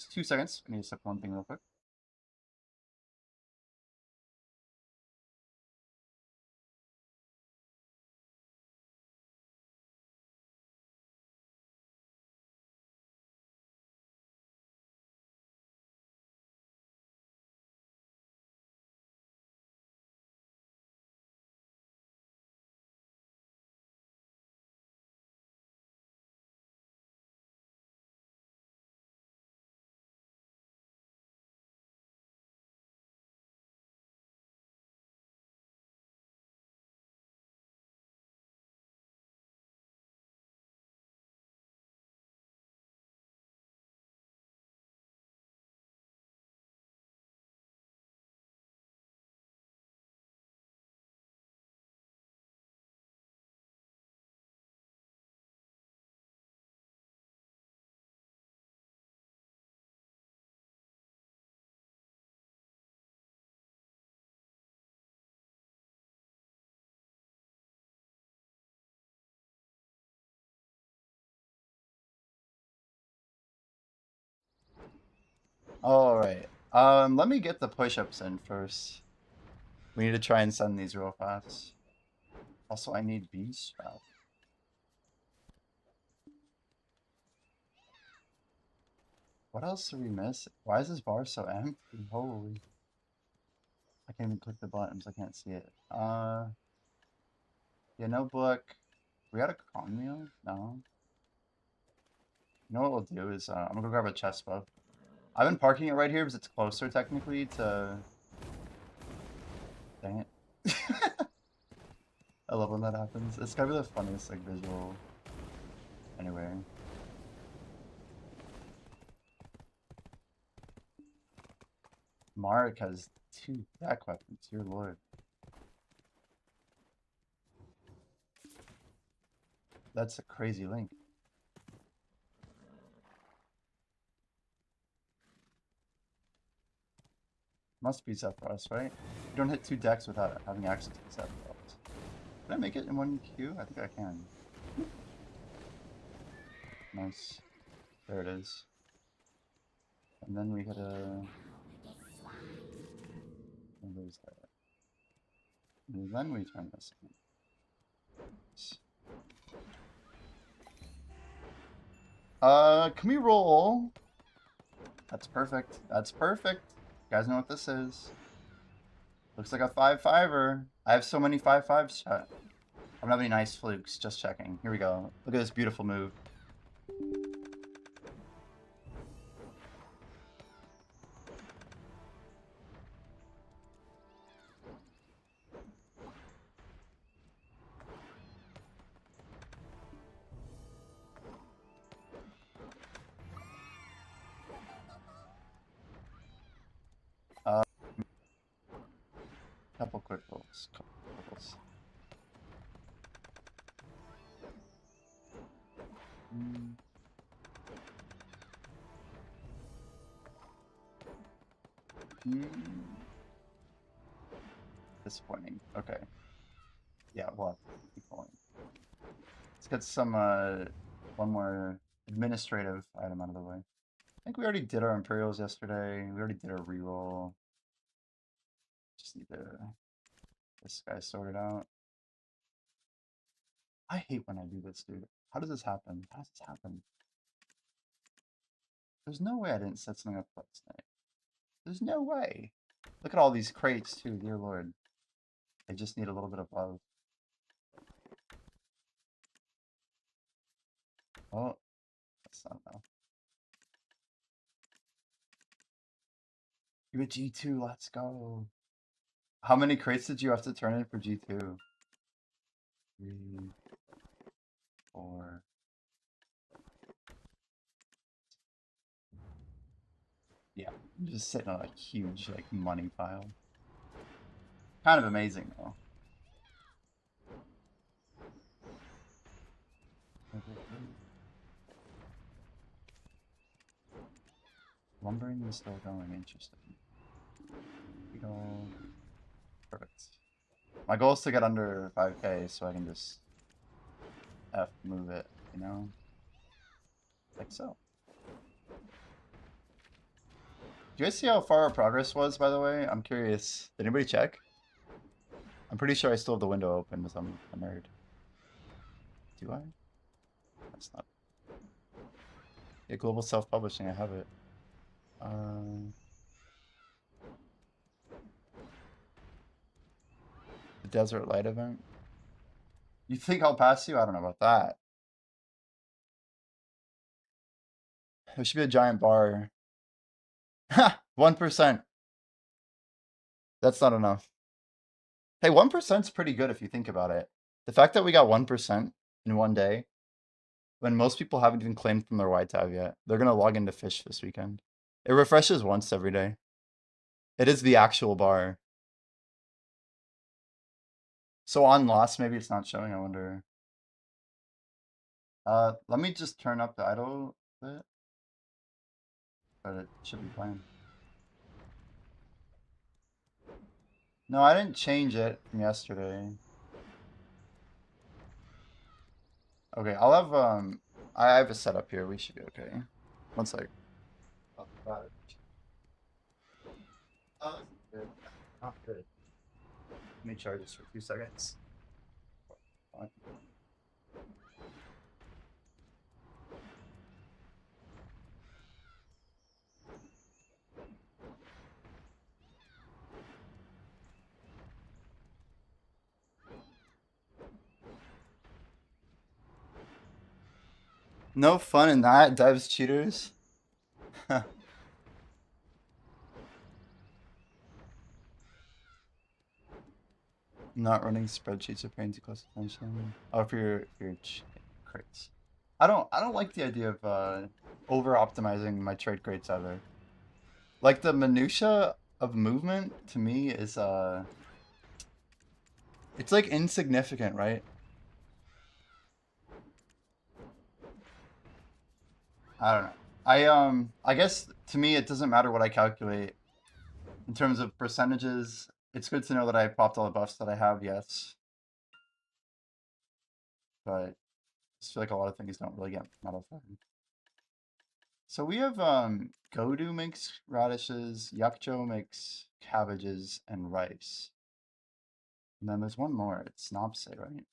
Just 2 seconds. I need to sip one thing real quick. All right. Let me get the push-ups in first. We need to try and send these real fast. Also, I need B strap. What else did we miss? Why is this bar so empty? Holy. I can't even click the buttons. I can't see it. Yeah, notebook. We got a con meal? No. You know what we'll do is I'm gonna go grab a chest buff. I've been parking it right here because it's closer technically to. Dang it. I love when that happens. It's gotta be the funniest like visual. Anyway. Mark has 2 back weapons, dear lord. That's a crazy link. Must be Zephyros, right? You don't hit 2 decks without having access to Zephyros. Can I make it in 1 queue? I think I can. Nice. There it is. And then we hit a... And there's that. And then we turn this in. Can we roll? That's perfect. That's perfect. You guys know what this is. Looks like a 5-5er. I have so many 5-5s. I don't have any nice flukes. Just checking. Here we go. Look at this beautiful move. Couple quick rolls. Couple quick rolls. Disappointing. Okay. Yeah, we'll have to keep going. Let's get some, one more administrative item out of the way. I think we already did our Imperials yesterday. We already did our reroll. Just need to this guy sorted out. I hate when I do this, dude. How does this happen? How does this happen? There's no way I didn't set something up last night. There's no way. Look at all these crates, too, dear lord. They just need a little bit of love. Oh, that's not enough. You get G2, let's go. How many crates did you have to turn in for G2? 3, 4. Yeah, I'm just sitting on a huge, like, money pile. Kind of amazing, though. Lumbering is still going, interesting. We go. Perfect. My goal is to get under 5k so I can just F move it, you know? Like so. Do you guys see how far our progress was, by the way? I'm curious. Did anybody check? I'm pretty sure I still have the window open because I'm a nerd. Do I? That's not. Yeah, global self-publishing, I have it. The Desert Light event. You think I'll pass you? I don't know about that. There should be a giant bar. Ha! 1%. That's not enough. Hey, 1%'s pretty good if you think about it. The fact that we got 1% in one day, when most people haven't even claimed from their white tab yet, they're gonna log into Fish this weekend. It refreshes once every day. It is the actual bar. So on loss, maybe it's not showing, I wonder. Let me just turn up the idle bit. But it should be fine. No, I didn't change it from yesterday. Okay, I'll have I have a setup here. We should be okay. One sec. Oh, got it. Oh, good. Not good. Let me charge this for 2 seconds. Fine. No fun in that, devs cheaters. Not running spreadsheets or paying too close attention. Oh, for your crates. I don't like the idea of over optimizing my trade crates either. Like the minutia of movement to me is it's like insignificant, right? I don't know. I guess to me it doesn't matter what I calculate in terms of percentages. It's good to know that I popped all the buffs that I have, yes. But I just feel like a lot of things don't really get modified. So we have Godu makes radishes, Yakcho makes cabbages and rice. And then there's one more. It's Nopse, right?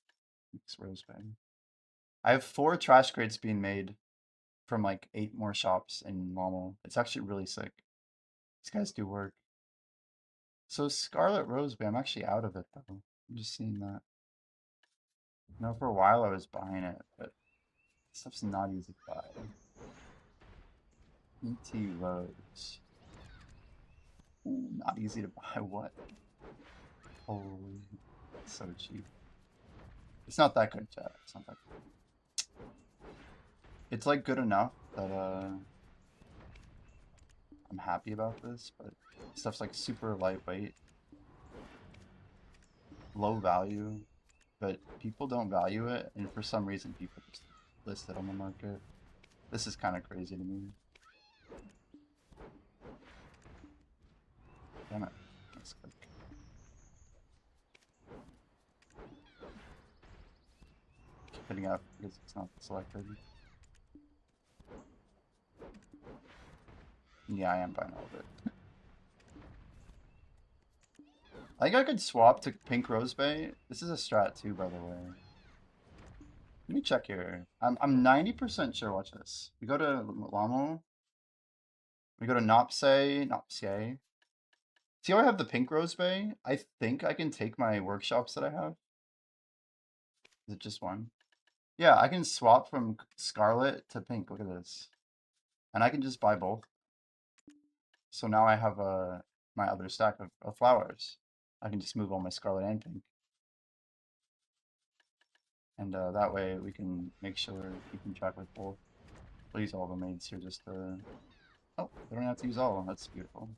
Makes roseberry. I have 4 trash crates being made from like 8 more shops in normal. It's actually really sick. These guys do work. So Scarlet Roseberry, I'm actually out of it though. I'm just seeing that. You know, for a while I was buying it, but stuff's not easy to buy. E.T. Rose. Ooh, not easy to buy what? Holy, it's so cheap. It's not that good, chat. It's not that good. It's like good enough that I'm happy about this, but stuff's like super lightweight, low value, but people don't value it, and for some reason people just list it on the market. This is kind of crazy to me. Damn it. Let's click. Keep hitting up because it's not selected. Yeah, I am buying all of it. I think I could swap to Pink Rose Bay. This is a strat too, by the way. Let me check here. I'm 90% sure. Watch this. We go to Lamo. We go to Nopse. See how I have the Pink Rose Bay? I think I can take my workshops that I have. Is it just one? Yeah, I can swap from Scarlet to Pink. Look at this. And I can just buy both. So now I have my other stack of flowers. I can just move all my Scarlet and Pink. And that way we can make sure we're keeping track with both. We'll use all the maids here just to... Oh, we don't have to use all of them. That's beautiful.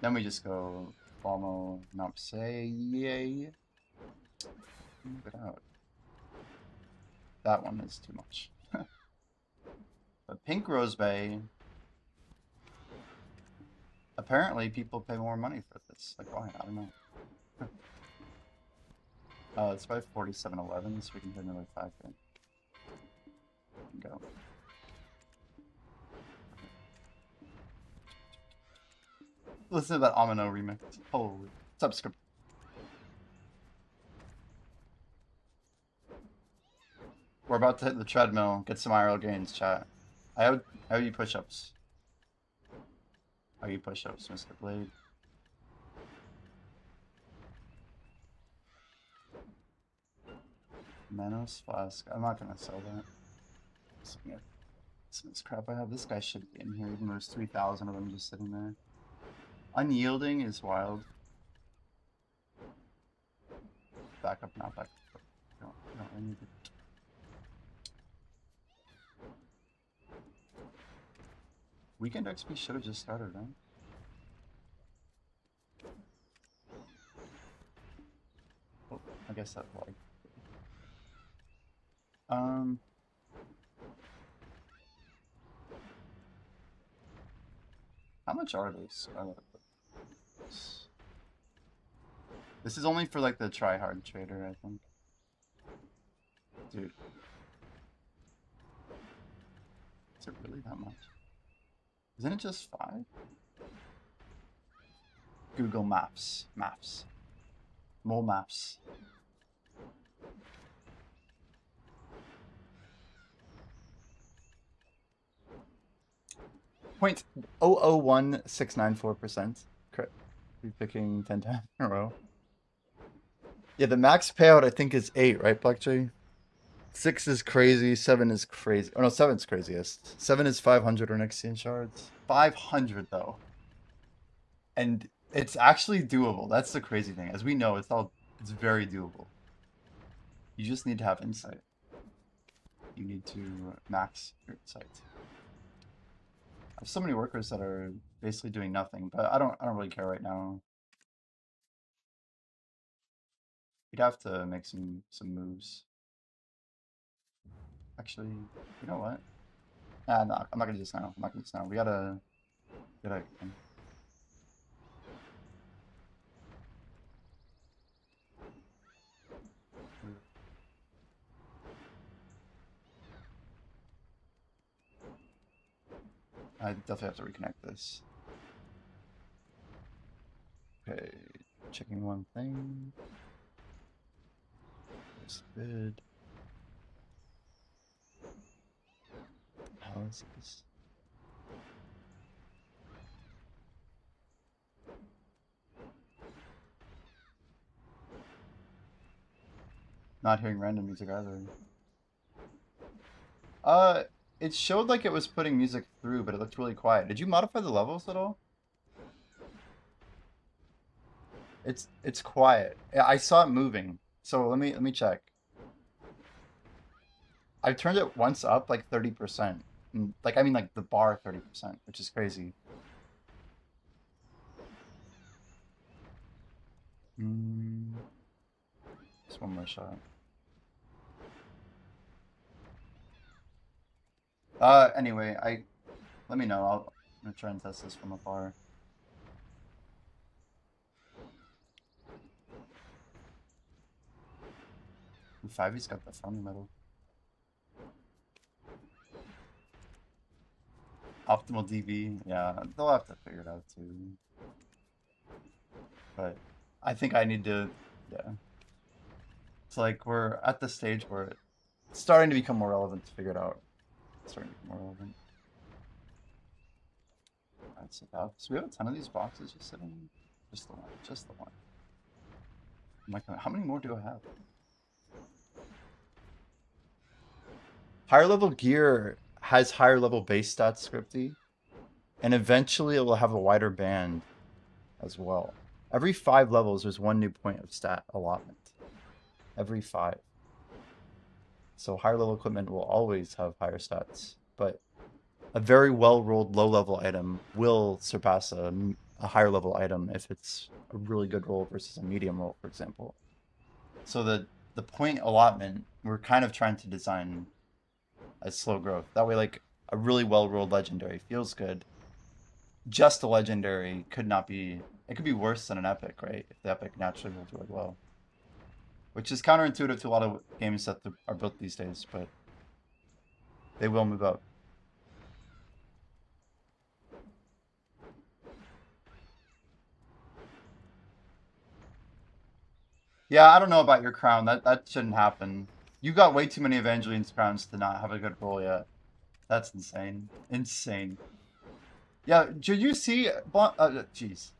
Then we just go Balmo, Nopse, yay. Move it out. That one is too much. But Pink Rose Bay, apparently people pay more money for this. Like why? I don't know. It's by 4711, so we can hit another 5 here. Go. Listen to that Amino remix. Holy. Subscript. We're about to hit the treadmill. Get some IRL gains, chat. I owe you push-ups. I owe you push-ups, Mr. Blade. Manos Flask. I'm not gonna sell that. Some of this crap I have. This guy should be in here, even though there's 3,000 of them just sitting there. Unyielding is wild. Back up, not back up. No, I need it. Weekend XP should have just started, right? Oh, I guess that like. How much are these? This is only for like the try-hard trader, I think. Dude. Is it really that much? Isn't it just 5? Google Maps. Maps. More maps. Point 0.001694%. You're picking 10 times in a row. Yeah, the max payout I think is 8, right, Blackjay? 6 is crazy, 7 is crazy. Oh no, 7's craziest. 7 is 500 on exchange shards. 500 though. And it's actually doable. That's the crazy thing. As we know, it's very doable. You just need to have insight. You need to max your insight. I have so many workers that are basically doing nothing, but I don't really care right now. You'd have to make some moves. Actually, you know what? Nah, no, I'm not gonna do this now. I'm not gonna do this now. We gotta. I definitely have to reconnect this. Okay, checking one thing. This bid. How is this? Not hearing random music either. It showed like it was putting music through, but it looked really quiet. Did you modify the levels at all? It's quiet. Yeah, I saw it moving. So let me check. I turned it once up like 30%. Like I mean like the bar 30%, which is crazy. Just one more shot. Anyway, let me know. I'm gonna try and test this from afar. Fivey's got the founding medal. Optimal DB, yeah, they'll have to figure it out too. But I think I need to, yeah. It's like we're at the stage where it's starting to become more relevant to figure it out. It's starting to become more relevant. That's about. So we have a ton of these boxes just sitting. Just the one. Just the one. I'm like, how many more do I have? Higher level gear has higher level base stats, Scripty, and eventually it will have a wider band as well. Every 5 levels, there's 1 new point of stat allotment. Every 5. So higher level equipment will always have higher stats, but a very well-rolled low-level item will surpass a higher level item if it's a really good roll versus a medium roll, for example. So the point allotment, we're kind of trying to design as slow growth. That way, like, a really well-rolled legendary feels good. Just a legendary could not be... It could be worse than an epic, right? If the epic naturally rolls really well. Which is counterintuitive to a lot of games that are built these days, but they will move up. Yeah, I don't know about your crown. That shouldn't happen. You got way too many Evangeline's crowns to not have a good roll yet. That's insane. Insane. Yeah, did you see jeez.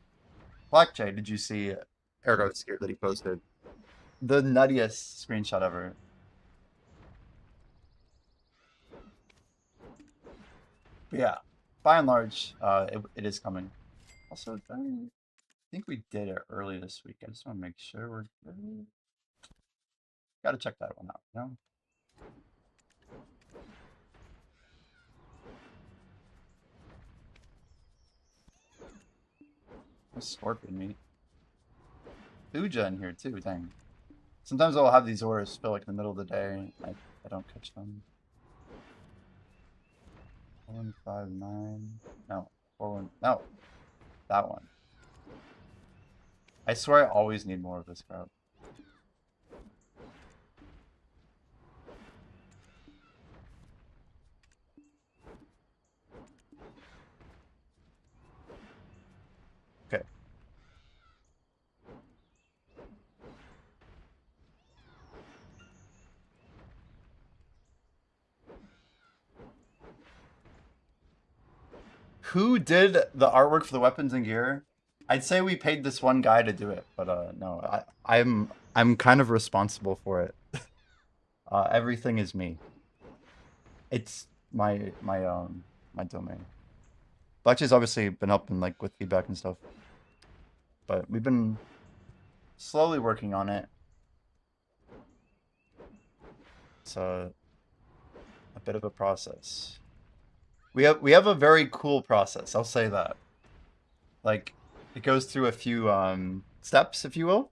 Black Jay, did you see Ergo's here that he posted? The nuttiest screenshot ever. But yeah, by and large, it is coming. Also, I think we did it early this week. I just want to make sure we're good. Gotta check that one out, you know? There's scorpion meat. Uja in here too, dang. Sometimes I'll have these orders fill like in the middle of the day. I don't catch them. 4159. No. 41. No. That one. I swear I always need more of this crowd. Okay. Who did the artwork for the weapons and gear? I'd say we paid this one guy to do it, but no, I'm kind of responsible for it. Everything is me. It's my domain. Blackjay's obviously been helping like with feedback and stuff, but we've been slowly working on it. It's a bit of a process. We have a very cool process. I'll say that. Like it goes through a few steps, if you will,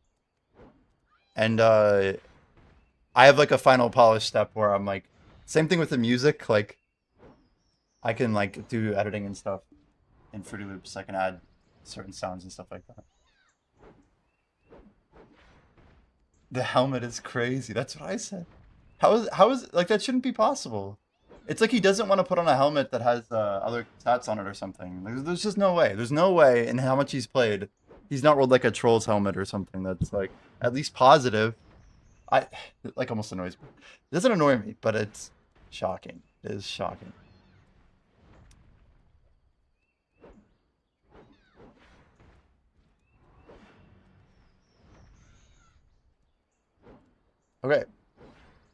and I have like a final polish step where I'm like, same thing with the music. Like I can like do editing and stuff in Fruity Loops. I can add certain sounds and stuff like that. The helmet is crazy. That's what I said. How is like that shouldn't be possible. It's like he doesn't want to put on a helmet that has other stats on it or something. There's just no way. There's no way in how much he's played, he's not rolled like a troll's helmet or something that's like at least positive. I it, like almost annoys me. It doesn't annoy me, but it's shocking. It is shocking. Okay,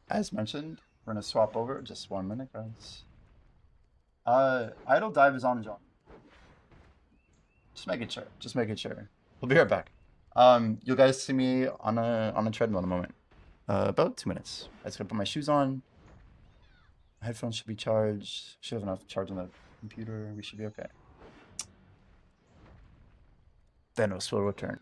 as mentioned, we're gonna swap over. Just 1 minute, guys. Idle dive is on, John. Just making sure. Just making sure. We'll be right back. You guys see me on a treadmill in a moment. About 2 minutes. I just gotta put my shoes on. My headphones should be charged. Should have enough charge on the computer. We should be okay. Thanos will return.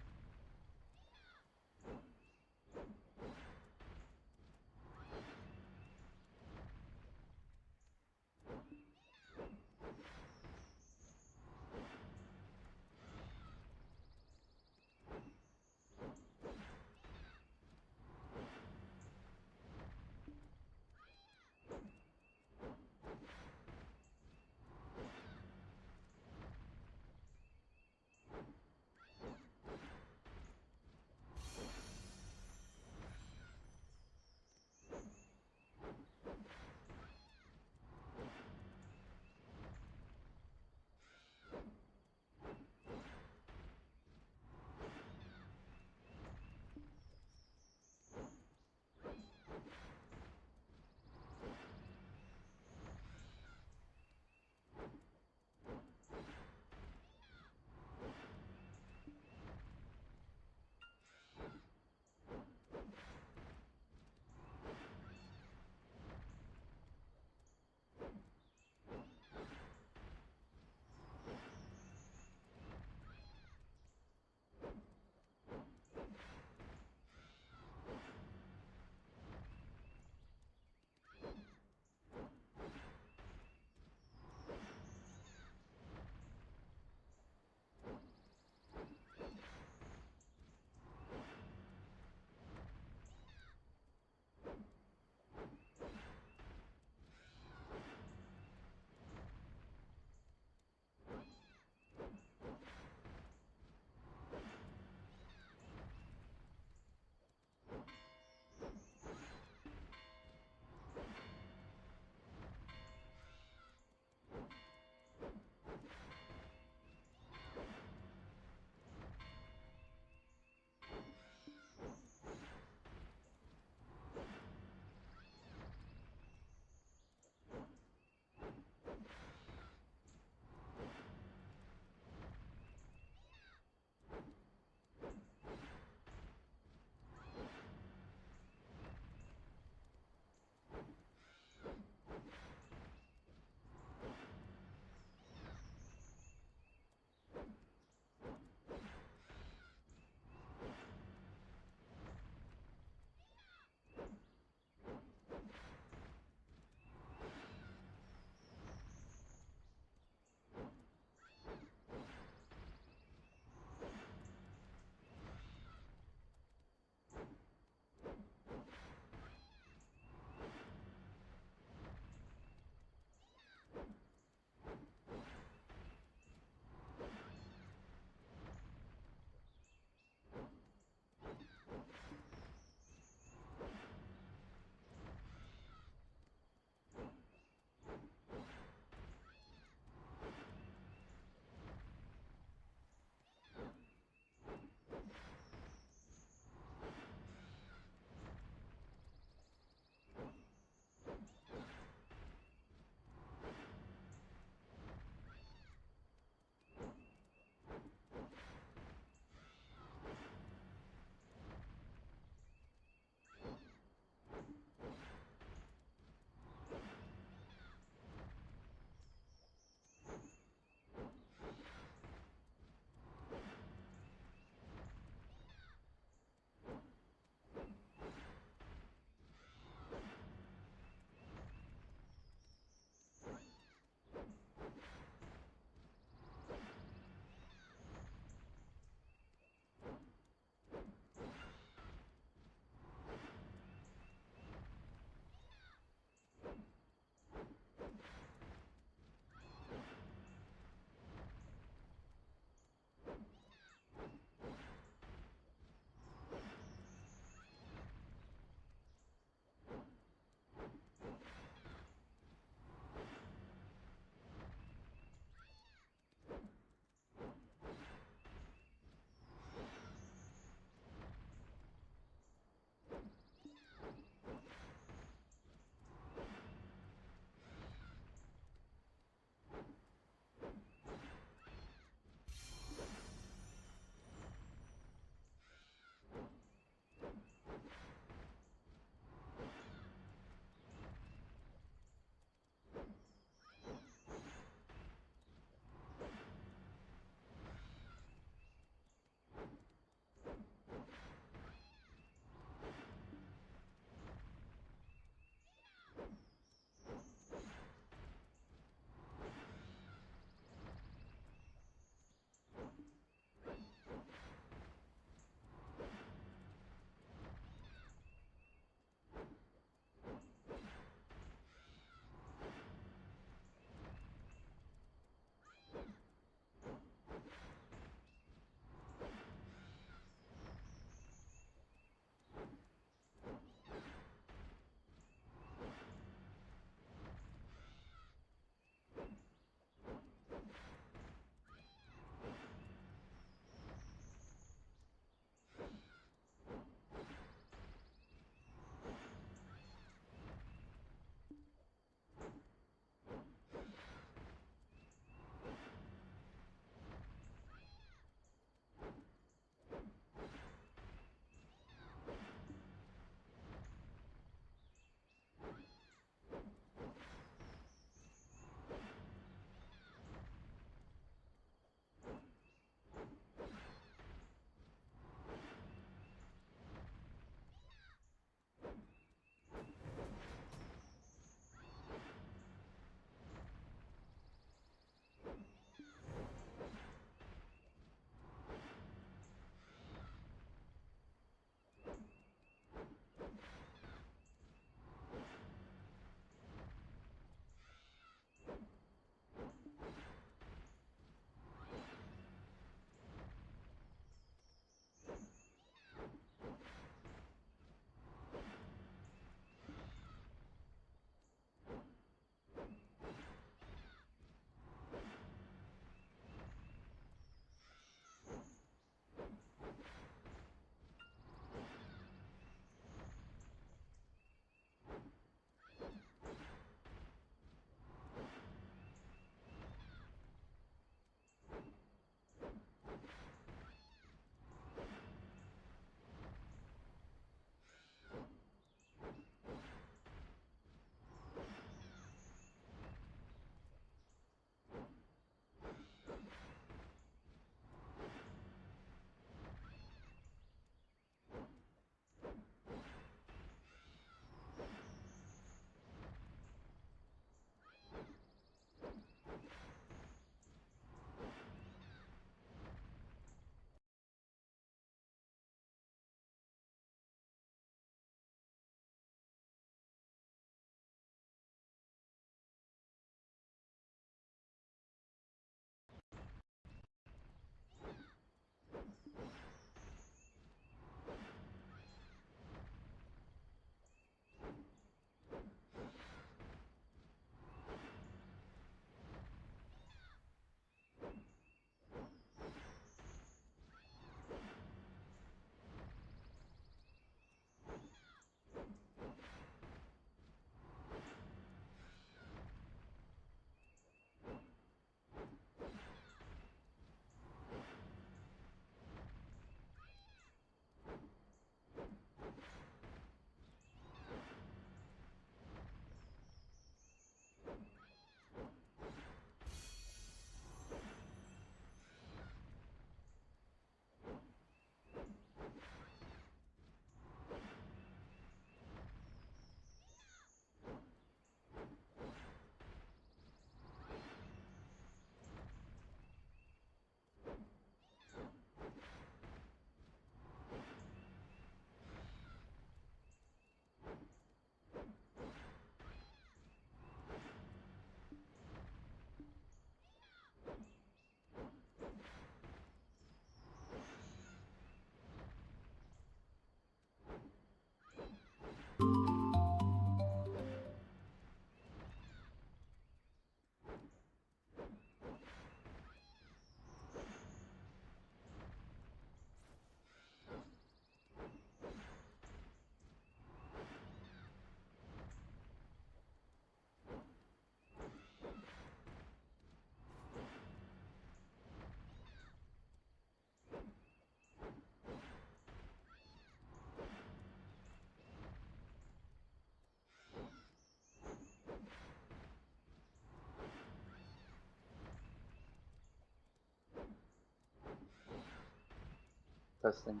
Testing.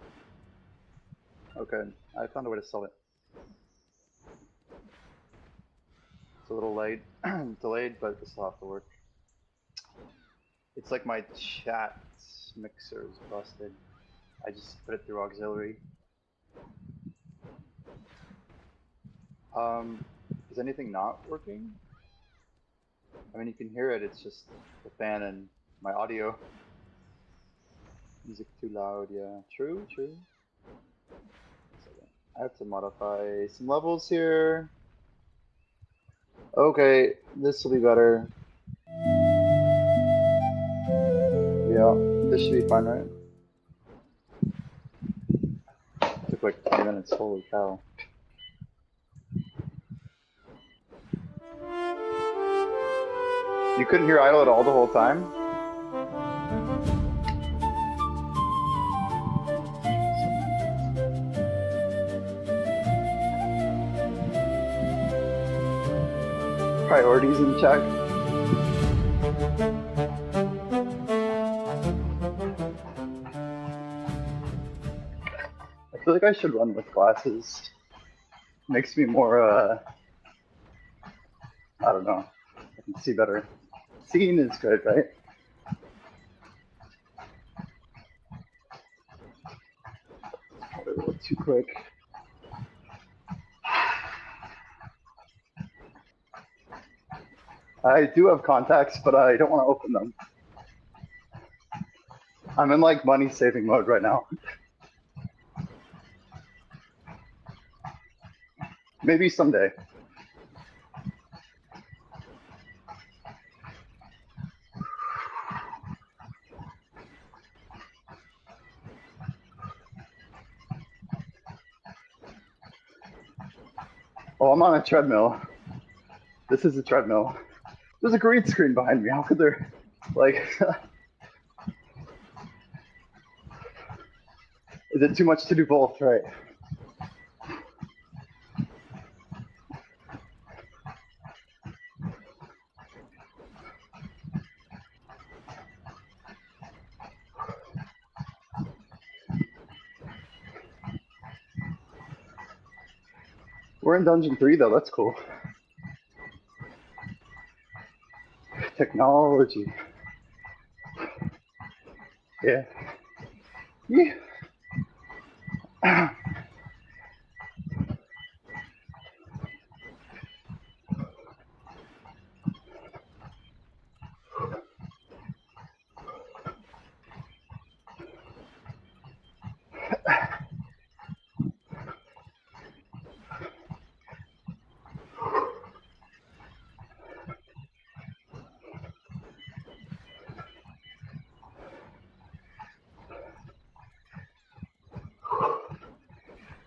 Okay, I found a way to sell it. It's a little late, delayed, but this will have to work. It's like my chat mixer is busted. I just put it through auxiliary. Is anything not working? I mean, you can hear it, it's just the fan and my audio. Music too loud, yeah. True, true. I have to modify some levels here. Okay, this will be better. Yeah, this should be fine, right? Took like 20 minutes, holy cow. You couldn't hear idle at all the whole time? Priorities in check. I feel like I should run with glasses. Makes me more, I don't know, I can see better. Seeing is good, right? Probably a little too quick. I do have contacts, but I don't want to open them. I'm in like money saving mode right now. Maybe someday. Oh, I'm on a treadmill. This is a treadmill. There's a green screen behind me. How could there, like, is it too much to do both, right? We're in Dungeon 3 though, that's cool. Technology. Yeah. Yeah.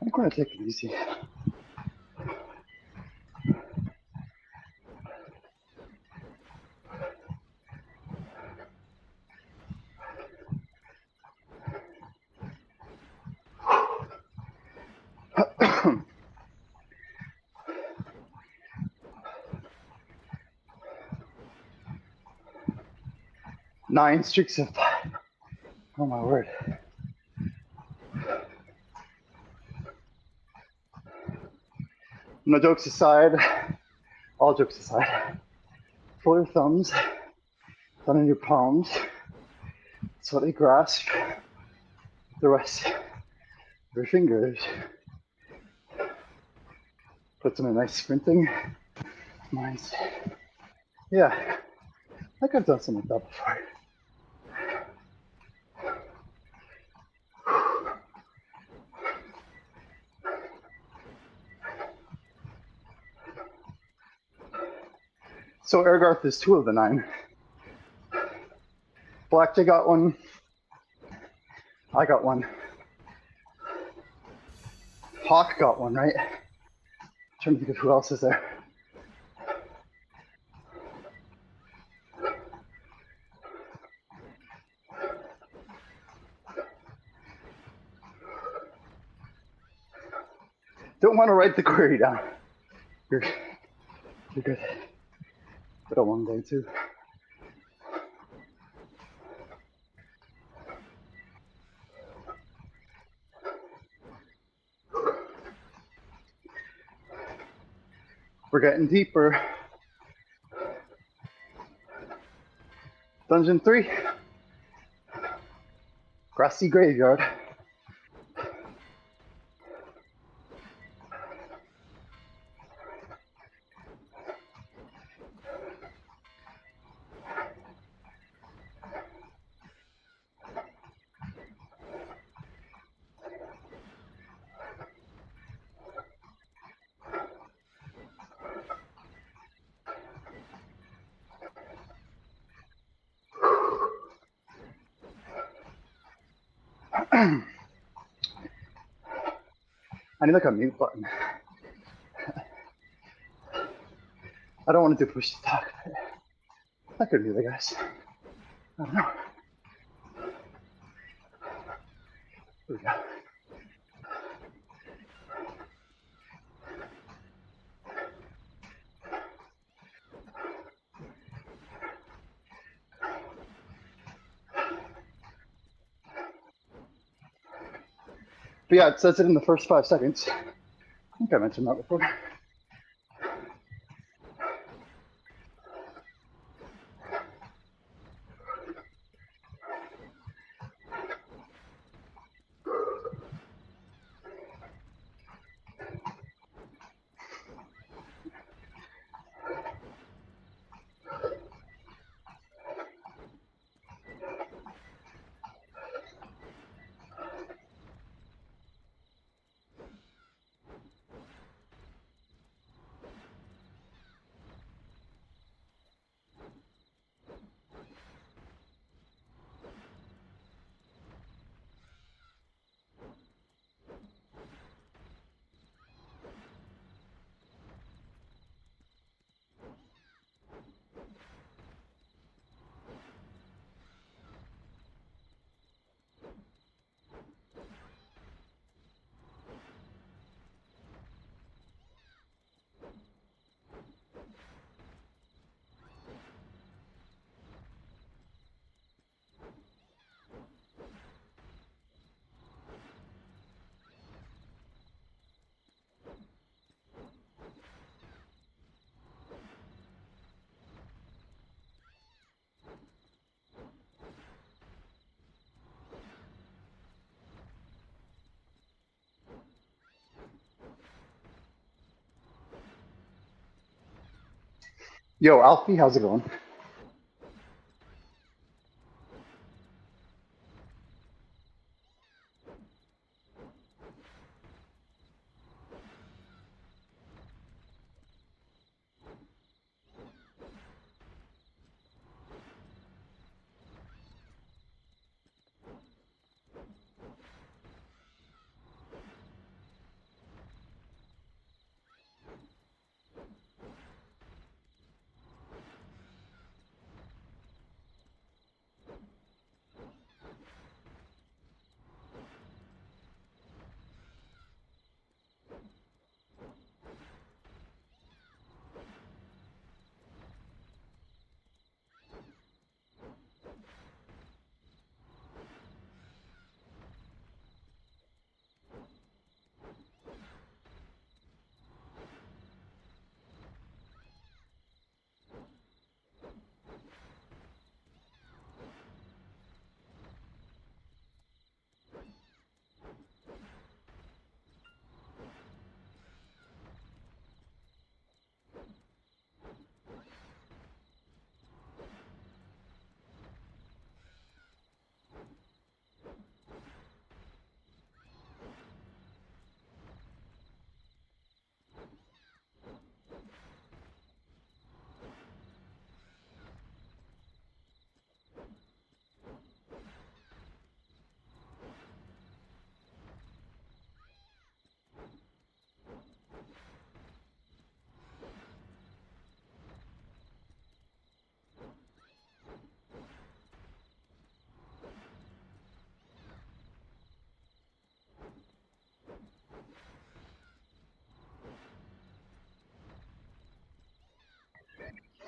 I'm gonna take it easy. Nine streaks of 5. Oh my word. No jokes aside, all jokes aside, pull your thumbs down in your palms so they grasp the rest of your fingers. Put them in a nice sprinting mindset. Yeah, I think I've done something like that before. So Ergarth is 2 of the 9. Blackjack got 1. I got 1. Hawk got 1, right? I'm trying to think of who else is there. Don't want to write the query down. You're good. But a long day too. getting deeper. Dungeon 3. Grassy Graveyard. I need like a mute button. I don't want to do push to talk. I could do that, guys. I don't know. Here we go. But yeah, it says it in the first 5 seconds. I think I mentioned that before. Yo, Alfie, how's it going?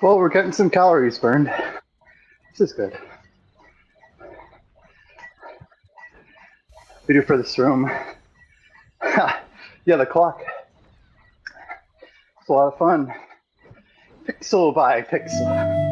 Well, we're getting some calories burned. This is good. We do for this room. Yeah, the clock. It's a lot of fun. Pixel by pixel.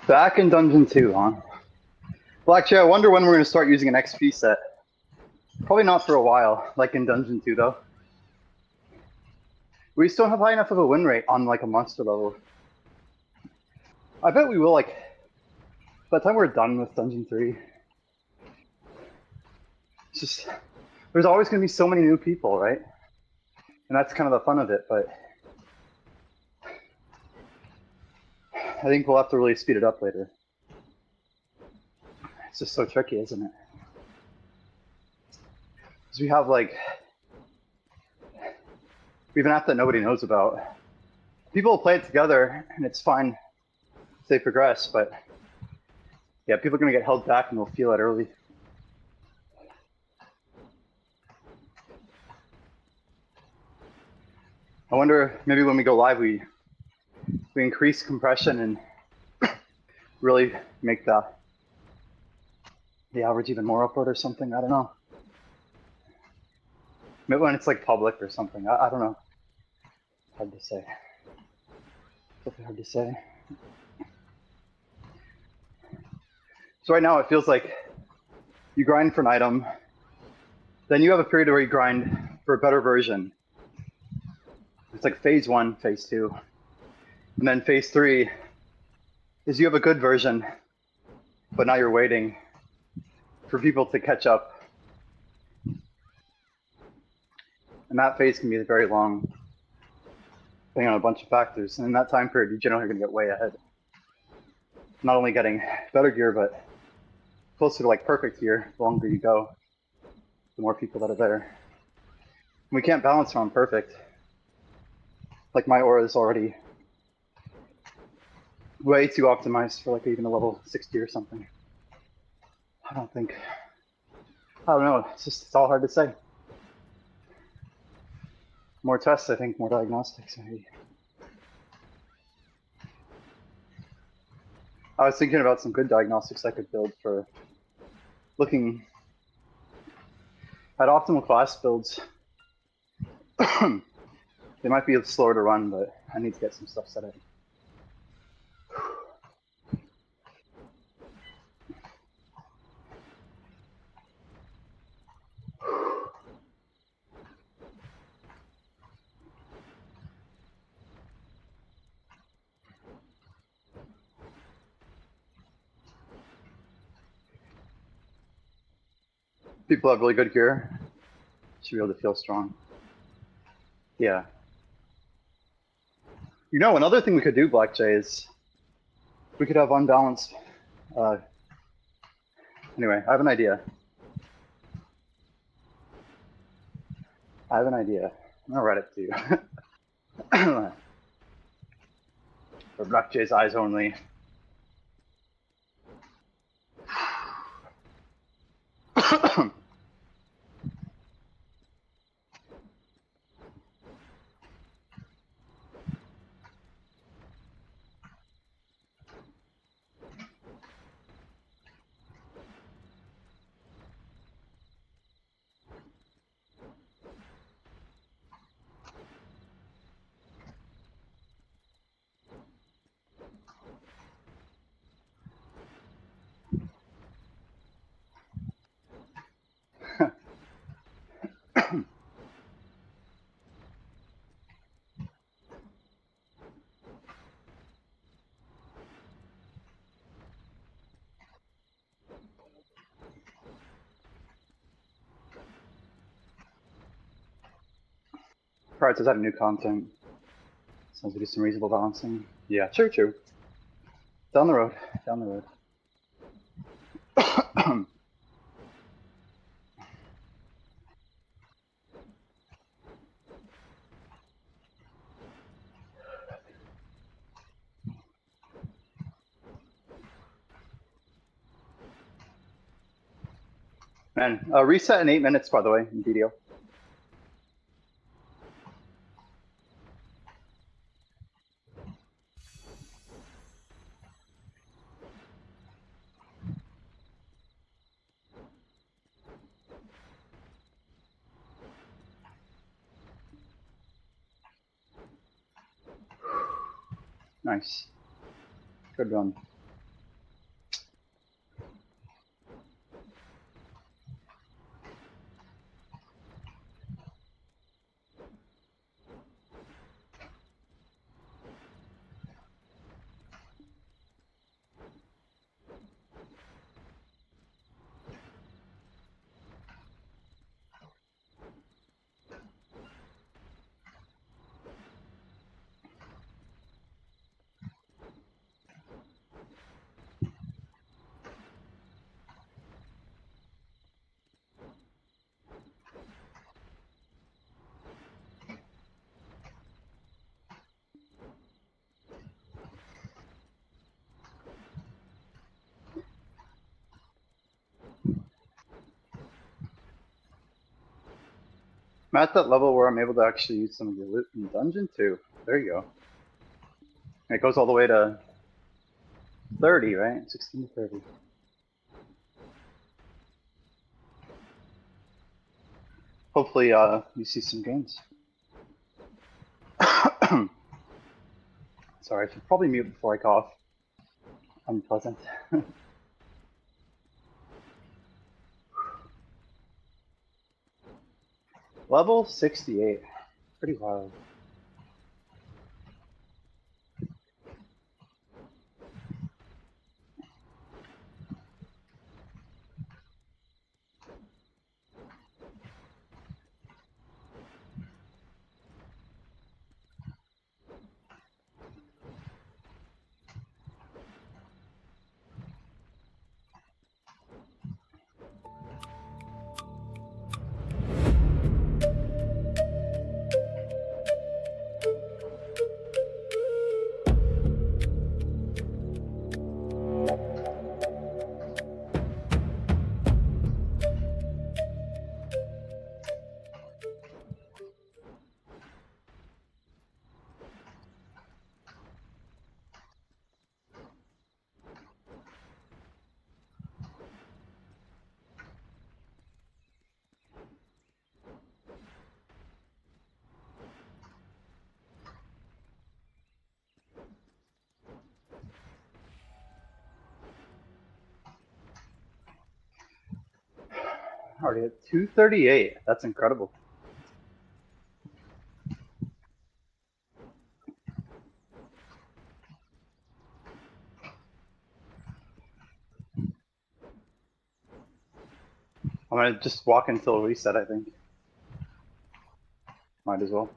Back in Dungeon 2, huh? Well, actually, I wonder when we're going to start using an XP set. Probably not for a while, like in Dungeon 2, though. We still have high enough of a win rate on, like, a monster level. I bet we will, like, by the time we're done with Dungeon 3. It's just, there's always going to be so many new people, right? And that's kind of the fun of it, but I think we'll have to really speed it up later. It's just so tricky, isn't it? Because we have, like, we have an app that nobody knows about. People will play it together, and it's fine if they progress, but yeah, people are going to get held back and they'll feel it early. I wonder, maybe when we go live, we increase compression and really make the average even more upward or something. I don't know. Maybe when it's like public or something. I don't know. Hard to say. Definitely hard to say. So right now it feels like you grind for an item, then you have a period where you grind for a better version. It's like phase 1, phase 2. And then phase 3 is you have a good version, but now you're waiting for people to catch up. And that phase can be very long, depending on a bunch of factors. And in that time period, you're generally going to get way ahead. Not only getting better gear, but closer to like perfect gear. The longer you go, the more people that are there. We can't balance around perfect. Like my aura is already way too optimized for like even a level 60 or something. I don't know. It's all hard to say. More tests, I think, more diagnostics, maybe. I was thinking about some good diagnostics I could build for looking at optimal class builds. They might be slower to run, but I need to get some stuff set up. People have really good gear. Should be able to feel strong. Yeah. You know, another thing we could do, Black Jay, is we could have unbalanced. Anyway, I have an idea. I'm gonna write it to you. For Black Jay's eyes only. Alright, does that new content? Sounds like do some reasonable balancing. Yeah, true. Down the road. Man, reset in 8 minutes, by the way, in video. Nice. Good run. I'm at that level where I'm able to actually use some of the loot in the dungeon too. There you go. It goes all the way to 30, right? 16 to 30. Hopefully, you see some gains. Sorry, I should probably mute before I cough. Unpleasant. Level 68. Pretty wild. Already at 238. That's incredible. I'm gonna just walk until reset, I think. Might as well.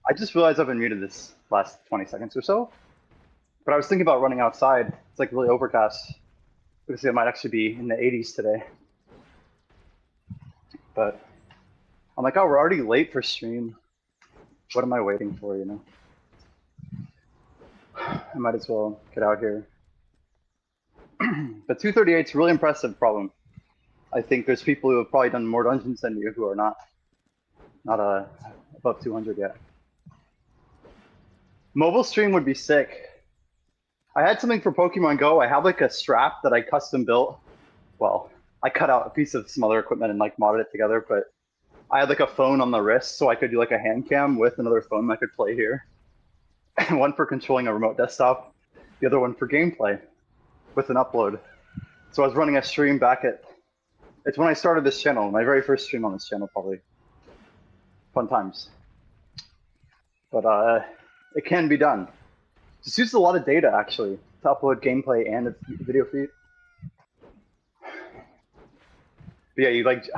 I just realized I've been muted this last 20 seconds or so. But I was thinking about running outside. It's like really overcast. Because it might actually be in the 80s today. But I'm like, oh, we're already late for stream. What am I waiting for, you know? I might as well get out here. But 238 is a really impressive problem. I think there's people who have probably done more dungeons than you who are not above 200 yet. Mobile stream would be sick. I had something for Pokemon Go. I have like a strap that I custom built. Well, I cut out a piece of some other equipment and like modded it together, but I had like a phone on the wrist so I could do like a hand cam with another phone I could play here. And one for controlling a remote desktop, the other one for gameplay with an upload. So I was running a stream back at, it's when I started this channel, my very first stream on this channel probably. Fun times. But it can be done. Just uses a lot of data actually to upload gameplay and a video feed. But yeah, you like,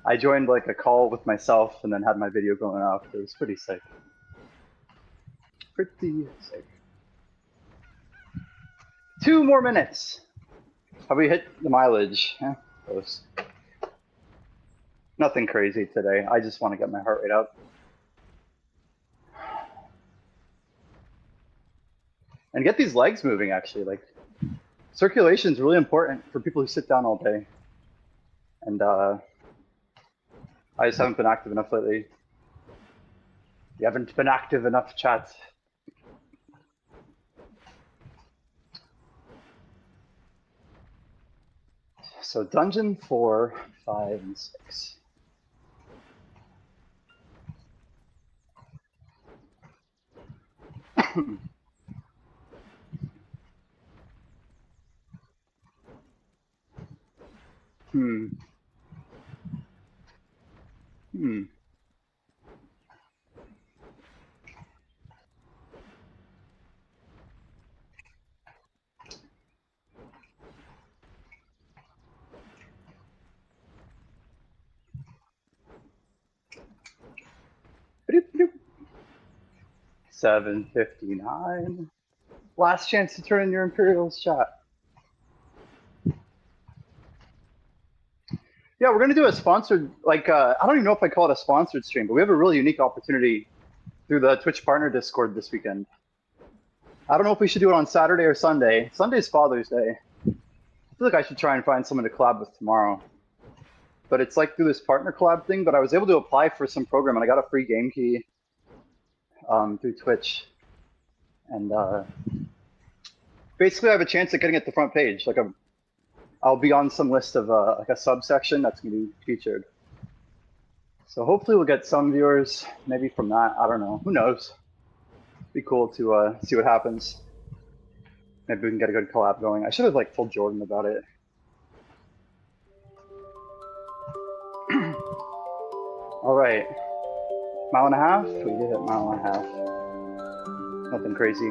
I joined like a call with myself and then had my video going out. It was pretty sick. Pretty sick. 2 more minutes. Have we hit the mileage? Yeah, close. Nothing crazy today. I just want to get my heart rate up. And get these legs moving actually. Like circulation is really important for people who sit down all day. And I just haven't been active enough lately. You haven't been active enough, chat. So dungeon 4, 5, and 6. Hmm. 7:59. Last chance to turn in your Imperials, chat. Yeah, we're gonna do a sponsored, like, I don't even know if I call it a sponsored stream, but we have a really unique opportunity through the Twitch partner Discord this weekend. I don't know if we should do it on Saturday or Sunday. Sunday's Father's Day. I feel like I should try and find someone to collab with tomorrow. But it's like through this partner collab thing, but I was able to apply for some program and I got a free game key through Twitch. And basically I have a chance at getting at the front page. Like I'll be on some list of like a subsection that's gonna be featured. So hopefully we'll get some viewers, maybe from that. I don't know. Who knows? Be cool to see what happens. Maybe we can get a good collab going. I should have like told Jordan about it. All right, mile and a half. We did it, mile and a half. Nothing crazy.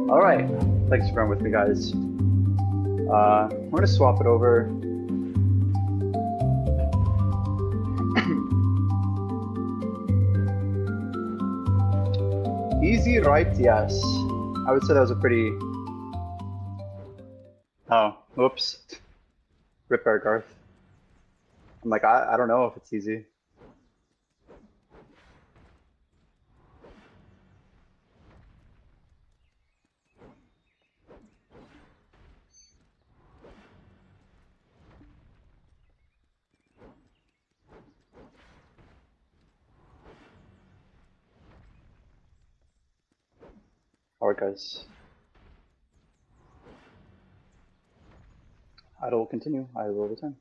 All right, thanks for bearing with me, guys. We're gonna swap it over. Easy right, yes. I would say that was a pretty. Oh, oops. Rip Bear Garth. I'm like, I don't know if it's easy. All right, guys. I will continue. I will return.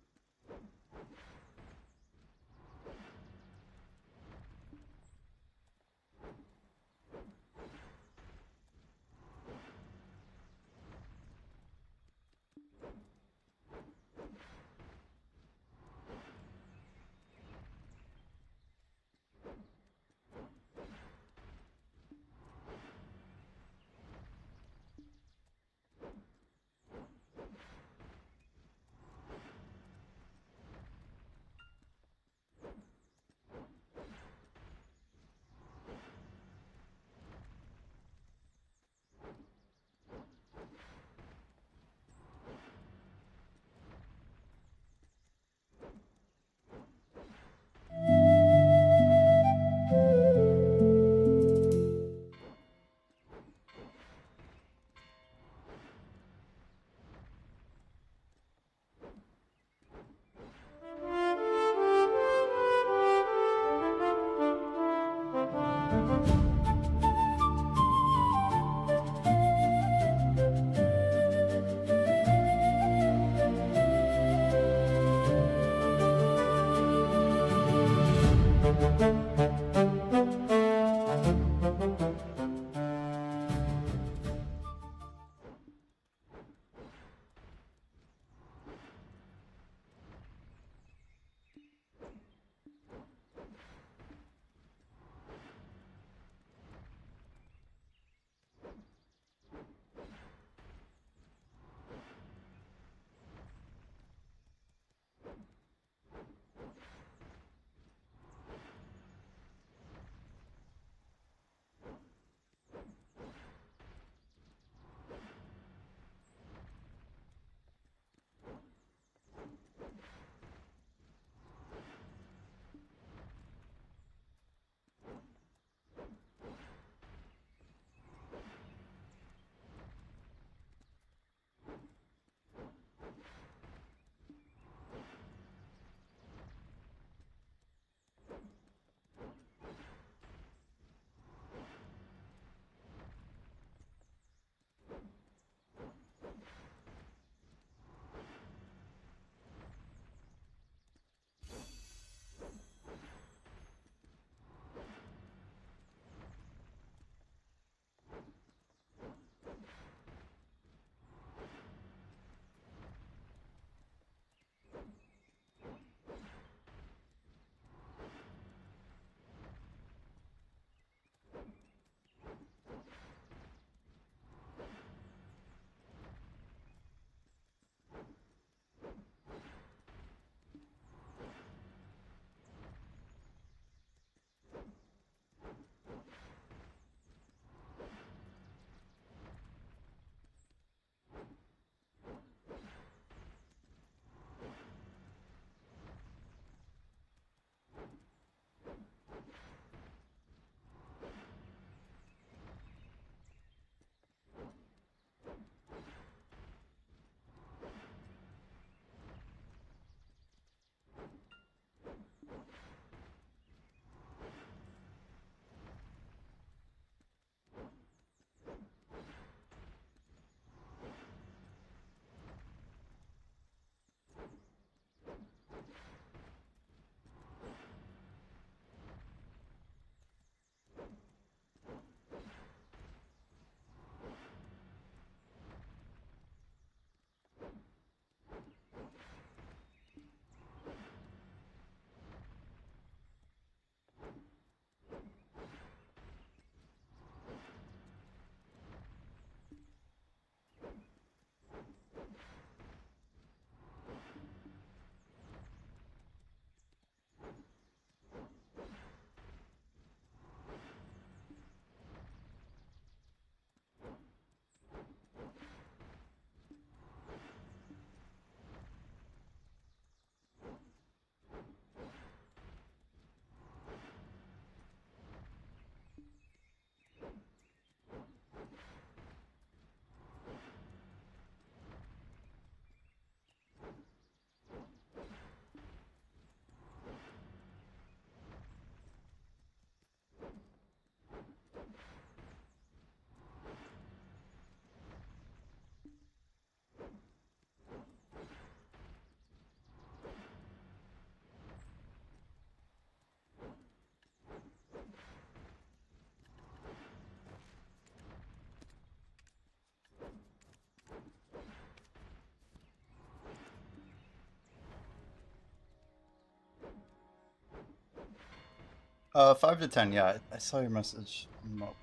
5 to 10. Yeah, I saw your message.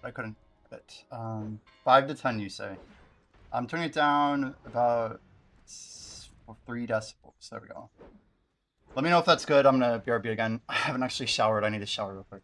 I couldn't get it. 5 to 10, you say. I'm turning it down about 3 decibels. There we go. Let me know if that's good. I'm gonna BRB again. I haven't actually showered. I need to shower real quick.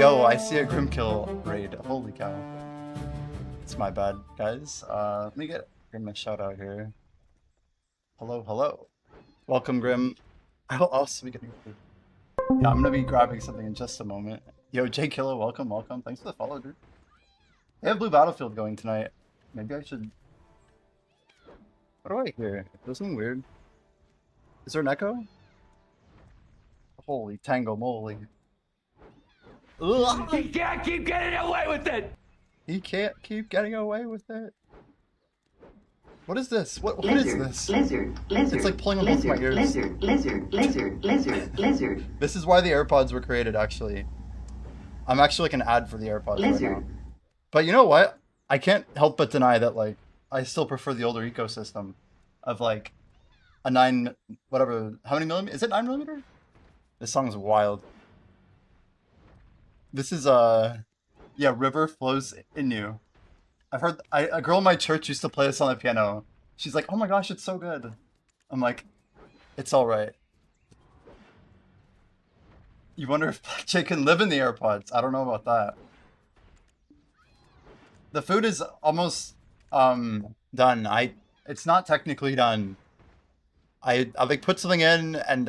Yo, I see a Grimkill raid. Holy cow. It's my bad, guys. Let me get Grim a shout out here. Hello, hello. Welcome, Grim. I'll also be getting food. Yeah, I'm gonna be grabbing something in just a moment. Yo, J Killer, welcome, welcome. Thanks for the follow, dude. They have Blue Battlefield going tonight. Maybe I should. What do I hear? There's something weird. Is there an echo? Holy tango moly. Ugh. He can't keep getting away with it! He can't keep getting away with it. What is this? What is this? Lizard. It's like pulling on both my ears. Lizard. This is why the AirPods were created, actually. I'm actually like an ad for the AirPods right now. But you know what? I can't help but deny that, like, I still prefer the older ecosystem of, like, a 9, whatever, how many millimeter? Is it 9mm? This song's wild. This is, yeah, River Flows in You. I've heard, a girl in my church used to play this on the piano. She's like, oh my gosh, it's so good. I'm like, it's alright. You wonder if Jay can live in the AirPods. I don't know about that. The food is almost done. It's not technically done. I like put something in and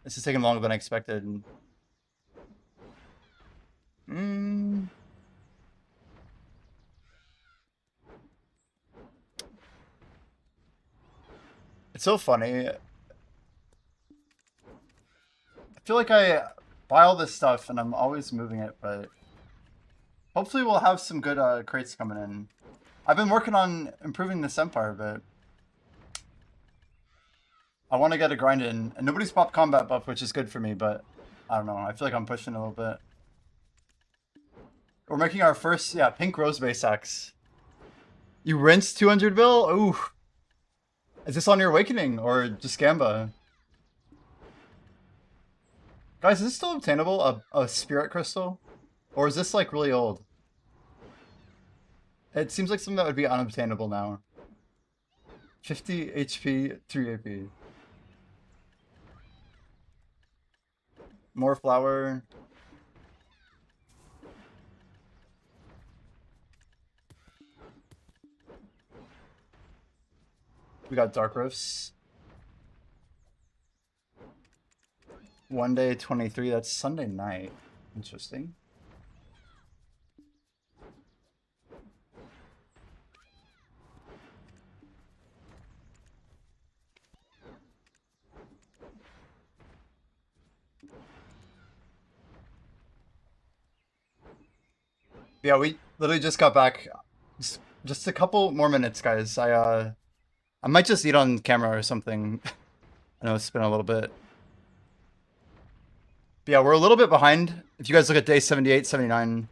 this is taking longer than I expected. It's so funny. I feel like I buy all this stuff and I'm always moving it, but hopefully we'll have some good crates coming in. I've been working on improving this Empire a bit. I want to get a grind in, and nobody's popped combat buff, which is good for me, but I don't know. I feel like I'm pushing a little bit. We're making our first, yeah, pink rose base axe. You rinsed 200 bill? Ooh. Is this on your awakening or just Gamba? Guys, is this still obtainable? A spirit crystal? Or is this like really old? It seems like something that would be unobtainable now. 50 HP, 3 AP. More flour. We got dark roofs. One day 23, that's Sunday night. Interesting. Yeah, we literally just got back. Just a couple more minutes, guys. I might just eat on camera or something. I know it's been a little bit. But yeah, we're a little bit behind. If you guys look at day 78, 79,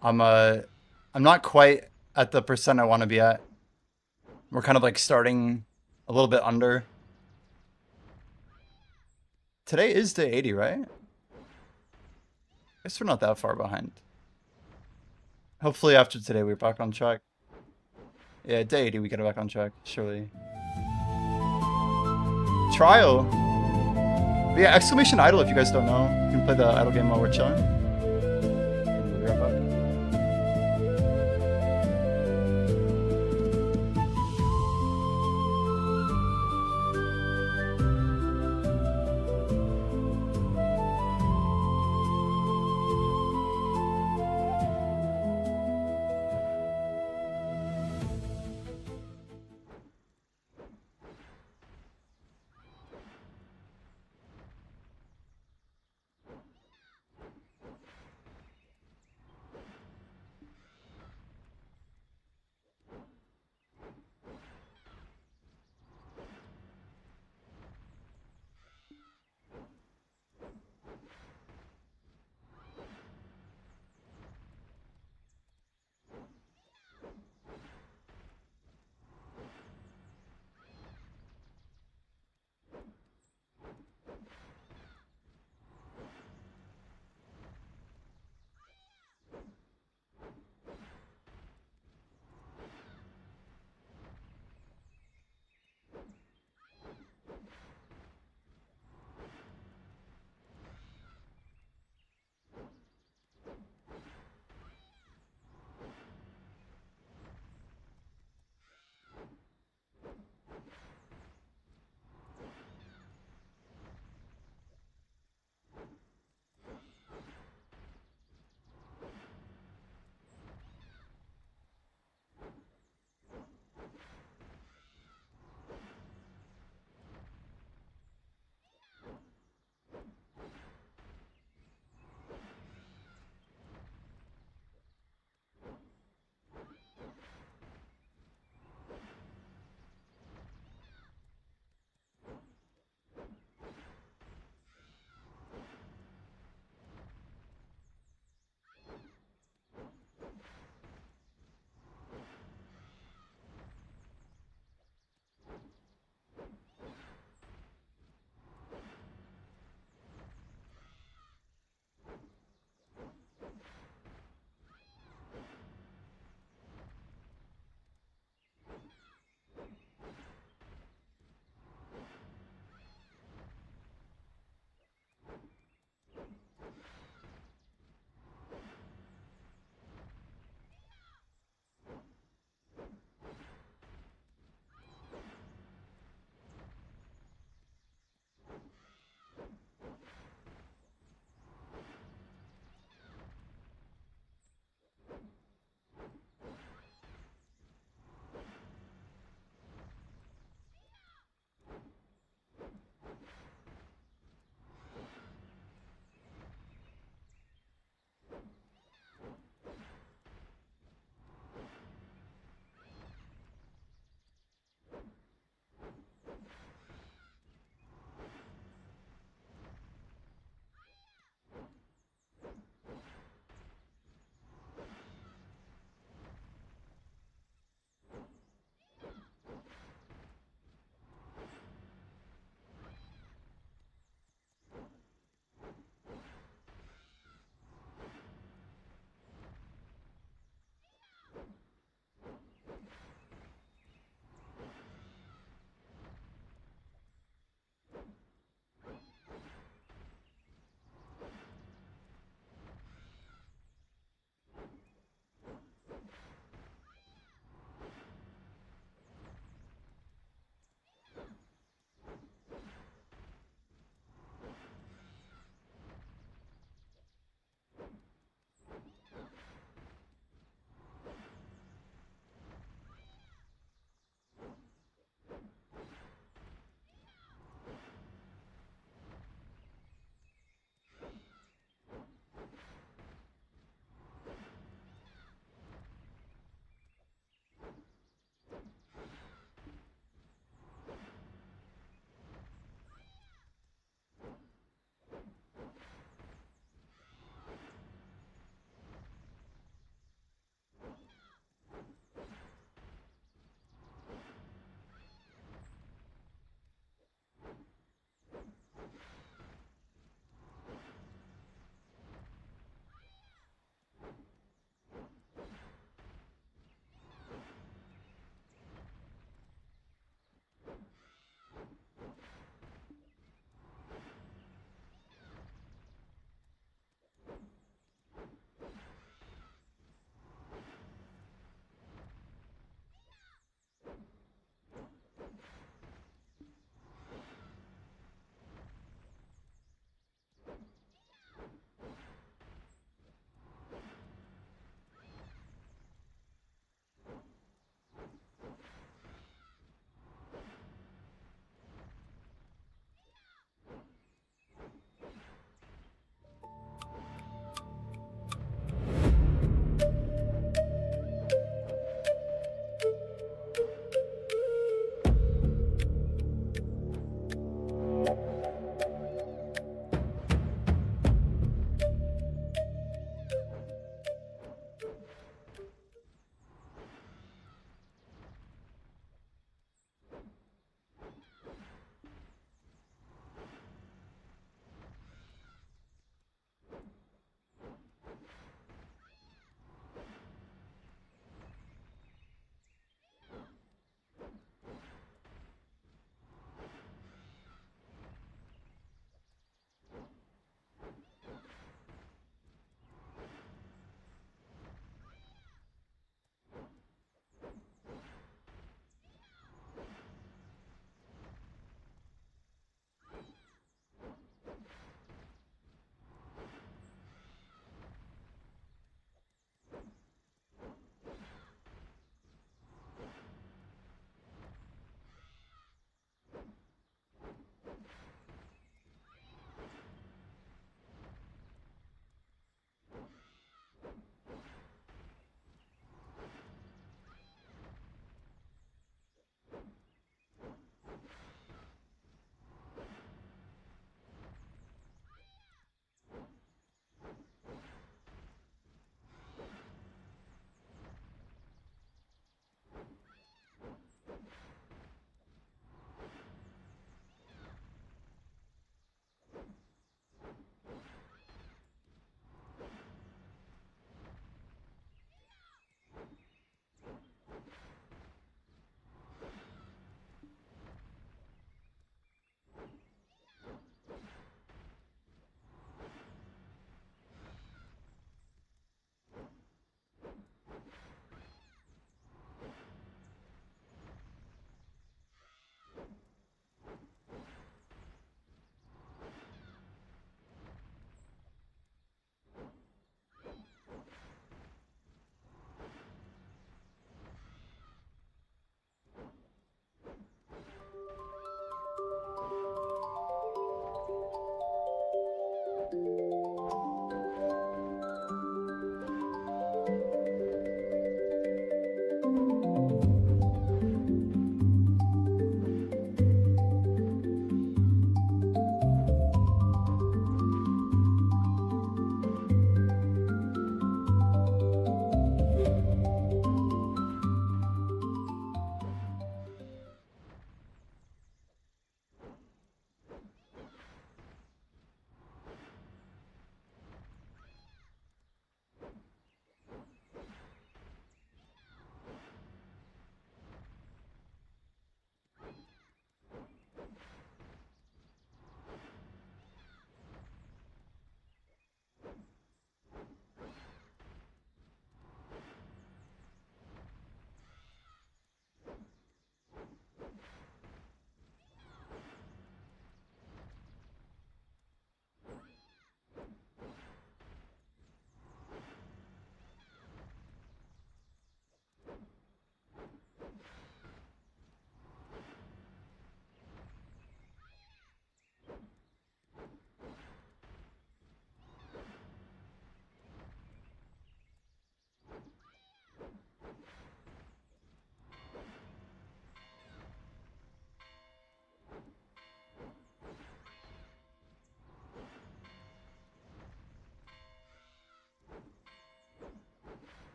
I'm not quite at the percent I want to be at. We're kind of like starting a little bit under. Today is day 80, right? I guess we're not that far behind. Hopefully after today we're back on track. Yeah, day 80 we get back on track, surely. Trial! But yeah, exclamation idle if you guys don't know. You can play the idle game while we're chilling. We'll be right back.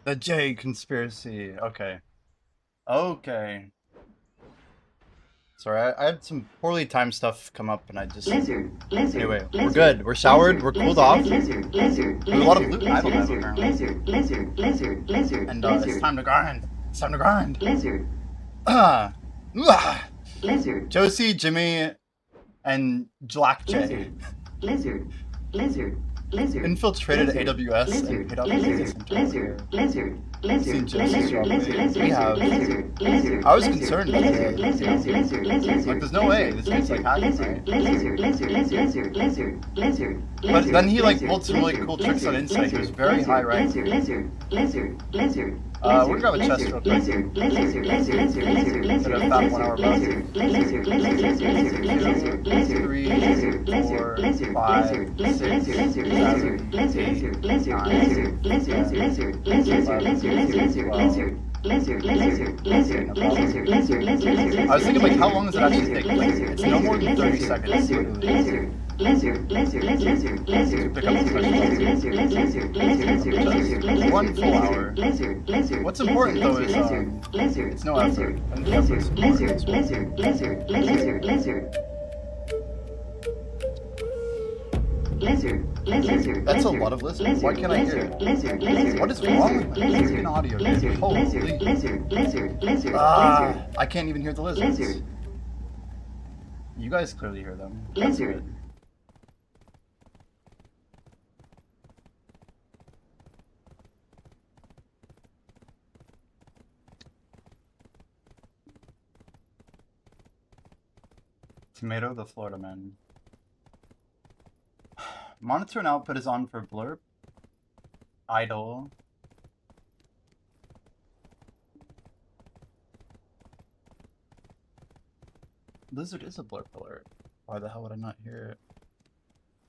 The J conspiracy. Okay. Okay. Sorry, I had some poorly timed stuff come up and I just... Lizard, lizard, Anyway, lizard, we're good. We're showered. We're cooled off. Lizard, lizard, There's a lot of lizard, loot idle lizard, apparently. lizard, lizard, lizard, lizard, And lizard, it's time to grind. It's time to grind. lizard, Ah. lizard, Josie, Jimmy, and Black J lizard, lizard, lizard, lizard, infiltrated lizard, AWS lizard, and hit up lizard, lizard, lizard, lizard, Seen Josie lizard, struggle. lizard, We have. lizard, lizard, I was lizard, concerned about lizard, the- lizard, lizard, lizard, Like, there's no way. This dude's like hacking, right? lizard, lizard, lizard, lizard, lizard, But then he like lizard, pulled some really lizard, cool tricks on lizard, Insight. He was very lizard, high ranked. lizard, lizard, lizard, We're gonna grab a chest real quick. lizard, lizard, lizard, lizard, lizard, Instead of that 1 hour bus. lizard, lizard, lizard, lizard, lizard, lizard, 3, lizard, 4, lizard, 5, lizard, 6, lizard, 7, lizard, lizard, lizard, 8, lizard, 9, lizard, lizard, lizard, lizard, lizard, lizard, lizard, lizard, lizard, lizard, lizard, lizard, lizard. I was thinking, like, how long does it actually take? Like, it's no more than 30 seconds. Lizard, Literally. lizard, lizard, lizard, lizard, Pick up the lizard, lizard, lizard, lizard, lizard, lizard, 1 full hour. lizard, lizard. What's important though is lizard, it's no effort. I think the effort's lizard, important. lizard, lizard, lizard, lizard. Lizard, lizard. That's a lot of lizards. Why can't I hear it? Lizard, lizard. What is wrong with my freaking audio, dude? Lizard, Holy. lizard, lizard, lizard, lizard, Ah, I can't even hear the lizards. lizard, You guys clearly hear them. That's lizard. good. Tomato the Florida man. Monitor and output is on for blurb. Idle. Lizard is a blurb alert. Why the hell would I not hear it?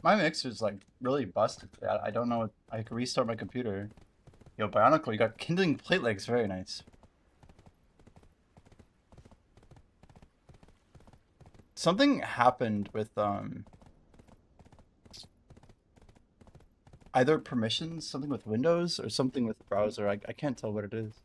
My mixer's like really busted. I don't know. I can restart my computer. Yo, Bionicle, you got kindling plate legs. Very nice. Something happened with either permissions, something with Windows, or something with the browser. I can't tell what it is.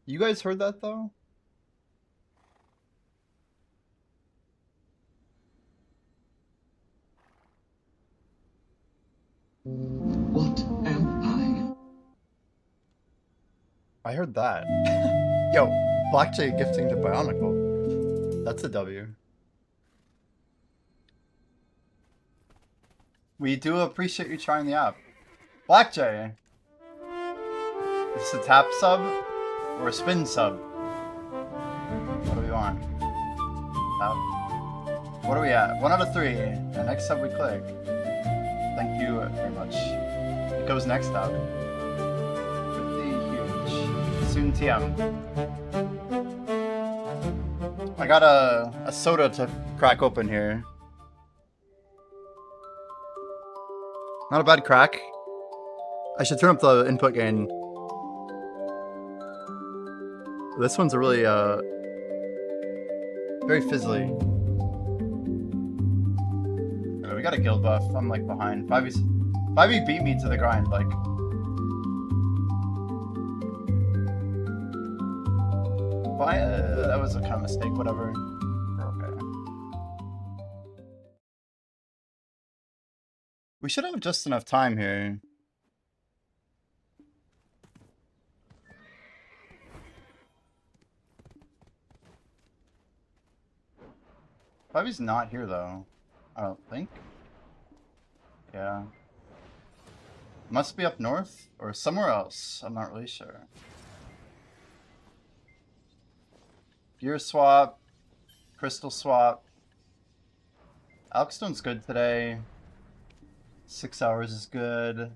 You guys heard that though? What am I heard that. Yo, Blackjay gifting to Bionicle. That's a W. We do appreciate you trying the app. Blackjay! Is this a tap sub or a spin sub? What do we want? Tap. What are we at? 1 out of 3. The next sub we click. Thank you very much. It goes next up. Pretty huge. Soon TM. I got a soda to crack open here. Not a bad crack. I should turn up the input gain. This one's a really very fizzly. Oh, we got a guild buff. I'm like behind. 5e beat me to the grind, like. That was a kind of mistake, whatever. Okay. We should have just enough time here. Bobby's not here though. I don't think. Yeah. Must be up north or somewhere else. I'm not really sure. Gear swap. Crystal swap. Alkstone's good today. 6 hours is good.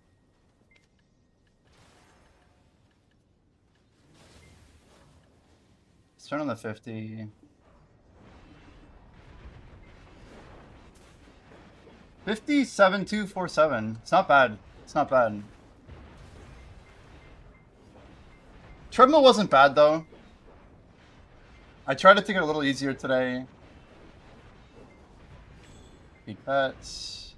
Let's turn on the 50. 57,247. It's not bad. It's not bad. Treadmill wasn't bad though. I tried to take it a little easier today. Big pets.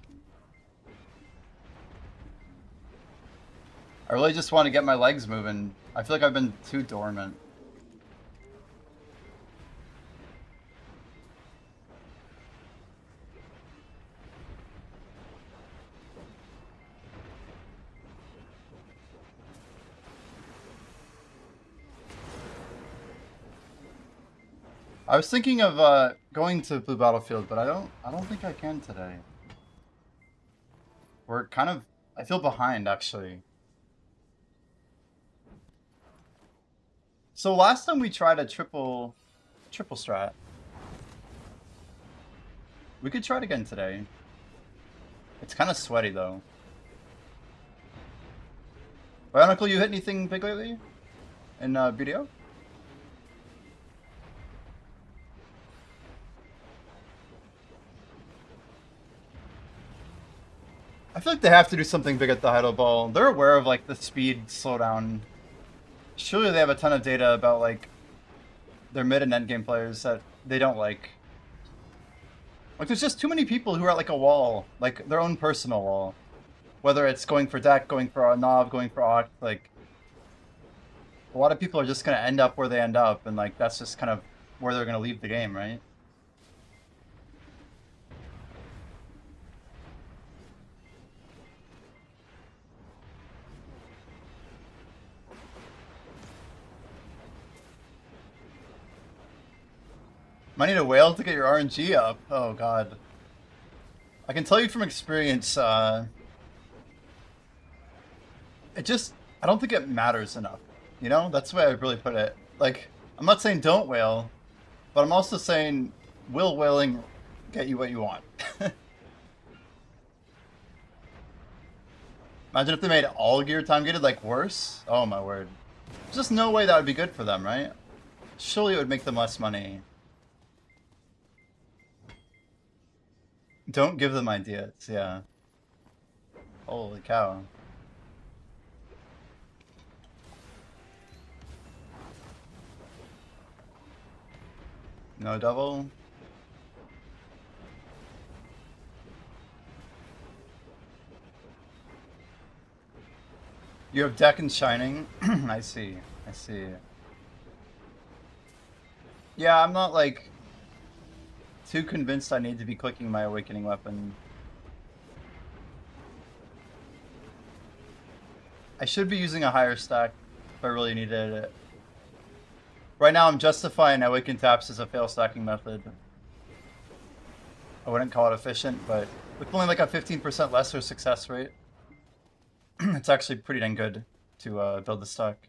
I really just want to get my legs moving. I feel like I've been too dormant. I was thinking of going to Blue Battlefield, but I don't think I can today. We're kind of, I feel behind actually. So last time we tried a triple strat. We could try it again today. It's kind of sweaty though. Bionicle, you hit anything big lately in BDO? I feel like they have to do something big at the Heidelberg Ball. They're aware of like the speed slowdown. Surely they have a ton of data about like their mid and end game players that they don't like. Like there's just too many people who are at like a wall, like their own personal wall. Whether it's going for deck, going for a knob, going for oct, like a lot of people are just gonna end up where they end up, and like that's just kind of where they're gonna leave the game, right? Might need a whale to get your RNG up. Oh god. I can tell you from experience, I don't think it matters enough. You know? That's the way I really put it. Like, I'm not saying don't whale, but I'm also saying will whaling get you what you want. Imagine if they made all gear time gated like worse. Oh my word. There's just no way that would be good for them, right? Surely it would make them less money. Don't give them ideas, yeah. Holy cow. No double? You have deck and shining? I see, I see. Yeah, I'm not like too convinced I need to be clicking my awakening weapon. I should be using a higher stack if I really needed it. Right now I'm justifying awaken taps as a fail stacking method. I wouldn't call it efficient, but with only like a 15% lesser success rate, it's actually pretty dang good to build the stack.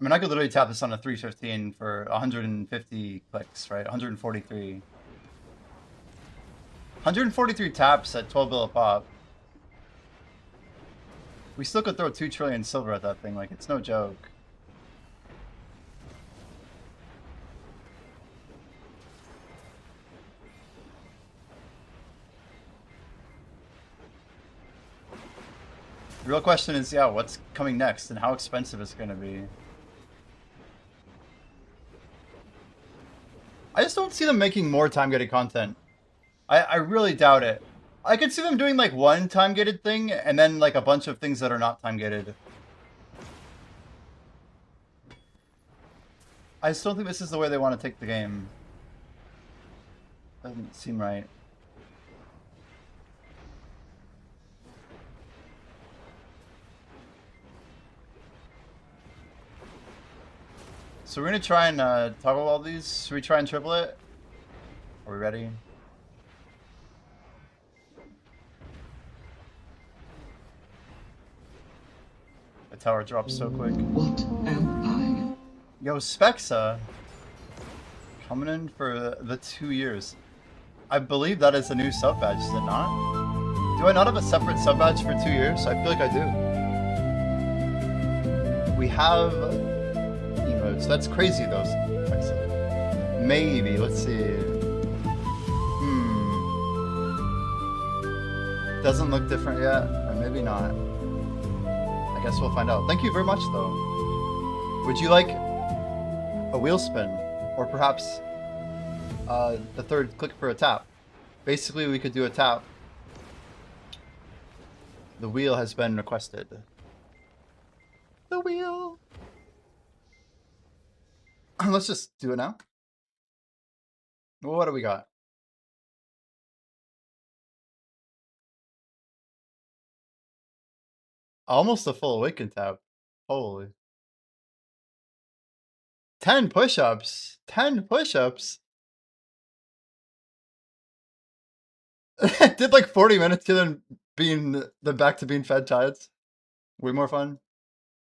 I mean, I could literally tap this on a 315 for 150 clicks, right? 143. 143 taps at 12 bill a pop. We still could throw 2 trillion silver at that thing, like, it's no joke. The real question is, yeah, what's coming next and how expensive it's going to be? I just don't see them making more time-gated content. I really doubt it. I could see them doing like one time-gated thing and then like a bunch of things that are not time-gated. I just don't think this is the way they want to take the game. Doesn't seem right. So we're gonna try and toggle all these. Should we try and triple it? Are we ready? The tower drops so quick. What am Yo, Spexa coming in for the 2 years. I believe that is a new sub badge, is it not? Do I not have a separate sub badge for 2 years? I feel like I do. We have emotes. That's crazy though. Spexa. Maybe, let's see. Doesn't look different yet, or maybe not. I guess we'll find out. Thank you very much, though. Would you like a wheel spin? Or perhaps the third click for a tap? Basically, we could do a tap. The wheel has been requested. The wheel! Let's just do it now. Well, what do we got? Almost a full awaken tap. Holy. 10 push-ups. 10 push-ups. Did like 40 minutes to then back to being fed tides. Way more fun.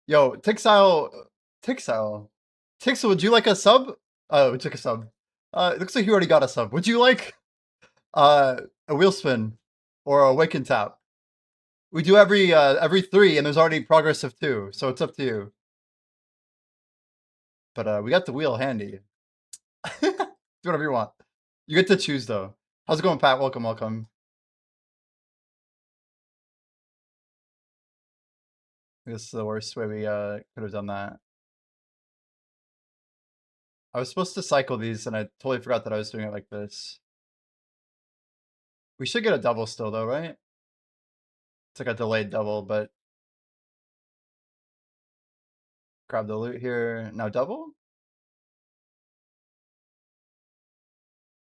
Yo, Tixile, would you like a sub? Oh, we took a sub. It looks like you already got a sub. Would you like a wheel spin or a awaken tap? We do every 3, and there's already progress of 2, so it's up to you. But we got the wheel handy. Do whatever you want. You get to choose though. How's it going, Pat? Welcome, welcome. This is the worst way we could have done that. I was supposed to cycle these, and I totally forgot that I was doing it like this. We should get a double still, though, right? It's like a delayed double, but... Grab the loot here. Now double?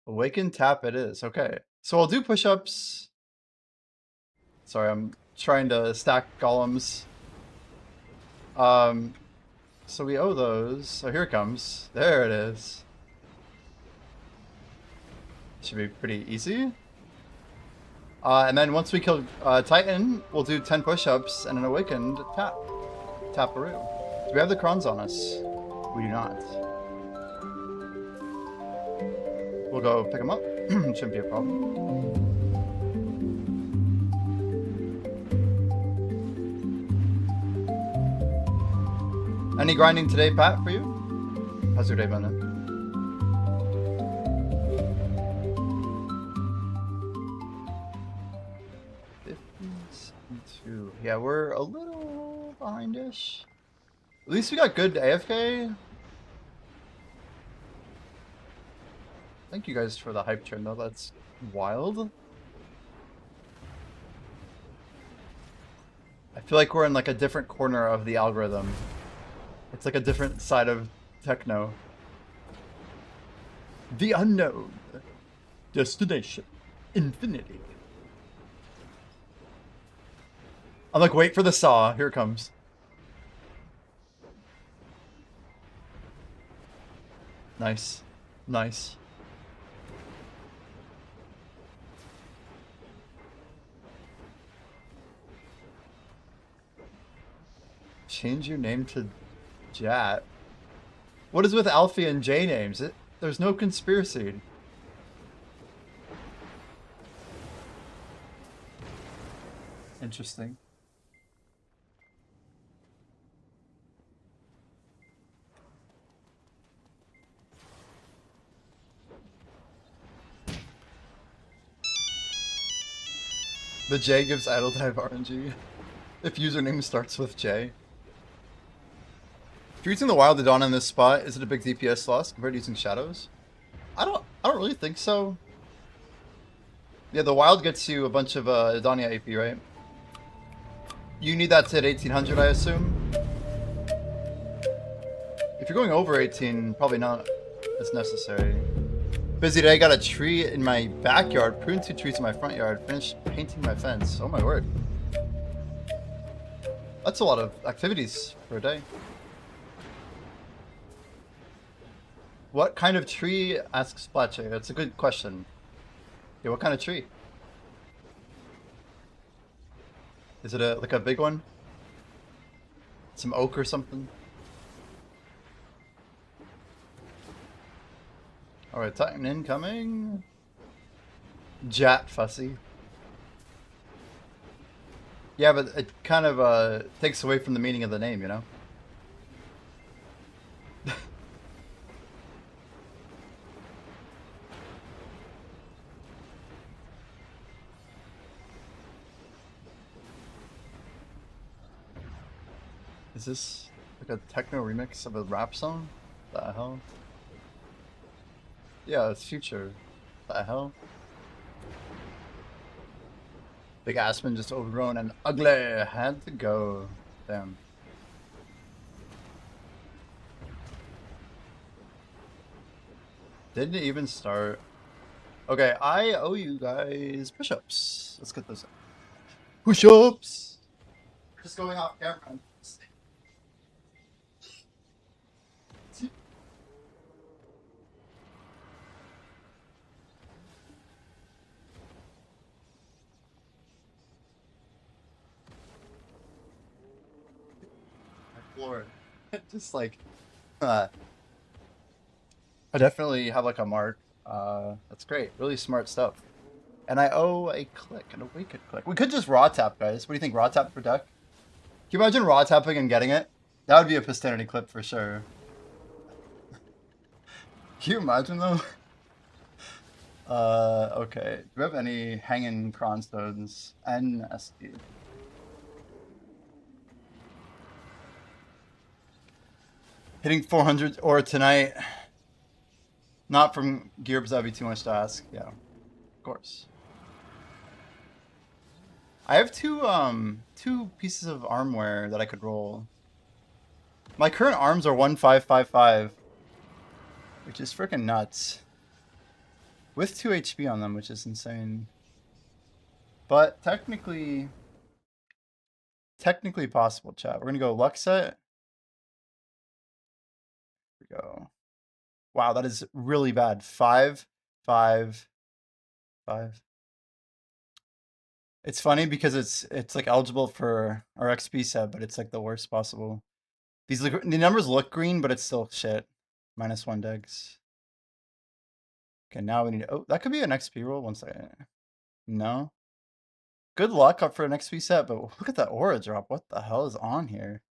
Awaken tap it is. Okay. So I'll do push-ups. Sorry, I'm trying to stack golems. So we owe those. So here it comes. There it is. Should be pretty easy. And then once we kill Titan, we'll do 10 push-ups and an awakened tap. Taparoo. Do we have the crons on us? We do not. We'll go pick them up. Shouldn't be a problem. Any grinding today, Pat, for you? How's your day been? Yeah, we're a little behind-ish. At least we got good AFK. Thank you guys for the hype train, though. That's wild. I feel like we're in like a different corner of the algorithm. It's like a different side of techno. The unknown. Destination. Infinity. I'm like, wait for the saw. Here it comes. Nice. Nice. Change your name to Jat. What is with Alfie and J names? There's no conspiracy. Interesting. The J gives idle type RNG. If username starts with J. If you're using the Wild Adon in this spot, is it a big DPS loss compared to using Shadows? I don't really think so. Yeah, the Wild gets you a bunch of Adonia AP, right? You need that to hit 1800, I assume. If you're going over 18, probably not as necessary. Busy day, got a tree in my backyard, pruned 2 trees in my front yard, finished painting my fence. Oh my word. That's a lot of activities for a day. What kind of tree? Asks Splatchy. That's a good question. Yeah, what kind of tree? Is it like a big one? Some oak or something? Alright, Titan incoming. Jat fussy. Yeah, but it kind of takes away from the meaning of the name, you know? Is this like a techno remix of a rap song? The hell? Yeah, it's Future. The hell? Big Aspen just overgrown and ugly. Had to go. Damn. Didn't even start. Okay, I owe you guys push-ups. Let's get those. Push-ups. Just going off camera. Floor. Just like, I definitely have like a mark. That's great. Really smart stuff. And I owe a click, and a wicked click. We could just raw tap, guys. What do you think? Raw tap for deck? Can you imagine raw tapping and getting it? That would be a Pistanity clip for sure. Can you imagine though? Okay. Do we have any hanging cronstones? NSD. Hitting 400 or tonight. Not from Gearbs, that'd be too much to ask. Yeah, of course. I have two pieces of armware that I could roll. My current arms are 1555, which is freaking nuts. With 2 HP on them, which is insane. But technically possible, chat. We're gonna go luck set. Here we go. Wow, that is really bad. 5, 5, 5. It's funny because it's like eligible for our XP set, but it's like the worst possible. The numbers look green, but it's still shit. -1 degs. Okay, now we need. Oh, that could be an XP roll. 1 second. No. Good luck up for an XP set, but look at that aura drop. What the hell is on here,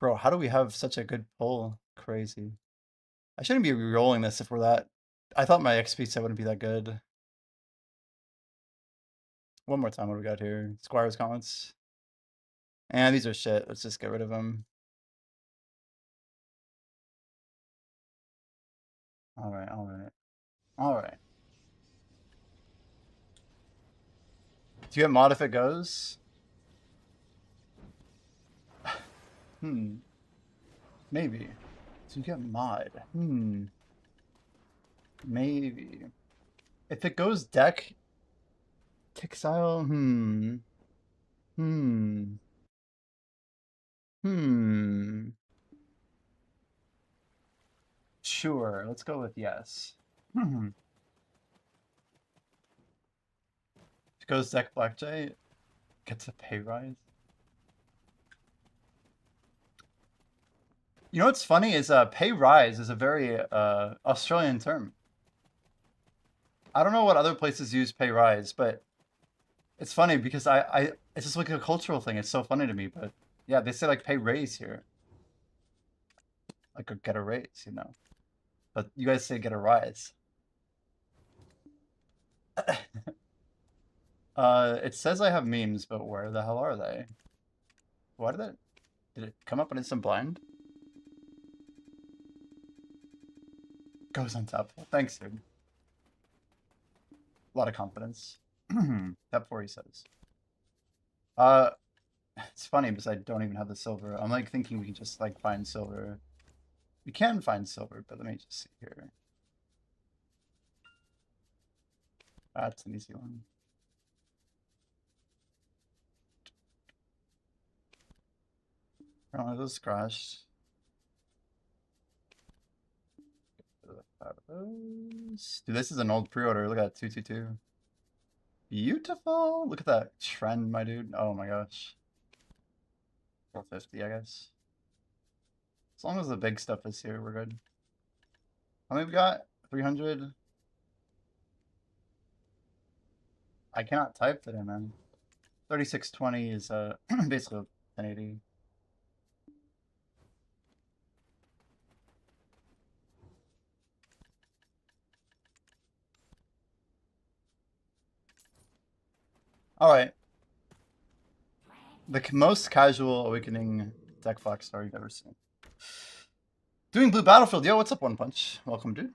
bro? How do we have such a good pull? Crazy. I shouldn't be re-rolling this if we're that. I thought my XP set wouldn't be that good. One more time. What do we got here? Squire's comments. And these are shit. Let's just get rid of them. All right, all right, all right. Do you get mod if it goes? Maybe. Do you get mod? Maybe. If it goes deck, Tixile, Sure, let's go with yes. If it goes deck Blackjay, gets a pay rise. You know what's funny is pay rise is a very Australian term. I don't know what other places use pay rise, but it's funny because it's just like a cultural thing. It's so funny to me, but yeah, they say like pay raise here. Like get a raise, you know. But you guys say get a rise. It says I have memes, but where the hell are they? Why did it come up on Instant Blind? Goes on top. Thanks, dude. A lot of confidence. Step 4, he says. It's funny because I don't even have the silver. I'm like thinking we can just like find silver. We can find silver, but let me just see here. That's an easy one. Oh, those crashed. Dude, this is an old pre-order. Look at that 222. Beautiful. Look at that trend, my dude. Oh my gosh. 450, I guess. As long as the big stuff is here, we're good. How many we got? 300. I cannot type today, man. 3620 is basically 1080. All right. The most casual awakening deck flack star you've ever seen. Doing Blue Battlefield. Yo, what's up, One Punch? Welcome, dude.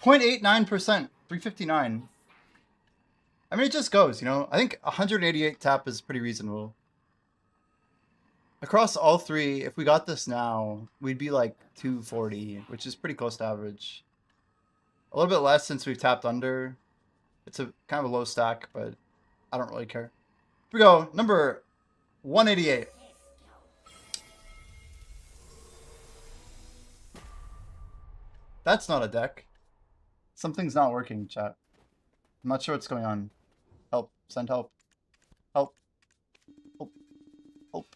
0.89%, 359. I mean, it just goes, you know? I think 188 tap is pretty reasonable. Across all three, if we got this now, we'd be like 240, which is pretty close to average. A little bit less since we've tapped under. It's a kind of a low stack, but I don't really care. Here we go. Number 188. That's not a deck. Something's not working, chat. I'm not sure what's going on. Help. Send help. Help. Help. Help.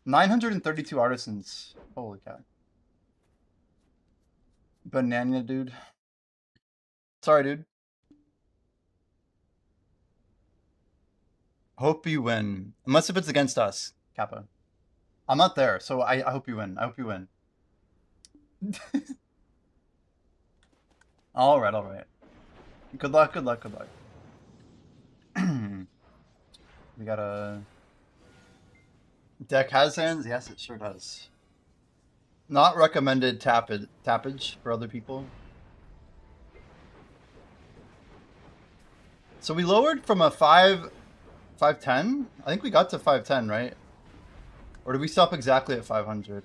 932 artisans. Holy cow. Banana, dude. Sorry, dude. Hope you win. Unless if it's against us, Kappa. I'm not there, so I hope you win. I hope you win. Alright, alright. Good luck, good luck, good luck. We got a... Deck has hands? Yes, it sure does. Not recommended tappage for other people. So we lowered from a 510? I think we got to 510, right? Or did we stop exactly at 500?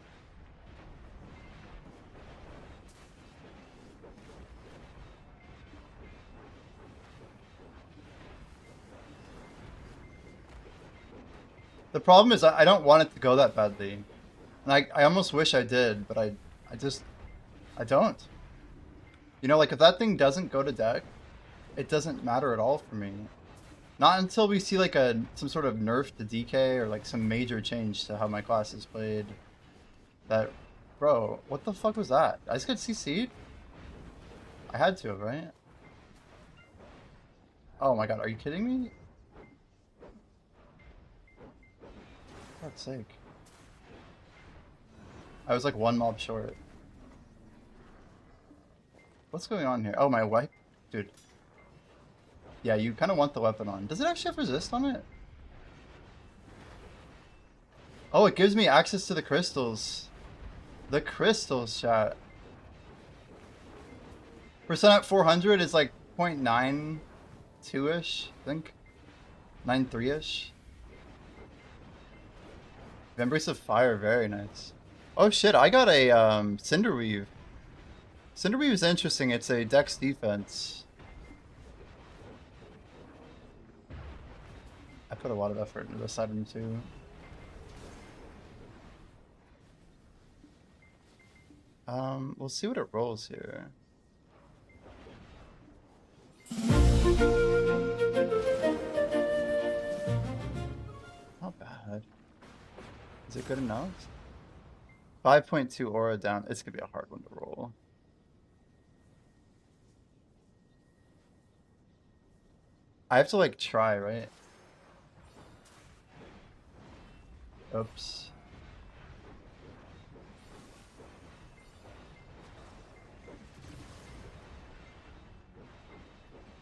The problem is I don't want it to go that badly. And I almost wish I did, but I don't. You know, like if that thing doesn't go to deck, it doesn't matter at all for me. Not until we see like some sort of nerf to DK or like some major change to how my class is played. That, bro, what the fuck was that? I just got CC'd? I had to, right? Oh my god, are you kidding me? For God's sake. I was like one mob short. What's going on here? Oh, my wipe? Dude. Yeah, you kind of want the weapon on. Does it actually have resist on it? Oh, it gives me access to the crystals. The crystals, chat. Percent at 400 is like 0.92-ish, I think. 93-ish. Embrace of Fire, very nice. Oh shit, I got a Cinderweave. Cinderweave is interesting, it's a dex defense. I put a lot of effort into this item too. We'll see what it rolls here. Not bad. Is it good enough? 5.2 aura down. It's gonna be a hard one to roll. I have to like try, right? Oops.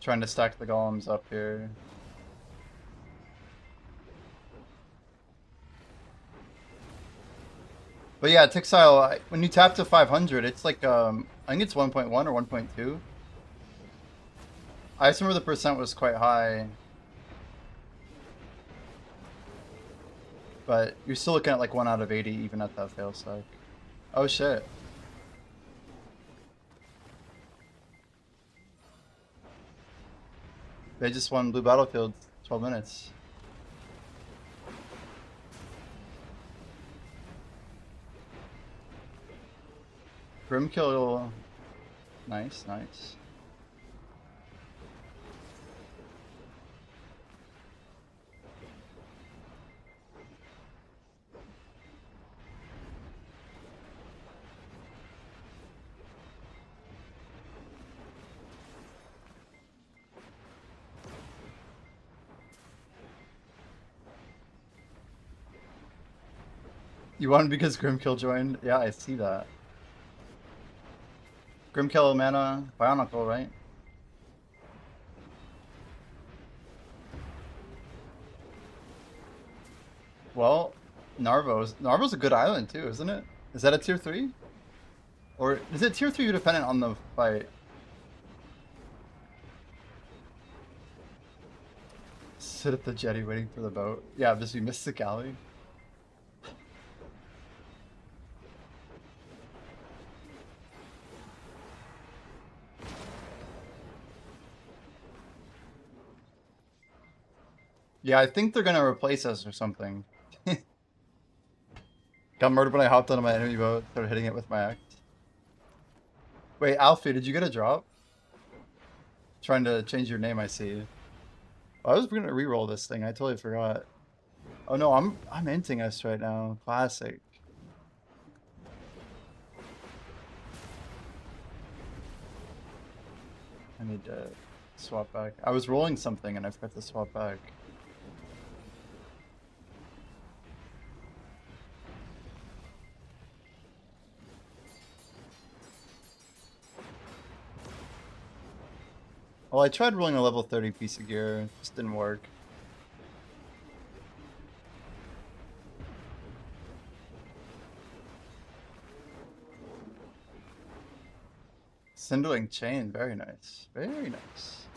Trying to stack the golems up here. But yeah, Tixile, when you tap to 500, it's like, I think it's 1.1 or 1.2. I just remember the percent was quite high. But you're still looking at like 1 out of 80 even at that fail stack. Oh shit. They just won Blue Battlefield 12 minutes. Grimkill. Nice, nice. You won because Grimkill joined? Yeah, I see that. Grimkill mana, Bionicle, right? Well, Narvo's a good island too, isn't it? Is that a tier 3? Or is it tier 3 dependent on the fight? Sit at the jetty waiting for the boat. Yeah, just you missed the galley. Yeah, I think they're gonna replace us or something. Got murdered when I hopped onto my enemy boat, started hitting it with my axe. Wait, Alfie, did you get a drop? Trying to change your name, I see. Oh, I was gonna re-roll this thing, I totally forgot. Oh no, I'm inting us right now. Classic. I need to swap back. I was rolling something and I forgot to swap back. Well, I tried rolling a level 30 piece of gear, it just didn't work. Cindling chain, very nice. Very nice.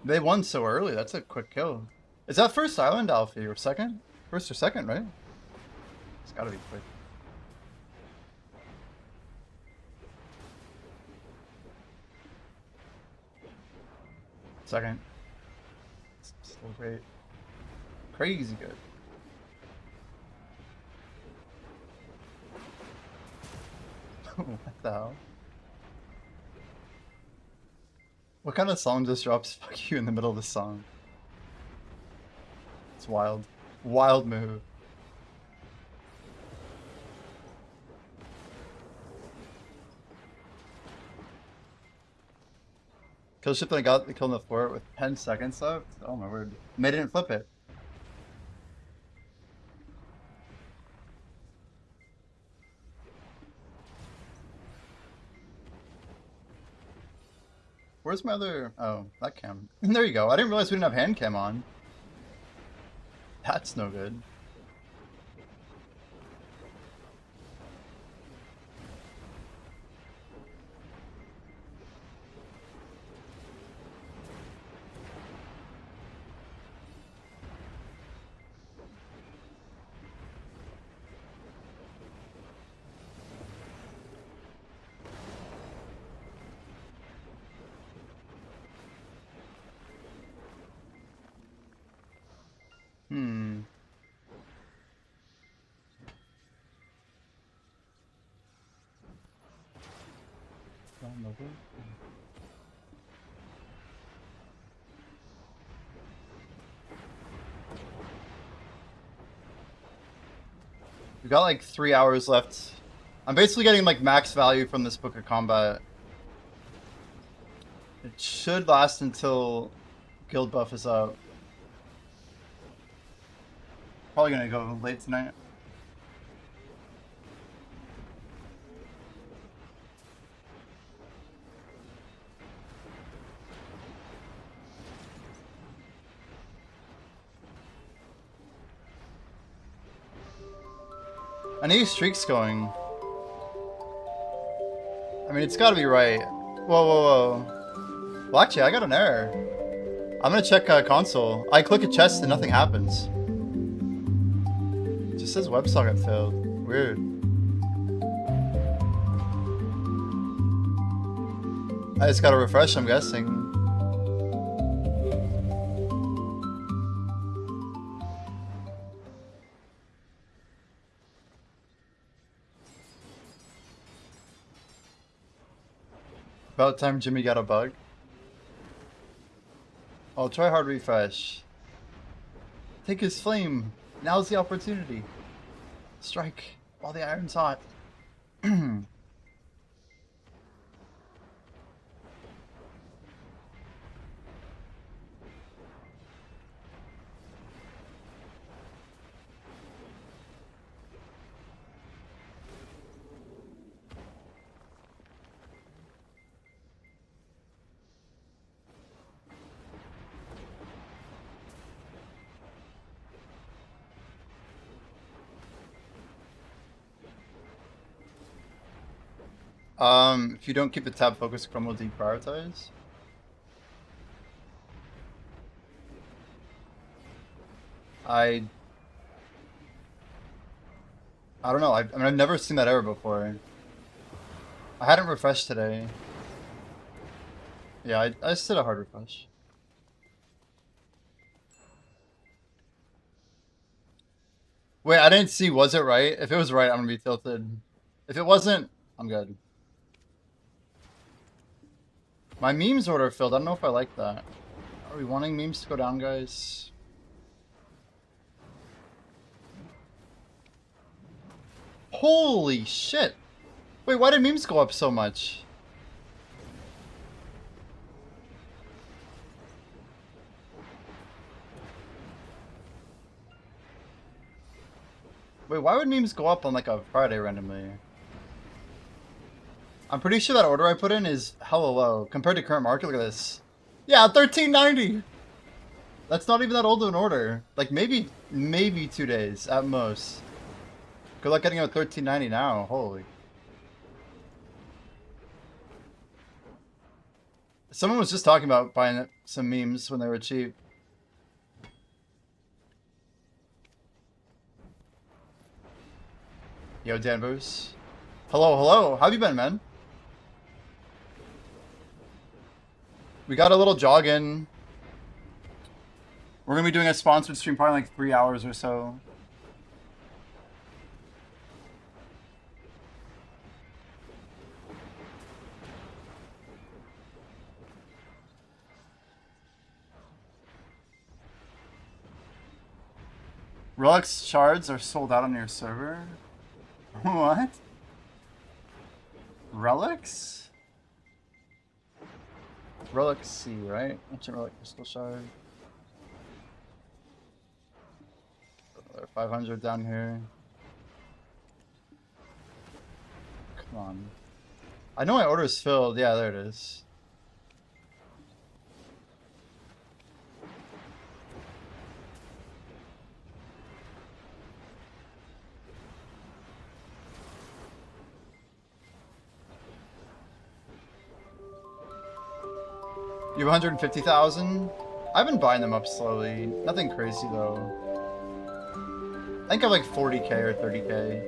They won so early, that's a quick kill. Is that first island, Alfie, or second? First or second, right? It's gotta be quick. Second. Still great. Crazy good. What the hell? What kind of song just drops fuck you in the middle of the song? It's wild. Wild move. Kill ship that I got the kill in the fort with 10 seconds left? Oh my word. And they didn't flip it. Where's my other... Oh, that cam. There you go. I didn't realize we didn't have hand cam on. That's no good. Hmm. We got like 3 hours left. I'm basically getting like max value from this book of combat. It should last until guild buff is up. Probably gonna go late tonight. I need streaks going. I mean, it's gotta be right. Whoa, whoa, whoa. Well, actually, I got an error. I'm gonna check console. I click a chest and nothing happens. It just says WebSocket failed. Weird. I just gotta refresh, I'm guessing. About time Jimmy got a bug. I'll try hard refresh. Take his flame. Now's the opportunity. Strike while the iron's hot. If you don't keep the tab focus, Chrome will deprioritize. I don't know. I mean, I've never seen that error before. I hadn't refreshed today. Yeah, I just did a hard refresh. Wait, I didn't see. Was it right? If it was right, I'm gonna be tilted. If it wasn't, I'm good. My memes order filled. I don't know if I like that. Are we wanting memes to go down, guys? Holy shit! Wait, why did memes go up so much? Wait, why would memes go up on like a Friday randomly? I'm pretty sure that order I put in is hella low compared to current market. Look at this. Yeah, 1390. That's not even that old of an order. Like maybe 2 days at most. Good luck getting a 1390 now. Holy. Someone was just talking about buying some memes when they were cheap. Yo, Danvers. Hello, hello. How have you been, man? We got a little jog in. We're gonna be doing a sponsored stream probably like 3 hours or so. Relics shards are sold out on your server? What? Relics? Relics C, right? Ancient relic crystal shard. Another 500 down here. Come on. I know my order's filled. Yeah, there it is. You have 150,000? I've been buying them up slowly. Nothing crazy though. I think I have like 40k or 30k.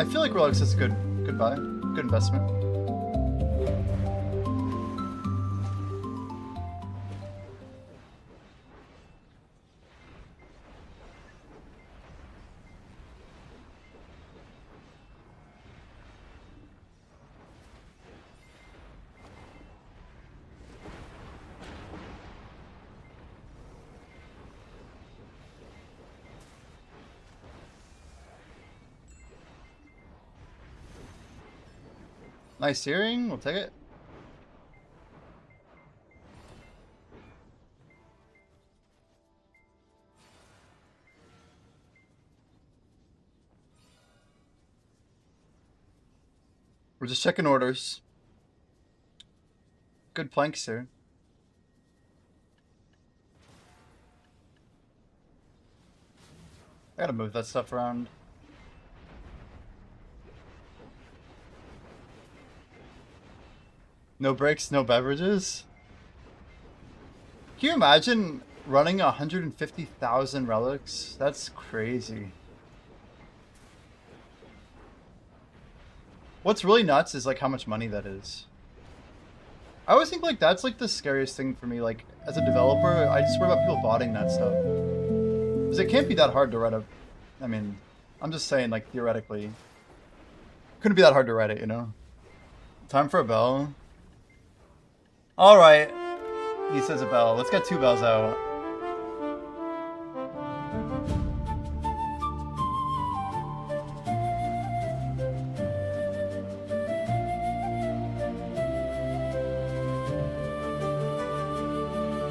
I feel like Rolex is a good buy, good investment. Nice earring, we'll take it. We're just checking orders. Good planks here. I gotta move that stuff around. No breaks, no beverages? Can you imagine running 150,000 relics? That's crazy. What's really nuts is like how much money that is. I always think like that's like the scariest thing for me. Like as a developer, I just worry about people botting that stuff. Because it can't be that hard to write a... I mean, I'm just saying like theoretically. Couldn't be that hard to write it, you know? Time for a bell. Alright. He says a bell. Let's get 2 bells out.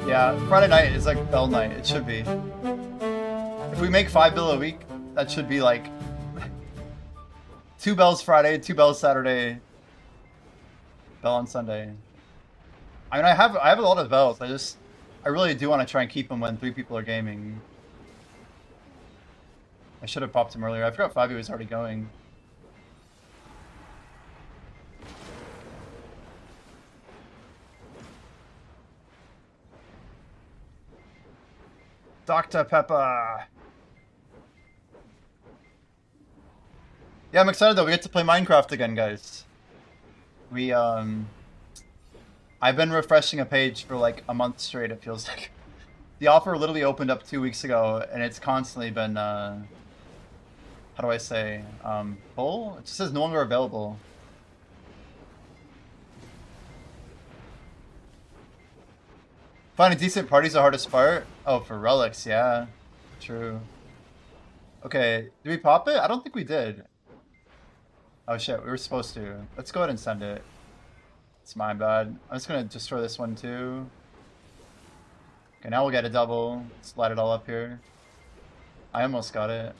Yeah, Friday night is like bell night. It should be. If we make 5 bill a week, that should be like 2 bells Friday, 2 bells Saturday, bell on Sunday. I mean, I have a lot of bells. I just I really do want to try and keep him when 3 people are gaming. I should have popped him earlier. I forgot Fabio was already going. Dr. Pepper. Yeah, I'm excited though. We get to play Minecraft again, guys. I've been refreshing a page for like a month straight, it feels like. The offer literally opened up 2 weeks ago, and it's constantly been, how do I say, full? It just says no longer available. Finding decent parties the hardest part? Oh, for relics, yeah. True. Okay, did we pop it? I don't think we did. Oh shit, we were supposed to. Let's go ahead and send it. It's my bad. I'm just gonna destroy this one too. Okay, now we'll get a double. Let's light it all up here. I almost got it.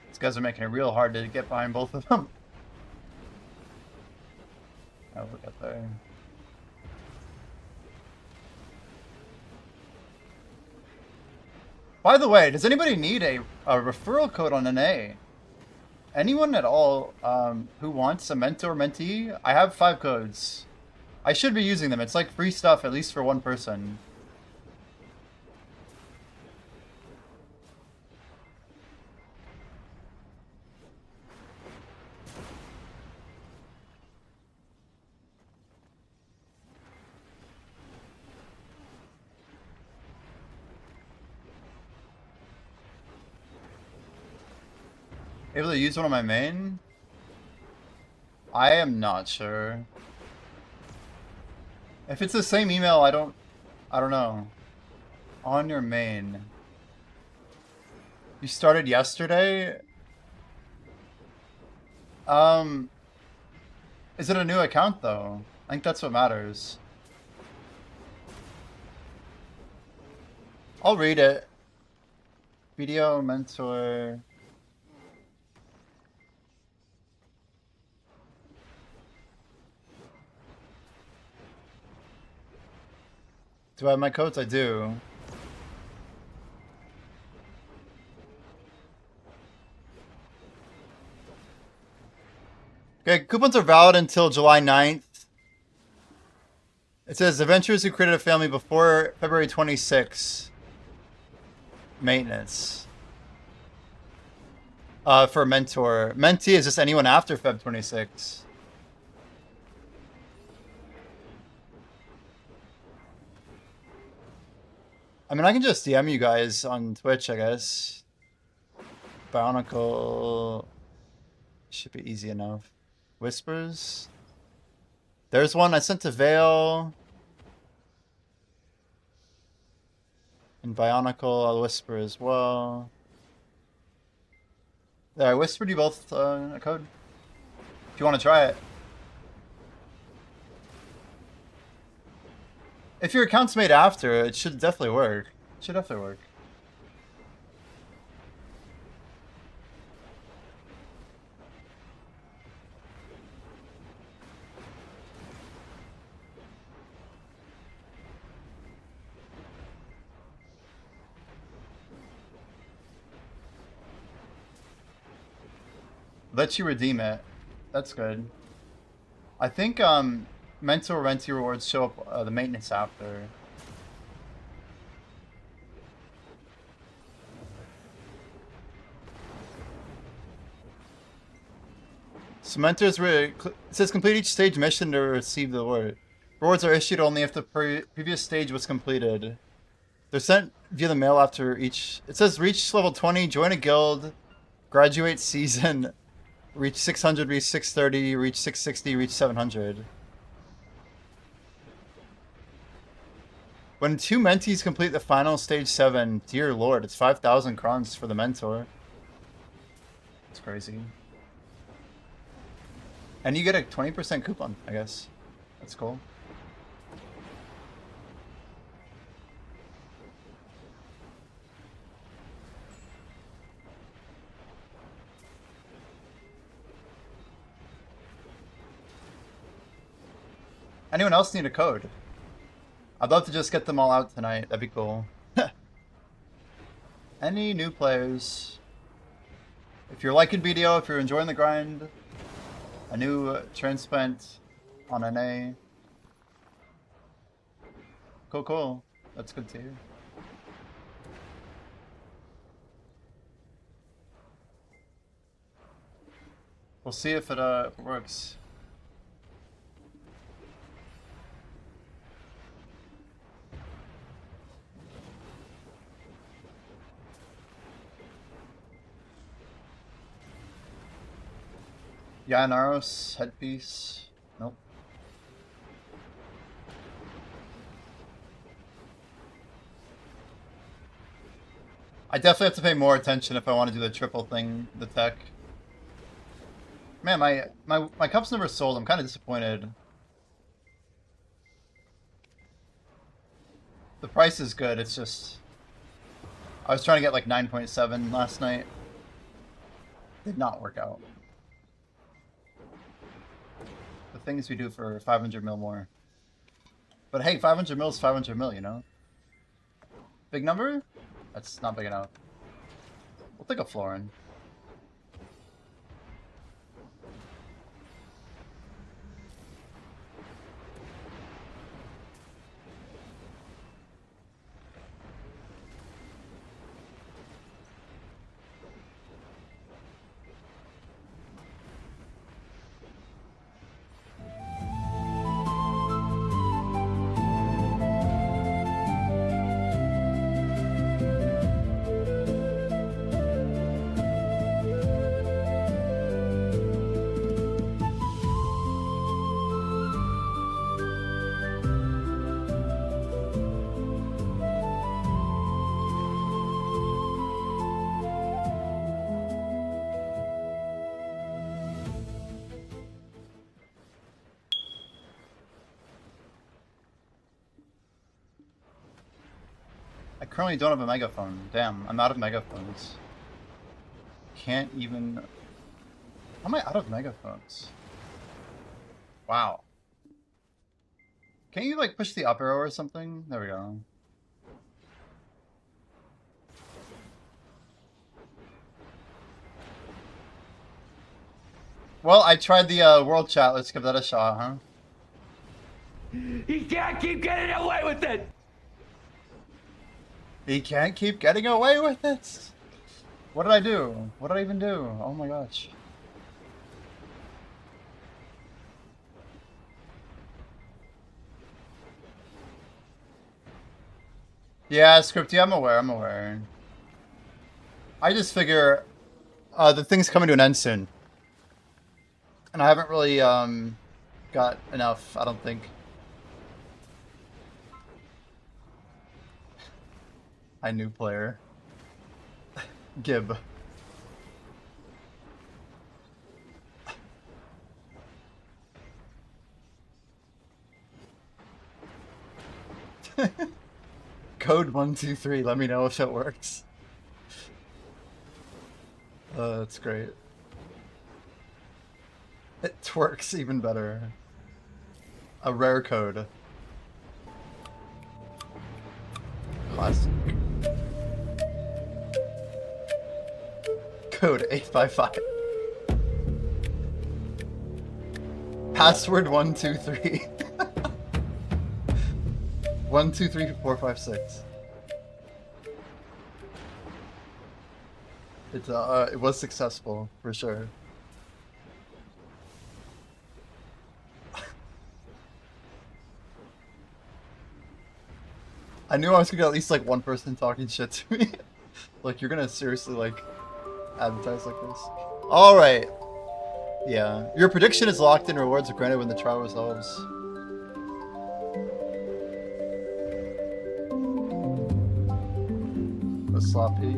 These guys are making it real hard to get behind both of them. Oh, look at there. By the way, does anybody need a referral code on an A? Anyone at all who wants a mentor mentee? I have 5 codes. I should be using them. It's like free stuff, at least for one person. Able to use one on my main? I am not sure. If it's the same email, I don't know. On your main. You started yesterday? Is it a new account though? I think that's what matters. I'll read it. Video mentor. Do I have my codes? I do. Okay, coupons are valid until July 9th. It says adventurers who created a family before February 26th. Maintenance. For mentor. Mentee is just anyone after Feb 26th. I mean, I can just DM you guys on Twitch, I guess. Bionicle should be easy enough. Whispers. There's one I sent to Vale. And Bionicle, I'll whisper as well. There, I whispered you both a code. If you want to try it. If your account's made after, it should definitely work. It should definitely work. Let you redeem it. That's good. I think mentor renti rewards show up the maintenance after. So mentors it says complete each stage mission to receive the reward. Rewards are issued only if the previous stage was completed. They're sent via the mail after each. It says reach level 20, join a guild, graduate season, reach 600, reach 630, reach 660, reach 700. When 2 mentees complete the final stage 7, dear lord, it's 5,000 crowns for the mentor. It's crazy. And you get a 20% coupon, I guess. That's cool. Anyone else need a code? I'd love to just get them all out tonight. That'd be cool. Any new players? If you're liking BDO, if you're enjoying the grind, a new transplant on NA. Cool. That's good to hear. We'll see if it works. Yanaros headpiece. Nope. I definitely have to pay more attention if I want to do the triple thing, the tech. Man, my cup's never sold. I'm kind of disappointed. The price is good. It's just I was trying to get like 9.7 last night. Did not work out. The things we do for 500 mil more. But hey, 500 mil is 500 mil, you know? Big number? That's not big enough. We'll take a florin. I currently don't have a megaphone. Damn, I'm out of megaphones. Can't even... How am I out of megaphones? Wow. Can't you, like, push the up arrow or something? There we go. Well, I tried the world chat. Let's give that a shot, huh? You can't keep getting away with it! He can't keep getting away with it. What did I do? What did I even do? Oh my gosh. Yeah, Scripty, I'm aware. I just figure the thing's coming to an end soon. And I haven't really got enough, I don't think. I new player. Gib. Code 123, let me know if it works. That's great. It works even better. A rare code. Classic. Code 855. Password 123. 123456. It was successful for sure. I knew I was gonna get at least like one person talking shit to me. Like, you're gonna seriously like advertise like this. Alright. Yeah. Your prediction is locked in. Rewards are granted when the trial resolves. So sloppy.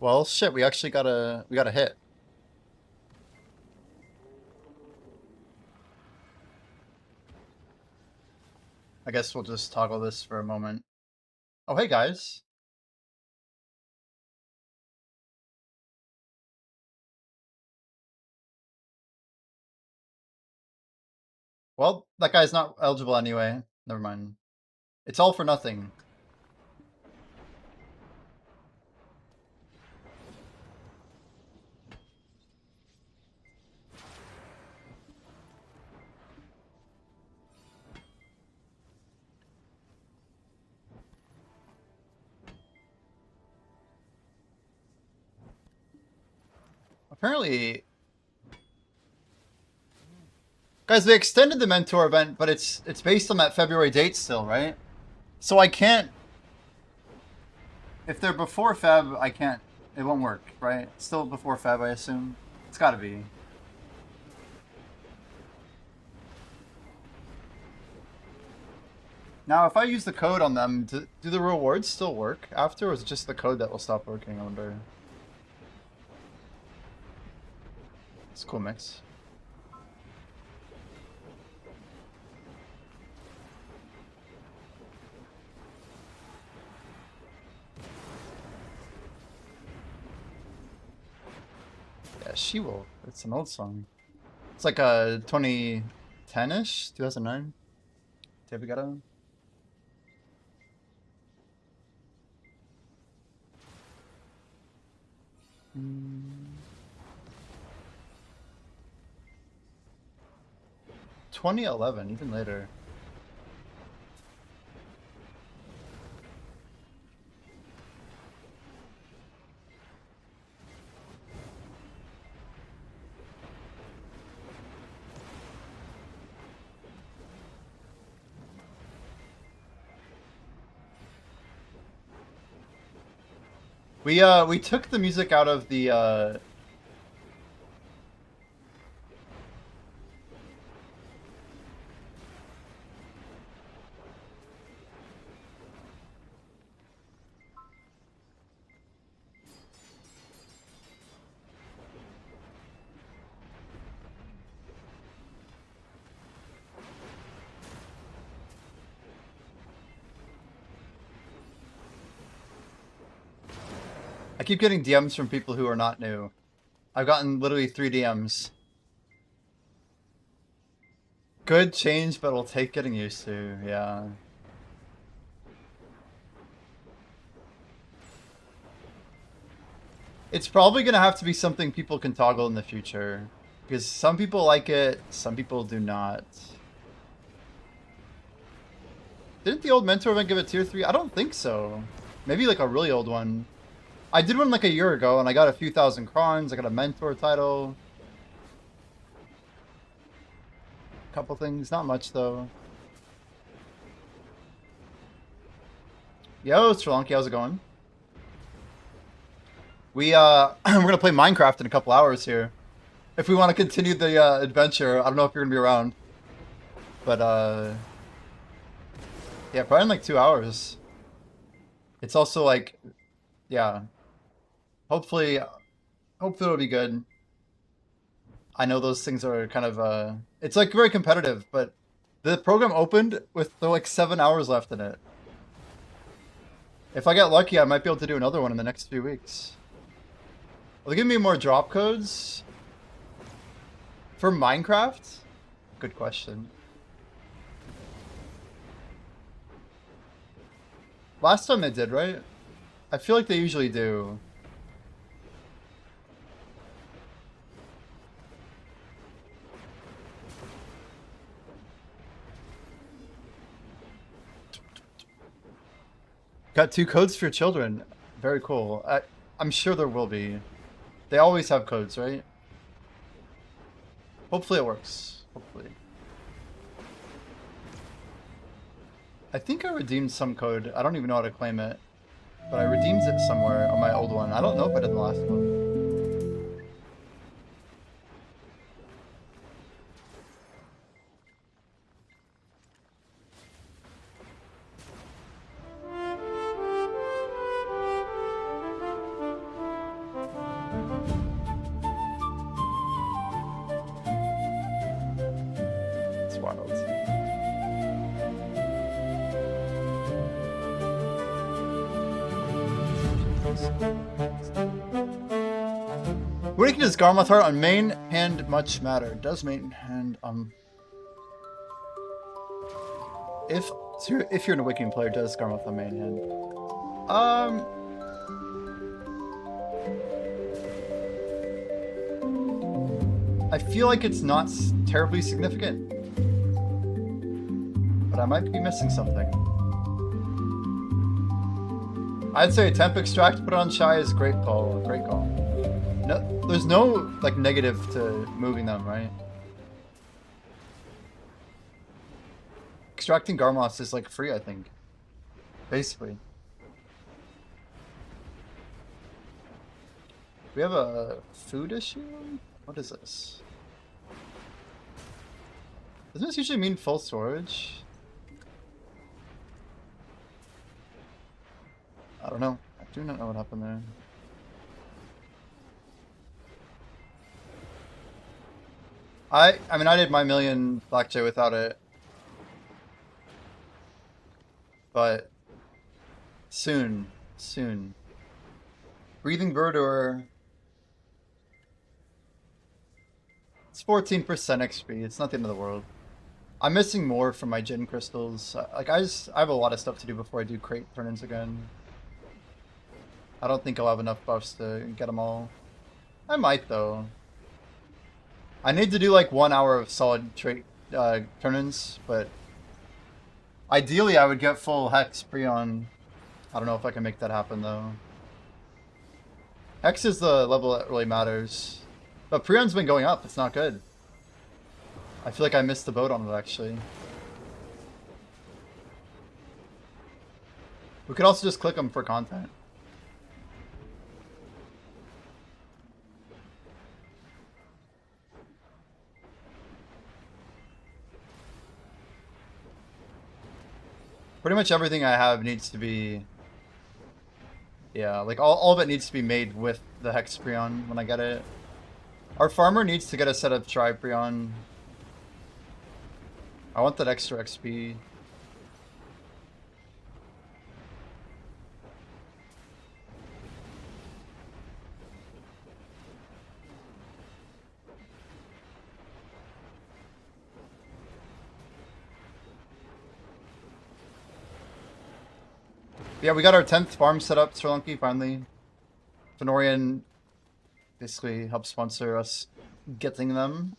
Well, shit, we actually got a hit. I guess we'll just toggle this for a moment. Oh, hey guys. Well, that guy's not eligible anyway. Never mind. It's all for nothing. Apparently, guys, they extended the mentor event, but it's based on that February date still, right? So I can't. If they're before Feb, I can't. It won't work, right? Still before Feb, I assume. It's got to be. Now, if I use the code on them, do the rewards still work after, or is it just the code that will stop working? I wonder. It's a cool mix. Yeah, She Will. It's an old song. It's like a 2010-ish, 2009. David Guetta. Mm. 2011, even later. We took the music out of the I keep getting DMs from people who are not new. I've gotten literally 3 DMs. Good change, but it'll take getting used to, yeah. It's probably gonna have to be something people can toggle in the future. Because some people like it, some people do not. Didn't the old mentor event give it tier 3? I don't think so. Maybe like a really old one. I did one like a year ago and I got a few thousand crons, I got a mentor title. Couple things, not much though. Yo, Sri Lanka, how's it going? We we're gonna play Minecraft in a couple hours here. If we want to continue the adventure, I don't know if you're gonna be around. But yeah, probably in like 2 hours. It's also like, yeah. Hopefully it'll be good. I know those things are kind of it's like very competitive, but the program opened with like 7 hours left in it. If I get lucky, I might be able to do another one in the next few weeks. Will they give me more drop codes for Minecraft? Good question. Last time they did, right? I feel like they usually do. Got 2 codes for your children. Very cool. I'm sure there will be. They always have codes, right? Hopefully it works. Hopefully. I think I redeemed some code. I don't even know how to claim it. But I redeemed it somewhere on my old one. I don't know if I did the last one. It's wild. Awakening does Garmoth Heart on main hand much matter. Does main hand if you're an Awakening player, does Garmoth on main hand? I feel like it's not terribly significant, but I might be missing something. I'd say temp extract, put on shy is great call. Great call. No, there's no like negative to moving them, right? Extracting Garmoths is like free, I think. Basically. We have a food issue? What is this? Doesn't this usually mean full storage? I don't know. I do not know what happened there. I mean, I did my million Blackjay without it. But soon. Breathing Verdure. It's 14% XP. It's not the end of the world. I'm missing more from my Jin crystals. Like I have a lot of stuff to do before I do crate turn-ins again. I don't think I'll have enough buffs to get them all. I might though. I need to do like 1 hour of solid trait turn-ins, but ideally I would get full Hex Prion. I don't know if I can make that happen though. Hex is the level that really matters. But Prion's been going up, it's not good. I feel like I missed the boat on it actually. We could also just click them for content. Pretty much everything I have needs to be... Yeah, like all of it needs to be made with the Hex Prion when I get it. Our farmer needs to get a set of Tri Prion. I want that extra XP. Yeah, we got our 10th farm set up, Sri Lanka, finally. Fenorian basically helped sponsor us getting them.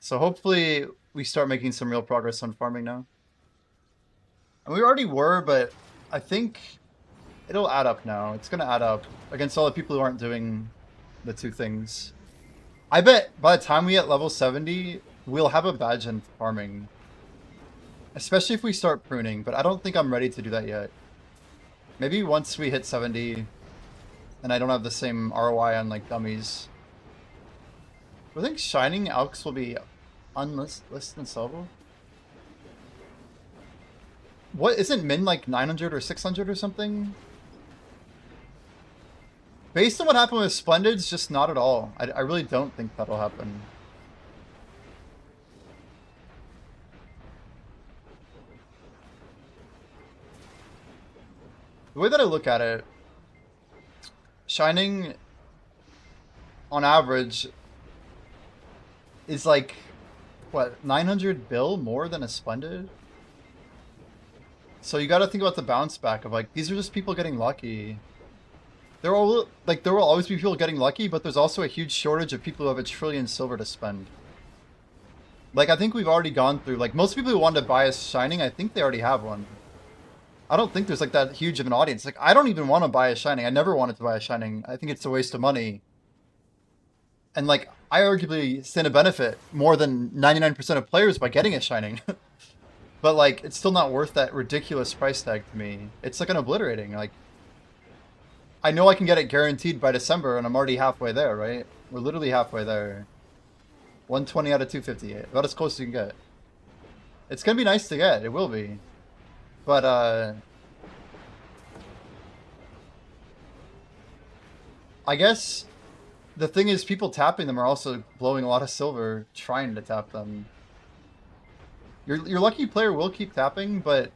So hopefully we start making some real progress on farming now. And we already were, but I think it'll add up now. It's going to add up against all the people who aren't doing the two things. I bet by the time we hit level 70, we'll have a badge in farming. Especially if we start pruning, but I don't think I'm ready to do that yet. Maybe once we hit 70 and I don't have the same ROI on like dummies. I think Shining Alks will be unlisted and sellable. What, isn't min like 900 or 600 or something? Based on what happened with Splendids, just not at all. I really don't think that'll happen. The way that I look at it, Shining, on average, is like, what, 900 bill more than a Splendid? So you gotta think about the bounce back of like, these are just people getting lucky. There will always be people getting lucky, but there's also a huge shortage of people who have 1 trillion silver to spend. Like, I think we've already gone through, like, most people who wanted to buy a Shining, I think they already have one. I don't think there's like that huge of an audience. Like, I don't even want to buy a Shining. I never wanted to buy a Shining. I think it's a waste of money. And like, I arguably stand to benefit more than 99% of players by getting a Shining. But like, it's still not worth that ridiculous price tag to me. It's like an obliterating. Like, I know I can get it guaranteed by December, and I'm already halfway there, right? We're literally halfway there. 120 out of 258, about as close as you can get. It's gonna be nice to get. It will be, but I guess the thing is, people tapping them are also blowing a lot of silver trying to tap them. Your lucky player will keep tapping, but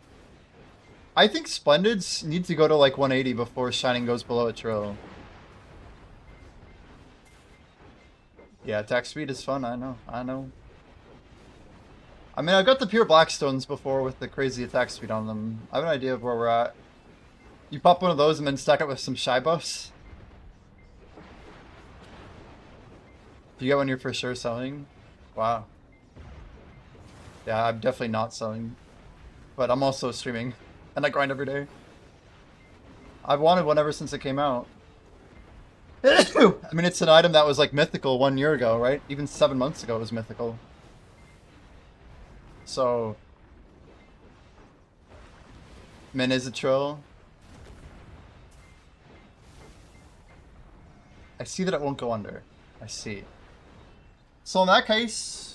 I think Splendids need to go to like 180 before Shining goes below a trill. Yeah, attack speed is fun, I know, I know. I mean, I've got the pure Blackstones before with the crazy attack speed on them. I have an idea of where we're at. You pop one of those and then stack it with some shy buffs. Do you get one you're for sure selling? Wow. Yeah, I'm definitely not selling. But I'm also streaming. And I grind every day. I've wanted one ever since it came out. I mean, it's an item that was like mythical 1 year ago, right? Even 7 months ago it was mythical. So... Min is a trill. I see that it won't go under. I see. So in that case...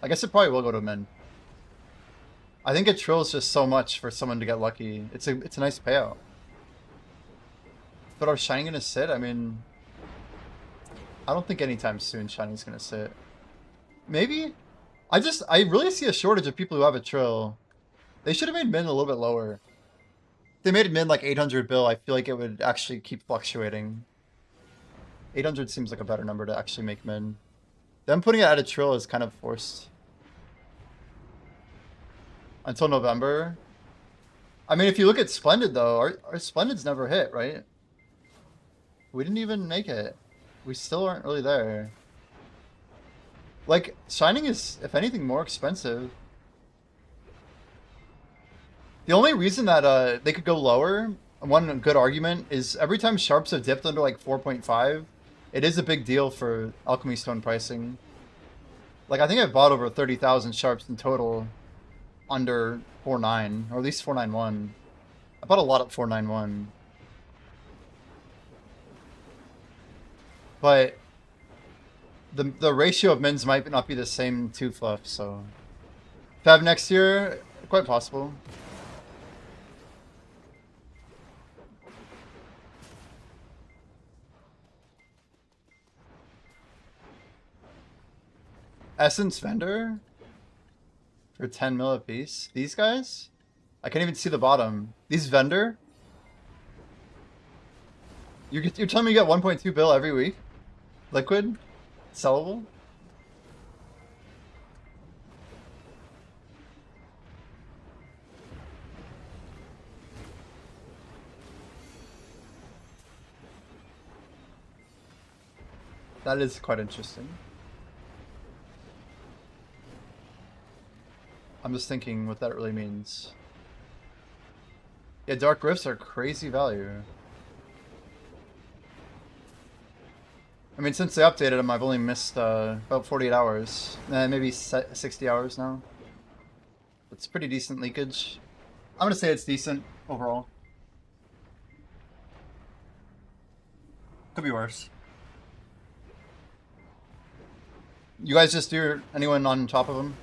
I guess it probably will go to min. I think it trills just so much for someone to get lucky. It's a nice payout. But are Shining gonna sit? I mean... I don't think anytime soon Shining's gonna sit. Maybe? I really see a shortage of people who have a trill. They should have made min a little bit lower. If they made min like 800 bill, I feel like it would actually keep fluctuating. 800 seems like a better number to actually make min. Them putting it at a trill is kind of forced. Until November. I mean, if you look at Splendid though, our Splendid's never hit, right? We didn't even make it. We still aren't really there. Like, Shining is, if anything, more expensive. The only reason that they could go lower, one good argument, is every time Sharps have dipped under like 4.5, it is a big deal for Alchemy Stone pricing. Like, I think I've bought over 30,000 Sharps in total under 4.9, or at least 4.91. I bought a lot at 4.91. But the ratio of mins might not be the same to Fluff, so... Fab next year, quite possible. Essence Vendor? For 10 mil a piece? These guys? I can't even see the bottom. These Vendor? You're telling me you get 1.2 bill every week? Liquid? Sellable? That is quite interesting. I'm just thinking what that really means. Yeah, Dark Rifts are crazy value. I mean, since they updated them, I've only missed about 48 hours. Maybe 60 hours now. It's pretty decent leakage. I'm gonna say it's decent overall. Could be worse. You guys just do anyone on top of them?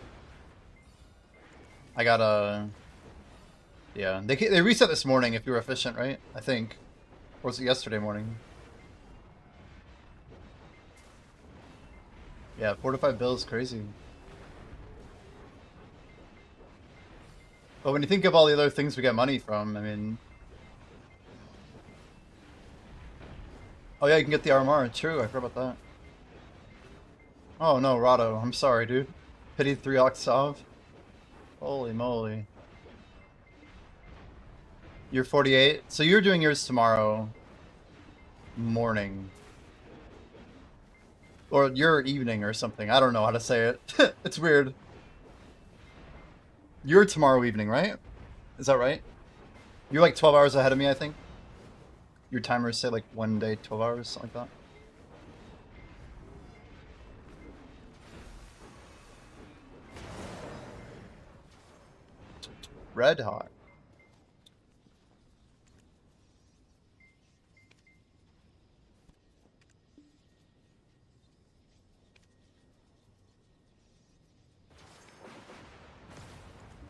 I got a... Yeah, they reset this morning if you were efficient, right? I think. Or was it yesterday morning? Yeah, 4 to 5 bills, crazy. But when you think of all the other things we get money from, I mean... Oh yeah, you can get the RMR, true, I forgot about that. Oh no, Rado, I'm sorry, dude. Pity 3 Octave. Holy moly. You're 48? So you're doing yours tomorrow morning. Or your evening or something. I don't know how to say it. It's weird. You're tomorrow evening, right? Is that right? You're like 12 hours ahead of me, I think. Your timers say like 1 day, 12 hours, something like that. Red hot.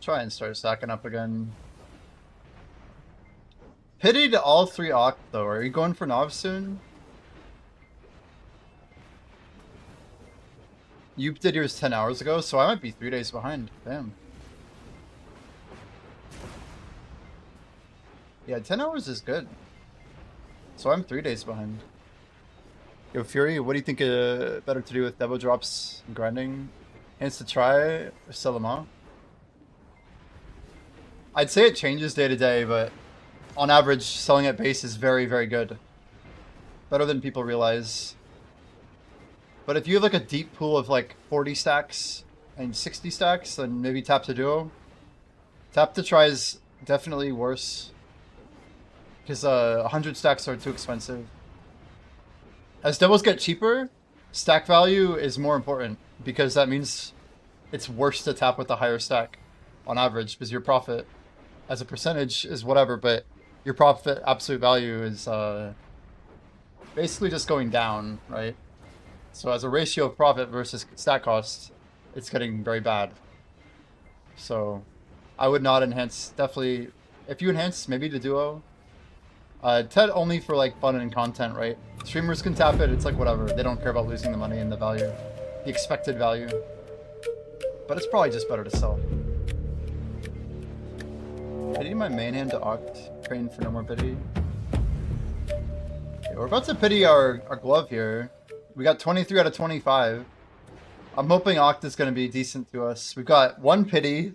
Try and start stacking up again. Pity to all 3 Oct though. Are you going for Nov soon? You did yours 10 hours ago, so I might be 3 days behind. Damn. Yeah, 10 hours is good. So I'm 3 days behind. Yo, Fury, what do you think better to do with Devo drops and grinding? Hands to try or sell them off? I'd say it changes day to day, but on average, selling at base is very, very good. Better than people realize. But if you have like a deep pool of like 40 stacks and 60 stacks, then maybe tap to duo. Tap to try is definitely worse. Because 100 stacks are too expensive. As devos get cheaper, stack value is more important. Because that means it's worse to tap with a higher stack on average. Because your profit as a percentage is whatever, but your profit absolute value is basically just going down, right? So as a ratio of profit versus stack cost, it's getting very bad. So I would not enhance. Definitely, if you enhance, maybe to duo. TED only for like fun and content, right? Streamers can tap it. It's like whatever. They don't care about losing the money and the value, the expected value. But it's probably just better to sell. I need my main hand to Oct. Praying for no more pity. Okay, we're about to pity our glove here. We got 23 out of 25. I'm hoping Oct is going to be decent to us. We've got 1 pity.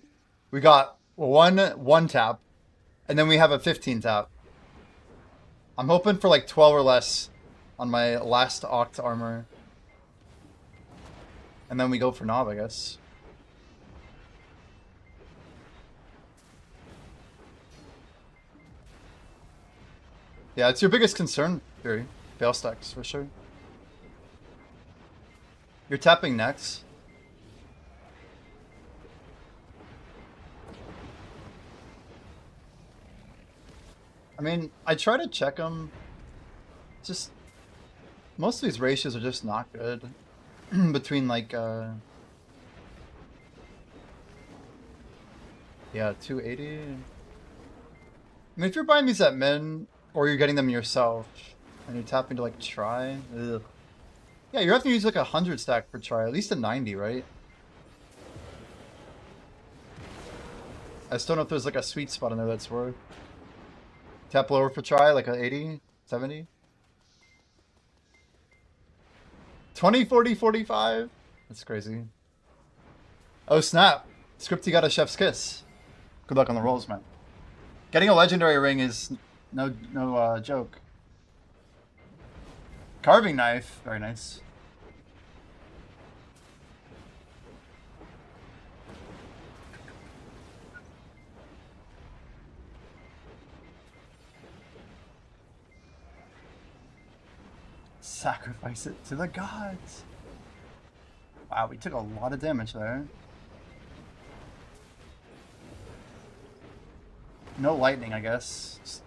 We got one tap. And then we have a 15 tap. I'm hoping for like 12 or less on my last Oct armor. And then we go for Knob, I guess. Yeah, it's your biggest concern, Fury. Fail stacks, for sure. You're tapping next. I mean, I try to check them. Just most of these ratios are just not good. Between like yeah, 280. I mean, if you're buying these at min or you're getting them yourself and you're tapping to like try, ugh. Yeah, you're having to use like 100 stack per try, at least a 90, right? I still don't know if there's like a sweet spot in there that's worth. Tap lower for try, like a 80, 70. 20, 40, 45. That's crazy. Oh snap! Scripty got a chef's kiss. Good luck on the rolls, man. Getting a legendary ring is no joke. Carving knife, very nice. Sacrifice it to the gods. Wow, we took a lot of damage there. No lightning, I guess. Just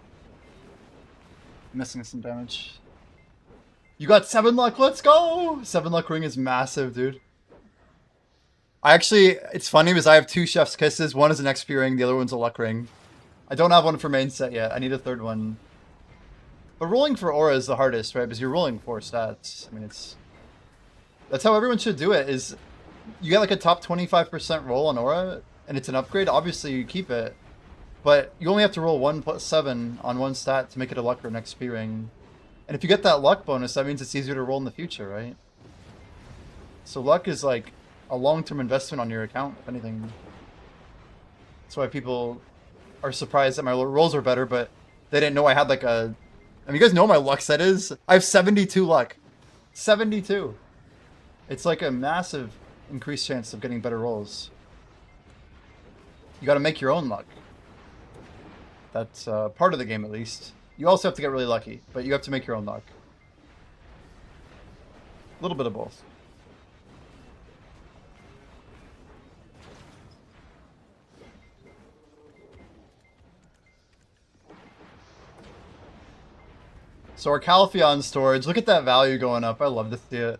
missing some damage. You got 7 luck, let's go! 7 luck ring is massive, dude. I actually, it's funny because I have 2 chef's kisses. One is an XP ring, the other one's a luck ring. I don't have one for main set yet. I need a 3rd one. But rolling for aura is the hardest, right? Because you're rolling 4 stats. I mean, that's how everyone should do it, is you get like a top 25% roll on aura, and it's an upgrade. Obviously, you keep it. But you only have to roll 1+7 on one stat to make it a luck or an XP ring. And if you get that luck bonus, that means it's easier to roll in the future, right? So luck is like a long-term investment on your account, if anything. That's why people are surprised that my rolls are better, but they didn't know I had like a... I mean, you guys know my luck set is? I have 72 luck. 72. It's like a massive increased chance of getting better rolls. You gotta make your own luck. That's part of the game, at least. You also have to get really lucky, but you have to make your own luck. A little bit of both. So our Calpheon storage, look at that value going up. I love to see it.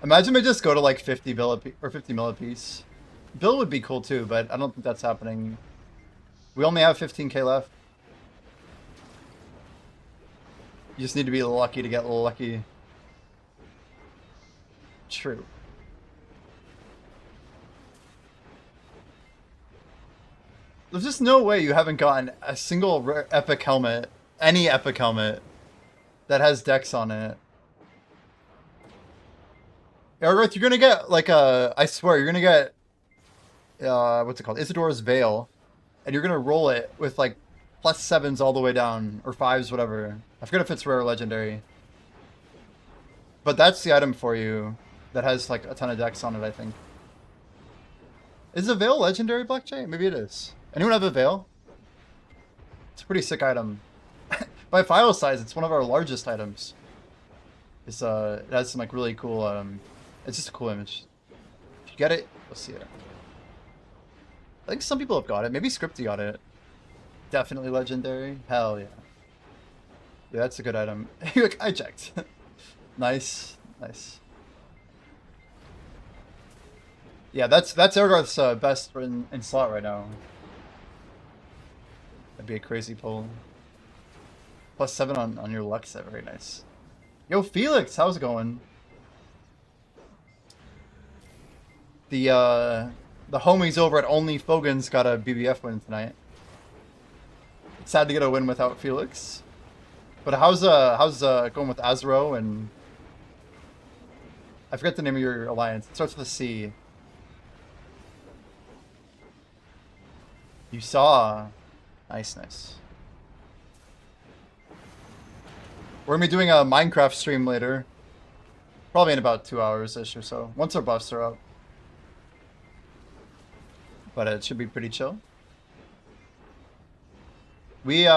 Imagine we just go to like 50 bill or 50 mil a piece. Bill would be cool too, but I don't think that's happening. We only have 15k left. You just need to be lucky to get lucky. True. There's just no way you haven't gotten a single epic helmet, any epic helmet, that has Dex on it. Aerith, you're gonna get like a, I swear, you're gonna get, what's it called? Isidora's Veil. And you're gonna roll it with like +7s all the way down, or 5s, whatever. I forget if it's rare or legendary. But that's the item for you that has like a ton of Dex on it, I think. Is the Veil legendary, Black Jay? Maybe it is. Anyone have a Veil? It's a pretty sick item. By file size, it's one of our largest items. It's it has some like really cool it's just a cool image. If you get it, you'll see it. I think some people have got it. Maybe Scripty got it. Definitely legendary. Hell yeah. Yeah, that's a good item. I checked. Nice. Nice. Yeah, that's Ergarth's best in slot right now. That'd be a crazy pull. +7 on your luck set, very nice. Yo, Felix, how's it going? The homies over at Only Fogan's got a BBF win tonight. It's sad to get a win without Felix. But how's going with Azro and I forget the name of your alliance. It starts with a C. You saw. Nice, nice. We're gonna be doing a Minecraft stream later. Probably in about 2 hours-ish or so. Once our buffs are up. But it should be pretty chill. We're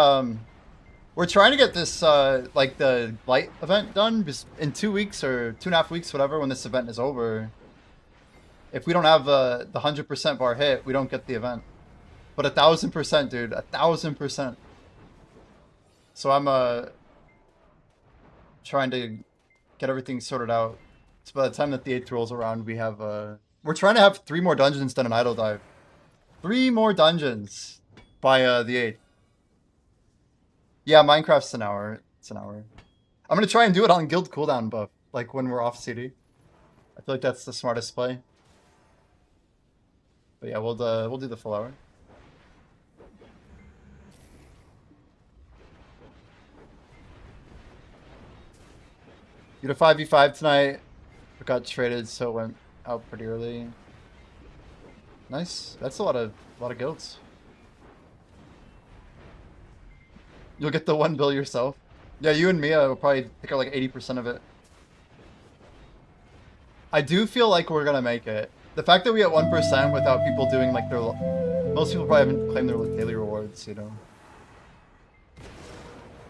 trying to get this like the light event done in 2 weeks or 2.5 weeks, whatever, when this event is over. If we don't have the 100% bar hit, we don't get the event. But 1,000%, dude, 1,000%. So I'm trying to get everything sorted out. So by the time that the 8th rolls around, we have we're trying to have 3 more dungeons done in Idle Dive. 3 more dungeons by the 8th. Yeah, Minecraft's an hour. It's an hour. I'm gonna try and do it on guild cooldown buff, like when we're off CD. I feel like that's the smartest play. But yeah, we'll do the full hour. You had a 5v5 tonight. It got traded, so it went out pretty early. Nice. That's a lot of guilds. You'll get the 1 bill yourself. Yeah, you and Mia will probably pick up like 80% of it. I do feel like we're gonna make it. The fact that we get 1% without people doing like their... Most people probably haven't claimed their daily rewards, you know.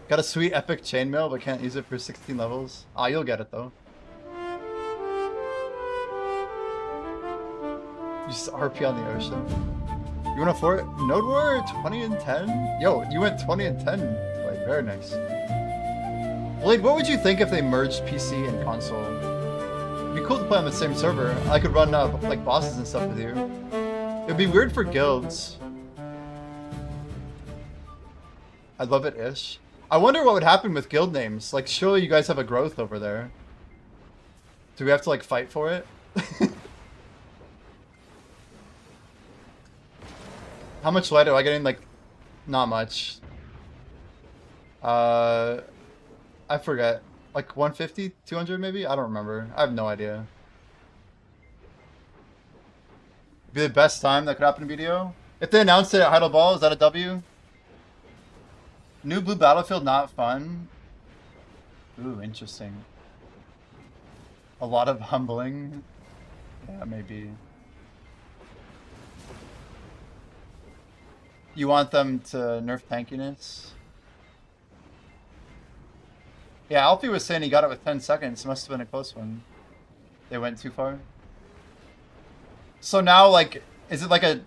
Got a sweet epic chainmail, but can't use it for 16 levels. Ah, you'll get it though. Just RP on the ocean. You want a fort? Node War 20 and 10? Yo, you went 20 and 10. Like, very nice. Blade, what would you think if they merged PC and console? It'd be cool to play on the same server. I could run like bosses and stuff with you. It'd be weird for guilds. I'd love it-ish. I wonder what would happen with guild names. Like, surely you guys have a growth over there. Do we have to, like, fight for it? How much light am I getting? Like, not much. I forget. Like 150, 200 maybe? I don't remember. I have no idea. Be the best time that could happen in BDO? If they announced it at Heidel Ball, is that a W? New Blue Battlefield, not fun. Ooh, interesting. A lot of humbling. Yeah, maybe. You want them to nerf tankiness? Yeah, Alfie was saying he got it with 10 seconds. Must have been a close one. They went too far. So now, like, is it like a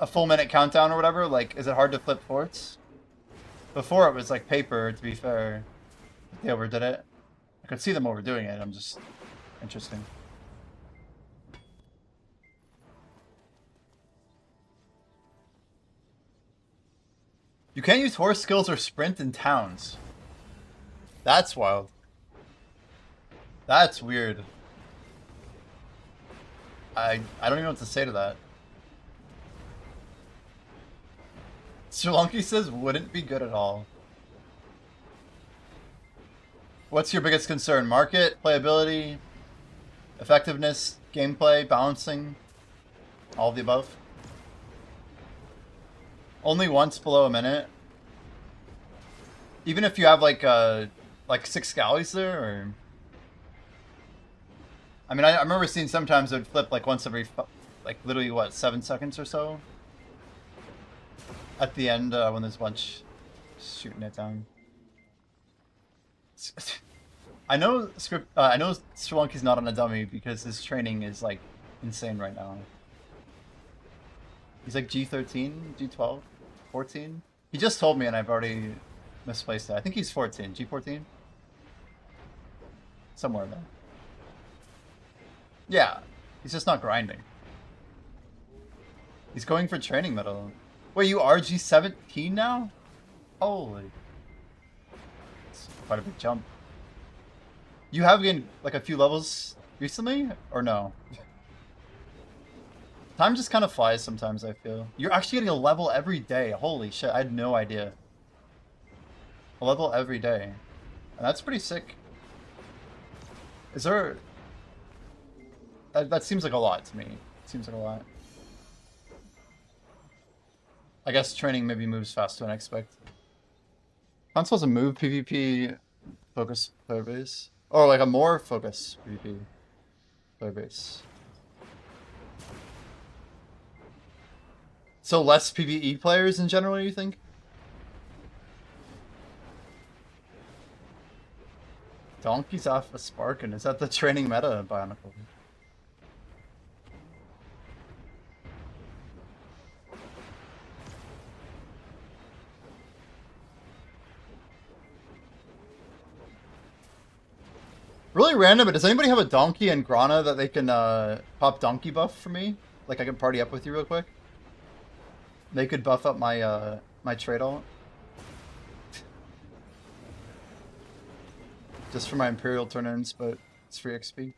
full minute countdown or whatever? Like, is it hard to flip forts? Before it was like paper, to be fair. They overdid it. I could see them overdoing it. I'm just interesting. You can't use horse skills or sprint in towns. That's wild. That's weird. I don't even know what to say to that. Shalonki says wouldn't be good at all. What's your biggest concern? Market, playability, effectiveness, gameplay, balancing, all of the above? Only once below a minute. Even if you have like 6 galleys there, or I mean, I remember seeing sometimes it would flip like once every like literally what 7 seconds or so. At the end when there's a bunch shooting it down. I know I know Shalonki's not on a dummy because his training is like insane right now. He's like G13, G12, 14. He just told me and I've already misplaced it. I think he's 14, G14. Somewhere there. Yeah, he's just not grinding. He's going for training medal. Wait, you are G17 now? Holy. It's quite a big jump. You have gained like a few levels recently, or no? Time just kind of flies sometimes, I feel. You're actually getting a level every day. Holy shit, I had no idea. A level every day. And that's pretty sick. Is there... That seems like a lot to me. It seems like a lot. I guess training maybe moves faster than I expect. Console's a move PvP focus player base. Or like a more focus PvP player base. So less PvE players in general, you think? Donkey's off a Sparkin. Is that the training meta, Bionicle? Really random, but does anybody have a donkey and Grana that they can pop donkey buff for me? Like I can party up with you real quick? They could buff up my my trade alt. Just for my Imperial turn-ins, but it's free XP.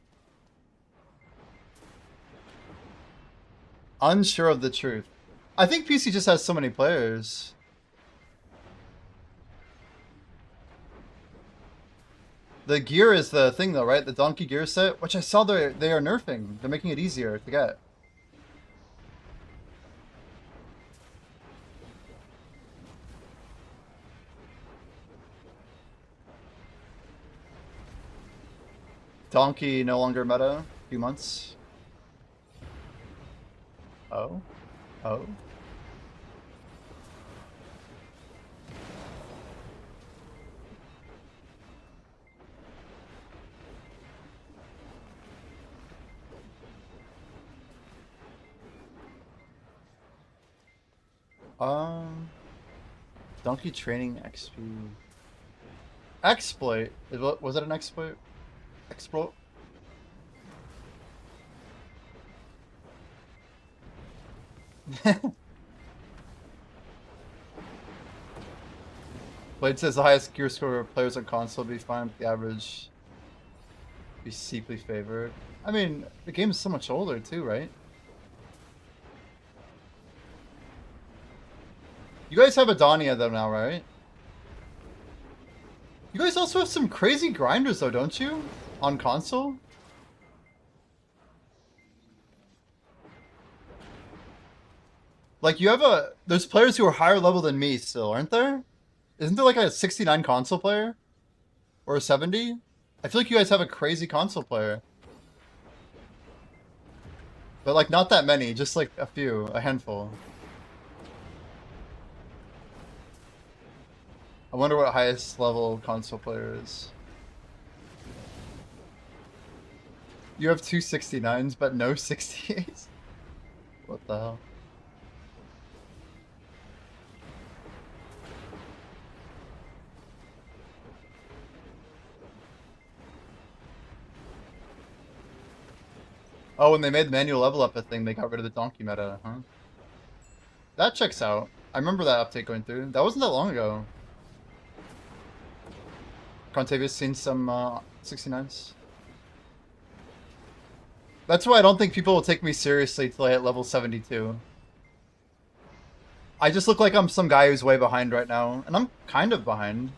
Unsure of the truth. I think PC just has so many players. The gear is the thing though, right? The donkey gear set, which I saw they are nerfing. They're making it easier to get. Donkey no longer meta. A few months. Oh. Oh. Donkey training XP. Exploit. Was it an exploit? Exploit. Blade says the highest gear score of players on console be fine, but the average be steeply favored. I mean, the game is so much older too, right? You guys have a Dania though now, right? You guys also have some crazy grinders though, don't you? On console? Like you have there's players who are higher level than me still, aren't there? Isn't there like a 69 console player? Or a 70? I feel like you guys have a crazy console player. But like not that many, just like a few, a handful. I wonder what highest level console player is. You have two 69s, but no 68s? What the hell? Oh, when they made the manual level up a thing, they got rid of the donkey meta, huh? That checks out. I remember that update going through. That wasn't that long ago. Contavious seen some 69s. That's why I don't think people will take me seriously till I hit level 72. I just look like I'm some guy who's way behind right now, and I'm kind of behind.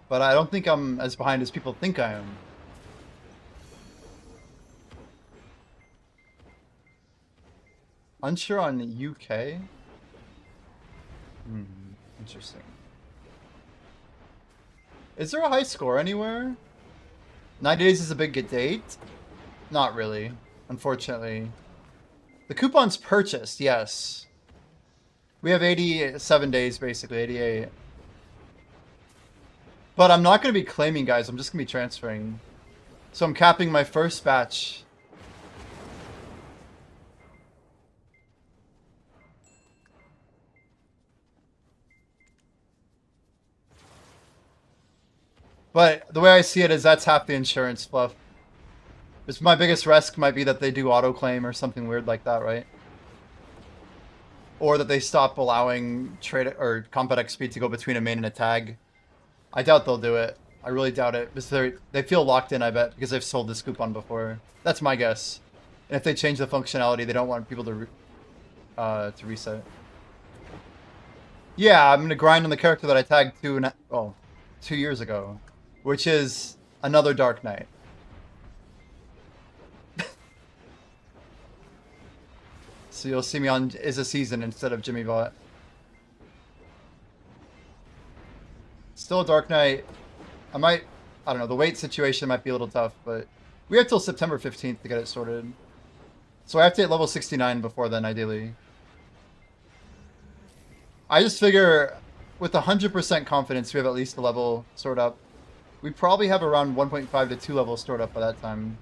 But I don't think I'm as behind as people think I am. Unsure on UK? Interesting. Is there a high score anywhere? 9 days is a big date? Not really, unfortunately. The coupon's purchased, yes. We have 87 days, basically, 88. But I'm not going to be claiming, guys. I'm just going to be transferring. So I'm capping my first batch. But the way I see it is that's half the insurance fluff. It's my biggest risk might be that they do auto claim or something weird like that, right? Or that they stop allowing trade or combat XP to go between a main and a tag. I doubt they'll do it. I really doubt it. Because they feel locked in, I bet, because they've sold this coupon before. That's my guess. And if they change the functionality, they don't want people to reset. Yeah, I'm gonna grind on the character that I tagged 2 years ago, which is another Dark Knight. So you'll see me on Is a Season instead of Jimmy Vaught. Still a Dark Knight. I don't know, the weight situation might be a little tough, but we have till September 15th to get it sorted. So I have to hit level 69 before then, ideally. I just figure with 100% confidence we have at least a level stored up. We probably have around 1.5 to 2 levels stored up by that time.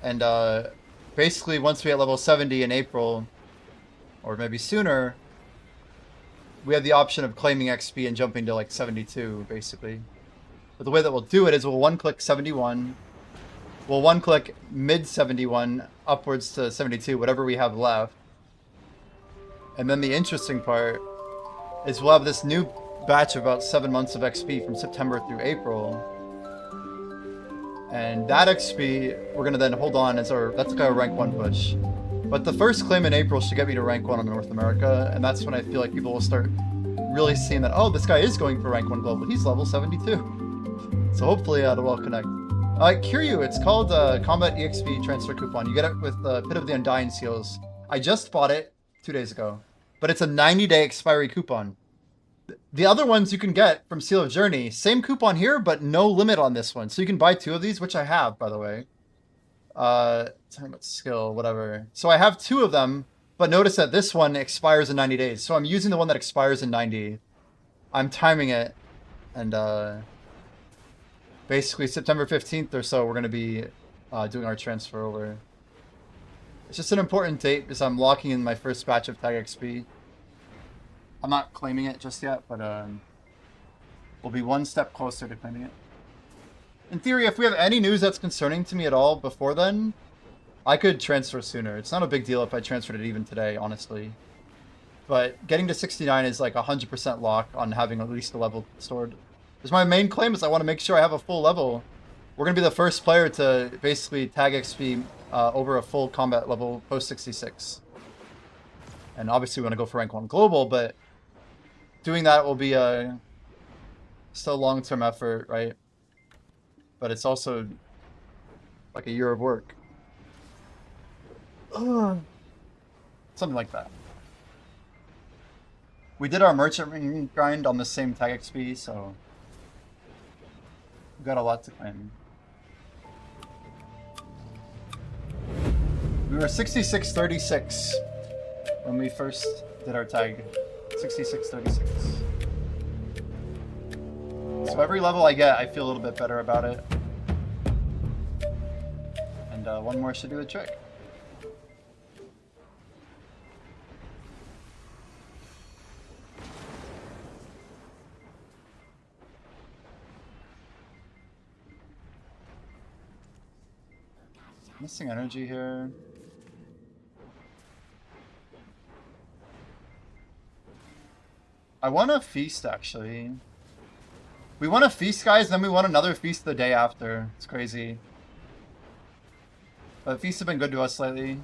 And basically once we hit level 70 in April, or maybe sooner, we have the option of claiming XP and jumping to like 72, basically. But the way that we'll do it is we'll one-click 71. We'll one-click mid-71 upwards to 72, whatever we have left. And then the interesting part is we'll have this new batch of about 7 months of XP from September through April. And that XP, we're going to then hold on as that's like our rank 1 push. But the first claim in April should get me to rank 1 in North America, and that's when I feel like people will start really seeing that, oh, this guy is going for rank 1 global. He's level 72. So hopefully it'll all connect. Kiryu, it's called Combat EXP Transfer Coupon. You get it with Pit of the Undying Seals. I just bought it 2 days ago. But it's a 90-day expiry coupon. The other ones you can get from Seal of Journey. Same coupon here, but no limit on this one. So you can buy 2 of these, which I have, by the way. Talking about skill, whatever. So I have 2 of them, but notice that this one expires in 90 days. So I'm using the one that expires in 90. I'm timing it, and basically September 15th or so, we're going to be doing our transfer over. It's just an important date because I'm locking in my first batch of tag XP. I'm not claiming it just yet, but we'll be 1 step closer to claiming it. In theory, if we have any news that's concerning to me at all before then, I could transfer sooner. It's not a big deal if I transferred it even today, honestly. But getting to 69 is like 100% lock on having at least a level stored. Because my main claim is I want to make sure I have a full level. We're going to be the first player to basically tag XP over a full combat level post 66. And obviously we want to go for rank 1 global, but doing that will be still a long-term effort, right? But it's also like a year of work. Something like that. We did our merchant ring grind on the same tag XP, so we've got a lot to claim. We were 6636 when we first did our tag. 6636. So every level I get, I feel a little bit better about it. And one more should do the trick. Missing energy here. I want a feast, actually. We want a feast, guys, then we want another feast the day after. It's crazy. But feasts have been good to us lately.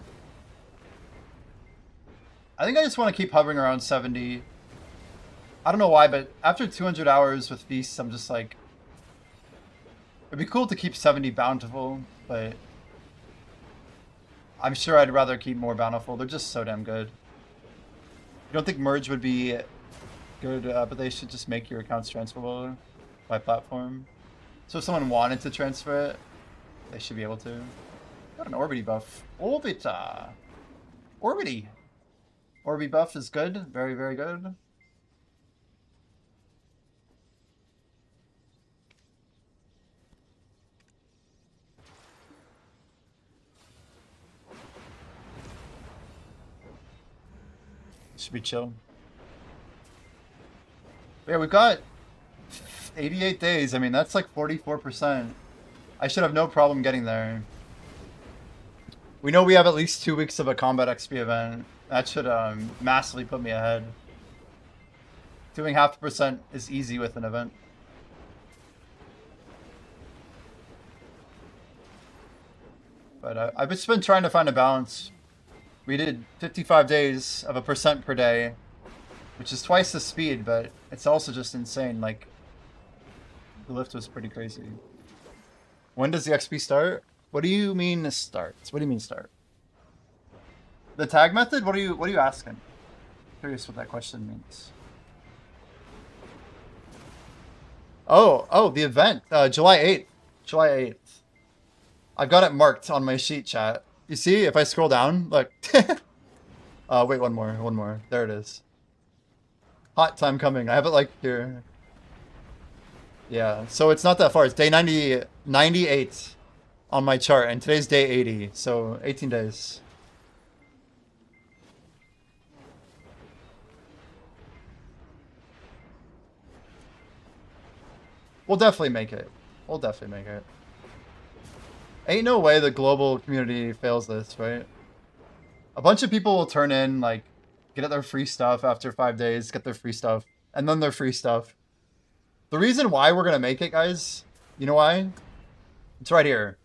I think I just want to keep hovering around 70. I don't know why, but after 200 hours with feasts, I'm just like... It'd be cool to keep 70 bountiful, but... I'm sure I'd rather keep more bountiful. They're just so damn good. You don't think merge would be good, but they should just make your accounts transferable by platform. So if someone wanted to transfer it, they should be able to. Got an Orbity buff. Orbita! Orbity! Orbi buff is good. Very, very good. Should be chill. Yeah, we've got 88 days. I mean, that's like 44%. I should have no problem getting there. We know we have at least 2 weeks of a combat XP event. That should massively put me ahead. Doing 0.5% is easy with an event. But I've just been trying to find a balance. We did 55 days of 1% per day, which is twice the speed, but it's also just insane. Like, the lift was pretty crazy. When does the XP start? What do you mean starts? What do you mean start? The tag method? What are you asking? Curious what that question means. Oh, the event. July 8th. July 8th. I've got it marked on my sheet, chat. You see, if I scroll down, look. Wait, one more. There it is. Hot time coming. I have it like here. Yeah, so it's not that far. It's day 98 on my chart, and today's day 80, so 18 days. We'll definitely make it. We'll definitely make it. Ain't no way the global community fails this, right? A bunch of people will turn in, like, get their free stuff after 5 days, get their free stuff, and then their free stuff. The reason why we're gonna make it, guys, you know why? It's right here.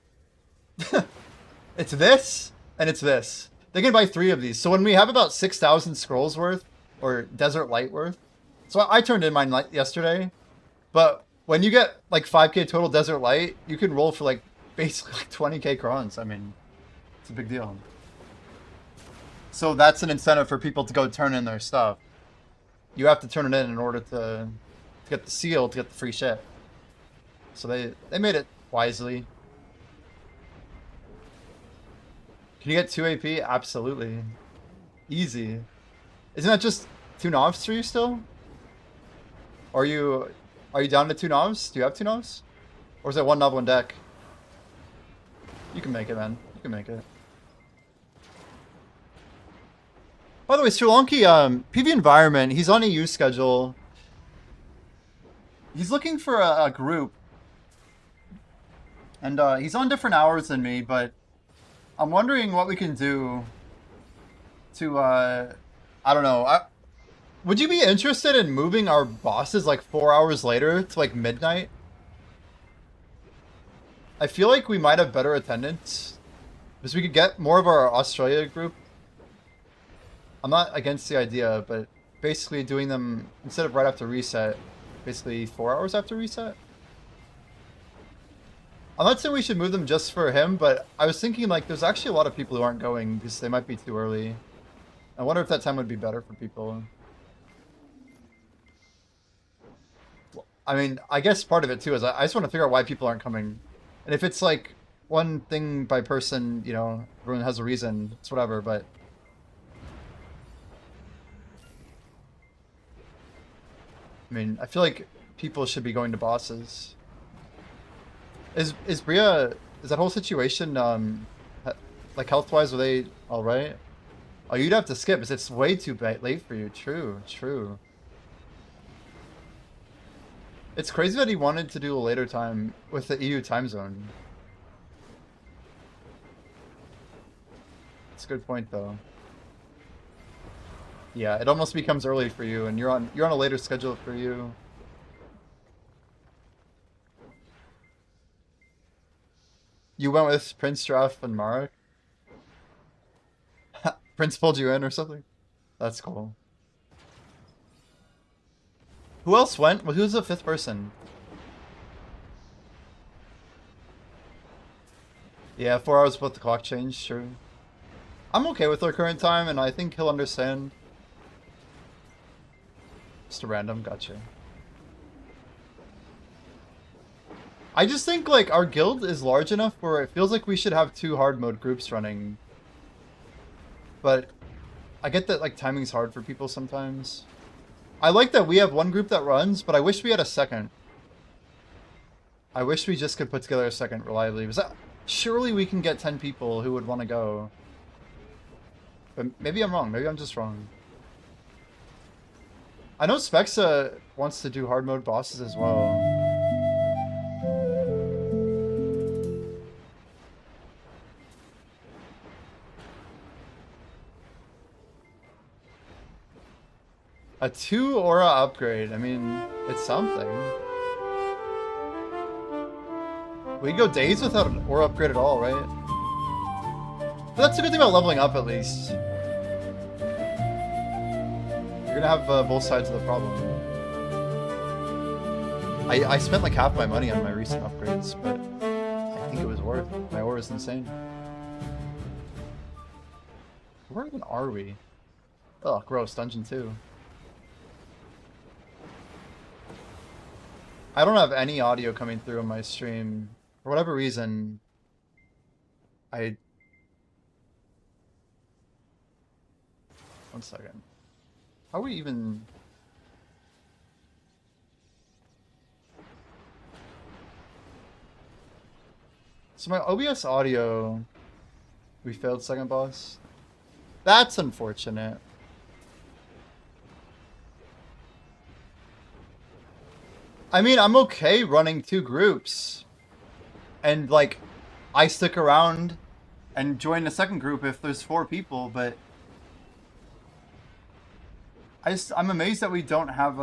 It's this, and it's this. They can buy 3 of these. So when we have about 6,000 scrolls worth, or Desert Light worth, so I turned in mine yesterday, but when you get like 5k total Desert Light, you can roll for like basically like 20k crons. I mean, it's a big deal. So that's an incentive for people to go turn in their stuff. You have to turn it in order to get the seal, to get the free shit. So they made it wisely. Can you get 2 AP? Absolutely. Easy. Isn't that just 2 knobs for you still? Are you down to 2 knobs? Do you have 2 knobs? Or is it 1 knob, 1 deck? You can make it, man. You can make it. By the way, Sri Lanki, PV Environment, he's on a EU schedule. He's looking for a group. And he's on different hours than me, but I'm wondering what we can do to, I don't know. Would you be interested in moving our bosses like 4 hours later to like midnight? I feel like we might have better attendance because we could get more of our Australia group. I'm not against the idea, but basically doing them instead of right after reset, basically 4 hours after reset. I'm not saying we should move them just for him, but I was thinking like there's actually a lot of people who aren't going because they might be too early. I wonder if that time would be better for people. I mean, I guess part of it too is I just want to figure out why people aren't coming. And if it's like one thing by person, you know, everyone has a reason, it's whatever, but... I mean, I feel like people should be going to bosses. Is Bria, is that whole situation, like health-wise, were they alright? Oh, you'd have to skip, because it's way too late for you. True, true. It's crazy that he wanted to do a later time with the EU time zone. It's a good point though. Yeah, it almost becomes early for you, and you're on a later schedule for you. You went with Prince, Giraffe, and Marek? Prince pulled you in or something? That's cool. Who else went? Well, who's the fifth person? Yeah, 4 hours before the clock changed, true. I'm okay with our current time, and I think he'll understand. Just a random, gotcha. I just think, like, our guild is large enough where it feels like we should have 2 hard mode groups running. But I get that, like, timing's hard for people sometimes. I like that we have 1 group that runs, but I wish we had a second. I wish we just could put together a second reliably. Surely we can get 10 people who would want to go. But maybe I'm wrong. Maybe I'm just wrong. I know Spexa wants to do hard mode bosses as well. A 2 aura upgrade. I mean, it's something. We go days without an aura upgrade at all, right? But that's a good thing about leveling up, at least. You're gonna have both sides of the problem. I spent like half my money on my recent upgrades, but I think it was worth it. My aura is insane. Where even are we? Oh, gross. Dungeon 2. I don't have any audio coming through on my stream. For whatever reason, one second. How are we even... So my OBS audio... We failed second boss? That's unfortunate. I mean, I'm okay running 2 groups. And, like, I stick around and join the second group if there's 4 people, but... I'm amazed that we don't have,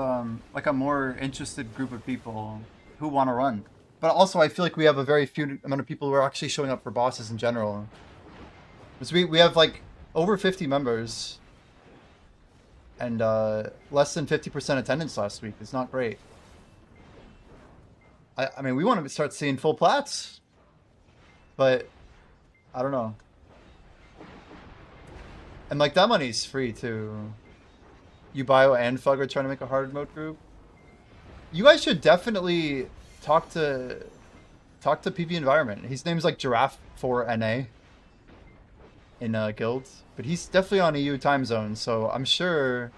like, a more interested group of people who want to run. But also, I feel like we have a very few amount of people who are actually showing up for bosses in general. Because we have, like, over 50 members. And, less than 50% attendance last week. It's not great. I mean, we want to start seeing full plats, but I don't know. And like that money's free too. Ubio and Fug are trying to make a hard mode group. You guys should definitely talk to PV Environment. His name's like Giraffe4NA in guild, but he's definitely on EU time zone, so I'm sure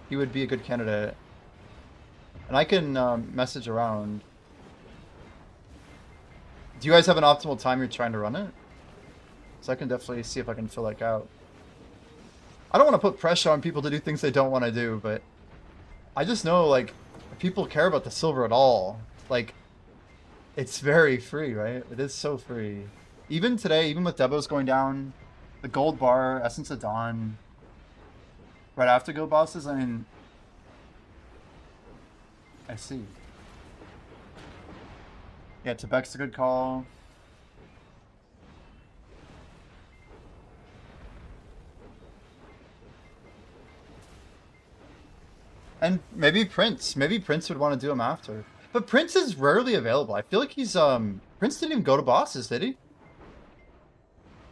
he would be a good candidate. And I can message around. Do you guys have an optimal time you're trying to run it? So I can definitely see if I can fill that out. I don't want to put pressure on people to do things they don't want to do, but I just know, like, if people care about the silver at all, like, it's very free, right? It is so free. Even today, even with Debos going down, the gold bar, Essence of Dawn, right after go bosses, I mean, I see. Yeah, Tebek's a good call. And maybe Prince. Maybe Prince would want to do him after. But Prince is rarely available. I feel like he's, Prince didn't even go to bosses, did he?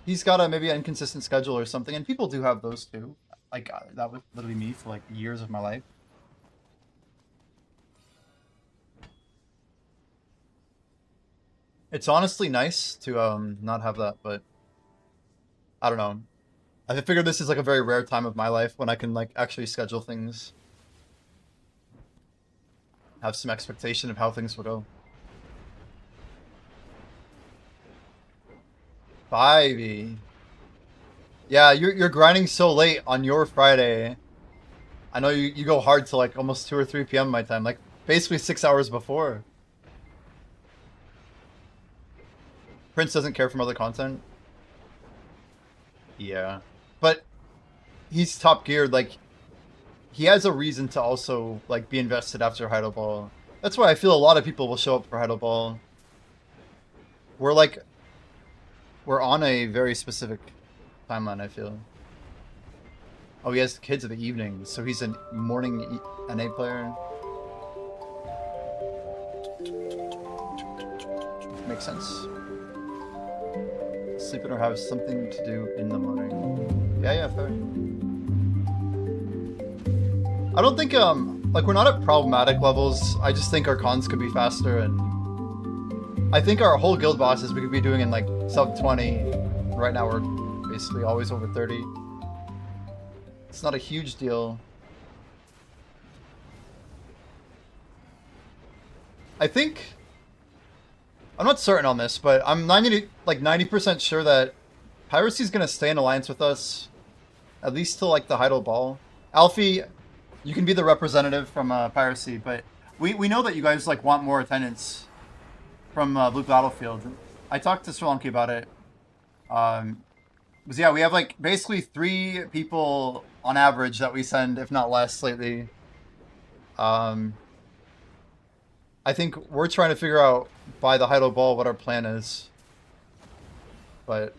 He's got maybe an inconsistent schedule or something, and people do have those too. Like, that was literally me for, like, years of my life. It's honestly nice to not have that, but I don't know. I figure this is like a very rare time of my life when I can like actually schedule things. Have some expectation of how things will go. 5e. Yeah, you're grinding so late on your Friday. I know you go hard till like almost 2 or 3 p.m. my time, like basically 6 hours before. Prince doesn't care from other content. Yeah, but he's top geared. Like he has a reason to also like be invested after Heidelberg Ball. That's why I feel a lot of people will show up for Heidelberg Ball. We're on a very specific timeline, I feel. Oh, he has kids of the evening, so he's a morning NA player. Makes sense. Sleep in or have something to do in the morning. Yeah, fair. I don't think, like, we're not at problematic levels. I just think our cons could be faster, and I think our whole guild bosses we could be doing in, like, sub 20. Right now we're basically always over 30. It's not a huge deal. I think... I'm not certain on this, but I'm 90% sure that Piracy's gonna stay in alliance with us, at least till like the Heidel Ball. Alfie, you can be the representative from Piracy, but we know that you guys like want more attendance from Blue Battlefield. I talked to Srilanki about it. Because yeah, we have like basically 3 people on average that we send, if not less, lately. I think we're trying to figure out by the Heidel Ball what our plan is. But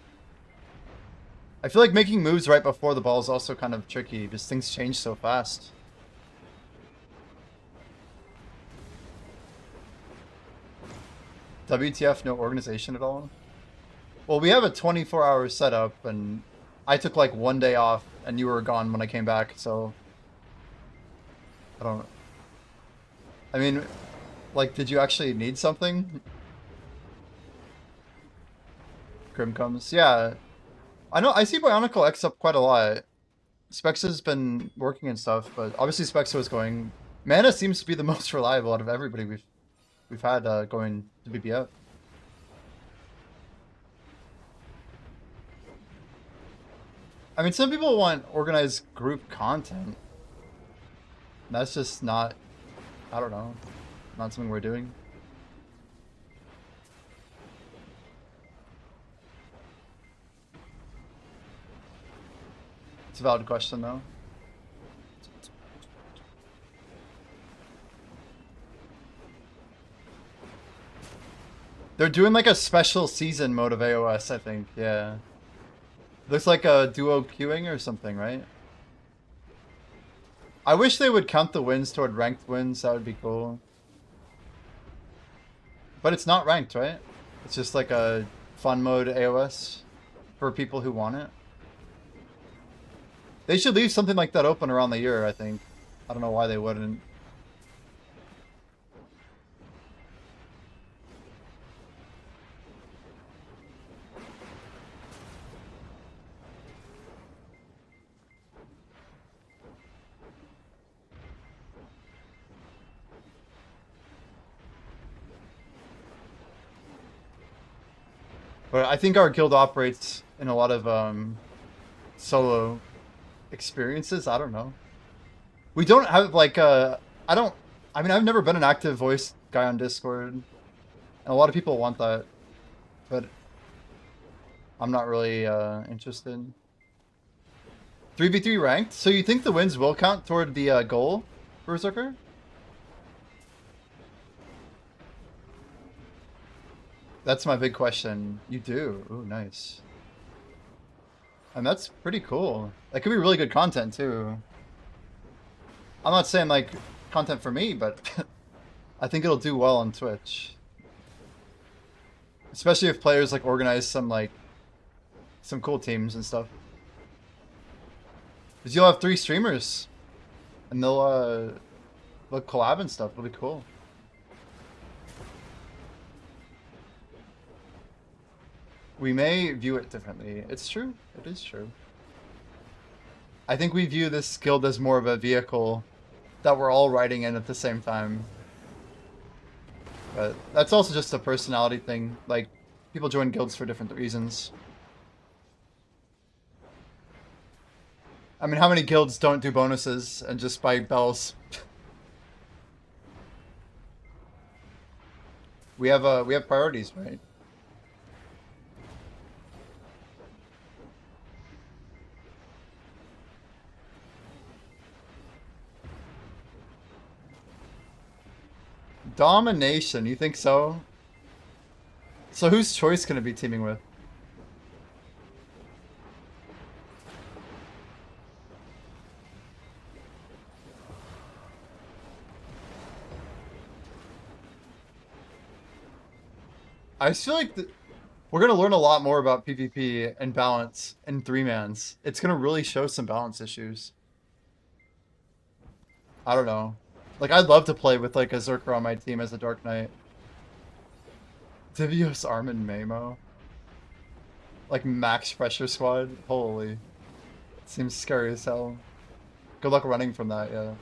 I feel like making moves right before the ball is also kind of tricky because things change so fast. WTF, no organization at all? Well, we have a 24-hour setup, and I took like 1 day off, and you were gone when I came back, so... I don't... I mean... Like, did you actually need something? Grim comes. Yeah. I know, I see Bionicle X up quite a lot. Specs has been working and stuff, but obviously Specs was going... Mana seems to be the most reliable out of everybody we've had going to BBF. I mean, some people want organized group content. That's just not... I don't know. Not something we're doing. It's a valid question, though. They're doing like a special season mode of AOS, I think. Yeah. Looks like a duo queuing or something, right? I wish they would count the wins toward ranked wins. That would be cool. But it's not ranked, right? It's just like a fun mode AOS for people who want it. They should leave something like that open around the year, I think. I don't know why they wouldn't. But I think our guild operates in a lot of solo experiences. I don't know. We don't have like I mean, I've never been an active voice guy on Discord, and a lot of people want that, but I'm not really interested. 3v3 ranked. So you think the wins will count toward the goal, Berserker? That's my big question. You do. Ooh, nice. And that's pretty cool. That could be really good content, too. I'm not saying, like, content for me, but I think it'll do well on Twitch. Especially if players, like, organize some, like, some cool teams and stuff. Because you'll have 3 streamers. And they'll collab and stuff. It'll be cool. We may view it differently. It's true. It is true. I think we view this guild as more of a vehicle that we're all riding in at the same time. But that's also just a personality thing. Like, people join guilds for different reasons. I mean, how many guilds don't do bonuses and just buy bells? we have priorities, right? Domination, you think so? So whose choice can it be teaming with? I just feel like we're gonna learn a lot more about PvP and balance in 3-mans. It's gonna really show some balance issues. I don't know. Like, I'd love to play with like a Zerker on my team as a Dark Knight. Divios, Armin, Mamo. Like max pressure squad. Holy. Seems scary as hell. Good luck running from that, yeah.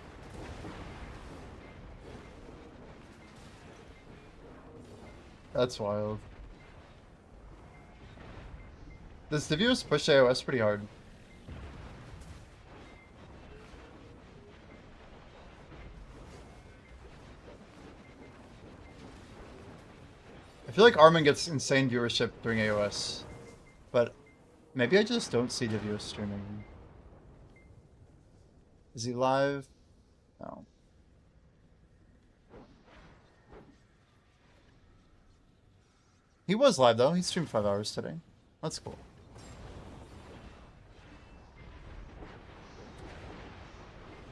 That's wild. Does Divios push AOS pretty hard? I feel like Armin gets insane viewership during AOS, but maybe I just don't see Divios streaming. Is he live? No. He was live though. He streamed 5 hours today. That's cool.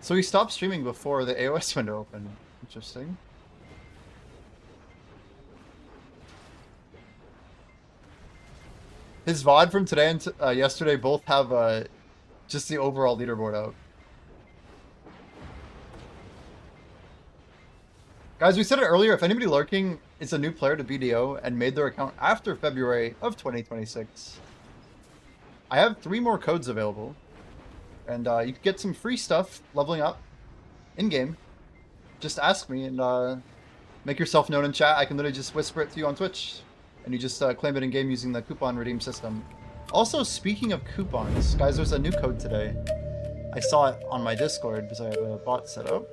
So he stopped streaming before the AOS window opened. Interesting. His VOD from today and yesterday both have just the overall leaderboard out. Guys, we said it earlier, if anybody lurking is a new player to BDO and made their account after February of 2026, I have 3 more codes available. And you can get some free stuff leveling up in-game. Just ask me and make yourself known in chat. I can literally just whisper it to you on Twitch. And you just claim it in-game using the coupon redeem system. Also, speaking of coupons, guys, there's a new code today. I saw it on my Discord because I have a bot set up.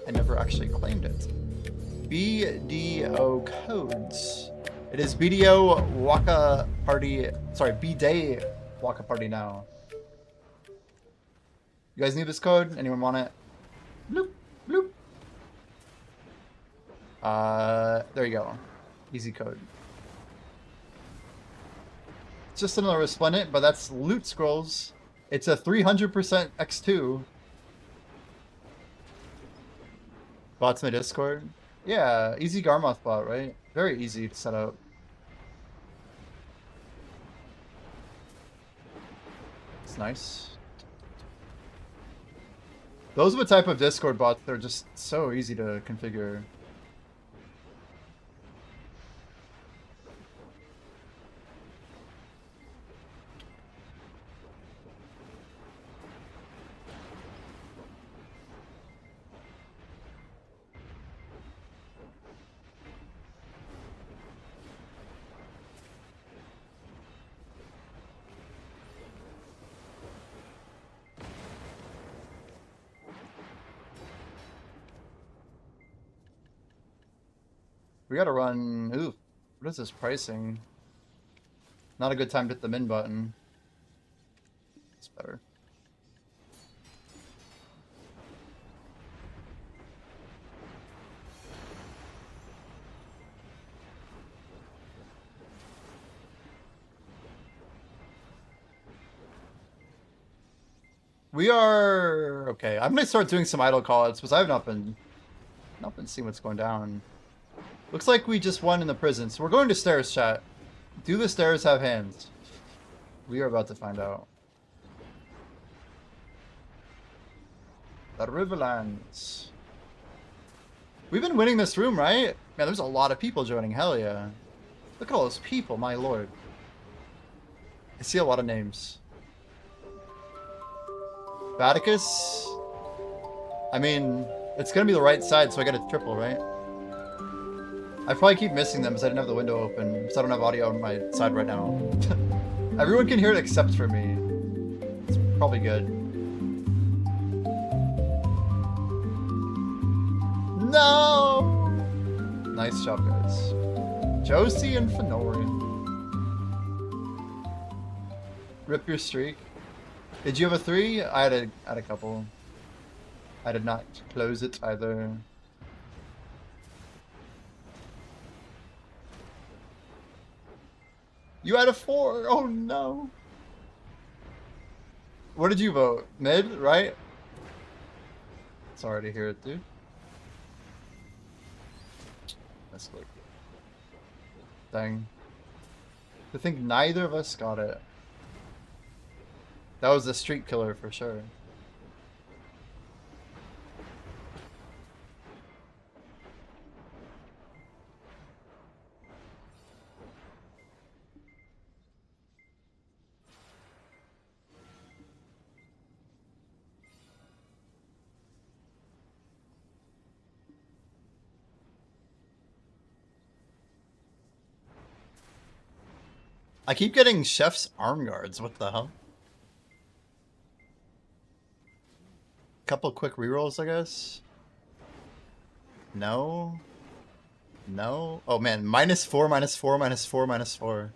I never actually claimed it. BDO codes. It is BDO Waka Party. Sorry, B-Day Waka Party now. You guys need this code? Anyone want it? Bloop, bloop. There you go. Easy code. It's just another Resplendent, but that's loot scrolls. It's a 300% X2. Bot's my Discord. Yeah, easy Garmoth bot, right? Very easy to set up. It's nice. Those are the type of Discord bots that are just so easy to configure. We gotta run... Ooh, what is this pricing? Not a good time to hit the min button. It's better. We are... Okay, I'm gonna start doing some idle callouts because I have not been seeing what's going down. Looks like we just won in the prison, so we're going to stairs, chat. Do the stairs have hands? We are about to find out. The Riverlands. We've been winning this room, right? Man, there's a lot of people joining. Hell yeah. Look at all those people, my lord. I see a lot of names. Vaticus? I mean, it's gonna be the right side, so I get a triple, right? I probably keep missing them because I didn't have the window open, because I don't have audio on my side right now. Everyone can hear it except for me. It's probably good. No! Nice job, guys. Josie and Fenorian. Rip your streak. Did you have a 3? I had a couple. I did not close it either. You had a 4. Oh no. What did you vote? Mid, right? Sorry to hear it, dude. That's good. Dang. To think neither of us got it. That was the street killer for sure. I keep getting chef's arm guards. What the hell? Couple quick rerolls, I guess. No. No. Oh man, -4, -4, -4, -4.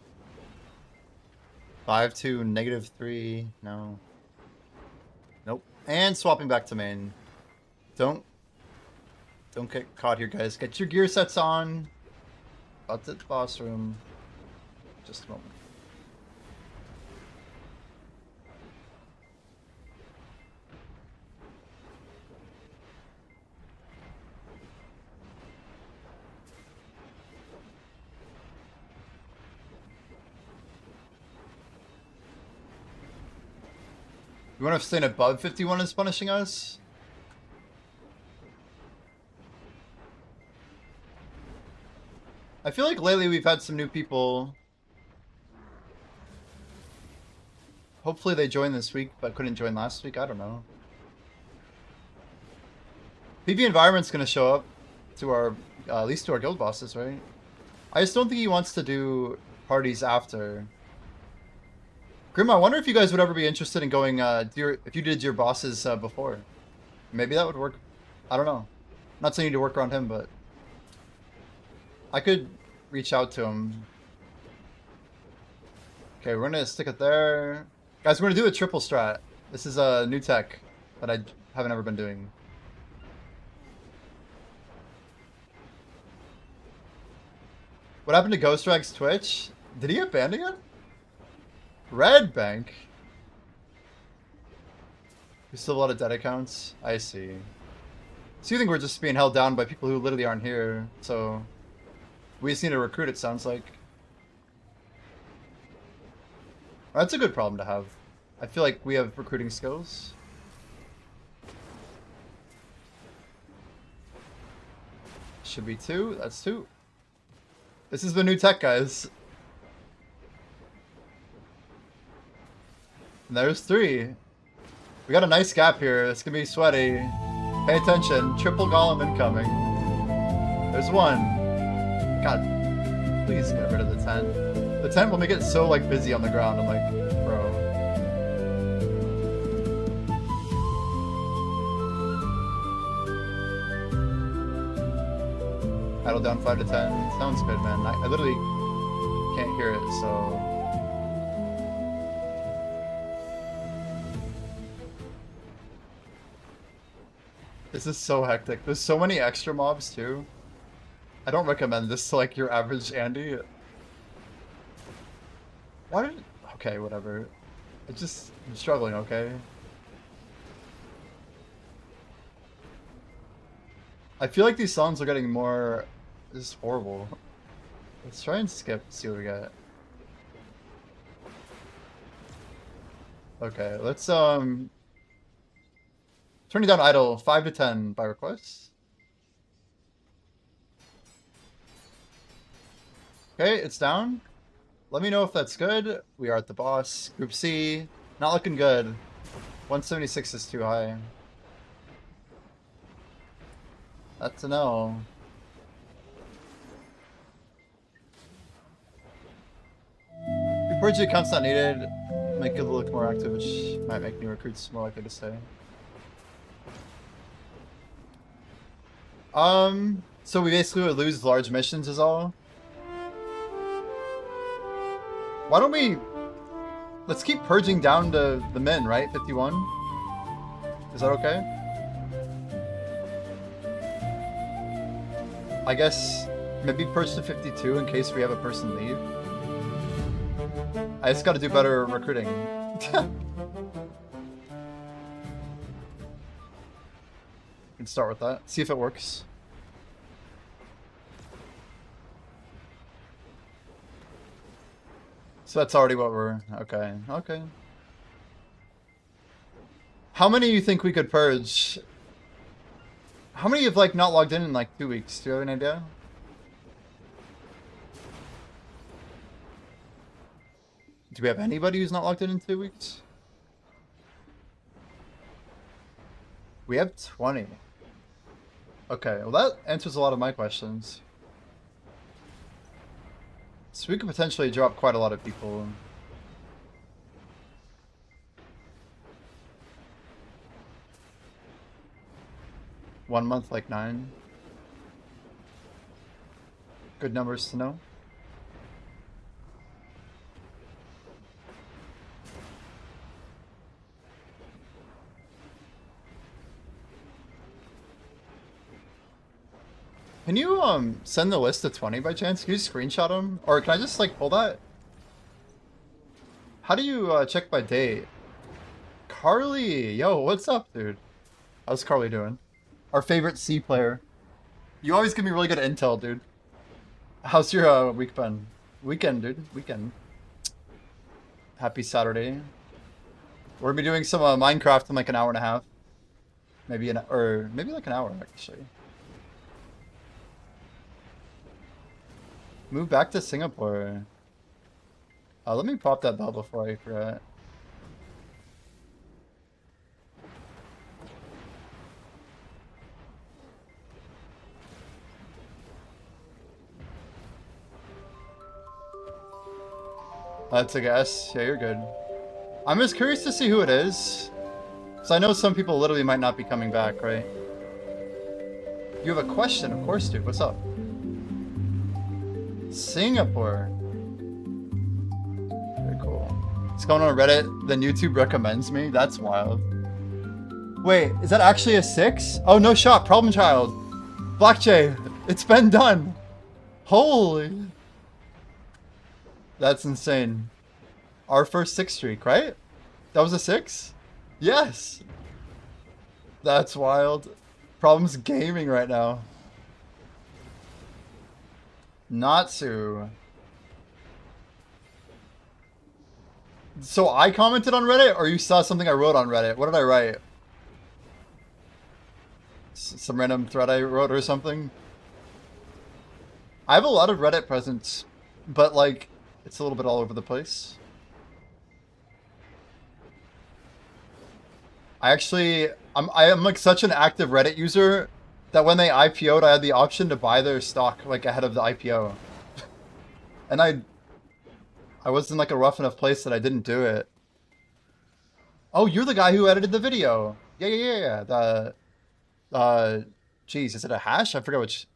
5 to -3. No. Nope. And swapping back to main. Don't get caught here, guys. Get your gear sets on. About to the boss room. Just a moment. You want to stay above 51 is punishing us? I feel like lately we've had some new people. Hopefully they joined this week, but couldn't join last week. I don't know. PV Environment's gonna show up to our, at least to our guild bosses, right? I just don't think he wants to do parties after. Grim, I wonder if you guys would ever be interested in going, if you did your bosses before. Maybe that would work. I don't know. Not saying you need to work around him, but I could reach out to him. Okay, we're gonna stick it there. Guys, we're gonna do a triple strat. This is a new tech that I haven't ever been doing. What happened to Ghost Rag's Twitch? Did he get banned again? Red Bank? We still have a lot of dead accounts? I see. So you think we're just being held down by people who literally aren't here, so we just need to recruit, it sounds like. That's a good problem to have. I feel like we have recruiting skills. Should be 2. That's 2. This is the new tech, guys. And there's 3. We got a nice gap here. It's gonna be sweaty. Pay attention. Triple golem incoming. There's 1. God, please get rid of the tent. The tent will make it so like busy on the ground. I'm like, bro. Idle down 5 to 10. Sounds good, man. I literally can't hear it, so. This is so hectic. There's so many extra mobs too. I don't recommend this to like your average Andy. Why did... Okay, whatever. I'm struggling, okay? I feel like these songs are getting more... This is horrible. Let's try and skip, see what we get. Okay, let's turning down idle 5 to 10 by request. Okay, it's down. Let me know if that's good. We are at the boss. Group C, not looking good. 176 is too high. That's a no. Report your account's not needed. Make it look more active, which might make new recruits more likely to stay. So we basically would lose large missions is all. Why don't we... Let's keep purging down to the min, right? 51? Is that okay? I guess maybe purge to 52 in case we have a person leave. I just gotta do better recruiting. Can start with that. See if it works. So that's already what we're... Okay, okay. How many do you think we could purge? How many have, like, not logged in like 2 weeks? Do you have an idea? Do we have anybody who's not logged in 2 weeks? We have 20. Okay, well that answers a lot of my questions. So we could potentially drop quite a lot of people. One month, like 9. Good numbers to know. Can you send the list to 20 by chance? Can you screenshot them? Or can I just like pull that? How do you check by date? Carly! Yo, what's up, dude? How's Carly doing? Our favorite C player. You always give me really good intel, dude. How's your week been? Weekend, dude. Weekend. Happy Saturday. We're gonna be doing some Minecraft in like an hour and a half. Maybe maybe like an hour, actually. Move back to Singapore. Let me pop that bell before I forget. That's a guess. Yeah, you're good. I'm just curious to see who it is. So I know some people literally might not be coming back, right? You have a question? Of course, dude. What's up? Singapore. Very cool. It's going on Reddit. Then YouTube recommends me. That's wild. Wait, is that actually a 6? Oh, no shot. Problem child. Black J. It's been done. Holy. That's insane. Our first 6 streak, right? That was a 6? Yes. That's wild. Problem's gaming right now. Natsu. So I commented on Reddit, or you saw something I wrote on Reddit? What did I write? Some random thread I wrote or something? I have a lot of Reddit presence, but like, it's a little bit all over the place. I am like such an active Reddit user that when they IPO'd, I had the option to buy their stock like ahead of the IPO. And I was in like a rough enough place that I didn't do it. Oh, you're the guy who edited the video. Yeah. Geez, is it a hash? I forget which.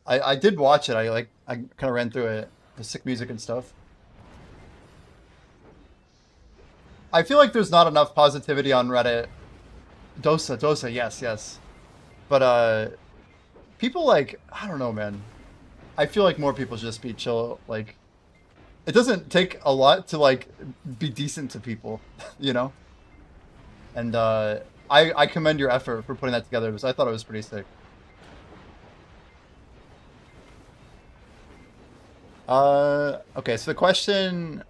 I did watch it. I kind of ran through it. The sick music and stuff. I feel like there's not enough positivity on Reddit. Dosa, yes. But, people like, I don't know, man. I feel like more people should just be chill. Like, it doesn't take a lot to, like, be decent to people, you know? And, I commend your effort for putting that together because I thought it was pretty sick. Okay, so the question...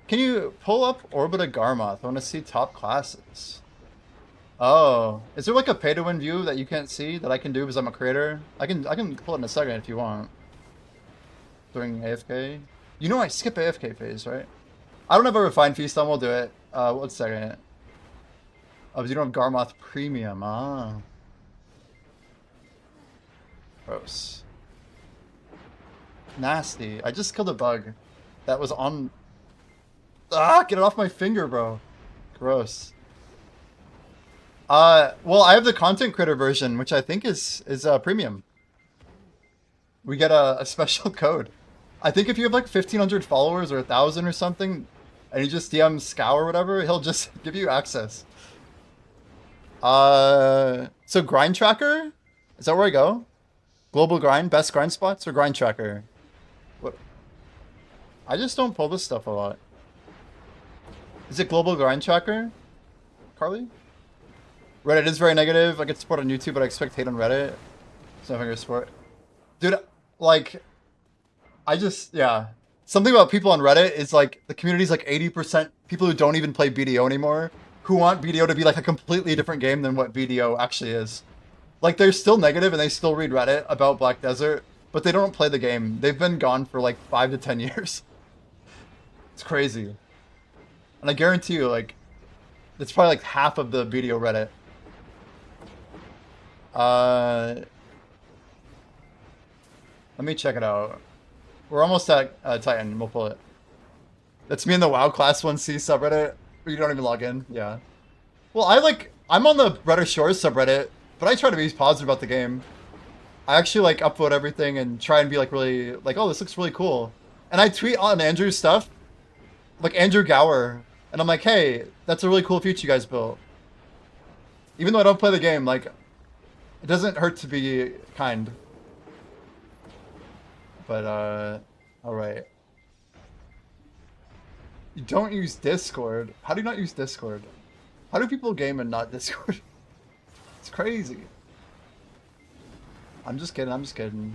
Can you pull up Orbita Garmoth? I want to see top classes. Oh, is there like a pay-to-win view that you can't see that I can do because I'm a creator? I can pull it in a second if you want. During AFK. You know I skip AFK phase, right? I don't have a refined feast on, we'll do it. 1 second. Oh, but you don't have Garmoth Premium. Ah. Gross. Nasty. I just killed a bug that was on... Ah, get it off my finger, bro. Gross. Well, I have the content creator version, which I think is premium. We get a special code. I think if you have like 1,500 followers or 1,000 or something, and you just DM Scow or whatever, he'll just give you access. So grind tracker? Is that where I go? Global grind, best grind spots, or grind tracker? What? I just don't pull this stuff a lot. Is it global grind tracker, Carly? Reddit is very negative. I get support on YouTube, but I expect hate on Reddit. It's no finger support. Dude, like, yeah. Something about people on Reddit is like, the community's like 80% people who don't even play BDO anymore, who want BDO to be like a completely different game than what BDO actually is. Like, they're still negative and they still read Reddit about Black Desert, but they don't play the game. They've been gone for like 5 to 10 years. It's crazy. And I guarantee you, like, it's probably like half of the BDO Reddit. Let me check it out. We're almost at Titan. We'll pull it. That's me in the WoW Class 1C subreddit. You don't even log in. Yeah. Well, I'm on the Reddit Shores subreddit, but I try to be positive about the game. I actually like upvote everything and try and be like really like, oh, this looks really cool. And I tweet on Andrew's stuff, like Andrew Gower, and I'm like, hey, that's a really cool feature you guys built. Even though I don't play the game, like, it doesn't hurt to be kind. But, alright. You don't use Discord? How do you not use Discord? How do people game and not Discord? It's crazy. I'm just kidding, I'm just kidding.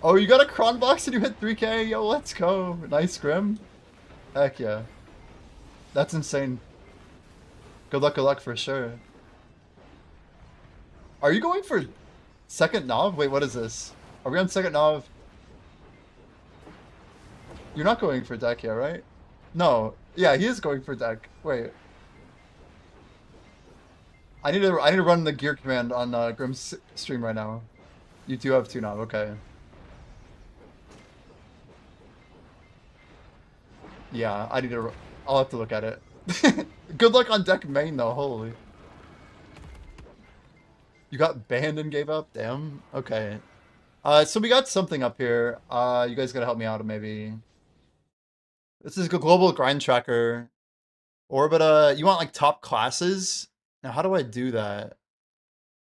Oh, you got a cron box and you hit 3K? Yo, let's go. Nice, Grim. Heck yeah. That's insane. Good luck for sure. Are you going for second Nov? Wait, what is this? Are we on second Nov? You're not going for deck yet, right? No. Yeah, he is going for deck. Wait. I need to run the gear command on Grim's stream right now. You do have 2 Nov, okay. Yeah, I'll have to look at it. Good luck on deck main though, holy. You got banned and gave up? Damn. Okay. So we got something up here. You guys gotta help me out maybe. This is a global grind tracker. Orbita, you want like top classes? Now how do I do that?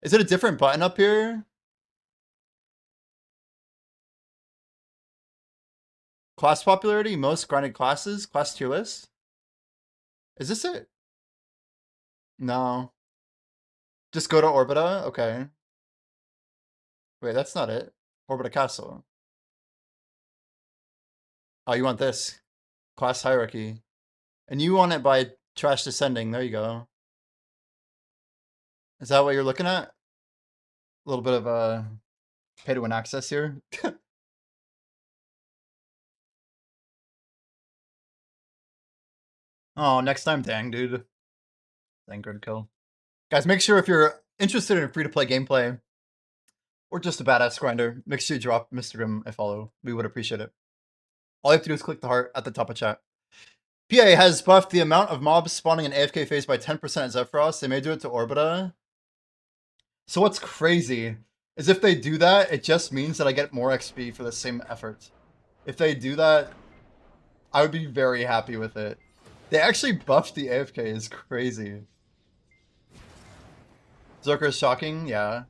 Is it a different button up here? Class popularity, most grinded classes, class tier list? Is this it? No. Just go to Orbita? Okay. Wait, that's not it. Orbita Castle. Oh, you want this. Class hierarchy. And you want it by trash descending. There you go. Is that what you're looking at? A little bit of pay to win access here. Oh, next time, dang, dude. Dang, good kill. Guys, make sure if you're interested in free-to-play gameplay, or just a badass grinder, make sure you drop Mr. Grim a follow. We would appreciate it. All you have to do is click the heart at the top of chat. PA has buffed the amount of mobs spawning in AFK phase by 10% at Zephyros. They may do it to Orbita. So what's crazy is if they do that, it just means that I get more XP for the same effort. If they do that, I would be very happy with it. They actually buffed the AFK, is crazy. Zerker is shocking, yeah.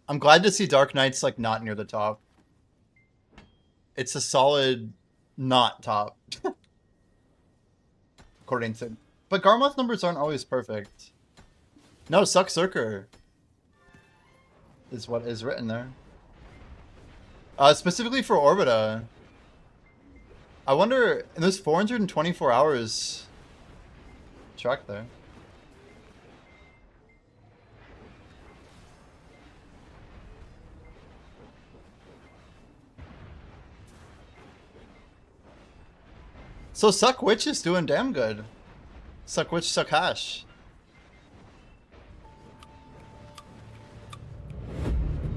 I'm glad to see Dark Knight's like not near the top. It's a solid not top. According to... But Garmoth numbers aren't always perfect. No, suck Zerker is what is written there. Specifically for Orbita. I wonder, in this 424 hours track there. So Suck Witch is doing damn good. Suck Witch, Suck Hash.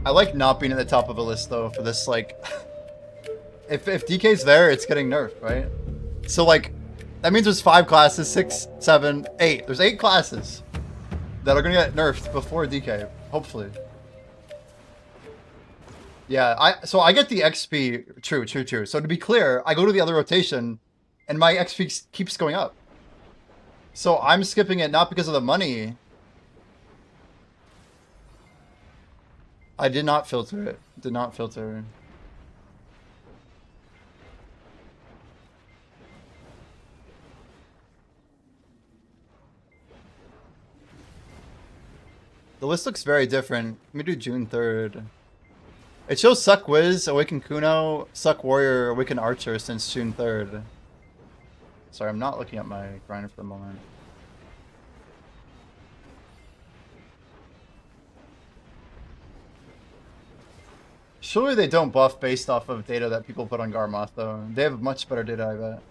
I like not being at the top of a list though for this like... if DK's there, it's getting nerfed, right? So like, that means there's 5 classes, 6, 7, 8. There's 8 classes that are gonna get nerfed before DK, hopefully. Yeah, so I get the XP, true. So to be clear, I go to the other rotation and my XP keeps going up. So I'm skipping it not because of the money. I did not filter it. Did not filter. The list looks very different. Let me do June 3rd. It shows Suck Wiz, Awaken Kuno, Suck Warrior, Awaken Archer since June 3rd. Sorry, I'm not looking at my grinder for the moment. Surely they don't buff based off of data that people put on Garmoth, though. They have much better data, I bet.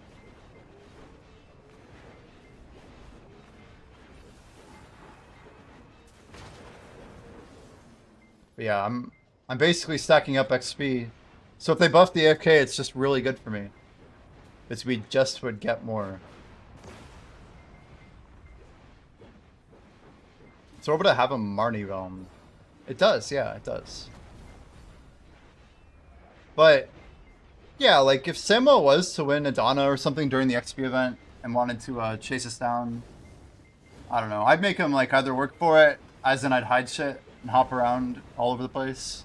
But yeah, I'm basically stacking up XP. So if they buff the AFK, it's just really good for me. Because we just would get more. So over to have a Marnie Realm. It does, yeah, it does. But yeah, like if Samo was to win Adana or something during the XP event and wanted to chase us down, I don't know. I'd make him like either work for it, as in I'd hide shit and hop around all over the place.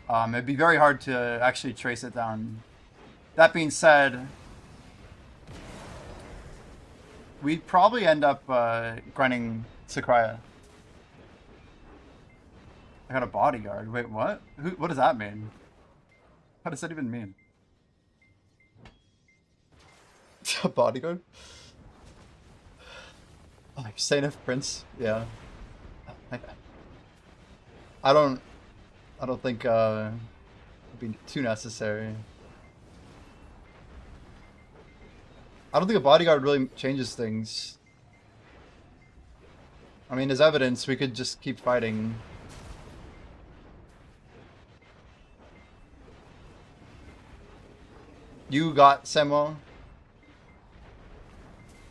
It'd be very hard to actually trace it down. That being said, we'd probably end up grinding Sakraya. I got a bodyguard. Wait, what? What does that mean? How does that even mean? A bodyguard? Oh, like Saint of Prince? Yeah. I don't think it'd be too necessary. I don't think a bodyguard really changes things. I mean, as evidence, we could just keep fighting. You got Semo.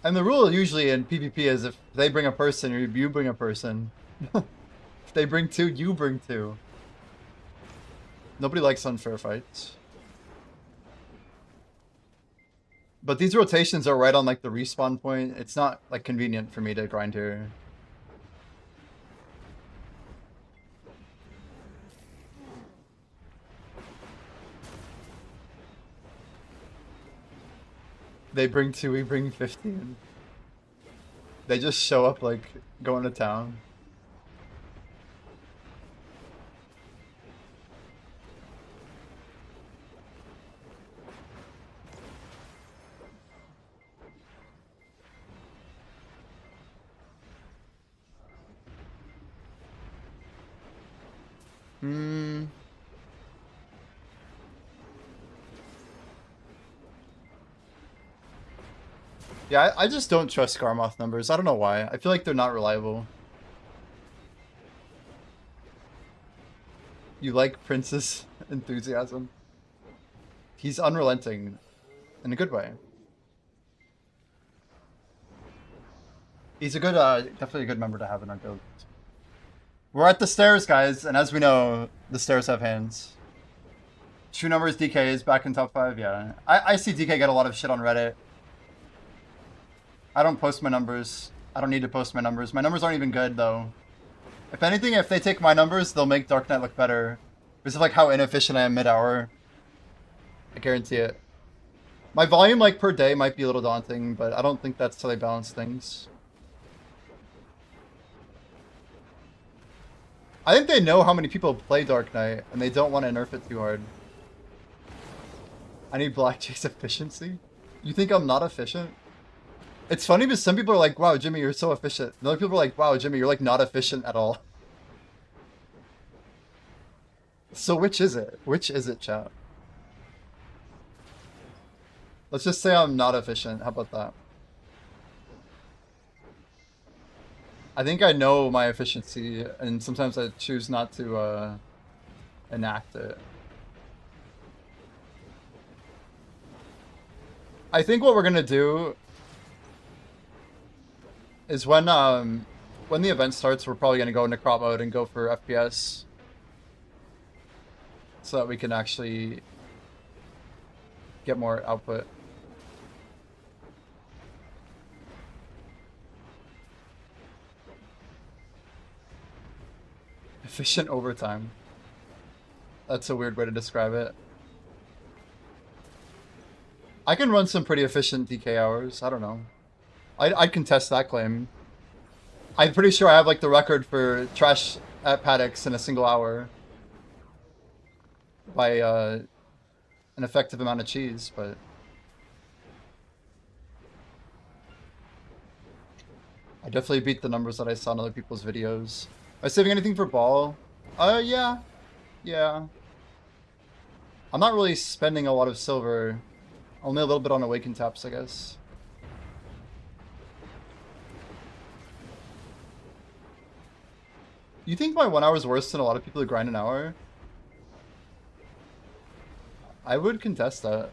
And the rule usually in PvP is if they bring a person or you bring a person. If they bring two, you bring two. Nobody likes unfair fights. But these rotations are right on like the respawn point. It's not like convenient for me to grind here. They bring 2, we bring 15. They just show up like going to town. Yeah, I just don't trust Garmoth numbers. I don't know why. I feel like they're not reliable. You like Prince's enthusiasm? He's unrelenting. In a good way. He's a good, definitely a good member to have in our guild. We're at the stairs, guys, and as we know, the stairs have hands. True numbers, DK is back in top 5, yeah. I see DK get a lot of shit on Reddit. I don't post my numbers. I don't need to post my numbers. My numbers aren't even good, though. If anything, if they take my numbers, they'll make Dark Knight look better. Because of like how inefficient I am mid-hour. I guarantee it. My volume like per day might be a little daunting, but I don't think that's how they balance things. I think they know how many people play Dark Knight, and they don't want to nerf it too hard. I need Blackjack's efficiency? You think I'm not efficient? It's funny because some people are like, wow, Jimmy, you're so efficient. And other people are like, wow, Jimmy, you're like not efficient at all. So which is it? Which is it, chat? Let's just say I'm not efficient. How about that? I think I know my efficiency, and sometimes I choose not to enact it. I think what we're gonna do is when the event starts, we're probably gonna go into crop mode and go for FPS, so that we can actually get more output. Efficient overtime. That's a weird way to describe it. I can run some pretty efficient DK hours. I don't know. I'd contest that claim. I'm pretty sure I have like the record for trash at paddocks in a single hour by an effective amount of cheese, but I definitely beat the numbers that I saw in other people's videos. Am I saving anything for ball? Yeah. Yeah. I'm not really spending a lot of silver. Only a little bit on awaken taps, I guess. You think my 1 hour is worse than a lot of people who grind an hour? I would contest that.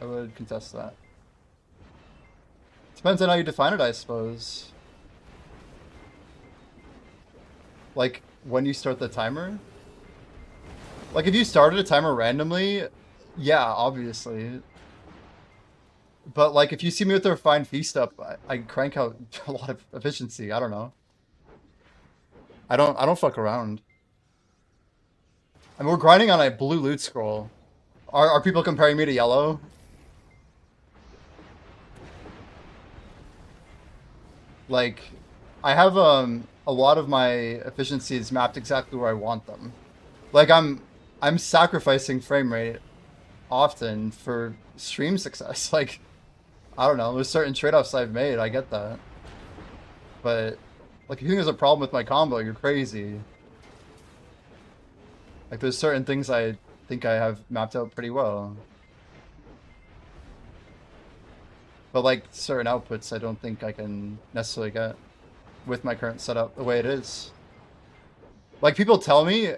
I would contest that. Depends on how you define it, I suppose. Like, when you start the timer? Like, if you started a timer randomly, yeah, obviously. But, like, if you see me with the refined feast up, I crank out a lot of efficiency. I don't know. I don't fuck around. I mean, we're grinding on a blue loot scroll. Are people comparing me to yellow? Like, I have a lot of my efficiencies mapped exactly where I want them. Like I'm sacrificing frame rate often for stream success. Like, I don't know, there's certain trade-offs I've made, I get that. But like, if you think there's a problem with my combo, you're crazy. Like, there's certain things I think I have mapped out pretty well. But like, certain outputs I don't think I can necessarily get with my current setup the way it is. Like, people tell me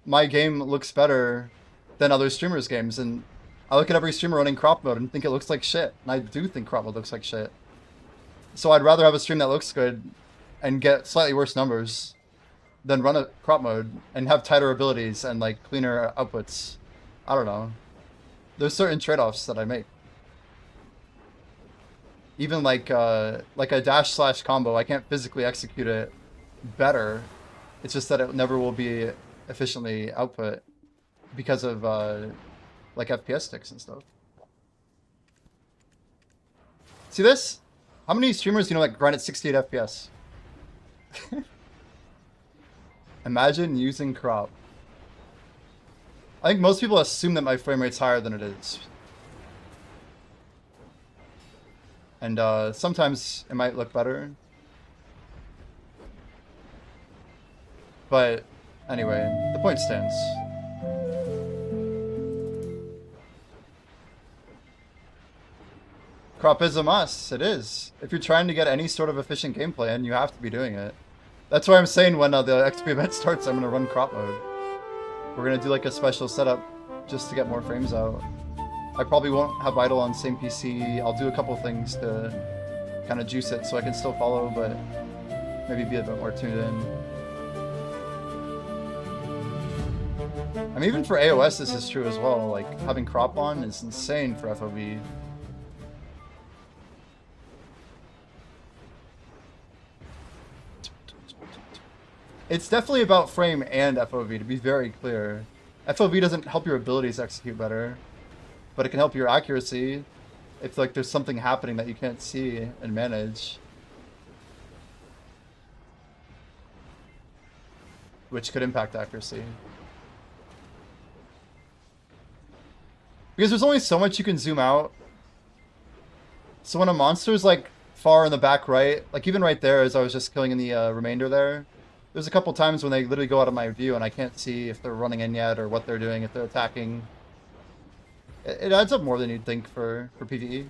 my game looks better than other streamers' games, and I look at every streamer running crop mode and think it looks like shit. And I do think crop mode looks like shit. So I'd rather have a stream that looks good and get slightly worse numbers than run a crop mode and have tighter abilities and like cleaner outputs. I don't know. There's certain trade-offs that I make. Even like a dash slash combo, I can't physically execute it better. It's just that it never will be efficiently output because of like FPS sticks and stuff. See this? How many streamers do you know like grind at 68 FPS? Imagine using crop. I think most people assume that my frame rate's higher than it is. And sometimes it might look better. But anyway, the point stands. Crop is a must. It is. If you're trying to get any sort of efficient gameplay, and you have to be doing it. That's why I'm saying when the XP event starts, I'm going to run crop mode. We're going to do like a special setup just to get more frames out. I probably won't have idle on the same PC. I'll do a couple things to kind of juice it so I can still follow, but maybe be a bit more tuned in. I mean, even for AOS, this is true as well. Like, having crop on is insane for FOV. It's definitely about frame and FOV, to be very clear. FOV doesn't help your abilities execute better, but it can help your accuracy if like there's something happening that you can't see and manage. Which could impact accuracy. Because there's only so much you can zoom out. So when a monster's like far in the back right, like even right there as I was just killing in the remainder there, there's a couple times when they literally go out of my view and I can't see if they're running in yet or what they're doing, if they're attacking. It adds up more than you'd think for PvE.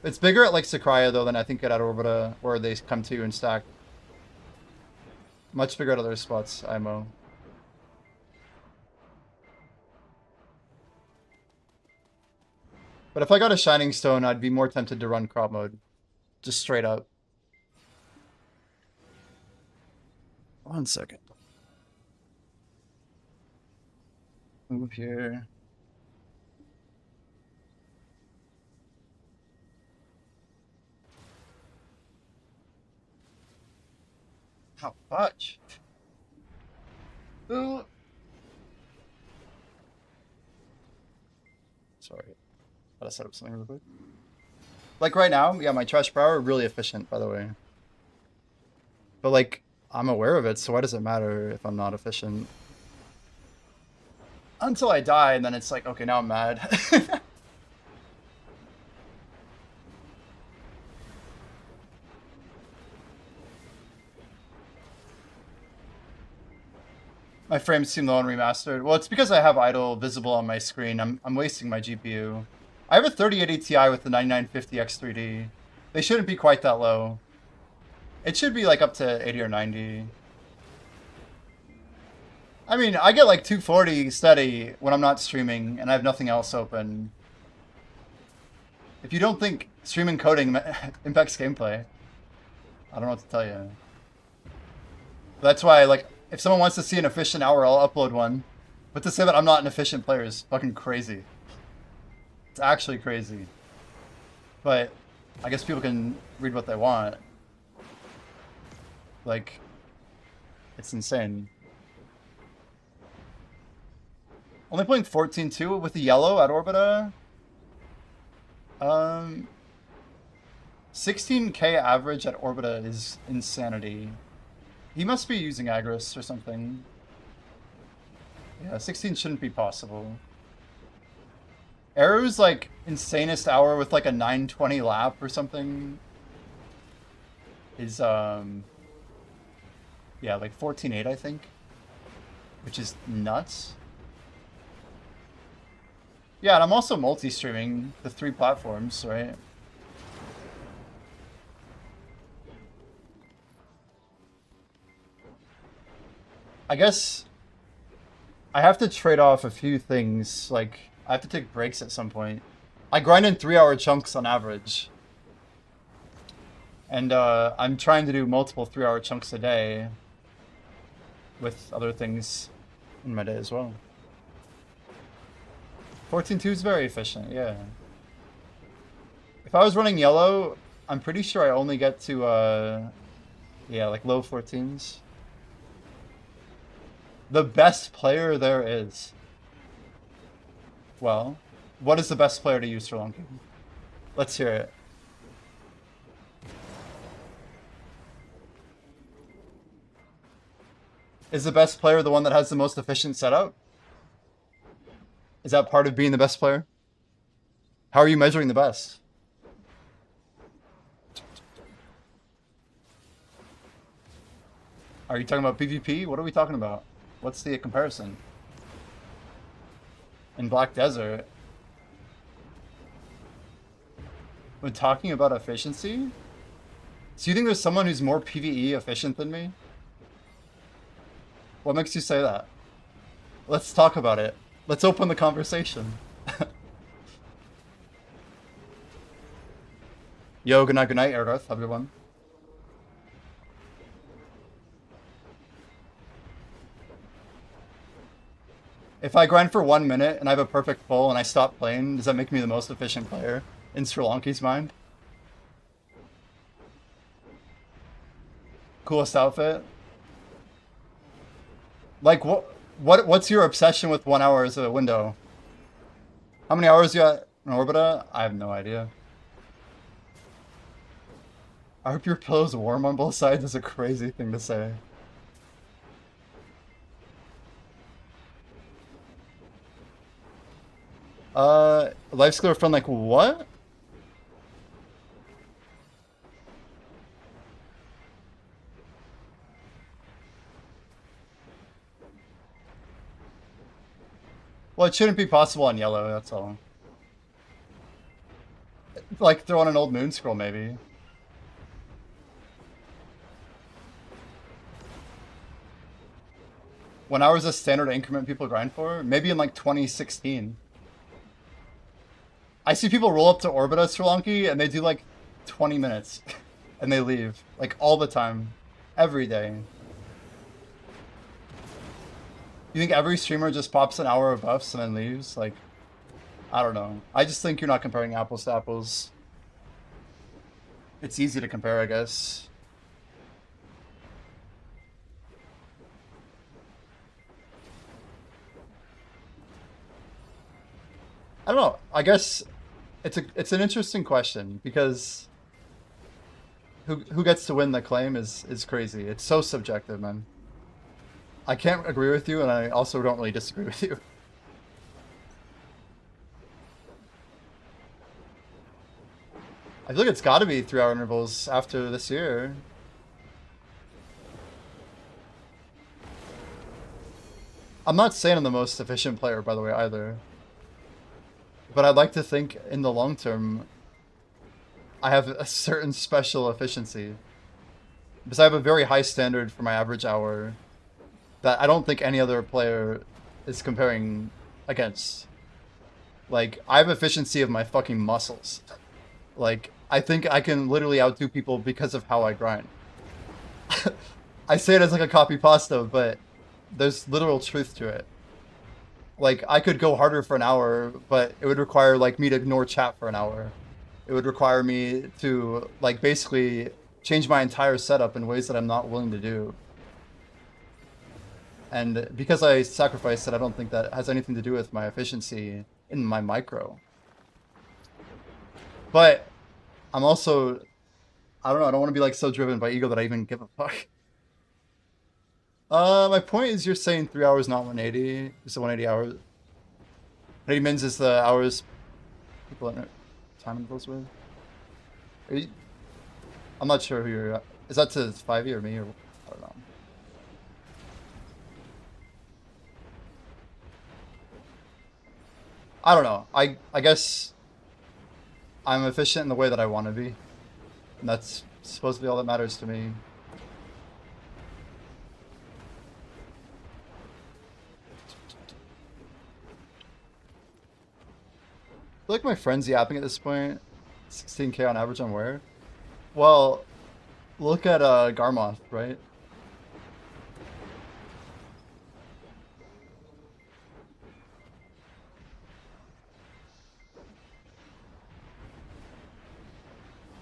It's bigger at like Sakraya though than I think at Orbita, where they come to and stack. Much bigger at other spots, IMO. But if I got a Shining Stone, I'd be more tempted to run crop mode. Just straight up. 1 second. Move here. How much? Ooh. Sorry. Gotta set up something real quick. Like right now, yeah, my trash power really efficient, by the way. But like, I'm aware of it, so why does it matter if I'm not efficient? Until I die, and then it's like, okay, now I'm mad. My frames seem low and remastered. Well, it's because I have idle visible on my screen. I'm wasting my GPU. I have a 3080 Ti with the 9950 X3D. They shouldn't be quite that low. It should be like up to 80 or 90. I mean, I get like 240 steady when I'm not streaming and I have nothing else open. If you don't think streaming coding impacts gameplay, I don't know what to tell you. That's why, like, if someone wants to see an efficient hour, I'll upload one. But to say that I'm not an efficient player is fucking crazy. It's actually crazy. But I guess people can read what they want. Like, it's insane. Only playing 14-2 with the yellow at Orbita. 16k average at Orbita is insanity. He must be using Agris or something. Yeah, 16 shouldn't be possible. Arrow's like insanest hour with like a 920 lap or something is yeah, like 14.8 I think, which is nuts. Yeah, and I'm also multi-streaming the 3 platforms, right? I guess I have to trade off a few things. Like, I have to take breaks at some point. I grind in 3-hour chunks on average. And I'm trying to do multiple 3-hour chunks a day with other things in my day as well. 14.2 is very efficient, yeah. If I was running yellow, I'm pretty sure I only get to, yeah, like low 14s. The best player there is. Well, what is the best player to use for Lunking? Let's hear it. Is the best player the one that has the most efficient setup? Is that part of being the best player? How are you measuring the best? Are you talking about PvP? What are we talking about? What's the comparison? In Black Desert? When talking about efficiency? So you think there's someone who's more PvE efficient than me? What makes you say that? Let's talk about it. Let's open the conversation. Yo, good night, Erdarth. Have a good one. If I grind for 1 minute and I have a perfect pull and I stop playing, does that make me the most efficient player in Sri Lanki's mind? Coolest outfit? Like, what's your obsession with 1 hour as a window? How many hours you got in Orbita? I have no idea. I hope your pillow's warm on both sides is a crazy thing to say. Life skill friend, like what? Well, it shouldn't be possible on yellow, that's all. Like throw on an old moon scroll, maybe. When I was a standard increment people grind for? Maybe in like 2016. I see people roll up to Orbita Sri Lanki and they do like 20 minutes and they leave. Like all the time. Every day. You think every streamer just pops an hour of buffs and then leaves? Like, I don't know. I just think you're not comparing apples to apples. It's easy to compare, I guess. I don't know. I guess it's an interesting question because who gets to win the claim is crazy. It's so subjective, man. I can't agree with you, and I also don't really disagree with you. I feel like it's got to be 3-hour intervals after this year. I'm not saying I'm the most efficient player, by the way, either. But I'd like to think in the long term, I have a certain special efficiency. Because I have a very high standard for my average hour that I don't think any other player is comparing against. Like, I have efficiency of my fucking muscles. Like, I think I can literally outdo people because of how I grind. I say it as like a copy pasta, but there's literal truth to it. Like, I could go harder for an hour, but it would require, like, me to ignore chat for an hour. It would require me to, like, basically change my entire setup in ways that I'm not willing to do. And because I sacrificed it, I don't think that has anything to do with my efficiency in my micro. But I'm also, I don't know, I don't want to be, like, so driven by ego that I even give a fuck. My point is you're saying 3 hours, not 180. It's the 180 hours. 180 mins is the hours people at time intervals with. I'm not sure who you're at. Is that to 5e or me, or I don't know. I don't know. I guess I'm efficient in the way that I want to be. And that's supposed to be all that matters to me. I feel like my friend's yapping at this point. 16k on average on where? Well, look at Garmoth, right?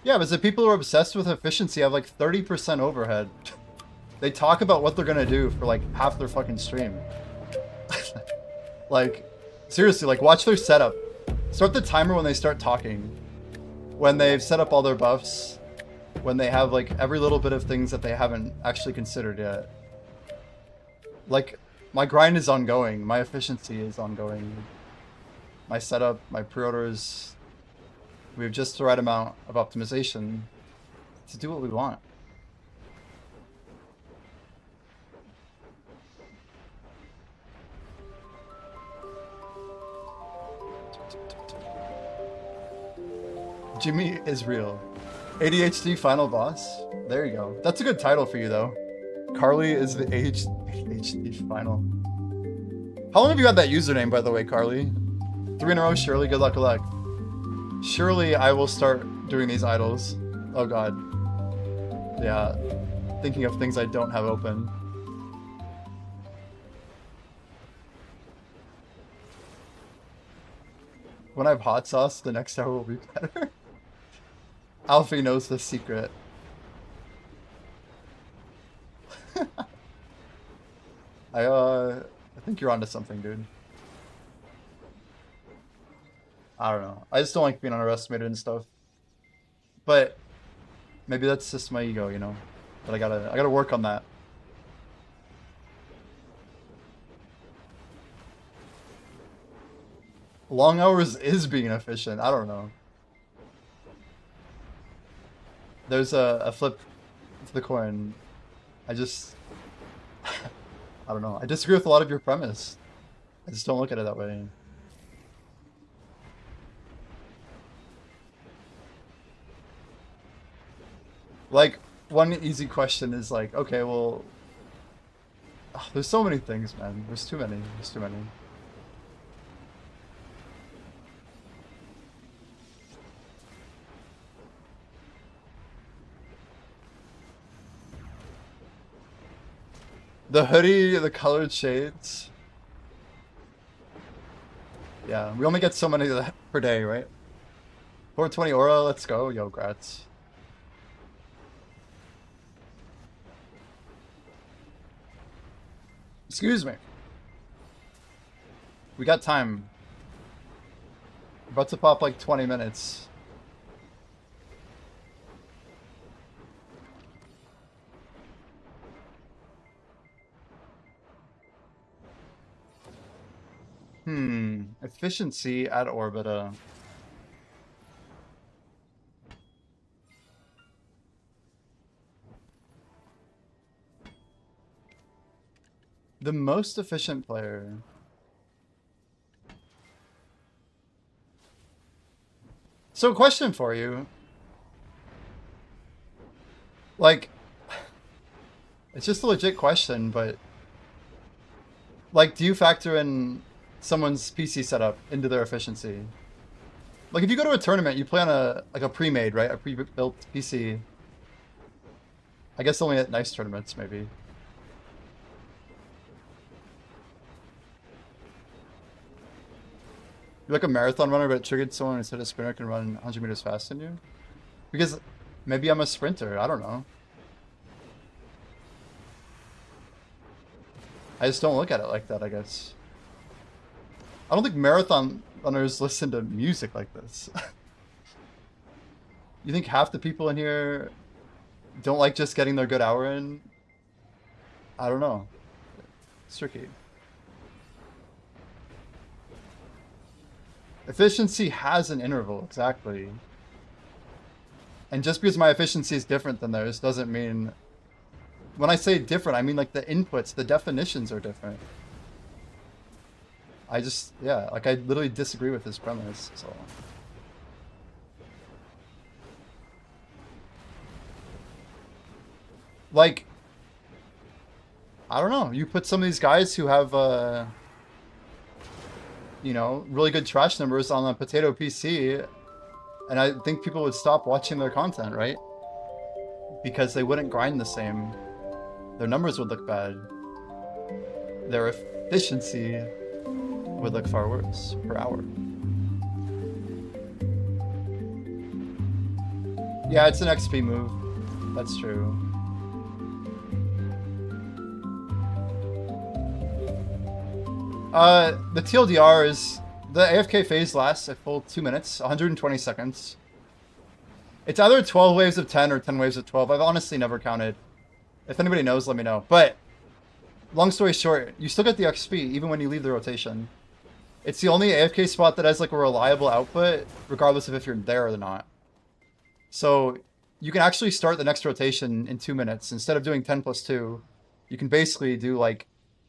Yeah, but the people who are obsessed with efficiency have like 30% overhead. They talk about what they're gonna do for like half their fucking stream. Like, seriously, like watch their setup. Start the timer when they start talking. When they've set up all their buffs. When they have like every little bit of things that they haven't actually considered yet. Like, my grind is ongoing. My efficiency is ongoing. My setup, my pre-orders. We have just the right amount of optimization to do what we want. Jimmy is real. ADHD final boss. There you go. That's a good title for you though. Carly is the ADHD final. How long have you had that username, by the way, Carly? 3 in a row, Shirley. Good luck, good luck. Surely I will start doing these idols. Oh god. Yeah. Thinking of things I don't have open. When I have hot sauce, the next hour will be better. Alfie knows the secret. I think you're onto something, dude. I don't know. I just don't like being underestimated and stuff. But maybe that's just my ego, you know. But I gotta work on that. Long hours is being efficient. I don't know. There's a flip to the coin. I just I don't know. I disagree with a lot of your premise. I just don't look at it that way. Like, one easy question is like, okay, well, there's so many things, man. There's too many. There's too many. The hoodie, the colored shades. Yeah, we only get so many of that per day, right? 420 aura, let's go. Yo, grats. Excuse me. We got time. We're about to pop like 20 minutes. Efficiency at Orbita. The most efficient player. So, question for you. Like, it's just a legit question, but like, do you factor in someone's PC setup into their efficiency? Like, if you go to a tournament, you play on a pre-made, right? A pre-built PC. I guess only at nice tournaments, maybe. You're like a marathon runner, but it triggered someone who said a sprinter can run 100 meters faster than you? Because maybe I'm a sprinter. I don't know. I just don't look at it like that, I guess. I don't think marathon runners listen to music like this. You think half the people in here don't like just getting their good hour in? I don't know. It's tricky. Efficiency has an interval, exactly. And just because my efficiency is different than theirs doesn't mean... When I say different, I mean like the inputs, the definitions are different. I just, yeah, like I literally disagree with this premise, so... Like, I don't know, you put some of these guys who have, you know, really good trash numbers on a potato PC, and I think people would stop watching their content, right? Because they wouldn't grind the same. Their numbers would look bad. Their efficiency would look far worse per hour. Yeah, it's an XP move. That's true. The TLDR is... The AFK phase lasts a full 2 minutes, 120 seconds. It's either 12 waves of 10 or 10 waves of 12. I've honestly never counted. If anybody knows, let me know. But, long story short, you still get the XP even when you leave the rotation. It's the only AFK spot that has like a reliable output, regardless of if you're there or not. So, you can actually start the next rotation in 2 minutes. Instead of doing 10 plus 2, you can basically do like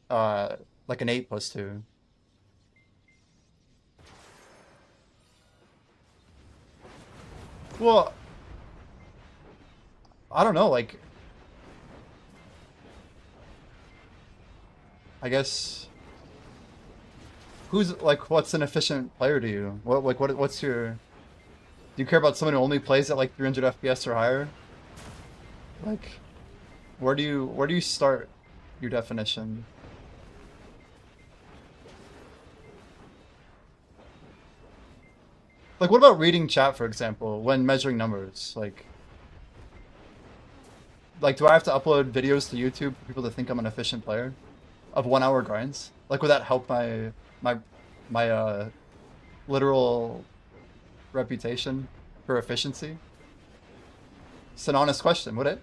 an 8 plus 2. Well, I don't know, like... I guess... Who's, like, what's an efficient player to you? What's your... Do you care about someone who only plays at, like, 300 FPS or higher? Like, where do you start your definition? Like, what about reading chat, for example, when measuring numbers? Like, do I have to upload videos to YouTube for people to think I'm an efficient player? Of 1 hour grinds? Like, would that help my literal reputation for efficiency? It's an honest question, would it?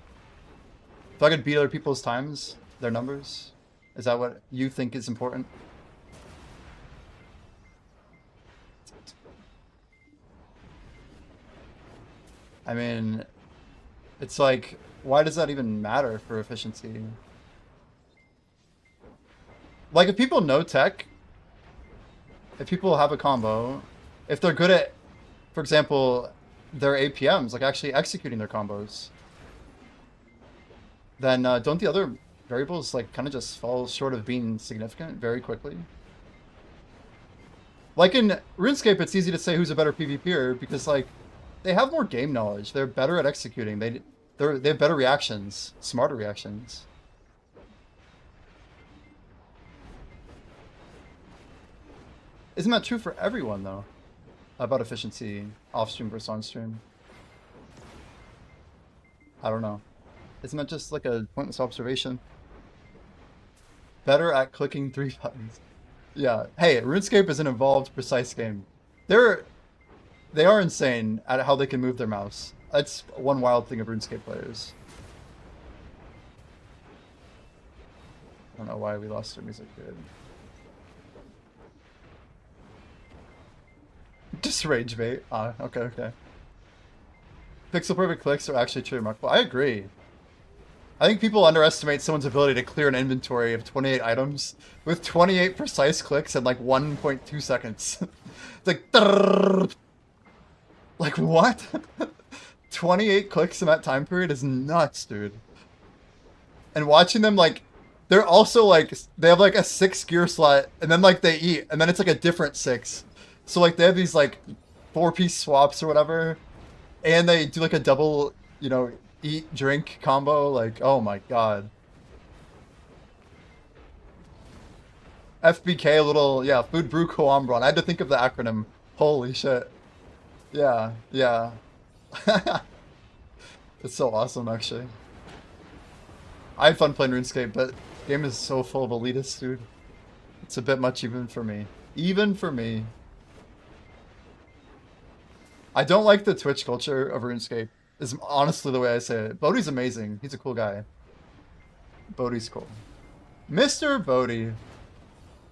If I could beat other people's times, their numbers, is that what you think is important? I mean, it's like, why does that even matter for efficiency? Like, if people know tech, if people have a combo, if they're good at, for example, their APMs, like actually executing their combos, then don't the other variables like kind of just fall short of being significant very quickly? Like in RuneScape, it's easy to say who's a better PvPer because like they have more game knowledge. They're better at executing. They have better reactions, smarter reactions. Isn't that true for everyone though? About efficiency, off stream versus on stream. I don't know. Isn't that just like a pointless observation? Better at clicking 3 buttons. Yeah. Hey, RuneScape is an evolved, precise game. They are insane at how they can move their mouse. That's one wild thing of RuneScape players. I don't know why we lost our music. Good. just rage bait. Okay, okay. Pixel perfect clicks are actually truly remarkable. I agree. I think people underestimate someone's ability to clear an inventory of 28 items with 28 precise clicks in like 1.2 seconds. It's like, drrrr. Like what? 28 clicks in that time period is nuts, dude. And watching them, like, they're also like, they have like a 6 gear slot, and then like they eat, and then it's like a different 6. So like they have these like 4-piece swaps or whatever, and they do like a double, you know, eat drink combo. Like, oh my god. FBK, a little, yeah, food brew coambron. I had to think of the acronym. Holy shit. Yeah, yeah. It's so awesome, actually. I had fun playing RuneScape, but the game is so full of elitists, dude. It's a bit much even for me. Even for me. I don't like the Twitch culture of RuneScape, is honestly the way I say it. Bodhi's amazing. He's a cool guy. Bodhi's cool. Mr. Bodhi.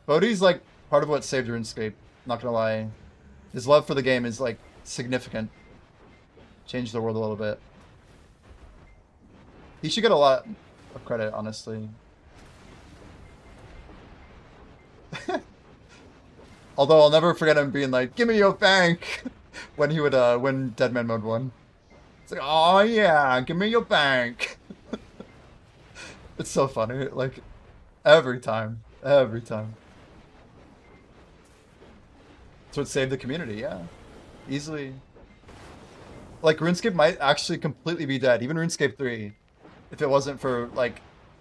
Bodhi's like part of what saved RuneScape, not gonna lie. His love for the game is like significant. Changed the world a little bit. He should get a lot of credit, honestly. Although I'll never forget him being like, "Give me your bank," when he would win Deadman Mode 1. It's like, "Oh yeah, give me your bank." It's so funny, like every time, every time. That's what saved the community, yeah, easily. Like RuneScape might actually completely be dead, even RuneScape 3, if it wasn't for like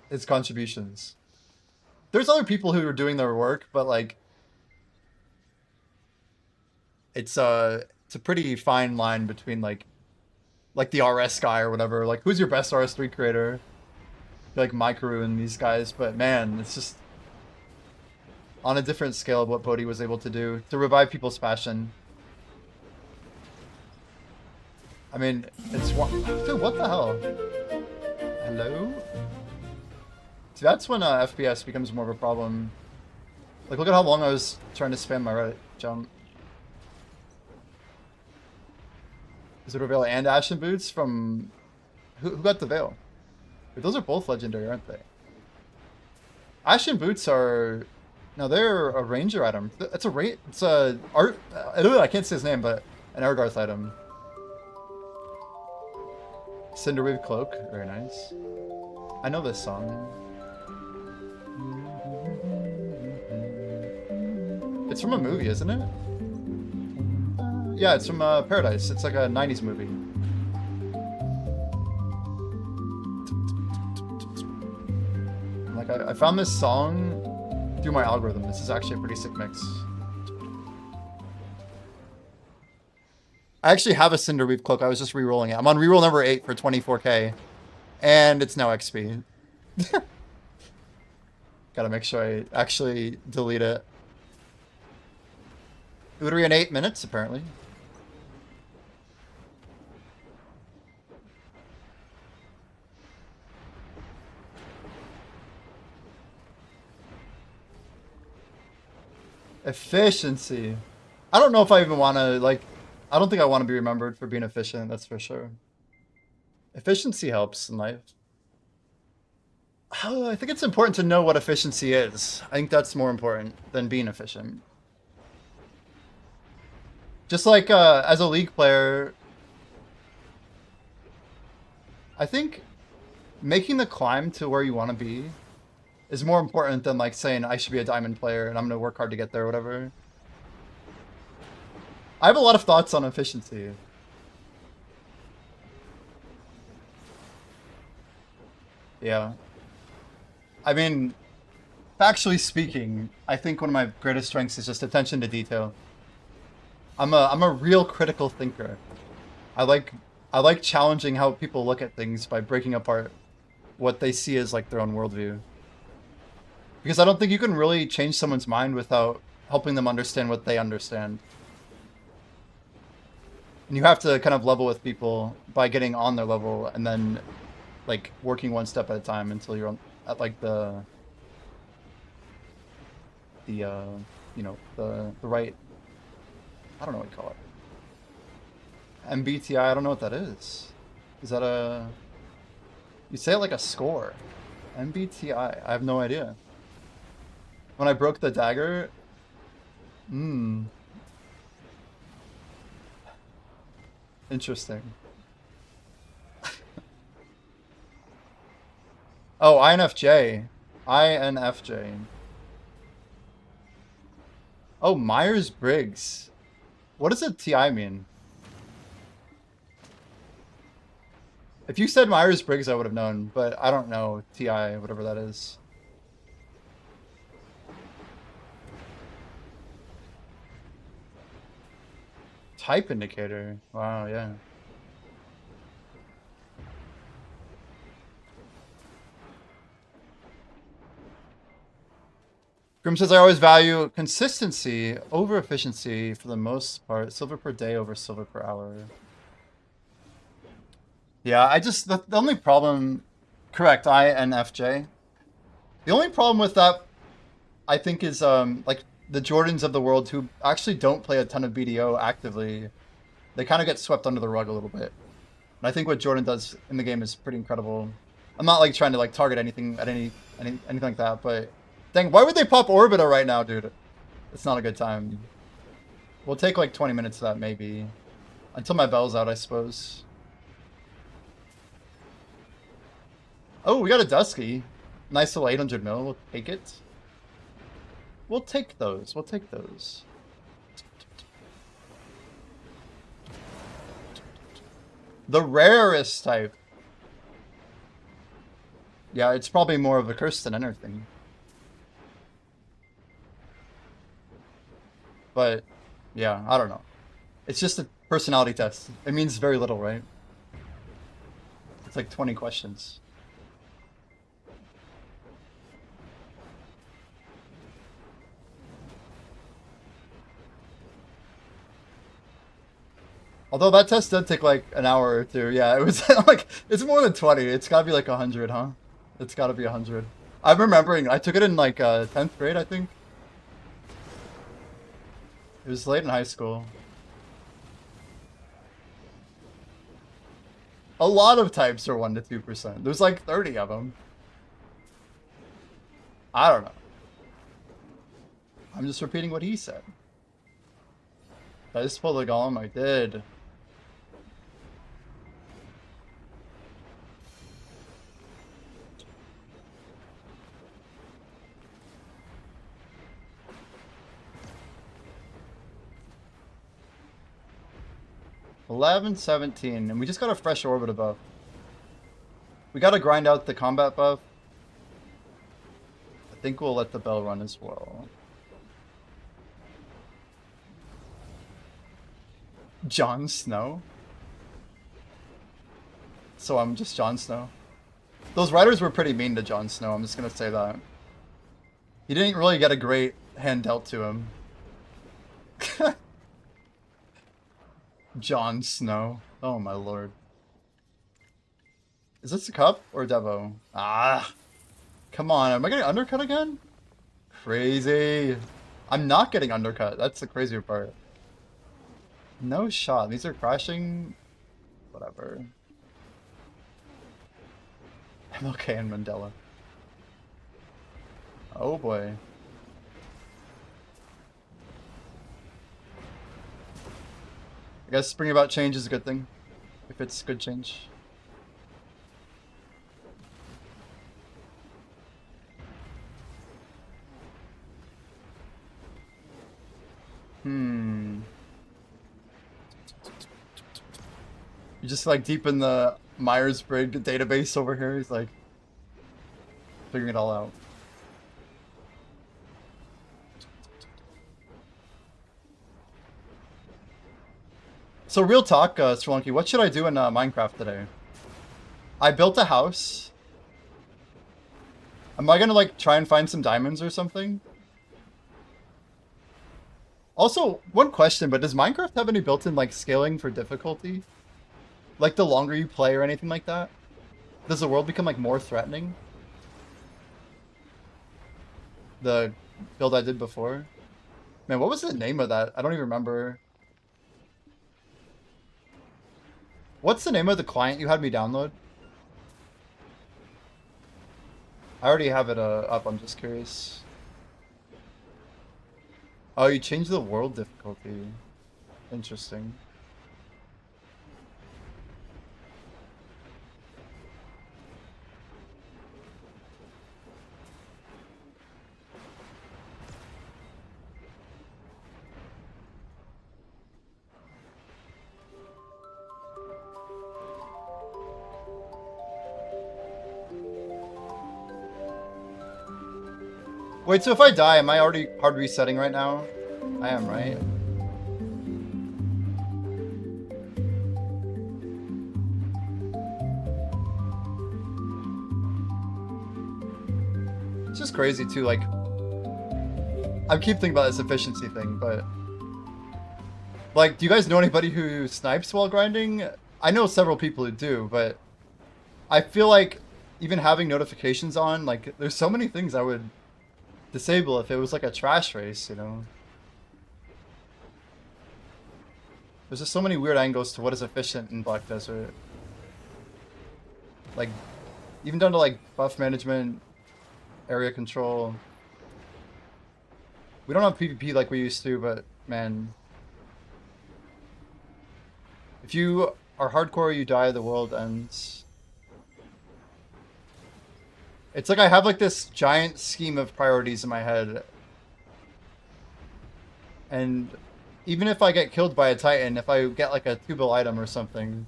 his contributions. There's other people who are doing their work, but like it's a pretty fine line between like the RS guy or whatever. Like, who's your best RS3 creator? Like Micro and these guys, but man, it's just on a different scale of what Bodhi was able to do to revive people's passion. I mean, it's dude, what the hell? Hello? See, that's when FPS becomes more of a problem. Like, look at how long I was trying to spam my right jump. Is it a Veil and Ashen Boots from... Who got the Veil? Wait, those are both legendary, aren't they? Ashen Boots are... No, they're a ranger item. It's a art... I can't say his name, but an Argarth item. Cinderweave Cloak, very nice. I know this song. It's from a movie, isn't it? Yeah, it's from Paradise. It's like a 90s movie. Like, I found this song through my algorithm. This is actually a pretty sick mix. I actually have a Cinderweave Cloak. I was just re-rolling it. I'm on reroll number 8 for 24k. And it's now XP. Gotta make sure I actually delete it. Utery in 8 minutes, apparently. Efficiency. I don't know if I even want to, like... I don't think I want to be remembered for being efficient, that's for sure. Efficiency helps in life. I think it's important to know what efficiency is. I think that's more important than being efficient. Just like as a League player, I think making the climb to where you want to be is more important than like saying I should be a diamond player and I'm going to work hard to get there or whatever. I have a lot of thoughts on efficiency. Yeah. I mean, factually speaking, I think one of my greatest strengths is just attention to detail. I'm a real critical thinker. I like challenging how people look at things by breaking apart what they see as like their own worldview. Because I don't think you can really change someone's mind without helping them understand what they understand. And you have to kind of level with people by getting on their level and then like working one step at a time until you're at like the you know, the right, I don't know what you call it. MBTI, I don't know what that is. Is that a... You say it like a score. MBTI, I have no idea. When I broke the dagger... Interesting. Oh, INFJ. INFJ. Oh, Myers-Briggs. What does a TI mean? If you said Myers-Briggs, I would have known, but I don't know TI, whatever that is. Type indicator. Wow, yeah. Grim says, I always value consistency over efficiency for the most part. Silver per day over silver per hour. Yeah, I just... The only problem... Correct, INFJ. The only problem with that, I think, is, like, the Jordans of the world who actually don't play a ton of BDO actively. They kind of get swept under the rug a little bit. And I think what Jordan does in the game is pretty incredible. I'm not, like, trying to, like, target anything at anything like that, but... Dang, why would they pop Orbita right now, dude? It's not a good time. We'll take like 20 minutes of that, maybe. Until my bell's out, I suppose. Oh, we got a Dusky. Nice little 800 mil. We'll take it. We'll take those. We'll take those. The rarest type. Yeah, it's probably more of a curse than anything. But, yeah, I don't know. It's just a personality test. It means very little, right? It's like 20 questions. Although that test did take like an hour or two. Yeah, it was like, it's more than 20. It's gotta be like 100, huh? It's gotta be 100. I'm remembering, I took it in like 10th grade, I think. It was late in high school. A lot of types are 1 to 2%. There's like 30 of them. I don't know. I'm just repeating what he said. Did I just pull the golem? I did. $11.17, and we just got a fresh orbit buff. We gotta grind out the combat buff. I think we'll let the bell run as well. Jon Snow? So I'm just Jon Snow. Those riders were pretty mean to Jon Snow, I'm just gonna say that. He didn't really get a great hand dealt to him. Jon Snow. Oh my lord. Is this a cup or a Devo? Ah! Come on, am I getting undercut again? Crazy. I'm not getting undercut, that's the crazier part. No shot, these are crashing. Whatever. MLK and Mandela. Oh boy. I guess bringing about change is a good thing, if it's good change. You're just like deep in the Myers-Briggs database over here. He's like figuring it all out. So real talk, Strelunky, what should I do in Minecraft today? I built a house. Am I gonna like try and find some diamonds or something? Also, one question, but does Minecraft have any built-in like scaling for difficulty? Like the longer you play or anything like that? Does the world become like more threatening? The build I did before? Man, what was the name of that? I don't even remember. What's the name of the client you had me download? I already have it up, I'm just curious. Oh, you changed the world difficulty. Interesting. Wait, so if I die, am I already hard resetting right now? I am, right? It's just crazy too, like... I keep thinking about this efficiency thing, but... Like, do you guys know anybody who snipes while grinding? I know several people who do, but... I feel like even having notifications on, like, there's so many things I would disable if it was like a trash race, you know? There's just so many weird angles to what is efficient in Black Desert. Like, even down to like buff management, area control. We don't have PvP like we used to, but man. If you are hardcore, you die, the world ends. It's like I have like this giant scheme of priorities in my head. And even if I get killed by a Titan, if I get like a 2-bill item or something,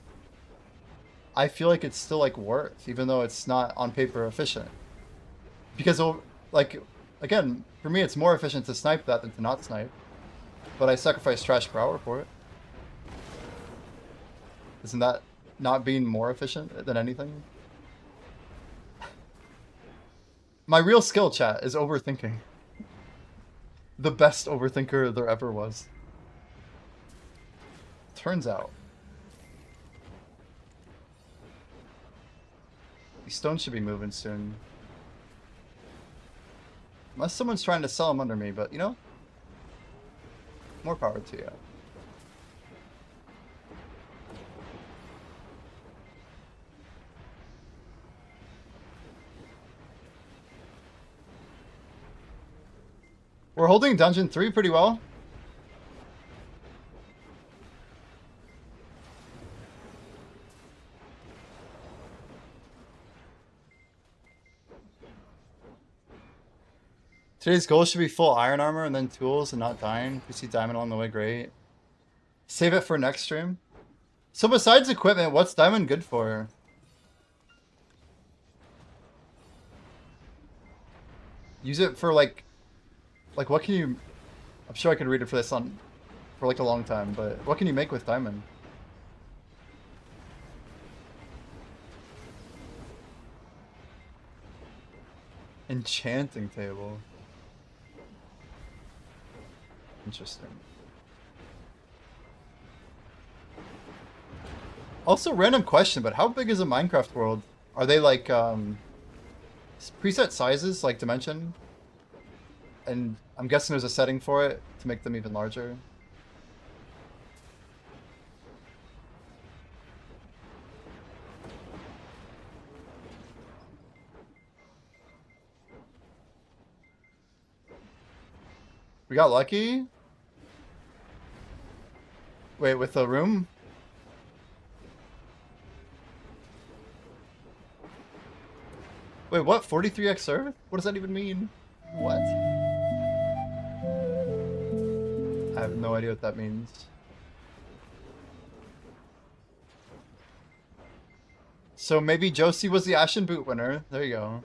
I feel like it's still like worth, even though it's not on paper efficient. Because like, again, for me it's more efficient to snipe that than to not snipe. But I sacrifice trash per hour for it. Isn't that not being more efficient than anything? My real skill, chat, is overthinking. The best overthinker there ever was. Turns out. These stones should be moving soon. Unless someone's trying to sell them under me, but you know? More power to you. We're holding Dungeon 3 pretty well. Today's goal should be full iron armor and then tools and not dying. If you see diamond along the way, great. Save it for next stream. So besides equipment, what's diamond good for? Use it for like what can you... I'm sure I could read it for this for like a long time, but what can you make with diamond? Enchanting table. Interesting. Also, random question, but how big is a Minecraft world? Are they like preset sizes, like dimension? And I'm guessing there's a setting for it to make them even larger. We got lucky? Wait, with the room? Wait, what? 43x serve? What does that even mean? What? I have no idea what that means. So maybe Josie was the Ashen Boot winner. There you go.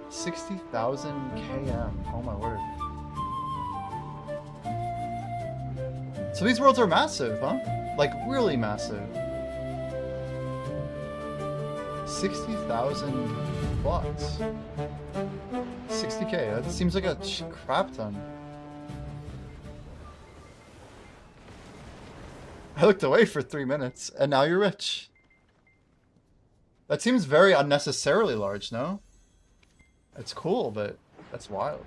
60,000 KM. Oh my word. So these worlds are massive, huh? Like really massive. 60,000 blocks. 60k, that seems like a crap ton. I looked away for 3 minutes, and now you're rich. That seems very unnecessarily large, no? It's cool, but that's wild.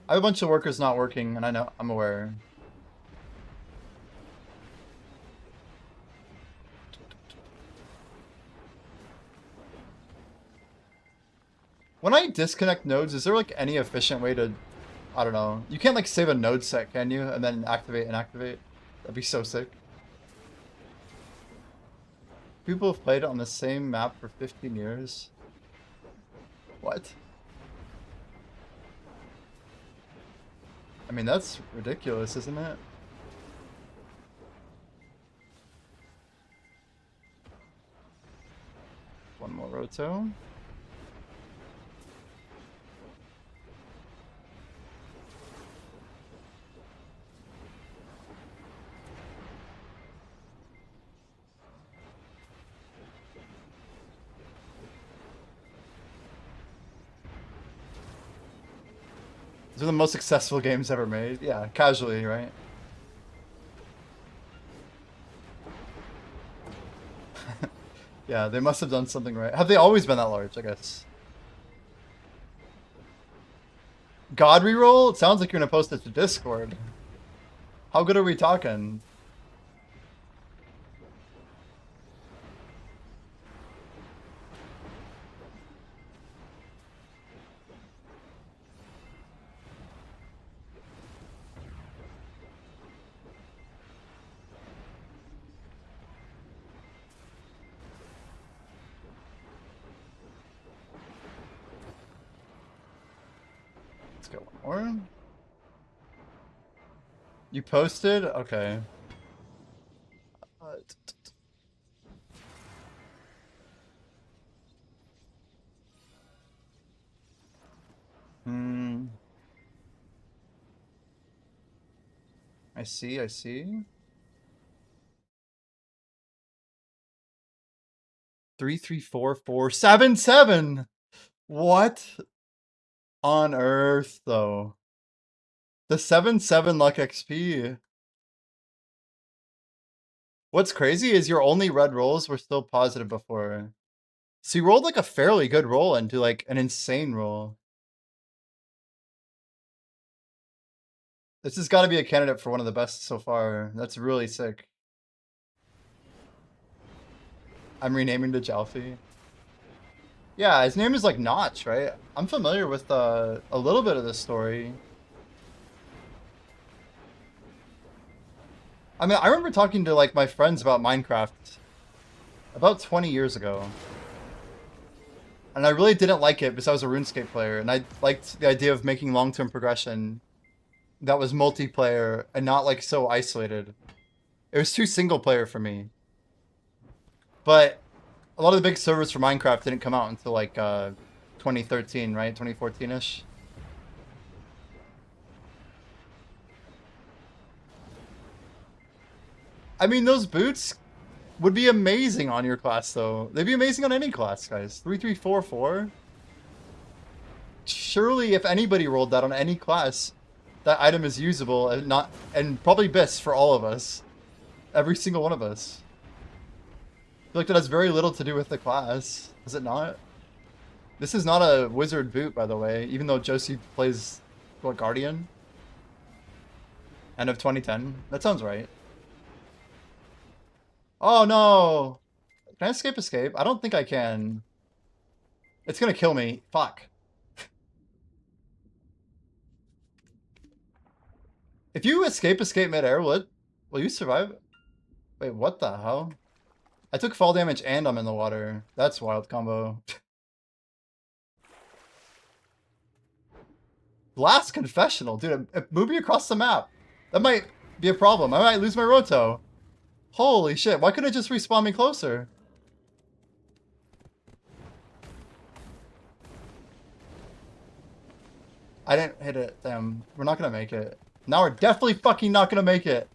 I have a bunch of workers not working, and I'm aware. When I disconnect nodes, is there like any efficient way to, I don't know. You can't like save a node set, can you? And then activate and activate? That'd be so sick. People have played on the same map for 15 years. What? I mean, that's ridiculous, isn't it? One more roto. These are the most successful games ever made. Yeah, casually, right? Yeah, they must have done something right. Have they always been that large, I guess? God reroll? It sounds like you're gonna post it to Discord. How good are we talking? Let's go one more. You posted? Okay. Hmm. I see, I see. 33447. What on earth, though? The 7-7 luck XP. What's crazy is your only red rolls were still positive before. So you rolled like a fairly good roll into like an insane roll. This has got to be a candidate for one of the best so far. That's really sick. I'm renaming to Jalfi. Yeah, his name is like Notch, right? I'm familiar with a little bit of this story. I mean, I remember talking to like my friends about Minecraft about 20 years ago. And I really didn't like it because I was a RuneScape player and I liked the idea of making long-term progression that was multiplayer and not like so isolated. It was too single player for me. But a lot of the big servers for Minecraft didn't come out until like 2013, right? 2014-ish. I mean, those boots would be amazing on your class, though. They'd be amazing on any class, guys. 3344. Surely, if anybody rolled that on any class, that item is usable and probably best for all of us. Every single one of us. I feel like that has very little to do with the class. Is it not? This is not a wizard boot, by the way, even though Josie plays, what, Guardian? End of 2010? That sounds right. Oh no! Can I escape? I don't think I can. It's gonna kill me. Fuck. If you escape midair, will you survive? Wait, what the hell? I took fall damage and I'm in the water. That's wild combo. Blast confessional, dude. It moved me across the map. That might be a problem. I might lose my roto. Holy shit! Why couldn't it just respawn me closer? I didn't hit it. Damn. We're not gonna make it. Now we're definitely fucking not gonna make it.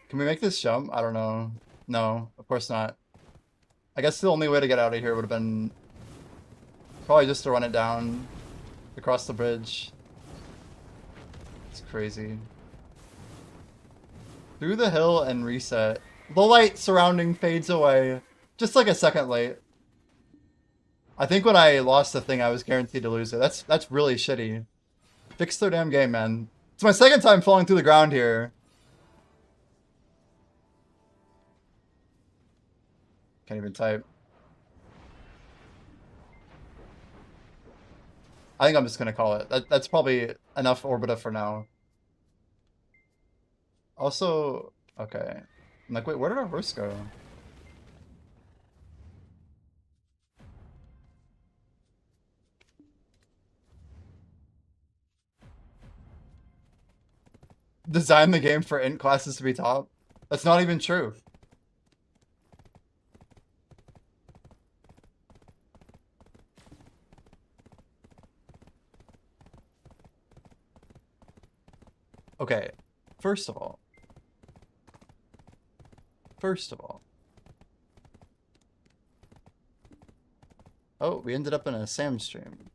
Can we make this jump? I don't know. No, of course not. I guess the only way to get out of here would have been probably just to run it down across the bridge. It's crazy. Through the hill and reset. The light surrounding fades away. Just like a second late. I think when I lost the thing, I was guaranteed to lose it. That's really shitty. Fix their damn game, man. It's my second time falling through the ground here. Can't even type. I think I'm just gonna call it. That's probably enough Orbita for now. Also, okay. I'm like, wait, where did our horse go? Design the game for int classes to be top? That's not even true. Okay, first of all. Oh, we ended up in a Sam stream.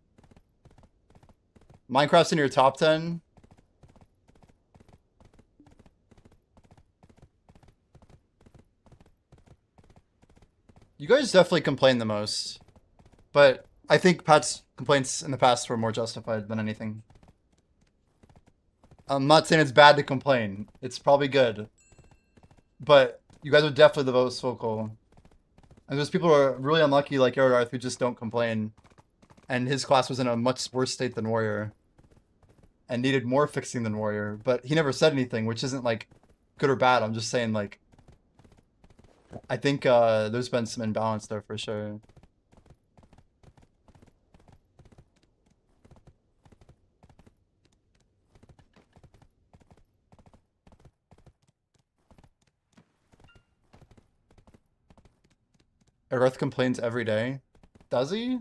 Minecraft's in your top 10? You guys definitely complain the most. But I think Pat's complaints in the past were more justified than anything. I'm not saying it's bad to complain. It's probably good. But you guys are definitely the most vocal. And there's people who are really unlucky like Aerodarth who just don't complain. And his class was in a much worse state than Warrior. And needed more fixing than Warrior. But he never said anything, which isn't like good or bad. I'm just saying like I think there's been some imbalance there for sure. Earth complains every day. Does he?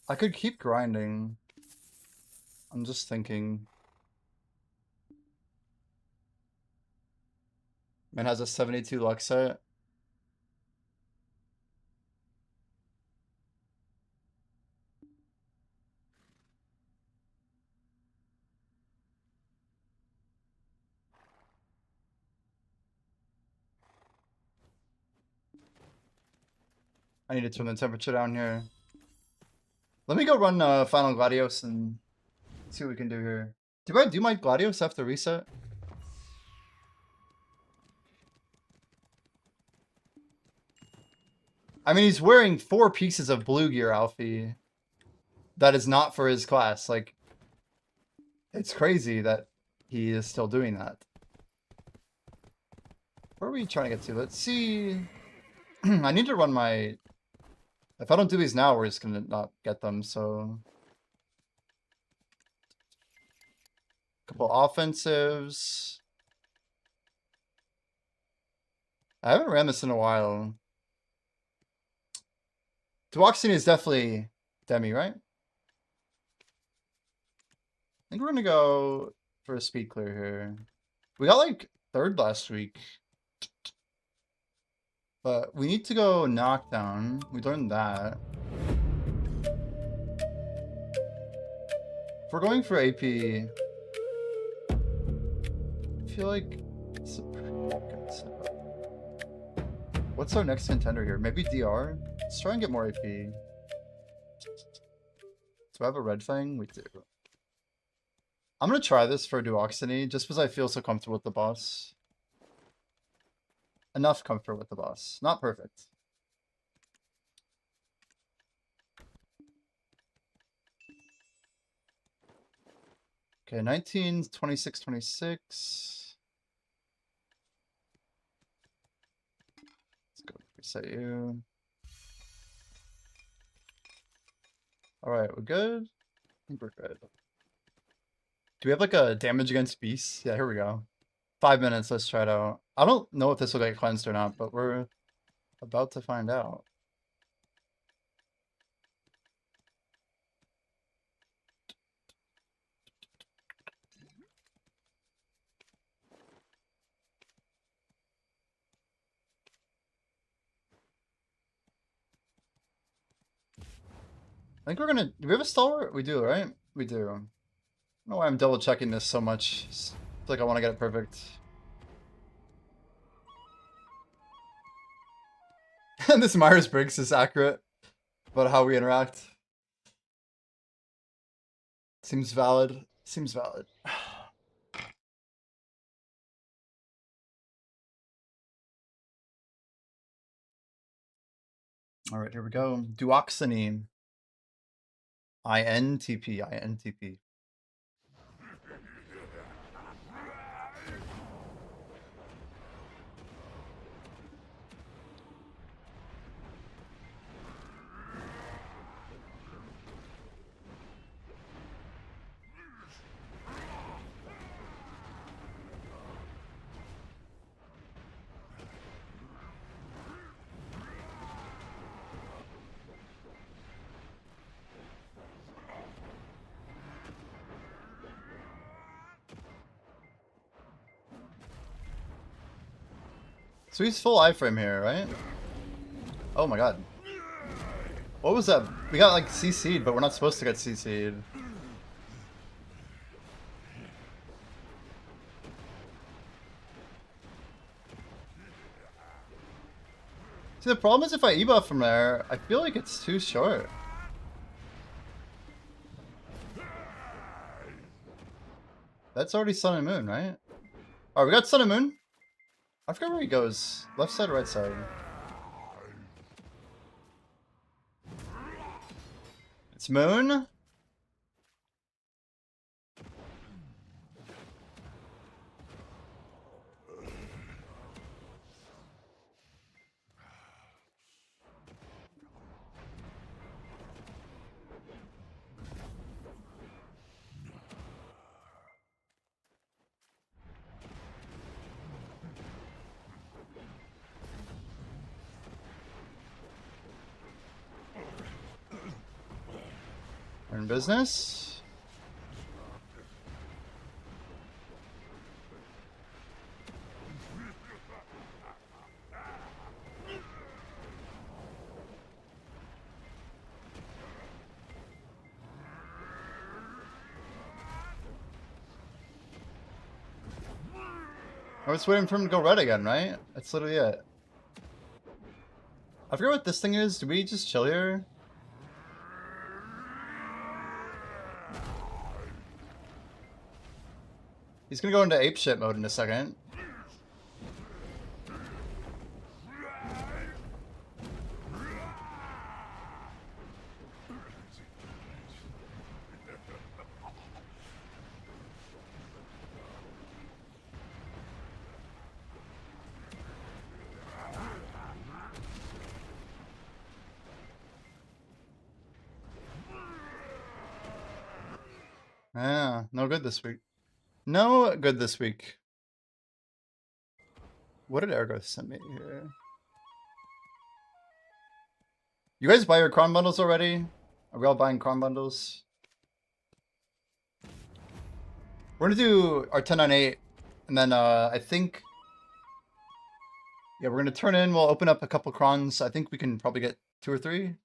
I could keep grinding. I'm just thinking. Man has a 72 luck set. I need to turn the temperature down here. Let me go run Final Gladios and see what we can do here. Do I do my Gladios have to reset? I mean, he's wearing 4 pieces of blue gear, Alfie. That is not for his class. Like, it's crazy that he is still doing that. Where are we trying to get to? Let's see. I need to run my... If I don't do these now, we're just going to not get them, so... Couple offensives. I haven't ran this in a while. Duoxine is definitely Demi, right? I think we're gonna go for a speed clear here. We got like 3rd last week. But we need to go knockdown. We learned that. If we're going for AP, I feel like it's a pretty good setup. What's our next contender here? Maybe DR? Let's try and get more AP. Do I have a red thing? We do. I'm gonna try this for Duoxiny just because I feel so comfortable with the boss. Enough comfort with the boss. Not perfect. Okay, 19, 26, 26. Let's go reset you. Alright, we're good? I think we're good. Do we have like a damage against beasts? Yeah, here we go. 5 minutes, let's try it out. I don't know if this will get cleansed or not, but we're about to find out. I think we're gonna. Do we have a stalwart? We do, right? We do. I don't know why I'm double checking this so much. It's like I want to get it perfect. And this Myers-Briggs is accurate about how we interact. Seems valid. Seems valid. All right, here we go. Duoxanine. INTP. INTP. So he's full iframe here, right? Oh my god. What was that? We got like CC'd, but we're not supposed to get CC'd. See, the problem is if I E-buff from there, I feel like it's too short. That's already Sun and Moon, right? Alright, we got Sun and Moon. I forgot where he goes. Left side or right side? It's Moon. We're in business. I was waiting for him to go red again, right? That's literally it. I forget what this thing is. Do we just chill here? He's gonna go into apeshit mode in a second. Yeah, no good this week. No good this week. What did Ergo send me here? You guys buy your cron bundles already? Are we all buying cron bundles? We're gonna do our 10-on-8, and then I think, yeah, we're gonna turn in. We'll open up a couple crons. I think we can probably get 2 or 3.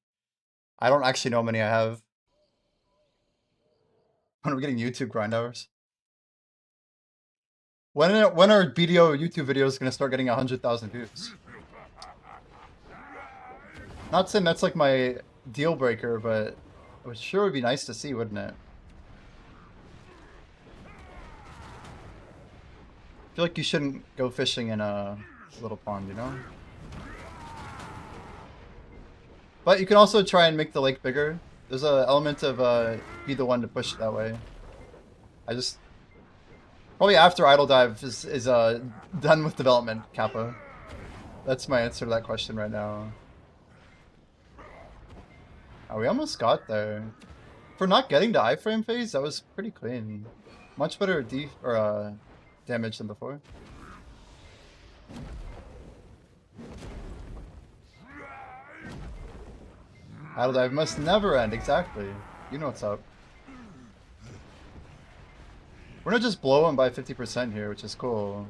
I don't actually know how many I have. When are we getting YouTube grind hours? When are BDO YouTube videos gonna start getting 100,000 views? Not saying that's like my deal breaker, but it sure would be nice to see, wouldn't it? I feel like you shouldn't go fishing in a little pond, you know? But you can also try and make the lake bigger. There's an element of be the one to push it that way. I just... Probably after Idle Dive is done with development, Kappa. That's my answer to that question right now. Oh, we almost got there. For not getting to iframe phase, that was pretty clean. Much better damage than before. Idle Dive must never end, exactly. You know what's up. We're gonna just blow him by 50% here, which is cool.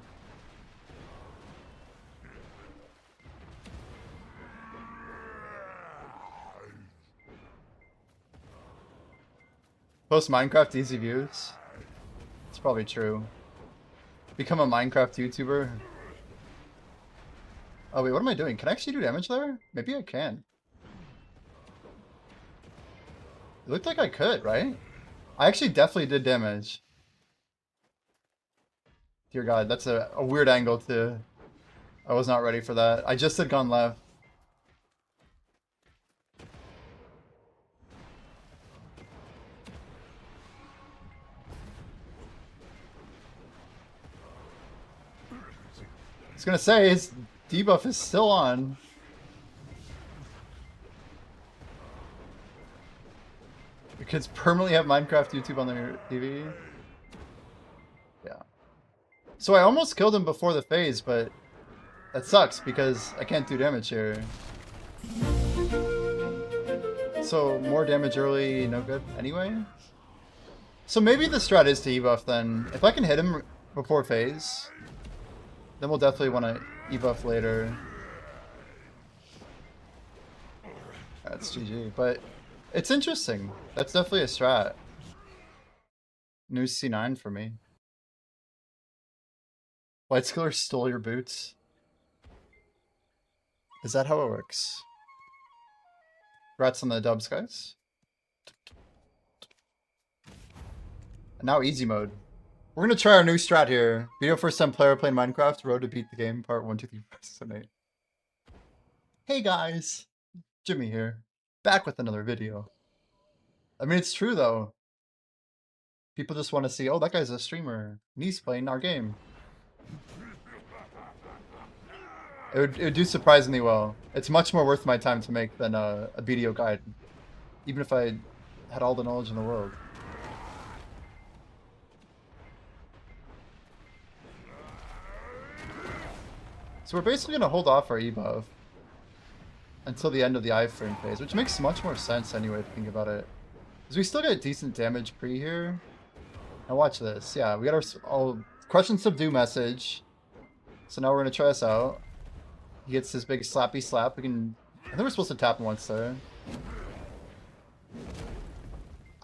post Minecraft easy views. It's probably true. Become a Minecraft YouTuber. Oh wait, what am I doing? Can I actually do damage there? Maybe I can. It looked like I could, right? I actually definitely did damage. Dear God, that's a weird angle too. I was not ready for that. I just had gone left. I was gonna say, his debuff is still on. The kids permanently have Minecraft YouTube on their TV. Yeah. So I almost killed him before the phase, but that sucks because I can't do damage here. So more damage early, no good anyway. So maybe the strat is to E-buff then. If I can hit him before phase, then we'll definitely want to E-buff later. That's GG, but it's interesting. That's definitely a strat. New C9 for me. White Skiller stole your boots. Is that how it works? Congrats on the dubs, guys. And now easy mode. We're gonna try our new strat here. Video first time player playing Minecraft. Road to beat the game. Part 1, 2, 3, 4, 5, 6, 7, 8. Hey guys, Jimmy here. Back with another video. I mean, it's true though. People just want to see, oh, that guy's a streamer. And he's playing our game. It would do surprisingly well. It's much more worth my time to make than a video guide. Even if I had all the knowledge in the world. So we're basically going to hold off our E-buff until the end of the iframe phase, which makes much more sense anyway to think about it. Because we still get decent damage pre here. Now watch this. Yeah, we got our crush and subdue message. So now we're going to try this out. He gets his big slappy slap. We can... I think we're supposed to tap him once there.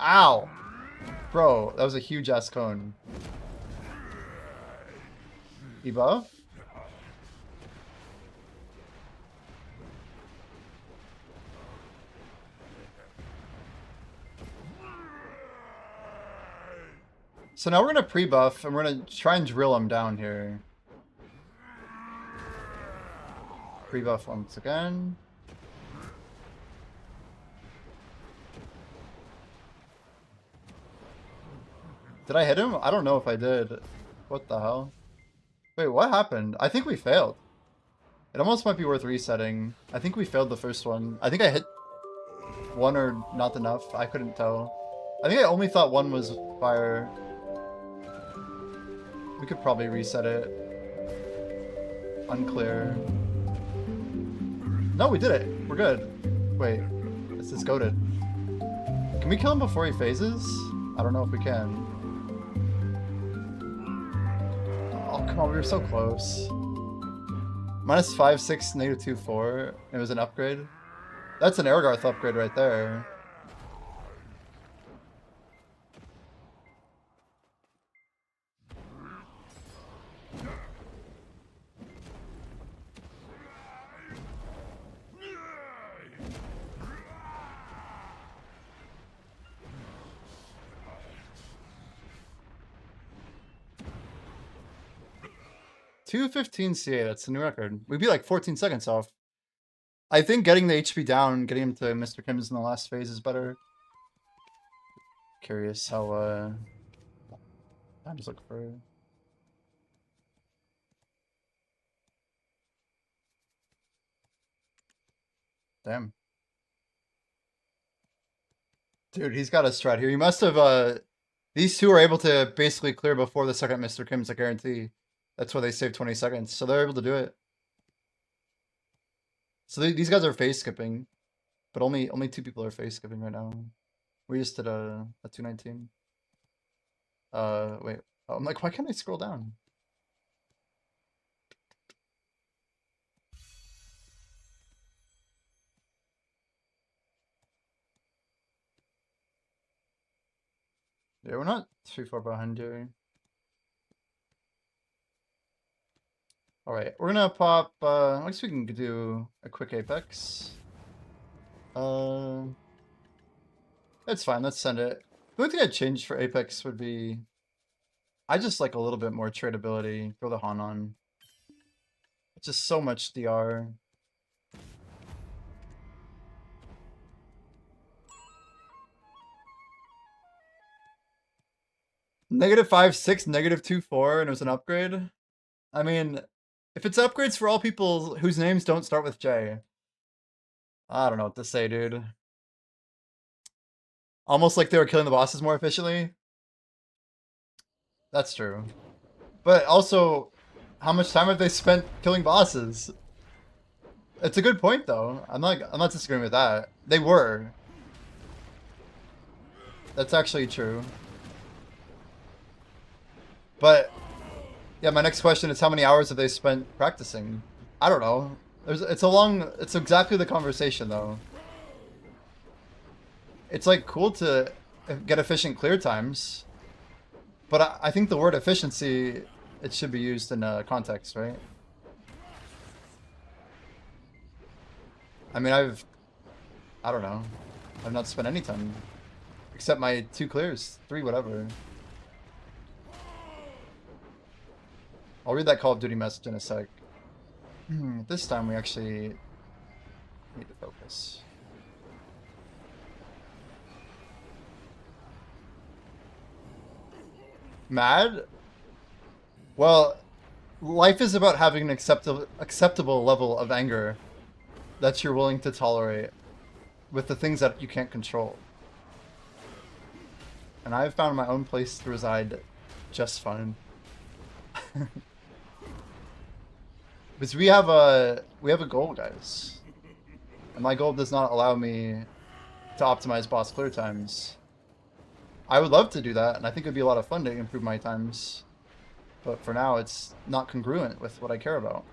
Ow! Bro, that was a huge ass cone. E-buff? So now we're going to pre-buff, and we're going to try and drill him down here. Pre-buff once again. Did I hit him? I don't know if I did. What the hell? Wait, what happened? I think we failed. It almost might be worth resetting. I think we failed the first one. I think I hit one or not enough. I couldn't tell. I think I only thought one was fire. We could probably reset it. Unclear. No, we did it. We're good. Wait, this is goated. Can we kill him before he phases? I don't know if we can. Oh, come on, we were so close. -5, 6, -2, 4. It was an upgrade. That's an Airgarth upgrade right there. $215 CA, that's the new record. We'd be like 14 seconds off. I think getting the HP down, getting him to Mr. Kim's in the last phase is better. Curious how, I'm just looking for... Damn. Dude, he's got a strat here. He must have, these two are able to basically clear before the second Mr. Kim's, I guarantee. That's why they saved 20 seconds. So they're able to do it. So these guys are phase skipping. But only 2 people are phase skipping right now. We just did a 219. Wait. Oh, I'm like, why can't I scroll down? Yeah, we're not too far behind here. Alright, we're gonna pop, I guess we can do a quick Apex. It's fine, let's send it. The only thing I'd change for Apex would be, I just like a little bit more tradability. Throw the Han on. It's just so much DR. -5.6, -2.4, and it was an upgrade. I mean, if it's upgrades for all people whose names don't start with J, I don't know what to say, dude. Almost like they were killing the bosses more efficiently. That's true. But also, how much time have they spent killing bosses? It's a good point, though. I'm not disagreeing with that. They were. That's actually true. But yeah, my next question is how many hours have they spent practicing? I don't know. It's exactly the conversation though. It's like cool to get efficient clear times, but I think the word efficiency, it should be used in a context, right? I mean, I don't know. I've not spent any time except my 2 clears, 3, whatever. I'll read that Call of Duty message in a sec. This time we actually need to focus. Mad? Well, life is about having an acceptable level of anger that you're willing to tolerate with the things that you can't control. And I've found my own place to reside just fine. Because we have a goal, guys. And my goal does not allow me to optimize boss clear times. I would love to do that, and I think it'd be a lot of fun to improve my times. But for now, it's not congruent with what I care about.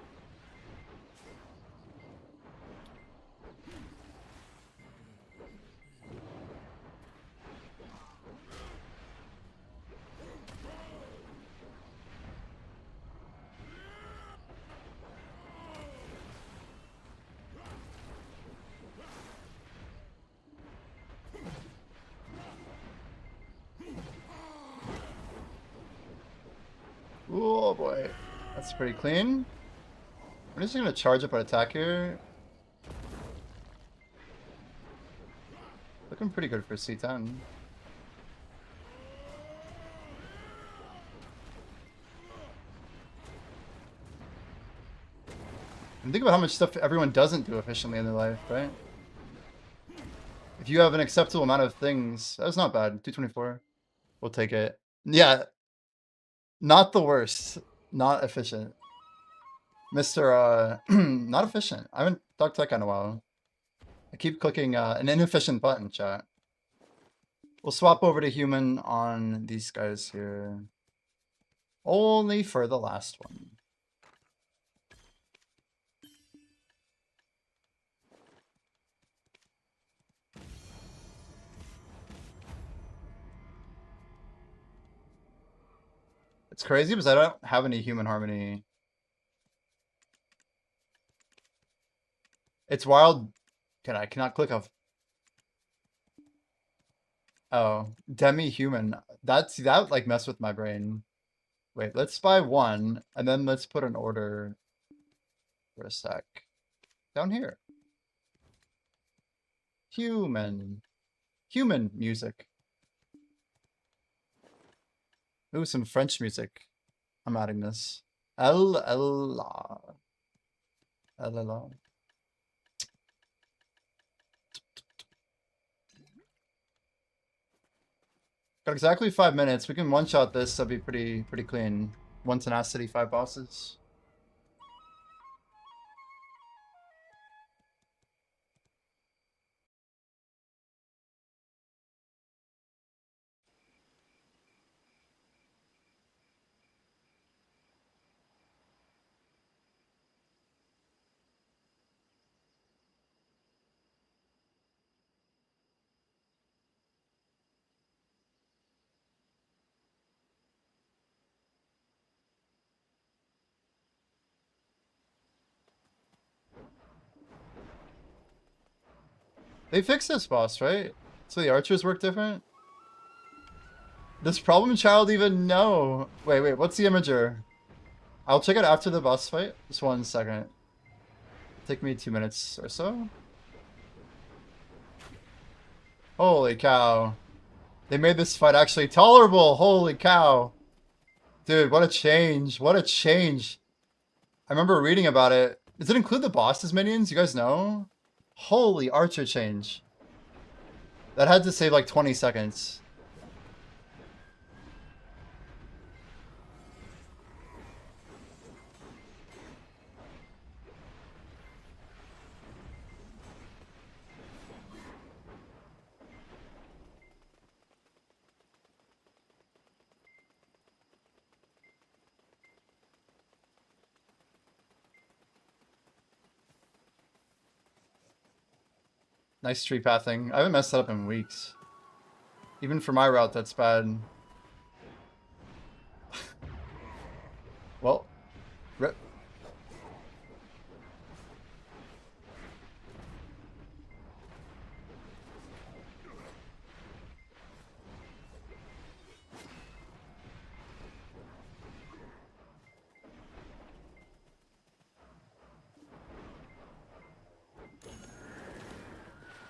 Oh boy, that's pretty clean. I'm just gonna charge up an attack here. Looking pretty good for C10. And think about how much stuff everyone doesn't do efficiently in their life, right? If you have an acceptable amount of things, that's not bad. 224. We'll take it. Yeah. Not the worst. Not efficient. Mr. Not efficient. I haven't talked to that guy in a while. I keep clicking an inefficient button, chat. We'll swap over to human on these guys here. Only for the last one. It's crazy because I don't have any human harmony. It's wild. I cannot click off. Oh, demi-human. That like mess with my brain. Wait, let's buy one, and then let's put an order for a sec. Down here. Human. Human music. Ooh, some French music. I'm adding this. L. Got exactly 5 minutes. We can one-shot this. That'd be pretty clean. 1 tenacity, 5 bosses. They fixed this boss, right? So the archers work different? Does Problem Child even know? Wait, what's the imager? I'll check it after the boss fight. Just 1 second. Take me 2 minutes or so. Holy cow. They made this fight actually tolerable. Holy cow. Dude, what a change. What a change. I remember reading about it. Does it include the boss's minions? You guys know? Holy archer change. That had to save like 20 seconds. Nice tree pathing. I haven't messed that up in weeks. Even for my route, that's bad. Well, rip.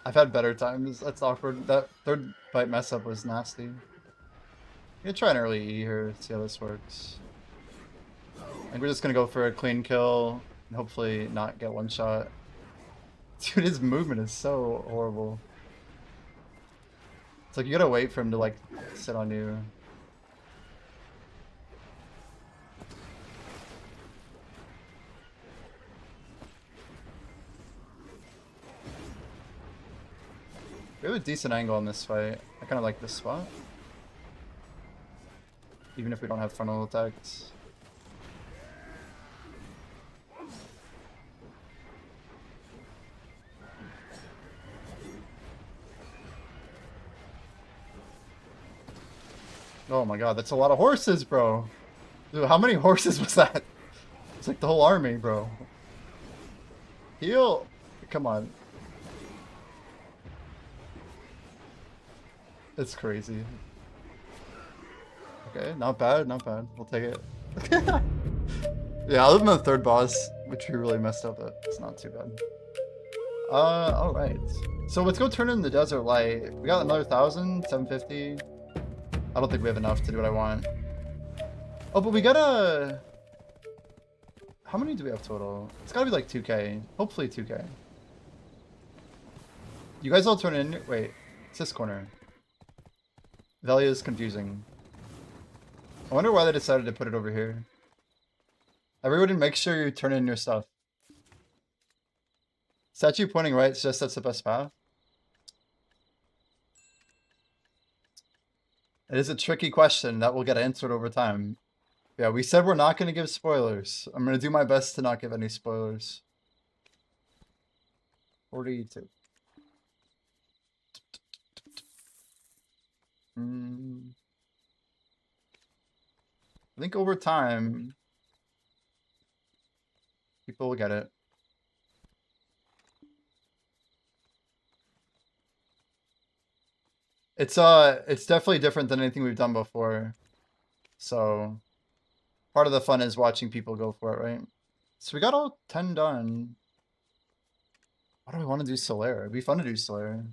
I've had better times. That's awkward. That third bite mess up was nasty. I'm gonna try an early E here, see how this works. I think we're just gonna go for a clean kill and hopefully not get one shot. Dude, his movement is so horrible. It's like you gotta wait for him to like sit on you. We have a decent angle on this fight. I kind of like this spot. Even if we don't have frontal attacks. Oh my god, that's a lot of horses, bro. Dude, how many horses was that? It's like the whole army, bro. Heal! Come on. It's crazy. Okay, not bad, not bad. We'll take it. Yeah, other than the third boss, which we really messed up at, it's not too bad. Alright. So let's go turn in the Desert Light. We got another 1,000, 750. I don't think we have enough to do what I want. Oh, but we got a... How many do we have total? It's gotta be like 2k. Hopefully 2k. You guys all turn in... Wait, it's this corner. Velia is confusing. I wonder why they decided to put it over here. Everybody make sure you turn in your stuff. Statue pointing right suggests that's the best path. It is a tricky question that will get answered over time. Yeah, we said we're not going to give spoilers. I'm going to do my best to not give any spoilers. 42. I think over time, people will get it. It's definitely different than anything we've done before. So part of the fun is watching people go for it, right? So we got all 10 done. Why do we want to do Solera? It'd be fun to do Solera.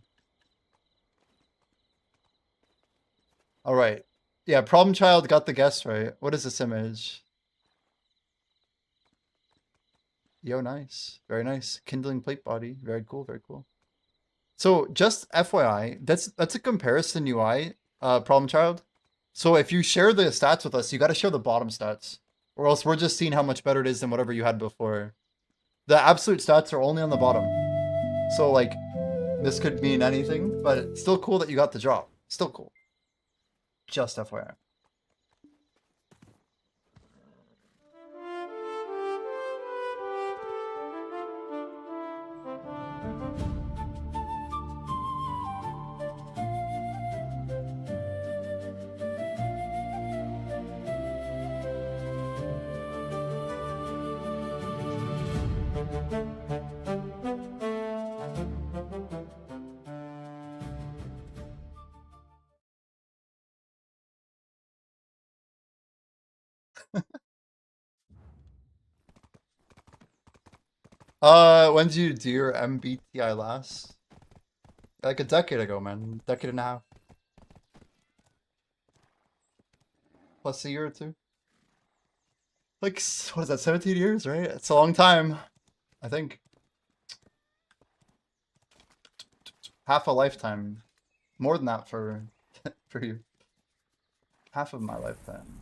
All right. Yeah, Problem Child got the guess right. What is this image? Yo, nice. Very nice. Kindling plate body. Very cool, very cool. So just FYI, that's a comparison UI, Problem Child. So if you share the stats with us, you got to show the bottom stats, or else we're just seeing how much better it is than whatever you had before. The absolute stats are only on the bottom. So like, this could mean anything, but it's still cool that you got the drop. Still cool. Just FYI. When did you do your MBTI last? Like a decade ago, man. Decade and a half. Plus a year or two. Like, what is that, 17 years, right? It's a long time, I think. Half a lifetime. More than that for for you. Half of my lifetime.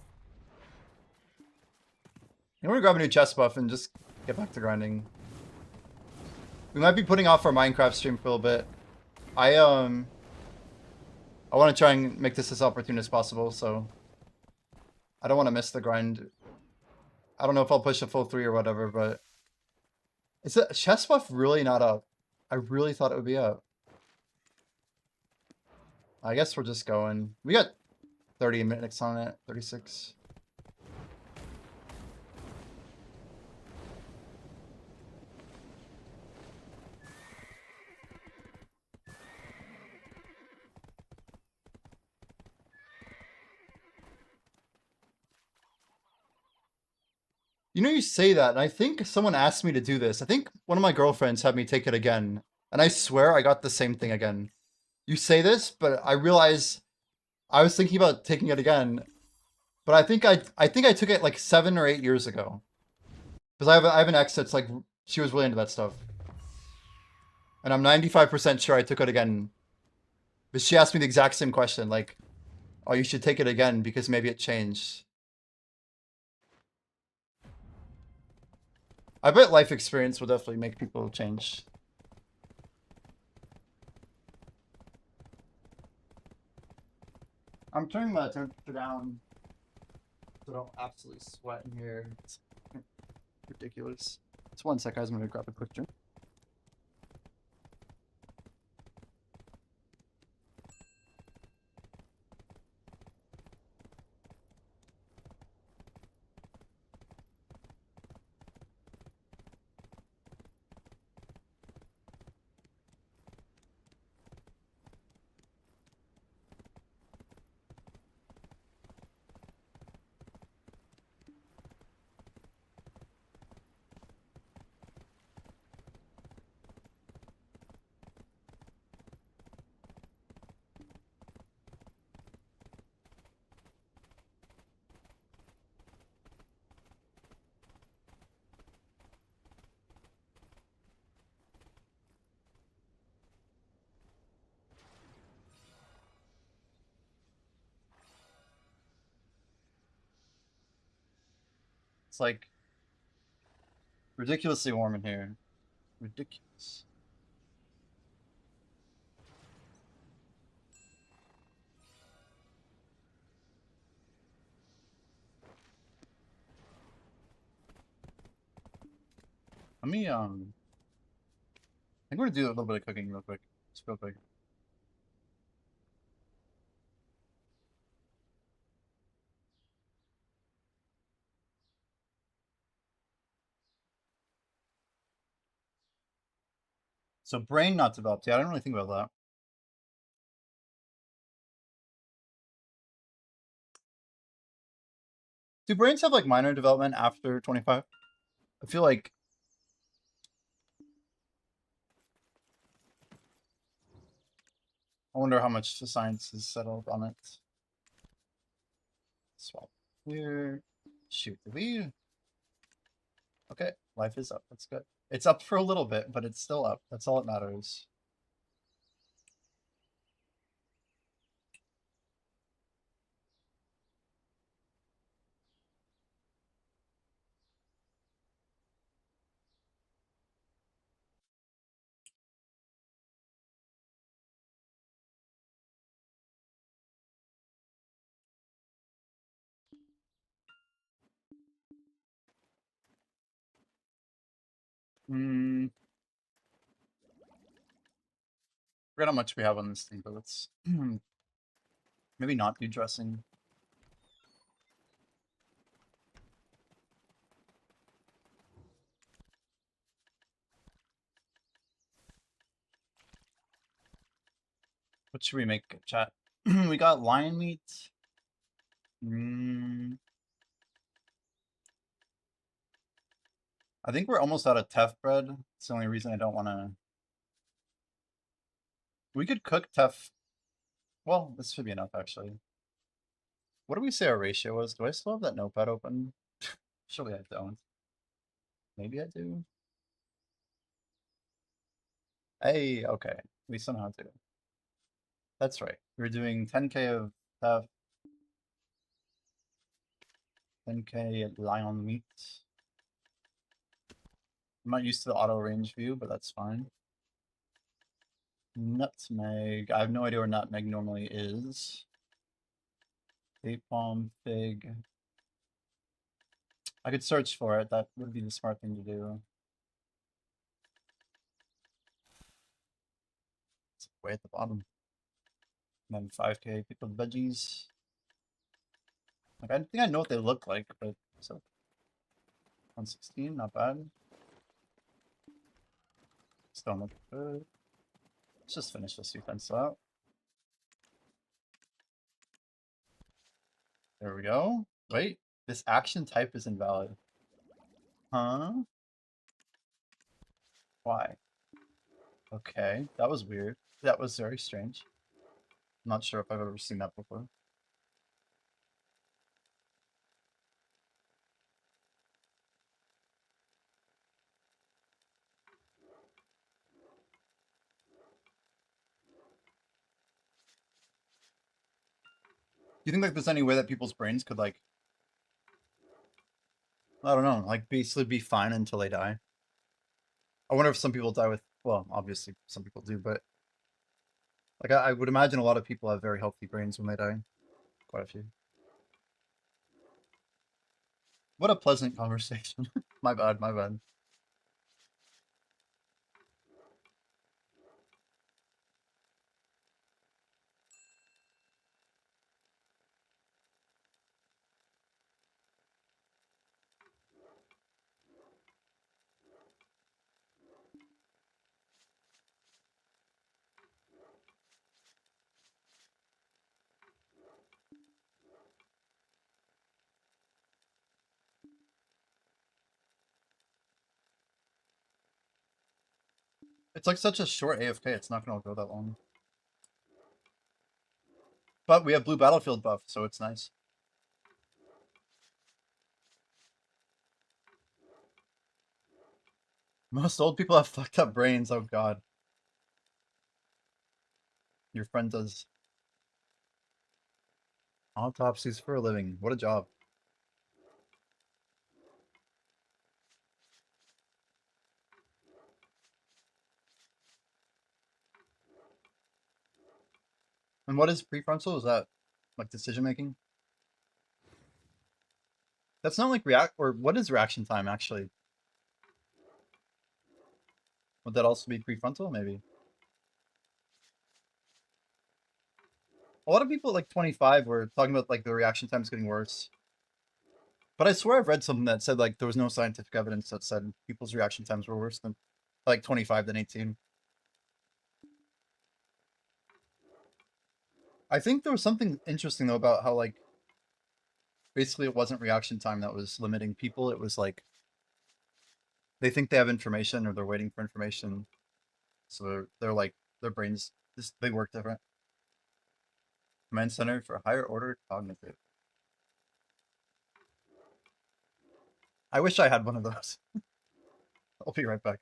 I'm gonna grab a new chest buff and just get back to grinding. We might be putting off our Minecraft stream for a little bit. I want to try and make this as opportune as possible, so I don't want to miss the grind. I don't know if I'll push a full 3 or whatever, but is the chest buff really not up? I really thought it would be up. I guess we're just going. We got 30 minutes on it, 36. You know, you say that, and I think someone asked me to do this. I think one of my girlfriends had me take it again, and I swear I got the same thing again. You say this, but I realize I was thinking about taking it again, but I think I took it like 7 or 8 years ago. Because I have an ex that's like, she was really into that stuff. And I'm 95% sure I took it again. But she asked me the exact same question, like, oh, you should take it again because maybe it changed. I bet life experience will definitely make people change. I'm turning my temperature down so I don't absolutely sweat in here. It's ridiculous. Just 1 sec, guys. I'm gonna grab a quick drink. It's like ridiculously warm in here. Ridiculous. Let me I think we're gonna do a little bit of cooking real quick. Just real quick. So brain not developed. Yeah, I didn't really think about that. Do brains have like minor development after 25? I feel like I wonder how much the science is settled on it. Swap here. Shoot, did we? Okay, life is up. That's good. It's up for a little bit, but it's still up. That's all that matters. Hmm. Forget how much we have on this thing, but let's maybe not do dressing. What should we make, chat? We got lion meat. Mm. I think we're almost out of teff bread. It's the only reason I don't want to. We could cook teff. Well, this should be enough actually. What do we say our ratio was? Do I still have that notepad open? Surely I don't. Maybe I do. Hey, okay. We somehow do. That's right. We're doing 10k of teff. 10k lion meat. I'm not used to the auto range view, but that's fine. Nutmeg. I have no idea where nutmeg normally is. Date palm, fig. I could search for it. That would be the smart thing to do. It's way at the bottom. And then 5k pickled veggies. Like I think I know what they look like, but so 116, not bad. Still not good. Let's just finish this utensil out. There we go. Wait, this action type is invalid. Huh? Why? Okay, that was weird. That was very strange. I'm not sure if I've ever seen that before. Do you think like there's any way that people's brains could like, I don't know, like basically be fine until they die? I wonder if some people die with, well, obviously some people do, but like I would imagine a lot of people have very healthy brains when they die. Quite a few. What a pleasant conversation. My bad, my bad. It's like such a short AFK, it's not gonna go that long. But we have blue battlefield buff, so it's nice. Most old people have fucked up brains, oh god. Your friend does autopsies for a living. What a job. And what is prefrontal? Is that like decision making? That's not like react, or what is reaction time actually? Would that also be prefrontal? Maybe. A lot of people at like 25 were talking about like the reaction times getting worse. But I swear I've read something that said like there was no scientific evidence that said people's reaction times were worse than like 25 than 18. I think there was something interesting though about how like basically it wasn't reaction time that was limiting people. It was like they think they have information or they're waiting for information. So they're like their brains just they work different. Command center for higher order cognitive. I wish I had one of those. I'll be right back.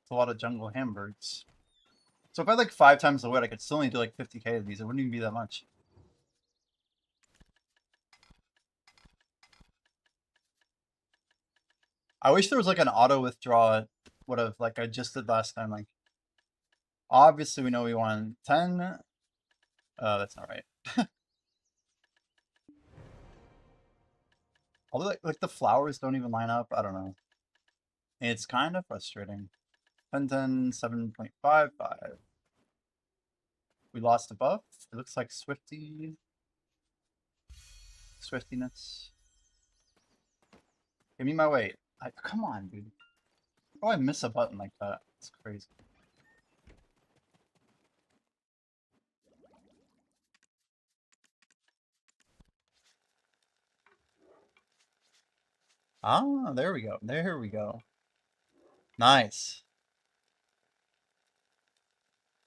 It's a lot of jungle hamburgers. So if I had like 5 times the weight, I could still only do like 50k of these. It wouldn't even be that much. I wish there was like an auto withdraw. Would have like I just did last time. Like, obviously we know we want 10. That's not right. Although like the flowers don't even line up. I don't know. It's kind of frustrating. 10, 10, 7.55. We lost a buff. It looks like Swiftiness. Give me my weight. Come on, dude. How do I miss a button like that? It's crazy. Ah, there we go. There we go. Nice.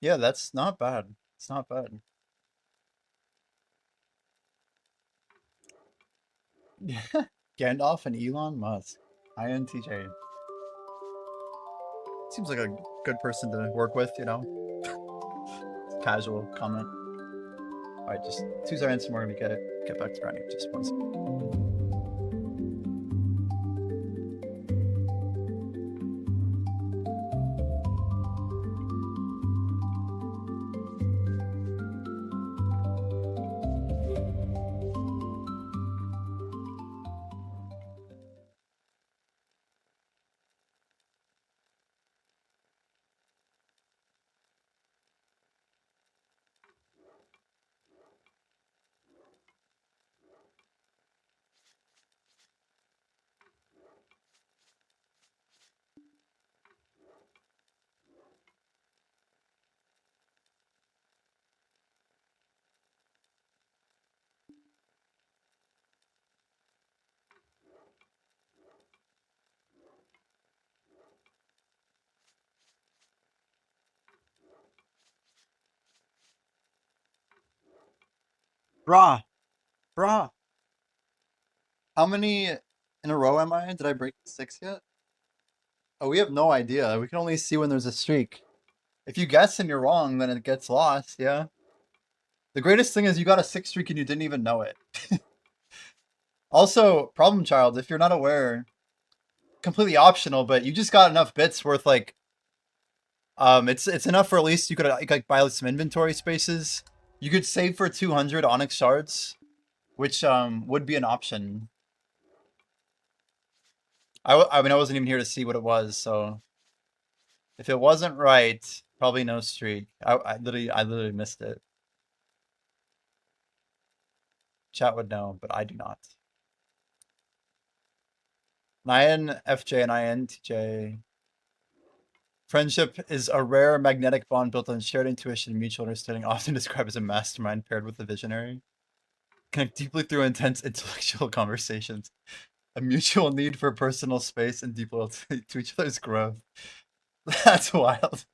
Yeah, that's not bad. It's not bad. Yeah. Gandalf and Elon Musk. INTJ. Seems like a good person to work with, you know? Casual comment. Alright, just 2 seconds and we're gonna get back to grinding. Just 1 second. Brah! Brah! How many in a row am I? Did I break 6 yet? Oh, we have no idea. We can only see when there's a streak. If you guess and you're wrong, then it gets lost, yeah? The greatest thing is you got a 6 streak and you didn't even know it. Also, problem child, if you're not aware, completely optional, but you just got enough bits worth like it's enough for at least you could like buy some inventory spaces. You could save for 200 onyx shards, which would be an option. I mean I wasn't even here to see what it was, so if it wasn't right, probably no streak. I literally missed it. Chat would know, but I do not. Nyan, FJ, and INTJ. Friendship is a rare magnetic bond built on shared intuition and mutual understanding, often described as a mastermind paired with a visionary. Connect deeply through intense intellectual conversations. A mutual need for personal space and deep loyalty to each other's growth. That's wild.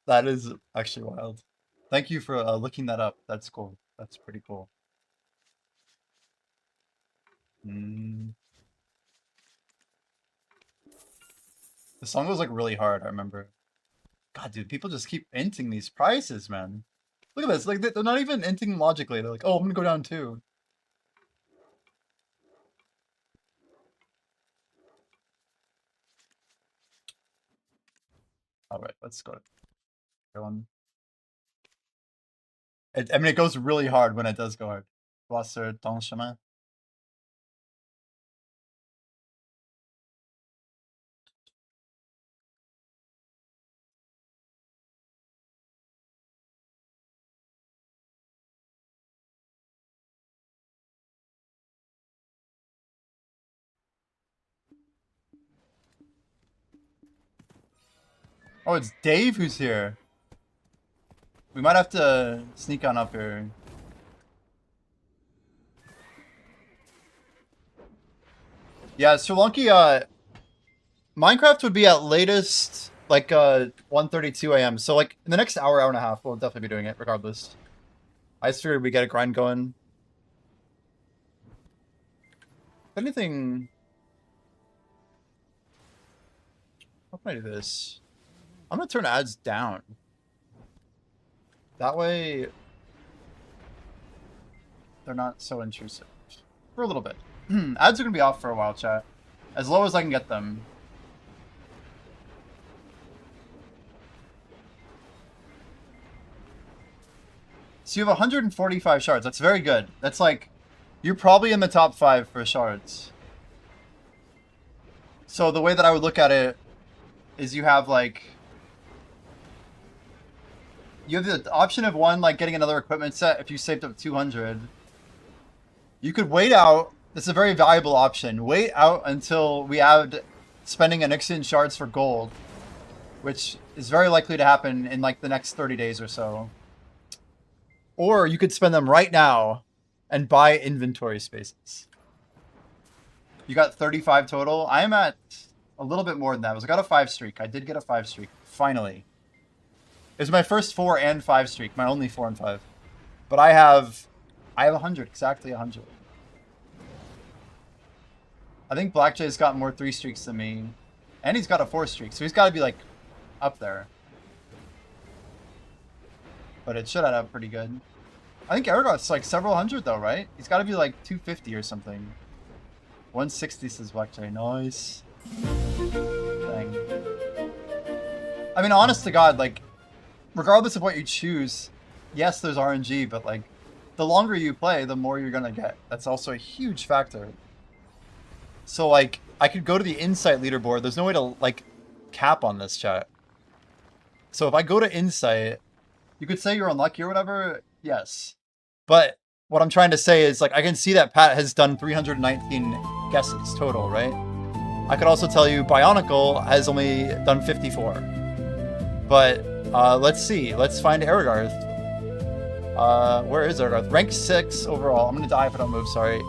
That is actually wild. Thank you for looking that up. That's cool. That's pretty cool. The song was like really hard, I remember. God, dude, people just keep inting these prices, man. Look at this. Like they're not even inting logically. They're like, oh, I'm gonna go down too. All right, let's go. Go on. I mean, it goes really hard when it does go hard. Wasser, ton chemin. Oh, it's Dave who's here. We might have to sneak on up here. Yeah, Solanki, Minecraft would be at latest like 1:32 a.m. So like in the next hour and a half, we'll definitely be doing it regardless. I just figured we get a grind going. If anything, how can I do this? I'm gonna turn ads down. That way, they're not so intrusive. For a little bit. Ads are gonna be off for a while, chat. As low as I can get them. So you have 145 shards. That's very good. That's like, you're probably in the top 5 for shards. So the way that I would look at it is you have like, you have the option of one, like getting another equipment set if you saved up 200. You could wait out. This is a very valuable option. Wait out until we add spending Onyxian shards for gold, which is very likely to happen in like the next 30 days or so. Or you could spend them right now and buy inventory spaces. You got 35 total. I am at a little bit more than that. I got a 5 streak. I did get a 5 streak, finally. It was my first 4 and 5 streak, my only 4 and 5. But I have 100, exactly 100. I think Black Jay's got more 3 streaks than me. And he's got a 4 streak, so he's got to be like up there. But it should add up pretty good. I think Aragoth's like several hundred though, right? He's got to be like 250 or something. 160 says Black Jay. Nice. Dang. I mean, honest to God, like, regardless of what you choose, yes, there's RNG, but like, the longer you play, the more you're gonna get. That's also a huge factor. So like, I could go to the Insight leaderboard. There's no way to like cap on this, chat. So if I go to Insight, you could say you're unlucky or whatever. Yes. But what I'm trying to say is like, I can see that Pat has done 319 guesses total, right? I could also tell you Bionicle has only done 54. But let's see. Let's find Aragarth. Where is Aragarth? Rank 6 overall. I'm going to die if I don't move, sorry.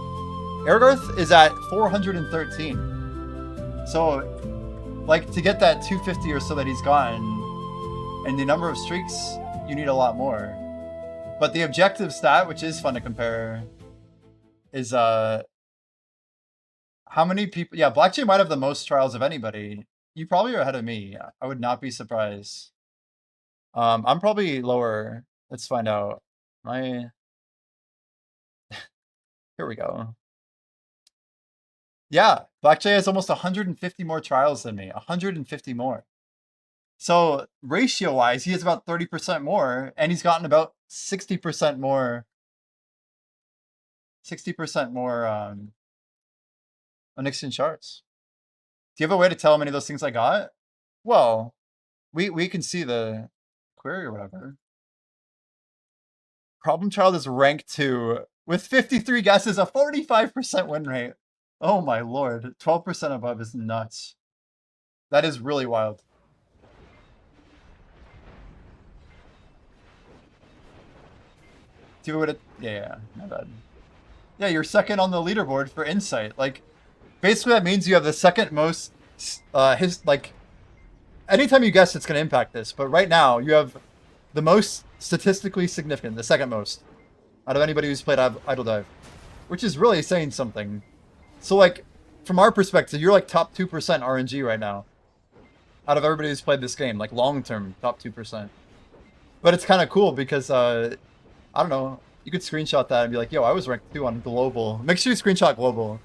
Aragarth is at 413. So, like, to get that 250 or so that he's gotten, and the number of streaks, you need a lot more. But the objective stat, which is fun to compare, is how many people... Yeah, Black Jay might have the most trials of anybody. You probably are ahead of me. I would not be surprised. I'm probably lower. Let's find out. Here we go. Yeah, Black Jay has almost 150 more trials than me. 150 more. So ratio-wise, he has about 30% more, and he's gotten about 60% more. 60% more Onyxian shards. Do you have a way to tell how many of those things I got? Well, we can see the query or whatever. Problem Child is rank 2 with 53 guesses, a 45% win rate. Oh my lord, 12% above is nuts. That is really wild. Do it. Yeah, my bad. Yeah, you're second on the leaderboard for Insight. Like, basically that means you have the second most, anytime you guess it's going to impact this, but right now you have the most statistically significant, the second most, out of anybody who's played Idle Dive, which is really saying something. So, like, from our perspective, you're like top 2% RNG right now, out of everybody who's played this game, like long-term top 2%. But it's kind of cool because, I don't know, you could screenshot that and be like, yo, I was ranked 2 on global. Make sure you screenshot global.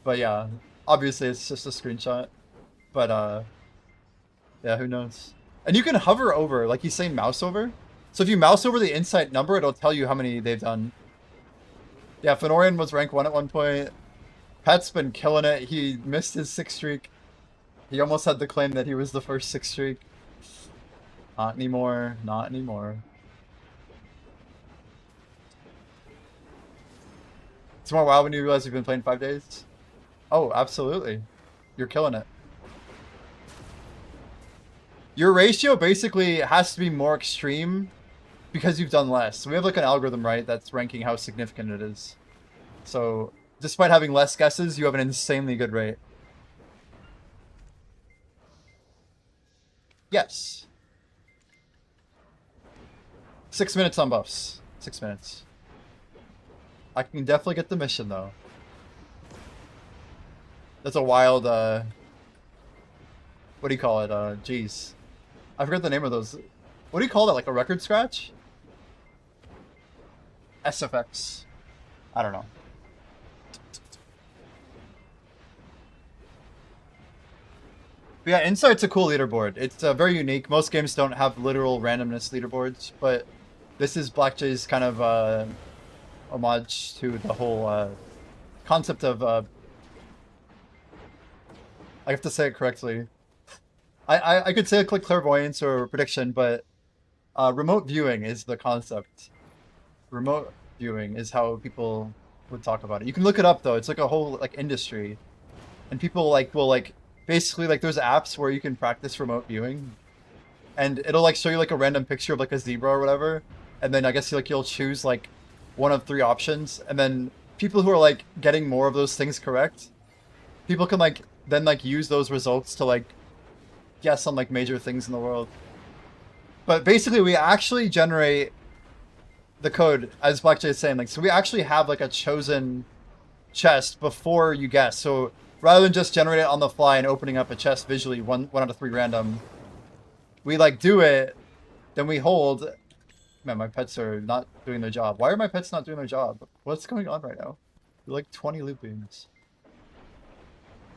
But yeah, obviously it's just a screenshot. But yeah, who knows? And you can hover over, like he's saying mouse over. So if you mouse over the Insight number, it'll tell you how many they've done. Yeah, Fenorian was rank 1 at one point. Pat's been killing it. He missed his 6 streak. He almost had the claim that he was the first 6 streak. Not anymore. Not anymore. It's more WoW when you realize you've been playing 5 days? Oh, absolutely. You're killing it. Your ratio basically has to be more extreme because you've done less. So we have like an algorithm, right, that's ranking how significant it is. So despite having less guesses, you have an insanely good rate. Yes. 6 minutes on buffs. 6 minutes. I can definitely get the mission, though. That's a wild what do you call it? Geez. I forgot the name of those. What do you call that? Like a record scratch? SFX. I don't know. But yeah, Insight's a cool leaderboard. It's very unique. Most games don't have literal randomness leaderboards, but this is Blackjay's kind of homage to the whole concept of I have to say it correctly. I could say like clairvoyance or prediction, but remote viewing is the concept. Remote viewing is how people would talk about it. You can look it up though. It's like a whole like industry, and people like will like basically like there's apps where you can practice remote viewing, and it'll like show you like a random picture of like a zebra or whatever, and then I guess you'll choose like one of 3 options, and then people who are like getting more of those things correct, people can like then like use those results to like guess on like major things in the world. But basically we actually generate the code, as Blackjay is saying, like, so we actually have like a chosen chest before you guess. So rather than just generate it on the fly and opening up a chest visually, one out of 3 random, we like do it, then we hold. Man, my pets are not doing their job. Why are my pets not doing their job? What's going on right now? They're like 20 loopings.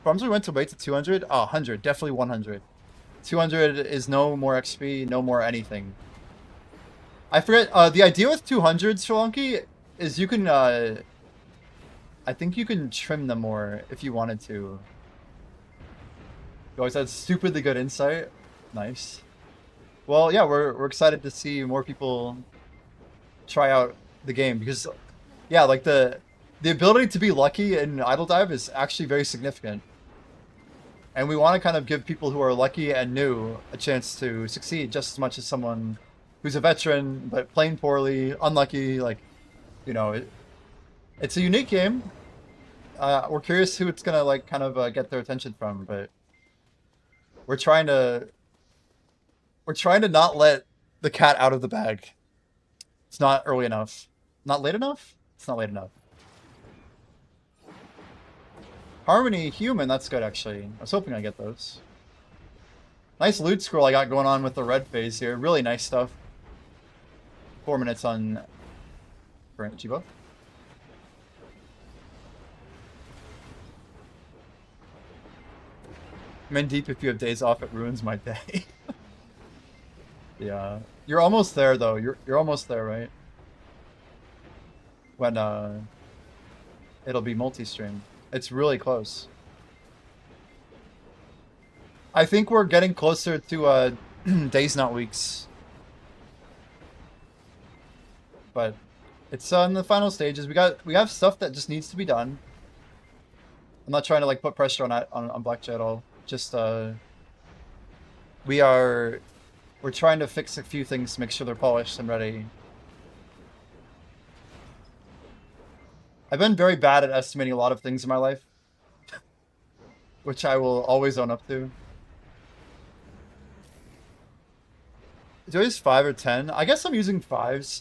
Farms we went to wait to 200? Oh, 100. Definitely 100. 200 is no more XP, no more anything. I forget, the idea with 200s, Shalonki, is you can, I think you can trim them more if you wanted to. You always had stupidly good insight. Nice. Well, yeah, we're excited to see more people try out the game because, yeah, like the ability to be lucky in Idle Dive is actually very significant. And we want to kind of give people who are lucky and new a chance to succeed just as much as someone who's a veteran but playing poorly, unlucky. Like, you know, it's a unique game. We're curious who it's gonna like kind of get their attention from, but we're trying to not let the cat out of the bag. It's not early enough. Not late enough? It's not late enough. Harmony, human, that's good actually. I was hoping I'd get those. Nice loot scroll I got going on with the red phase here. Really nice stuff. 4 minutes on current G buff. I'm in deep if you have days off, it ruins my day. Yeah. You're almost there though. You're almost there, right? When it'll be multi-stream. It's really close. I think we're getting closer to days, not weeks. But it's in the final stages. We have stuff that just needs to be done. I'm not trying to like put pressure on Blackjay at all. Just we're trying to fix a few things to make sure they're polished and ready. I've been very bad at estimating a lot of things in my life, which I will always own up to. It's always 5 or 10. I guess I'm using 5s,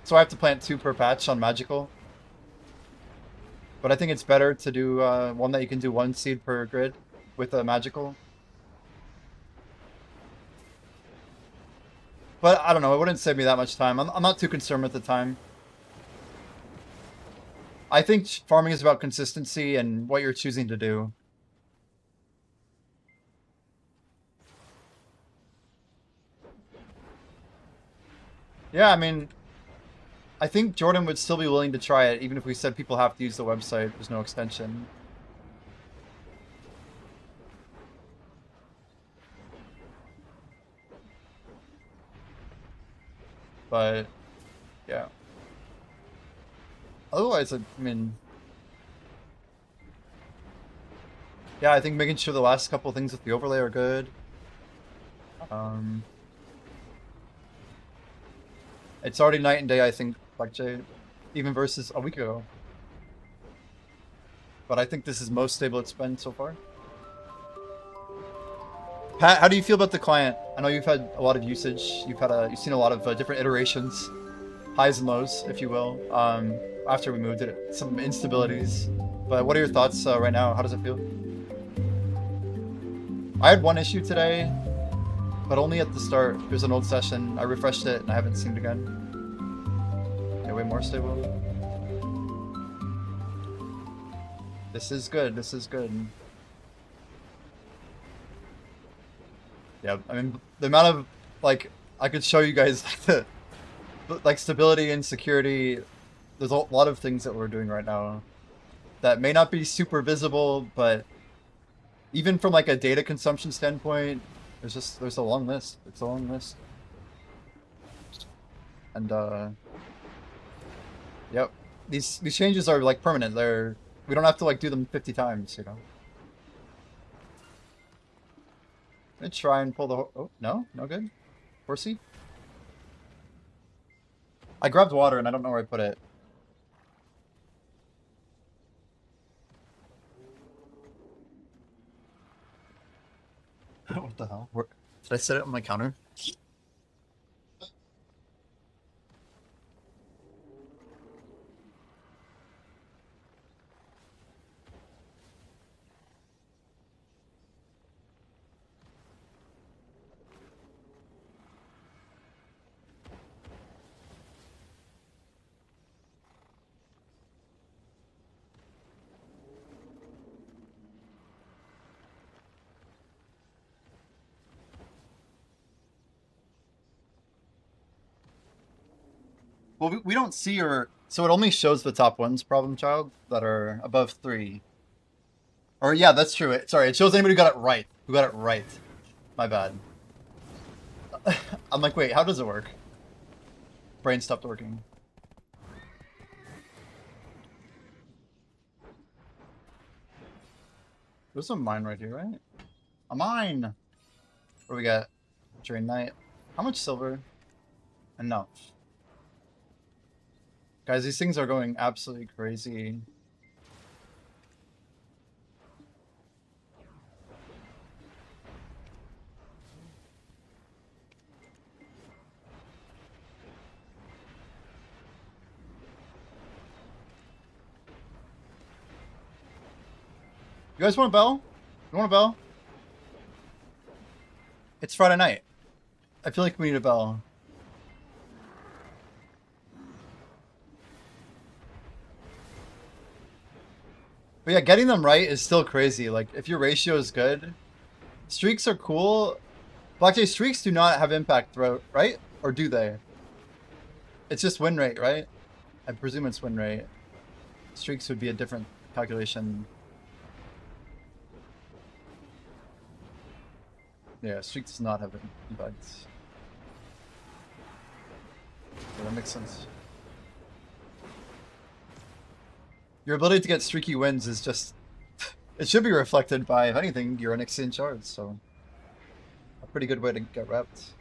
so I have to plant 2 per patch on magical. But I think it's better to do one that you can do 1 seed per grid with a magical. But I don't know, it wouldn't save me that much time. I'm not too concerned with the time. I think farming is about consistency and what you're choosing to do. Yeah, I mean, I think Jordan would still be willing to try it, even if we said people have to use the website. There's no extension. But, yeah. Otherwise, I mean... Yeah, I think making sure the last couple things with the overlay are good. It's already night and day, I think, Blackjay, even versus a week ago. But I think this is most stable it's been so far. Pat, how do you feel about the client? I know you've had a lot of usage. You've seen a lot of different iterations, highs and lows, if you will. After we moved it, some instabilities. But what are your thoughts right now? How does it feel? I had one issue today, but only at the start. There's an old session. I refreshed it and I haven't seen it again. Yeah, way more stable. This is good. This is good. Yeah, I mean, the amount of, like, I could show you guys the, like, stability and security. There's a lot of things that we're doing right now that may not be super visible, but even from, like, a data consumption standpoint, there's a long list. It's a long list. And, yep. These changes are, like, permanent. We don't have to, like, do them 50 times, you know? Let's try and pull the... Oh, no? No good? Horsey? I grabbed water and I don't know where I put it. What the hell? Did I set it on my counter? Well, we don't see your... So it only shows the top ones, problem child, that are above 3. Or, yeah, that's true. Sorry, it shows anybody who got it right. Who got it right. My bad. I'm like, wait, how does it work? Brain stopped working. There's a mine right here, right? A mine! What do we got? Drain Knight. How much silver? Enough. Guys, these things are going absolutely crazy. You guys want a bell? You want a bell? It's Friday night. I feel like we need a bell. But yeah, getting them right is still crazy. Like, if your ratio is good, streaks are cool. Blackjack streaks do not have impact throughout, right? Or do they? It's just win rate, right? I presume it's win rate. Streaks would be a different calculation. Yeah, streaks does not have impact. So that makes sense. Your ability to get streaky wins is just... it should be reflected by, if anything, your NXT in charge, so... a pretty good way to get repped.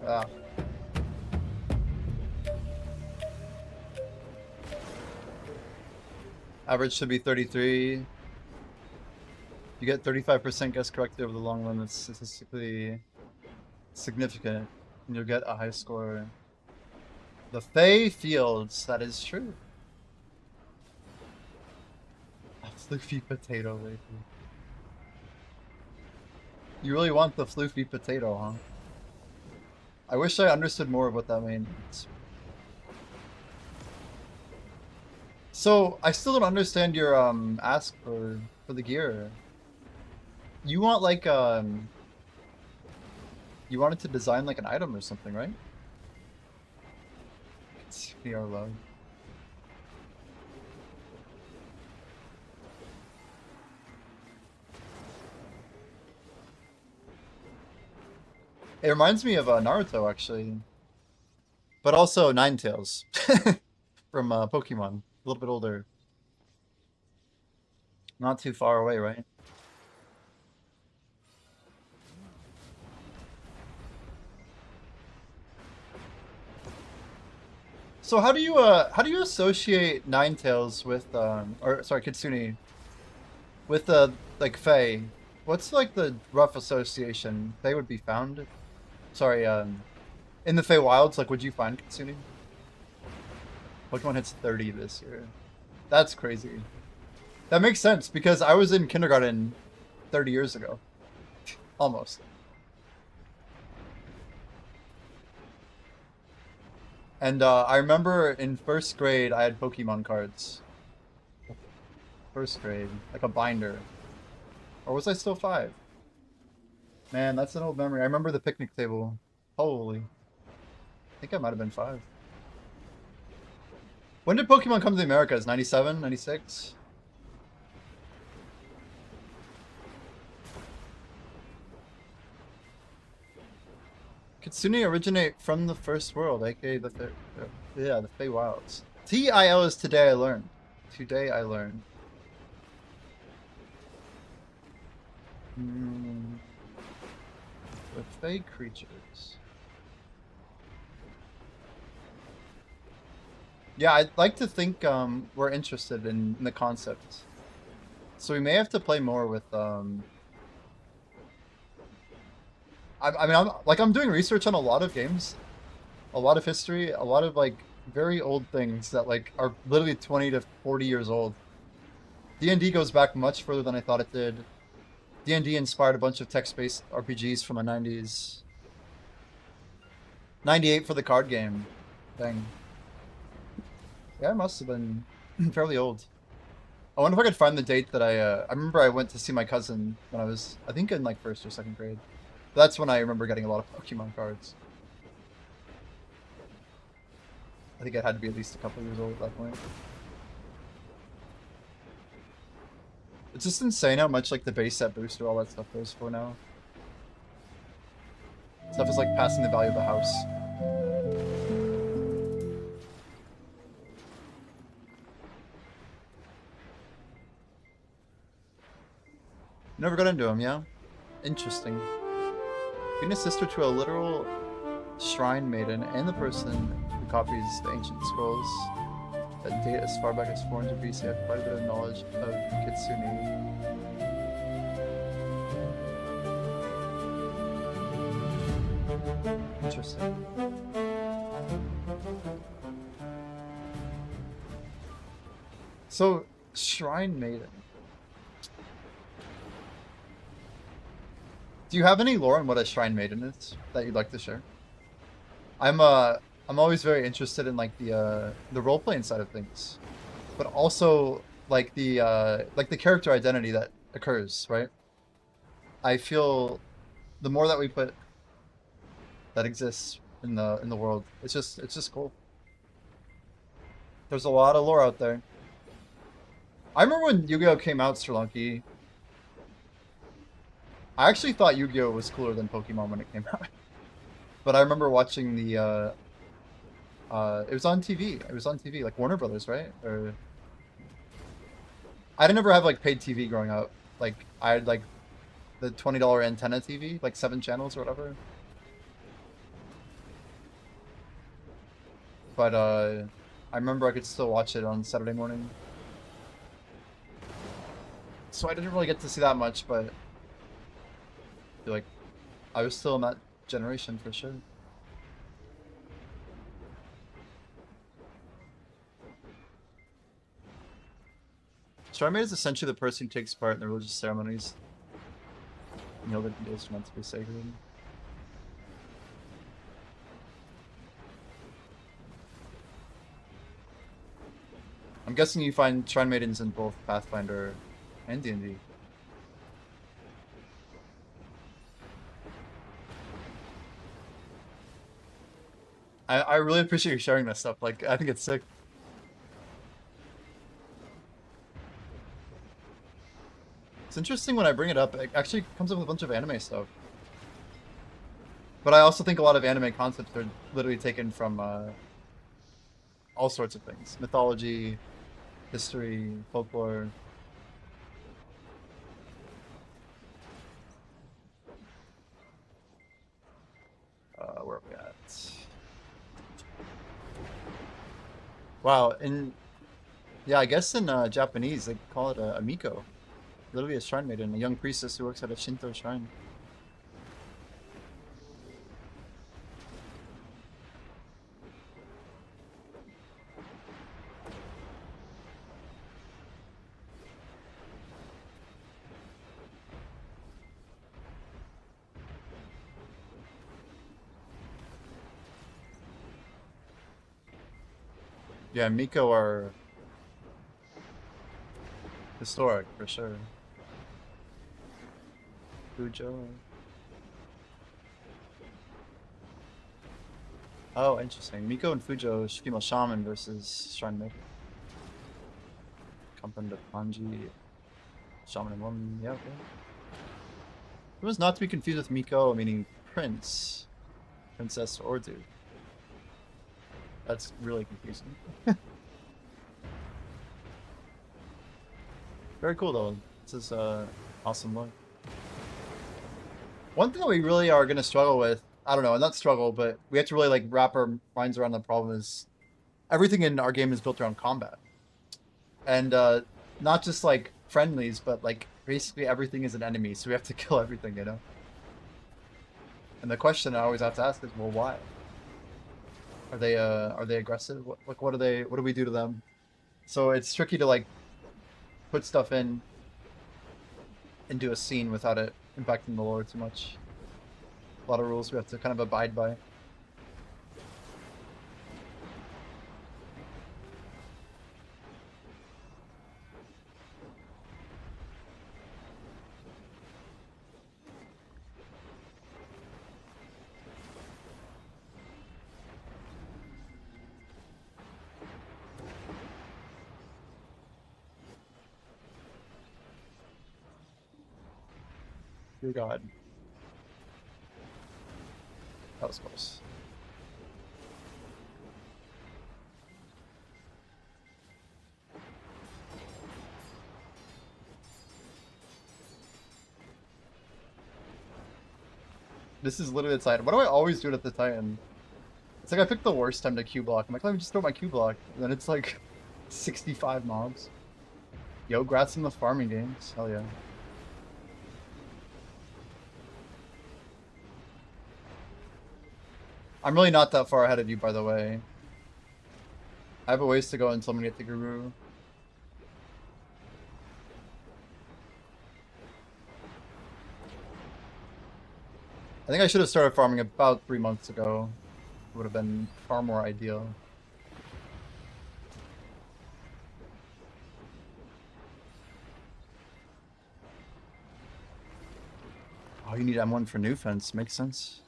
Ah. Average should be 33. You get 35% guess correctly over the long run. That's statistically significant, and you'll get a high score. The Fey Fields, that is true. A floofy potato lately. You really want the floofy potato, huh? I wish I understood more of what that means. So, I still don't understand your ask for the gear. You want like you wanted to design like an item or something, right? It's VR love. It reminds me of Naruto, actually. But also Ninetales. From Pokemon. A little bit older. Not too far away, right? So how do you associate Ninetales with or sorry, Kitsune with like Fae? What's like the rough association? They would be found. Sorry, in the Fae Wilds, like would you find Kitsune? Pokemon hits 30 this year. That's crazy. That makes sense because I was in kindergarten 30 years ago. Almost. And I remember in first grade I had Pokemon cards. First grade, like a binder. Or was I still 5? Man, that's an old memory. I remember the picnic table. Holy. I think I might have been 5. When did Pokemon come to the Americas? 97? 96? Kitsune originate from the first world, aka the Fey Wilds. TIL is today I learned. Today I learned. The Fey creatures. Yeah, I'd like to think we're interested in the concept. So we may have to play more with I mean, I'm doing research on a lot of games, a lot of history, a lot of like very old things that like are literally 20 to 40 years old. D&D goes back much further than I thought it did. D&D inspired a bunch of text-based RPGs from the 90s. 98 for the card game. Dang. Yeah, I must have been fairly old. I wonder if I could find the date that I remember I went to see my cousin when I was, I think in like 1st or 2nd grade. That's when I remember getting a lot of Pokemon cards. I think it had to be at least a couple years old at that point. It's just insane how much like the base set booster, all that stuff goes for now. Stuff is like passing the value of a house. Never got into them, yeah? Interesting. Being a sister to a literal shrine maiden and the person who copies the ancient scrolls that date as far back as 400 BC, I have quite a bit of knowledge of Kitsune. Interesting. So, Shrine Maiden. Do you have any lore on what a Shrine Maiden is that you'd like to share? I'm always very interested in like the role-playing side of things, but also like the character identity that occurs, right? I feel the more that we put that exists in the world, it's just cool. There's a lot of lore out there. I remember when Yu-Gi-Oh came out, Sri Lanka. I actually thought Yu-Gi-Oh was cooler than Pokemon when it came out. But I remember watching the it was on TV. It was on TV, like Warner Brothers, right? Or I didn't ever have like paid TV growing up. Like I had like the $20 antenna TV, like 7 channels or whatever. But I remember I could still watch it on Saturday morning. So I didn't really get to see that much, but I feel like I was still in that generation for sure. Shrine Maid is essentially the person who takes part in the religious ceremonies and the other deals are meant to be sacred. I'm guessing you find Shrine Maidens in both Pathfinder and D&D. I really appreciate you sharing this stuff. Like, I think it's sick. It's interesting when I bring it up. It actually comes up with a bunch of anime stuff. But I also think a lot of anime concepts are literally taken from all sorts of things. Mythology, history, folklore. Where are we at? Wow, and yeah, I guess in Japanese they call it a Miko. Literally a shrine maiden, a young priestess who works at a Shinto shrine. Yeah, Miko are historic for sure. Fujo. Oh, interesting. Miko and Fujo, female shaman versus shrine maiden. Company to Kanji, shaman and woman. Yeah, okay. It was not to be confused with Miko, meaning prince, princess, or dude. That's really confusing. Very cool though. This is awesome look. One thing that we really are gonna struggle with, I don't know, not struggle, but we have to really like wrap our minds around the problem is everything in our game is built around combat. And not just like friendlies, but like basically everything is an enemy, so we have to kill everything, you know? And the question I always have to ask is, well, why? Are they aggressive? What do we do to them? So it's tricky to like put stuff into a scene without it impacting the lore too much. A lot of rules we have to kind of abide by. Dear God. That was close. This is literally the Titan. Why do I always do it at the Titan? It's like I picked the worst time to Q block. I'm like, let me just throw my Q block. And then it's like 65 mobs. Yo, grats in the farming games. Hell yeah. I'm really not that far ahead of you, by the way. I have a ways to go until I'm gonna get the Guru. I think I should have started farming about 3 months ago. It would have been far more ideal. Oh, you need M1 for new fence. Makes sense.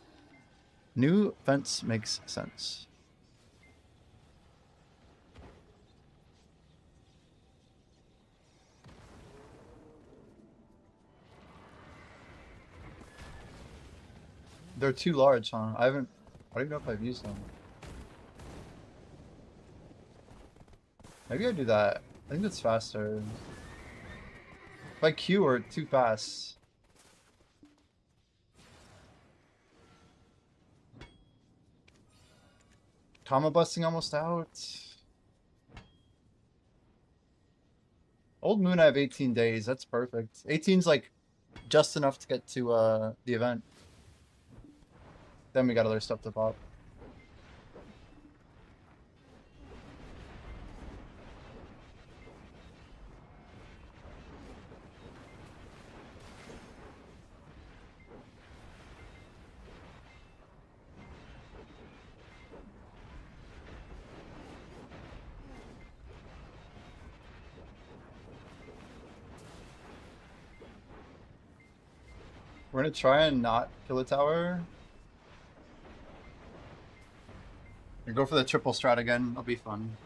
New fence makes sense. They're too large, huh? I don't even know if I've used them. Maybe I do that. I think that's faster. If I Q or too fast. Comma busting almost out. Old Moon I have 18 days. That's perfect. 18's like just enough to get to the event. Then we got other stuff to pop. We're gonna try and not kill a tower. And go for the triple strat again. That'll be fun.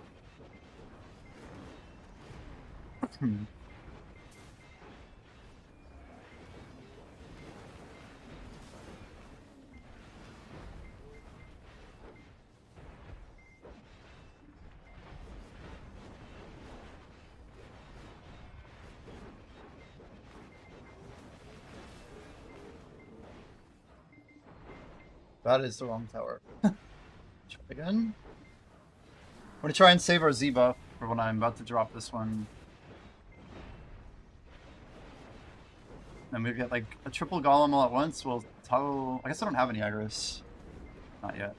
That is the wrong tower. Try again. gonna try and save our Z buff for when I'm about to drop this one. Then we get like a triple golem all at once. We'll toggle. I guess I don't have any Agris. Not yet.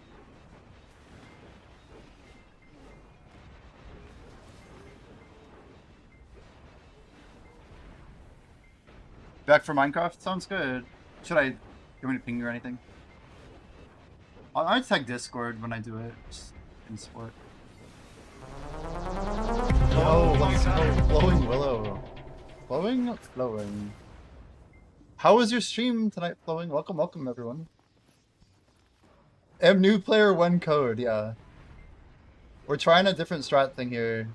Back for Minecraft? Sounds good. Should I... You want me to ping you or anything? I'll tag Discord when I do it. Just in sport. Oh, let's go. Flowing Willow. Flowing? Flowing. How was your stream tonight, Flowing? Welcome, welcome, everyone. New player 1 code, yeah. We're trying a different strat thing here.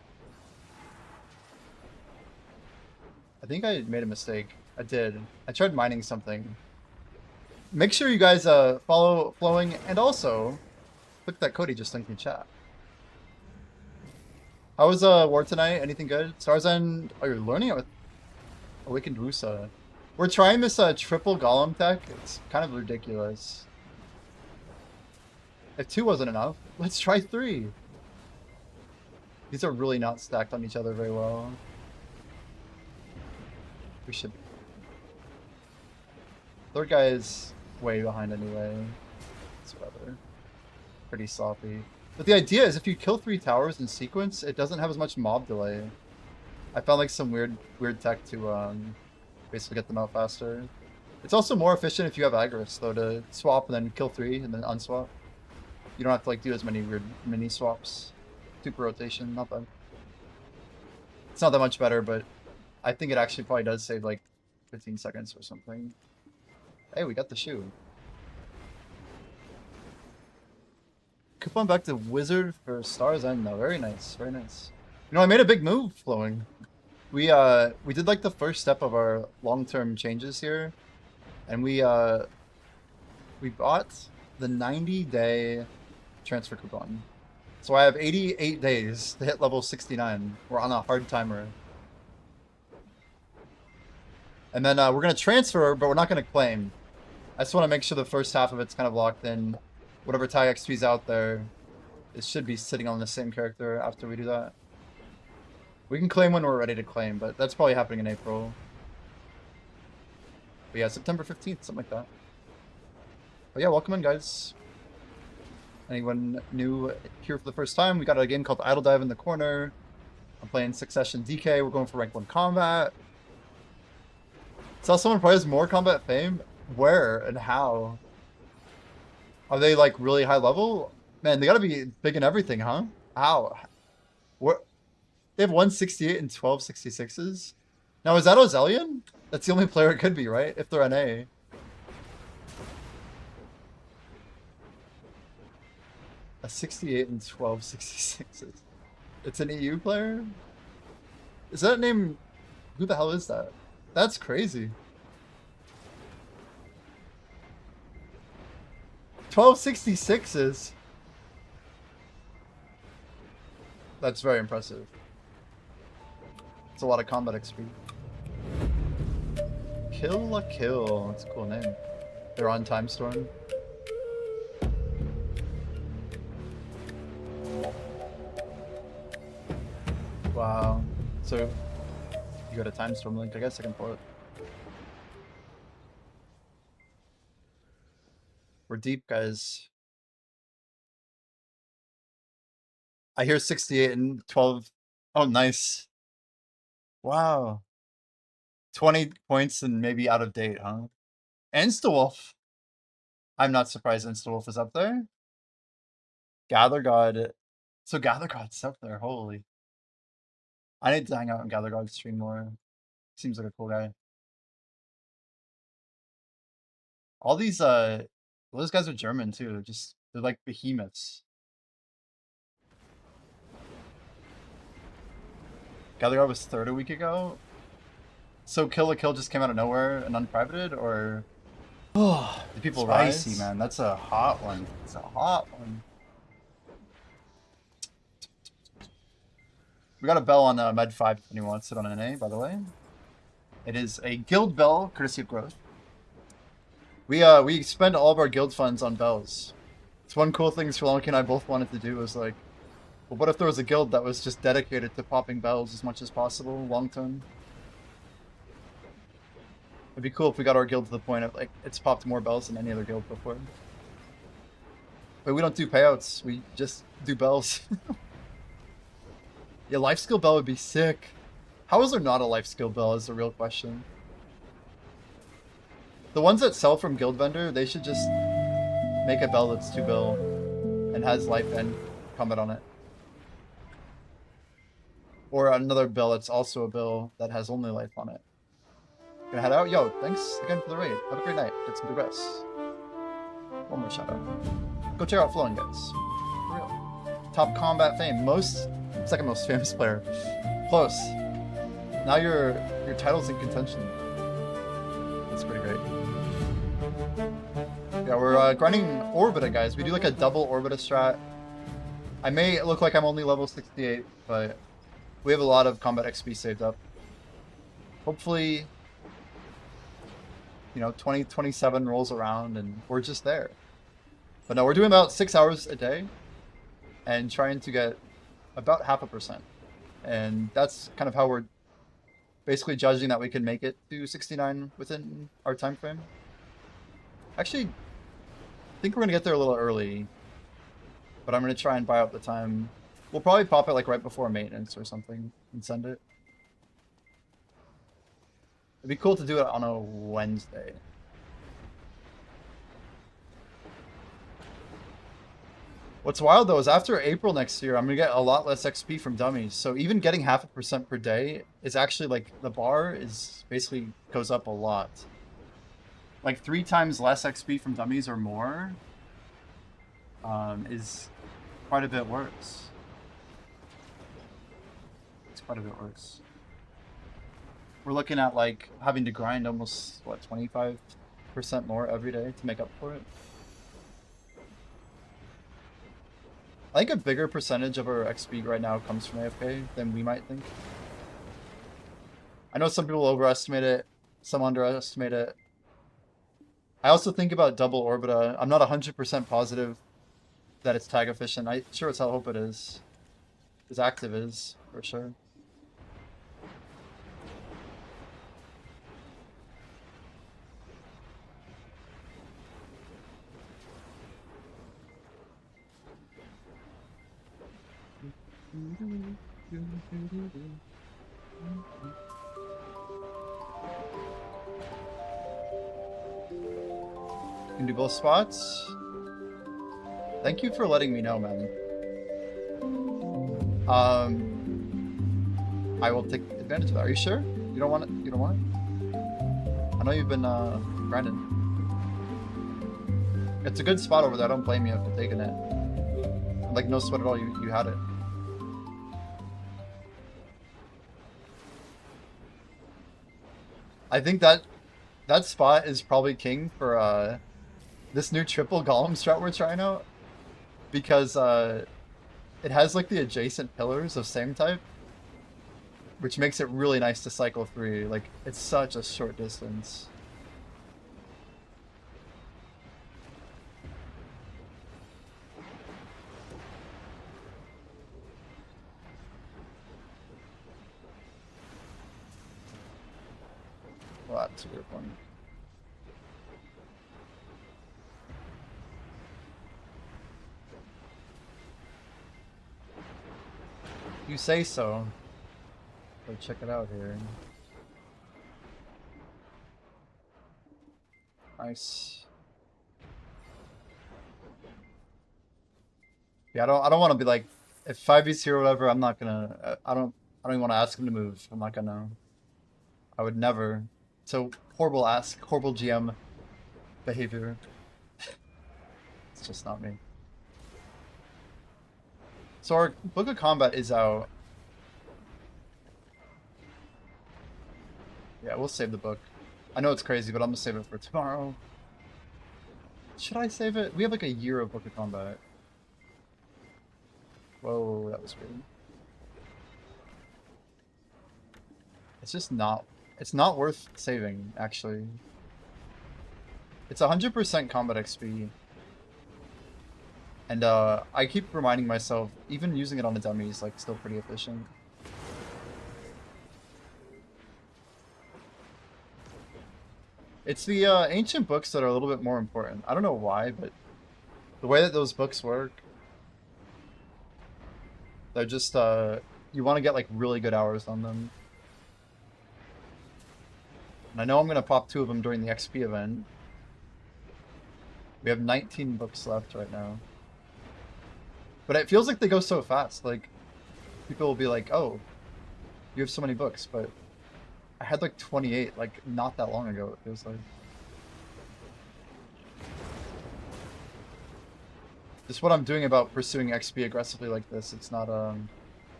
I think I made a mistake. I did. I tried mining something. Make sure you guys follow Flowing and also click that code he just linked in chat. How was war tonight? Anything good? Starzan, oh, you're learning it with Awakened Wusa. We're trying this triple golem tech. It's kind of ridiculous. If 2 wasn't enough, let's try 3. These are really not stacked on each other very well. We should. Third guy is way behind anyway. It's whatever. Pretty sloppy. But the idea is if you kill 3 towers in sequence, it doesn't have as much mob delay. I found like some weird tech to basically get them out faster. It's also more efficient if you have Agris though, to swap and then kill 3 and then unswap. You don't have to like do as many weird mini swaps. Super rotation, not bad. It's not that much better, but I think it actually probably does save like 15 seconds or something. Hey, we got the shoe. Coupon back to Wizard for Stars End though. Very nice, very nice. You know, I made a big move, Flowing. We did like the first step of our long-term changes here, and we bought the 90-day transfer coupon. So I have 88 days to hit level 69. We're on a hard timer. And then we're going to transfer, but we're not going to claim. I just want to make sure the first half of it's kind of locked in. Whatever TIE XP's out there, it should be sitting on the same character after we do that. We can claim when we're ready to claim, but that's probably happening in April. But yeah, September 15th, something like that. But yeah, welcome in, guys. Anyone new here for the first time? We got a game called Idle Dive in the corner. I'm playing Succession DK. We're going for rank 1 combat. Saw someone probably has more combat fame. Where and how? Are they like really high level? Man, they gotta be big in everything, huh? How? What? They have 168 and 12 66s. Now, is that Ozelian? That's the only player it could be, right? If they're NA. A 68 and 12 66s. It's an EU player? Is that name? Who the hell is that? That's crazy. 1266s. That's very impressive. It's a lot of combat XP. Kill a Kill. That's a cool name. They're on Time Storm. Wow. So you got a Time Storm link. I guess I can pull it. We're deep, guys. I hear 68 and 12. Oh, nice. Wow. 20 points and maybe out of date, huh? Instawolf. I'm not surprised Instawolf is up there. Gather God. So Gather God's up there. Holy. I need to hang out on Gather God's stream more. Seems like a cool guy. All these those guys are German too. Just they're like behemoths. Gather God was 3rd a week ago. So Kill a Kill just came out of nowhere and unprivated, or oh, the people spicy, rise? Man. That's a hot one. It's a hot one. We got a bell on Med 5 if anyone wants it on NA, by the way. It is a guild bell, courtesy of Growth. We spend all of our guild funds on bells. It's one cool thing Sri Lanka and I both wanted to do was like But what if there was a guild that was just dedicated to popping bells as much as possible, long term? It'd be cool if we got our guild to the point of, like, it's popped more bells than any other guild before. But we don't do payouts, we just do bells. Yeah, life skill bell would be sick. How is there not a life skill bell is the real question. The ones that sell from guild vendor, they should just make a bell that's 2 bill and has life and combat on it. Or another bill that's also a bill that has only life on it. Gonna head out? Yo, thanks again for the raid. Have a great night. Get some good rest. One more shout out. Go check out Flowing, guys. For real. Top combat fame. Second most famous player. Close. Now your title's in contention. That's pretty great. Yeah, we're grinding Orbita, guys. We do like a double Orbita strat. I may look like I'm only level 68, but we have a lot of combat XP saved up. Hopefully, 2027 rolls around and we're just there. But no, we're doing about 6 hours a day and trying to get about 0.5%. And that's kind of how we're basically judging that we can make it to 69 within our time frame. Actually, I think we're going to get there a little early, but I'm going to try and buy up the time. We'll probably pop it like right before maintenance or something and send it. It'd be cool to do it on a Wednesday. What's wild though is after April next year, I'm gonna get a lot less XP from dummies. So even getting 0.5% per day is actually like the bar is basically goes up a lot. Like 3 times less XP from dummies or more is quite a bit worse. It's quite a bit worse. We're looking at like having to grind almost what 25% more every day to make up for it. I think a bigger percentage of our XP right now comes from AFK than we might think. I know some people overestimate it, some underestimate it. I also think about double Orbita. I'm not 100% positive that it's tag efficient. I sure as hell hope it is. As active is, for sure. Can do both spots. Thank you for letting me know, man. I will take advantage of that. Are you sure? You don't want it? You don't want it? I know you've been grinding. It's a good spot over there. I don't blame you for taking it. Like no sweat at all. You had it. I think that spot is probably king for this new triple golem strat we're trying out, because it has like the adjacent pillars of same type, which makes it really nice to cycle through. Like it's such a short distance. Well, that's a weird one. You say so. Go check it out here. Nice. Yeah, I don't want to be like, if 5E's here or whatever, I'm not gonna. I don't even want to ask him to move. I'm not gonna. I would never. So horrible ask, horrible GM behavior. It's just not me. So our Book of Combat is out. Yeah, we'll save the book. I know it's crazy, but I'm gonna save it for tomorrow. Should I save it? We have like a year of Book of Combat. Whoa, that was weird. It's just not... It's not worth saving, actually. It's 100% combat XP. And I keep reminding myself, even using it on the dummy is like still pretty efficient. It's the ancient books that are a little bit more important. I don't know why, but the way that those books work, they're just you want to get like really good hours on them. And I know I'm gonna pop 2 of them during the XP event. We have 19 books left right now. But it feels like they go so fast. Like, people will be like, oh, you have so many books, but I had like 28, like, not that long ago, it feels like. Just what I'm doing about pursuing XP aggressively like this, it's not, oh,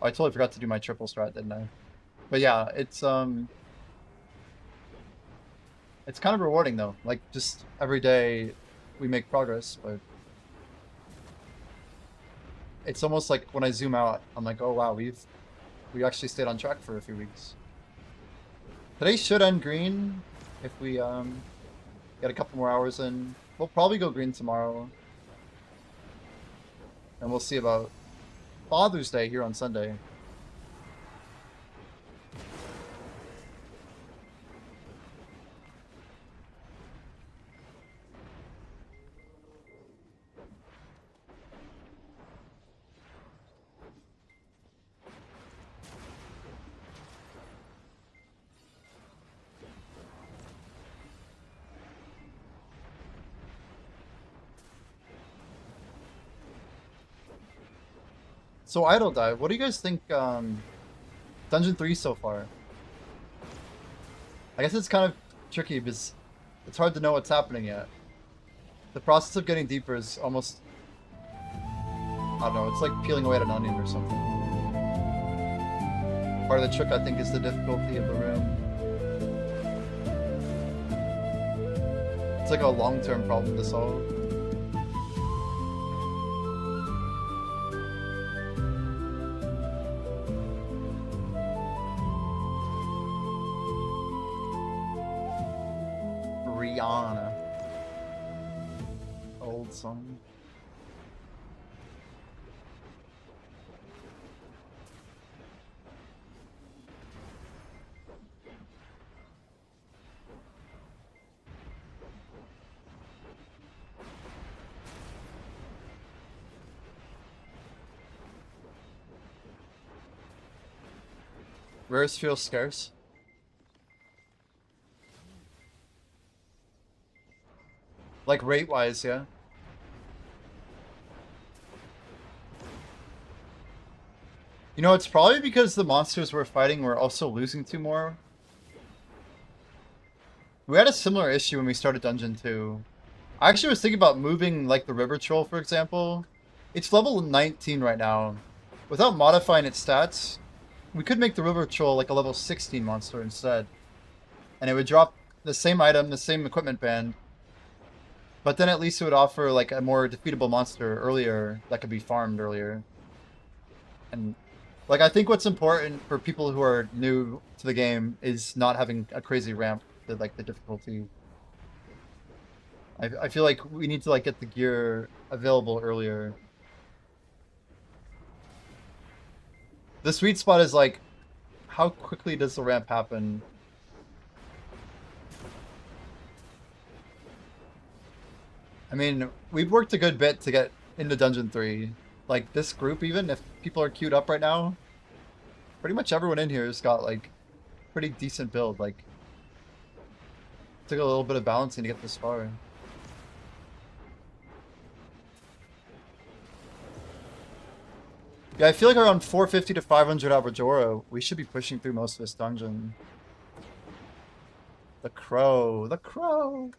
I totally forgot to do my triple strat, didn't I? But yeah, it's kind of rewarding though. Like, just every day we make progress, but it's almost like when I zoom out, I'm like, oh wow, we actually stayed on track for a few weeks. Today should end green if we get a couple more hours in. We'll probably go green tomorrow. And we'll see about Father's Day here on Sunday. So Idle Dive, what do you guys think Dungeon 3 so far? I guess it's kind of tricky because it's hard to know what's happening yet. The process of getting deeper is almost, I don't know, it's like peeling away at an onion or something. Part of the trick, I think, is the difficulty of the room. It's like a long-term problem to solve. Rihanna. Old song. Rares feel scarce. Like rate-wise, yeah. You know, it's probably because the monsters we're fighting were also losing to more. We had a similar issue when we started Dungeon 2. I actually was thinking about moving, like, the River Troll, for example. It's level 19 right now. Without modifying its stats, we could make the River Troll like a level 16 monster instead. And it would drop the same item, the same equipment band. But then at least it would offer like a more defeatable monster earlier that could be farmed earlier. And like I think what's important for people who are new to the game is not having a crazy ramp to like the difficulty. I feel like we need to like get the gear available earlier. The sweet spot is like how quickly does the ramp happen? I mean, we've worked a good bit to get into Dungeon 3. Like, this group even, if people are queued up right now, pretty much everyone in here has got, like, pretty decent build. Like, took a little bit of balancing to get this far. Yeah, I feel like around 450 to 500 average aura, we should be pushing through most of this dungeon. The crow, the crow!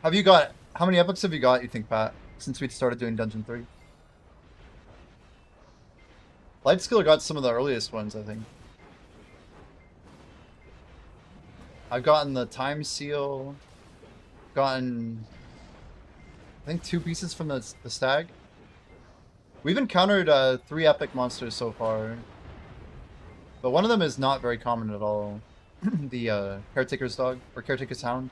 Have you got, how many epics have you got, you think, Pat, since we started doing Dungeon 3? Lightskiller got some of the earliest ones, I think. I've gotten the Time Seal, gotten, I think, 2 pieces from the stag. We've encountered 3 epic monsters so far, but one of them is not very common at all. the caretaker's dog or caretaker's hound.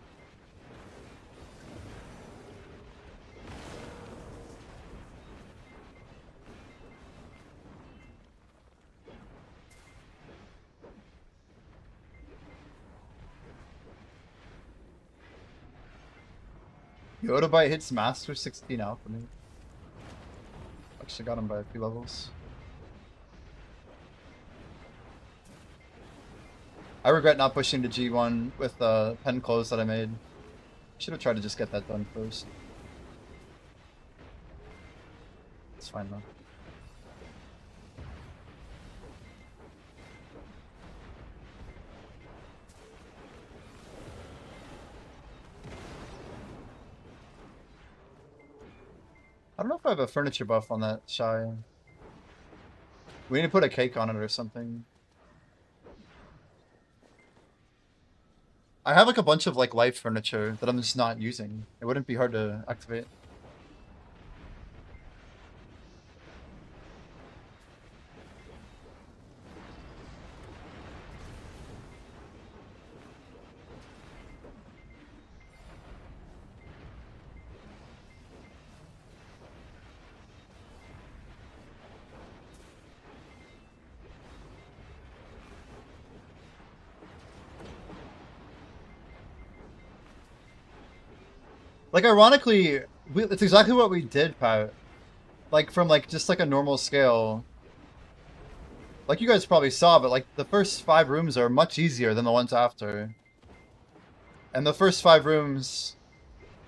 Yoda Bite hits Master 16 out for me. Actually got him by a few levels. I regret not pushing to G1 with the pen close that I made. Should have tried to just get that done first. It's fine though. I don't know if I have a furniture buff on that Shy. We need to put a cake on it or something. I have like a bunch of like life furniture that I'm just not using. It wouldn't be hard to activate. Like, ironically, it's exactly what we did, Pat. Like, from, like, just, like, a normal scale. Like, you guys probably saw, but, like, the first 5 rooms are much easier than the ones after. And the first 5 rooms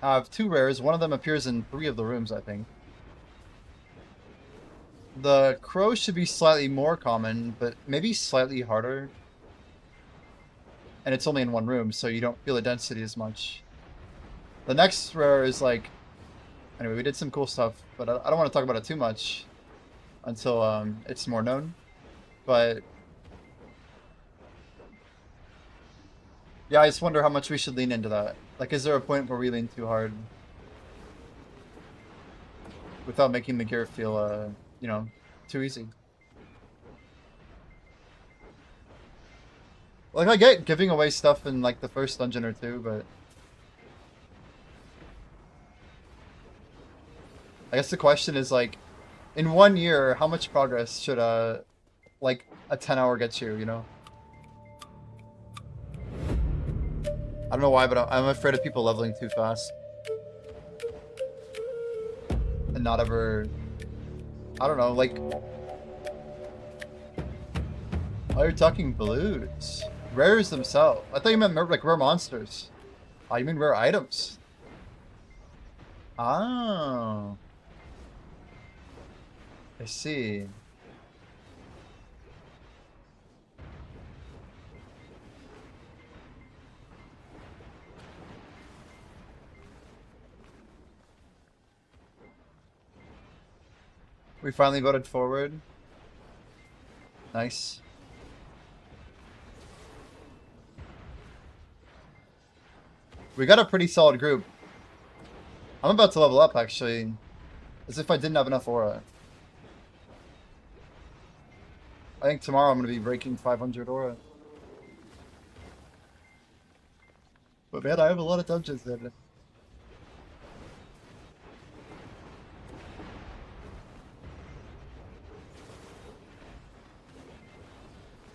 have 2 rares. One of them appears in 3 of the rooms, I think. The crow should be slightly more common, but maybe slightly harder. And it's only in 1 room, so you don't feel the density as much. The next rare is like, anyway, we did some cool stuff, but I don't want to talk about it too much until it's more known. But yeah, I just wonder how much we should lean into that. Like, is there a point where we lean too hard without making the gear feel, you know, too easy? Like, I get giving away stuff in like the first dungeon or 2, but I guess the question is, like, in 1 year, how much progress should, like, a 10-hour get you, you know? I don't know why, but I'm afraid of people leveling too fast. And not ever... I don't know, like... Oh, you're talking blues. Rares themselves. I thought you meant, like, rare monsters. Oh, you mean rare items. Oh. I see. We finally voted forward. Nice. We got a pretty solid group. I'm about to level up, actually. As if I didn't have enough aura. I think tomorrow I'm going to be breaking 500 aura. But man, I have a lot of dungeons in it.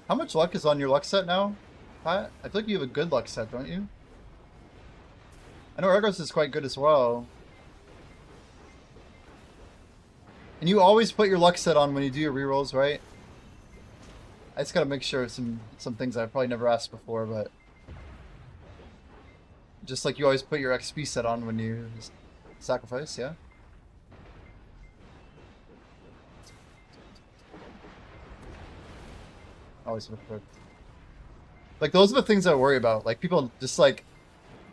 How much luck is on your luck set now, Pat? I feel like you have a good luck set, don't you? I know Argos is quite good as well. And you always put your luck set on when you do your rerolls, right? I just gotta make sure some things I've probably never asked before, but just like you always put your XP set on when you sacrifice, yeah? Always perfect. Like, those are the things I worry about. Like, people just like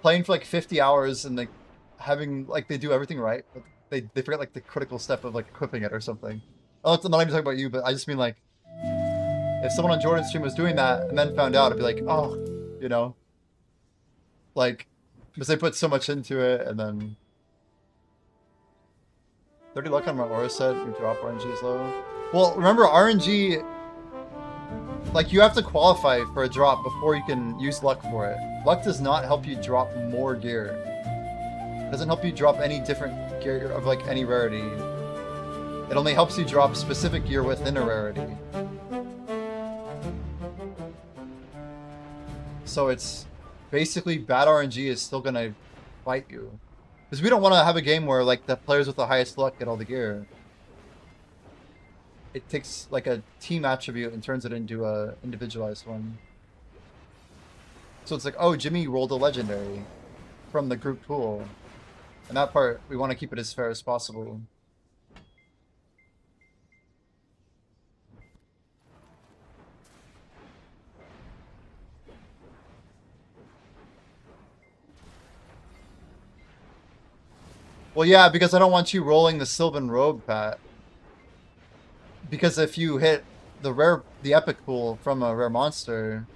playing for like 50 hours and like having like they do everything right, but they forget like the critical step of like equipping it or something. Oh, I'm not even talking about you, but I just mean like, if someone on Jordan's stream was doing that and then found out, I'd be like, oh, you know, like, because they put so much into it, and then 30 luck on my aura set, your drop RNG is low. Well, remember RNG, like you have to qualify for a drop before you can use luck for it. Luck does not help you drop more gear. It doesn't help you drop any different gear of like any rarity. It only helps you drop specific gear within a rarity. So it's basically bad RNG is still gonna fight you. Because we don't want to have a game where like the players with the highest luck get all the gear. It takes like a team attribute and turns it into a individualized one. So it's like, oh, Jimmy rolled a legendary from the group pool. And that part, we want to keep it as fair as possible. Well, yeah, because I don't want you rolling the Sylvan Robe, Pat. Because if you hit the epic pool from a rare monster,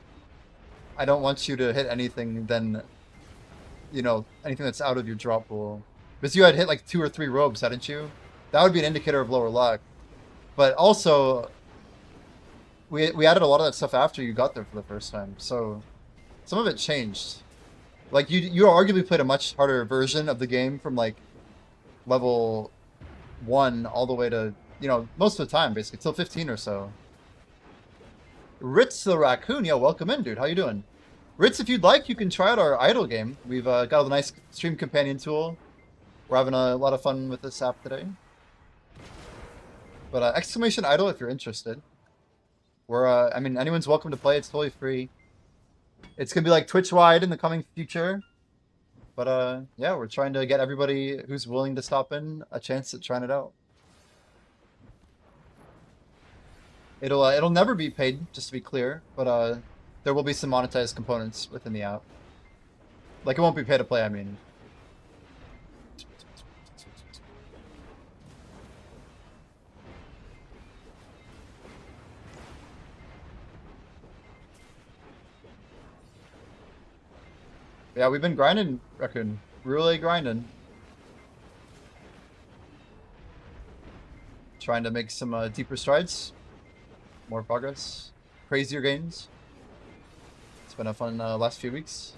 I don't want you to hit anything then, you know, anything that's out of your drop pool. Because you had hit like 2 or 3 robes, hadn't you? That would be an indicator of lower luck. But also, we added a lot of that stuff after you got there for the first time, so some of it changed. Like you arguably played a much harder version of the game from like level 1 all the way to, you know, most of the time basically till 15 or so. Ritz the Raccoon, yo, welcome in, dude. How you doing? Ritz, if you'd like, you can try out our idle game. We've got a nice stream companion tool. We're having a lot of fun with this app today. But exclamation idle if you're interested. We're I mean, anyone's welcome to play. It's totally free. It's gonna be like Twitch wide in the coming future. But yeah, we're trying to get everybody who's willing to stop in a chance at trying it out. It'll never be paid, just to be clear, but there will be some monetized components within the app. Like it won't be pay to play, I mean. Yeah, we've been grinding, Raccoon. Really grinding. Trying to make some deeper strides. More progress. Crazier gains. It's been a fun last few weeks.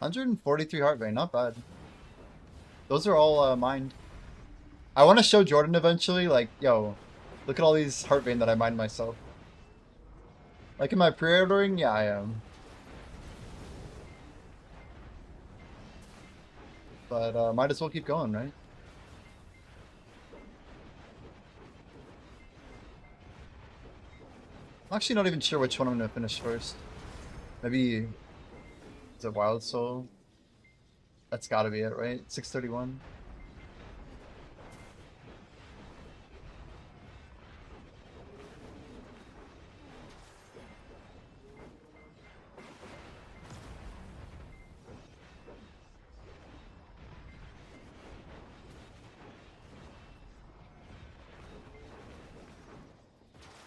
$143 heart vein, not bad. Those are all mined. I want to show Jordan eventually, like, yo, look at all these heart vein that I mined myself. Like, am I pre-ordering? Yeah, I am. But might as well keep going, right? I'm actually not even sure which one I'm gonna finish first. Maybe is it Wild Soul? That's gotta be it, right? 631.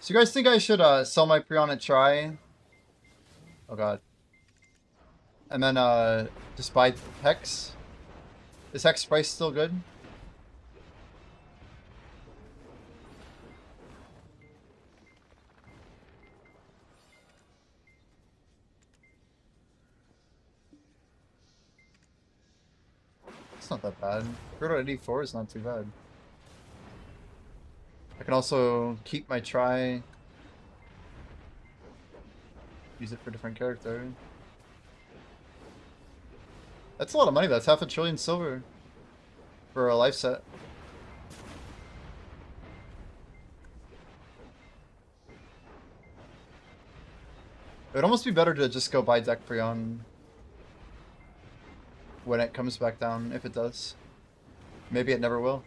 So you guys think I should sell my pre-on at try? Oh god. And then just buy Hex? Is Hex price still good? It's not that bad. Proto 84 is not too bad. I can also keep my try. Use it for a different character. That's a lot of money. That's $500 billion silver for a life set. It would almost be better to just go buy deck Freon when it comes back down, if it does. Maybe it never will.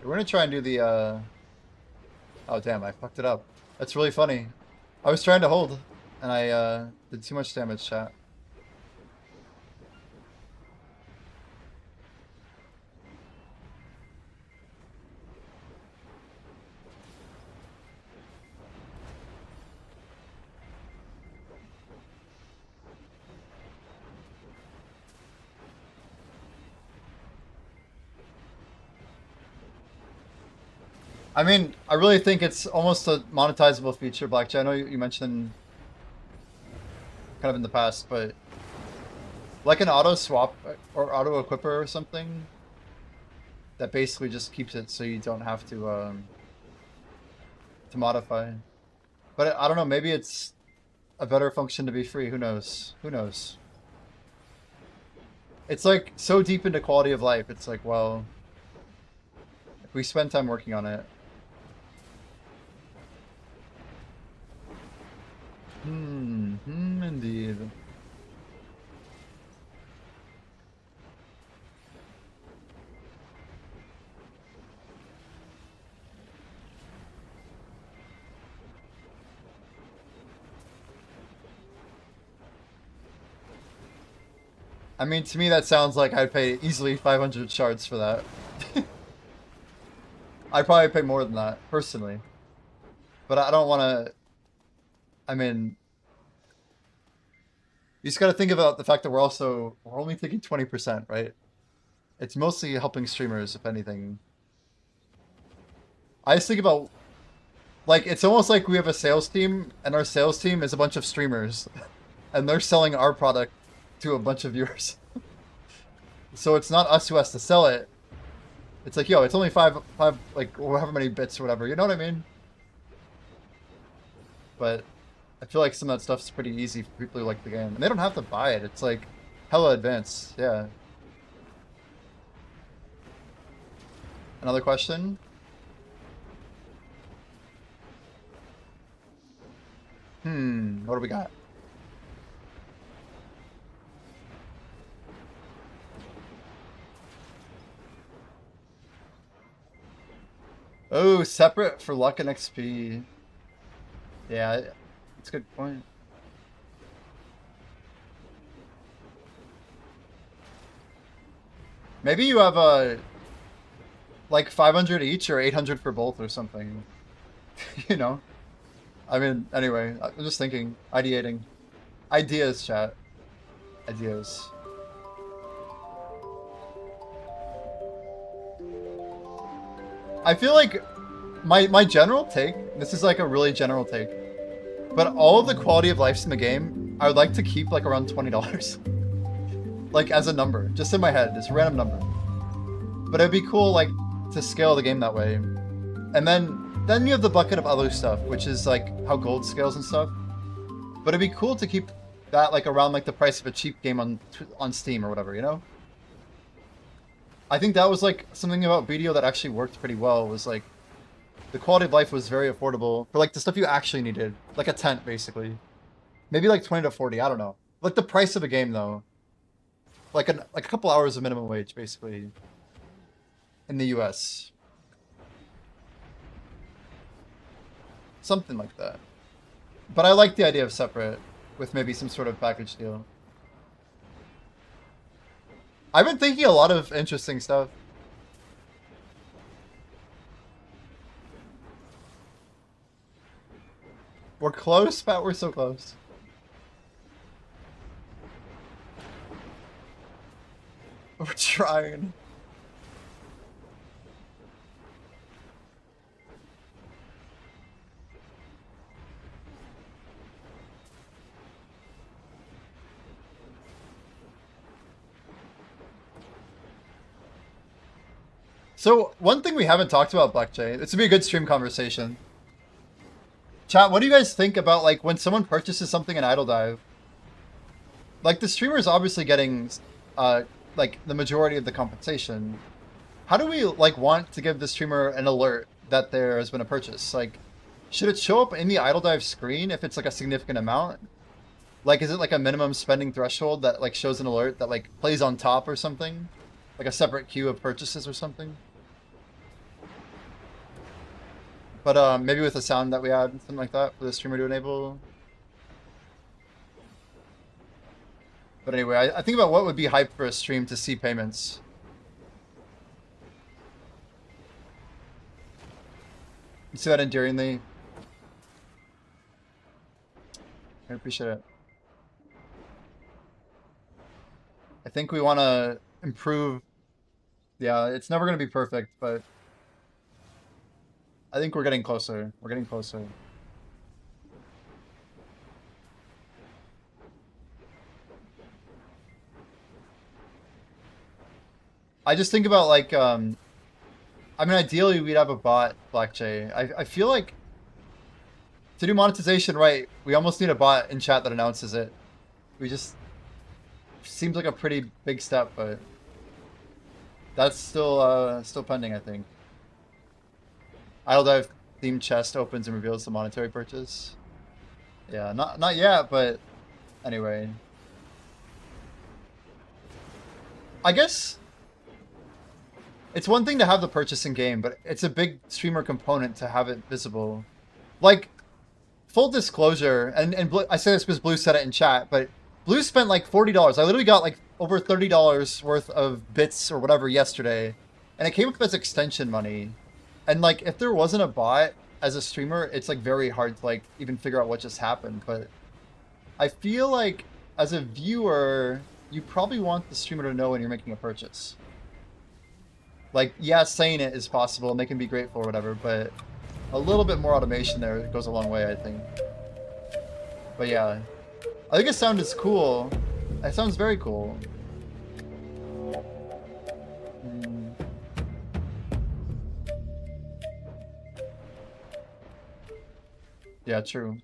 We're gonna try and do the oh damn, I fucked it up. That's really funny. I was trying to hold and I did too much damage, chat. I mean, I really think it's almost a monetizable feature, Blackjack. I know you mentioned kind of in the past, but like an auto swap or auto equipper or something that basically just keeps it so you don't have to modify. But I don't know, maybe it's a better function to be free. Who knows? Who knows? It's like so deep into quality of life. It's like, well, if we spend time working on it. Indeed. I mean, to me, that sounds like I'd pay easily 500 shards for that. I'd probably pay more than that, personally. But I don't want to... I mean... You just got to think about the fact that we're only taking 20%, right? It's mostly helping streamers, if anything. I just think about... Like, it's almost like we have a sales team, and our sales team is a bunch of streamers. And they're selling our product to a bunch of viewers. So it's not us who has to sell it. It's like, yo, it's only five, like, however many bits or whatever. You know what I mean? But I feel like some of that stuff's pretty easy for people who like the game. And they don't have to buy it. It's like hella advanced. Yeah. Another question? What do we got? Oh, separate for luck and XP. Yeah, that's a good point. Maybe you have like 500 each or 800 for both or something. You know? I mean, anyway, I'm just thinking, ideating. Ideas, chat. Ideas. I feel like my general take, this is like a really general take, but all of the quality of lives in the game, I would like to keep like around $20. Like as a number, just in my head, it's a random number. But it'd be cool like to scale the game that way. And then you have the bucket of other stuff, which is like how gold scales and stuff. But it'd be cool to keep that like around like the price of a cheap game on Steam or whatever, you know? I think that was like something about BDO that actually worked pretty well, was like the quality of life was very affordable for like the stuff you actually needed, like a tent basically. Maybe like 20 to 40, I don't know. Like the price of a game though. Like a couple hours of minimum wage basically in the US. Something like that. But I like the idea of separate with maybe some sort of package deal. I've been thinking a lot of interesting stuff. We're close, Pat. We're so close. We're trying. So, one thing we haven't talked about, Black Jay, this would be a good stream conversation. Chat, what do you guys think about, like, when someone purchases something in Idle Dive? Like, the streamer is obviously getting, like, the majority of the compensation. How do we, like, want to give the streamer an alert that there has been a purchase? Like, should it show up in the Idle Dive screen if it's, like, a significant amount? Like, is it, like, a minimum spending threshold that, like, shows an alert that, like, plays on top or something? Like a separate queue of purchases or something? But maybe with a sound that we add, something like that, for the streamer to enable. But anyway, I think about what would be hype for a stream to see payments. You see that endearingly? I appreciate it. I think we want to improve. Yeah, it's never going to be perfect, but I think we're getting closer. We're getting closer. I just think about like I mean ideally we'd have a bot, Black J. I feel like to do monetization right, we almost need a bot in chat that announces it. We just seems like a pretty big step, but that's still pending, I think. Idle Dive themed chest opens and reveals the monetary purchase. Yeah, not yet, but anyway. I guess it's one thing to have the purchase in game, but it's a big streamer component to have it visible. Like, full disclosure, and I say this because Blue said it in chat, but Blue spent like $40. I literally got like over $30 worth of bits or whatever yesterday, and it came up as extension money. And like, if there wasn't a bot as a streamer, it's like very hard to like even figure out what just happened. But I feel like as a viewer, you probably want the streamer to know when you're making a purchase. Like, yeah, saying it is possible and they can be grateful or whatever, but a little bit more automation there goes a long way, I think. But yeah, I think it sounded cool. It sounds very cool. Yeah, true.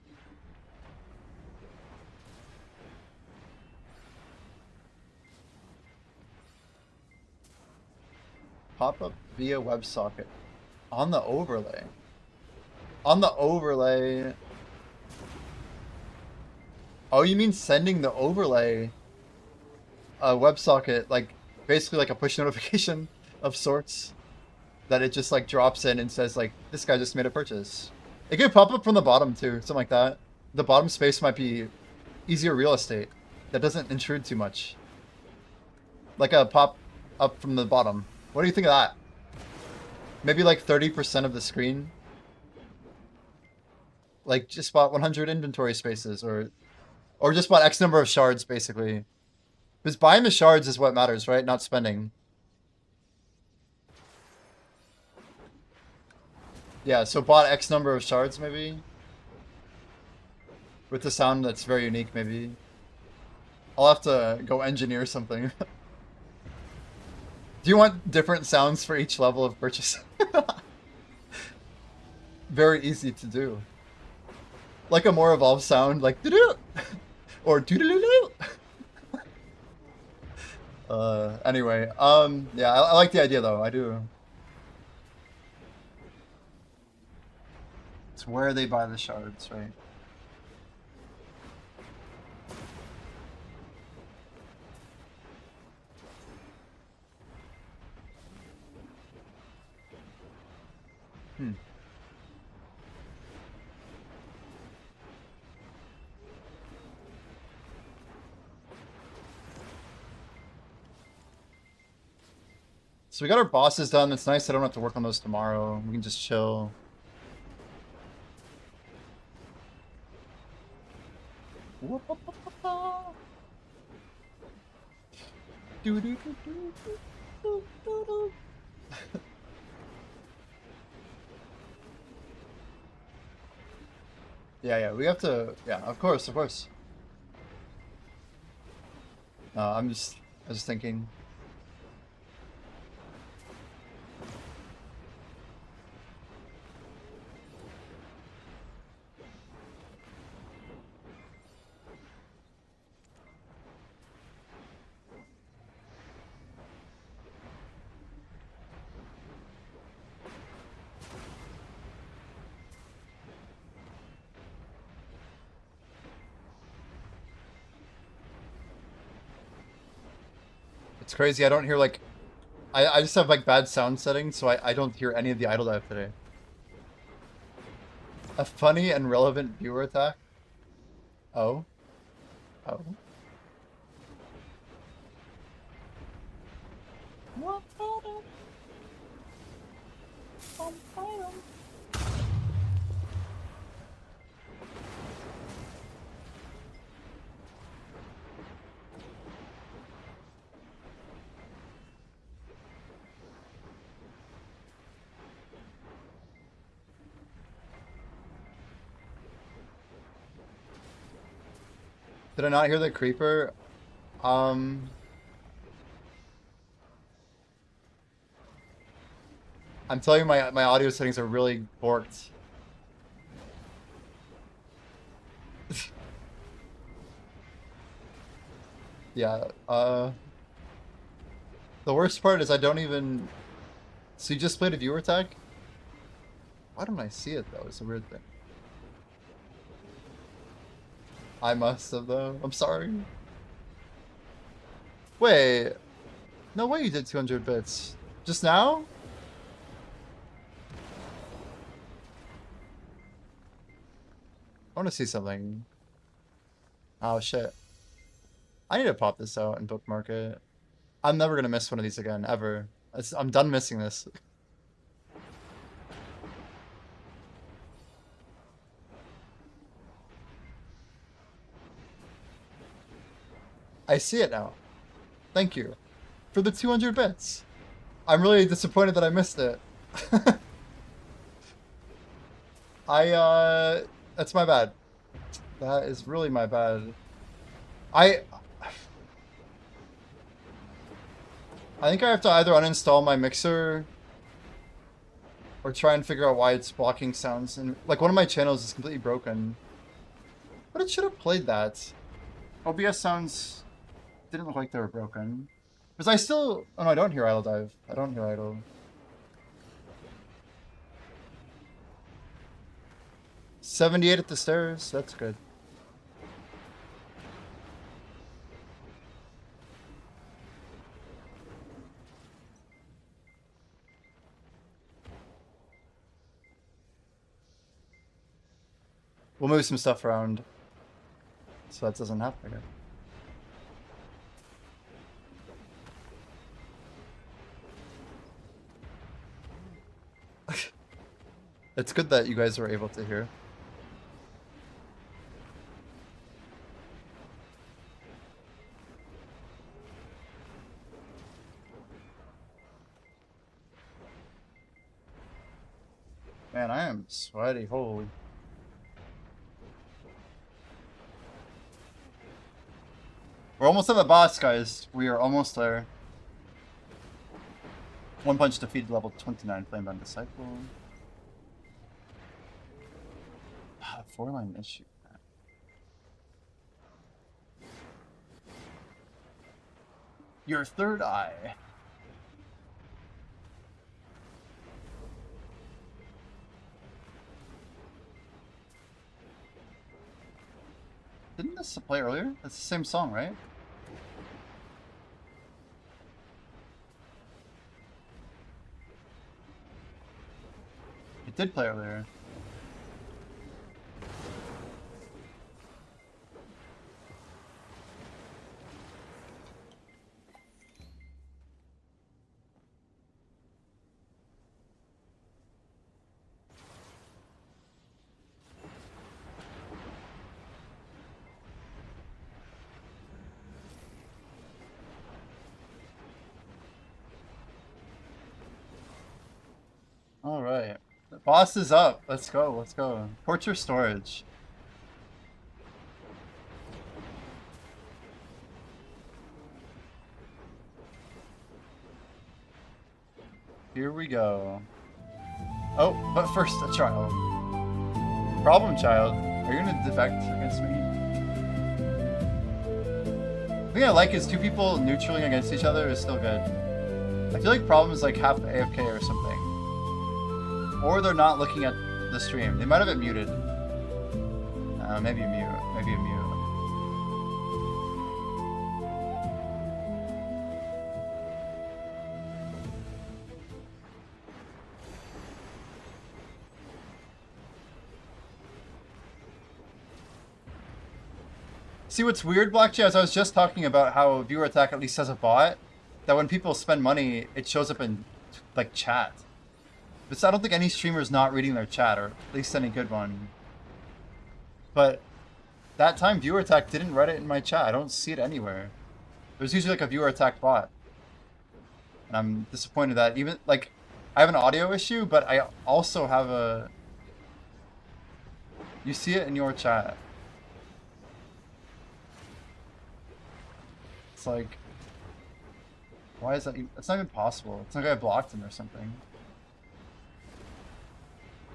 Pop up via WebSocket on the overlay. On the overlay. Oh, you mean sending the overlay a WebSocket, like basically like a push notification of sorts that it just like drops in and says like, this guy just made a purchase. It could pop up from the bottom too, something like that. The bottom space might be easier real estate that doesn't intrude too much. Like a pop up from the bottom. What do you think of that? Maybe like 30% of the screen. Like just bought 100 inventory spaces or just bought X number of shards basically. Because buying the shards is what matters, right? Not spending. Yeah, so bought X number of shards maybe? With the sound that's very unique maybe. I'll have to go engineer something. Do you want different sounds for each level of purchase? Very easy to do. Like a more evolved sound, like doo-doo! Or doo-doo-doo-doo! Anyway, yeah, I like the idea though, I do. It's where they buy the shards, right? Hmm. So we got our bosses done. It's nice I don't have to work on those tomorrow. We can just chill. Yeah, we have to. Yeah, of course. I was just thinking. It's crazy. I don't hear like. I just have like bad sound settings, so I don't hear any of the idle dive today. A funny and relevant viewer attack? Oh. Oh. Did I not hear the creeper? I'm telling you, my audio settings are really borked. Yeah, the worst part is I don't even... So you just played a viewer tag? Why don't I see it though? It's a weird thing. I must have though. I'm sorry. Wait. No way you did 200 bits. Just now? I want to see something. Oh shit. I need to pop this out and bookmark it. I'm never gonna miss one of these again, ever. I'm done missing this. I see it now. Thank you for the 200 bits. I'm really disappointed that I missed it. That's my bad. That is really my bad. I think I have to either uninstall my mixer or try and figure out why it's blocking sounds. And like one of my channels is completely broken. But it should have played that. OBS sounds didn't look like they were broken. Because I still... Oh no, I don't hear idle dive. I don't hear idle. $78 at the stairs. That's good. We'll move some stuff around so that doesn't happen again. It's good that you guys were able to hear. Man, I am sweaty. Holy. We're almost at the boss, guys. We are almost there. One punch defeated level 29 Flamebound Disciple. 4-line issue. Your third eye. Didn't this play earlier? That's the same song, right? It did play earlier. All right. The boss is up. Let's go. Let's go. Torture storage. Here we go. Oh, but first a child. Problem child. Are you gonna defect against me? The thing I like is two people neutraling against each other is still good. I feel like problem is like half AFK or something. Or they're not looking at the stream. They might have it muted. Maybe mute. Maybe a mute. See what's weird, Black Jazz? I was just talking about how Viewer Attack at least has a bot that when people spend money, it shows up in like chat. But I don't think any streamer is not reading their chat, or at least any good one. But that time, Viewer Attack didn't write it in my chat. I don't see it anywhere. There's usually like a Viewer Attack bot. And I'm disappointed that even, like, I have an audio issue, but I also have a... You see it in your chat. It's like, why is that? It's not even possible. It's not like I blocked him or something.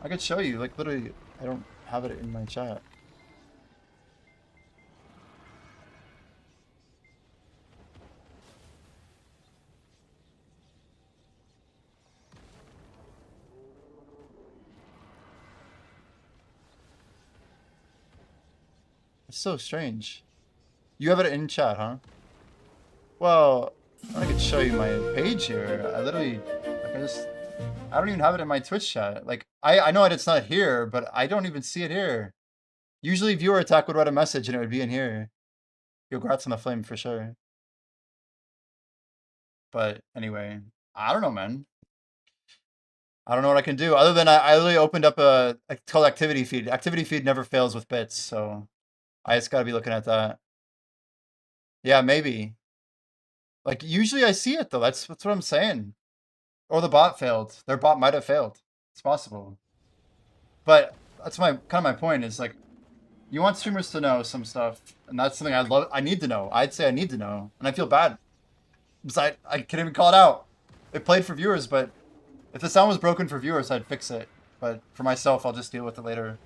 I could show you, like literally, I don't have it in my chat. It's so strange. You have it in chat, huh? Well, I could show you my page here. I literally, like, I don't even have it in my Twitch chat. Like, I know it's not here, but I don't even see it here. Usually viewer attack would write a message and it would be in here. Yo, grats on the flame for sure. But anyway, I don't know, man. I don't know what I can do other than I literally opened up it's called activity feed. Activity feed never fails with bits, so I just gotta be looking at that. Yeah, maybe. Like usually I see it though. That's what I'm saying. Or the bot failed. Their bot might have failed. It's possible. But that's kind of my point is like, you want streamers to know some stuff, and that's something I need to know. I'd say I need to know, and I feel bad. Because I can't even call it out. It played for viewers, but if the sound was broken for viewers, I'd fix it. But for myself, I'll just deal with it later.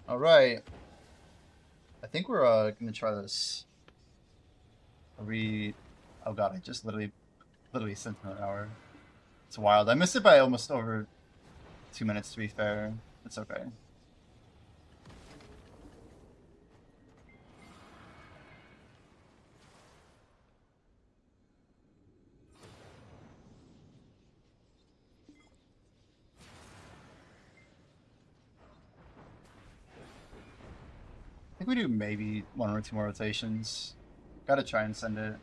All right. I think we're gonna try this. Are we? Oh god, I just literally sent him an hour. It's wild. I missed it by almost over 2 minutes. To be fair, it's okay. I think we do maybe 1 or 2 more rotations. Gotta try and send it.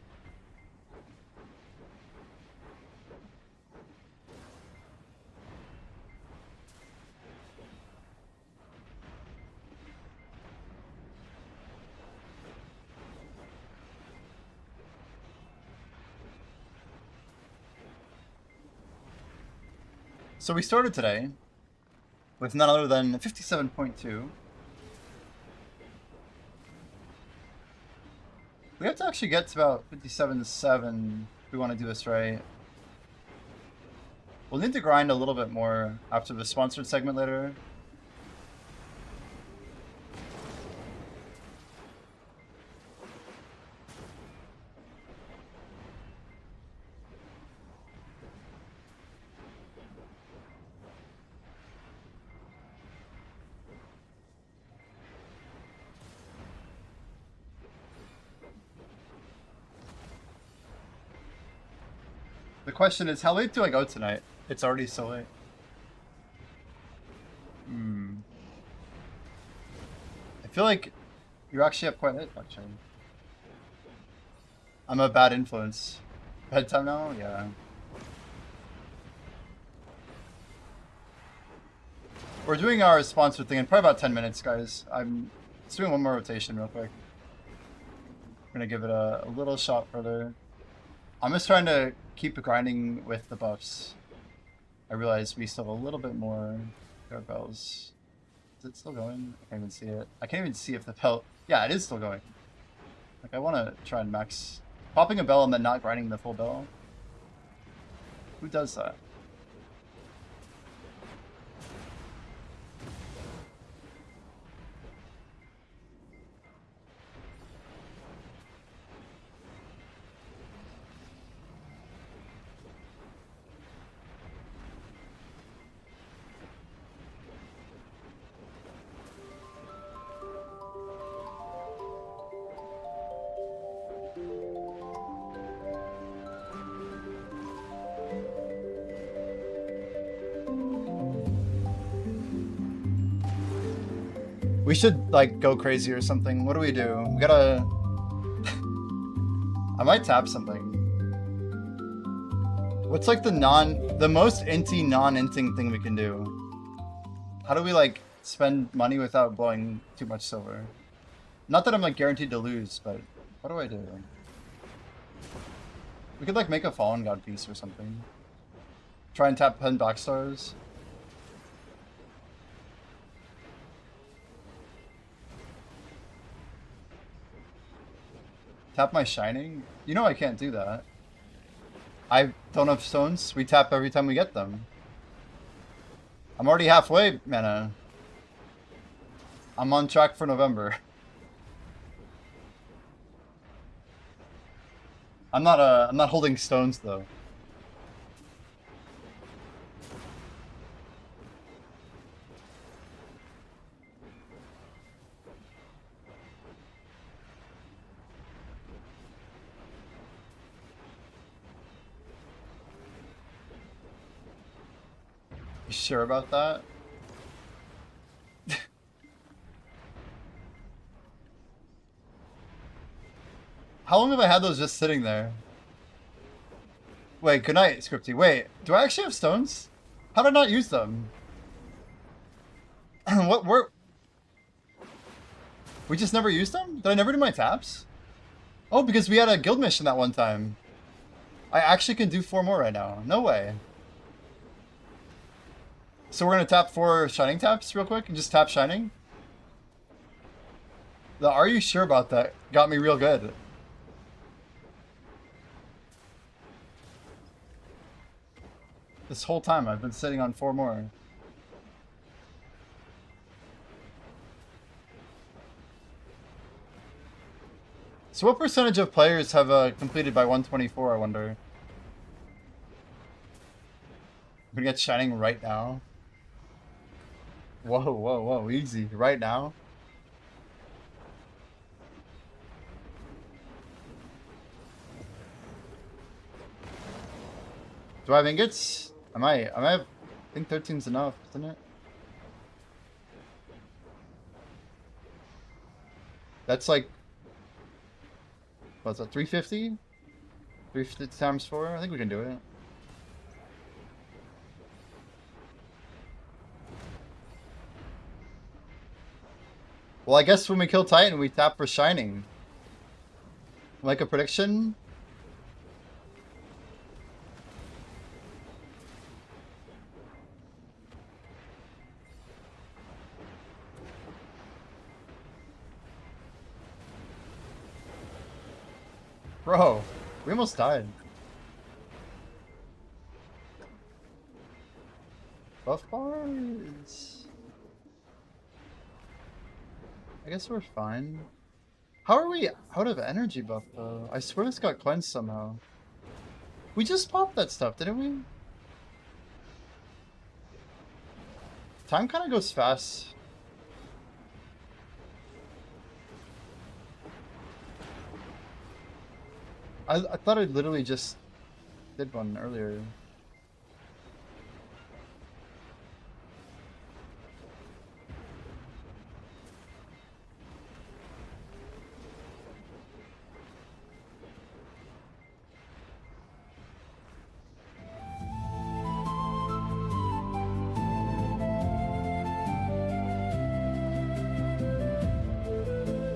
So we started today with none other than 57.2. We have to actually get to about 57.7 if we want to do this right. We'll need to grind a little bit more after the sponsored segment later. The question is, how late do I go tonight? It's already so late. I feel like you're actually up quite late, actually. I'm a bad influence. Bedtime now? Yeah. We're doing our sponsored thing in probably about 10 minutes, guys. I'm just doing 1 more rotation real quick. I'm gonna give it a little shot further. I'm just trying to keep grinding with the buffs. I realize we still have a little bit more. There bells. Is it still going? I can't even see it. I can't even see if the bell... Yeah, it is still going. Like, I want to try and max... Popping a bell and then not grinding the full bell. Who does that? We should, like, go crazy or something. What do we do? We gotta... I might tap something. What's like the most inty non-inting thing we can do? How do we like spend money without blowing too much silver? Not that I'm like guaranteed to lose, but what do I do? We could like make a Fallen God piece or something. Try and tap 10 back stars. Tap my Shining? You know I can't do that. I don't have stones. We tap every time we get them. I'm already halfway, mana. I'm on track for November. I'm not holding stones though. You sure about that? How long have I had those just sitting there? Wait, good night, Scripty. Wait, do I actually have stones? How did I not use them? What were... We just never used them? Did I never do my taps? Oh, because we had a guild mission that one time. I actually can do 4 more right now. No way. So we're gonna tap 4 Shining taps real quick and just tap Shining? The "are you sure about that" got me real good. This whole time I've been sitting on 4 more. So what percentage of players have completed by 124, I wonder? I'm gonna get Shining right now. Whoa, whoa, whoa, easy. Right now? Do I have ingots? I might have... I think 13's enough, isn't it? That's like... What's that, 350? 350 times 4? I think we can do it. Well, I guess when we kill Titan, we tap for Shining. Like a prediction? Bro, we almost died. Buff bars. I guess we're fine. How are we out of energy buff though? I swear this got cleansed somehow. We just popped that stuff, didn't we? Time kind of goes fast. I thought I literally just did one earlier.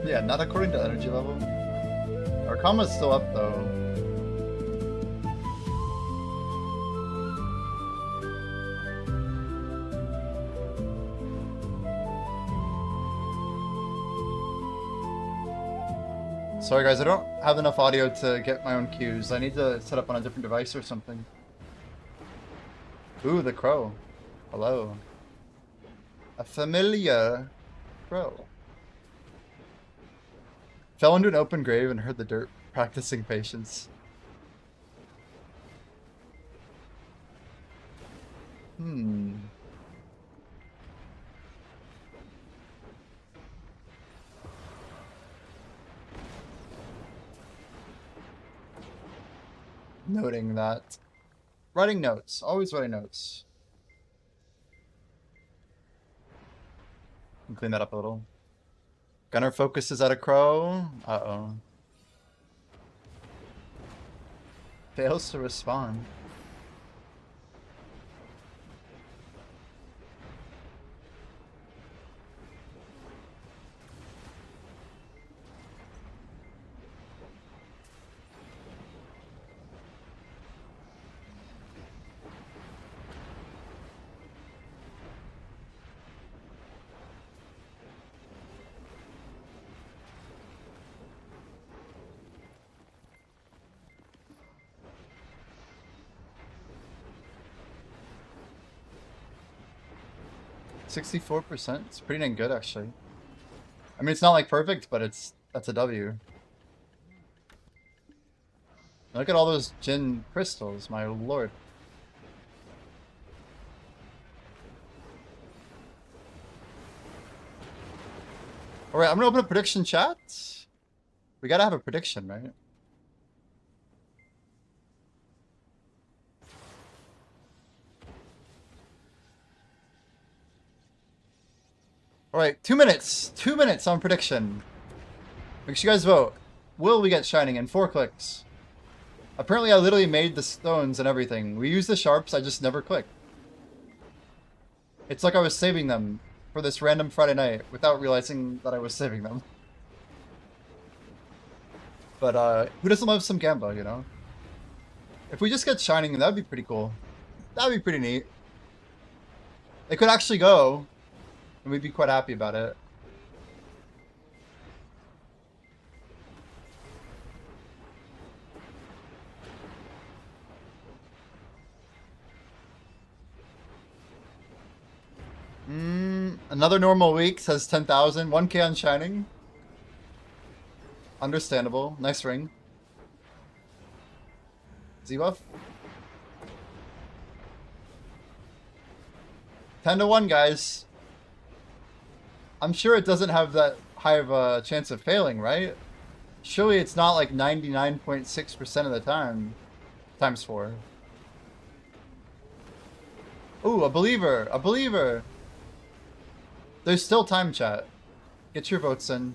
Yeah, not according to energy level. Our comma's still up though. Sorry guys, I don't have enough audio to get my own cues. I need to set up on a different device or something. Ooh, the crow. Hello. A familiar crow. Fell into an open grave and heard the dirt practicing patience. Noting that. Writing notes. Always writing notes. Clean that up a little. Gunner focuses at a crow. Uh-oh. Fails to respond. 64%. It's pretty dang good, actually. I mean, it's not like perfect, but that's a W. Look at all those Jin crystals, my lord. Alright, I'm gonna open a prediction chat. We gotta have a prediction, right? Alright, 2 minutes. 2 minutes on prediction. Make sure you guys vote. Will we get Shining in 4 clicks? Apparently I literally made the stones and everything. We use the sharps, I just never click. It's like I was saving them for this random Friday night without realizing that I was saving them. But who doesn't love some Gamba, you know? If we just get Shining, that'd be pretty cool. That'd be pretty neat. It could actually go, and we'd be quite happy about it. Another normal week says 10,000. 1K on Shining. Understandable. Nice ring. Z-buff. 10 to 1, guys. I'm sure it doesn't have that high of a chance of failing, right? Surely it's not like 99.6% of the time. Times 4. Ooh, a believer. A believer. There's still time, chat. Get your votes in.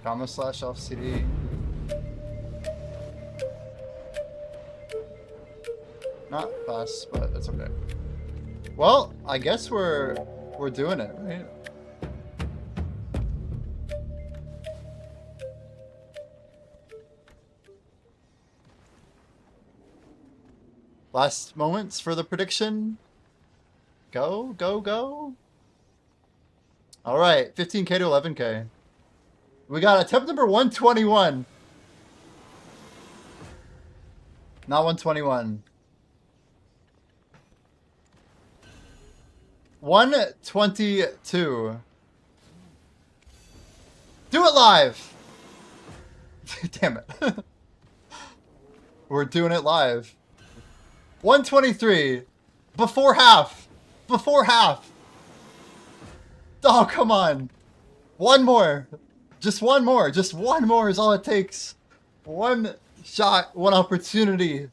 Comma / LCD. Not fast, but that's okay. Well, I guess we're doing it, right? Last moments for the prediction. Go, go, go. All right, 15K to 11K. We got attempt number 121. Not 121. 122. Do it live. Damn it. We're doing it live. 123. Before half. Before half. Oh, come on. One more. Just one more. Just one more is all it takes. One shot, one opportunity.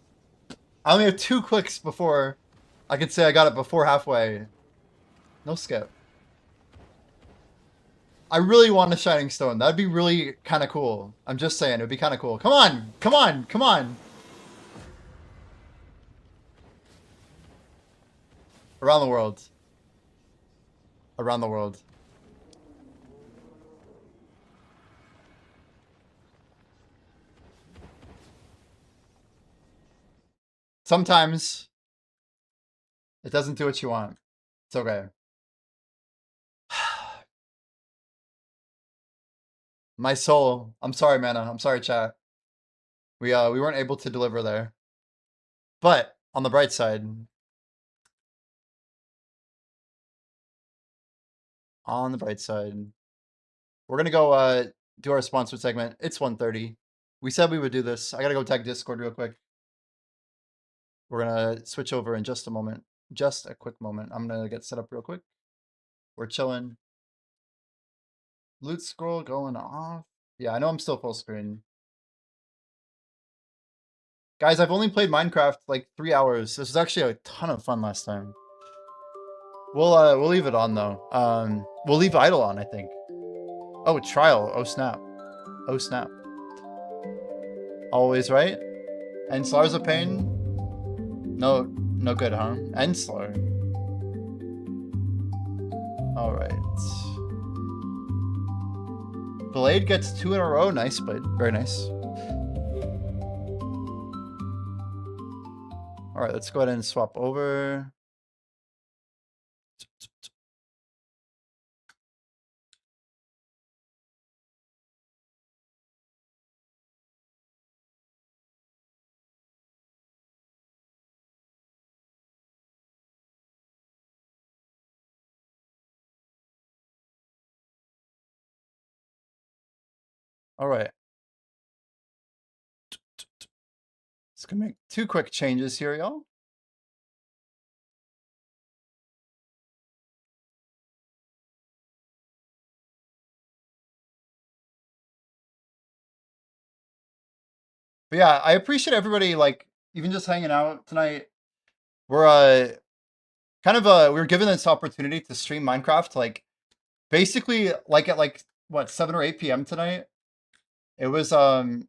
I only have 2 clicks before I can say I got it before halfway. No skip. I really want a Shining Stone. That'd be really kind of cool. I'm just saying, it'd be kind of cool. Come on! Come on! Come on! Around the world. Around the world. Sometimes it doesn't do what you want. It's okay. My soul. I'm sorry, Mana. I'm sorry, chat. We weren't able to deliver there. But on the bright side, we're gonna go do our sponsor segment. It's 1:30. We said we would do this. I gotta go tag Discord real quick. We're gonna switch over in just a moment. Just a quick moment. I'm gonna get set up real quick. We're chilling. Loot scroll going off. Yeah, I know I'm still full screen. Guys, I've only played Minecraft like 3 hours. This was actually a ton of fun last time. We'll leave it on though. We'll leave idle on, I think. Oh, trial. Oh snap. Oh snap. Always right. And Slar's a pain. No good, huh? Enslar. Alright. Blade gets 2 in a row. Nice, Blade. Very nice. Alright, let's go ahead and swap over. All right. Just gonna make 2 quick changes here, y'all. But yeah, I appreciate everybody like even just hanging out tonight. We're kind of we were given this opportunity to stream Minecraft like basically like at like what 7 or 8 p.m. tonight. It was a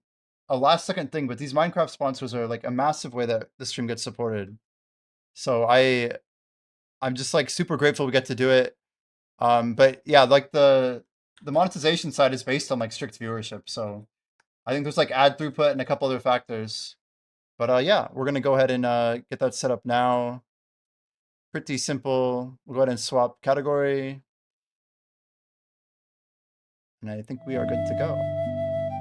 last second thing, but these Minecraft sponsors are like a massive way that the stream gets supported. So I'm just like super grateful we get to do it. But yeah, like the monetization side is based on like strict viewership. So I think there's like ad throughput and a couple other factors. But yeah, we're gonna go ahead and get that set up now. Pretty simple. We'll go ahead and swap category. And I think we are good to go.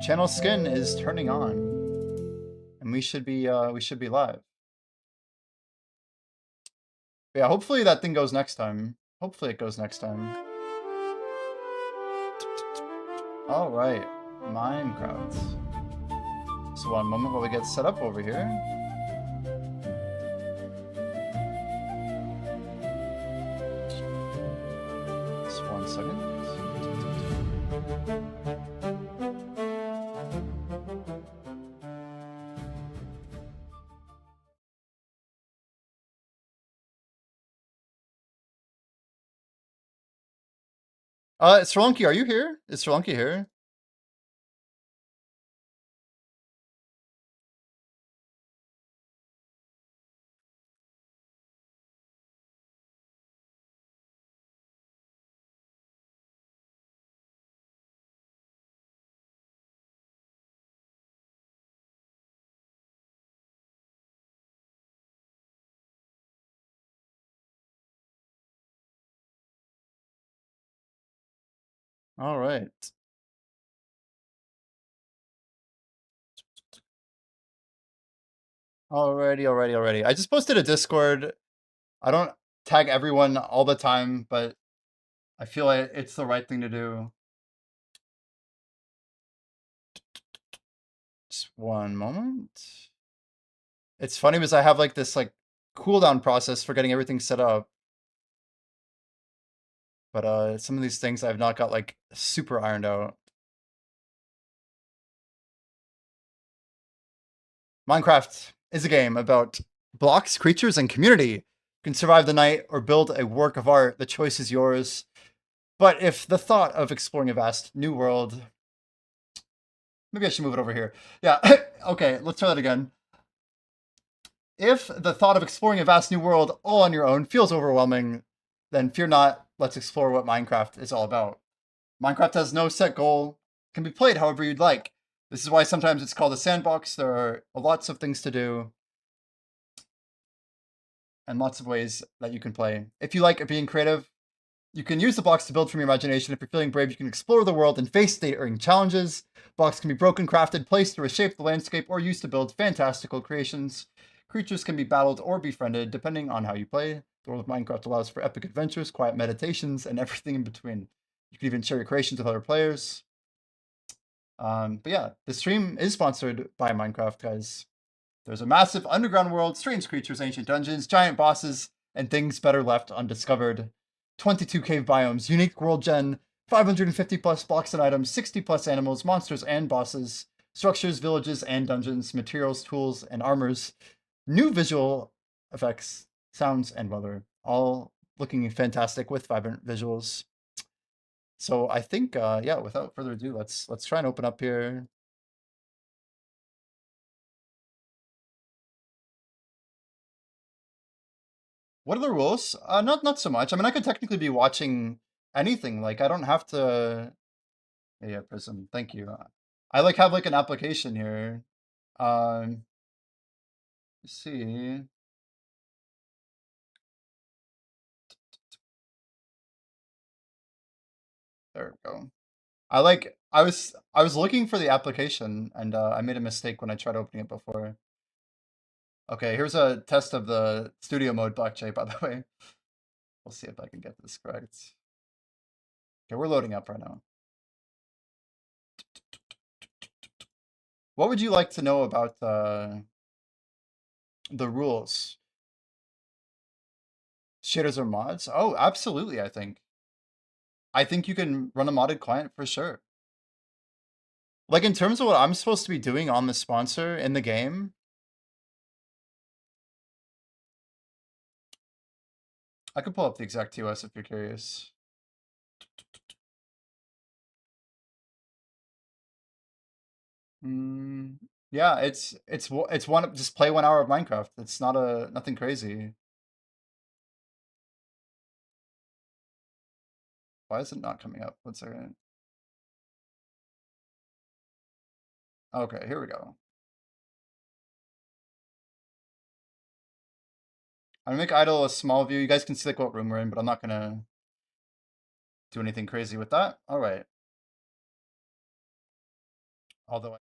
Channel skin is turning on. And we should be live. But yeah, hopefully that thing goes next time. Hopefully it goes next time. All right, Minecraft. So 1 moment while we get set up over here. Just 1 second. Srelunky, are you here? Is Srelunky here? All right. Alrighty. I just posted a Discord. I don't tag everyone all the time, but I feel like it's the right thing to do. Just 1 moment. It's funny because I have like this like cooldown process for getting everything set up. But some of these things I've not got like super ironed out. Minecraft is a game about blocks, creatures, and community. You can survive the night or build a work of art. The choice is yours. But if the thought of exploring a vast new world... Maybe I should move it over here. Yeah, okay, let's try that again. If the thought of exploring a vast new world all on your own feels overwhelming, then fear not, let's explore what Minecraft is all about. Minecraft has no set goal, can be played however you'd like. This is why sometimes it's called a sandbox. There are lots of things to do and lots of ways that you can play. If you like being creative, you can use the blocks to build from your imagination. If you're feeling brave, you can explore the world and face daring challenges. Blocks can be broken, crafted, placed to reshape the landscape, or used to build fantastical creations. Creatures can be battled or befriended, depending on how you play. The world of Minecraft allows for epic adventures, quiet meditations, and everything in between. You can even share your creations with other players. But yeah, the stream is sponsored by Minecraft, guys. There's a massive underground world, strange creatures, ancient dungeons, giant bosses, and things better left undiscovered. 22 cave biomes, unique world gen, 550 plus blocks and items, 60 plus animals, monsters and bosses, structures, villages and dungeons, materials, tools, and armors, new visual effects, sounds, and weather, all looking fantastic with vibrant visuals. So I think, yeah, without further ado, let's try and open up here. What are the rules? Not so much. I mean, I could technically be watching anything. Like, I don't have to. Yeah, Prism. Thank you. I like have like an application here. Let's see. There we go. I was looking for the application and I made a mistake when I tried opening it before. Okay, here's a test of the studio mode blockchain, by the way. We'll see if I can get this correct. Okay, we're loading up right now. What would you like to know about the rules? Shaders or mods? Oh, absolutely, I think. I think you can run a modded client for sure. Like, in terms of what I'm supposed to be doing on the sponsor in the game, I could pull up the exact TOS if you're curious. Yeah, it's one, just play 1 hour of Minecraft. It's not nothing crazy. Why is it not coming up? 1 second. Okay, here we go. I'm gonna make idle a small view. You guys can see like what room we're in, but I'm not gonna do anything crazy with that. All right. Although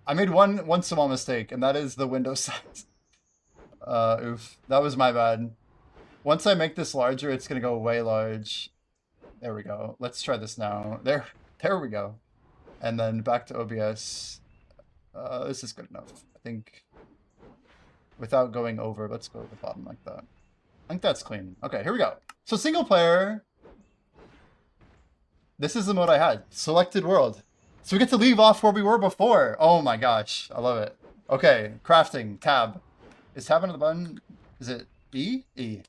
I made one small mistake, and that is the window size. Oof, that was my bad. Once I make this larger, it's gonna go way large. There we go. Let's try this now. There we go. And then back to OBS. This is good enough. I think without going over, let's go to the bottom like that. I think that's clean. Okay, here we go. So single player. This is the mode I had. Selected world. So we get to leave off where we were before. Oh my gosh. I love it. Okay, crafting. Tab. Is tab under the button? Is it E? E.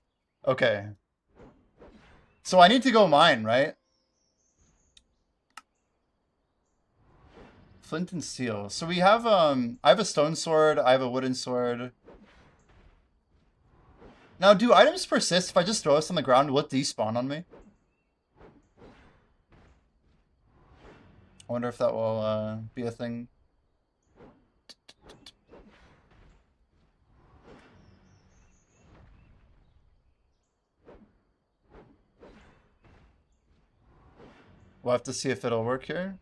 Okay. So I need to go mine, right? Flint and steel. So we have, I have a stone sword. I have a wooden sword. Now, do items persist if I just throw this on the ground? Will it despawn on me? I wonder if that will be a thing. We'll have to see if it'll work here.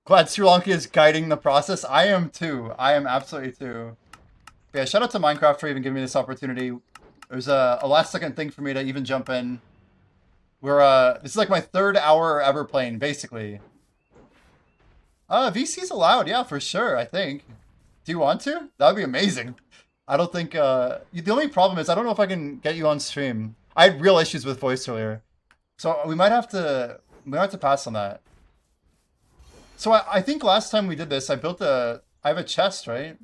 Glad Sri Lanka is guiding the process. I am too. I am absolutely too. But yeah, shout out to Minecraft for even giving me this opportunity. There's a last second thing for me to even jump in. This is like my 3rd hour ever playing, basically. VC's allowed, yeah, for sure, I think. Do you want to? That would be amazing. I don't think, the only problem is I don't know if I can get you on stream. I had real issues with voice earlier. So we might have to pass on that. So I think last time we did this, I have a chest, right?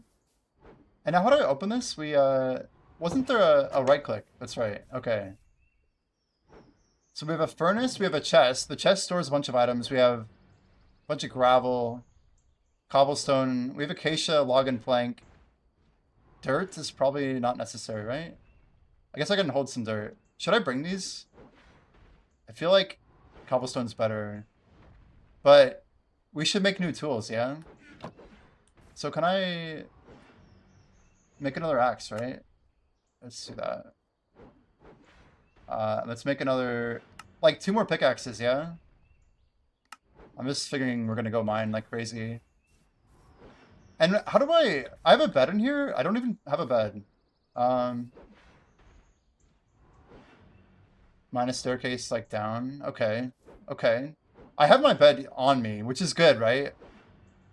And now how do I open this? Wasn't there a right click? That's right, okay. So we have a furnace, we have a chest. The chest stores a bunch of items. We have a bunch of gravel, cobblestone. We have acacia, log, and plank. Dirt is probably not necessary, right? I guess I can hold some dirt. Should I bring these? I feel like cobblestone's better. But we should make new tools, yeah? So can I make another axe, right? Let's do that. Let's make another, like 2 more pickaxes, yeah? I'm just figuring we're gonna go mine like crazy. And how do I have a bed in here? I don't even have a bed. Minus staircase like down. Okay. Okay. I have my bed on me, which is good, right?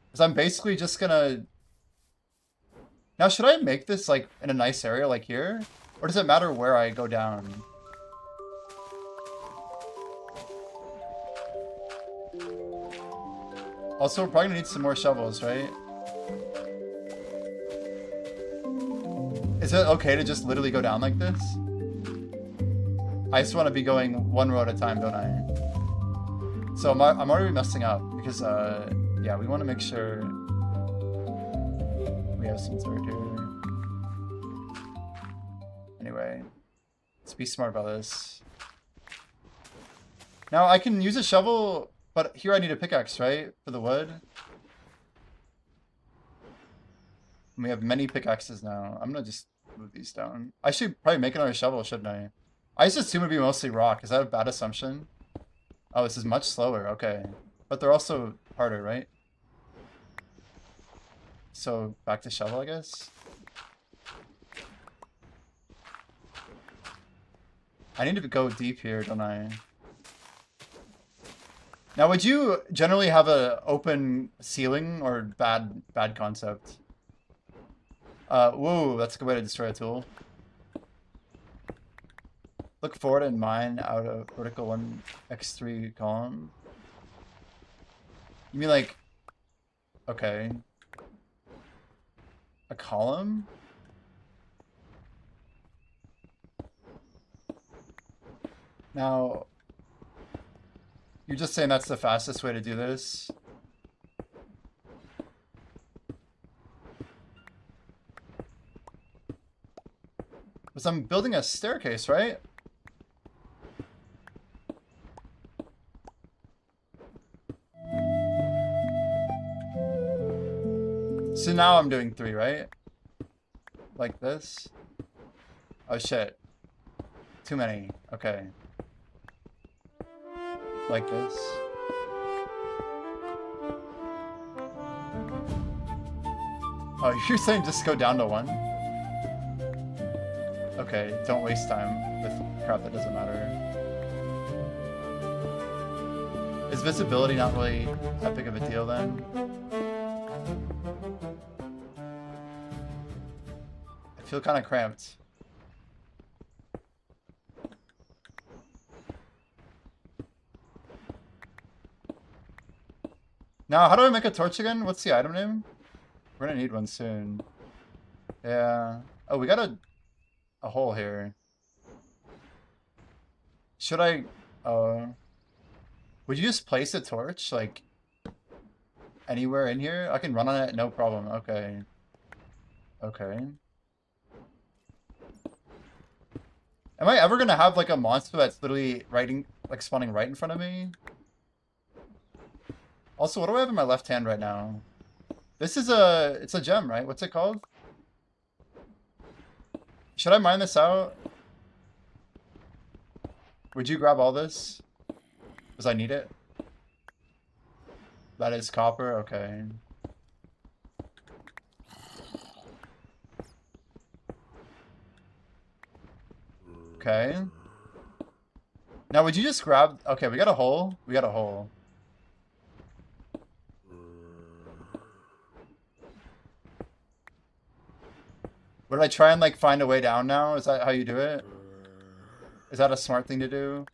Because I'm basically just gonna... Now, should I make this like in a nice area like here? Or does it matter where I go down? Also, we're probably gonna need some more shovels, right? Is it okay to just literally go down like this? I just want to be going 1 row at a time, don't I? So I'm already messing up because, yeah, we want to make sure we have some dirt here. Anyway, let's be smart about this. Now I can use a shovel, but here I need a pickaxe, right? For the wood. And we have many pickaxes now. I'm gonna just move these down. I should probably make another shovel, shouldn't I? I just assume it'd be mostly rock. Is that a bad assumption? Oh, this is much slower. Okay. But they're also harder, right? So, back to shovel, I guess? I need to go deep here, don't I? Now, would you generally have a open ceiling or bad concept? Whoa, that's a good way to destroy a tool. Look forward and mine out of vertical 1x3 column. You mean like, okay. A column? Now, you're just saying that's the fastest way to do this? Because I'm building a staircase, right? So now I'm doing 3, right? Like this? Oh shit. Too many. Okay. Like this. Oh, you're saying just go down to 1? Okay, don't waste time with crap that doesn't matter. Is visibility not really that big of a deal then? I feel kind of cramped. Now, how do I make a torch again? What's the item name? We're gonna need one soon. Yeah. Oh, we got a hole here. Should I... would you just place a torch, like, anywhere in here? I can run on it, no problem. Okay. Okay. Am I ever gonna have, like, a monster that's literally spawning right in front of me? Also, what do I have in my left hand right now? This is it's a gem, right? What's it called? Should I mine this out? Would you grab all this? Because I need it. That is copper, okay. Okay. Now, would you just grab... Okay, we got a hole. We got a hole. Would I try and, like, find a way down now? Is that how you do it? Is that a smart thing to do?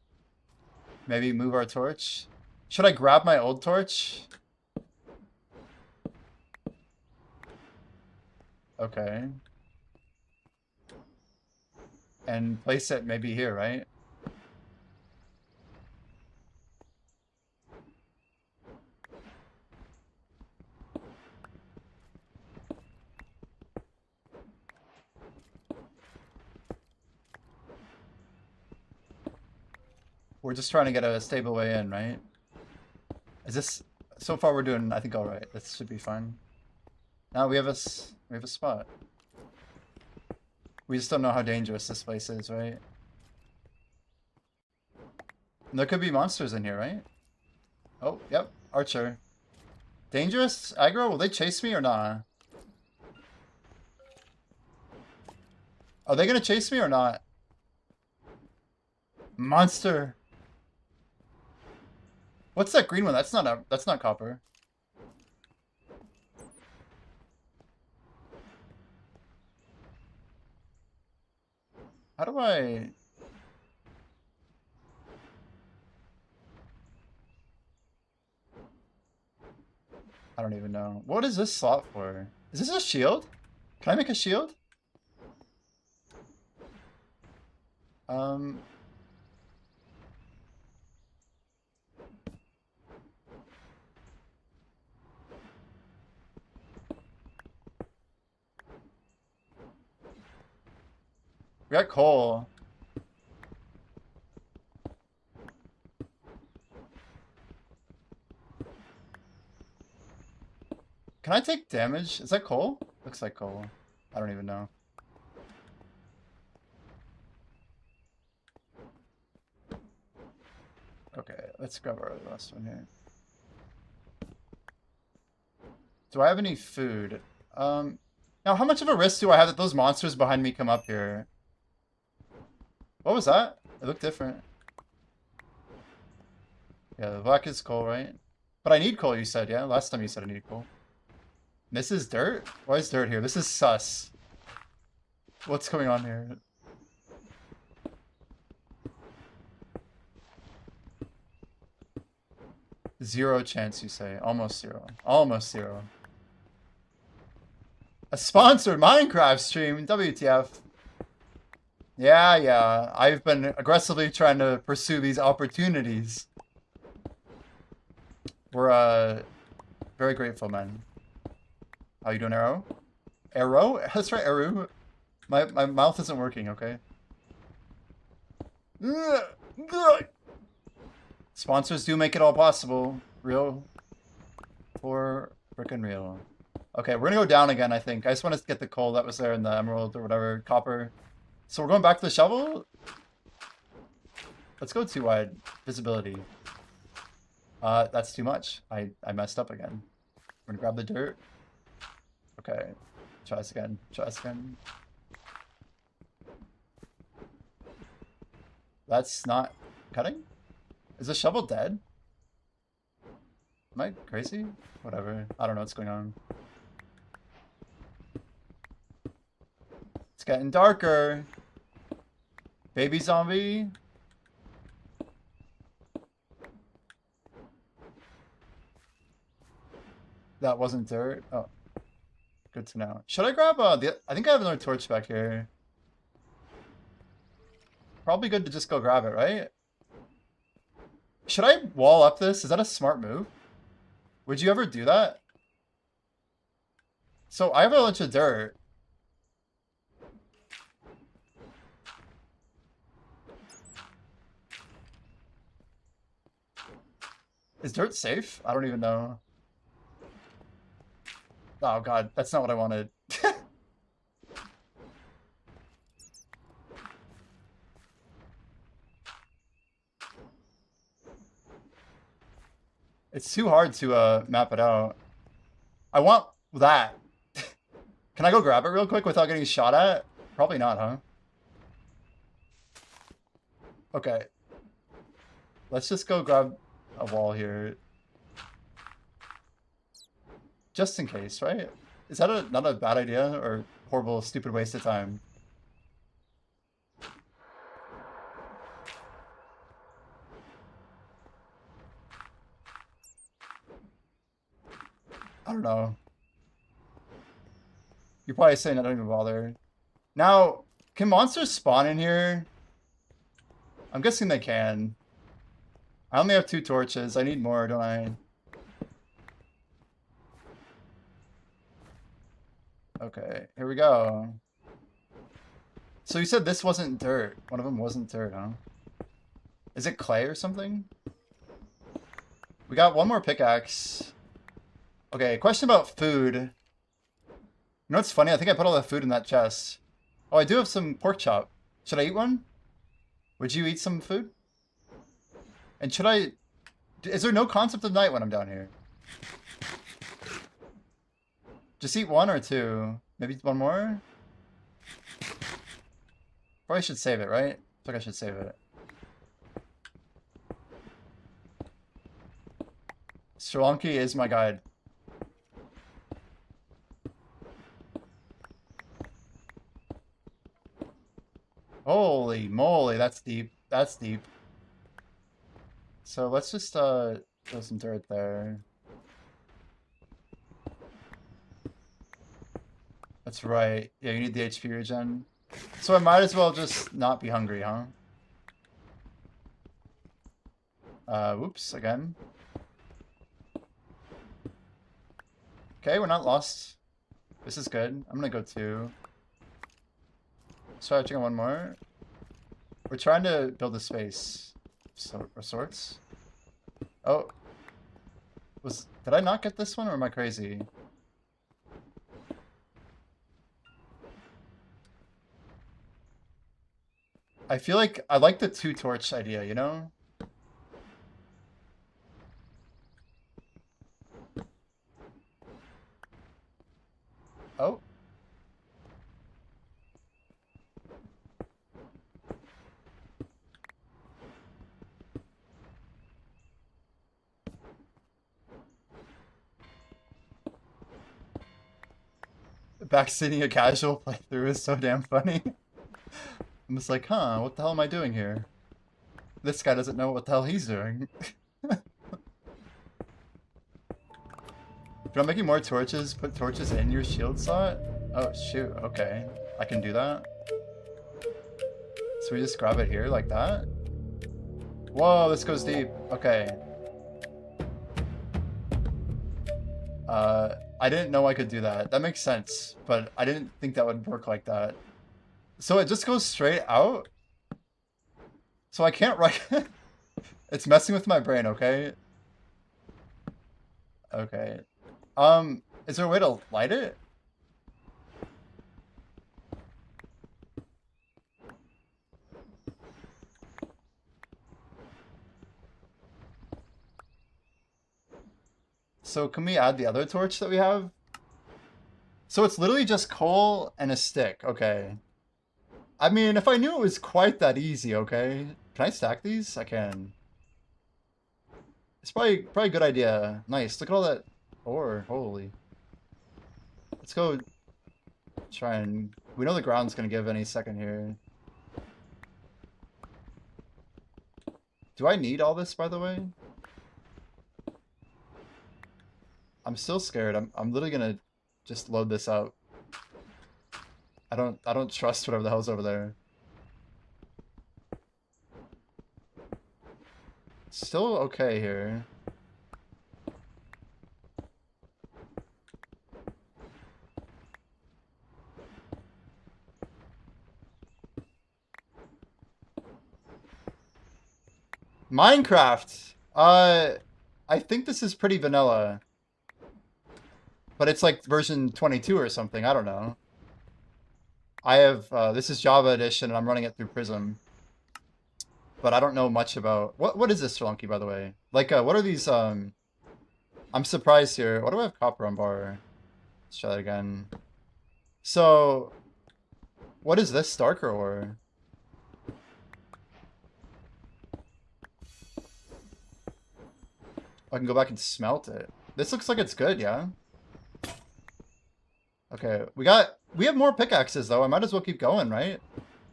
Maybe move our torch? Should I grab my old torch? Okay. And place it maybe here, right? We're just trying to get a stable way in, right? Is this... So far we're doing, I think, alright. This should be fine. Now we have a spot. We just don't know how dangerous this place is, right? And there could be monsters in here, right? Oh, yep. Archer. Dangerous? Aggro? Will they chase me or not? Are they gonna chase me or not? Monster! What's that green one? That's not copper. How do I... I don't even know. What is this slot for? Is this a shield? Can I make a shield? We got coal. Can I take damage? Is that coal? Looks like coal. I don't even know. Okay, let's grab our last one here. Do I have any food? Now how much of a risk do I have that those monsters behind me come up here? What was that? It looked different. Yeah, the black is coal, right? But I need coal, you said, yeah? Last time you said I needed coal. This is dirt? Why is dirt here? This is sus. What's going on here? Zero chance, you say. Almost zero. Almost zero. A sponsored Minecraft stream, WTF. Yeah. I've been aggressively trying to pursue these opportunities. We're, very grateful, man. How you doing, Arrow? Arrow? That's right, Arrow. My mouth isn't working, okay? Sponsors do make it all possible. Real. For frickin' real. Okay, we're gonna go down again, I think. I just want to get the coal that was there in the emerald or whatever, copper. So we're going back to the shovel? Let's go too wide. Visibility. That's too much. I messed up again. We're gonna grab the dirt. Okay. Try this again. Try this again. That's not cutting? Is the shovel dead? Am I crazy? Whatever. I don't know what's going on. It's getting darker. Baby zombie. That wasn't dirt. Oh. Good to know. Should I grab I think I have another torch back here. Probably good to just go grab it, right? Should I wall up this? Is that a smart move? Would you ever do that? So I have a bunch of dirt. Is dirt safe? I don't even know. Oh god, that's not what I wanted. It's too hard to map it out. I want that. Can I go grab it real quick without getting shot at? Probably not, huh? Okay. Let's just go grab a wall here. Just in case, right? Is that not a bad idea or horrible, stupid waste of time? I don't know. You're probably saying I don't even bother. Now, can monsters spawn in here? I'm guessing they can. I only have 2 torches. I need more, don't I? Okay, here we go. So you said this wasn't dirt. One of them wasn't dirt, huh? Is it clay or something? We got one more pickaxe. Okay, question about food. You know what's funny? I think I put all the food in that chest. Oh, I do have some pork chop. Should I eat one? Would you eat some food? And should I... Is there no concept of night when I'm down here? Just eat 1 or 2. Maybe 1 more? Probably should save it, right? I think I should save it. Sri Lanka is my guide. Holy moly, that's deep. That's deep. So let's just throw some dirt there. That's right. Yeah, you need the HP regen. So I might as well just not be hungry, huh? Whoops, again. Okay, we're not lost. This is good. I'm gonna go 2. Let's try checking 1 more. We're trying to build a space. Of sorts. Oh. Did I not get this one or am I crazy? I feel like I like the 2 torch idea, you know? Oh. backseating a casual playthrough is so damn funny. I'm just like, huh, what the hell am I doing here? This guy doesn't know what the hell he's doing. If I'm making more torches, put torches in your shield slot? Oh, shoot, okay. I can do that. So we just grab it here like that? Whoa, this goes deep. Okay. I didn't know I could do that. That makes sense, but I didn't think that would work like that. So it just goes straight out? So I can't write... It's messing with my brain, okay? Okay. Is there a way to light it? So can we add the other torch that we have? So it's literally just coal and a stick, okay. I mean, if I knew it was quite that easy, okay. Can I stack these? I can. It's probably a good idea. Nice, look at all that ore, holy. Let's go try and... We know the ground's gonna give any second here. Do I need all this, by the way? I'm still scared. I'm literally gonna just load this up. I don't trust whatever the hell's over there. Still okay here. Minecraft! I think this is pretty vanilla. But it's like version 22 or something, I don't know. I have, this is Java edition and I'm running it through Prism. But I don't know much about, what is this Shalunky, by the way? Like, what are these, I'm surprised here. What do I have copper on bar? Let's try that again. So, what is this darker ore? I can go back and smelt it. This looks like it's good, yeah? Okay, we have more pickaxes though. I might as well keep going, right?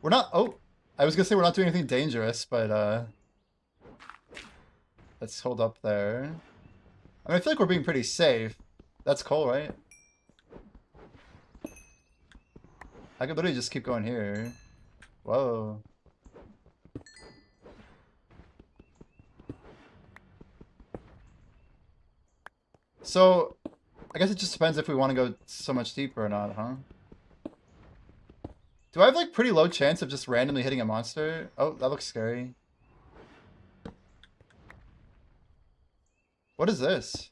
We're not, oh, I was gonna say we're not doing anything dangerous, but let's hold up there. I mean, I feel like we're being pretty safe. That's cool, right? I could literally just keep going here. Whoa. So, I guess it just depends if we want to go so much deeper or not, huh? Do I have like pretty low chance of just randomly hitting a monster? Oh, that looks scary. What is this?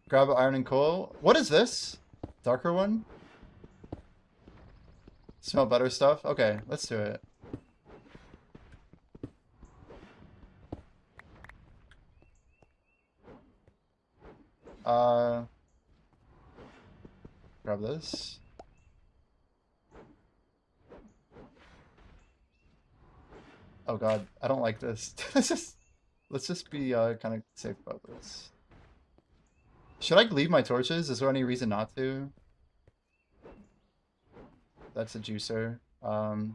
Grab iron and coal. What is this? Darker one? Smell better stuff? Okay, let's do it. Grab this. Oh god, I don't like this. Let's just be kind of safe about this. Should I leave my torches? Is there any reason not to? That's a juicer. Oh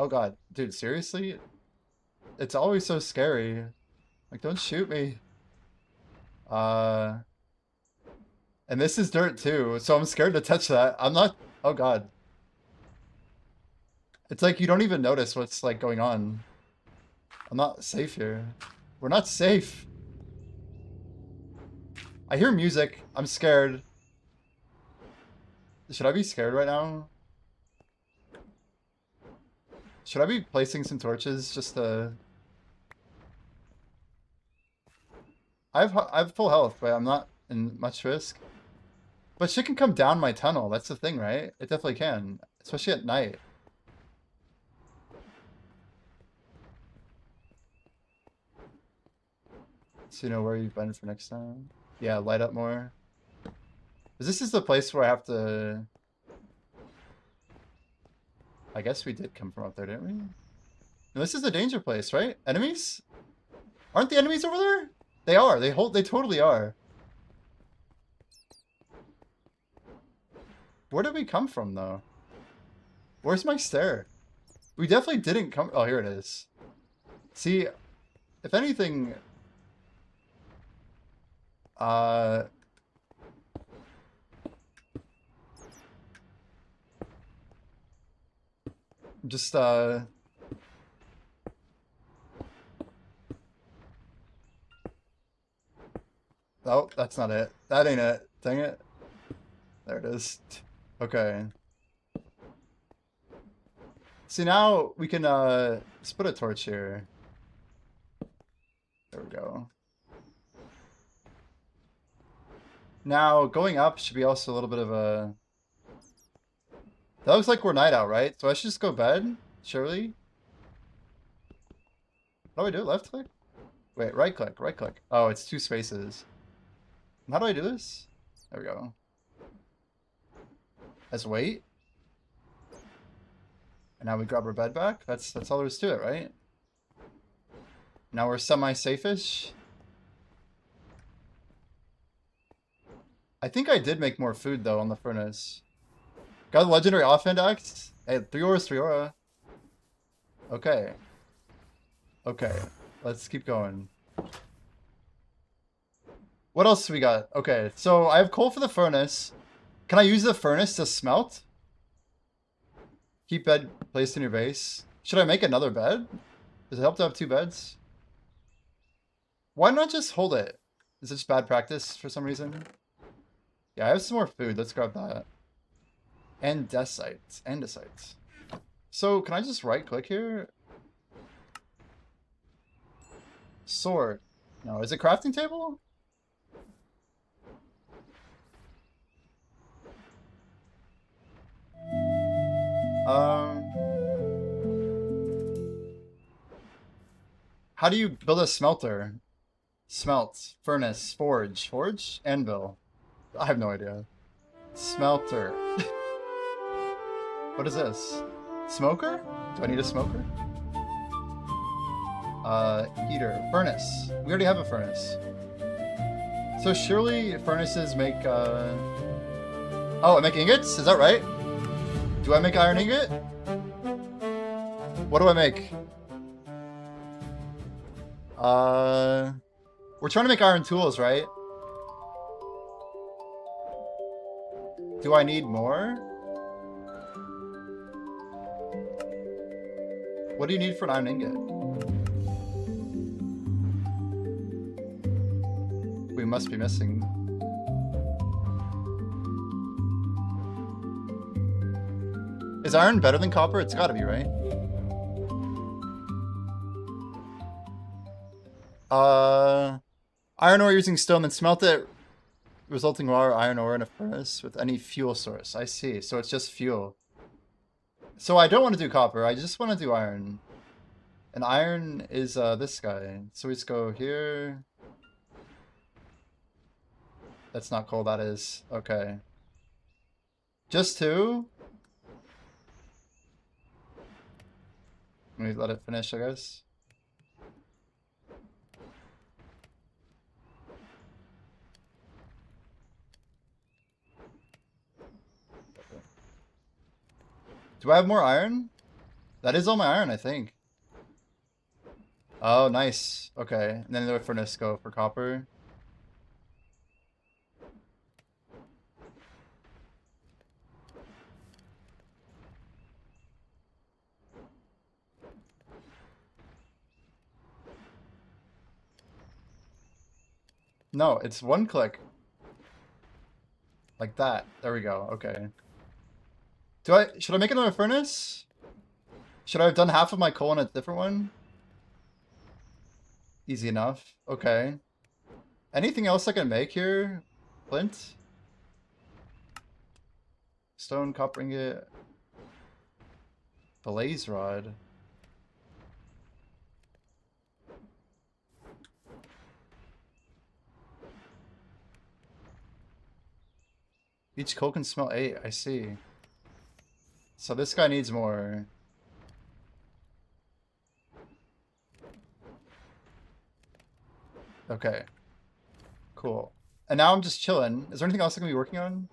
god, dude, seriously? It's always so scary. Like, don't shoot me. And this is dirt too, so I'm scared to touch that. I'm not, oh god. It's like you don't even notice what's like going on. I'm not safe here. We're not safe. I hear music. I'm scared. Should I be scared right now? Should I be placing some torches just to... I have full health, but I'm not in much risk. But shit can come down my tunnel. That's the thing, right? It definitely can, especially at night. So you know where you've been for next time. Yeah, light up more. This is the place where I have to... I guess we did come from up there, didn't we? No, this is the danger place, right? Enemies? Aren't the enemies over there? They are. They totally are. Where did we come from, though? Where's my stair? We definitely didn't come... Oh, here it is. See, if anything... Just, Oh, that's not it. That ain't it. Dang it. There it is. Okay. See, now we can, let's put a torch here. There we go. Now, going up should be also a little bit of a... That looks like we're night out, right? So I should just go bed, surely? How do I do it? Left click? Wait, right click, right click. Oh, it's 2 spaces. How do I do this? There we go. Let's wait. And now we grab our bed back. That's all there is to it, right? Now we're semi-safe-ish. I think I did make more food, though, on the furnace. Got the legendary offhand axe? Hey, 3 auras, 3 aura. Okay. Okay. Let's keep going. What else we got? Okay, so I have coal for the furnace. Can I use the furnace to smelt? Keep bed placed in your base. Should I make another bed? Does it help to have 2 beds? Why not just hold it? Is it just bad practice for some reason? Yeah, I have some more food. Let's grab that. Andesite. Andesite. So, can I just right-click here? Sword. No, is it crafting table? How do you build a smelter? Smelt. Furnace. Forge. Forge? Anvil. I have no idea. Smelter. What is this? Smoker? Do I need a smoker? Heater. Furnace. We already have a furnace. So surely furnaces make, Oh, I make ingots? Is that right? Do I make iron ingot? What do I make? We're trying to make iron tools, right? Do I need more? What do you need for an iron ingot? We must be missing. Is iron better than copper? It's gotta be, right? Iron ore using stone, then smelt it, resulting raw iron ore in a furnace with any fuel source. I see. So it's just fuel. So I don't want to do copper. I just want to do iron. And iron is this guy. So we just go here. That's not coal. That is. Okay. Just 2? Let me let it finish, I guess. Do I have more iron? That is all my iron, I think. Oh, nice. Okay. And then the furnace go for copper. No, it's 1 click. Like that. There we go. Okay. Should I make another furnace? Should I have done half of my coal in a different one? Easy enough. Okay. Anything else I can make here? Flint? Stone, copper ingot. Blaze rod. Each coal can smell 8. I see. So this guy needs more. Okay. Cool. And now I'm just chilling. Is there anything else I can be working on?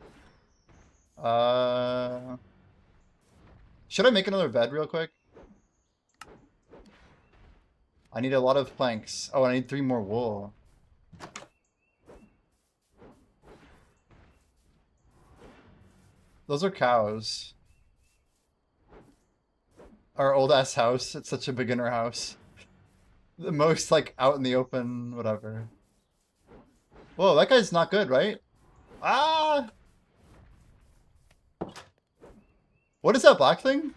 Should I make another bed real quick? I need a lot of planks. Oh, I need 3 more wool. Those are cows. Our old ass house. It's such a beginner house. The most like out in the open, whatever. Whoa, that guy's not good, right? Ah! What is that black thing?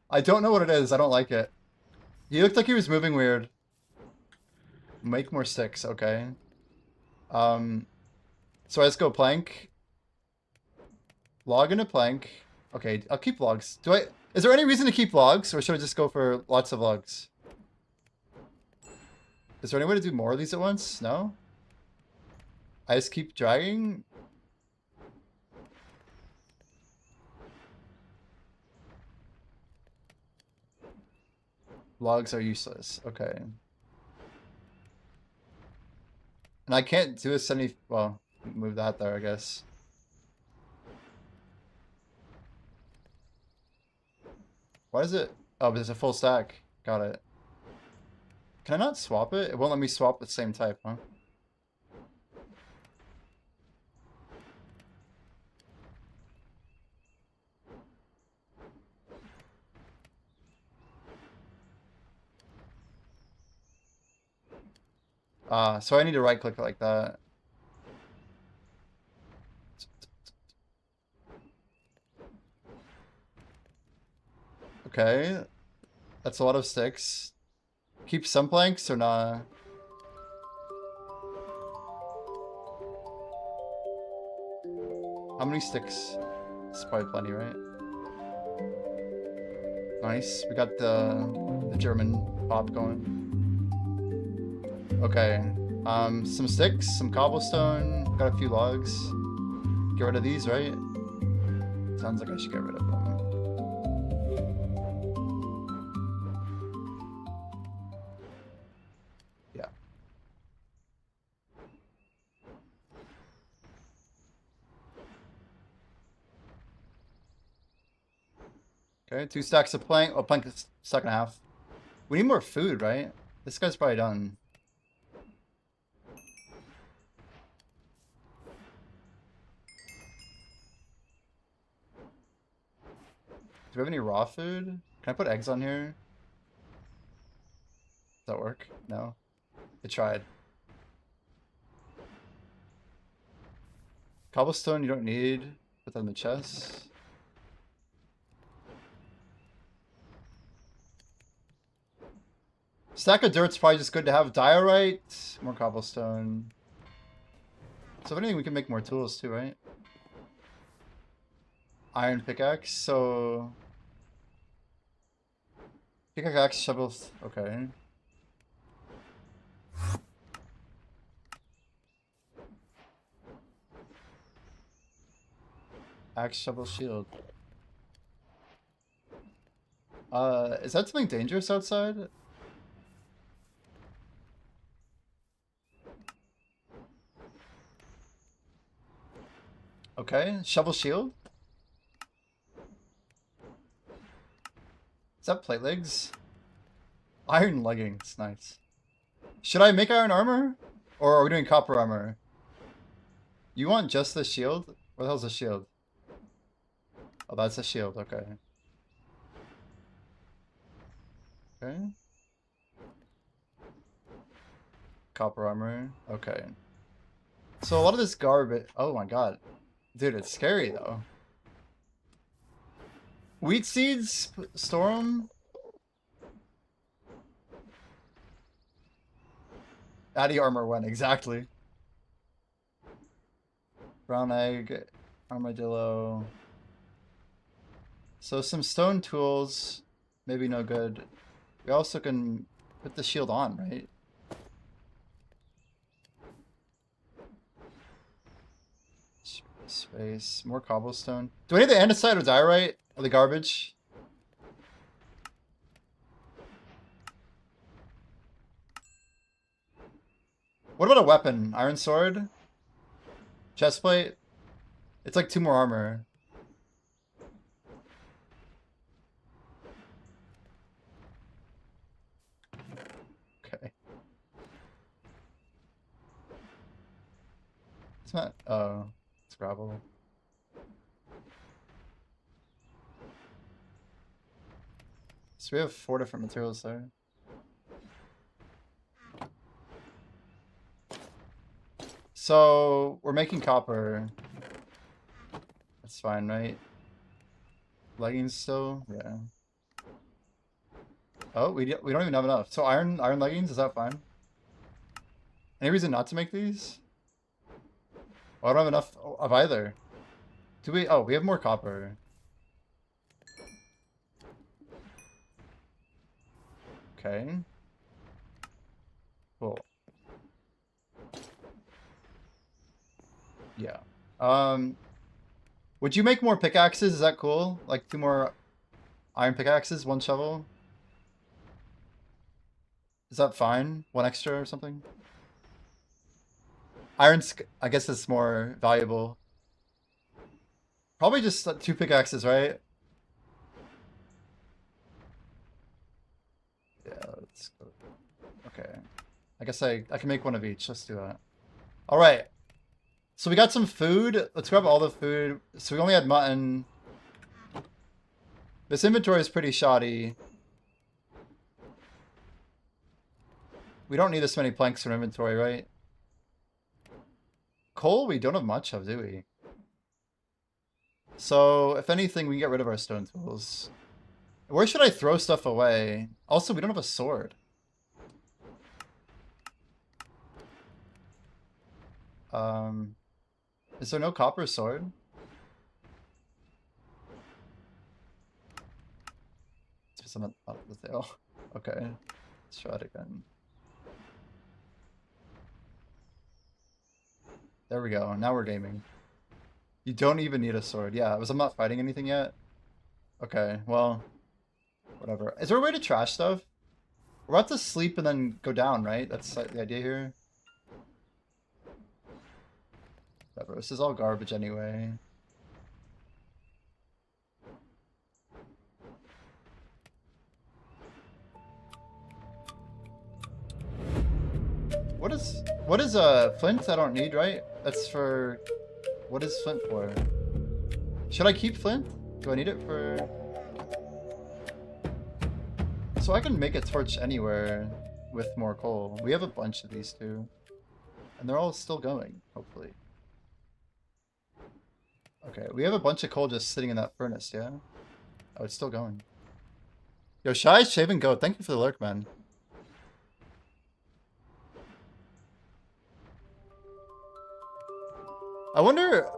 I don't know what it is. I don't like it. He looked like he was moving weird. Make more sticks, okay. So let's go plank. Log and a plank. Okay, I'll keep logs. Is there any reason to keep logs, or should I just go for lots of logs? Is there any way to do more of these at once? No? I just keep dragging? Logs are useless. Okay. And I can't do this any... Well, move that there, I guess. Why is it... Oh, but it's a full stack. Got it. Can I not swap it? It won't let me swap the same type, huh? So I need to right click like that. Okay. That's a lot of sticks. Keep some planks or not? How many sticks? It's probably plenty, right? Nice. We got the German pop going. Okay. Some sticks, some cobblestone, got a few logs. Get rid of these, right? Sounds like I should get rid of them. Yeah. Okay, 2 stacks of plank. Oh, plank is stuck in half. We need more food, right? This guy's probably done. Do we have any raw food? Can I put eggs on here? Does that work? No? It tried. Cobblestone you don't need. Put that in the chest. Stack of dirt's probably just good to have. Diorite. More cobblestone. So if anything, we can make more tools too, right? Iron pickaxe, so... Pickaxe, shovel, okay. Axe, shovel, shield. Is that something dangerous outside? Okay, shovel shield. Is that plate legs? Iron leggings, nice. Should I make iron armor? Or are we doing copper armor? You want just the shield? What the hell's a shield? Oh, that's a shield, okay. Okay. Copper armor, okay. So a lot of this garbage... Oh my god. Dude, it's scary though. Wheat seeds? Store them? Addy armor when? Exactly. Brown egg. Armadillo. So some stone tools. Maybe no good. We also can put the shield on, right? Space. More cobblestone. Do I need the andesite or diorite? Or the garbage? What about a weapon? Iron sword? Chestplate? It's like 2 more armor. Okay. It's not. Oh, it's gravel. So we have 4 different materials there. So we're making copper. That's fine, right? Leggings still? Yeah. Oh, we don't even have enough. So iron leggings, is that fine? Any reason not to make these? Oh, I don't have enough of either. Do we? Oh, we have more copper. Okay. Cool. Yeah. Would you make more pickaxes? Is that cool? Like 2 more iron pickaxes, 1 shovel? Is that fine? 1 extra or something? Iron's, I guess, is more valuable. Probably just 2 pickaxes, right? Yeah, let's go. Okay. I guess I can make 1 of each. Let's do that. All right. So we got some food. Let's grab all the food. So we only had mutton. This inventory is pretty shoddy. We don't need this many planks from inventory, right? Coal we don't have much of, do we? So, if anything, we can get rid of our stone tools. Where should I throw stuff away? Also, we don't have a sword. Is there no copper sword? It's not the tail. Okay, let's try it again. There we go. Now we're gaming. You don't even need a sword. Yeah, I'm not fighting anything yet. Okay, well, whatever. Is there a way to trash stuff? We're about to sleep and then go down, right? That's the idea here. Whatever. This is all garbage anyway. What is flint? I don't need, right? That's for, what is flint for? Should I keep flint? Do I need it for? So I can make a torch anywhere with more coal. We have a bunch of these too. And they're all still going, hopefully. Okay, we have a bunch of coal just sitting in that furnace, yeah? Oh, it's still going. Yo, Shy Shaven Goat, thank you for the lurk, man. I wonder...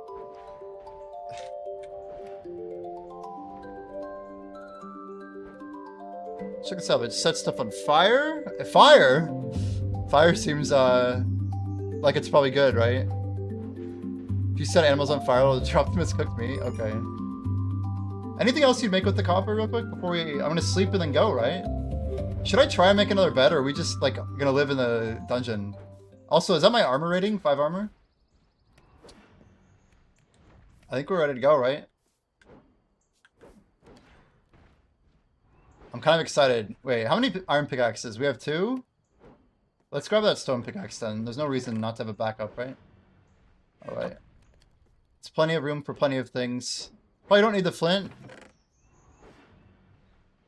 Check this out, it sets stuff on fire? Fire? Fire seems, like it's probably good, right? If you set animals on fire, it'll drop them as cooked meat? Okay. Anything else you'd make with the copper real quick before we... I'm gonna sleep and then go, right? Should I try and make another bed, or are we just, like, gonna live in the dungeon? Also, is that my armor rating? 5 armor? I think we're ready to go, right? I'm kind of excited. Wait, how many iron pickaxes? We have 2? Let's grab that stone pickaxe then. There's no reason not to have a backup, right? Alright. It's plenty of room for plenty of things. Probably don't need the flint.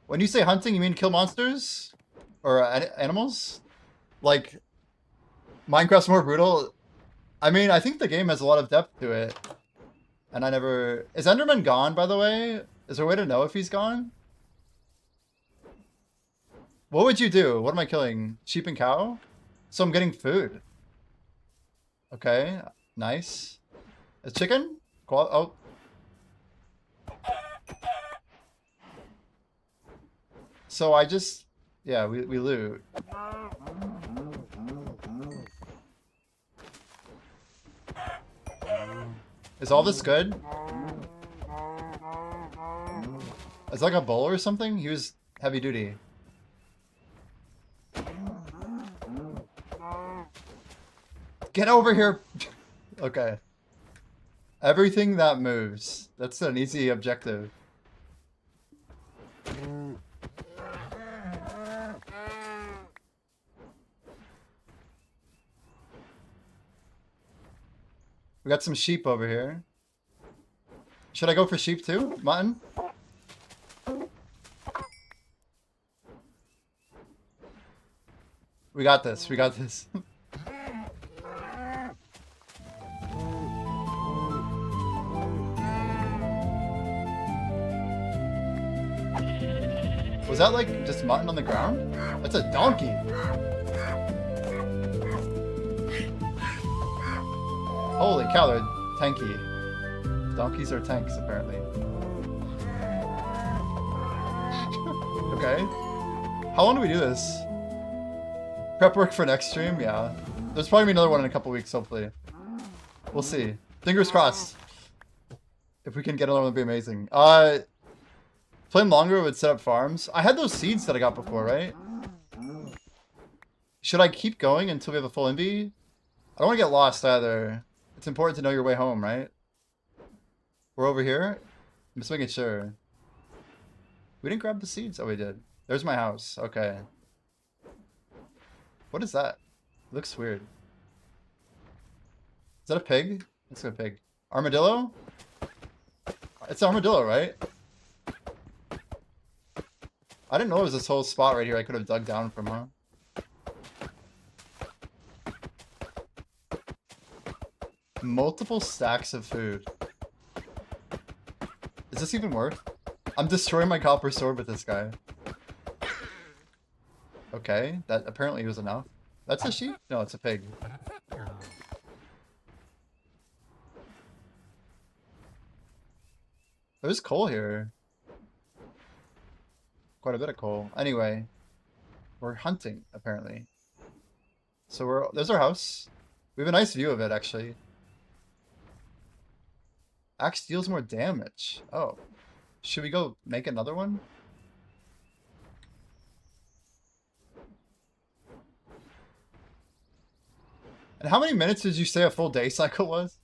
When you say hunting, you mean kill monsters? Or animals? Like, Minecraft's more brutal? I mean, I think the game has a lot of depth to it. And I never... Is Enderman gone, by the way? Is there a way to know if he's gone? What would you do? What am I killing? Sheep and cow? So I'm getting food. Okay, nice. Is chicken? Oh. So I just... Yeah, we loot. Is all this good? It's like a bowl or something? He was heavy duty. Get over here. Okay. Everything that moves. That's an easy objective. We got some sheep over here. Should I go for sheep too? Mutton? We got this. We got this. Was that like just mutton on the ground? That's a donkey. Holy cow, they're tanky. Donkeys are tanks, apparently. Okay. How long do we do this? Prep work for next stream? Yeah. There's probably be another one in a couple weeks, hopefully. We'll see. Fingers crossed. If we can get another one, it'd be amazing. Playing longer would set up farms. I had those seeds that I got before, right? Should I keep going until we have a full invi? I don't want to get lost either. It's important to know your way home, right? We're over here? I'm just making sure. We didn't grab the seeds? Oh, we did. There's my house. Okay. What is that? It looks weird. Is that a pig? It's a pig. Armadillo? It's armadillo, right? I didn't know there was this whole spot right here I could have dug down from, huh? Multiple stacks of food. Is this even worth? I'm destroying my copper sword with this guy. Okay, that apparently was enough. That's a sheep? No, it's a pig. There's coal here. Quite a bit of coal. Anyway, we're hunting, apparently. So there's our house. We have a nice view of it, actually. Axe deals more damage. Oh. Should we go make another one? And how many minutes did you say a full day cycle was?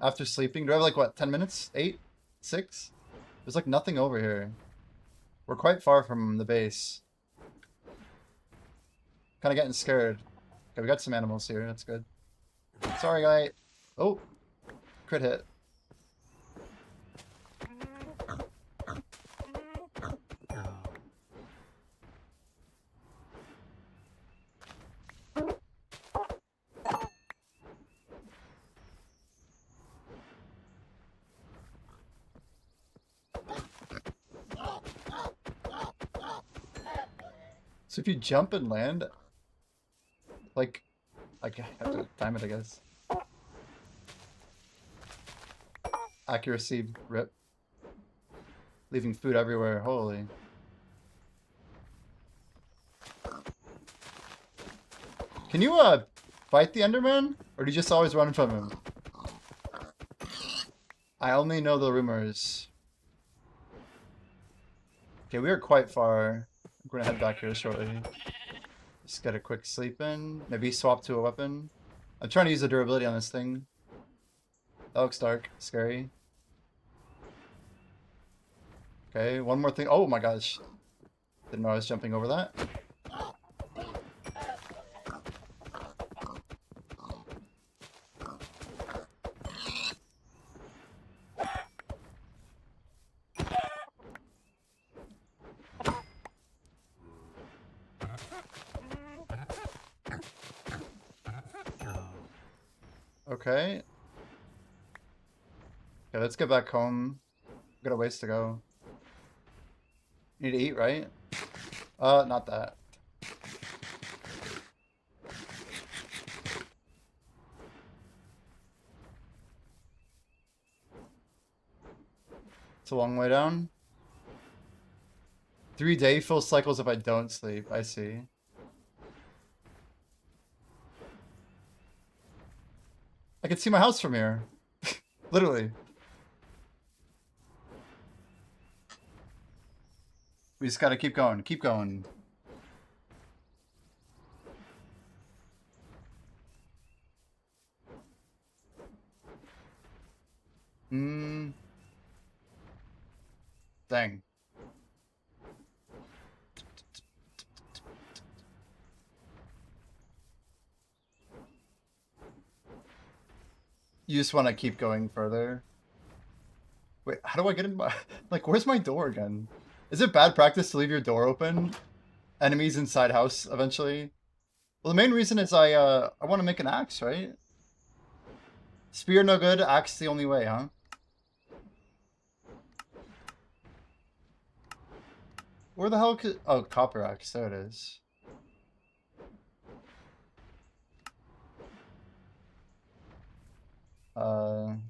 After sleeping? Do I have like, what, 10 minutes? 8? 6? There's like nothing over here. We're quite far from the base. Kind of getting scared. Okay, we got some animals here. That's good. Sorry, guy. Oh. Crit hit. So if you jump and land, like, I have to time it, I guess. Accuracy, rip. Leaving food everywhere, holy. Can you, fight the Enderman? Or do you just always run from him? I only know the rumors. Okay, we are quite far. I'm gonna head back here shortly. Just get a quick sleep in. Maybe swap to a weapon. I'm trying to use the durability on this thing. That looks dark. Scary. Okay, one more thing. Oh my gosh. Didn't know I was jumping over that. Okay. Okay, let's get back home. We got a ways to go. Need to eat, right? Not that. It's a long way down. 3-day full cycles if I don't sleep. I see. I can see my house from here. Literally. We just gotta keep going. Keep going. Dang. You just want to keep going further. Wait, how do I get in my... Like, where's my door again? Is it bad practice to leave your door open? Enemies inside house eventually? Well, the main reason is I want to make an axe, right? Spear no good, axe the only way, huh? Where the hell could... Oh, copper axe, there it is. Oh,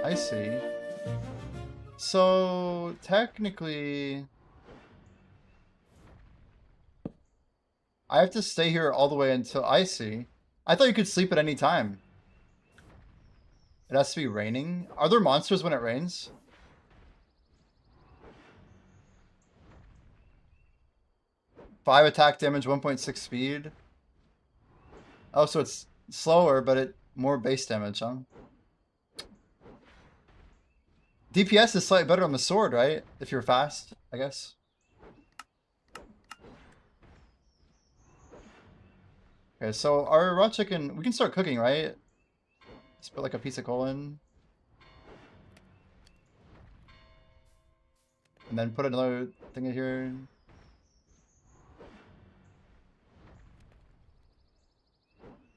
I see. So, technically... I have to stay here all the way until... I see. I thought you could sleep at any time. It has to be raining? Are there monsters when it rains? Five attack damage, 1.6 speed. Oh, so it's slower, but it more base damage, huh? DPS is slightly better on the sword, right? If you're fast, I guess. Okay, so our raw chicken, we can start cooking, right? Just put like a piece of coal in. And then put another thing in here.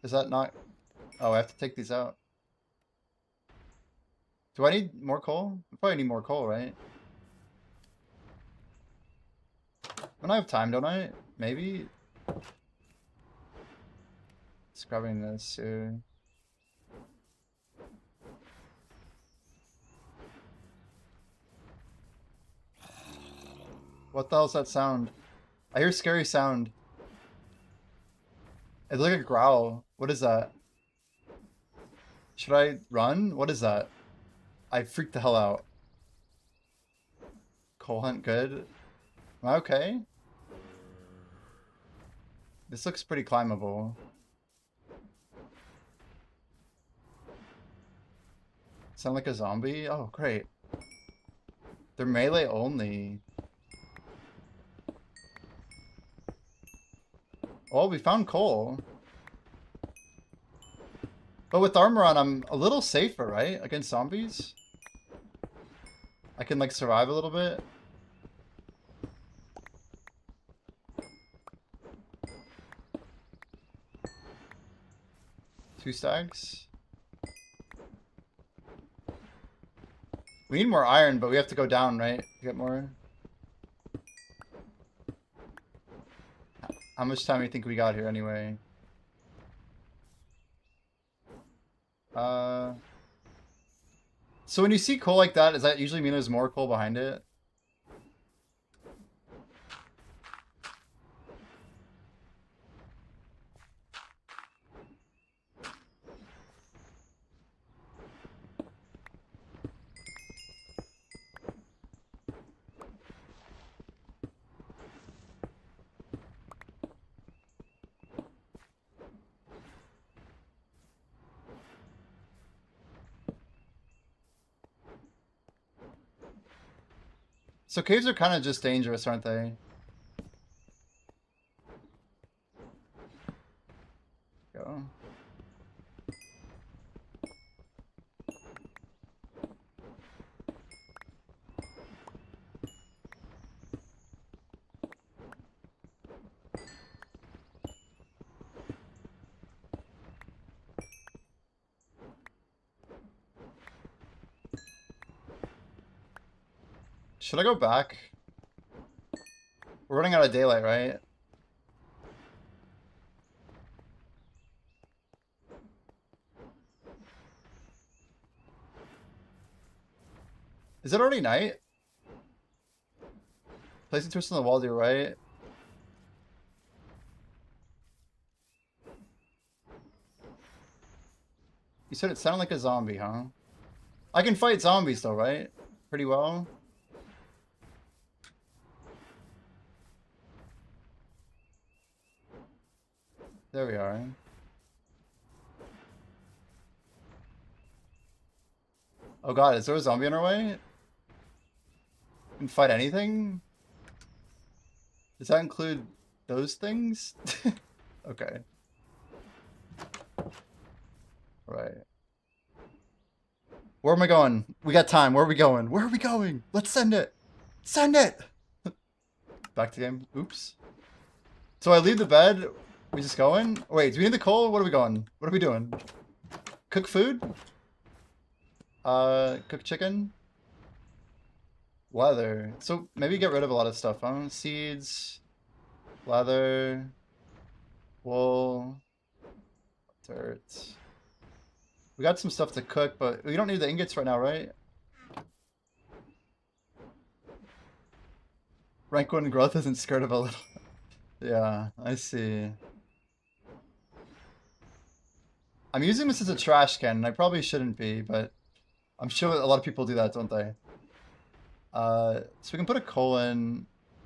Is that not... Oh, I have to take these out. Do I need more coal? I probably need more coal, right? When I have time, don't I? Maybe? Just grabbing this here. What the hell's that sound? I hear scary sound. It's like a growl. What is that? Should I run? What is that? I freaked the hell out. Coal hunt good. Am I okay? This looks pretty climbable. Sound like a zombie? Oh, great. They're melee only. Oh, we found coal. But with armor on, I'm a little safer, right? Against zombies? I can, like, survive a little bit. Two stacks. We need more iron, but we have to go down, right? To get more. How much time do you think we got here anyway? So when you see coal like that, does that usually mean there's more coal behind it? So caves are kind of just dangerous, aren't they? Go. Should I go back? We're running out of daylight, right? Is it already night? Place a twist on the wall to your right. You said it sounded like a zombie, huh? I can fight zombies though, right? Pretty well. There we are. Oh god, is there a zombie on our way? Can fight anything? Does that include those things? Okay. Right. Where am I going? We got time. Where are we going? Where are we going? Let's send it. Send it. Back to game. Oops. So I leave the bed. We just going? Wait, do we need the coal? What are we going? What are we doing? Cook food? Cook chicken? Leather. So maybe get rid of a lot of stuff, huh? Seeds, leather, wool, dirt. We got some stuff to cook, but we don't need the ingots right now, right? Rank 1 growth isn't scared of a little. Yeah, I see. I'm using this as a trash can, and I probably shouldn't be, but I'm sure a lot of people do that, don't they? So we can put a coal in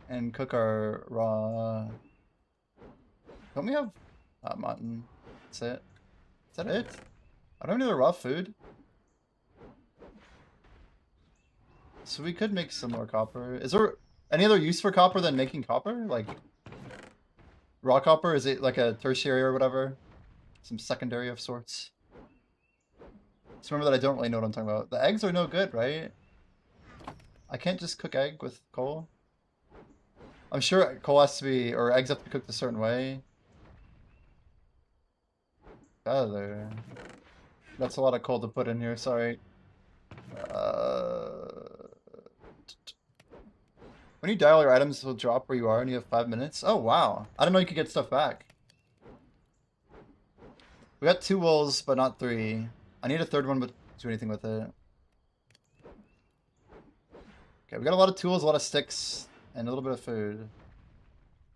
and cook our raw. Don't we have mutton? That's it. Is that it? I don't need the raw food. So we could make some more copper. Is there any other use for copper than making copper? Like raw copper? Is it like a tertiary or whatever? Some secondary of sorts? Just remember that I don't really know what I'm talking about. The eggs are no good, right? I can't just cook egg with coal. I'm sure coal has to be, or eggs have to be cooked a certain way. Feather. That's a lot of coal to put in here, sorry. When you die, all your items will drop where you are and you have 5 minutes. Oh, wow. I didn't know you could get stuff back. We got 2 wools, but not 3. I need a third one, but do anything with it. Okay, we got a lot of tools, a lot of sticks, and a little bit of food.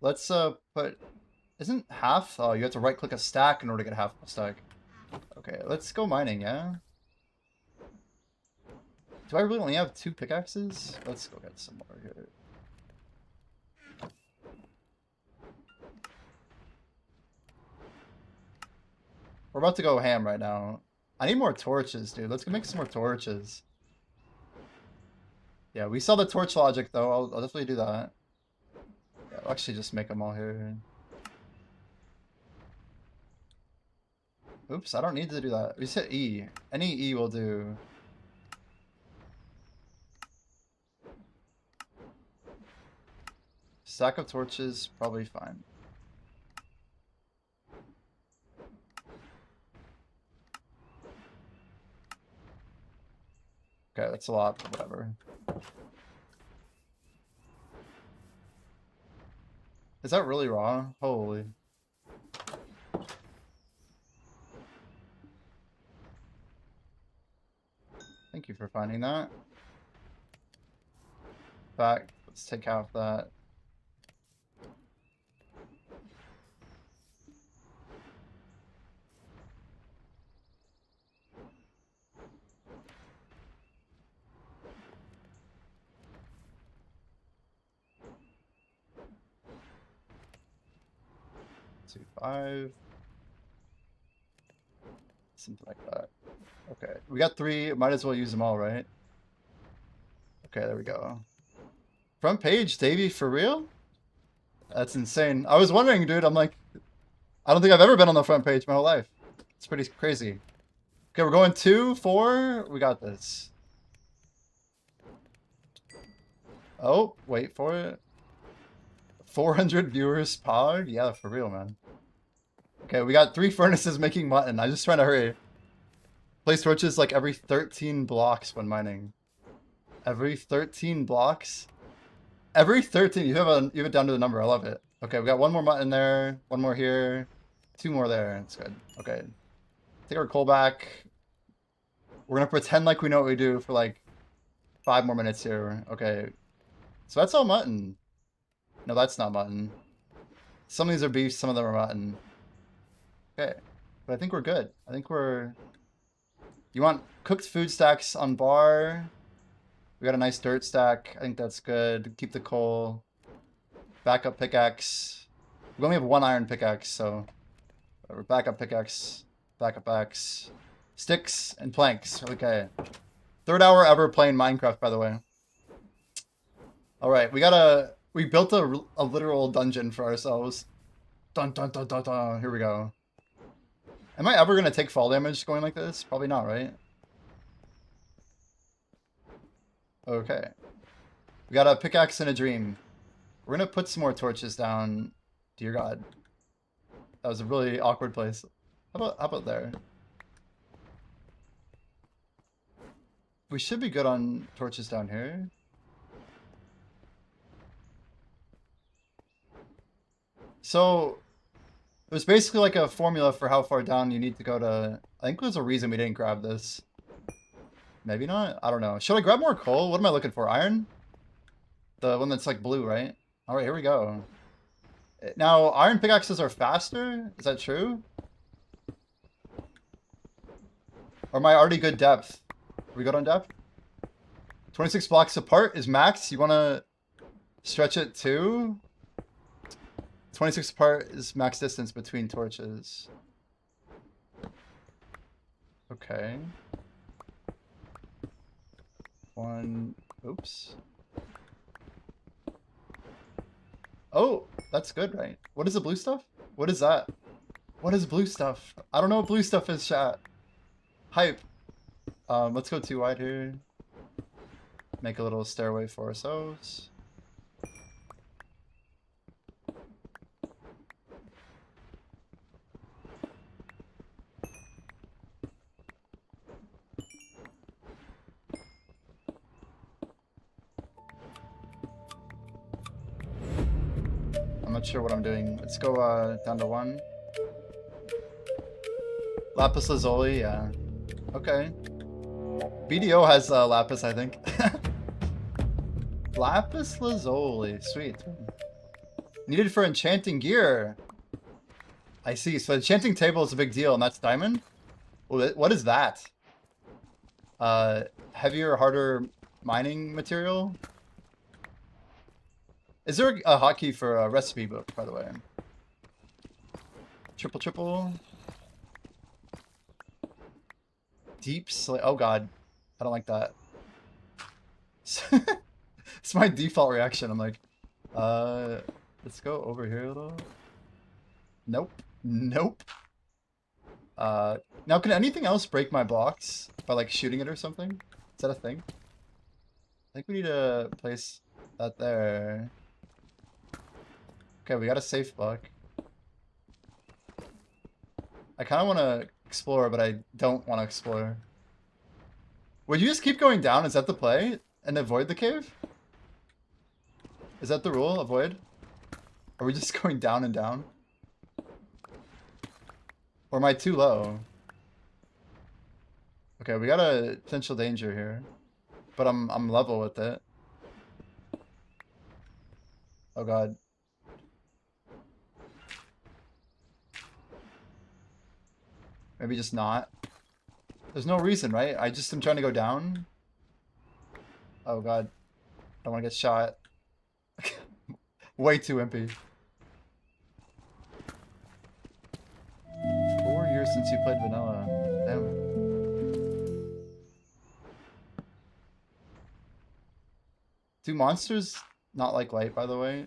Let's put... Isn't half? Oh, you have to right-click a stack in order to get half a stack. Okay, let's go mining, yeah? Do I really only have 2 pickaxes? Let's go get some more here. We're about to go ham right now. I need more torches, dude. Let's go make some more torches. Yeah, we saw the torch logic, though. I'll definitely do that. Yeah, I'll actually just make them all here. Oops, I don't need to do that. We just hit E. Any E will do. Stack of torches, probably fine. Okay, that's a lot, but whatever. Is that really raw? Holy. Thank you for finding that. Back, let's take half that. Two, 5. Something like that. Okay, we got 3. Might as well use them all, right? Okay, there we go. Front page, Davey, for real? That's insane. I was wondering, dude. I'm like, I don't think I've ever been on the front page my whole life. It's pretty crazy. Okay, we're going 2, 4. We got this. Oh, wait for it. 400 viewers pod? Yeah, for real, man. Okay, we got 3 furnaces making mutton. I'm just trying to hurry. Place torches like every 13 blocks when mining. Every 13 blocks? Every 13. You have it down to the number. I love it. Okay, we got 1 more mutton there. 1 more here. 2 more there. That's good. Okay. Take our coal back. We're gonna pretend like we know what we do for like 5 more minutes here. Okay. So that's all mutton. No, that's not mutton. Some of these are beef, some of them are mutton. Okay. But I think we're good. I think we're... You want cooked food stacks on bar. We got a nice dirt stack. I think that's good. Keep the coal. Backup pickaxe. We only have 1 iron pickaxe, so... Whatever. Backup pickaxe. Backup axe. Sticks and planks. Okay. Third hour ever playing Minecraft, by the way. All right, we built a literal dungeon for ourselves. Dun dun dun dun dun. Here we go. Am I ever gonna take fall damage going like this? Probably not, right? Okay. We got a pickaxe and a dream. We're gonna put some more torches down. Dear God. That was a really awkward place. How about there? We should be good on torches down here. So there's basically like a formula for how far down you need to go to. I think there's a reason we didn't grab this. Maybe not? I don't know. Should I grab more coal? What am I looking for? Iron? The one that's like blue, right? Alright, here we go. Now, iron pickaxes are faster? Is that true? Or am I already good depth? Are we good on depth? 26 blocks apart is max. You want to stretch it to? 26 apart is max distance between torches. Okay. One. Oops. Oh, that's good, right? What is the blue stuff? What is that? What is blue stuff? I don't know what blue stuff is, chat. Hype. Let's go too wide here. Make a little stairway for ourselves. I'm not sure what I'm doing. Let's go down to 1. Lapis lazuli, yeah. Okay. BDO has lapis, I think. Lapis lazuli, sweet. Needed for enchanting gear. I see. So enchanting table is a big deal, and that's diamond. What is that? Heavier, harder mining material. Is there a hotkey for a recipe book, by the way? Triple. Deep slate. Oh god, I don't like that. It's my default reaction. I'm like, let's go over here a little. Nope. Now can anything else break my blocks by like shooting it or something? Is that a thing? I think we need to place that there. Okay, we got a safe block. I kind of want to explore, but I don't want to explore. Would you just keep going down? Is that the play? And avoid the cave? Is that the rule? Avoid? Are we just going down and down? Or am I too low? Okay, we got a potential danger here. But I'm level with it. Oh god. Maybe just not. There's no reason, right? I just am trying to go down. Oh god. I don't want to get shot. Way too wimpy. 4 years since you played vanilla. Damn. Do monsters not like light, by the way?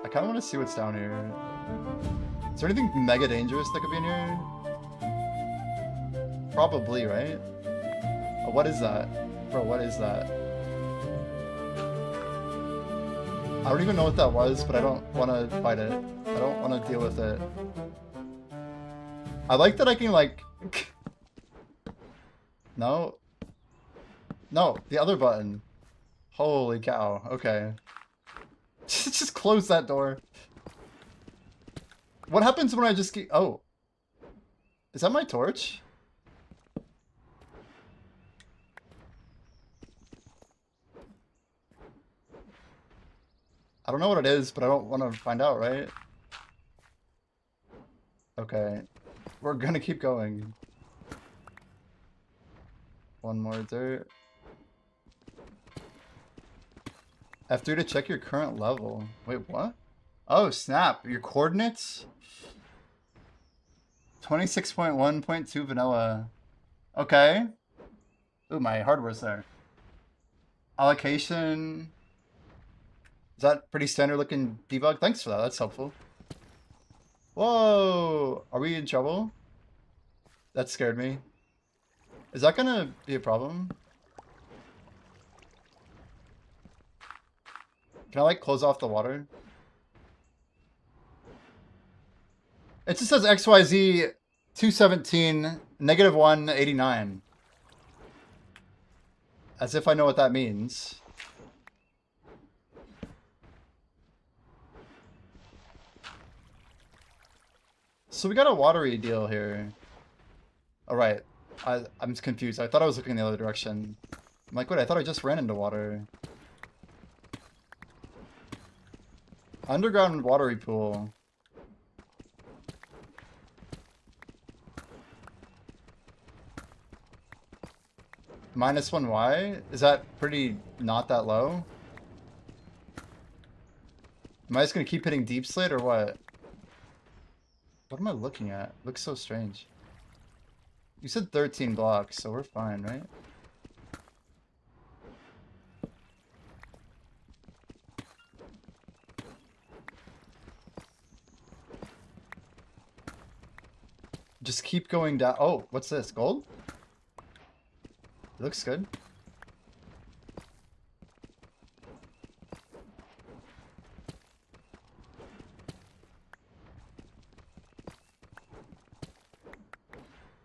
I kind of want to see what's down here. Is there anything mega dangerous that could be in here? Probably, right? Oh, what is that? Bro, what is that? I don't even know what that was, but I don't want to fight it. I don't want to deal with it. I like that I can, like... No. No, the other button. Holy cow. Okay. Just close that door. What happens when I just keep... Oh. Is that my torch? I don't know what it is, but I don't want to find out, right? Okay. We're gonna keep going. One more dirt. F3 to check your current level. Wait, what? Oh, snap. Your coordinates? 26.1.2 vanilla. Okay. Ooh, my hardware's there. Allocation. Is that pretty standard looking debug? Thanks for that. That's helpful. Whoa! Are we in trouble? That scared me. Is that gonna be a problem? Can I like close off the water? It just says XYZ 217 negative 189. As if I know what that means. So we got a watery deal here. Alright. I'm confused. I thought I was looking the other direction. I'm like, wait, I thought I just ran into water. Underground watery pool. -1Y? Is that pretty not that low? Am I just gonna keep hitting deep slate or what? What am I looking at? Looks so strange. You said 13 blocks, so we're fine, right? Just keep going down. Oh, what's this? Gold? It looks good.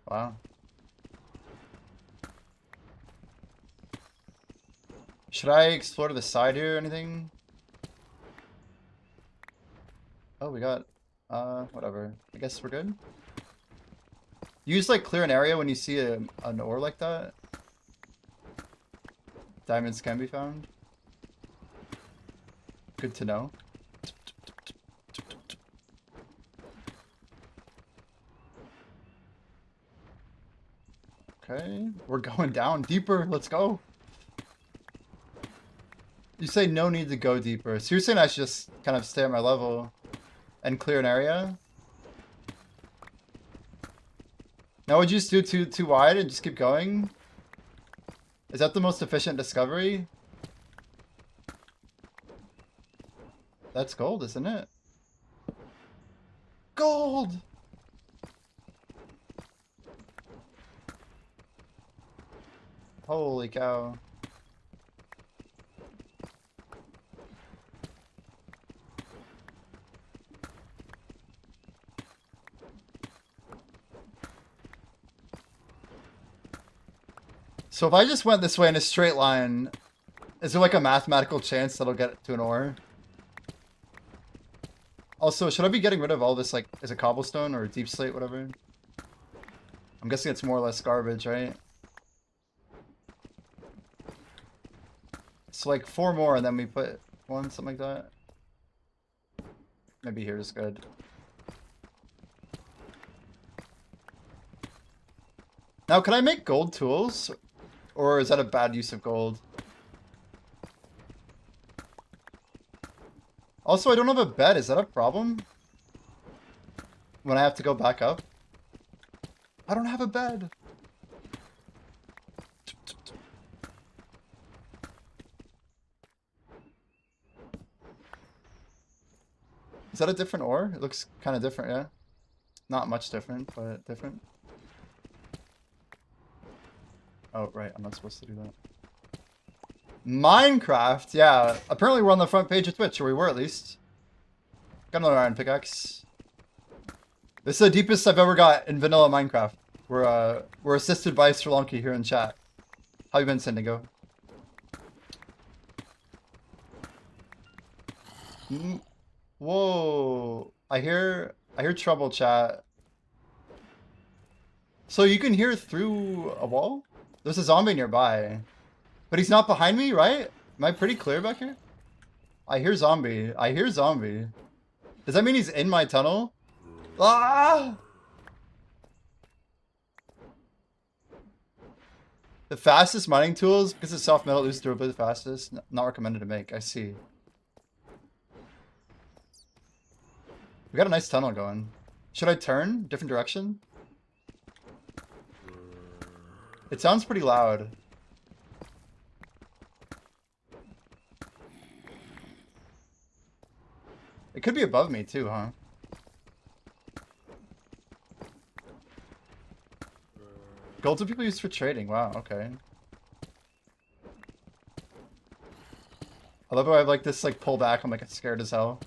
Wow. Should I explore to the side here or anything? Oh, we got, whatever. I guess we're good. Use like clear an area when you see an ore like that. Diamonds can be found. Good to know. Okay, we're going down deeper. Let's go. You say no need to go deeper. So you're saying I should just kind of stay at my level and clear an area? Now would you just do too wide and just keep going? Is that the most efficient discovery? That's gold, isn't it? Gold! Holy cow. So if I just went this way in a straight line, is there like a mathematical chance that I'll get to an ore? Also, should I be getting rid of all this, like, is it cobblestone or deep slate, whatever? I'm guessing it's more or less garbage, right? So like 4 more and then we put 1, something like that. Maybe here's good. Now, can I make gold tools? Or is that a bad use of gold? Also, I don't have a bed. Is that a problem? When I have to go back up? I don't have a bed. Is that a different ore? It looks kind of different, yeah? Not much different, but different. Oh, right. I'm not supposed to do that. Minecraft, yeah. Apparently we're on the front page of Twitch, or we were at least. Got another iron pickaxe. This is the deepest I've ever got in vanilla Minecraft. We're assisted by Sri Lanka here in chat. How you been, Syndigo? Whoa. I hear trouble, chat. So you can hear through a wall? There's a zombie nearby. But he's not behind me, right? Am I pretty clear back here? I hear zombie. I hear zombie. Does that mean he's in my tunnel? Ah! The fastest mining tools, because it's soft metal, loses durability the fastest. Not recommended to make. I see. We got a nice tunnel going. Should I turn? Different direction? It sounds pretty loud. It could be above me too, huh? Golds are people use for trading. Wow, okay. I love how I have like this like pull back. I'm like scared as hell.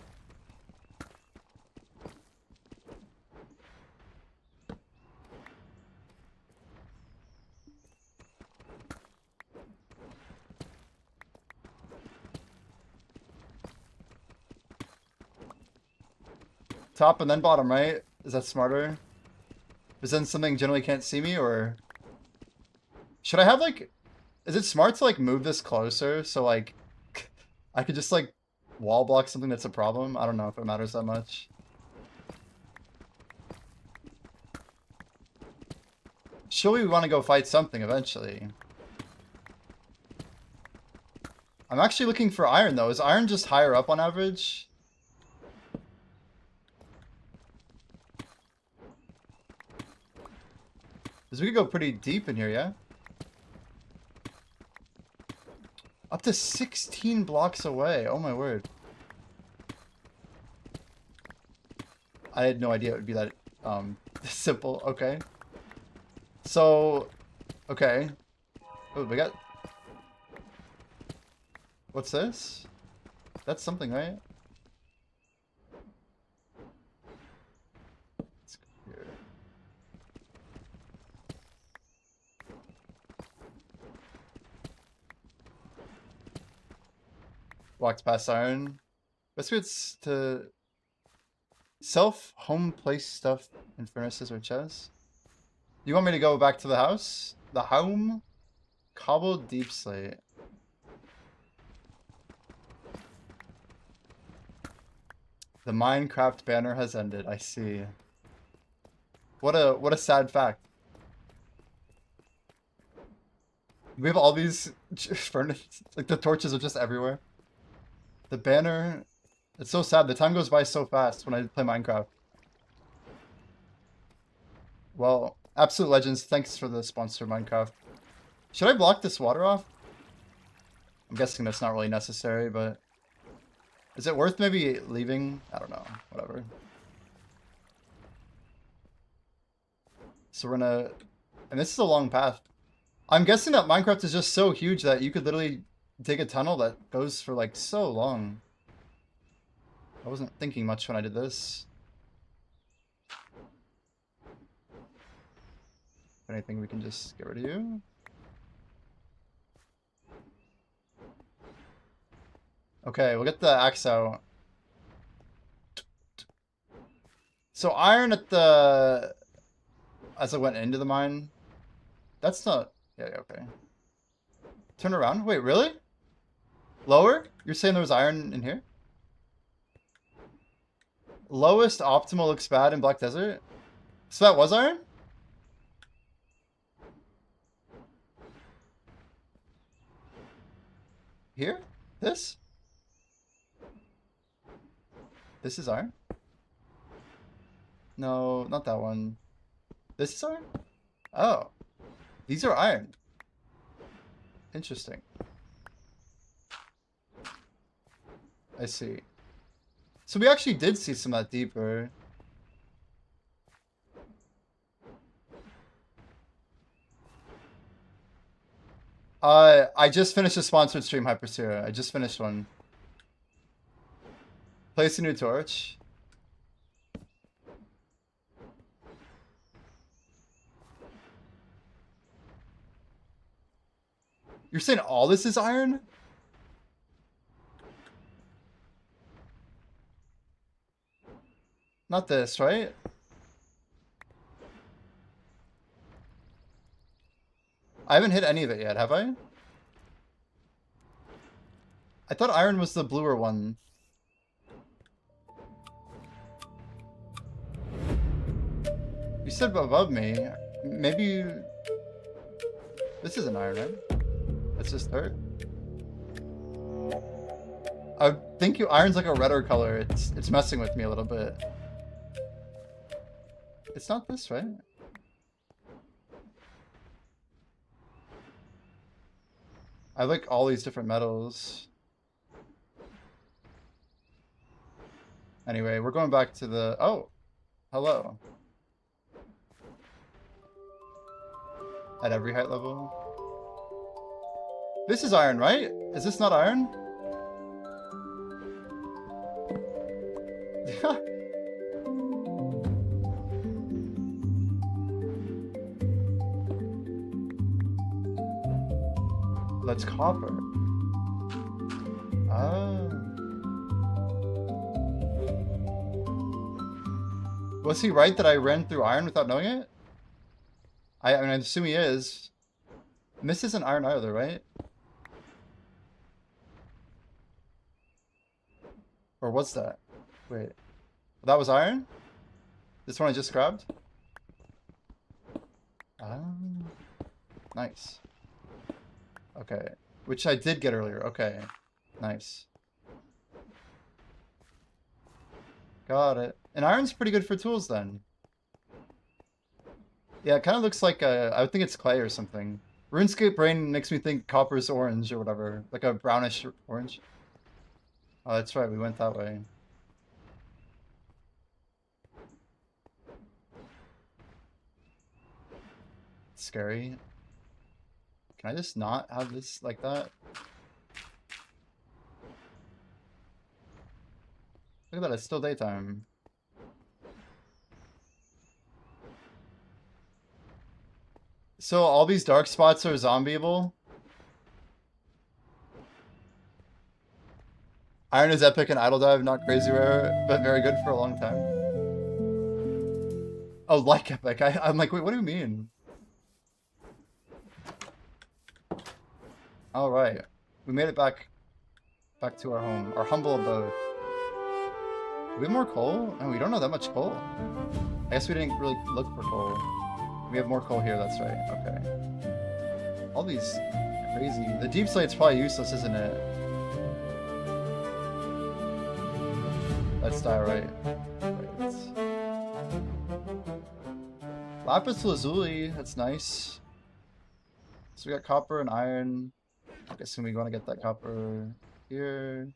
Top and then bottom, right? Is that smarter? Is then something generally can't see me, or should I have like? Is it smart to like move this closer so like I could just like wall block something that's a problem? I don't know if it matters that much. Surely we want to go fight something eventually. I'm actually looking for iron though. Is iron just higher up on average? Because we could go pretty deep in here, yeah? Up to 16 blocks away. Oh my word. I had no idea it would be that simple. Okay. So, okay. Oh, we got... What's this? That's something, right? Let's go here. Walked past iron. Best way it's to self home place stuff in furnaces or chests. You want me to go back to the house? The home? Cobbled deep slate. The Minecraft banner has ended. I see. What a sad fact. We have all these furnaces. Like the torches are just everywhere. The banner. It's so sad. The time goes by so fast when I play Minecraft. Well, Absolute Legends, thanks for the sponsor, Minecraft. Should I block this water off? I'm guessing that's not really necessary, but... Is it worth maybe leaving? I don't know. Whatever. So we're gonna... And this is a long path. I'm guessing that Minecraft is just so huge that you could literally dig a tunnel that goes for like so long. I wasn't thinking much when I did this. If anything, we can just get rid of you. Okay, we'll get the axe out. So iron at the... As I went into the mine. That's not... Yeah, okay. Turn around? Wait, really? Lower? You're saying there was iron in here? Lowest optimal looks bad in Black Desert? So that was iron? Here? This? This is iron? No, not that one. This is iron? Oh. These are iron. Interesting. I see. So we actually did see some of that deeper. I just finished a sponsored stream, Hypersera. I just finished one. Place a new torch. You're saying all this is iron? Not this, right? I haven't hit any of it yet, have I? I thought iron was the bluer one. You said above me. Maybe you... This isn't iron, right? That's just dirt. I think iron's like a redder color. It's messing with me a little bit. It's not this, right? I like all these different metals. Anyway, we're going back to the... Oh! Hello. At every height level. This is iron, right? Is this not iron? That's copper. Oh. Was he right that I ran through iron without knowing it? I mean, I assume he is. And this isn't iron either, right? Or was that? Wait. That was iron? This one I just grabbed? Ah. Nice. Okay. Which I did get earlier. Okay. Nice. Got it. And iron's pretty good for tools then. Yeah, it kind of looks like I would think it's clay or something. RuneScape Brain makes me think copper's orange or whatever. Like a brownish orange. Oh, that's right. We went that way. Scary. Can I just not have this like that? Look at that, it's still daytime. So all these dark spots are zombieable? Iron is epic and idle dive, not crazy rare, but very good for a long time. Oh, like epic. I'm like, wait, what do you mean? All right, we made it back to our home, our humble abode. Do we have more coal? No, we don't have that much coal. I guess we didn't really look for coal. We have more coal here, that's right. Okay. All these crazy. The deep slate's probably useless, isn't it? Let's die right. Wait. Lapis lazuli, that's nice. So we got copper and iron. I assume we want to get that copper here.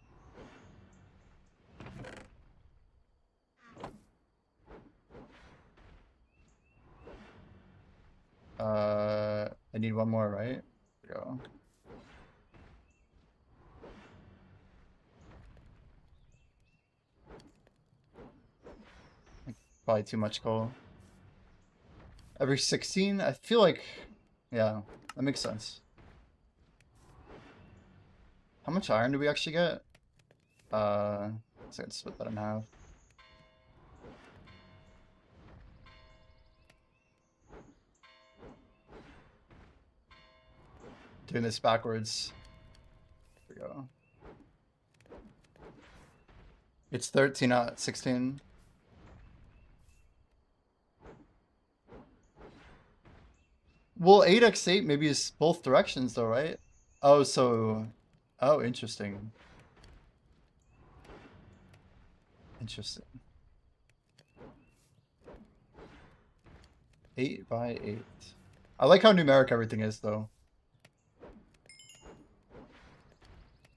I need one more, right? There we go. Probably too much coal. Every 16? I feel like, yeah, that makes sense. How much iron do we actually get? So I can split that in half. Doing this backwards. There we go. It's 13 out 16. Well, 8x8 maybe is both directions though, right? Oh, so... Oh, interesting. Interesting. 8 by 8. I like how numeric everything is though.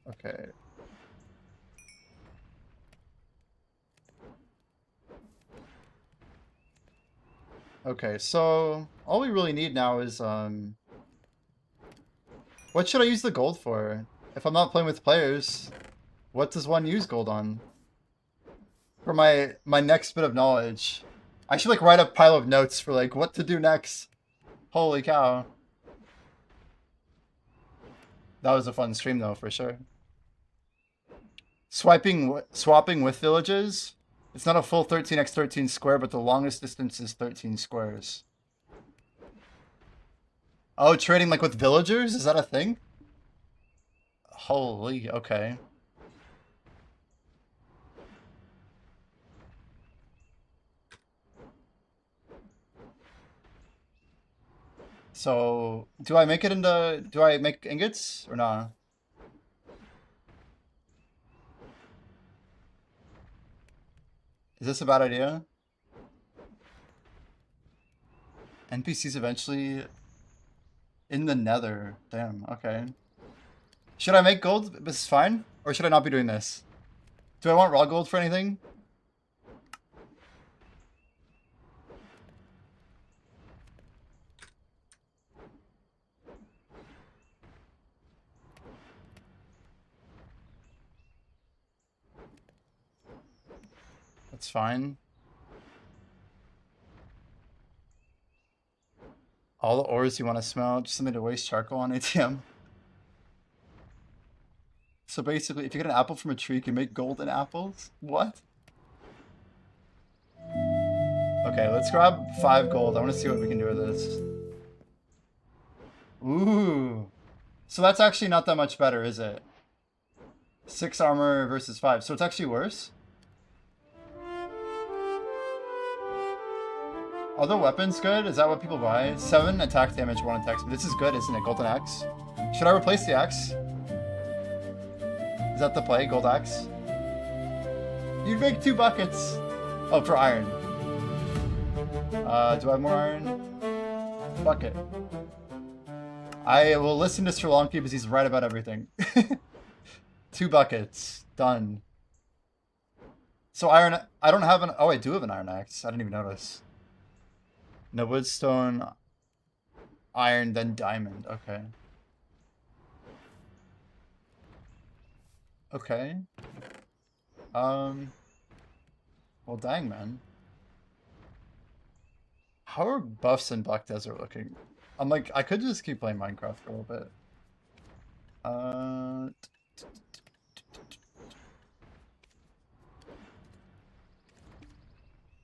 Okay. Okay, so all we really need now is what should I use the gold for? If I'm not playing with players, what does one use gold on? For my next bit of knowledge. I should like write a pile of notes for like what to do next. Holy cow. That was a fun stream though, for sure. Swapping with villages. It's not a full 13x13 square, but the longest distance is 13 squares. Oh, trading like with villagers? Is that a thing? Holy, okay. So, do I make ingots or not? Is this a bad idea? NPCs eventually in the nether. Damn, okay. Should I make gold? This is fine. Or should I not be doing this? Do I want raw gold for anything? That's fine. All the ores you want to smell, just something to waste charcoal on ATM. So basically, if you get an apple from a tree, you can make golden apples? What? Okay, let's grab 5 gold. I want to see what we can do with this. Ooh. So that's actually not that much better, is it? 6 armor versus 5. So it's actually worse? Are the weapons good? Is that what people buy? 7 attack damage, 1 attack speed. This is good, isn't it? Golden axe. Should I replace the axe? Is that the play? Gold axe? You'd make 2 buckets. Oh, for iron. Do I have more iron? Bucket. I will listen to Sri Lanka because he's right about everything. 2 buckets. Done. So iron... I don't have an... Oh, I do have an iron axe. I didn't even notice. No woodstone, iron, then diamond. Okay. Okay. Well, dang, man. How are buffs in Black Desert looking? I'm like, I could just keep playing Minecraft for a little bit.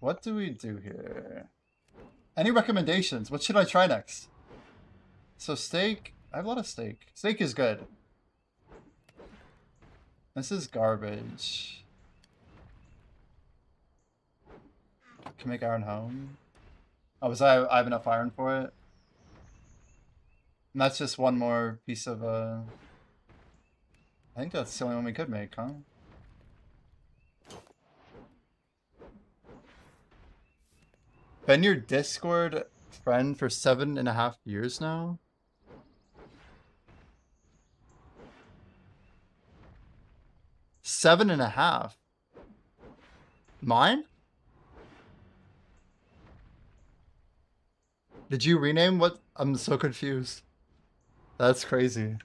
What do we do here? Any recommendations? What should I try next? So steak, I have a lot of steak. Steak is good. This is garbage. Can make iron home. Oh, I have enough iron for it? And that's just one more piece of I think that's the only one we could make, huh? Been your Discord friend for 7.5 years now? Seven and a half. Mine? Did you rename what? I'm so confused. That's crazy.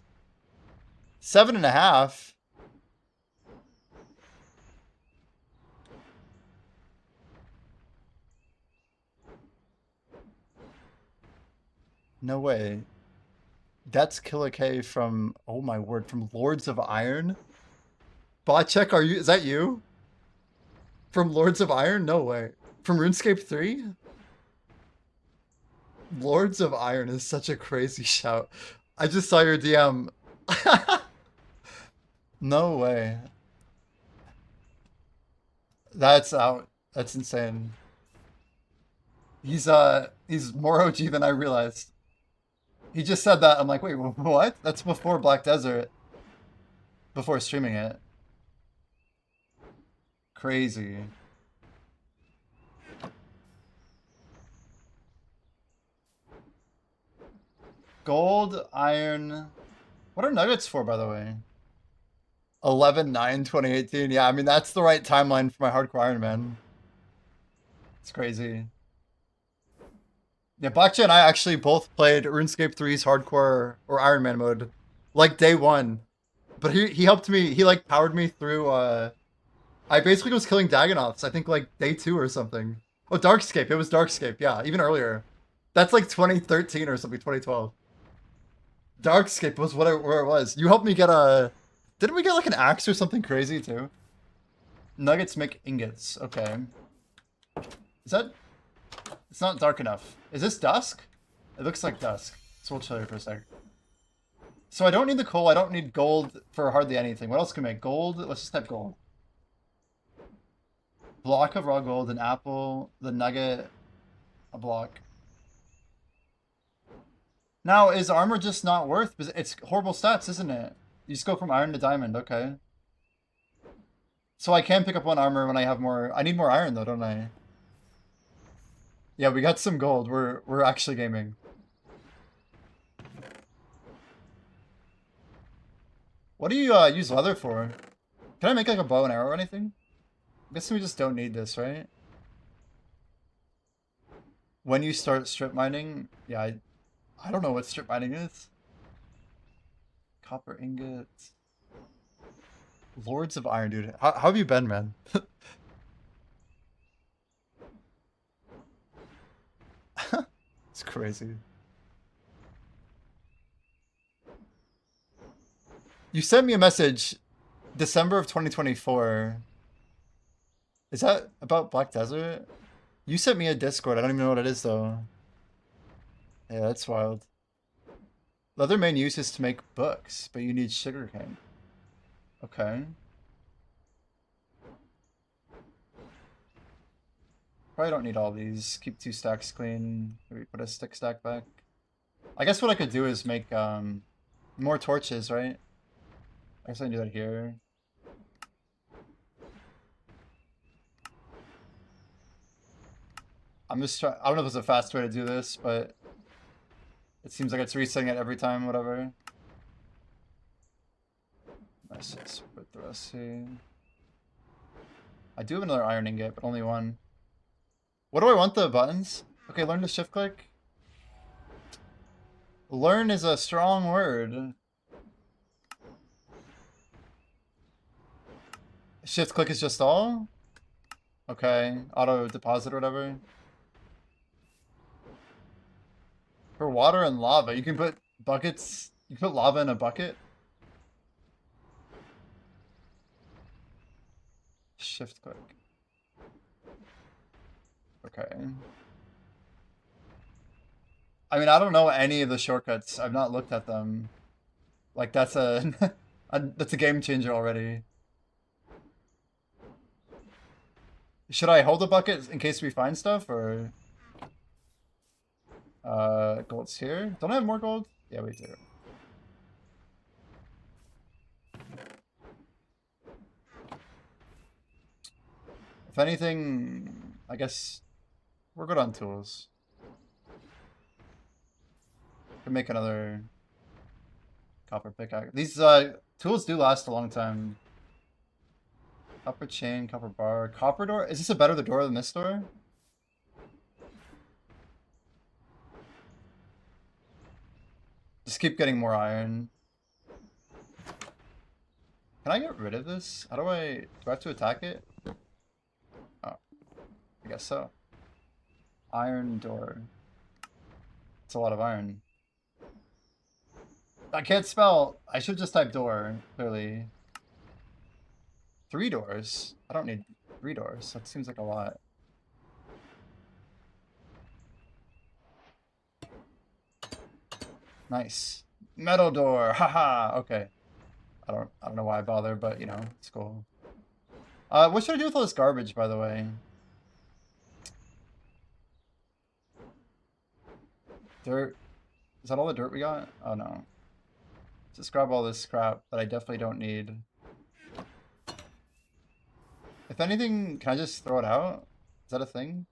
7.5? No way. That's Killer K from, oh my word, from Lords of Iron? Bot check, is that you? From Lords of Iron? No way. From RuneScape 3? Lords of Iron is such a crazy shout. I just saw your DM. No way. That's out. That's insane. He's more OG than I realized. He just said that. I'm like, wait, what? That's before Black Desert. Before streaming it. Crazy. Gold, iron. What are nuggets for, by the way? 11/9/2018. Yeah, I mean, that's the right timeline for my hardcore Iron Man. It's crazy. Yeah, Blackjack and I actually both played RuneScape 3's hardcore or Iron Man mode, like day 1. But he helped me, he like powered me through, I basically was killing Dagonoths, I think like day 2 or something. Oh, Darkscape, it was Darkscape, yeah, even earlier. That's like 2013 or something, 2012. Darkscape was where it was. You helped me get didn't we get like an axe or something crazy too? Nuggets make ingots, okay. Is that... It's not dark enough. Is this dusk? It looks like dusk. So we'll chill here for a sec. So I don't need the coal. I don't need gold for hardly anything. What else can we make? Gold? Let's just type gold. Block of raw gold, an apple, the nugget, a block. Now, is armor just not worth? It's horrible stats, isn't it? You just go from iron to diamond, okay. So I can pick up 1 armor when I have more... I need more iron though, don't I? Yeah, we got some gold. We're actually gaming. What do you use leather for? Can I make like a bow and arrow or anything? I guess we just don't need this, right? When you start strip mining, yeah, I don't know what strip mining is. Copper ingots. Lords of Iron, dude. How have you been, man? It's crazy. You sent me a message December of 2024. Is that about Black Desert? You sent me a Discord. I don't even know what it is, though. Yeah, that's wild. Leather main use is to make books, but you need sugarcane. Okay. Probably don't need all these. Keep 2 stacks clean. Maybe put a stick stack back. I guess what I could do is make more torches, right? I guess I can do that here. I'm just trying. I don't know if there's a fast way to do this, but it seems like it's resetting it every time, whatever. Nice, let's put the rest here. I do have another iron ingot, but only one. What do I want the buttons? Okay, learn to shift click. Learn is a strong word. Shift click is just all? Okay, auto deposit or whatever. For water and lava, you can put buckets. You can put lava in a bucket. Shift click. Okay. I mean, I don't know any of the shortcuts. I've not looked at them. Like that's a that's a game changer already. Should I hold a bucket in case we find stuff, or gold's here? Don't I have more gold? Yeah, we do. If anything, I guess we're good on tools. Can make another copper pickaxe. These tools do last a long time. Copper chain, copper bar, copper door. Is this a better door than this door? Just keep getting more iron. Can I get rid of this? How do I have to attack it? Oh, I guess so. Iron door. It's a lot of iron. I can't spell. I should just type door, clearly. 3 doors? I don't need 3 doors. That seems like a lot. Nice. Metal door. Haha. Okay. I don't know why I bother, but you know, it's cool. What should I do with all this garbage, by the way? Dirt. Is that all the dirt we got? Oh no. Just grab all this crap that I definitely don't need. If anything, can I just throw it out? Is that a thing?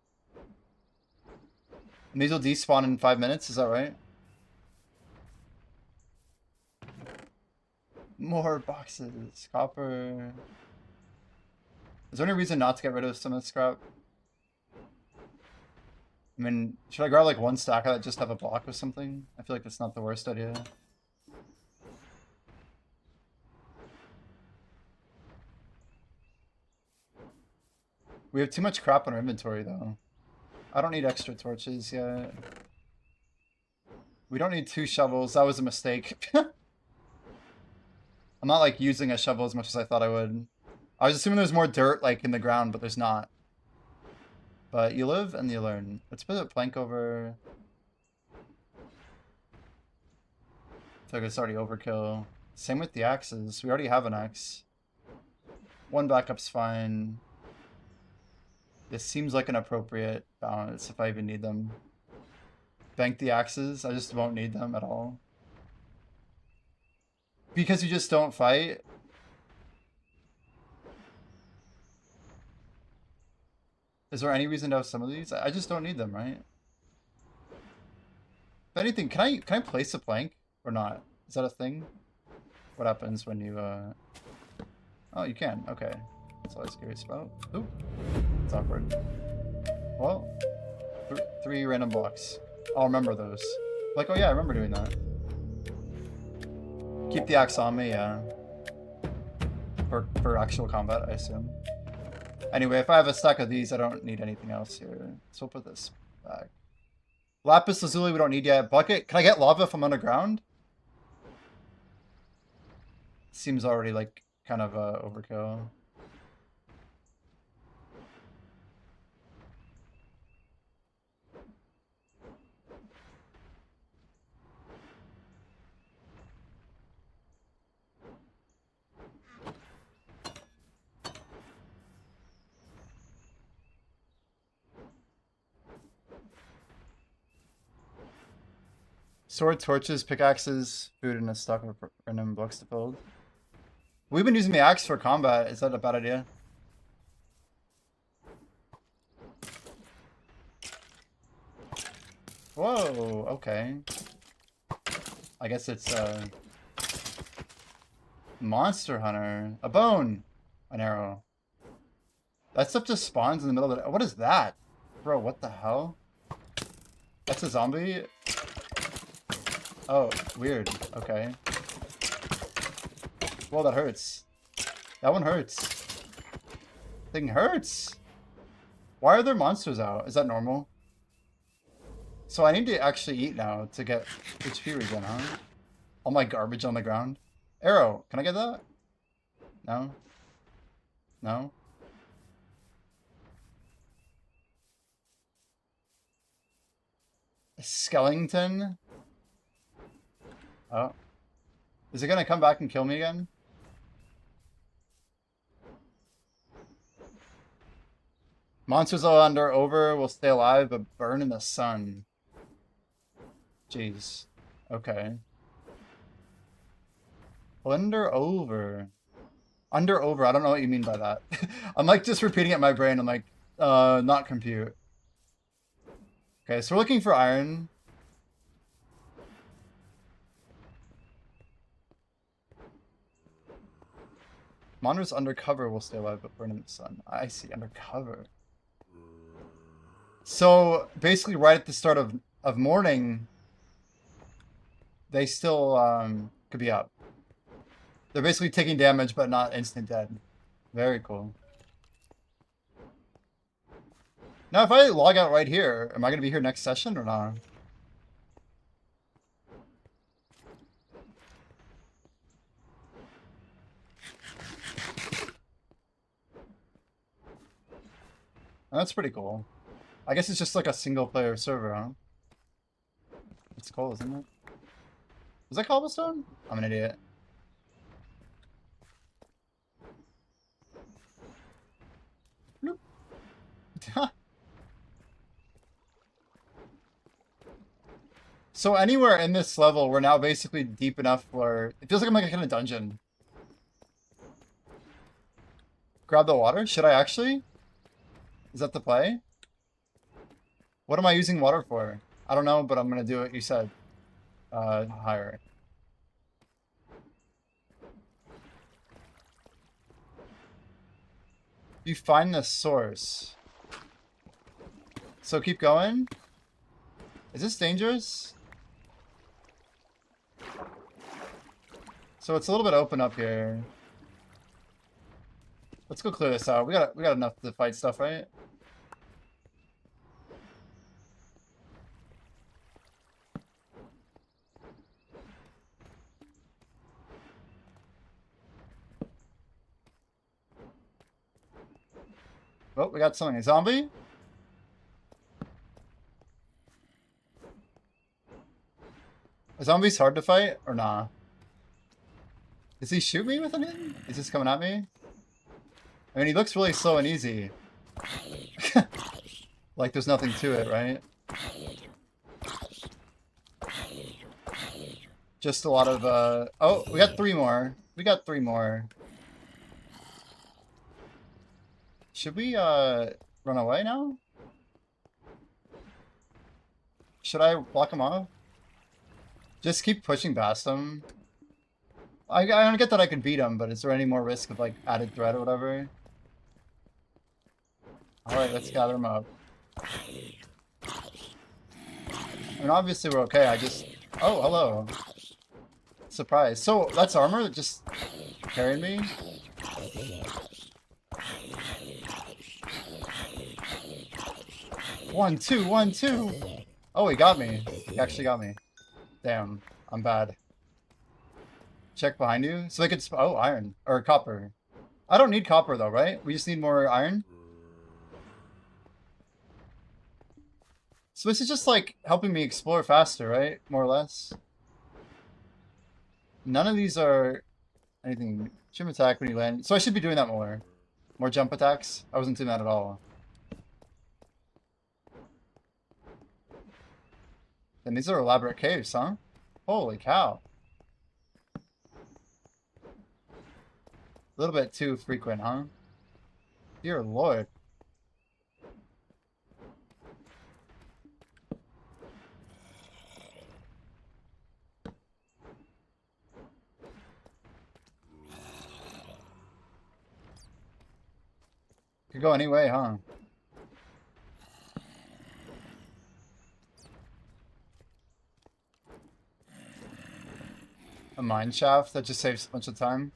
And these will despawn in 5 minutes, is that right? More boxes. Copper. Is there any reason not to get rid of some of this scrap? I mean, should I grab like 1 stack of that, just have a block with something? I feel like that's not the worst idea. We have too much crap in our inventory, though. I don't need extra torches yet. We don't need 2 shovels. That was a mistake. I'm not, like, using a shovel as much as I thought I would. I was assuming there's more dirt, like, in the ground, but there's not. But you live and you learn. Let's put a plank over. I feel like it's already overkill. Same with the axes. We already have an axe. 1 backup's fine. This seems like an appropriate balance if I even need them. Bank the axes. I just won't need them at all. Because you just don't fight. Is there any reason to have some of these? I just don't need them, right? If anything, can I place a plank or not? Is that a thing? What happens when you, Oh, you can. Okay. That's what I was curious about. Ooh. It's awkward. Well, 3 random blocks. I'll remember those. Like, oh yeah, I remember doing that. Keep the axe on me, yeah. For actual combat, I assume. Anyway, if I have a stack of these, I don't need anything else here. So we'll put this back. Lapis lazuli, we don't need yet. Bucket, can I get lava if I'm underground? Seems already like kind of overkill. Sword, torches, pickaxes, food, and a stock of random blocks to build. We've been using the axe for combat. Is that a bad idea? Whoa, okay. I guess it's Monster Hunter. A bone! An arrow. That stuff just spawns in the middle of the... What is that? Bro, what the hell? That's a zombie? Oh, weird. Okay. Well, that hurts. That one hurts. Thing hurts! Why are there monsters out? Is that normal? So I need to actually eat now to get HP regen, huh? All my garbage on the ground. Arrow, can I get that? No? No? A skeleton? Oh. Is it gonna come back and kill me again? Monsters under over will stay alive but burn in the sun. Jeez. Okay. Under over. Under over. I don't know what you mean by that. I'm like just repeating it in my brain. I'm like, not compute. Okay, so we're looking for iron. Monsters undercover will stay alive but burn in the sun. I see, undercover. So basically right at the start of morning, they still could be up. They're basically taking damage but not instant dead. Very cool. Now if I log out right here, am I going to be here next session or not? That's pretty cool. I guess it's just like a single player server, huh? It's cool, isn't it? Was that cobblestone? I'm an idiot. Bloop. So anywhere in this level, we're now basically deep enough where it feels like I'm like in a dungeon. Grab the water? Should I actually? Is that the play? What am I using water for? I don't know, but I'm gonna do what you said. Higher. You find the source. So keep going. Is this dangerous? So it's a little bit open up here. Let's go clear this out. We got enough to fight stuff, right? Oh, we got something. A zombie? A zombie's hard to fight, or nah? Does he shoot me with anything? Is this coming at me? I mean, he looks really slow and easy. Like there's nothing to it, right? Just a lot of, oh, we got 3 more. We got 3 more. Should we, run away now? Should I block him off? Just keep pushing past him. I don't get that I can beat him, but is there any more risk of like added threat or whatever? Alright, let's gather him up. I mean, obviously we're okay, I just... Oh, hello. Surprise. So, that's armor that just carried me? One, two, 1, 2! Oh, he got me. He actually got me. Damn, I'm bad. Check behind you. So they could... Oh, iron. Or copper. I don't need copper though, right? We just need more iron? So this is just like helping me explore faster, right? More or less. None of these are anything. Trim attack when you land. So I should be doing that more. More jump attacks. I wasn't doing that at all. And these are elaborate caves, huh? Holy cow. A little bit too frequent, huh? Dear Lord. Could go any way, huh? A mine shaft that just saves a bunch of time.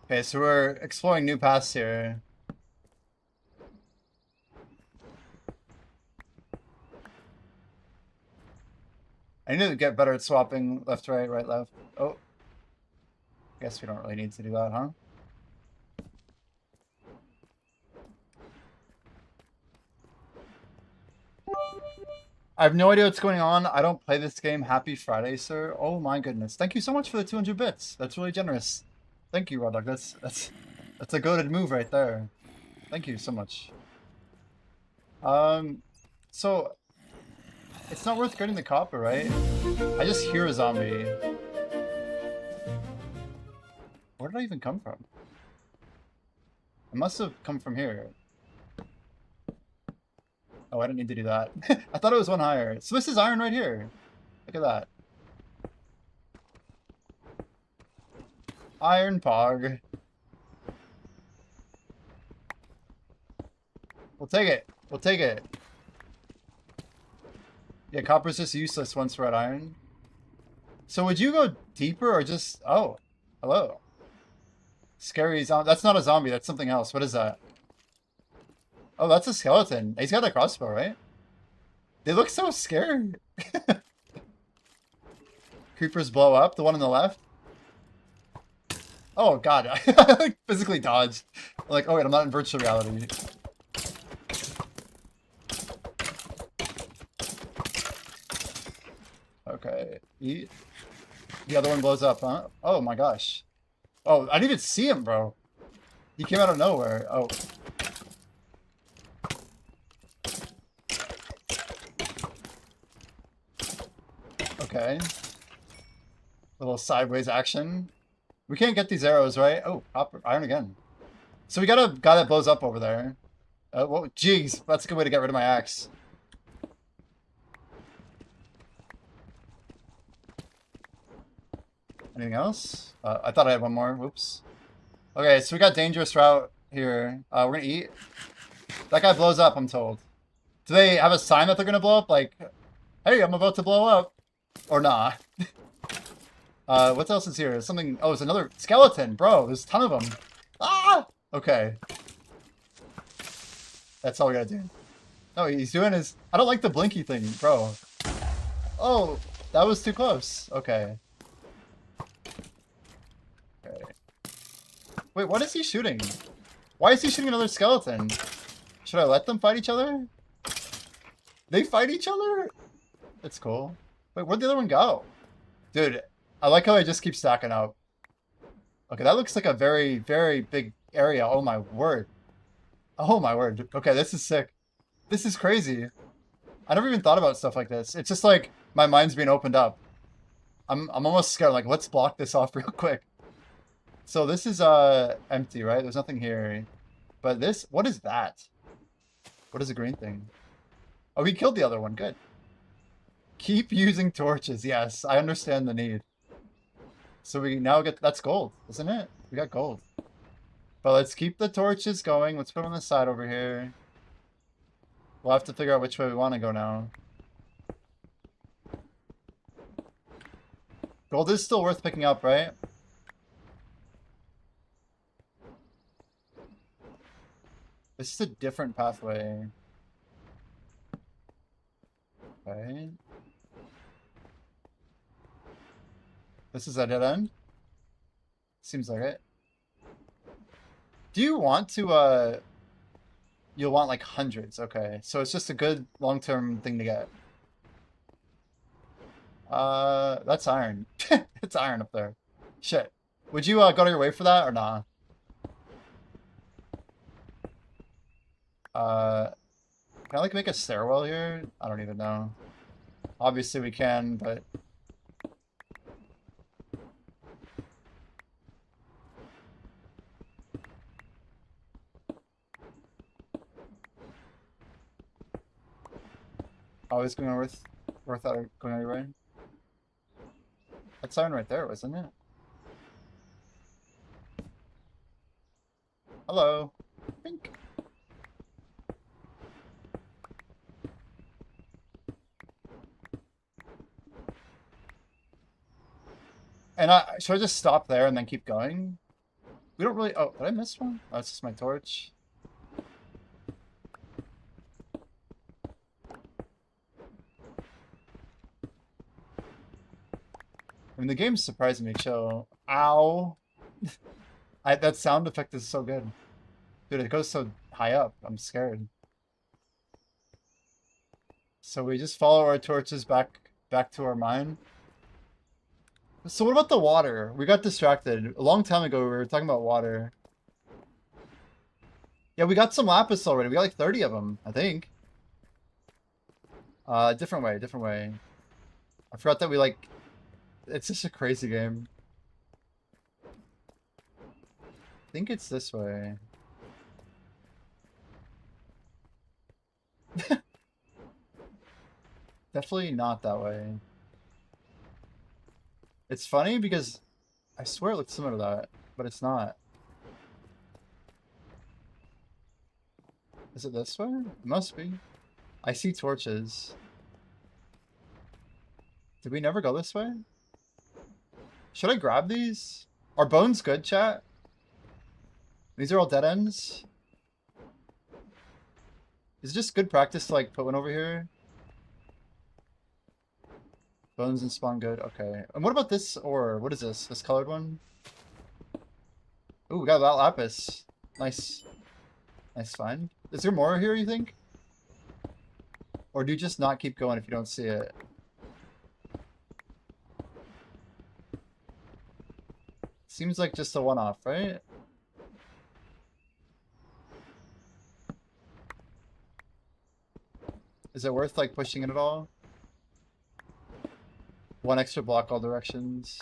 Okay, so we're exploring new paths here. I need to get better at swapping left, right, right, left. Oh. Guess we don't really need to do that, huh? I have no idea what's going on. I don't play this game. Happy Friday, sir. Oh my goodness. Thank you so much for the 200 bits. That's really generous. Thank you, Rodok. That's a goated move right there. Thank you so much. So it's not worth getting the copper, right? I just hear a zombie. Where did I even come from? I must have come from here. Oh, I didn't need to do that. I thought it was one higher. So this is iron right here. Look at that. Iron Pog. We'll take it. We'll take it. Yeah, copper's just useless once we're at iron. So would you go deeper or just... Oh, hello. Scary zombie. That's not a zombie. That's something else. What is that? Oh, that's a skeleton. He's got a crossbow, right? They look so scared. Creepers blow up. The one on the left. Oh, God. I physically dodged. Like, oh, wait, I'm not in virtual reality. Okay. Eat. The other one blows up, huh? Oh, my gosh. Oh, I didn't even see him, bro. He came out of nowhere. Oh. Okay. Little sideways action. We can't get these arrows, right? Oh, copper, iron again. So we got a guy that blows up over there. Whoa, jeez, that's a good way to get rid of my axe. Anything else? I thought I had one more. Whoops. Okay, so we got dangerous route here. We're gonna eat. That guy blows up, I'm told. Do they have a sign that they're gonna blow up? Like, hey, I'm about to blow up. Or not. What else is here? Something... Oh, it's another skeleton. Bro, there's a ton of them. Ah! Okay. That's all we gotta do. No, he's doing his... I don't like the blinky thing, bro. Oh, that was too close. Okay. Okay. Wait, what is he shooting? Why is he shooting another skeleton? Should I let them fight each other? They fight each other? That's cool. Wait, where'd the other one go? Dude, I like how I just keep stacking up. Okay, that looks like a very, very big area. Oh my word. Oh my word. Okay, this is sick. This is crazy. I never even thought about stuff like this. It's just like my mind's being opened up. I'm almost scared. Like, let's block this off real quick. So this is empty, right? There's nothing here. But this, what is that? What is the green thing? Oh, he killed the other one. Good. Keep using torches. Yes, I understand the need. So we now get, that's gold, isn't it? We got gold. But let's keep the torches going. Let's put them on the side over here. We'll have to figure out which way we want to go now. Gold is still worth picking up, right? This is a different pathway. Okay. This is a dead end? Seems like it. Do you want to, you'll want like hundreds, okay. So it's just a good long-term thing to get. That's iron. It's iron up there. Shit. Would you, go to your way for that or nah? Can I like make a stairwell here? I don't even know. Obviously we can, but... Always going worth out going your way. That's iron right there, wasn't it? Hello. Pink. And should I just stop there and then keep going? We don't really... Oh, did I miss one? Oh, it's just my torch. I mean, the game's surprisingly chill. Ow. That sound effect is so good. Dude, it goes so high up. I'm scared. So we just follow our torches back to our mine. So what about the water? We got distracted. A long time ago, we were talking about water. Yeah, we got some lapis already. We got like 30 of them, I think. Different way. I forgot that we like... It's just a crazy game. I think it's this way. Definitely not that way. It's funny because I swear it looks similar to that, but it's not. Is it this way? It must be. I see torches. Did we never go this way? Should I grab these? Are bones good, chat? These are all dead ends? Is it just good practice to like put one over here? Bones and spawn good, okay. And what about this ore? What is this? This colored one? Ooh, we got that lapis. Nice. Nice find. Is there more here, you think? Or do you just not keep going if you don't see it? Seems like just a one-off, right? Is it worth like pushing it at all? One extra block all directions.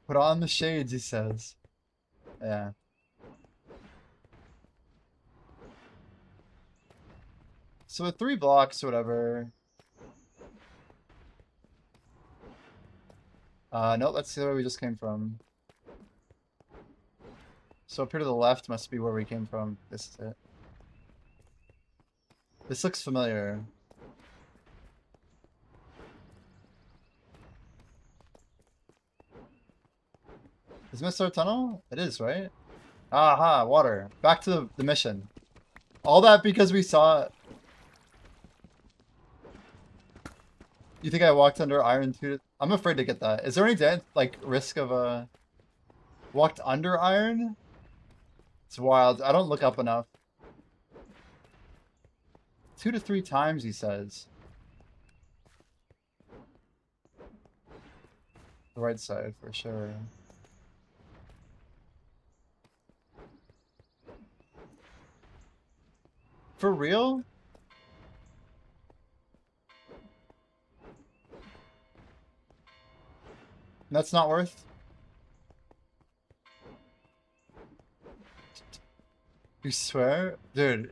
Put on the shades, he says. Yeah. So with 3 blocks or whatever. No, that's the way we just came from. So up here to the left must be where we came from. This is it. This looks familiar. Is this our tunnel? It is, right? Aha, water. Back to the mission. All that because we saw... You think I walked under iron too? I'm afraid to get that. Is there any like risk of walked under iron? It's wild. I don't look up enough. 2 to 3 times, he says. The right side for sure. For real? That's not worth? You swear? Dude.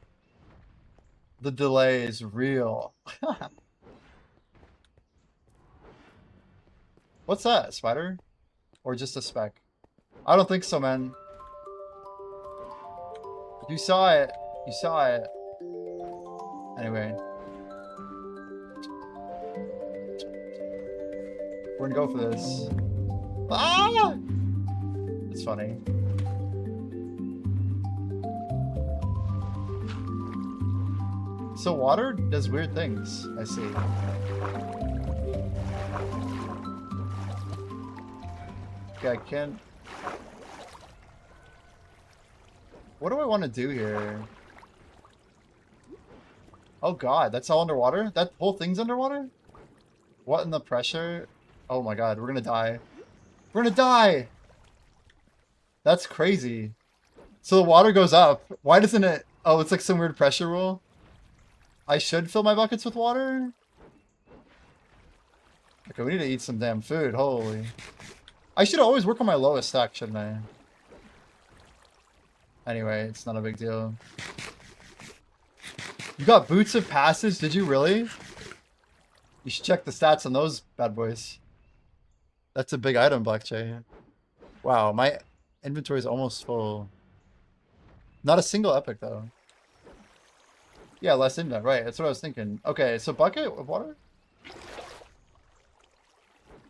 The delay is real. What's that? A spider? Or just a speck? I don't think so, man. You saw it. You saw it. Anyway. We're gonna go for this. Ah! It's funny. So water does weird things, I see. Okay, I can't... What do I want to do here? Oh god, that's all underwater? That whole thing's underwater? What in the pressure? Oh my god, we're gonna die. We're gonna die! That's crazy. So the water goes up. Why doesn't it... Oh, it's like some weird pressure rule? I should fill my buckets with water? Okay, we need to eat some damn food. Holy. I should always work on my lowest stack, shouldn't I? Anyway, it's not a big deal. You got Boots of Passage? Did you really? You should check the stats on those bad boys. That's a big item, Black Jay. Wow, my inventory is almost full. Not a single epic, though. Yeah, less indent, right. That's what I was thinking. Okay, so bucket of water?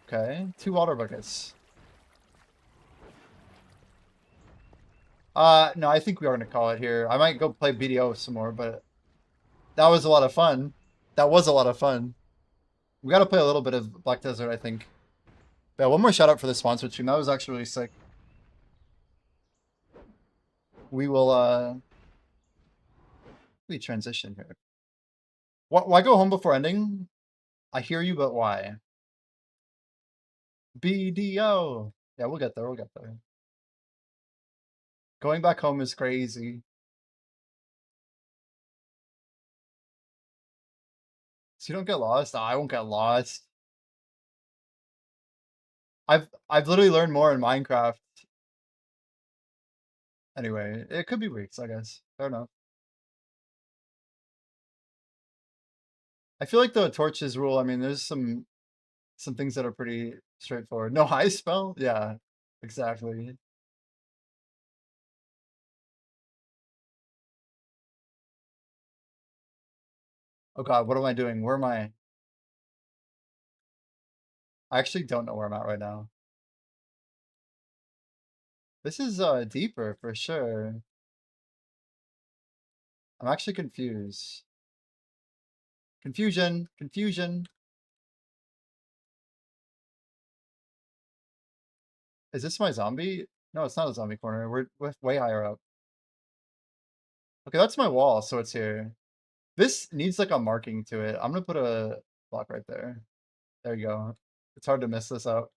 Okay, 2 water buckets. No, I think we are going to call it here. I might go play BDO some more, but that was a lot of fun. That was a lot of fun. We got to play a little bit of Black Desert, I think. But yeah, one more shout out for the sponsor team. That was actually really sick. We will, we transition here. Why go home before ending? I hear you, but why? BDO. Yeah, we'll get there. We'll get there. Going back home is crazy. So you don't get lost? I won't get lost. I've literally learned more in Minecraft. Anyway, it could be weeks, I guess. Fair enough. I feel like the torches rule, I mean, there's some things that are pretty straightforward. No high spell? Yeah, exactly. Oh god, what am I doing? Where am I? I actually don't know where I'm at right now. This is deeper for sure. I'm actually confused. Confusion, confusion. Is this my zombie? No, it's not a zombie corner. We're way higher up. Okay, that's my wall, so it's here. This needs like a marking to it. I'm gonna put a block right there. There you go. It's hard to miss this out.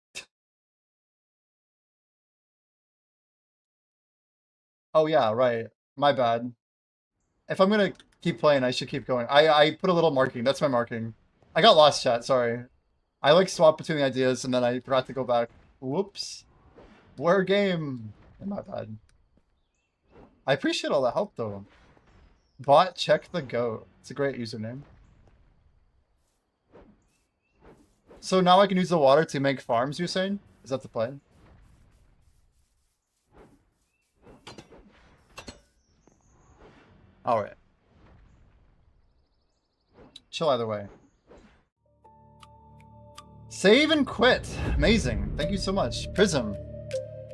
Oh yeah, right. My bad. If I'm gonna keep playing, I should keep going. I put a little marking. That's my marking. I got lost, chat. Sorry. I like swap between the ideas and then I forgot to go back. Whoops. War game. My bad. I appreciate all the help though. Bot check the goat. It's a great username. So now I can use the water to make farms, you're saying? Is that the plan? Alright. Chill either way. Save and quit. Amazing. Thank you so much. Prism.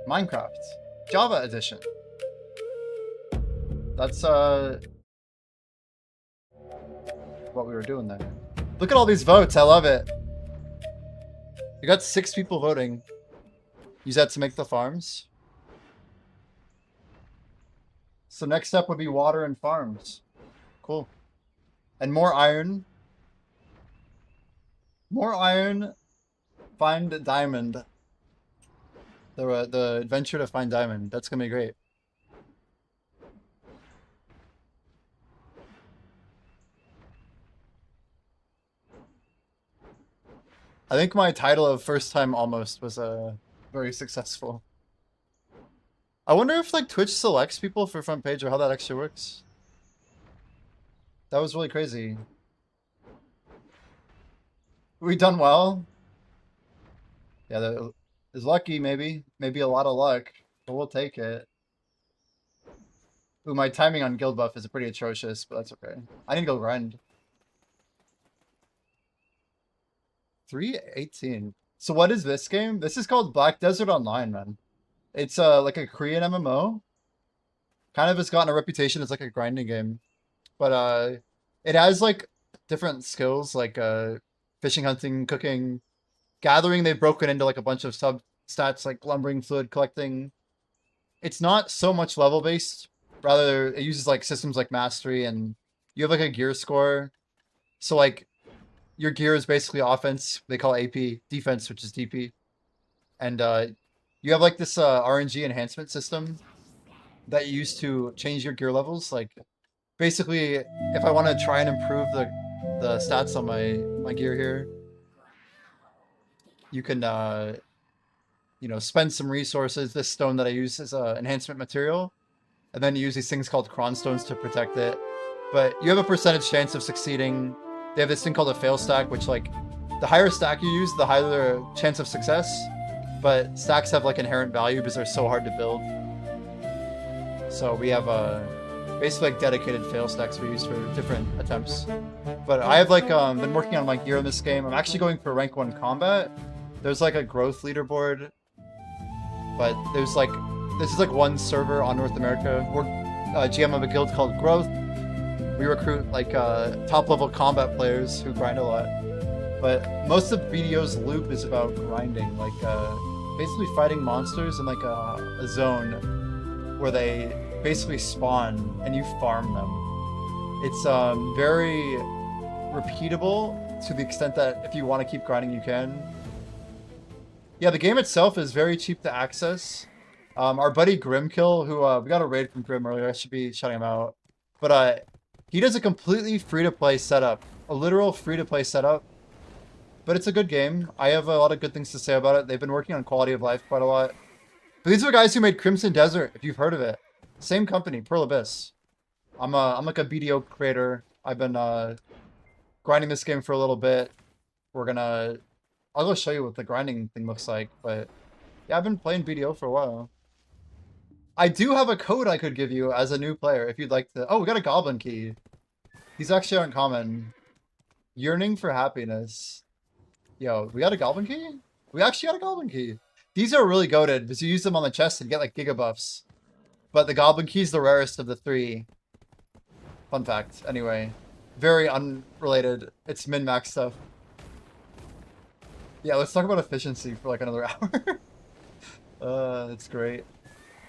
Minecraft. Java edition. That's what we were doing there. Look at all these votes. I love it. You got 6 people voting. Use that to make the farms. So next step would be water and farms. Cool. And more iron. More iron. Find diamond. The adventure to find diamond. That's gonna be great. I think my title of first time almost was very successful. I wonder if like Twitch selects people for front page or how that actually works. That was really crazy. We done well. Yeah, that is lucky, maybe. Maybe a lot of luck, but we'll take it. Ooh, my timing on guild buff is pretty atrocious, but that's okay. I need to go grind. 318. So what is this game? This is called Black Desert Online, man. It's like a Korean MMO. Kind of has gotten a reputation as like a grinding game. But it has like different skills like fishing, hunting, cooking, gathering. They've broken into like a bunch of sub stats like lumbering, fluid collecting. It's not so much level based. Rather, it uses like systems like mastery, and you have like a gear score. So like your gear is basically offense. They call AP defense, which is DP. And you have like this RNG enhancement system that you use to change your gear levels. Like basically, if I want to try and improve the stats on my gear here, you can you know, spend some resources. This stone that I use is a enhancement material, and then you use these things called cron stones to protect it. But you have a percentage chance of succeeding. They have this thing called a fail stack, which like the higher stack you use, the higher the chance of success. But stacks have like inherent value because they're so hard to build. So we have basically like dedicated fail stacks we use for different attempts. But I have like been working on my gear in this game. I'm actually going for rank 1 combat. There's like a growth leaderboard, but there's like, this is like one server on North America. We're GM of a guild called Growth. We recruit like top level combat players who grind a lot. But most of BDO's loop is about grinding, like basically fighting monsters in like a zone where they basically spawn and you farm them. It's very repeatable to the extent that if you want to keep grinding, you can. Yeah, the game itself is very cheap to access. Our buddy Grimkill, who we got a raid from Grim earlier, I should be shouting him out. But he does a completely free-to-play setup, a literal free-to-play setup. But it's a good game. I have a lot of good things to say about it. They've been working on quality of life quite a lot. But these are the guys who made Crimson Desert, if you've heard of it. Same company, Pearl Abyss. I'm like a BDO creator. I've been grinding this game for a little bit. I'll go show you what the grinding thing looks like. But yeah, I've been playing BDO for a while. I do have a code I could give you as a new player if you'd like to. Oh, we got a goblin key. He's actually uncommon. Yearning for happiness. Yo, we got a goblin key? We actually got a goblin key. These are really goated because you use them on the chest and get like giga buffs. But the goblin key is the rarest of the 3. Fun fact. Anyway, very unrelated. It's min-max stuff. Yeah, let's talk about efficiency for like another hour. That's great.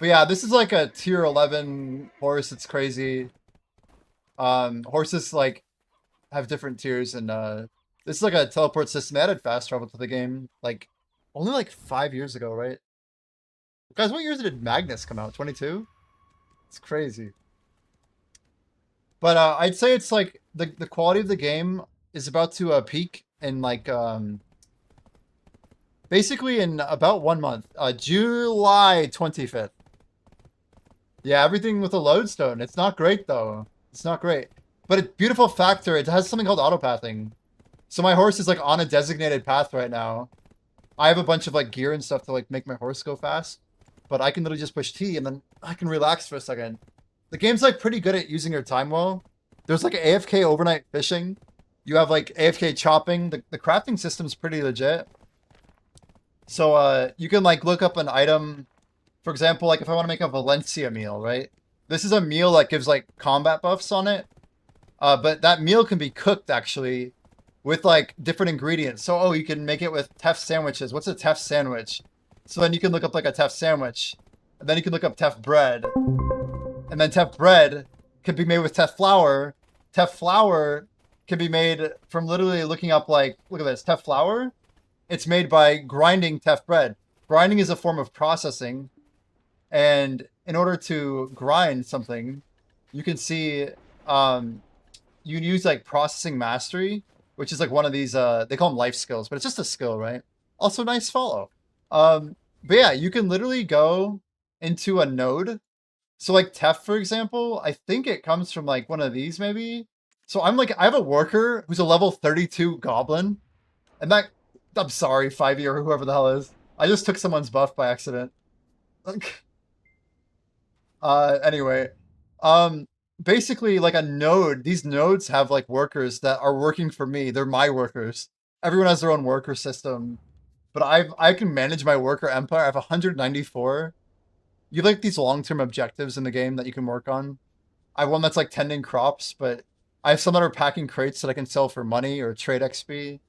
But yeah, this is like a tier 11 horse. It's crazy. Horses like have different tiers, and this is like a teleport system. They added fast travel to the game like only like 5 years ago, right? Guys, what years did Magnus come out? 22? It's crazy. But I'd say it's like the quality of the game is about to peak in like basically in about 1 month, July 25th. Yeah, everything with a lodestone. It's not great though. It's not great. But a beautiful factor, it has something called autopathing. So my horse is like on a designated path right now. I have a bunch of like gear and stuff to like make my horse go fast. But I can literally just push T and then I can relax for a second. The game's like pretty good at using your time well. There's like AFK overnight fishing. You have like AFK chopping. The crafting system's pretty legit. So you can like look up an item. For example, like if I want to make a Valencia meal, right? This is a meal that gives like combat buffs on it. But that meal can be cooked actually with like different ingredients. So, oh, you can make it with teff sandwiches. What's a teff sandwich? So then you can look up like a teff sandwich. And then you can look up teff bread. And then teff bread can be made with teff flour. Teff flour can be made from literally looking up like, look at this, teff flour. It's made by grinding teff bread. Grinding is a form of processing. And in order to grind something, you can see you can use like processing mastery, which is like one of these, they call them life skills, but it's just a skill, right? Also nice follow. But yeah, you can literally go into a node. So like teff, for example, I think it comes from like one of these maybe. So I'm like, I have a worker who's a level 32 goblin, and that, I'm sorry, 5e or whoever the hell is. I just took someone's buff by accident. Like, anyway, um, basically like a node, these nodes have like workers that are working for me. They're my workers. Everyone has their own worker system, but I can manage my worker empire. I have 194. You have like these long-term objectives in the game that you can work on. I have one that's like tending crops, but I have some that are packing crates that I can sell for money or trade XP.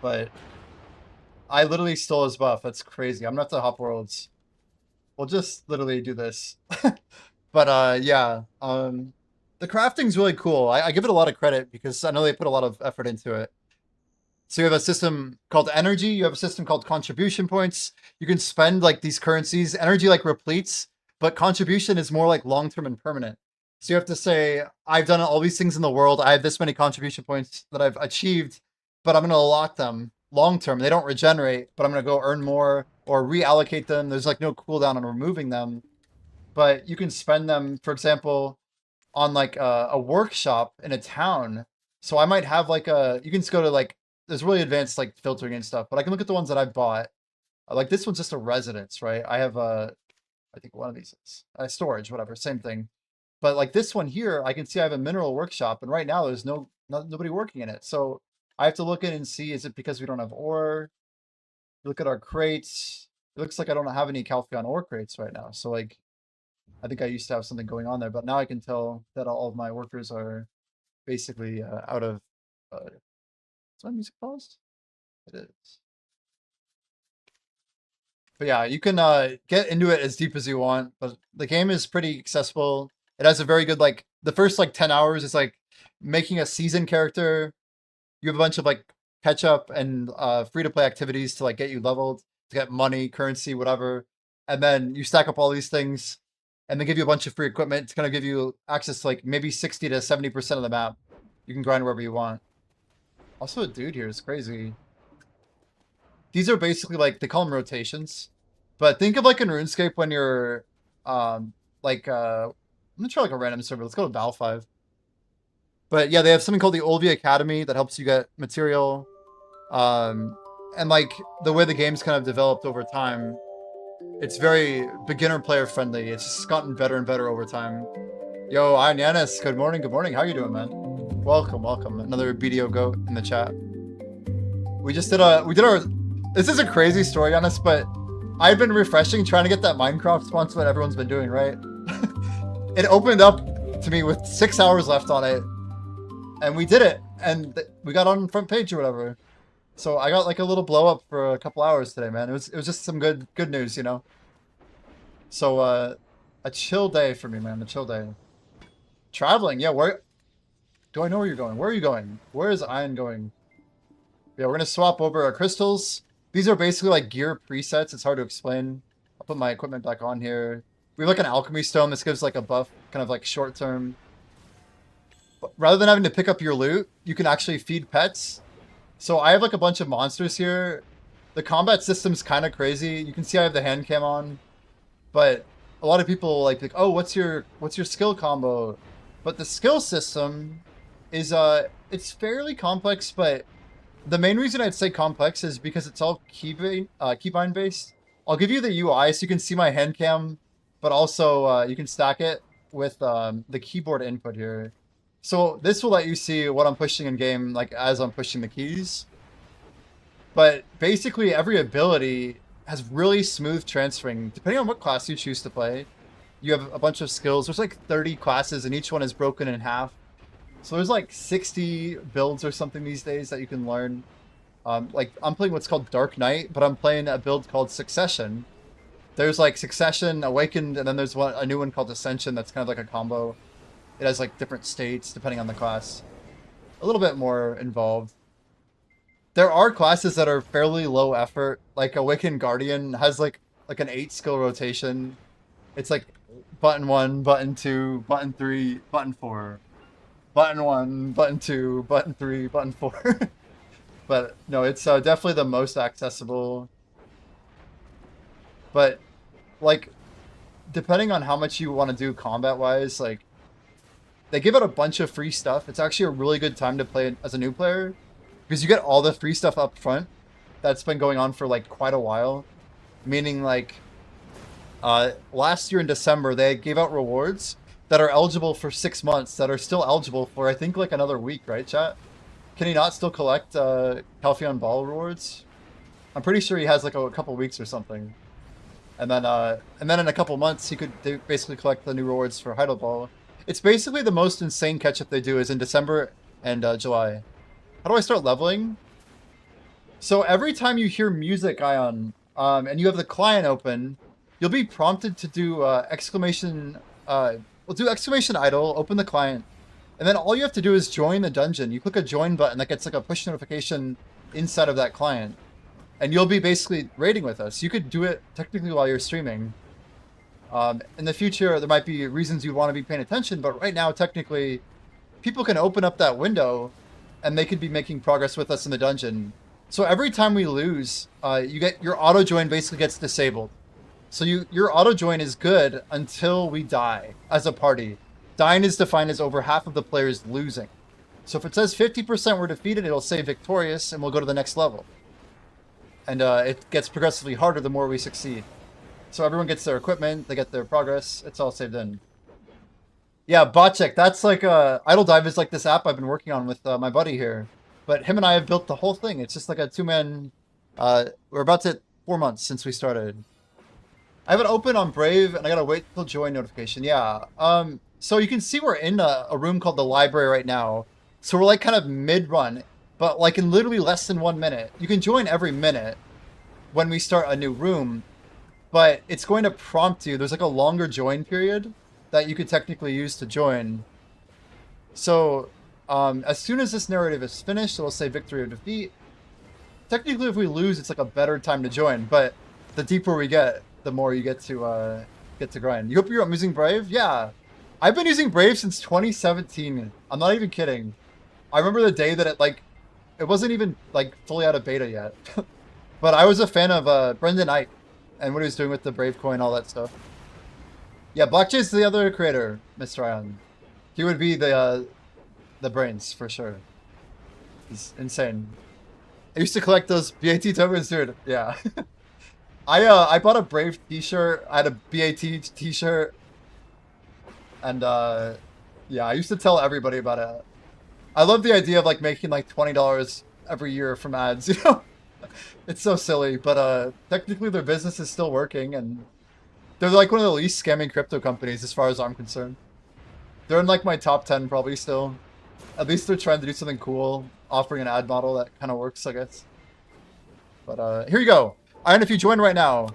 But I literally stole his buff. That's crazy. I'm not the Hop Worlds. We'll just literally do this. But yeah, the crafting's really cool. I give it a lot of credit because I know they put a lot of effort into it. So you have a system called energy. You have a system called contribution points. You can spend like these currencies. Energy like repletes, but contribution is more like long-term and permanent. So you have to say, I've done all these things in the world. I have this many contribution points that I've achieved, but I'm going to allot them long-term. They don't regenerate, but I'm going to go earn more or reallocate them. There's like no cooldown on removing them, but you can spend them, for example, on like a workshop in a town. So I might have like you can just go to like, there's really advanced like filtering and stuff, but I can look at the ones that I bought. Like this one's just a residence, right? I have I think one of these is storage, whatever, same thing. But like this one here, I can see I have a mineral workshop, and right now there's nobody working in it. So I have to look in and see, is it because we don't have ore? Look at our crates. It looks like I don't have any Calpheon ore crates right now. So like, I think I used to have something going on there, but now I can tell that all of my workers are basically out of. Is my music paused? It is. But yeah, you can get into it as deep as you want, but the game is pretty accessible. It has a very good, like, the first like 10 hours is like making a season character. You have a bunch of like catch up and free to play activities to like get you leveled, to get money, currency, whatever. And then you stack up all these things and they give you a bunch of free equipment to kind of give you access to like maybe 60 to 70% of the map. You can grind wherever you want. Also, a dude here is crazy. These are basically like, they call them rotations. But think of like in RuneScape when you're, like, I'm gonna try like a random server. Let's go to Val 5. But yeah, they have something called the LV Academy that helps you get material. And like the way the game's kind of developed over time, it's very beginner player friendly. It's just gotten better and better over time. Yo, I'm Yanis. Good morning. Good morning. How you doing, man? Welcome, welcome. Another BDO goat in the chat. We just did our, this is a crazy story, Yanis, but I've been refreshing, trying to get that Minecraft sponsor that everyone's been doing, right? It opened up to me with 6 hours left on it, and we did it, and we got on front page or whatever. So I got like a little blow up for a couple hours today, man. It was just some good news, you know. So a chill day for me, man. A chill day. Traveling, yeah. Where do I know where you're going? Where are you going? Where is Ian going? Yeah, we're gonna swap over our crystals. These are basically like gear presets. It's hard to explain. I'll put my equipment back on here. We have like an alchemy stone. This gives like a buff, kind of like short term. But rather than having to pick up your loot, you can actually feed pets. So I have like a bunch of monsters here. The combat system's kind of crazy. You can see I have the hand cam on, but a lot of people like, oh, what's your skill combo? But the skill system is it's fairly complex, but the main reason I'd say complex is because it's all keybind based. I'll give you the UI so you can see my hand cam, but also you can stack it with the keyboard input here. So this will let you see what I'm pushing in game, like as I'm pushing the keys. But basically every ability has really smooth transferring. Depending on what class you choose to play, you have a bunch of skills. There's like 30 classes and each one is broken in half. So there's like 60 builds or something these days that you can learn. Like I'm playing what's called Dark Knight, but I'm playing a build called Succession. There's like Succession, Awakened, and then there's a new one called Ascension that's kind of like a combo. It has like different states depending on the class. A little bit more involved. There are classes that are fairly low effort. Like Awakened Guardian has like an 8 skill rotation. It's like button 1, button 2, button 3, button 4. Button 1, button 2, button 3, button 4. But no, it's definitely the most accessible. But like, depending on how much you want to do combat-wise, like, they give out a bunch of free stuff. It's actually a really good time to play as a new player because you get all the free stuff up front. That's been going on for like quite a while. Meaning like last year in December, they gave out rewards that are eligible for 6 months that are still eligible for, I think, like another week, right, chat? Can he not still collect Calpheon Ball rewards? I'm pretty sure he has like a couple weeks or something. And then in a couple months, he could basically collect the new rewards for Heidel Ball. It's basically the most insane catch-up they do is in December and July. How do I start leveling? So every time you hear music, Ion, and you have the client open, you'll be prompted to do exclamation... we'll do exclamation idle, open the client, and then all you have to do is join the dungeon. You click a join button that gets like a push notification inside of that client. And you'll be basically raiding with us. You could do it technically while you're streaming. In the future, there might be reasons you'd want to be paying attention, but right now, technically, people can open up that window and they could be making progress with us in the dungeon. So every time we lose, you get your auto join basically gets disabled. So your auto join is good until we die as a party. Dying is defined as over half of the players losing. So if it says 50% were defeated, it'll say victorious and we'll go to the next level. And it gets progressively harder the more we succeed. So everyone gets their equipment, they get their progress, it's all saved in. Yeah, Botcheck, that's like Idle Dive is like this app I've been working on with my buddy here. But him and I have built the whole thing. It's just like a two-man... we're about to hit 4 months since we started. I have it open on Brave, and I gotta wait till join notification. Yeah. So you can see we're in a room called the library right now. So we're like kind of mid-run, but like in literally less than 1 minute. You can join every minute when we start a new room, but it's going to prompt you. There's like a longer join period that you could technically use to join. So as soon as this narrative is finished, it'll say victory or defeat. Technically, if we lose, it's like a better time to join, but the deeper we get, the more you get to grind. You hope you're using Brave? Yeah. I've been using Brave since 2017. I'm not even kidding. I remember the day that it wasn't even like fully out of beta yet. But I was a fan of Brendan Ike and what he was doing with the Brave coin, all that stuff. Yeah, Blackjay's the other creator, Mr. Ion. He would be the brains for sure. He's insane. I used to collect those BAT tokens, dude. Yeah. I bought a Brave t-shirt. I had a BAT t-shirt. And yeah, I used to tell everybody about it. I love the idea of like making like $20 every year from ads, you know? It's so silly, but technically their business is still working and they're like one of the least scamming crypto companies as far as I'm concerned. They're in like my top 10 probably still. At least they're trying to do something cool, offering an ad model that kind of works, I guess. But here you go. Iron, if you join right now,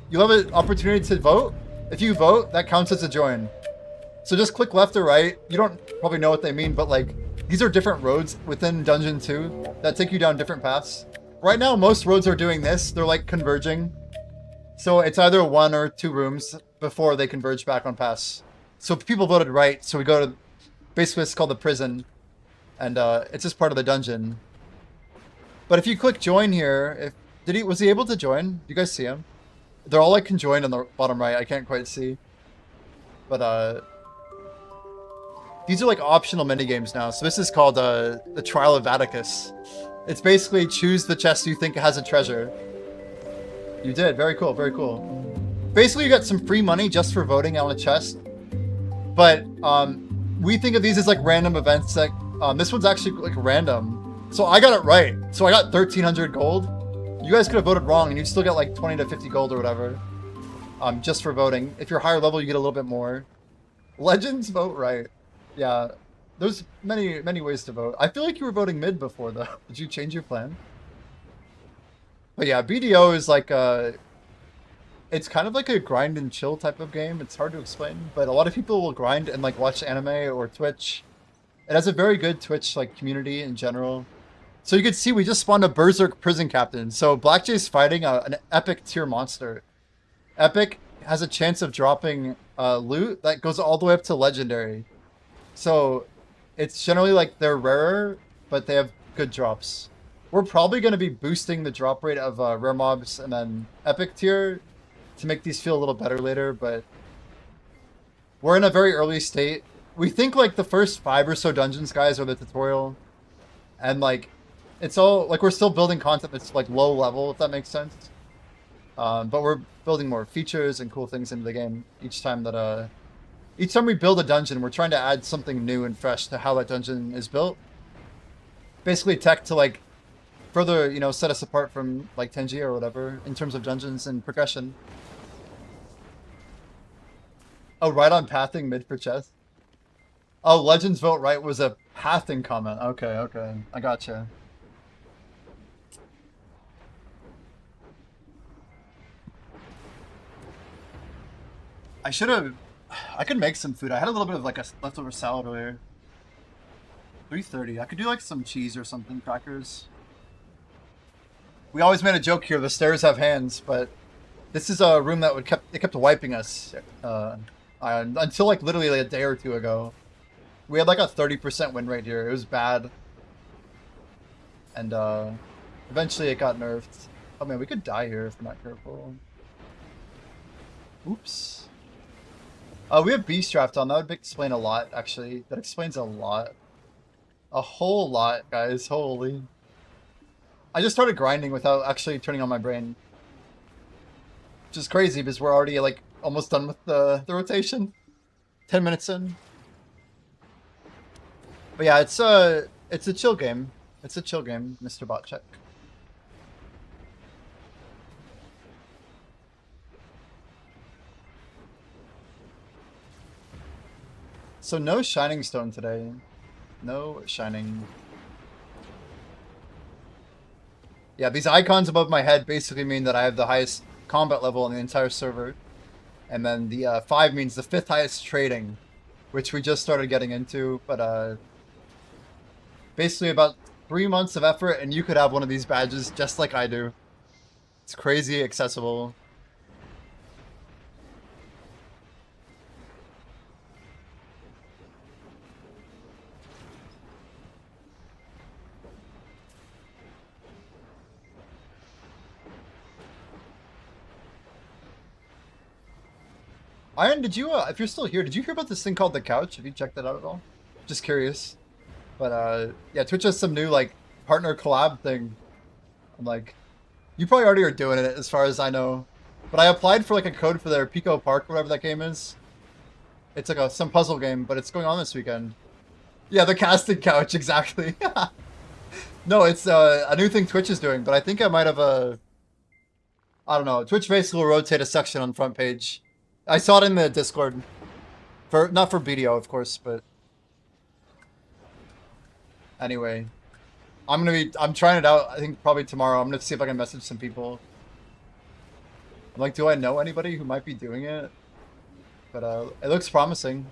you'll have an opportunity to vote. If you vote, that counts as a join. So just click left or right. You don't probably know what they mean, but like these are different roads within Dungeon 2 that take you down different paths. Right now, most roads are doing this. They're like converging. So it's either 1 or 2 rooms before they converge back on paths. So people voted right. So we go to, basically it's called the prison. And it's just part of the dungeon. But if you click join here, was he able to join? Do you guys see him? They're all like conjoined on the bottom right. I can't quite see. But these are like optional minigames now. So this is called the Trial of Atticus. It's basically choose the chest you think has a treasure. You did. Very cool. Very cool. Basically, you got some free money just for voting on a chest. But we think of these as like random events. That this one's actually like random. So I got it right. So I got 1,300 gold. You guys could have voted wrong, and you'd still get like 20 to 50 gold or whatever. Just for voting. If you're higher level, you get a little bit more. Legends vote right. Yeah. There's many ways to vote. I feel like you were voting mid before, though. Did you change your plan? But yeah, BDO is like it's kind of like a grind and chill type of game. It's hard to explain, but a lot of people will grind and like watch anime or Twitch. It has a very good Twitch like community in general. So you can see we just spawned a Berserk prison captain. So Blackjay's fighting an epic tier monster. Epic has a chance of dropping loot that goes all the way up to legendary. So it's generally like they're rarer, but they have good drops. We're probably going to be boosting the drop rate of rare mobs and then epic tier to make these feel a little better later, but we're in a very early state. we think like the first 5 or so dungeons, guys, are the tutorial, and like it's all like we're still building content that's like low level, if that makes sense. But we're building more features and cool things into the game each time we build a dungeon. We're trying to add something new and fresh to how that dungeon is built. Basically, tech to like further, you know, set us apart from like Tenji or whatever in terms of dungeons and progression. Oh, right on pathing mid for chess. Oh, Legends Vote Right was a pathing comment. Okay, okay. I gotcha. I could make some food. I had a little bit of like a leftover salad earlier. 3:30. I could do like some cheese or something, crackers. We always made a joke here. The stairs have hands, but this is a room that kept wiping us until like literally like a day or two ago. We had like a 30% win rate here. It was bad, and eventually it got nerfed. Oh man, we could die here if we're not careful. Oops. We have Beast Draft on. That would explain a lot, actually. That explains a lot. A whole lot, guys. Holy. I just started grinding without actually turning on my brain. Which is crazy because we're already like almost done with the rotation. 10 minutes in. But yeah, it's a chill game. It's a chill game, Mr. Botcheck. So no Shining Stone today. No Shining. Yeah, these icons above my head basically mean that I have the highest combat level on the entire server. And then the 5 means the 5th highest trading, which we just started getting into. But basically about 3 months of effort and you could have one of these badges just like I do. It's crazy accessible. Iron, did you, if you're still here, did you hear about this thing called The Couch? Have you checked that out at all? Just curious. But, yeah, Twitch has some new, like, partner collab thing. I'm like, you probably already are doing it as far as I know. But I applied for, like, a code for their Pico Park, whatever that game is. It's like some puzzle game, but it's going on this weekend. Yeah, the casting couch, exactly. No, it's a new thing Twitch is doing, but I think I might have I don't know. Twitch basically will rotate a section on the front page. I saw it in the Discord. Not for BDO, of course, but anyway. I'm trying it out, I think probably tomorrow. I'm gonna see if I can message some people. I'm like, do I know anybody who might be doing it? But it looks promising.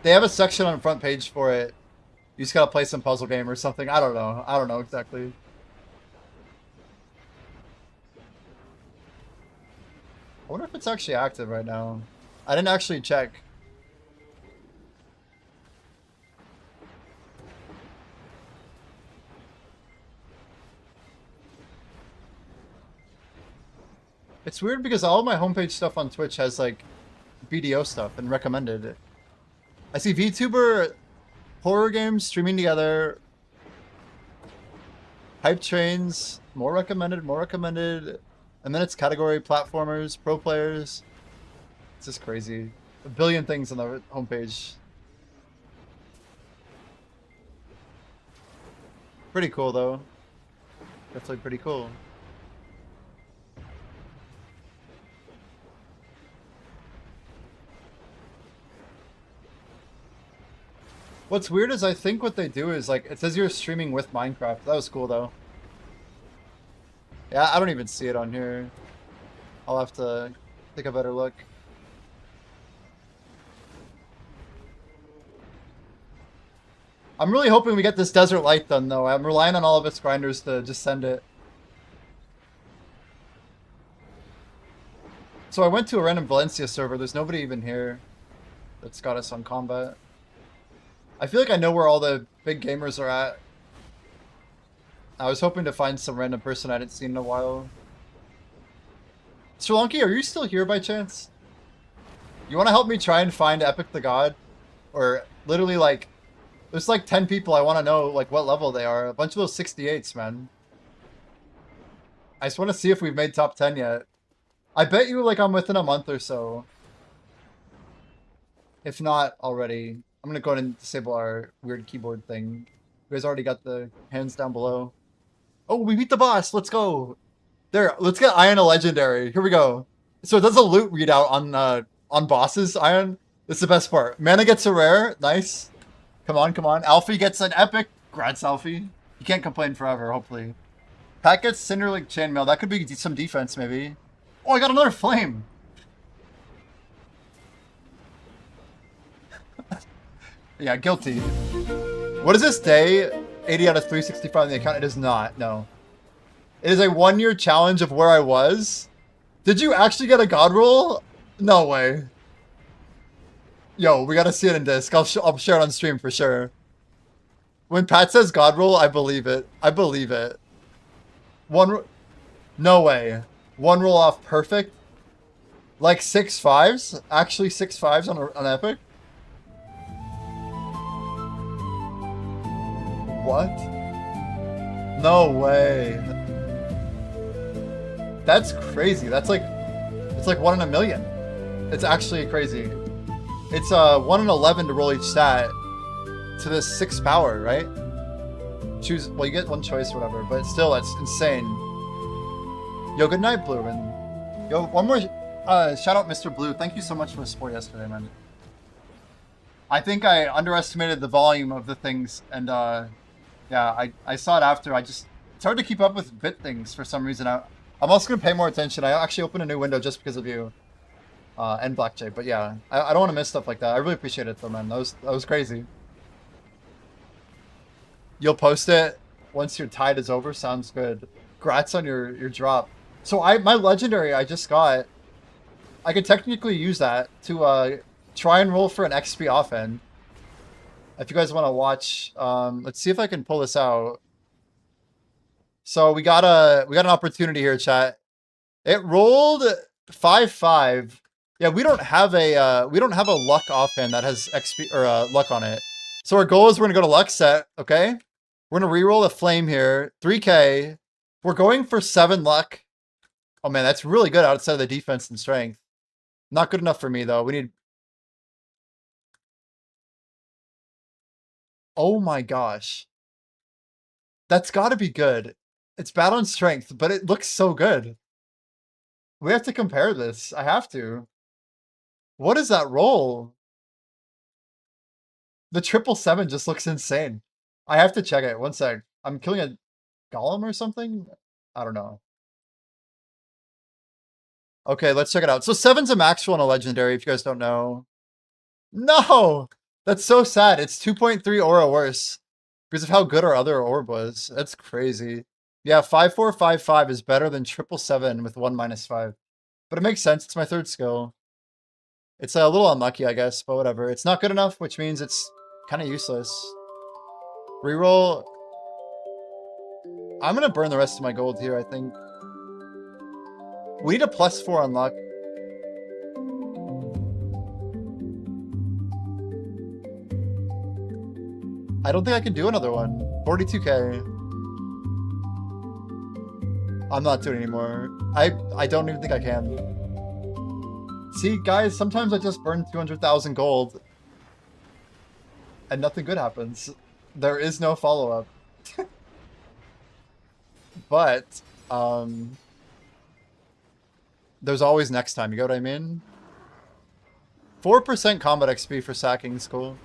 They have a section on the front page for it. You just gotta play some puzzle game or something. I don't know. I don't know exactly. I wonder if it's actually active right now. I didn't actually check. It's weird because all of my homepage stuff on Twitch has like BDO stuff and recommended. I see VTuber, horror games streaming together, hype trains, more recommended, and then it's category platformers, pro players. It's just crazy. A billion things on the homepage. Pretty cool though. Definitely pretty cool. What's weird is I think what they do is like, it says you're streaming with Minecraft. That was cool though. Yeah, I don't even see it on here. I'll have to take a better look. I'm really hoping we get this Desert Light done though. I'm relying on all of its grinders to just send it. So I went to a random Valencia server. There's nobody even here that's got us on combat. I feel like I know where all the big gamers are at. I was hoping to find some random person I hadn't seen in a while. Sri Lanka, are you still here by chance? You want to help me try and find Epic the God? Or Literally, like, there's like 10 people I want to know, like, what level they are. A bunch of those 68s, man. I just want to see if we've made top 10 yet. I bet you, like, I'm within a month or so. If not already. I'm gonna go ahead and disable our weird keyboard thing. You guys already got the hands down below. Oh, we beat the boss! Let's go! There, let's get Iron a Legendary. Here we go. So it does a loot readout on bosses, Iron. This is the best part. Mana gets a rare. Nice. Come on, come on. Alfie gets an epic. Grats, Alfie. You can't complain forever, hopefully. Pat gets Cinderlink Chainmail. That could be some defense, maybe. Oh, I got another flame. Yeah, guilty. What is this day? 80 out of 365 on the account. It is not. No. It is a 1-year challenge of where I was. Did you actually get a god roll? No way. Yo, we gotta see it in disc. I'll share it on stream for sure. When Pat says god roll, I believe it. I believe it. No way. 1 roll off perfect. Like 6 5s? Actually 6 5s on epic? What? No way. That's crazy. That's like, it's like 1 in a million. It's actually crazy. It's 1 in 11 to roll each stat to this 6 power, right? Choose, well, you get 1 choice or whatever, but still, that's insane. Yo, good night, Blue. And yo, one more shout out, Mr. Blue. Thank you so much for the support yesterday, man. I think I underestimated the volume of the things, and yeah, I saw it after. It's hard to keep up with bit things for some reason. I'm also gonna pay more attention. I actually opened a new window just because of you, and Blackjay. But yeah, I don't want to miss stuff like that. I really appreciate it though, man. That was crazy. You'll post it once your tide is over. Sounds good. Grats on your drop. So my legendary I just got. I could technically use that to try and roll for an XP off end. If you guys want to watch, let's see if I can pull this out. So we got an opportunity here, chat. It rolled 5-5. Yeah, we don't have a luck offhand that has XP or luck on it. So our goal is we're gonna go to luck set. Okay, we're gonna reroll a flame here. 3K. We're going for 7 luck. Oh man, that's really good outside of the defense and strength. Not good enough for me though. We need. Oh my gosh. That's got to be good. It's battle and strength, but it looks so good. We have to compare this. I have to. What is that roll? The 777 just looks insane. I have to check it. One sec. I'm killing a golem or something? I don't know. Okay, let's check it out. So 7's a max roll and a legendary, if you guys don't know. No! That's so sad. It's 2.3 aura worse because of how good our other orb was. That's crazy. Yeah, 5-4-5-5 is better than 777 with 1-5. But it makes sense. It's my 3rd skill. It's a little unlucky, I guess, but whatever. It's not good enough, which means it's kind of useless. Reroll. I'm going to burn the rest of my gold here, I think. We need a +4 on luck. I don't think I can do another one. 42K. I'm not doing it anymore. I don't even think I can. See, guys, sometimes I just burn 200,000 gold and nothing good happens. There is no follow-up. But, there's always next time, you get what I mean? 4% combat XP for sacking is cool.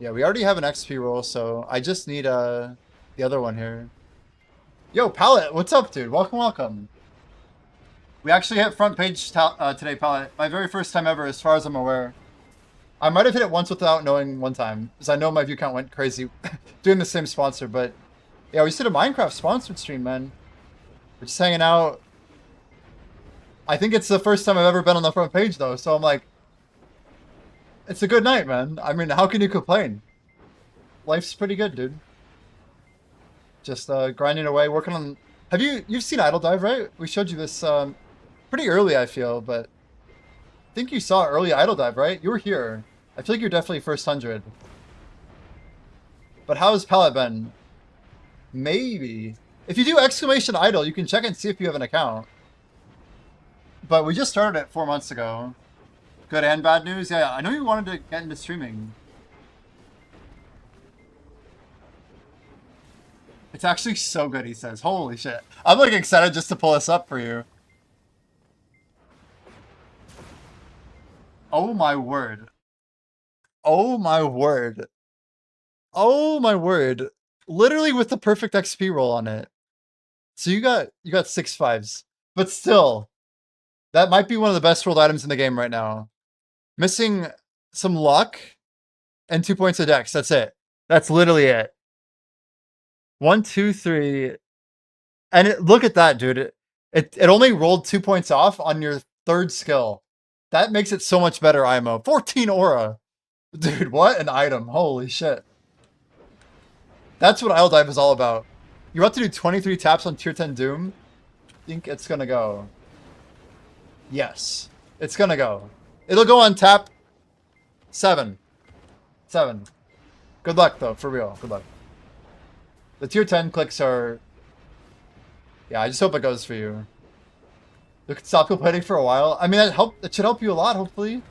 Yeah, we already have an XP roll, so I just need the other one here. Yo, Pallet, what's up, dude? Welcome, welcome. We actually hit front page today, Pallet. My very first time ever, as far as I'm aware. I might have hit it once without knowing one time, because I know my view count went crazy doing the same sponsor, but yeah, we just did a Minecraft sponsored stream, man. We're just hanging out. I think it's the first time I've ever been on the front page, though, so I'm like, it's a good night, man. I mean, how can you complain? Life's pretty good, dude. Just grinding away, working on... You've seen Idle Dive, right? We showed you this pretty early, I feel, but I think you saw early idle dive, right? You were here. I feel like you're definitely first 100. But how has Pallet been? Maybe. If you do exclamation idle, you can check and see if you have an account. But we just started it 4 months ago. Good and bad news? Yeah, I know you wanted to get into streaming. It's actually so good, he says. Holy shit. I'm like excited just to pull this up for you. Oh my word. Oh my word. Oh my word. Literally with the perfect XP roll on it. So you got 6 5s. But still, that might be one of the best rolled items in the game right now. Missing some luck and 2 points of dex. That's it. That's literally it. 1, 2, 3. And look at that, dude. It only rolled 2 points off on your 3rd skill. That makes it so much better, IMO. 14 aura. Dude, what an item. Holy shit. That's what Idle Dive is all about. You're about to do 23 taps on tier 10 Doom. Think it's gonna go. Yes. It's gonna go. It'll go on tap 7. 7. Good luck, though. For real. Good luck. The tier 10 clicks are... Yeah, I just hope it goes for you. You could stop complaining for a while. I mean, it should help you a lot, hopefully.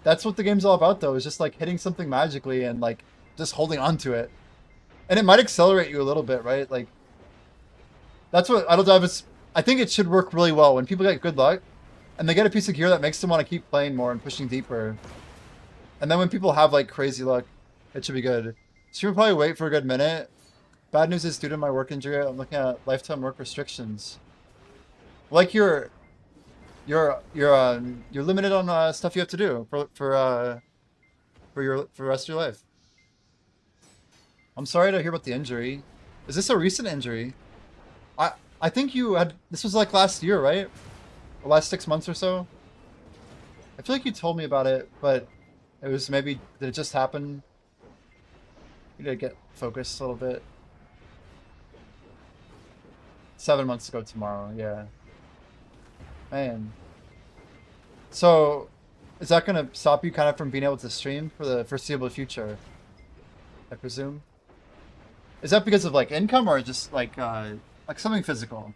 That's what the game's all about, though, is just, like, hitting something magically and, like, just holding on to it. And it might accelerate you a little bit, right? Like, that's what Idle Dive is... I think it should work really well when people get good luck and they get a piece of gear that makes them want to keep playing more and pushing deeper. And then when people have, like, crazy luck, it should be good. So you'll probably wait for a good minute. Bad news is due to my work injury, I'm looking at lifetime work restrictions. Like you're limited on stuff you have to do for the rest of your life. I'm sorry to hear about the injury. Is this a recent injury? I think you had, this was like last year, right? The last 6 months or so. I feel like you told me about it, but it was maybe, did it just happen? You need to get focused a little bit. 7 months ago tomorrow, yeah. Man. So, is that going to stop you kind of from being able to stream for the foreseeable future? I presume? Is that because of, like, income or just, like something physical?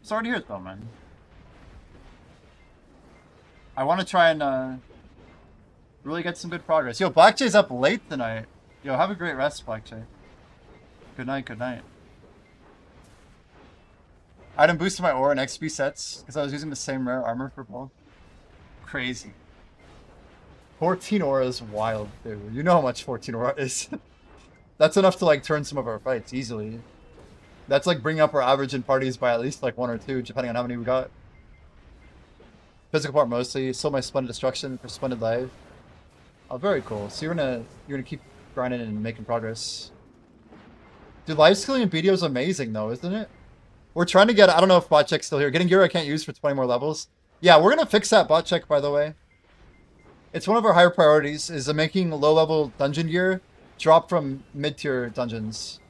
Sorry to hear it, though, man. I want to try and, really get some good progress. Yo, Black Jay's up late tonight. Yo, have a great rest, Black Jay. Good night, good night. Item boosted my aura and XP sets because I was using the same rare armor for both. Crazy. 14 aura is wild, dude. You know how much 14 aura is. That's enough to like turn some of our fights easily. That's like bringing up our average in parties by at least like 1 or 2, depending on how many we got. Physical part mostly. Still my Splendid Destruction for Splendid Life. Oh, very cool. So you're gonna keep grinding and making progress. Dude, live skilling in BDO is amazing though, isn't it? We're trying to get, I don't know if bot check's still here. Getting gear I can't use for 20 more levels. Yeah, we're going to fix that bot check, by the way. It's one of our higher priorities, is making low-level dungeon gear drop from mid-tier dungeons.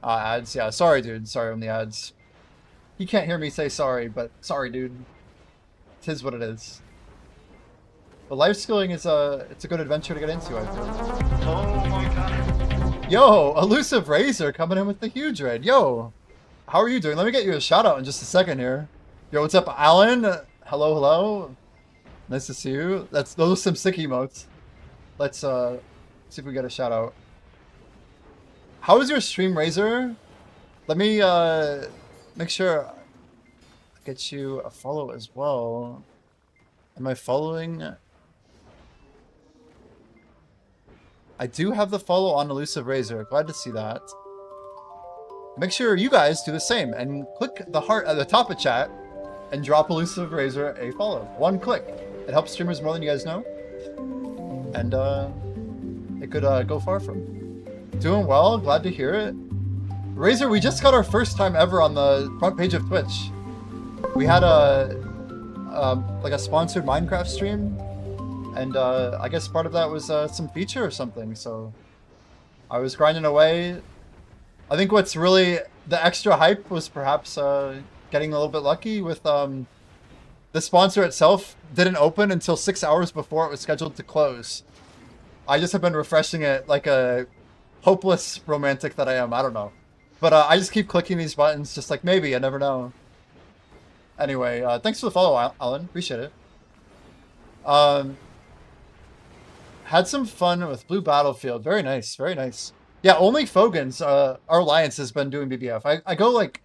Ads, yeah. Sorry, dude. Sorry on the ads. You can't hear me say sorry, but sorry, dude. Tis what it is. But life skilling is it's a good adventure to get into, I feel. Oh my god. Yo, Elusive Razor coming in with the huge raid. Yo. How are you doing? Let me get you a shout out in just a second here. Yo, what's up, Alan? Hello, hello. Nice to see you. Those are some sick emotes. Let's see if we get a shout out. How is your stream, Razor? Let me make sure I get you a follow as well. Am I following? I do have the follow on Elusive Razor. Glad to see that. Make sure you guys do the same and click the heart at the top of chat and drop Elusive Razor a follow. 1 click. It helps streamers more than you guys know. And it could go far from. Doing well, glad to hear it. Razor, we just got our first time ever on the front page of Twitch. We had like a sponsored Minecraft stream, and I guess part of that was some feature or something, so I was grinding away. I think what's really the extra hype was perhaps getting a little bit lucky with the sponsor itself didn't open until 6 hours before it was scheduled to close. I just have been refreshing it like a hopeless romantic that I am. I don't know. But I just keep clicking these buttons just like maybe. I never know. Anyway, thanks for the follow, Alan. Appreciate it. Had some fun with Blue Battlefield. Very nice. Very nice. Yeah, only Fogans, our alliance has been doing BBF. I go like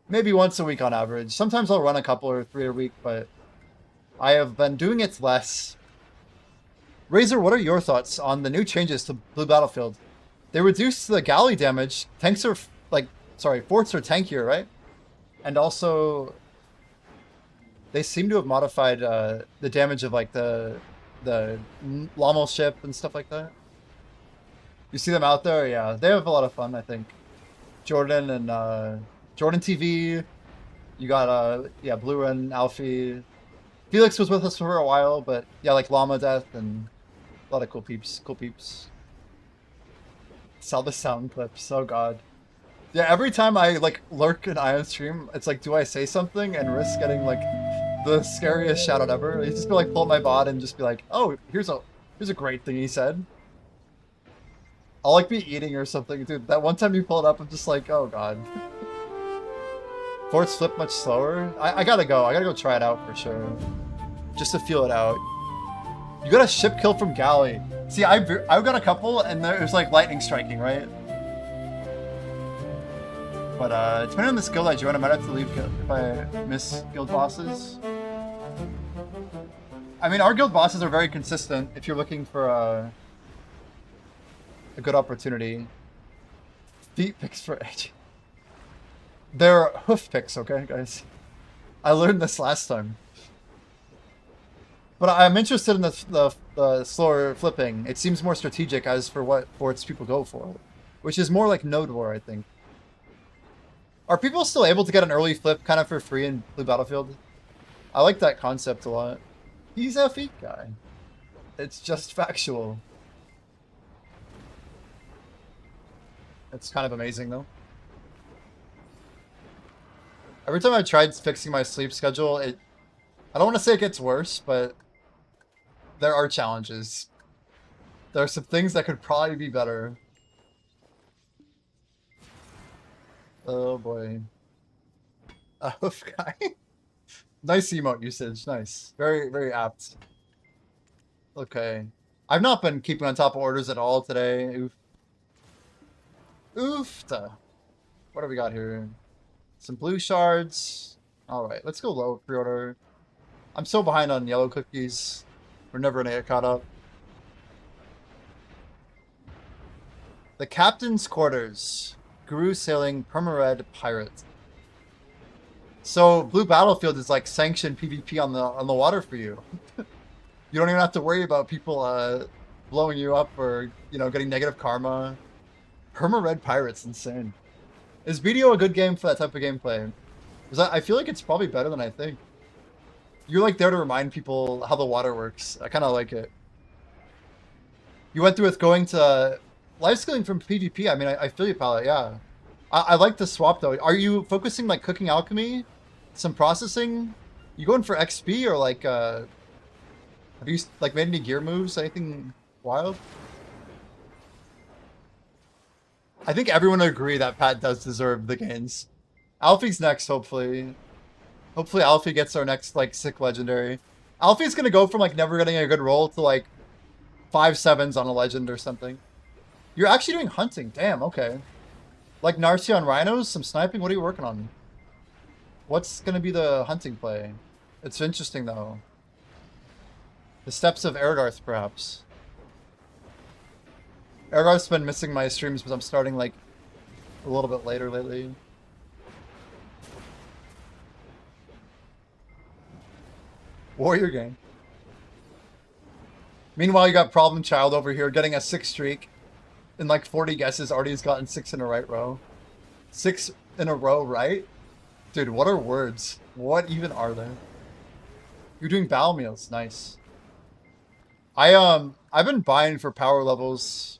maybe once a week on average. Sometimes I'll run a couple or 3 a week, but I have been doing it less. Razor, what are your thoughts on the new changes to Blue Battlefield? They reduced the galley damage. Tanks are forts are tankier, right? And also, they seem to have modified the damage of like the Lommel ship and stuff like that. You see them out there? Yeah, they have a lot of fun, I think. Jordan and Jordan TV. You got yeah, Blue and Alfie. Felix was with us for a while, but yeah, like Llama Death and a lot of cool peeps. Cool peeps. Saw the sound clips. Oh god. Yeah, every time I like lurk an Ion stream, it's like, do I say something and risk getting like the scariest shout out ever? You just be like, pull up my bot and just be like, oh, here's a great thing he said. I'll like be eating or something, dude. That one time you pull it up, I'm just like, oh god. Forts flip much slower. I gotta go. I gotta go try it out for sure, just to feel it out. You got a ship kill from galley. See, I've got a couple, and there's like lightning striking, right? But depending on this guild I join, I might have to leave if I miss guild bosses. I mean, our guild bosses are very consistent if you're looking for a good opportunity. Feet picks for edge. They're hoof picks, okay, guys? I learned this last time. But I'm interested in the slower flipping. It seems more strategic as for what forts people go for, which is more like Node War, I think. Are people still able to get an early flip kind of for free in Blue Battlefield? I like that concept a lot. He's a feet guy. It's just factual. It's kind of amazing, though. Every time I've tried fixing my sleep schedule, I don't want to say it gets worse, but there are challenges. There are some things that could probably be better. Oh boy. A hoof guy. Nice emote usage. Nice. Very, very apt. Okay. I've not been keeping on top of orders at all today. Oof. Oofta. What do we got here? Some blue shards. Alright, let's go low pre-order. I'm so behind on yellow cookies. We're never gonna get caught up. The Captain's Quarters. Guru Sailing Permared Pirate. So Blue Battlefield is like sanctioned PvP on the water for you. You don't even have to worry about people blowing you up or, you know, getting negative karma. Perma-Red Pirate's insane. Is BDO a good game for that type of gameplay? Because I feel like it's probably better than I think. You're like there to remind people how the water works. I kind of like it. You went through with going to life skilling from PvP. I mean, I feel you, Palette. Yeah. I like the swap though. Are you focusing like cooking alchemy, some processing? You going for XP or like have you like made any gear moves? Anything wild? I think everyone would agree that Pat does deserve the gains. Alfie's next, hopefully. Hopefully Alfie gets our next, like, sick legendary. Alfie's gonna go from, like, never getting a good roll to, like, 5/7s on a legend or something. You're actually doing hunting. Damn, okay. Like Narcia on rhinos? Some sniping? What are you working on? What's gonna be the hunting play? It's interesting, though. The steps of Ergarth, perhaps. Ergarth's been missing my streams, but I'm starting, like, a little bit later lately. Warrior gang. Meanwhile, you got Problem Child over here getting a 6 streak. In like 40 guesses, already has gotten 6 in a right row. 6 in a row, right? Dude, what are words? What even are they? You're doing bowel meals. Nice. I've been buying for power levels,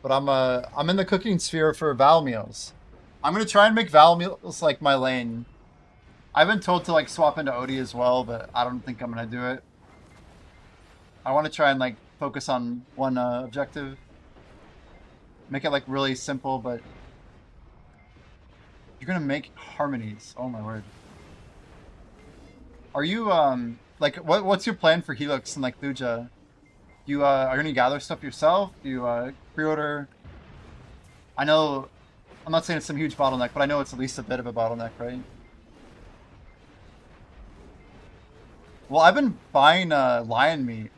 but I'm in the cooking sphere for Val meals. I'm gonna try and make Val meals like my lane. I've been told to like swap into Odie as well, but I don't think I'm gonna do it. I want to try and like focus on one objective. Make it like really simple, but you're gonna make harmonies. Oh my word. Are you like what's your plan for Helix and like Thuja? You are you gonna gather stuff yourself? Do you pre-order? I know I'm not saying it's some huge bottleneck, but I know it's at least a bit of a bottleneck, right? Well, I've been buying lion meat.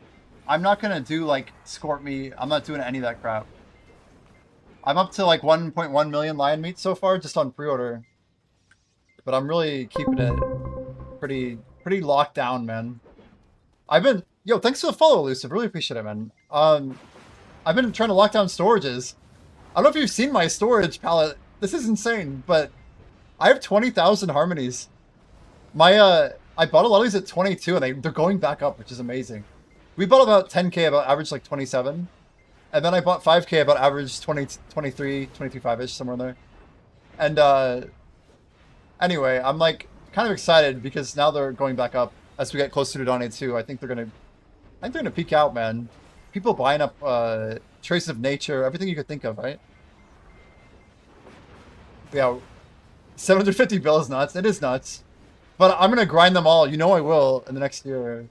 I'm not gonna do like scorp meat. I'm not doing any of that crap. I'm up to like 1.1 million lion meat so far, just on pre-order. But I'm really keeping it pretty locked down, man. Yo, thanks for the follow, Elusive. Really appreciate it, man. I've been trying to lock down storages. I don't know if you've seen my storage palette. This is insane, but I have 20,000 harmonies. I bought a lot of these at 22, and they're going back up, which is amazing. We bought about 10k, about average like 27. And then I bought 5k, about average 20, 23, 5-ish, somewhere in there. And anyway, I'm like kind of excited because now they're going back up as we get closer to Dawn 2. I think they're gonna peak out, man. People buying up Traces of Nature, everything you could think of, right? Yeah, 750 bill is nuts. It is nuts. But I'm gonna grind them all. You know I will in the next year.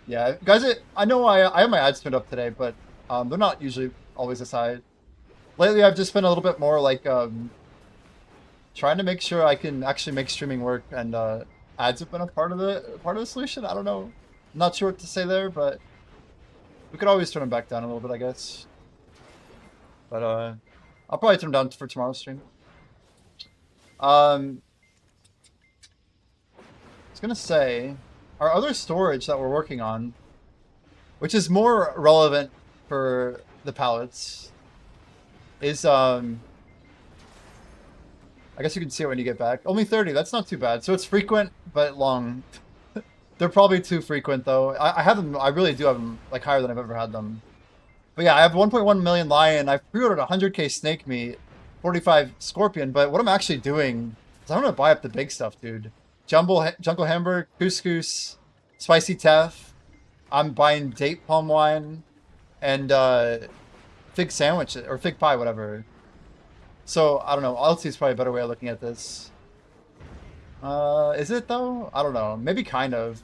Yeah, guys, I know I have my ad spin up today, but they're not usually always this high. Lately, I've just been a little bit more like trying to make sure I can actually make streaming work, and ads have been a part of the solution. I don't know, I'm not sure what to say there, but we could always turn them back down a little bit, I guess. But I'll probably turn them down for tomorrow's stream. I was gonna say, our other storage that we're working on, which is more relevant for the pallets, is I guess you can see it when you get back. Only 30, that's not too bad. So it's frequent, but long. They're probably too frequent though. I have them, I really do have them like higher than I've ever had them. But yeah, I have 1.1 million lion. I've pre-ordered 100k snake meat, 45 scorpion, but what I'm actually doing is I'm gonna buy up the big stuff, dude. Jungle hamburg, couscous, spicy teff. I'm buying date palm wine, and fig sandwich or fig pie, whatever. So I don't know. LT is probably a better way of looking at this. Is it though? I don't know. Maybe kind of.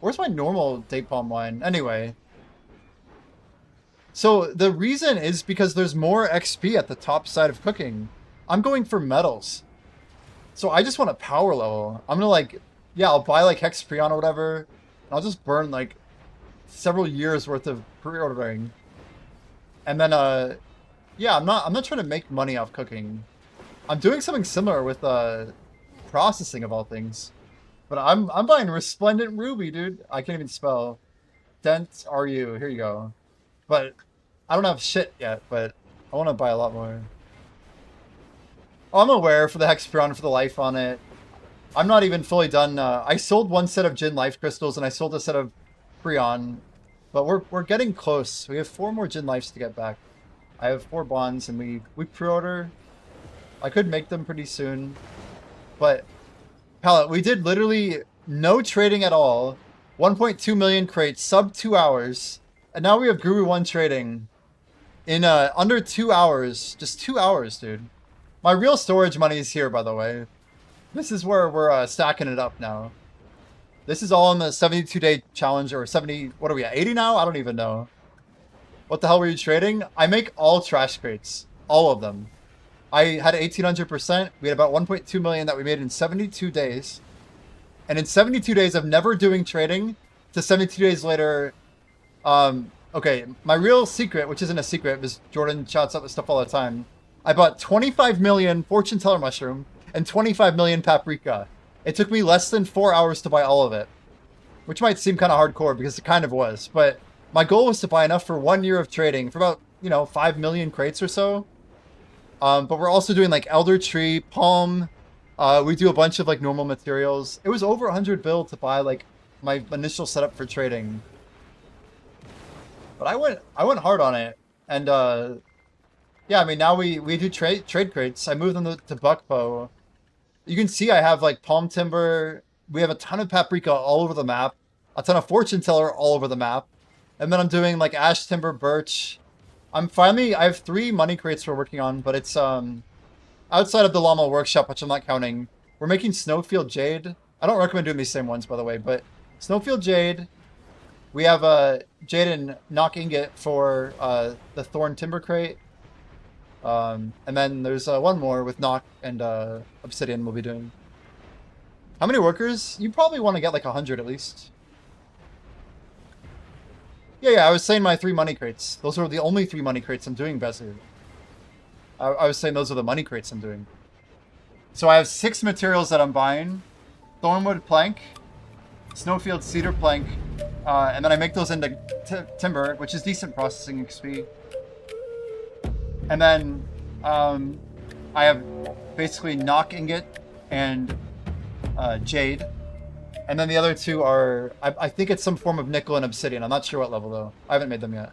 Where's my normal date palm wine? Anyway. So the reason is because there's more XP at the top side of cooking. I'm going for metals. So I just want a power level. I'm gonna like, yeah, I'll buy like Hexprion or whatever. And I'll just burn like several years worth of pre-ordering. And then yeah, I'm not trying to make money off cooking. I'm doing something similar with processing of all things. But I'm buying Resplendent Ruby, dude. I can't even spell. Dent RU. Here you go. But I don't have shit yet, but I want to buy a lot more. Oh, I'm aware for the Hexprion, for the life on it. I'm not even fully done. I sold one set of Jin Life Crystals, and I sold a set of Prion. But we're getting close. We have 4 more Jin Lives to get back. I have 4 bonds, and we pre-order. I could make them pretty soon. But, Pallet, we did literally no trading at all. 1.2 million crates, sub 2 hours. And now we have Guru 1 trading in under 2 hours. Just 2 hours, dude. My real storage money is here, by the way. This is where we're stacking it up now. This is all in the 72-day challenge, or 70... What are we at? 80 now? I don't even know. What the hell were you trading? I make all trash crates. All of them. I had 1,800%. We had about 1.2 million that we made in 72 days. And in 72 days of never doing trading, to 72 days later... okay, my real secret, which isn't a secret, because Jordan shouts out this stuff all the time. I bought 25 million Fortune Teller Mushroom and 25 million Paprika. It took me less than 4 hours to buy all of it. Which might seem kind of hardcore, because it kind of was. But my goal was to buy enough for 1 year of trading, for about, 5 million crates or so. But we're also doing, like, Elder Tree, Palm. We do a bunch of, like, normal materials. It was over 100 bill to buy, like, my initial setup for trading. But I went hard on it. And, yeah, I mean, now we do trade crates. I moved them to Buckbow. you can see I have like palm timber. We have a ton of paprika all over the map, a ton of fortune teller all over the map, and then I'm doing like ash timber, birch. I have 3 money crates we're working on, but it's outside of the llama workshop, which I'm not counting. We're making snowfield jade. I don't recommend doing these same ones, by the way, but snowfield jade. We have jade and knock ingot for the thorn timber crate. And then there's one more with knock and obsidian we'll be doing. How many workers? You probably want to get like 100 at least. Yeah, I was saying my 3 money crates. Those are the only 3 money crates I'm doing, Bessie. I was saying those are the money crates I'm doing. So I have 6 materials that I'm buying. Thornwood plank, snowfield cedar plank, and then I make those into timber, which is decent processing XP. And then I have basically knock ingot and jade. And then the other 2 are, I think it's some form of nickel and obsidian. I'm not sure what level though. I haven't made them yet.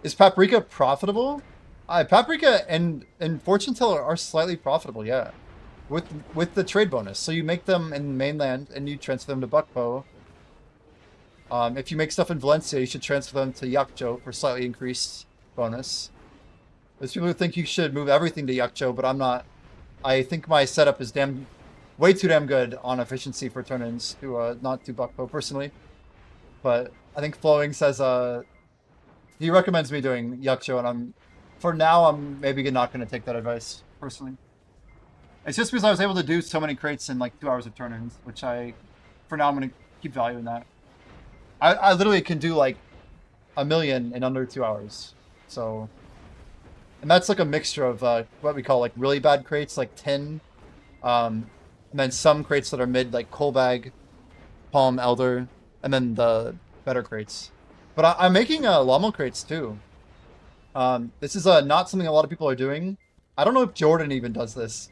Is paprika profitable? Paprika and fortune teller are slightly profitable, yeah. With the trade bonus. So you make them in mainland and you transfer them to Buckpo. If you make stuff in Valencia, you should transfer them to Yakcho for slightly increased bonus. There's people who think you should move everything to Yakcho, but I'm not. I think my setup is way too damn good on efficiency for turn-ins to not do Buckpo personally. But I think Flowing says he recommends me doing Yakcho, and for now I'm maybe not going to take that advice personally. It's just because I was able to do so many crates in like 2 hours of turn-ins, which for now I'm going to keep valuing that. I literally can do like 1 million in under 2 hours. So, and that's like a mixture of what we call like really bad crates, like tin, and then some crates that are mid, like coal bag, palm, elder, and then the better crates. But I'm making llama crates too. This is not something a lot of people are doing. I don't know if Jordan even does this.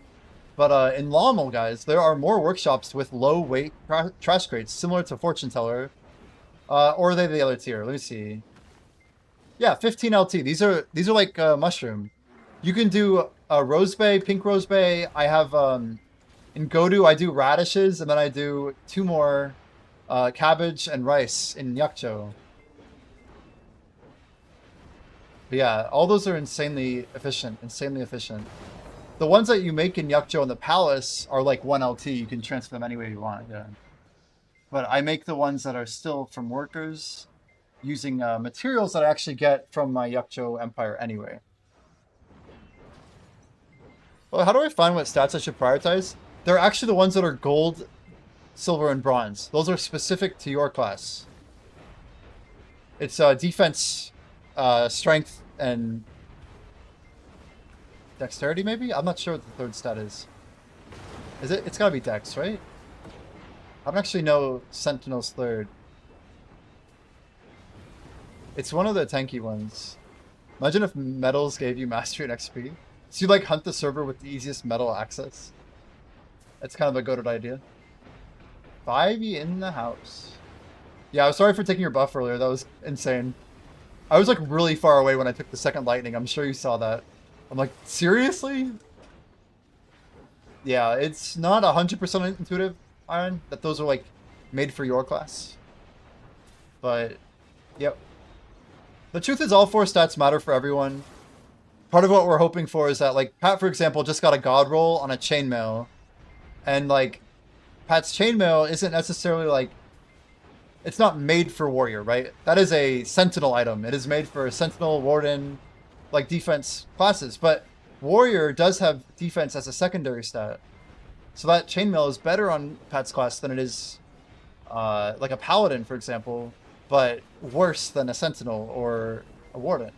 But in Lawmill, guys, there are more workshops with low weight trash crates, similar to Fortune Teller. Or are they the other tier? Let me see. Yeah, 15 LT. These are like mushroom. You can do rose bay, pink rose bay. I have in Godu I do radishes, and then I do 2 more cabbage and rice in Yakcho. But yeah, all those are insanely efficient. The ones that you make in Yakcho and the Palace are like 1 LT. You can transfer them any way you want, yeah. But I make the ones that are still from workers using materials that I actually get from my Yakcho Empire anyway. Well, how do I find what stats I should prioritize? They're actually the ones that are gold, silver, and bronze. Those are specific to your class. It's defense, strength, and dexterity, maybe? I'm not sure what the third stat is. Is it? It's gotta be dex, right? I don't actually know Sentinel's third. It's one of the tanky ones. Imagine if metals gave you mastery and XP. So you like hunt the server with the easiest metal access. That's kind of a goated idea. 5e in the house. Yeah, I was sorry for taking your buff earlier. That was insane. I was like really far away when I took the second lightning. I'm sure you saw that. I'm like, seriously? Yeah, it's not 100% intuitive, Iron, that those are like made for your class. But, yep. The truth is all 4 stats matter for everyone. Part of what we're hoping for is that, like, Pat, for example, just got a god roll on a chainmail. And, like, Pat's chainmail isn't necessarily, like, it's not made for warrior, right? That is a sentinel item. It is made for sentinel, warden, like, defense classes. But warrior does have defense as a secondary stat. So that chainmail is better on Pat's class than it is, like, a paladin, for example, but worse than a sentinel or a warden.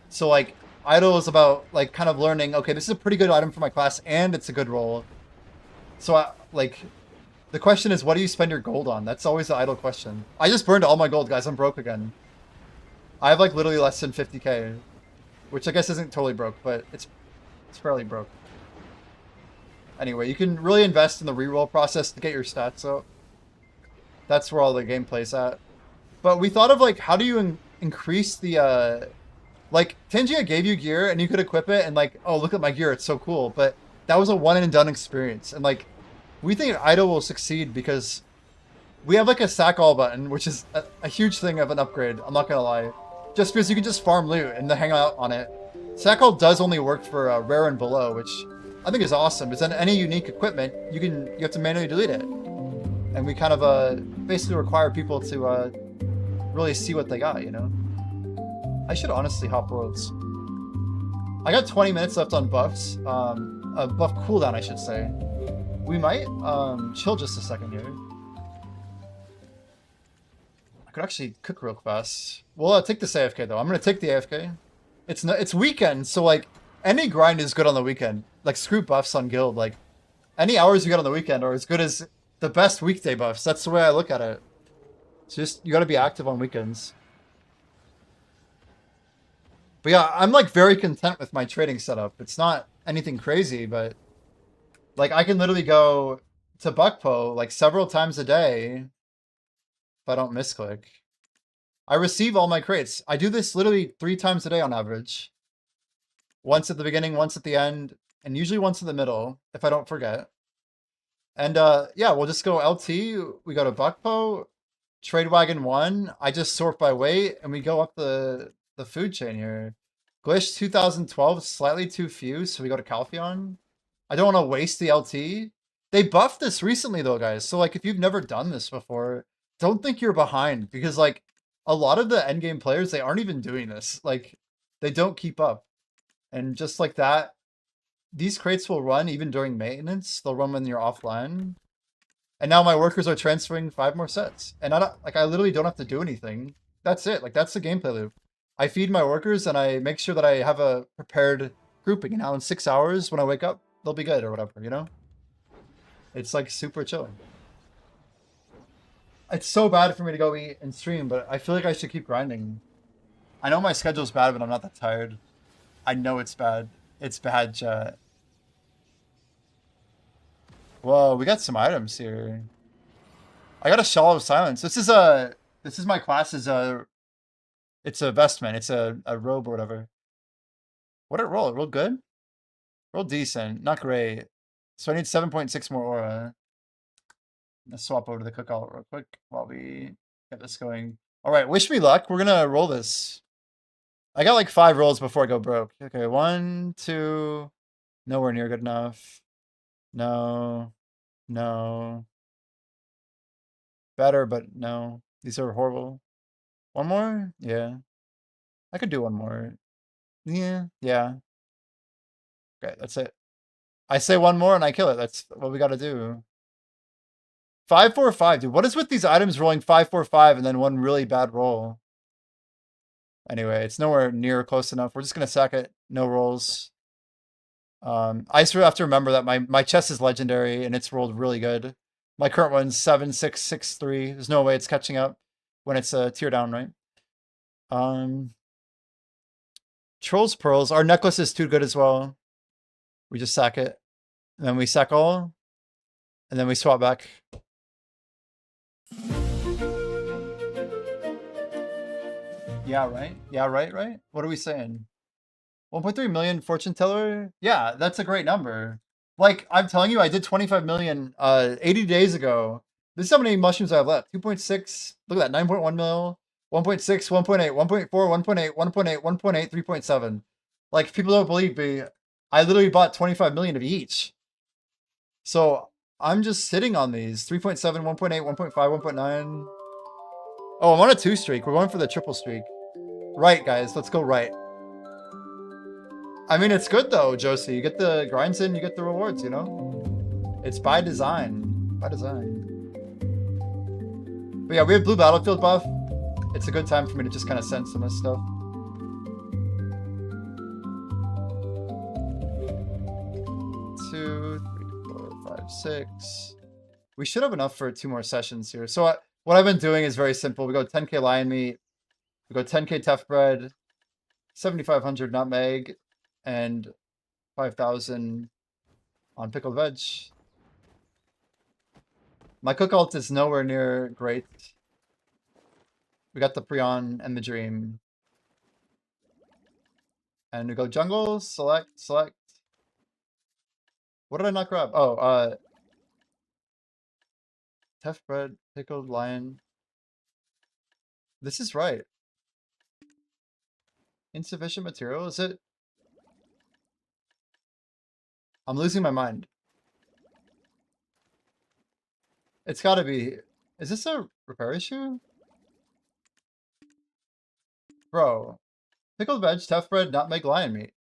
So, like, idle is about, like, kind of learning, okay, this is a pretty good item for my class, and it's a good roll. So, like, the question is, what do you spend your gold on? That's always the idle question. I just burned all my gold, guys. I'm broke again. I have, like, literally less than 50k, which I guess isn't totally broke, but it's fairly broke. Anyway, you can really invest in the reroll process to get your stats up. That's where all the gameplay's at. But we thought of, like, how do you increase the, like, Tingia gave you gear and you could equip it and, like, oh, look at my gear, it's so cool. But that was a one and done experience. And like, we think Idle will succeed because we have like a sack all button, which is a huge thing of an upgrade. I'm not gonna lie, just because you can just farm loot and then hang out on it. Sack all does only work for rare and below, which I think is awesome. Because then any unique equipment, you have to manually delete it, and we kind of basically require people to really see what they got. You know, I should honestly hop worlds. I got 20 minutes left on buffs, a buff cooldown, I should say. We might chill just a second here. I could actually cook real fast. We'll take this AFK though. I'm gonna take the AFK. It's weekend, so like any grind is good on the weekend. Like screw buffs on guild. Like any hours you get on the weekend are as good as the best weekday buffs. That's the way I look at it. It's just you gotta be active on weekends. But yeah, I'm like very content with my trading setup. It's not anything crazy, but like I can literally go to Buckpo like several times a day if I don't misclick. I receive all my crates. I do this literally 3 times a day on average. Once at the beginning, once at the end, and usually once in the middle, if I don't forget. And yeah, we'll just go LT, we go to Buckpo, Trade Wagon 1, I just sort by weight, and we go up the food chain here. Glitch 2012, slightly too few, so we go to Calpheon. I don't want to waste the LT. They buffed this recently though, guys, so like if you've never done this before, don't think you're behind, because like a lot of the endgame players, they aren't even doing this. Like, they don't keep up. And just like that, these crates will run even during maintenance. They'll run when you're offline. And now my workers are transferring 5 more sets. And I literally don't have to do anything. That's it. Like, that's the gameplay loop. I feed my workers and I make sure that I have a prepared grouping. And now in 6 hours, when I wake up, they'll be good or whatever, you know? It's like super chill. It's so bad for me to go eat and stream, but I feel like I should keep grinding. I know my schedule's bad, but I'm not that tired. I know it's bad. It's bad, chat. Whoa, we got some items here. I got a Shawl of Silence. This is my class's it's a vestment. It's a robe or whatever. What did it roll? It rolled good? Rolled decent. Not great. So I need 7.6 more aura. Let's swap over to the cookout real quick while we get this going. All right, wish me luck. We're gonna roll this. I got like 5 rolls before I go broke. Okay, 1, 2, nowhere near good enough. No, no. Better, but no. These are horrible. 1 more? Yeah. I could do 1 more. Yeah, yeah. Okay, that's it. I say 1 more and I kill it. That's what we gotta do. 5, 4, 5, dude. What is with these items rolling 5, 4, 5 and then 1 really bad roll? Anyway, it's nowhere near close enough. We're just gonna sack it. No rolls. I just have to remember that my chest is legendary and it's rolled really good. My current one's 7, 6, 6, 3. There's no way it's catching up when it's a tier down, right? Troll's Pearls. Our necklace is too good as well. We just sack it. And then we sack all. And then we swap back. Yeah, right? Yeah, right? What are we saying? 1.3 million fortune teller? Yeah, that's a great number. Like, I'm telling you, I did 25 million 80 days ago. This is how many mushrooms I have left. 2.6. Look at that. 9.1 mil. 1.6, 1.8, 1.4, 1.8, 1.8, 1.8, 3.7. Like, people don't believe me. I literally bought 25 million of each. So, I'm just sitting on these. 3.7, 1.8, 1.5, 1.9. Oh, I'm on a 2 streak. We're going for the triple streak. Right, guys. Let's go right. I mean, it's good though, Josie. You get the grinds in, you get the rewards, you know? It's by design. By design. But yeah, we have blue battlefield buff. It's a good time for me to just kind of send some of this stuff. Two, 3, 4, 5, 6. We should have enough for 2 more sessions here. So what I've been doing is very simple. We go 10k lion meat. We go 10k tough bread. 7,500 nutmeg. And 5,000 on pickled veg. My cook alt is nowhere near great. We got the Prion and the Dream. And we go jungle, select. What did I not grab? Oh, tough bread, pickled lion. This is right. Insufficient material, is it? I'm losing my mind. It's gotta be. Is this a repair issue? Bro. Pickled veg, tough bread, nutmeg, lion meat.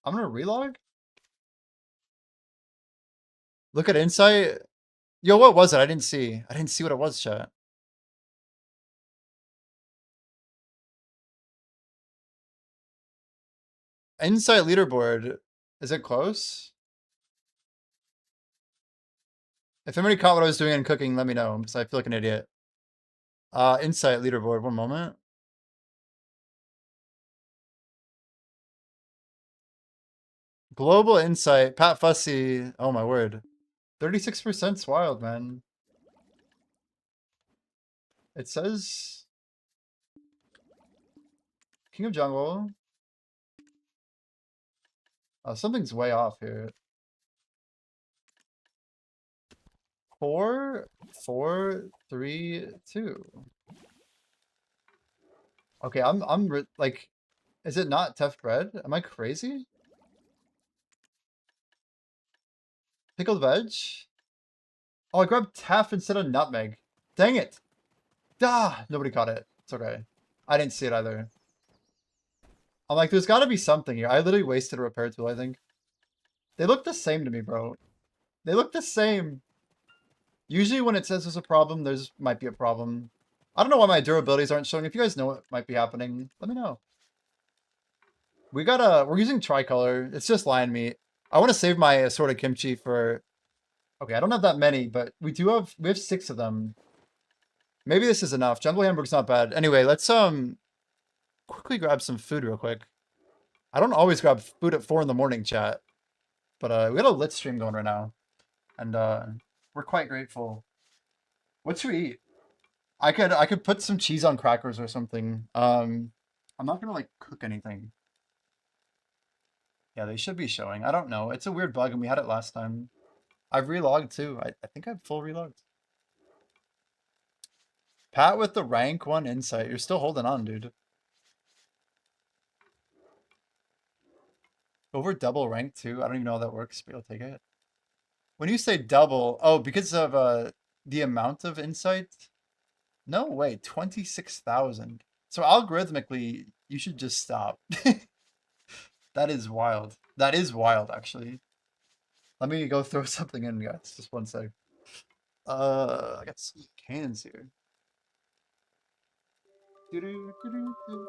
I'm gonna relog? Look at insight. Yo, what was it? I didn't see. I didn't see what it was, chat. Insight leaderboard. Is it close? If anybody caught what I was doing in cooking, let me know, because I feel like an idiot. Insight leaderboard, one moment. Global insight, Pat Fussy. Oh my word. 36%'s wild, man. It says King of Jungle. Oh, something's way off here. 4, 4, 3, 2. Okay, like, is it not tough bread? Am I crazy? Pickled veg? Oh, I grabbed taff instead of nutmeg. Dang it! Ah, nobody caught it. It's okay. I didn't see it either. I'm like, there's gotta be something here. I literally wasted a repair tool, I think. They look the same to me, bro. They look the same. Usually when it says there's a problem, there's might be a problem. I don't know why my durabilities aren't showing. If you guys know what might be happening, let me know. We're using tricolor. It's just lion meat. I want to save my assorted kimchi for... Okay, I don't have that many, but we have 6 of them. Maybe this is enough. Jungle hamburger's not bad. Anyway, let's quickly grab some food real quick. I don't always grab food at 4 in the morning, chat. But we got a lit stream going right now. And we're quite grateful. What should we eat? I could put some cheese on crackers or something. I'm not gonna like cook anything. Yeah, they should be showing. I don't know. It's a weird bug and we had it last time. I've relogged too. I think I've full relogged. Pat with the rank 1 insight. You're still holding on, dude. Over double rank 2. I don't even know how that works, but you'll take it. When you say double, oh, because of the amount of insight? No way, 26,000. So algorithmically, you should just stop. That is wild. That is wild, actually. Let me go throw something in, guys. Just one sec. I got some cans here. Doo-doo-doo-doo-doo.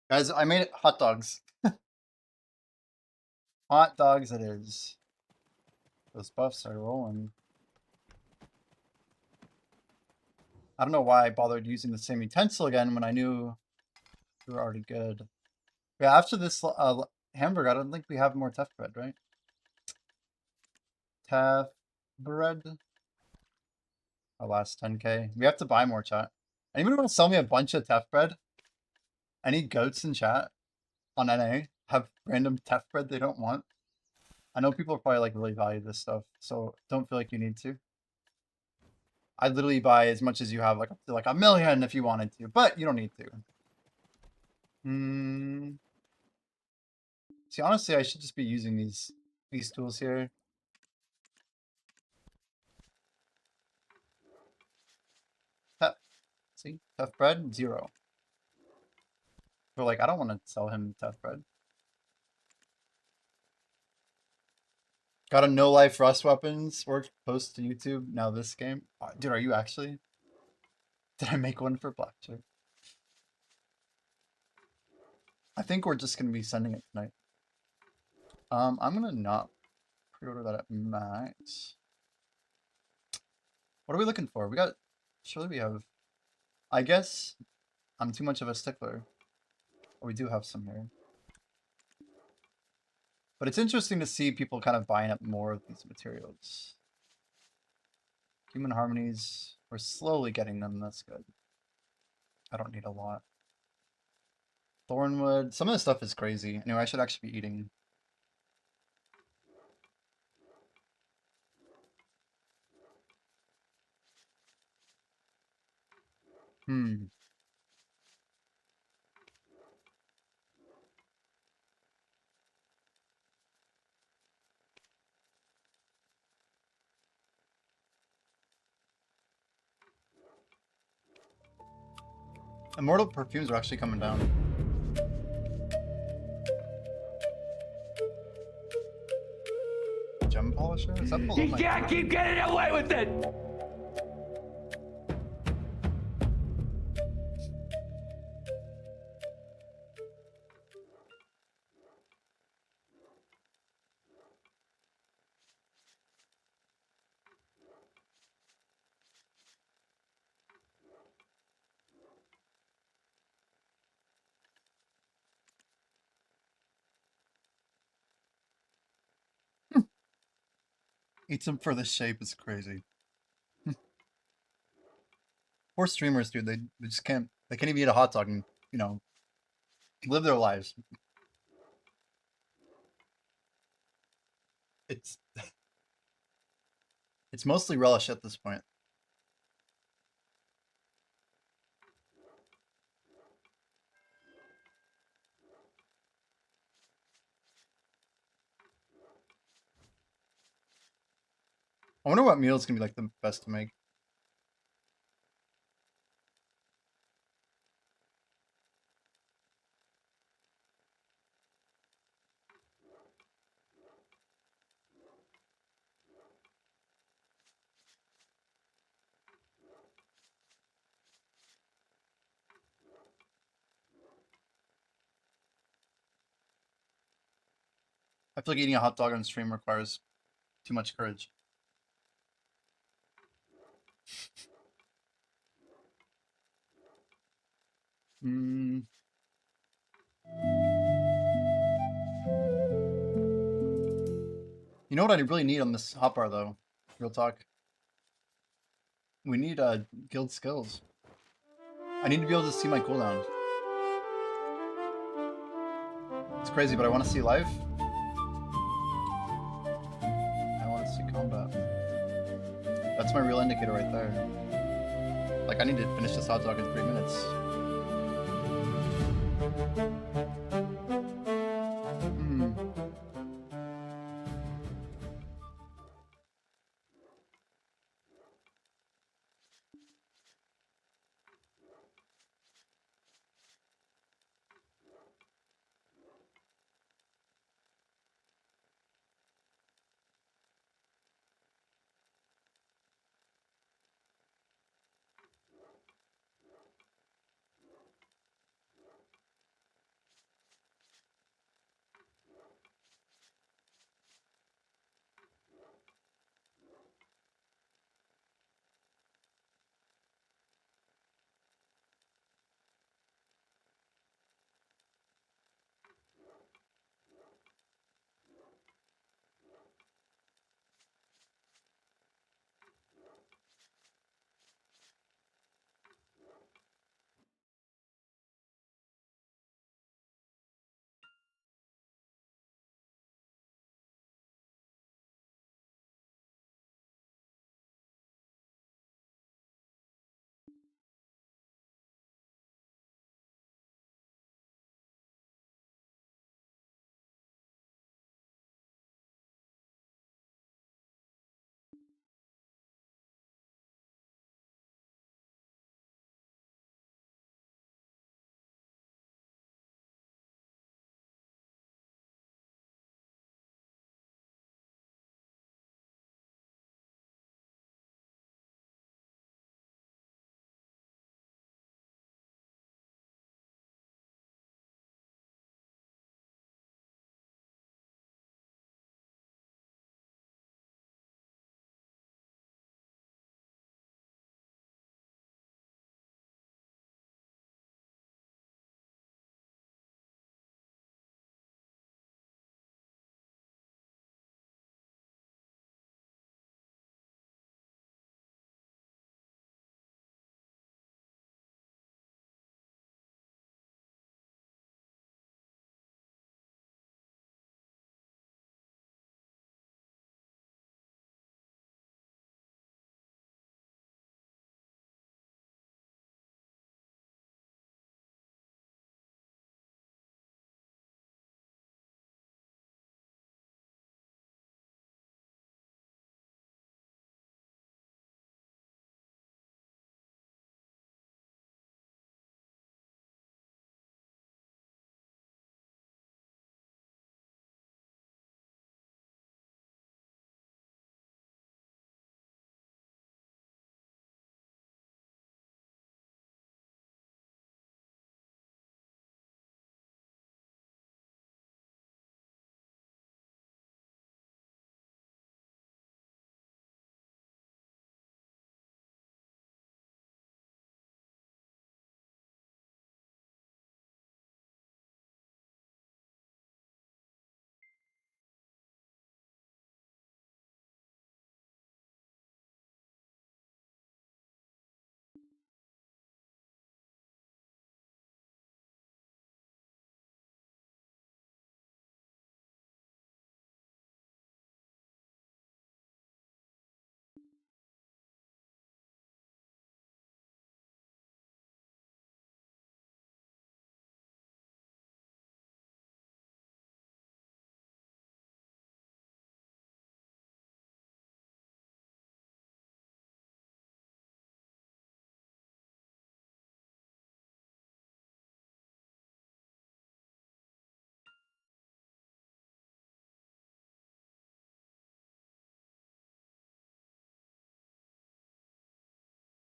Guys, I made it hot dogs. Hot dogs it is. Those buffs are rolling. I don't know why I bothered using the same utensil again when I knew we were already good. Yeah, after this hamburger, I don't think we have more tough bread, right? Tough bread. Our last 10k. We have to buy more, chat. Anybody want to sell me a bunch of tough bread? Any goats in chat on NA have random tough bread they don't want? I know people probably like really value this stuff, so don't feel like you need to. I'd literally buy as much as you have, like up to like 1 million if you wanted to, but you don't need to. See, honestly, I should just be using these tools here. See, tough bread, 0. But like, I don't want to sell him tough bread. Got a no life rust weapons work post to YouTube. Now this game, dude, are you actually? Did I make one for Blackjack? I think we're just gonna be sending it tonight. I'm gonna not pre-order that at max. What are we looking for? We got, surely we have, I guess I'm too much of a stickler. Oh, we do have some here. But it's interesting to see people kind of buying up more of these materials. Human harmonies, we're slowly getting them, that's good. I don't need a lot. Thornwood, some of this stuff is crazy. Anyway, I should actually be eating. Immortal perfumes are actually coming down. Gem polisher? Is that below You my can't keep getting away with it! Eats them for the shape is crazy. Poor streamers, dude. They just can't. They can't even eat a hot dog and, you know, live their lives. It's it's mostly relish at this point. I wonder what meal is gonna be like the best to make. I feel like eating a hot dog on stream requires too much courage. You know what I really need on this hotbar though? Real talk. We need guild skills. I need to be able to see my cooldown. It's crazy, but I want to see life. I want to see combat. That's my real indicator right there. Like, I need to finish this hot dog in 3 minutes.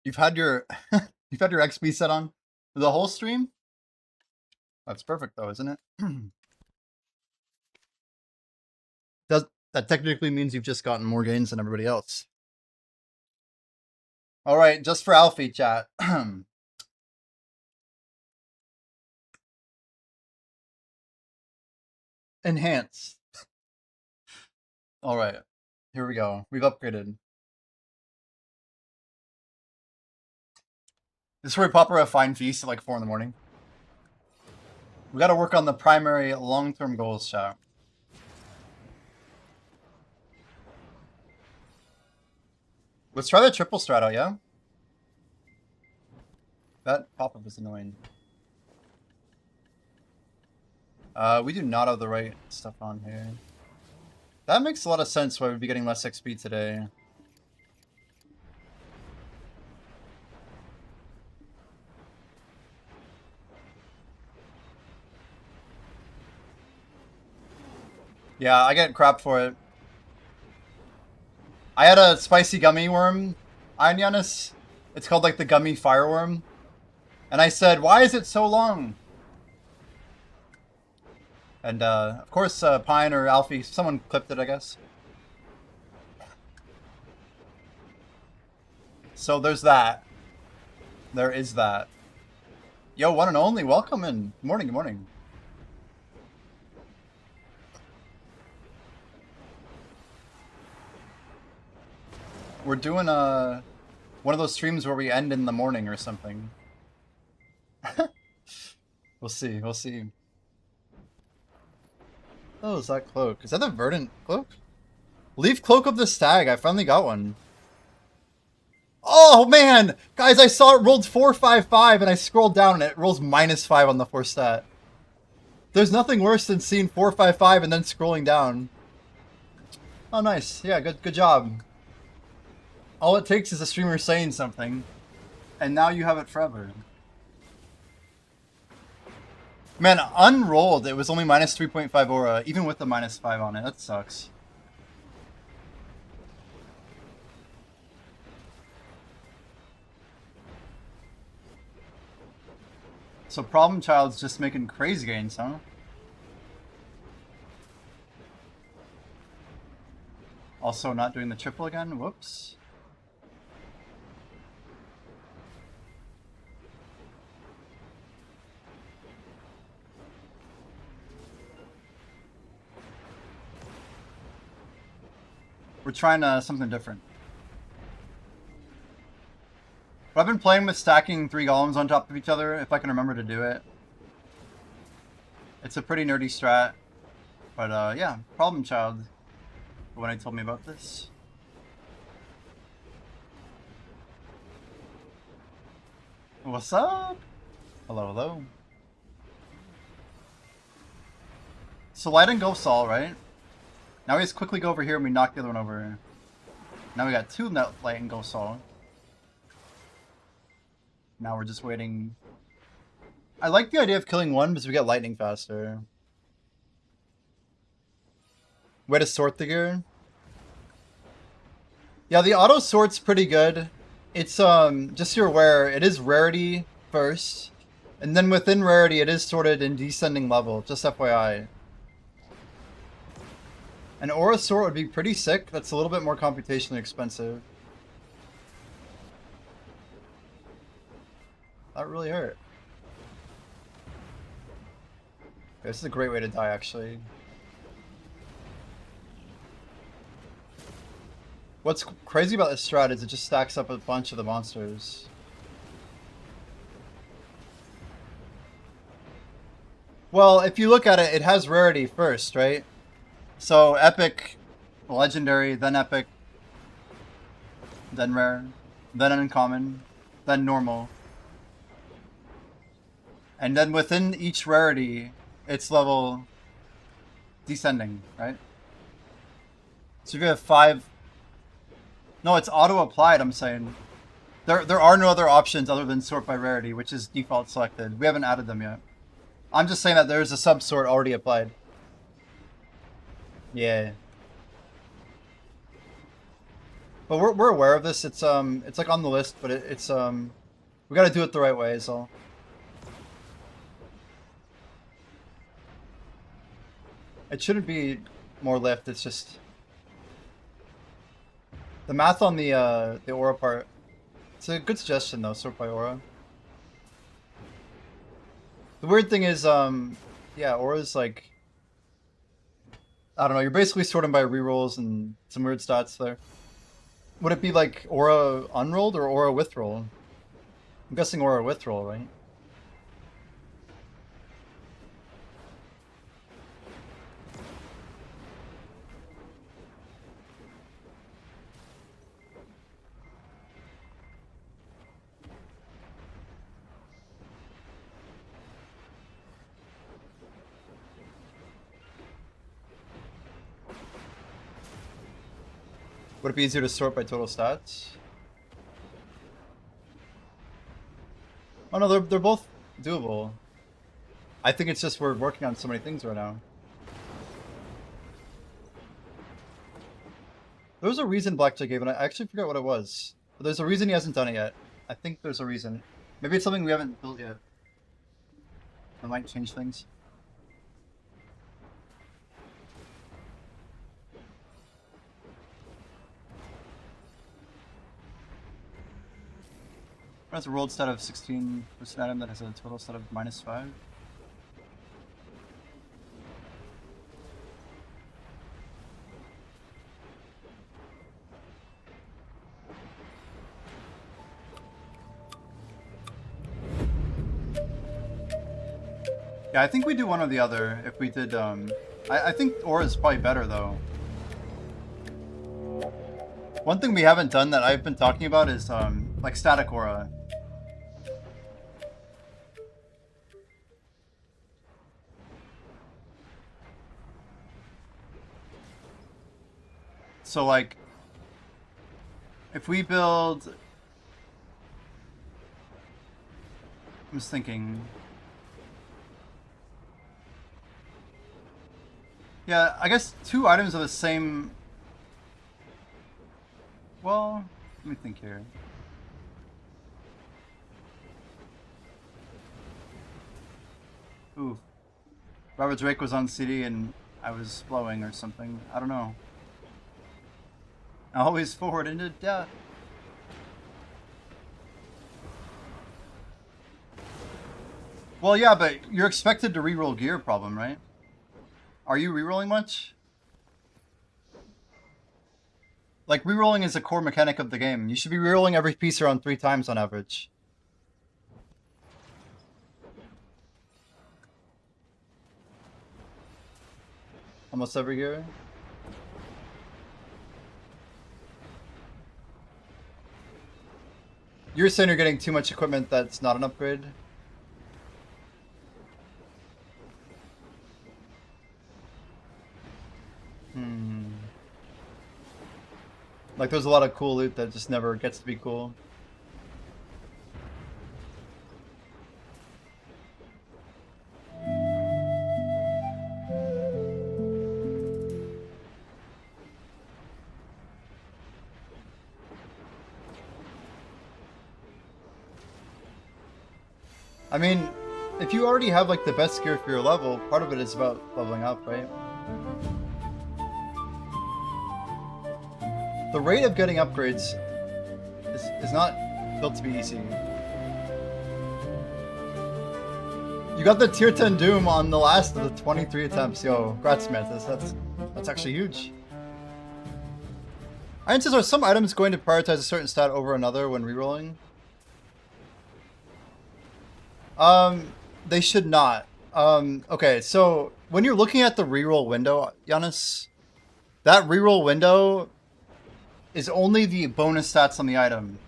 You've had your you've had your XP set on the whole stream? That's perfect though, isn't it? Does that technically means you've just gotten more gains than everybody else? All right, just for Alfie chat. Enhance. All right, here we go. We've upgraded. This is where we pop her a fine feast at like 4 in the morning. We got to work on the primary long-term goals, chat. Let's try the triple strat out, yeah? That pop-up is annoying. We do not have the right stuff on here. That makes a lot of sense why we'd be getting less XP today. Yeah, I get crap for it. I had a spicy gummy worm, Iron. It's called like the gummy fireworm. And I said, why is it so long? And of course, Pine or Alfie, someone clipped it, I guess. So there's that. There is that. Yo, one and only, welcome in. Good morning, good morning. We're doing one of those streams where we end in the morning or something. We'll see, we'll see. Oh, is that cloak? Is that the verdant cloak? Leaf Cloak of the Stag. I finally got one. Oh, man! Guys, I saw it rolled 455 and I scrolled down and it rolls -5 on the 4 stat. There's nothing worse than seeing 455 and then scrolling down. Oh, nice. Yeah, good job. All it takes is a streamer saying something, and now you have it forever. Man, unrolled, it was only -3.5 aura, even with the -5 on it. That sucks. So Problem Child's just making crazy gains, huh? Also not doing the triple again? Whoops. We're trying something different. But I've been playing with stacking 3 golems on top of each other, if I can remember to do it. It's a pretty nerdy strat. But yeah, Problem Child, when he told me about this. What's up? Hello, hello. So light engulfs all, right? Now we just quickly go over here and we knock the other one over. Now we got 2 light engulfs all. Now we're just waiting. I like the idea of killing one because we get lightning faster. Way to sort the gear. Yeah, the auto sort's pretty good. It's just so you're aware, it is rarity first, and then within rarity it is sorted in descending level, just FYI. An aura sort would be pretty sick. That's a little bit more computationally expensive. That really hurt. This is a great way to die, actually. What's crazy about this strat is it just stacks up a bunch of the monsters. Well, if you look at it, it has rarity first, right? So epic, legendary, then epic, then rare, then uncommon, then normal. And then within each rarity, it's level descending, right? So if you have 5... No, it's auto-applied, I'm saying. There are no other options other than sort by rarity, which is default selected. We haven't added them yet. I'm just saying that there's a sub-sort already applied. Yeah. But we're aware of this. It's like on the list, but it's we got to do it the right way. So it shouldn't be more lift. It's just the math on the aura part. It's a good suggestion though. Sort by aura. The weird thing is, yeah, aura's like, I don't know. You're basically sorting by rerolls and some weird stats there. Would it be like aura unrolled or aura with roll? I'm guessing aura with roll, right? Would it be easier to sort by total stats? Oh no, they're both doable. I think it's just we're working on so many things right now. There was a reason Blackjack gave, and I actually forgot what it was. But there's a reason he hasn't done it yet. I think there's a reason. Maybe it's something we haven't built yet. That might change things. Has a rolled stat of 16 with an item that has a total stat of -5. Yeah, I think we do one or the other if we did, I think aura is probably better though. One thing we haven't done that I've been talking about is, like static aura. So like, if we build, I'm just thinking, yeah, I guess 2 items of the same, well, let me think here. Ooh, Robert Drake was on CD and I was blowing or something, I don't know. Always forward into death. Well, yeah, but you're expected to reroll gear problem, right? Are you rerolling much? Like, rerolling is a core mechanic of the game. You should be rerolling every piece around 3 times on average. Almost every gear? You're saying you're getting too much equipment that's not an upgrade? Like there's a lot of cool loot that just never gets to be cool. I mean, if you already have like the best gear for your level, part of it is about leveling up, right? The rate of getting upgrades is not built to be easy. You got the tier 10 Doom on the last of the 23 attempts. Yo, congrats, Mantis. That's actually huge. Iron says, are some items going to prioritize a certain stat over another when rerolling? They should not. Okay, so when you're looking at the reroll window, Giannis, that reroll window is only the bonus stats on the item.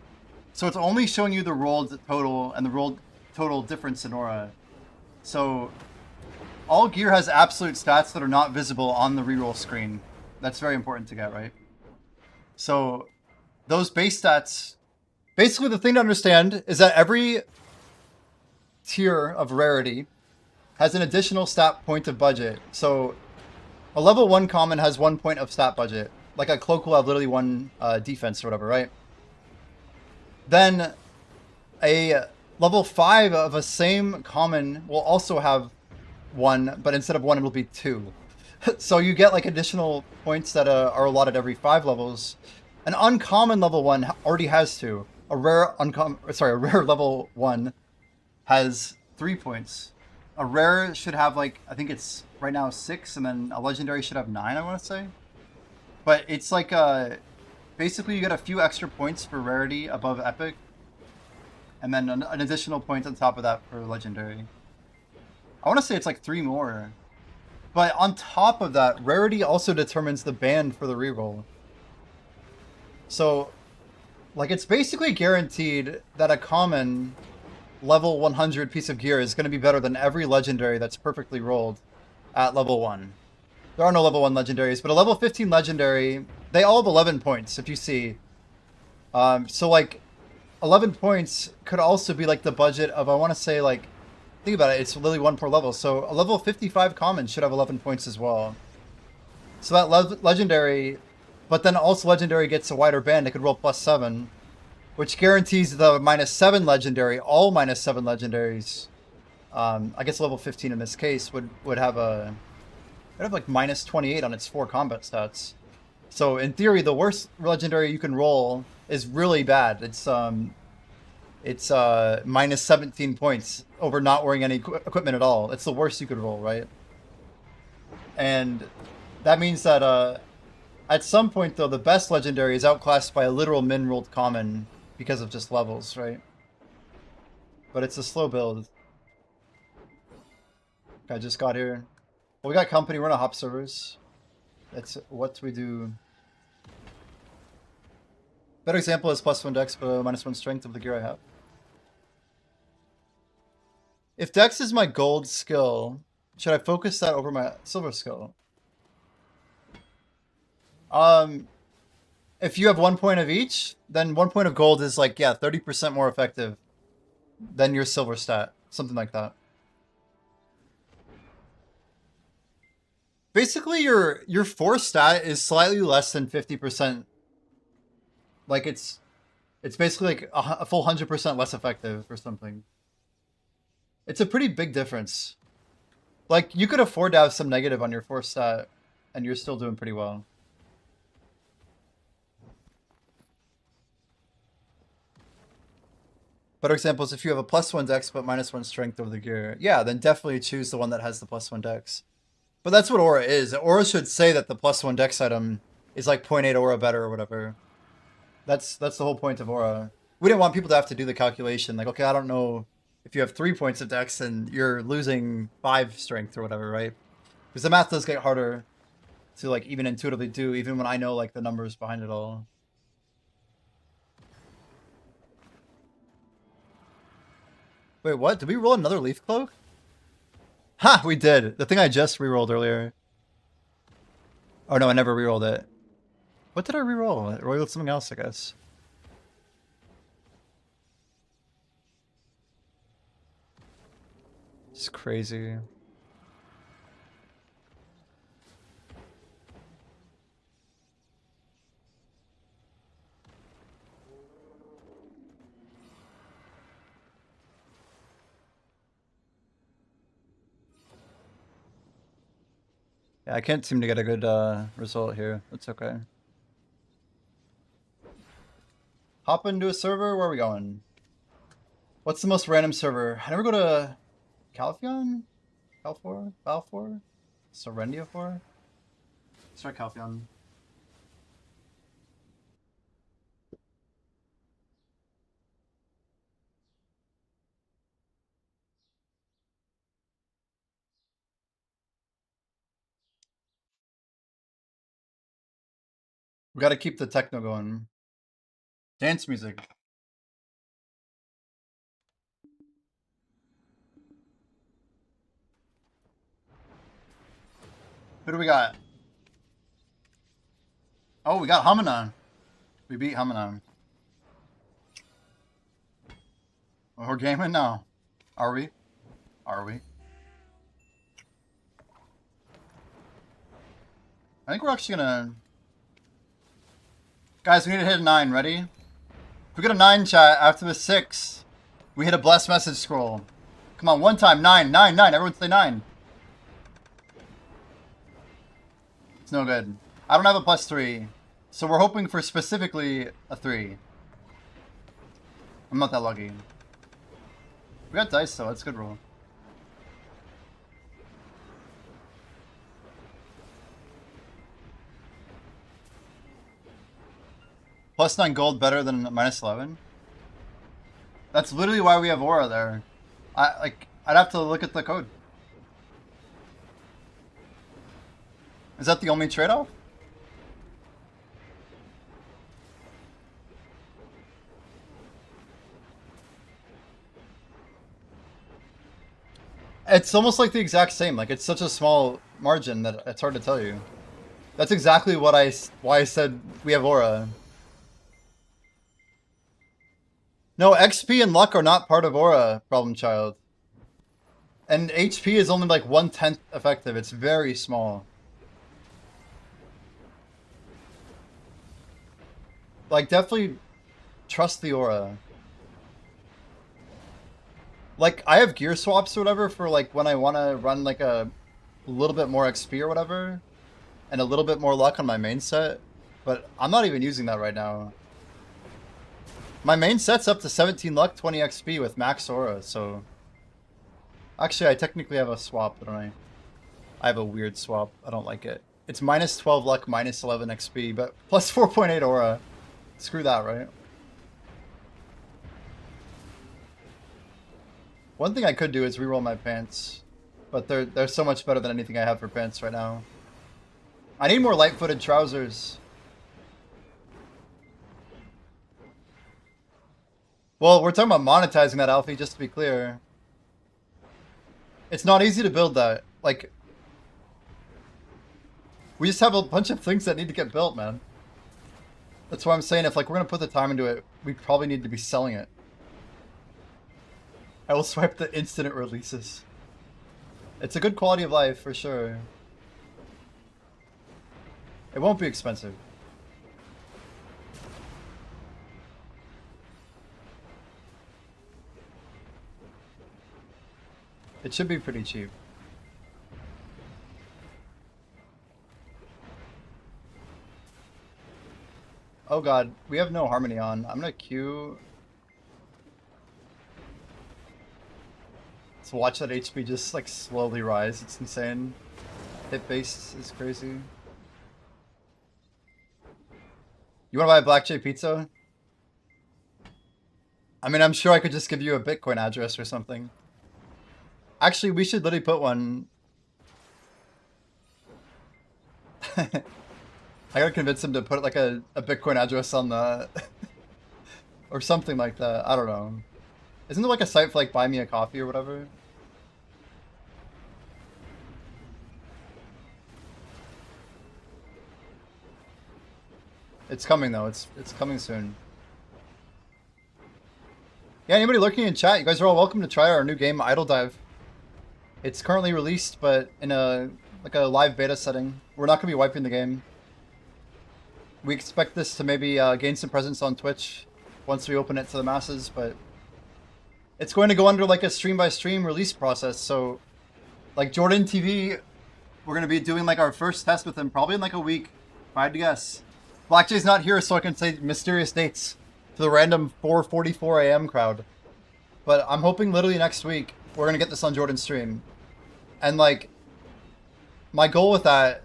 So it's only showing you the rolled total and the rolled total difference in aura. So all gear has absolute stats that are not visible on the reroll screen. That's very important to get, right? So those base stats, basically the thing to understand is that every tier of rarity has an additional stat point of budget. So a level 1 common has 1 point of stat budget. like a cloak will have literally one defense or whatever, right? Then a level 5 of a same common will also have 1, but instead of 1, it'll be 2. So you get like additional points that are allotted every 5 levels. An uncommon level 1 already has 2. A rare a rare level 1 has 3 points. A rare should have like, I think it's right now 6, and then a legendary should have 9, I want to say. But it's like basically you get a few extra points for rarity above epic, and then an additional point on top of that for legendary. I want to say it's like 3 more. But on top of that, rarity also determines the band for the reroll. So, like, it's basically guaranteed that a common level 100 piece of gear is going to be better than every legendary that's perfectly rolled at level 1. There are no level 1 legendaries, but a level 15 legendary, they all have 11 points, if you see. So, like, 11 points could also be, like, the budget of, I want to say, like, think about it, it's literally 1 per level. So a level 55 common should have 11 points as well. So that legendary, but then also legendary gets a wider band. It could roll +7, which guarantees the -7 legendary, all -7 legendaries. I guess level 15 in this case would have like -28 on its 4 combat stats. So in theory, the worst legendary you can roll is really bad. It's -17 points over not wearing any equipment at all. It's the worst you could roll, right? And that means that at some point, though, the best legendary is outclassed by a literal min-rolled common because of just levels, right? But it's a slow build. I just got here. Well, we got company. We're on a hop servers. That's what we do. Better example is +1 dex, but -1 strength of the gear I have. If dex is my gold skill, should I focus that over my silver skill? If you have 1 point of each, then 1 point of gold is like, yeah, 30% more effective than your silver stat. Something like that. Basically, your force stat is slightly less than 50%. Like, it's basically like a full 100% less effective or something. It's a pretty big difference. Like, you could afford to have some negative on your force stat, and you're still doing pretty well. Better example is if you have a +1 dex but -1 strength over the gear. Yeah, then definitely choose the one that has the +1 dex. But that's what aura is. Aura should say that the +1 dex item is like 0.8 aura better or whatever. That's the whole point of aura. We didn't want people to have to do the calculation. Like, okay, I don't know if you have 3 points of dex and you're losing 5 strength or whatever, right? Because the math does get harder to like even intuitively do, even when I know like the numbers behind it all. Wait, what? Did we roll another leaf cloak? Ha! We did. The thing I just rerolled earlier. Oh no, I never rerolled it. What did I reroll? I rolled something else, I guess. It's crazy. Yeah, I can't seem to get a good result here. That's okay. Hop into a server? Where are we going? What's the most random server? I never go to Calphion? Balfour? Balfour? Serendia 4? Let's try Calphion. We gotta keep the techno going. Dance music. Who do we got? Oh, we got Hamina. We beat Hamina. We're gaming now. Are we? Are we? I think we're actually gonna Guys, we need to hit a 9. Ready? If we get a 9 chat after the 6, we hit a blessed message scroll. Come on, one time. 9, 9, 9. Everyone say 9. It's no good. I don't have a +3. So we're hoping for specifically a 3. I'm not that lucky. We got dice though. That's a good roll. +9 gold better than -11? That's literally why we have aura there. I'd have to look at the code. Is that the only trade-off? It's almost like the exact same. Like, it's such a small margin that it's hard to tell you. That's exactly why I said we have aura. No, XP and luck are not part of aura, Problem Child. And HP is only like 1/10 effective. It's very small. Like, definitely trust the aura. Like, I have gear swaps or whatever for like when I want to run like a little bit more XP or whatever, and a little bit more luck on my main set, but I'm not even using that right now. My main set's up to 17 luck, 20 XP with max aura, so... Actually, I technically have a swap, don't I? I have a weird swap. I don't like it. It's -12 luck, -11 XP, but plus 4.8 aura. Screw that, right? One thing I could do is reroll my pants, but they're so much better than anything I have for pants right now. I need more light-footed trousers. Well, we're talking about monetizing that, Alfie, just to be clear. It's not easy to build that. Like, we just have a bunch of things that need to get built, man. That's why I'm saying if like we're gonna put the time into it, we probably need to be selling it. I will swipe the instant it releases. It's a good quality of life for sure. It won't be expensive. It should be pretty cheap. Oh god, we have no harmony on. I'm gonna queue. Let's watch that HP just like slowly rise. It's insane. Hit base is crazy. You wanna buy a Black J pizza? I mean, I'm sure I could just give you a Bitcoin address or something. Actually, we should literally put one. I gotta convince him to put like a Bitcoin address on the... or something like that. I don't know. Isn't there like a site for like buy me a coffee or whatever? It's coming though. It's coming soon. Yeah, anybody lurking in chat, you guys are all welcome to try our new game, Idle Dive. It's currently released, but in a live beta setting. We're not gonna be wiping the game. We expect this to maybe gain some presence on Twitch once we open it to the masses, but it's going to go under like a stream-by-stream release process. So, like Jordan TV, we're going to be doing like our first test with him probably in like a week, if I had to guess. Blackjay's not here, so I can say mysterious dates to the random 4:44 a.m. crowd. But I'm hoping literally next week we're going to get this on Jordan's stream. And like, my goal with that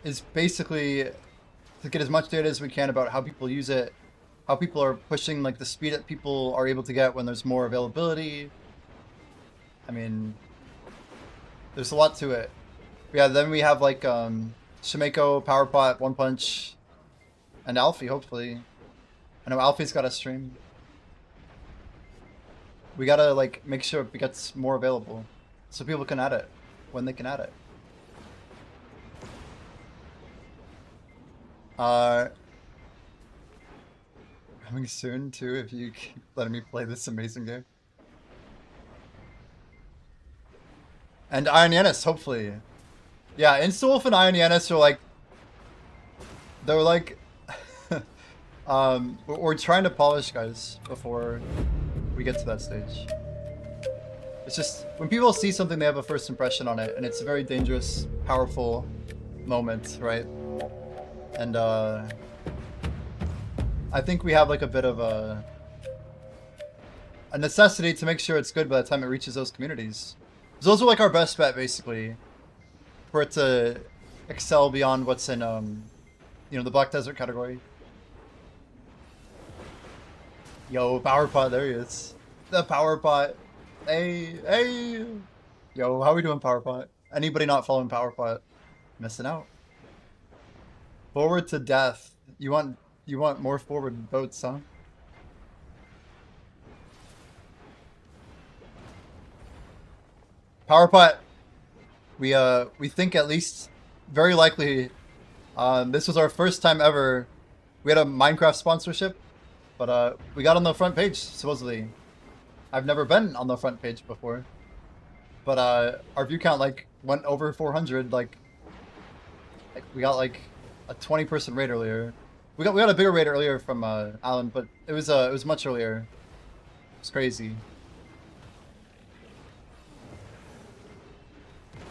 is basically to get as much data as we can about how people use it, how people are pushing like the speed that people are able to get when there's more availability. I mean, there's a lot to it. But yeah, then we have like Shimeko, Powerpot, One Punch, and Alfie, hopefully. I know Alfie's got a stream. We gotta like make sure it gets more available so people can add it when they can add it. Coming soon too if you keep letting me play this amazing game. And Iron Yanis, hopefully. Yeah, Instawolf and Iron Yanis are like... They're like... We're trying to polish, guys, before we get to that stage. It's just, when people see something, they have a first impression on it, and it's a very dangerous, powerful moment, right? And, I think we have, like, a bit of a necessity to make sure it's good by the time it reaches those communities. So those are, like, our best bet, basically, for it to excel beyond what's in, you know, the Black Desert category. Yo, Power Pot, there he is. The Power Pot. Hey, hey. Yo, how we doing, Power Pot? Anybody not following Power Pot? Missing out. Forward to death. You want more forward boats, huh? Power Pot. We think at least, very likely, this was our first time ever. We had a Minecraft sponsorship, but we got on the front page, supposedly. I've never been on the front page before, but our view count like went over 400. Like we got like a 20-person raid earlier. We got a bigger raid earlier from Alan, but it was much earlier. It's crazy.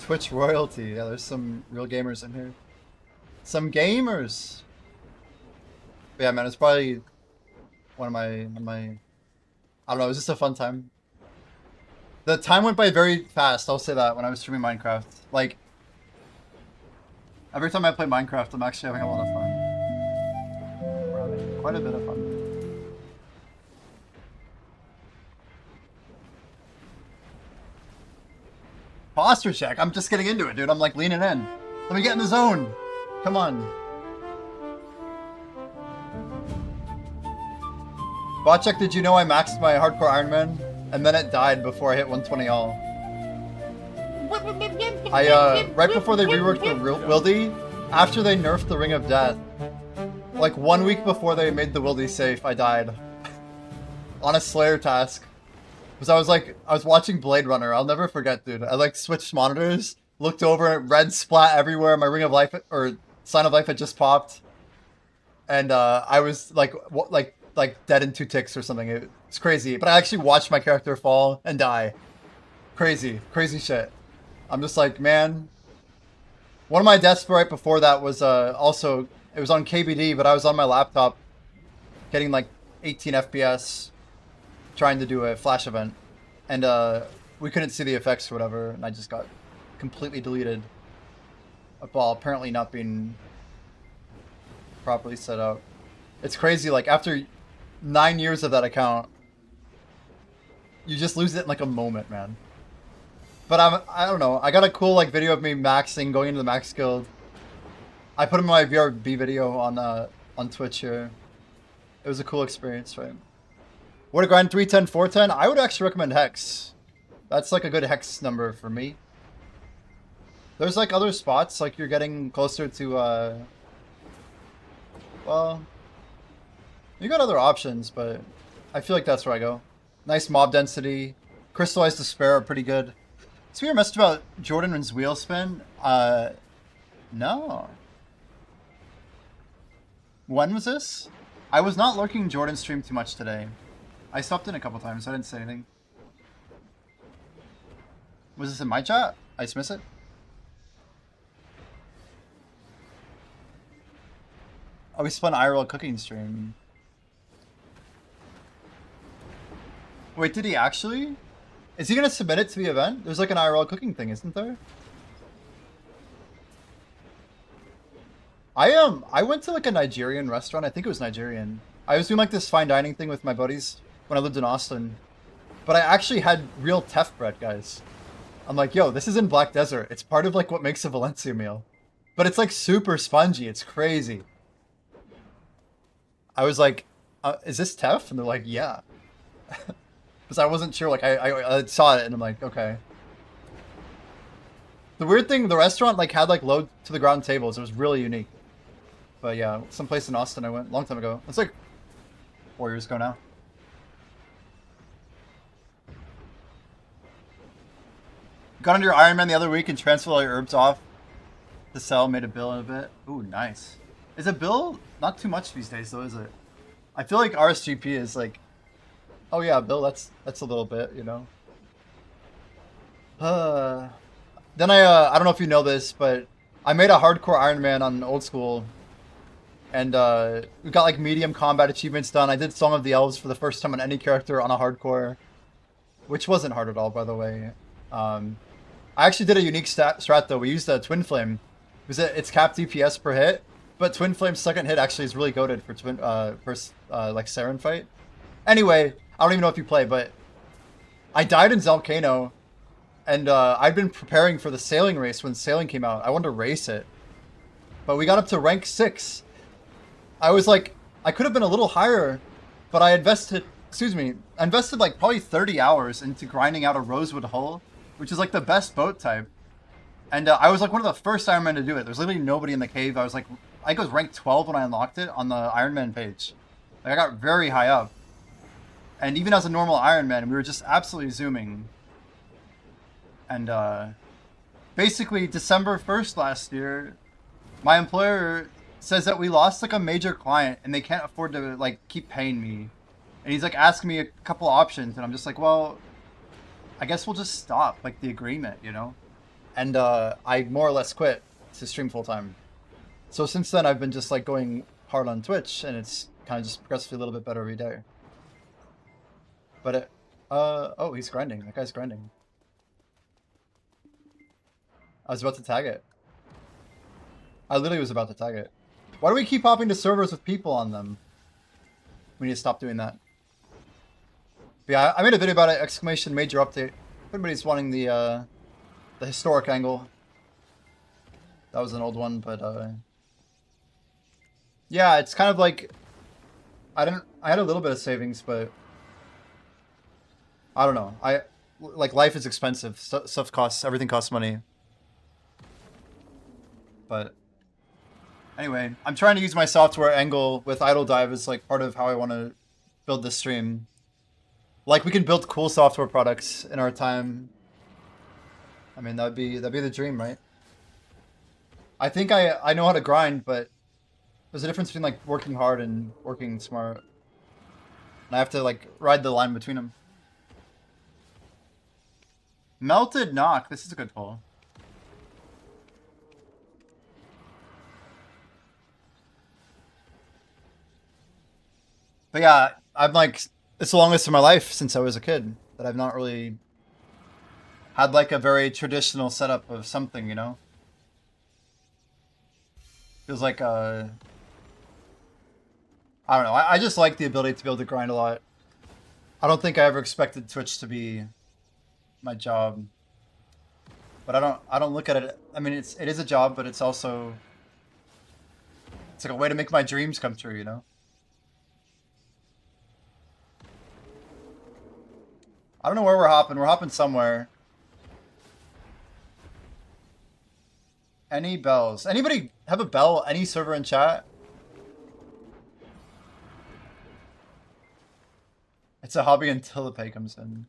Twitch royalty. Yeah, there's some real gamers in here. Some gamers. But yeah, man, it's probably one of my I don't know, it was just a fun time. The time went by very fast, I'll say that, when I was streaming Minecraft. Like, every time I play Minecraft, I'm actually having a lot of fun. We're having quite a bit of fun. Posture check, I'm just getting into it, dude. I'm like leaning in. Let me get in the zone. Come on. Botcheck, did you know I maxed my hardcore Iron Man? And then it died before I hit 120 all. Right before they reworked the Wildy, after they nerfed the Ring of Death, like 1 week before they made the Wildy safe, I died. On a Slayer task. Because I was watching Blade Runner, I'll never forget, dude. I like switched monitors, looked over, red splat everywhere, my Ring of Life, or Sign of Life had just popped. And I was like dead in 2 ticks or something. It's crazy. But I actually watched my character fall and die. Crazy. Crazy shit. I'm just like, man. One of my deaths right before that was also, it was on KBD, but I was on my laptop getting like 18 FPS trying to do a flash event. And we couldn't see the effects or whatever, and I just got completely deleted. While apparently not being properly set up. It's crazy, like after 9 years of that account, you just lose it in like a moment, man. But I don't know. I got a cool like video of me maxing, going into the max guild. I put in my VRB video on Twitch here. It was a cool experience, right? Would I grind 310, 410? I would actually recommend Hex. That's like a good Hex number for me. There's like other spots, like you're getting closer to well, you got other options, but I feel like that's where I go. Nice mob density. Crystallized Despair are pretty good. So we were messed about Jordan's wheel spin. No. When was this? I was not lurking Jordan's stream too much today. I stopped in a couple times, so I didn't say anything. Was this in my chat? I just miss it? Oh, we spun IRL cooking stream. Wait, did he actually? Is he gonna submit it to the event? There's like an IRL cooking thing, isn't there? I went to like a Nigerian restaurant. I think it was Nigerian. I was doing like this fine dining thing with my buddies when I lived in Austin. But I actually had real teff bread, guys. I'm like, yo, this is in Black Desert. It's part of like what makes a Valencia meal. But it's like super spongy. It's crazy. I was like, is this teff? And they're like, yeah. Because I wasn't sure, like, I saw it and I'm like, okay. The weird thing, the restaurant, like, had, like, low to the ground tables. It was really unique. But yeah, someplace in Austin I went a long time ago. It's like 4 years ago now. Got under your Iron Man the other week and transferred all your herbs off to sell, made a bill in a bit. Ooh, nice. Is a bill not too much these days, though, is it? I feel like RSGP is like, oh yeah, Bill, that's a little bit, you know. Then I don't know if you know this, but I made a hardcore Iron Man on old school, and we got like medium combat achievements done. I did Song of the Elves for the first time on any character on a hardcore, which wasn't hard at all, by the way. I actually did a unique strat though. We used a Twin Flame because it's capped DPS per hit, but Twin Flame's second hit actually is really goated for like Saren fight. Anyway, I don't even know if you play, but I died in Zelcano, and I'd been preparing for the sailing race when sailing came out. I wanted to race it, but we got up to rank 6. I was like, I could have been a little higher, but I invested like probably 30 hours into grinding out a Rosewood hull, which is like the best boat type. And I was like one of the first Iron Men to do it. There's literally nobody in the cave. I was like, I think it was rank 12 when I unlocked it on the Iron Man page. Like I got very high up. And even as a normal Iron Man, we were just absolutely zooming. And basically December 1st last year, my employer says that we lost like a major client and they can't afford to like keep paying me. And he's like asking me a couple options, and I'm just like, well, I guess we'll just stop like the agreement, you know? And I more or less quit to stream full time. So since then I've been just like going hard on Twitch, and it's kind of just progressively a little bit better every day. But oh, he's grinding. That guy's grinding. I was about to tag it. I literally was about to tag it. Why do we keep hopping to servers with people on them? We need to stop doing that. But yeah, I made a video about it, exclamation major update. If anybody's wanting the historic angle. That was an old one, but yeah, it's kind of like I had a little bit of savings, but I don't know. Like life is expensive. Stuff costs, everything costs money. But anyway, I'm trying to use my software angle with Idle Dive as like part of how I want to build this stream. Like we can build cool software products in our time. I mean, that'd be the dream, right? I think I know how to grind, but there's a difference between like working hard and working smart. And I have to like ride the line between them. Melted Knock. This is a good pull. But yeah, I'm like, it's the longest of my life since I was a kid that I've not really had like a very traditional setup of something, you know? Feels like, I don't know. I just like the ability to be able to grind a lot. I don't think I ever expected Twitch to be my job. But I don't look at it. I mean, it is a job, but it's also, it's like a way to make my dreams come true, you know? I don't know where we're hopping. We're hopping somewhere. Any bells? Anybody have a bell? Any server in chat? It's a hobby until the pay comes in.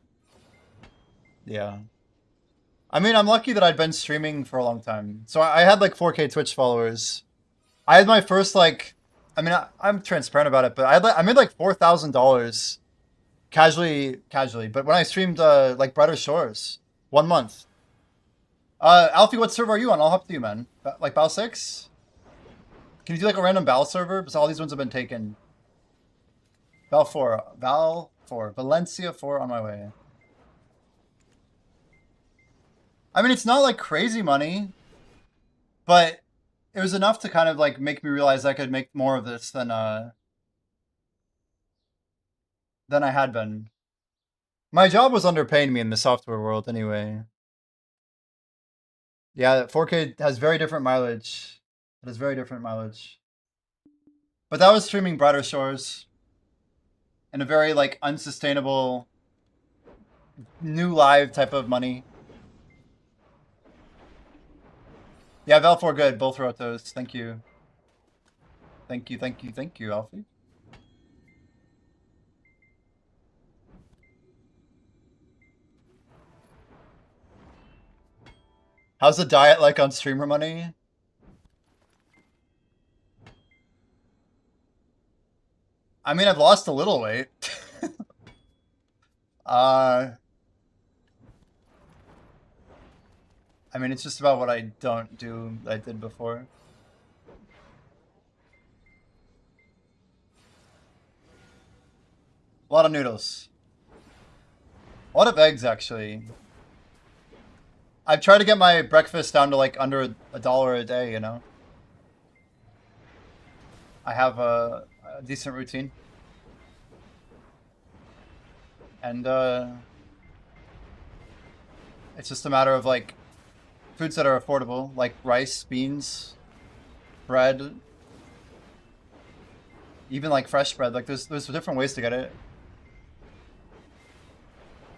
Yeah. I mean, I'm lucky that I'd been streaming for a long time. So I had like 4K Twitch followers. I had my first like, I mean, I'm transparent about it, but I made like $4,000 casually. But when I streamed like Brighter Shores, 1 month. Alfie, what server are you on? I'll hop to you, man. Like Bal 6? Can you do like a random Bal server? Because all these ones have been taken. Bal 4. Valencia 4 on my way. I mean, it's not like crazy money, but it was enough to kind of like make me realize I could make more of this than I had been. My job was underpaying me in the software world anyway. Yeah, 4K has very different mileage. It has very different mileage. But that was streaming Brighter Shores in a very like unsustainable new live type of money. Yeah, Val 4 good. Both wrote those. Thank you. Thank you, Alfie. How's the diet like on streamer money? I mean, I've lost a little weight. I mean, it's just about what I don't do that I did before. A lot of noodles. A lot of eggs, actually. I've tried to get my breakfast down to like under $1 a day, you know? I have a decent routine. And it's just a matter of like foods that are affordable, like rice, beans, bread, even like fresh bread. Like there's different ways to get it.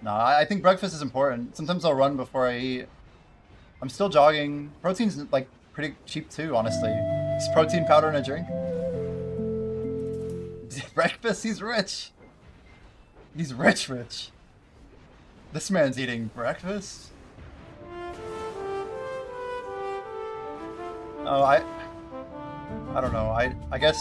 No, I think breakfast is important. Sometimes I'll run before I eat. I'm still jogging. Protein's like pretty cheap too, honestly. It's protein powder in a drink. Breakfast, he's rich. He's rich. This man's eating breakfast. Oh, I don't know. I guess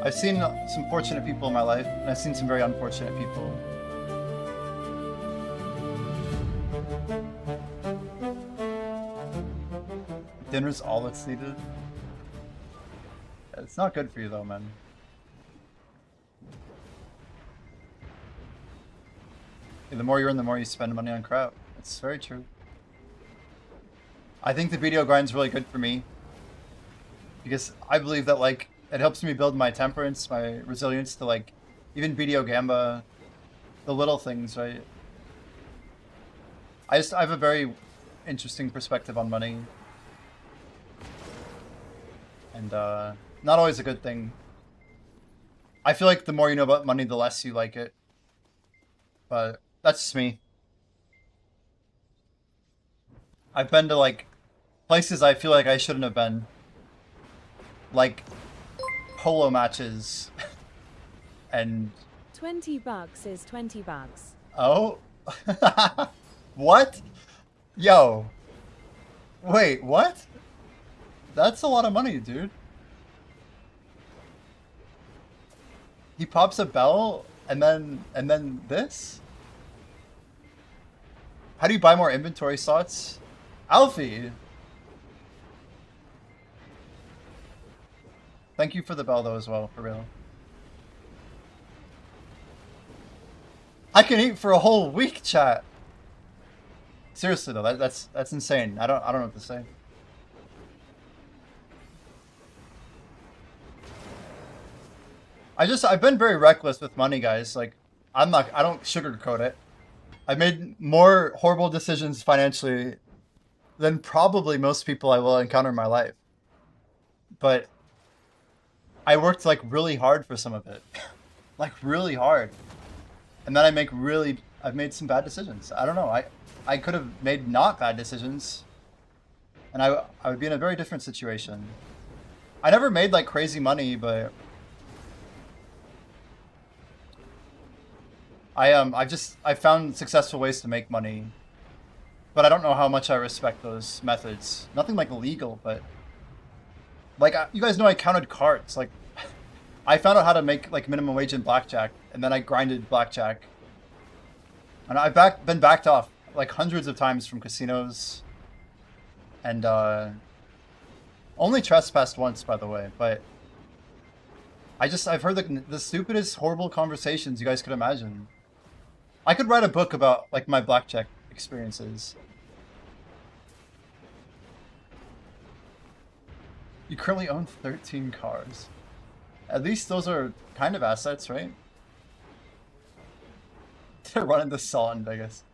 I've seen some fortunate people in my life, and I've seen some very unfortunate people. Dinner's all that's needed. It's not good for you though, man. The more you earn, the more you spend money on crap. It's very true. I think the video grind's really good for me because I believe that like it helps me build my temperance, my resilience to like even video gamba, the little things, right? I have a very interesting perspective on money, and not always a good thing. I feel like the more you know about money, the less you like it. But that's just me. I've been to like places I feel like I shouldn't have been. Like polo matches and $20 is $20. oh. What? Yo. Wait, what? That's a lot of money, dude. He pops a bell and then this? How do you buy more inventory slots? Alfie! Thank you for the bell though as well, for real. I can eat for a whole week, chat. Seriously though, that's insane. I don't know what to say. I've been very reckless with money, guys. Like I don't sugarcoat it. I've made more horrible decisions financially than probably most people I will encounter in my life. But I worked like really hard for some of it. Like really hard. And then I've made some bad decisions. I don't know. I could have made not bad decisions. And I would be in a very different situation. I never made like crazy money, but I found successful ways to make money. But I don't know how much I respect those methods. Nothing like illegal, but like you guys know I counted cards. Like I found out how to make like minimum wage in blackjack, and then I grinded blackjack. And I've been backed off like hundreds of times from casinos. And only trespassed once, by the way, but I've heard the stupidest, horrible conversations you guys could imagine. I could write a book about like my blackjack experiences. You currently own 13 cars. At least those are kind of assets, right? Did I run into Saw in Vegas?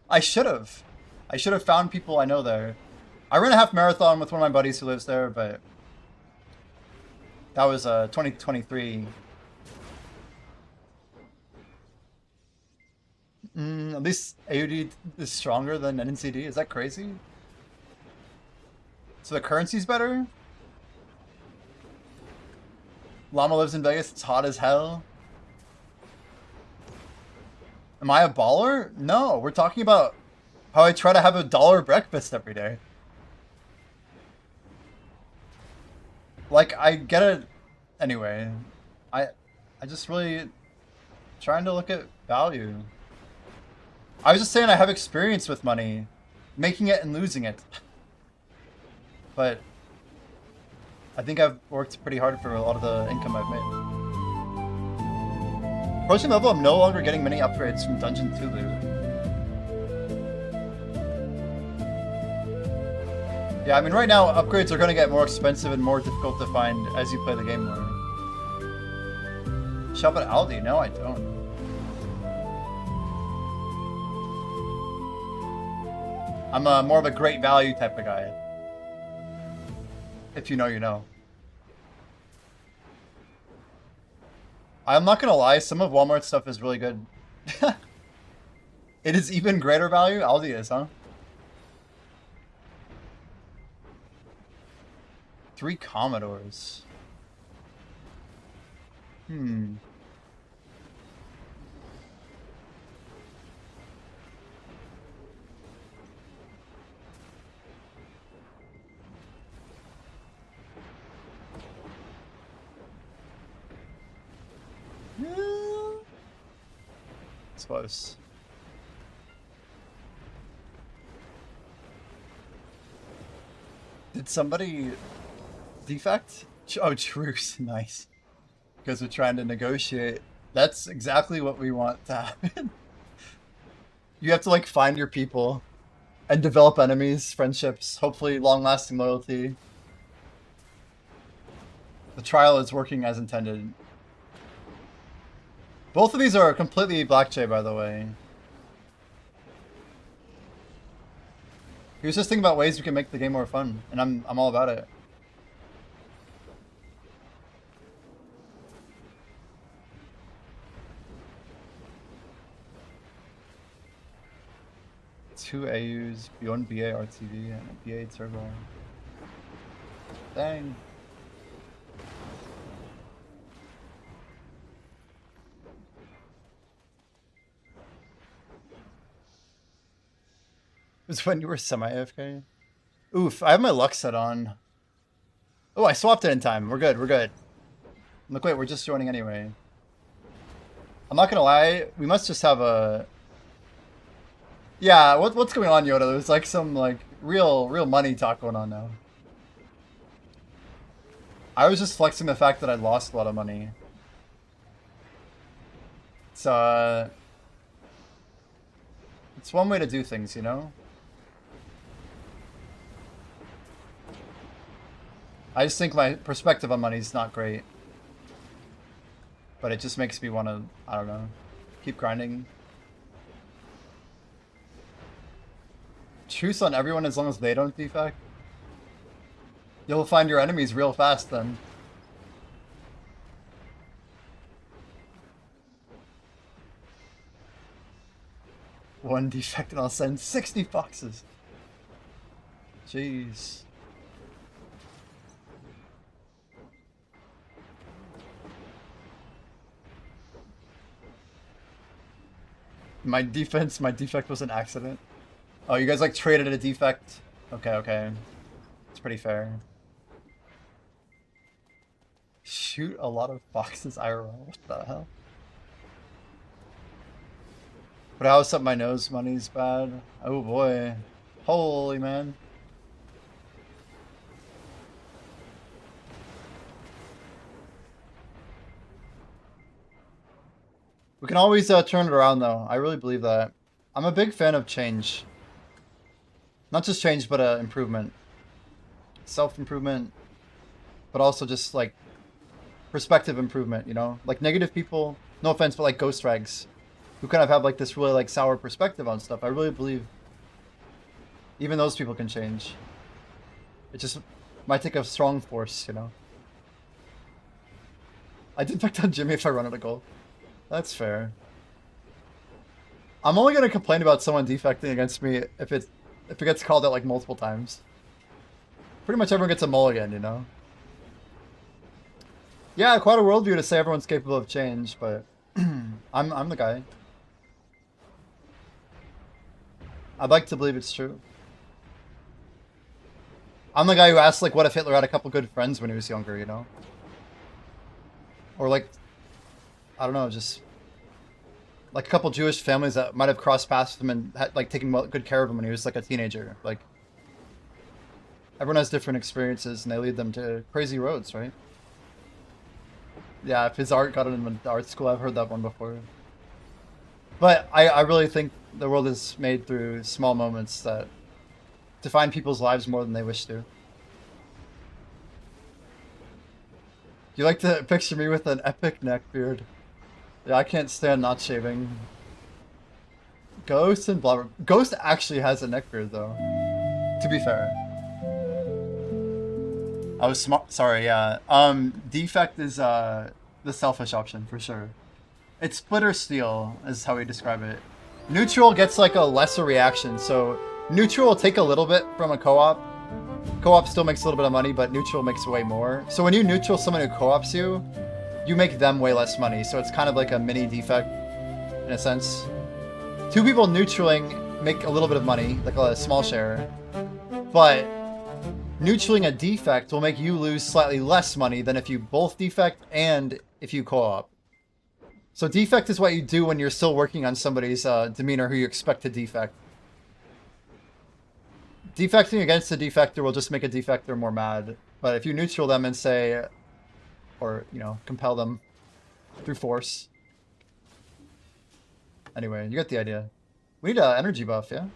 I should have. I should have found people I know there. I ran a half marathon with one of my buddies who lives there, but that was 2023. At least AUD is stronger than NCD. Is that crazy? So the currency's better? Llama lives in Vegas. It's hot as hell. Am I a baller? No, we're talking about how I try to have $1 breakfast every day. Like, I get it anyway. I just really trying to look at value. I was just saying I have experience with money, making it and losing it. But I think I've worked pretty hard for a lot of the income I've made. Approaching level, I'm no longer getting many upgrades from Dungeon 2 loot. Yeah, I mean, right now, upgrades are going to get more expensive and more difficult to find as you play the game more. Shop at Aldi? No, I don't. I'm more of a great value type of guy. If you know, you know. I'm not gonna lie, some of Walmart's stuff is really good. It is even greater value? Aldi is, huh? 3 Commodores. Hmm. It's close. Did somebody defect? Oh, truce. Nice. Because we're trying to negotiate. That's exactly what we want to happen. You have to like find your people and develop enemies, friendships, hopefully long-lasting loyalty. The trial is working as intended. Both of these are completely Black Jay, by the way. He was just thinking about ways we can make the game more fun, and I'm all about it. Two AUs, beyond BA RTV, and a BA Turbo. Dang. It was when you were semi-AFK. Oof, I have my luck set on. Oh, I swapped it in time. We're good, we're good. Look, wait, we're just joining anyway. I'm not gonna lie, we must just have a... Yeah, what's going on, Yoda? There's like some like real money talk going on now. I was just flexing the fact that I lost a lot of money. So, it's one way to do things, you know? I just think my perspective on money is not great. But it just makes me want to, I don't know, keep grinding. Truce on everyone as long as they don't defect. You'll find your enemies real fast then. One defect and I'll send 60 boxes. Jeez. My defect was an accident. Oh, you guys like traded a defect? Okay, okay. It's pretty fair. Shoot a lot of boxes IRL. What the hell? But how's up my nose? Money's bad. Oh boy. Holy man. We can always turn it around though. I really believe that. I'm a big fan of change. Not just change, but improvement. Self-improvement. But also just like perspective improvement, you know? Like negative people, no offense, but like ghost rags. Who kind of have like this really like sour perspective on stuff. I really believe even those people can change. It just might take a strong force, you know? I defect on Jimmy if I run out of gold. That's fair. I'm only gonna complain about someone defecting against me if it gets called out like multiple times. Pretty much everyone gets a mulligan, you know? Yeah, quite a worldview to say everyone's capable of change, but I'm the guy. I'd like to believe it's true. I'm the guy who asked, like, what if Hitler had a couple good friends when he was younger, you know? Or, like, I don't know, just like a couple Jewish families that might have crossed paths with him and had, like, taken good care of him when he was, like, a teenager. Like, everyone has different experiences and they lead them to crazy roads, right? Yeah, if his art got him into art school, I've heard that one before. But I really think the world is made through small moments that define people's lives more than they wish to. You like to picture me with an epic neck beard? Yeah, I can't stand not shaving. Ghost and blah. Ghost actually has a neck beard, though. To be fair. I was smart. Sorry, yeah. Defect is the selfish option for sure. It's split or steal is how we describe it. Neutral gets like a lesser reaction, so neutral will take a little bit from a co-op. Co-op still makes a little bit of money, but neutral makes way more. So when you neutral someone who co-ops you, you make them way less money. So it's kind of like a mini defect in a sense. Two people neutraling make a little bit of money, like a small share, but neutraling a defect will make you lose slightly less money than if you both defect and if you co-op. So defect is what you do when you're still working on somebody's demeanor who you expect to defect. Defecting against a defector will just make a defector more mad. But if you neutral them and say, or, you know, compel them through force. Anyway, you get the idea. We need an energy buff, yeah?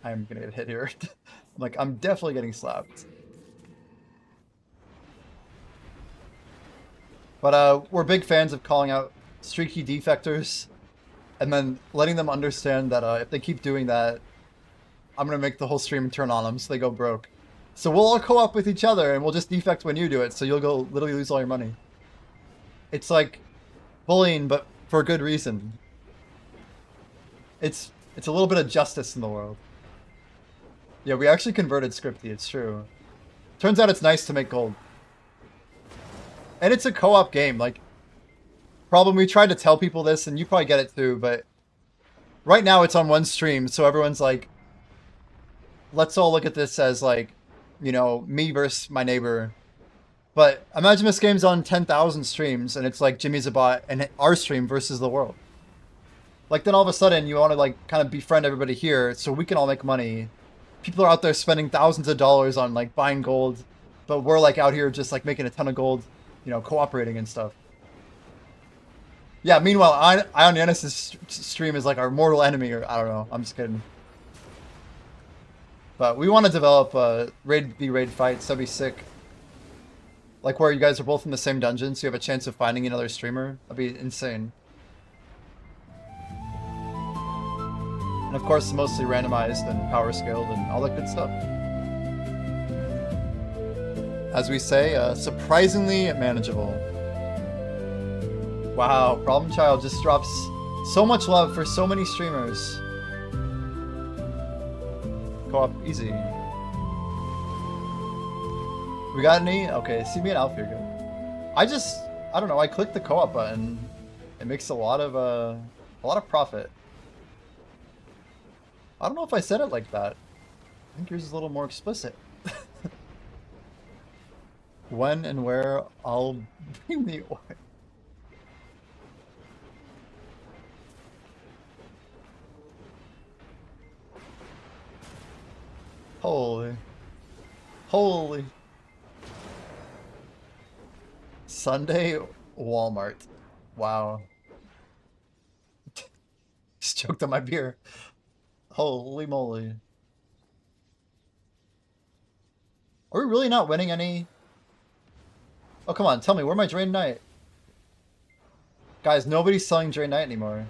I'm gonna get hit here. I'm definitely getting slapped. But we're big fans of calling out streaky defectors and then letting them understand that if they keep doing that, I'm going to make the whole stream turn on them so they go broke. So we'll all co-op with each other and we'll just defect when you do it, so you'll go literally lose all your money. It's like bullying, but for a good reason. It's a little bit of justice in the world. Yeah, we actually converted Scripty, it's true. Turns out it's nice to make gold. And it's a co-op game, like, problem, we tried to tell people this, and you probably get it too, but right now it's on one stream, so everyone's like, let's all look at this as, like, you know, me versus my neighbor. But imagine this game's on 10,000 streams, and it's like Jimmy's a bot, and our stream versus the world. Like, then all of a sudden, you want to, like, kind of befriend everybody here, so we can all make money. People are out there spending thousands of dollars on, like, buying gold, but we're, like, out here just, like, making a ton of gold, you know, cooperating and stuff. Yeah, meanwhile, Ion Yanis' stream is like our mortal enemy, or I don't know, I'm just kidding. But we want to develop raid v raid fights, that'd be sick. Like where you guys are both in the same dungeon, so you have a chance of finding another streamer. That'd be insane. And of course, mostly randomized and power scaled and all that good stuff. As we say, surprisingly manageable. Wow, Problem Child just drops so much love for so many streamers. Co-op easy. We got any? Okay, see me and Alfie are good. I don't know, I clicked the co-op button. It makes a lot of profit. I don't know if I said it like that. I think yours is a little more explicit. When and where I'll bring the oil. Holy. Sunday Walmart. Wow. Just choked on my beer. Holy moly. Are we really not winning any? Oh, come on, tell me, where my Drain Knight? Guys, nobody's selling Drain Knight anymore.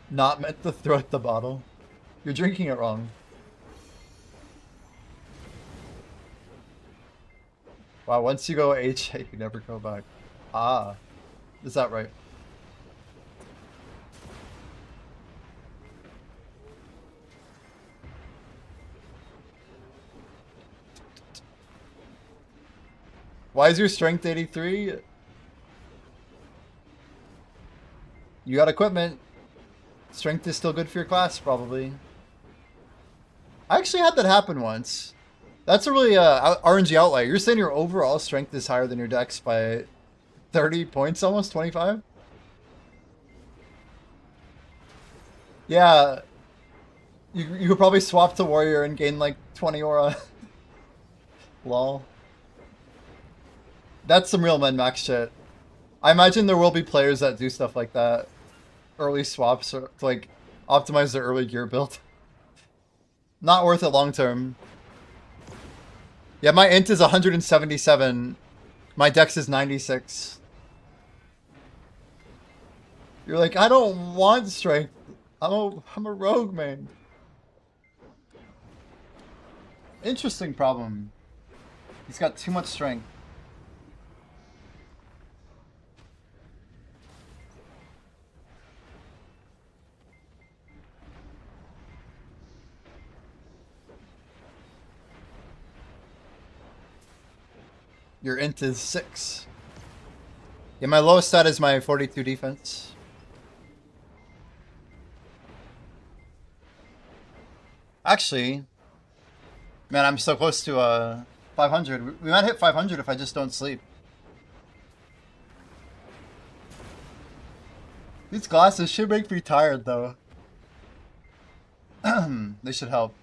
Not meant to throw at the bottle. You're drinking it wrong. Wow, once you go HA, you never go back. Ah, is that right? Why is your strength 83? You got equipment. Strength is still good for your class, probably. I actually had that happen once. That's a really RNG outlier. You're saying your overall strength is higher than your dex by 30 points, almost 25? Yeah. You could probably swap to warrior and gain like 20 aura. Lol. That's some real min-max shit. I imagine there will be players that do stuff like that. Early swaps or to like optimize their early gear build. Not worth it long term. Yeah, my int is 177. My dex is 96. You're like, I don't want strength. I'm a rogue, man. Interesting problem. He's got too much strength. Your int is 6. Yeah, my lowest stat is my 42 defense. Actually, man, I'm so close to 500. We might hit 500 if I just don't sleep. These glasses should make me tired, though. They should help.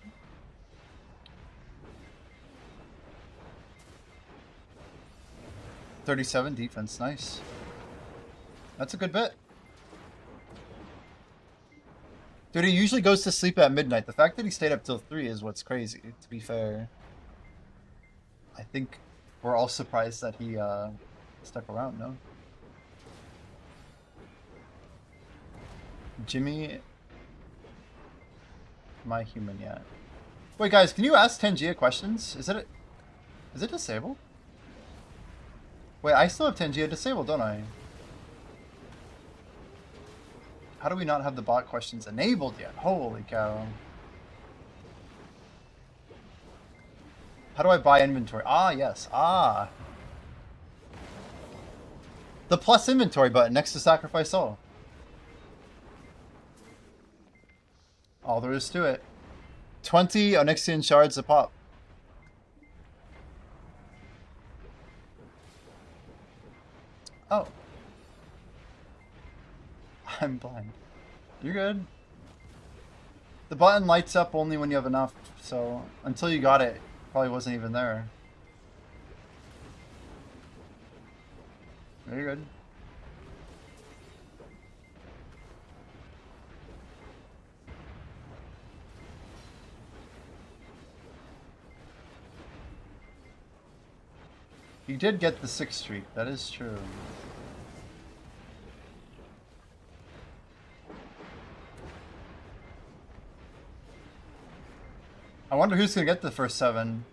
.37 defense, nice. That's a good bit. Dude, he usually goes to sleep at midnight. The fact that he stayed up till 3 is what's crazy, to be fair. I think we're all surprised that he stuck around, no? Jimmy... My human, yeah. Wait, guys, can you ask Tangia questions? Is it disabled? Wait, I still have Tangia disabled, don't I? How do we not have the bot questions enabled yet? Holy cow. How do I buy inventory? Ah, yes. Ah. The plus inventory button next to sacrifice all. All there is to it. 20 Onyxian shards a pop. Oh. I'm blind. You're good. The button lights up only when you have enough, so until you got it, probably wasn't even there. Very good. You did get the 6th streak, that is true. I wonder who's gonna get the first 7.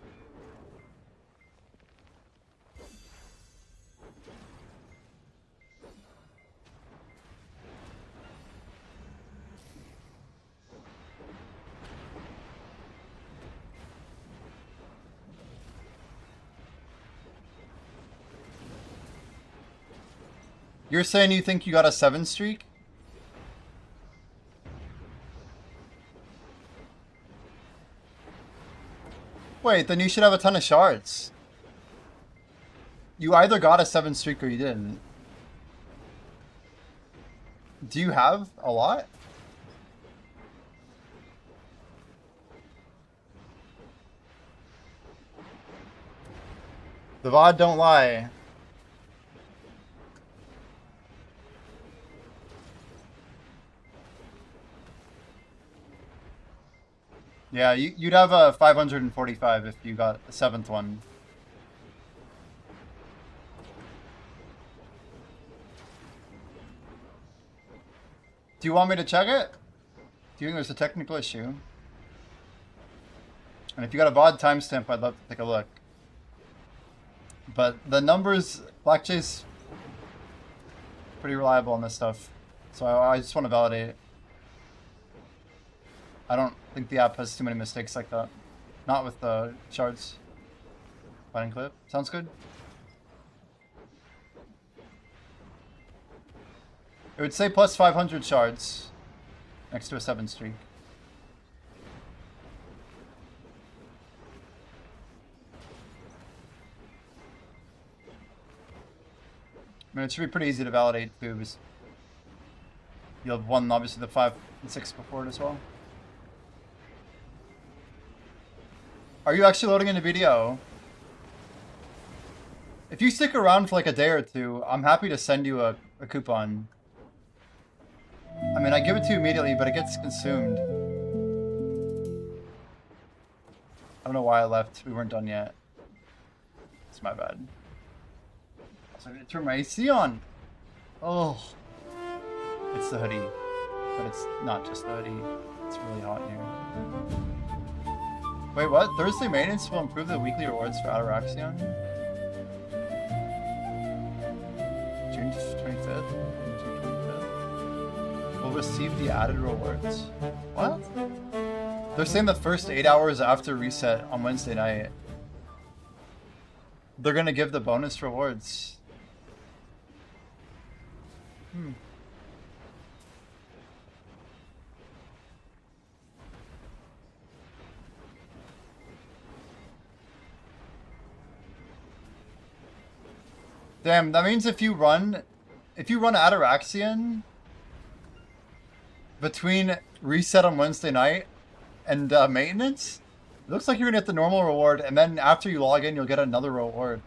You're saying you think you got a 7 streak? Wait, then you should have a ton of shards. You either got a 7 streak or you didn't. Do you have a lot? The VOD don't lie. Yeah, you'd have a 545 if you got the 7th one. Do you want me to check it? Do you think there's a technical issue? And if you got a VOD timestamp, I'd love to take a look. But the numbers, Blackjay's pretty reliable on this stuff. So I just want to validate it. I don't think the app has too many mistakes like that. Not with the shards. Fighting clip. Sounds good. It would say plus 500 shards next to a 7 streak. I mean, it should be pretty easy to validate too, because you'll have won obviously the 5 and 6 before it as well. Are you actually loading in a video? If you stick around for like a day or two, I'm happy to send you a coupon. I mean, I give it to you immediately, but it gets consumed. I don't know why I left. We weren't done yet. It's my bad. Also, I'm gonna turn my AC on. Oh, it's the hoodie, but it's not just the hoodie. It's really hot in here. Wait, what? Thursday maintenance will improve the weekly rewards for Ataraxion? June 25th? June 25th? We'll receive the added rewards. What? They're saying the first 8 hours after reset on Wednesday night, they're gonna give the bonus rewards. Damn, that means if you run Ataraxion between reset on Wednesday night and maintenance, it looks like you're gonna get the normal reward, and then after you log in, you'll get another reward.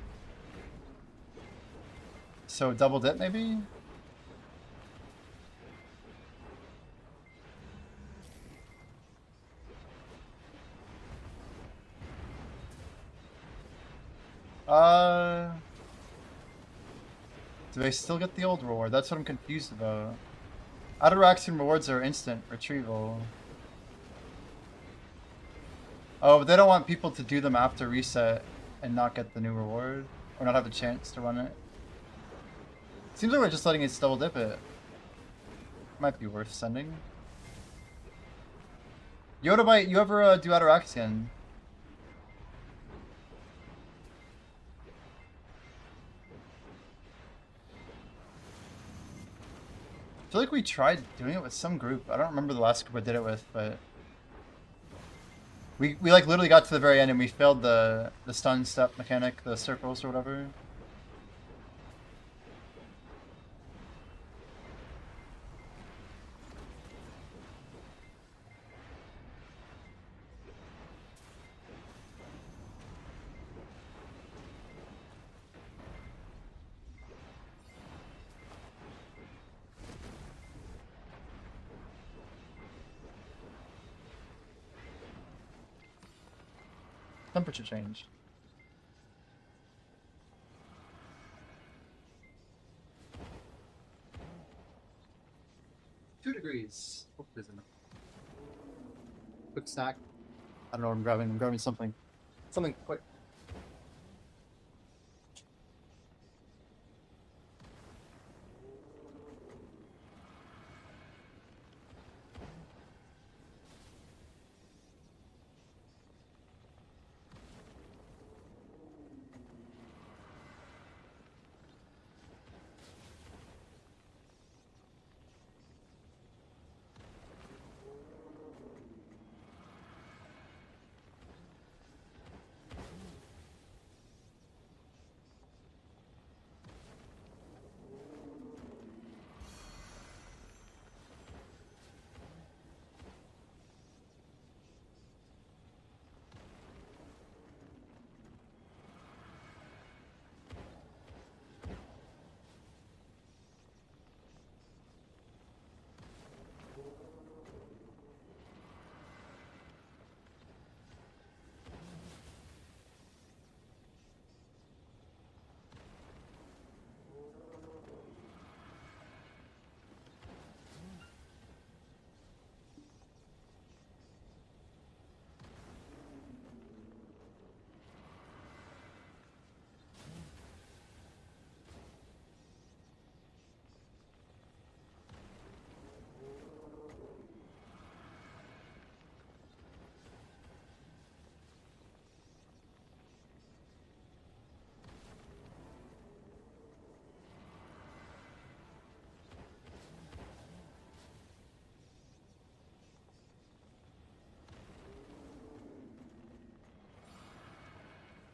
So double dip, maybe? Do they still get the old reward? That's what I'm confused about. Ataraxian rewards are instant retrieval. Oh, but they don't want people to do them after reset and not get the new reward, or not have the chance to run it. Seems like we're just letting it double dip it. Might be worth sending. Yodabite, you ever do Ataraxian? I feel like we tried doing it with some group. I don't remember the last group I did it with, but we like literally got to the very end and we failed the stun step mechanic, the circles or whatever. Temperature change. $2 degrees. Hope there's enough. Quick snack. I don't know what I'm grabbing. I'm grabbing something. Something quick.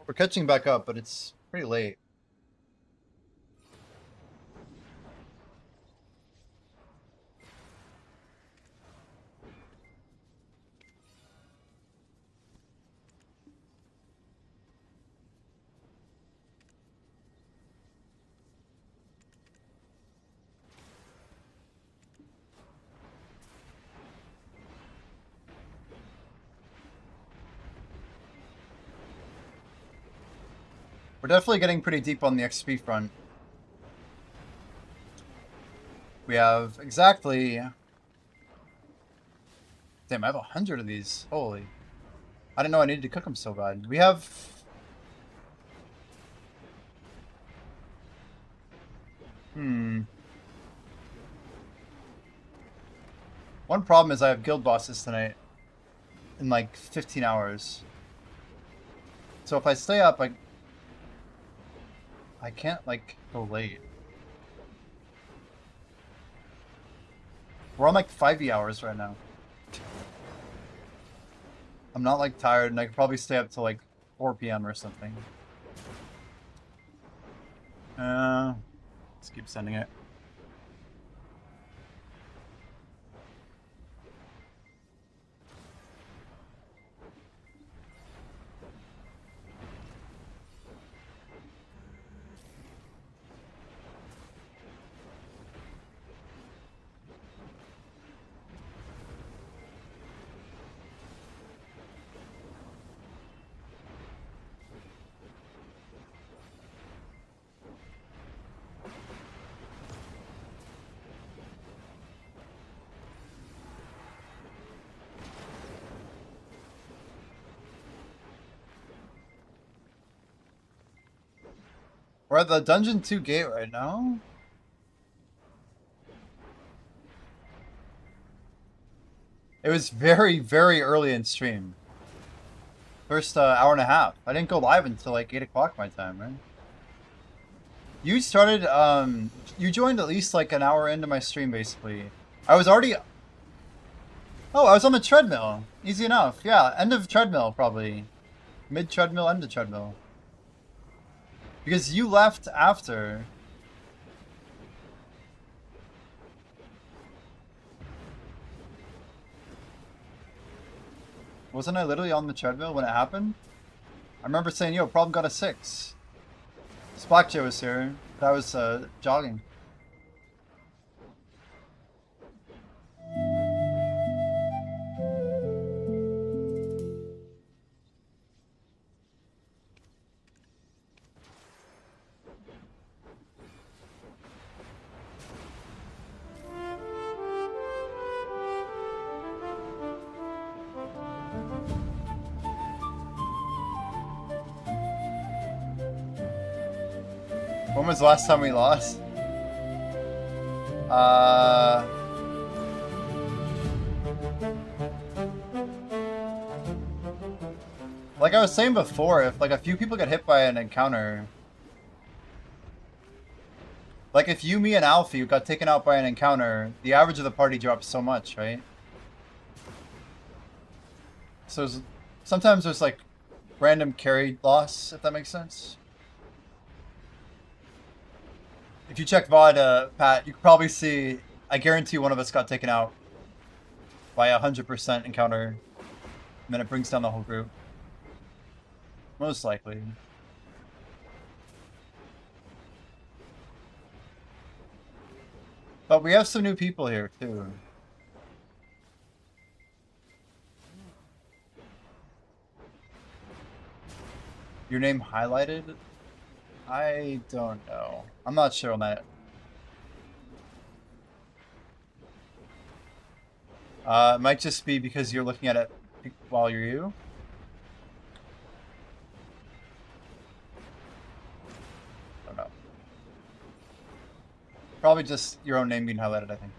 We're catching back up, but it's pretty late. We're definitely getting pretty deep on the XP front. We have exactly... Damn, I have 100 of these. Holy. I didn't know I needed to cook them so bad. We have... One problem is I have guild bosses tonight in like 15 hours. So if I stay up, I can't like go late. We're on like 5e hours right now. I'm not like tired, and I could probably stay up till like 4 p.m. or something. Let's keep sending it. We're at the Dungeon 2 gate right now. It was very, very early in stream. First hour and a half. I didn't go live until like 8 o'clock my time, right? You started, you joined at least like an hour into my stream, basically. I was already... Oh, I was on the treadmill. Easy enough. Yeah, end of treadmill, probably. Mid-treadmill, end of treadmill. Because you left after. Wasn't I literally on the treadmill when it happened? I remember saying, yo, problem got a 6. Spock J was here, but I was jogging. When was the last time we lost? Like I was saying before, if like a few people get hit by an encounter, like if you, me, and Alfie got taken out by an encounter, the average of the party drops so much, right? So sometimes there's like random carry loss, if that makes sense. If you check VOD, Pat, you can probably see, I guarantee one of us got taken out by 100% encounter, and then it brings down the whole group. Most likely. But we have some new people here, too. Your name highlighted? I don't know. I'm not sure on that. It might just be because you're looking at it while you're you. I don't know. Probably just your own name being highlighted, I think.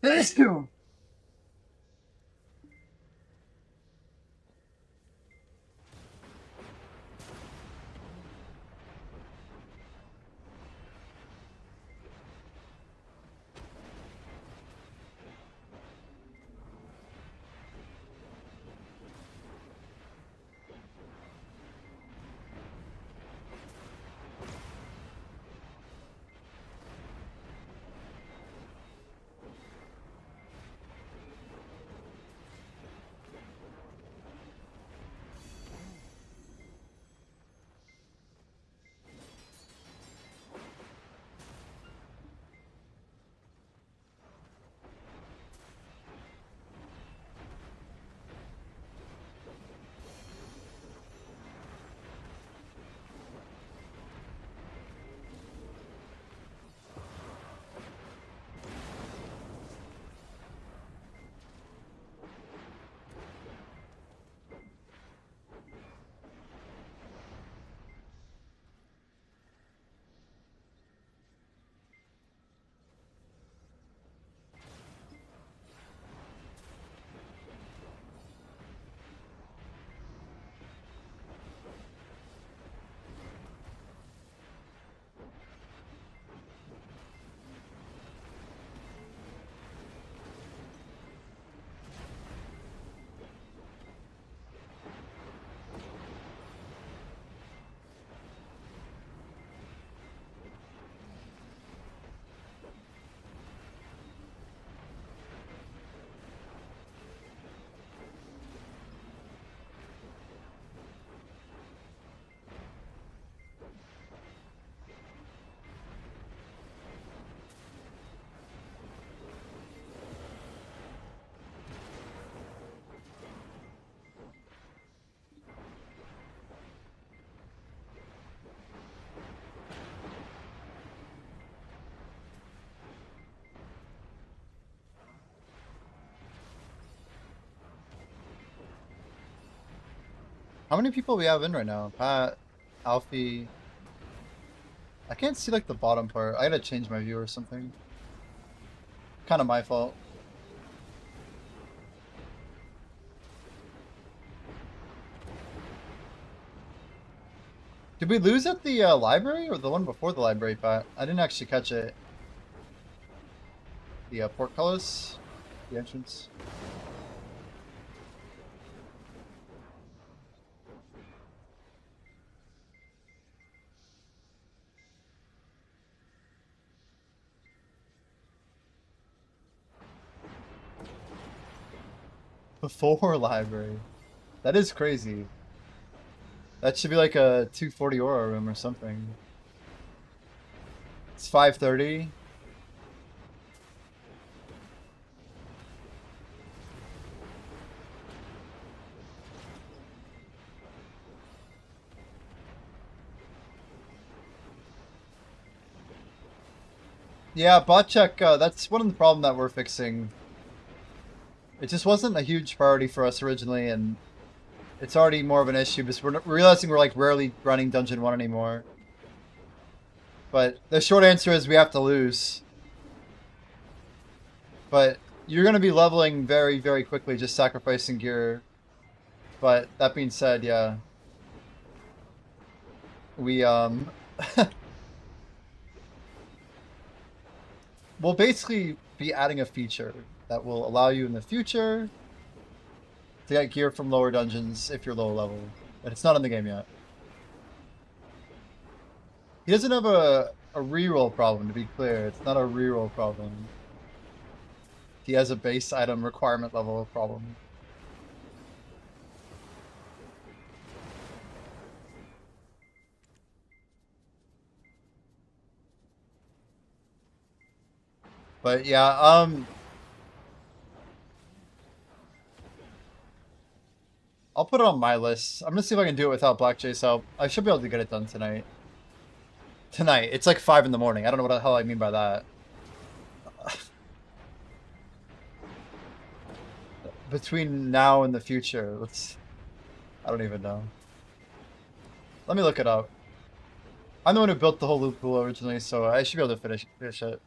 This too. How many people we have in right now? Pat, Alfie. I can't see like the bottom part. I gotta change my view or something. Kind of my fault. Did we lose at the library or the one before the library, Pat? I didn't actually catch it. The portcullis, the entrance. Before library. That is crazy. That should be like a 240 aura room or something. It's 5:30. Yeah, bot check, that's one of the problem that we're fixing. It just wasn't a huge priority for us originally, and it's already more of an issue because we're realizing we're like rarely running Dungeon 1 anymore. But the short answer is we have to lose. But you're going to be leveling very, very quickly, just sacrificing gear. But that being said, yeah. We, we'll basically be adding a feature that will allow you in the future to get gear from lower dungeons if you're low level. But it's not in the game yet. He doesn't have a reroll problem, to be clear. It's not a reroll problem. He has a base item requirement level problem. But yeah, I'll put it on my list. I'm gonna see if I can do it without Black Jay's help. I should be able to get it done tonight. Tonight. It's like 5 in the morning. I don't know what the hell I mean by that. Between now and the future, I don't even know. Let me look it up. I'm the one who built the whole loot pool originally, so I should be able to finish it.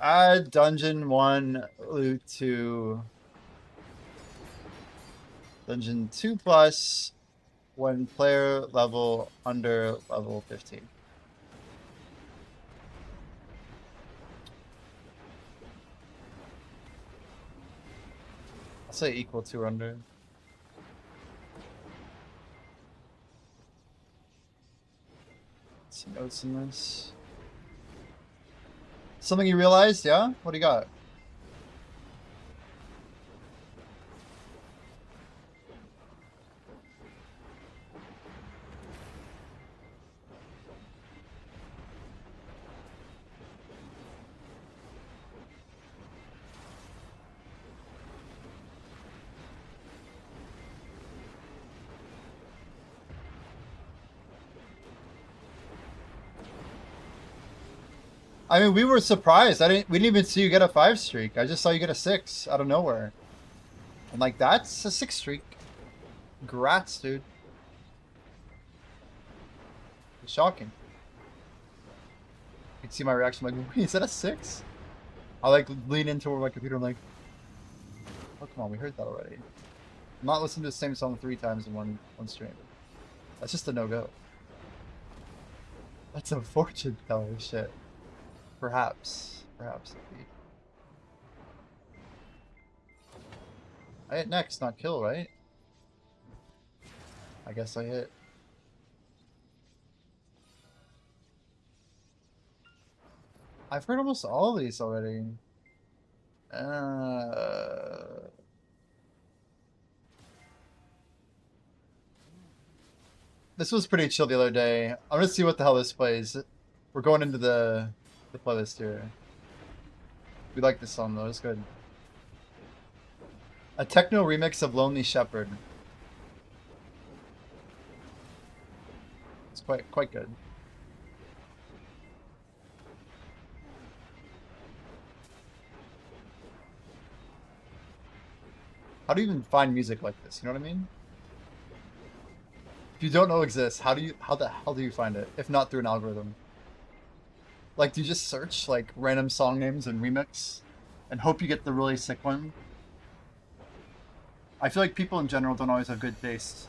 Add Dungeon 1 loot to Dungeon 2 plus when player level under level 15. I'll say equal to or under. Some notes in this. Something you realized, yeah? What do you got? I mean, we were surprised. We didn't even see you get a 5 streak. I just saw you get a 6 out of nowhere. I'm like, that's a 6 streak. Grats, dude. It's shocking. You can see my reaction. I'm like, wait, is that a 6? I like lean into my computer. I'm like, oh, come on, we heard that already. I'm not listening to the same song 3 times in one stream. That's just a no-go. That's a fortune teller shit. Perhaps. Indeed. I hit next, not kill, right? I guess I hit. I've heard almost all of these already. This was pretty chill the other day. I'm gonna see what the hell this plays. We're going into the playlist here. We like this song though, it's good. A techno remix of Lonely Shepherd. It's quite good. How do you even find music like this? You know what I mean? If you don't know exists, how the hell do you find it? If not through an algorithm? Like, do you just search like random song names and remix and hope you get the really sick one? I feel like people in general don't always have good taste.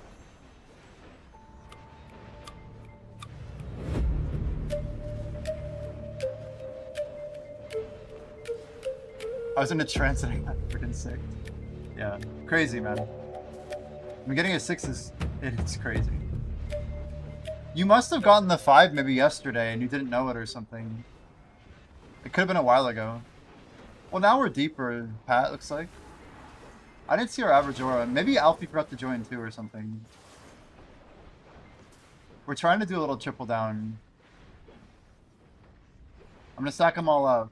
I was in a trance and I got freaking sick. Yeah, crazy, man. I mean, getting a 6 is it's crazy. You must have gotten the 5 maybe yesterday and you didn't know it or something. It could have been a while ago. Well, now we're deeper, Pat, looks like. I didn't see our average aura. Maybe Alfie forgot to join too or something. We're trying to do a little triple down. I'm gonna stack them all up.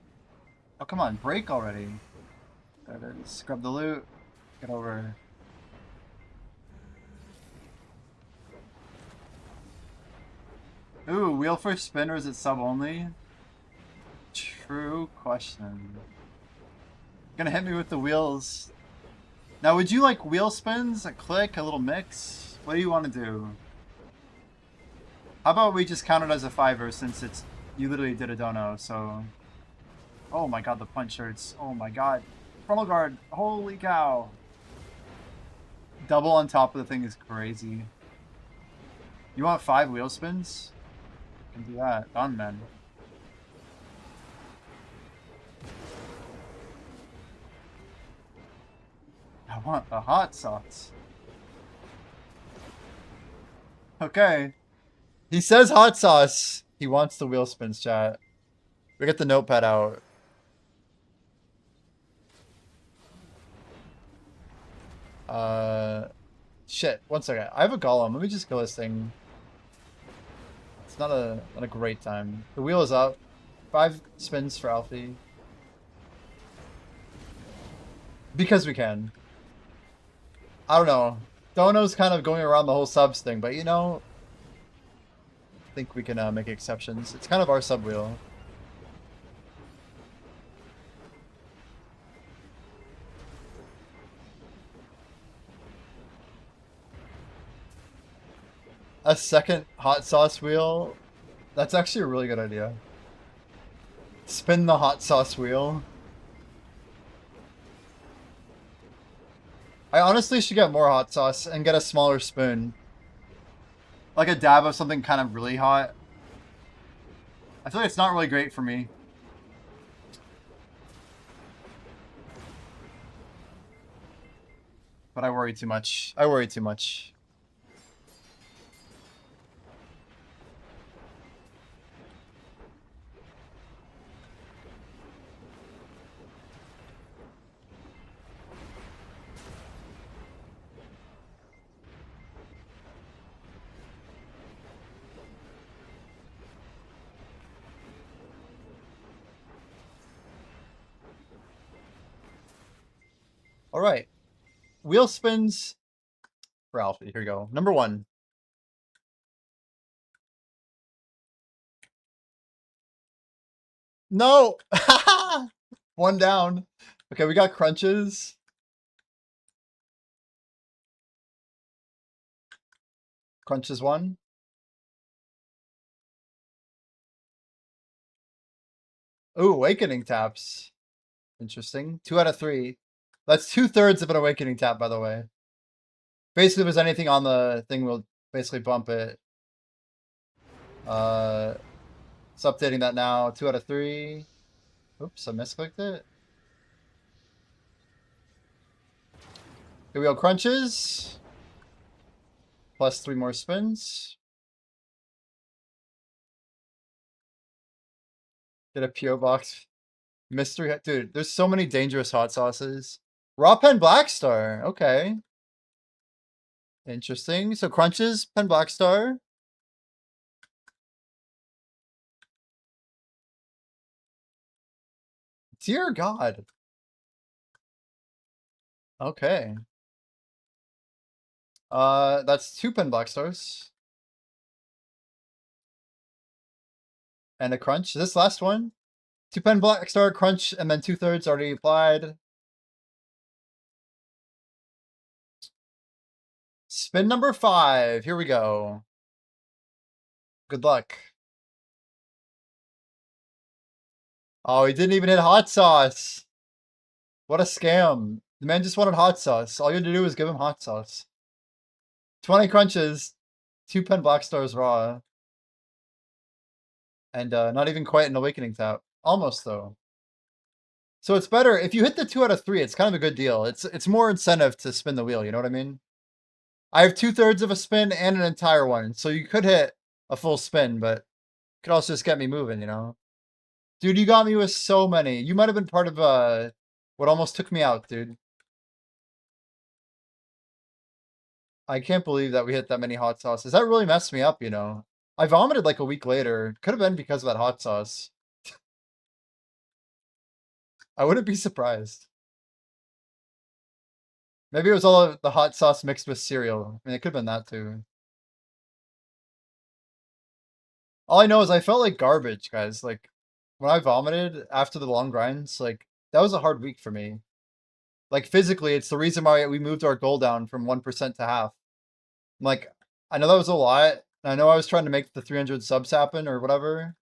Oh, come on, break already. There it is. Scrub the loot. Get over. Ooh, wheel first spin or is it sub only? True question. Gonna hit me with the wheels. Now, would you like wheel spins, a click, a little mix? What do you want to do? How about we just count it as a 5er since it's you literally did a dono, so... Oh my god, the punch hurts. Oh my god. Frontal guard. Holy cow. Double on top of the thing is crazy. You want 5 wheel spins? Can do that. Done, man. I want the hot sauce. Okay. He says hot sauce. He wants the wheel spins, chat. We get the notepad out. Shit. 1 second. I have a golem. Let me just kill this thing. It's not a great time. The wheel is up. 5 spins for Alfie. Because we can. I don't know. Dono's kind of going around the whole subs thing, but you know, I think we can make exceptions. It's kind of our sub wheel. A second hot sauce wheel? That's actually a really good idea. Spin the hot sauce wheel. I honestly should get more hot sauce and get a smaller spoon. Like a dab of something kind of really hot. I feel like it's not really great for me. But I worry too much. I worry too much. All right. Wheel spins for Alfie. Here we go. Number 1. No! 1 down. Okay, we got crunches. Crunches 1. Ooh, awakening taps. Interesting. 2 out of 3. That's 2/3 of an awakening tap, by the way. Basically, if there's anything on the thing, we'll basically bump it. It's updating that now. 2 out of 3. Oops, I misclicked it. Here we go, crunches. Plus 3 more spins. Get a PO box. Mystery, dude, there's so many dangerous hot sauces. Raw Pen Black Star, okay. Interesting. So crunches, Pen Black Star. Dear God. Okay. That's 2 Pen Black Stars. And a crunch. This last one. 2 Pen Black Star, crunch, and then 2/3 already applied. Spin number 5. Here we go. Good luck. Oh, he didn't even hit hot sauce. What a scam. The man just wanted hot sauce. All you had to do was give him hot sauce. 20 crunches, 2 pen black stars raw. And not even quite an awakening tap. Almost though. So it's better if you hit the 2 out of 3, it's kind of a good deal. It's more incentive to spin the wheel, you know what I mean? I have 2/3 of a spin and an entire one. So you could hit a full spin, but it could also just get me moving, you know? Dude, you got me with so many. You might have been part of what almost took me out, dude. I can't believe that we hit that many hot sauces. That really messed me up, you know. I vomited like a week later. Could have been because of that hot sauce. I wouldn't be surprised. Maybe it was all of the hot sauce mixed with cereal. I mean, it could have been that too. All I know is I felt like garbage, guys. Like, when I vomited after the long grinds, like, that was a hard week for me. Like, physically, it's the reason why we moved our goal down from 1% to half. Like, I know that was a lot. I know I was trying to make the 300 subs happen or whatever.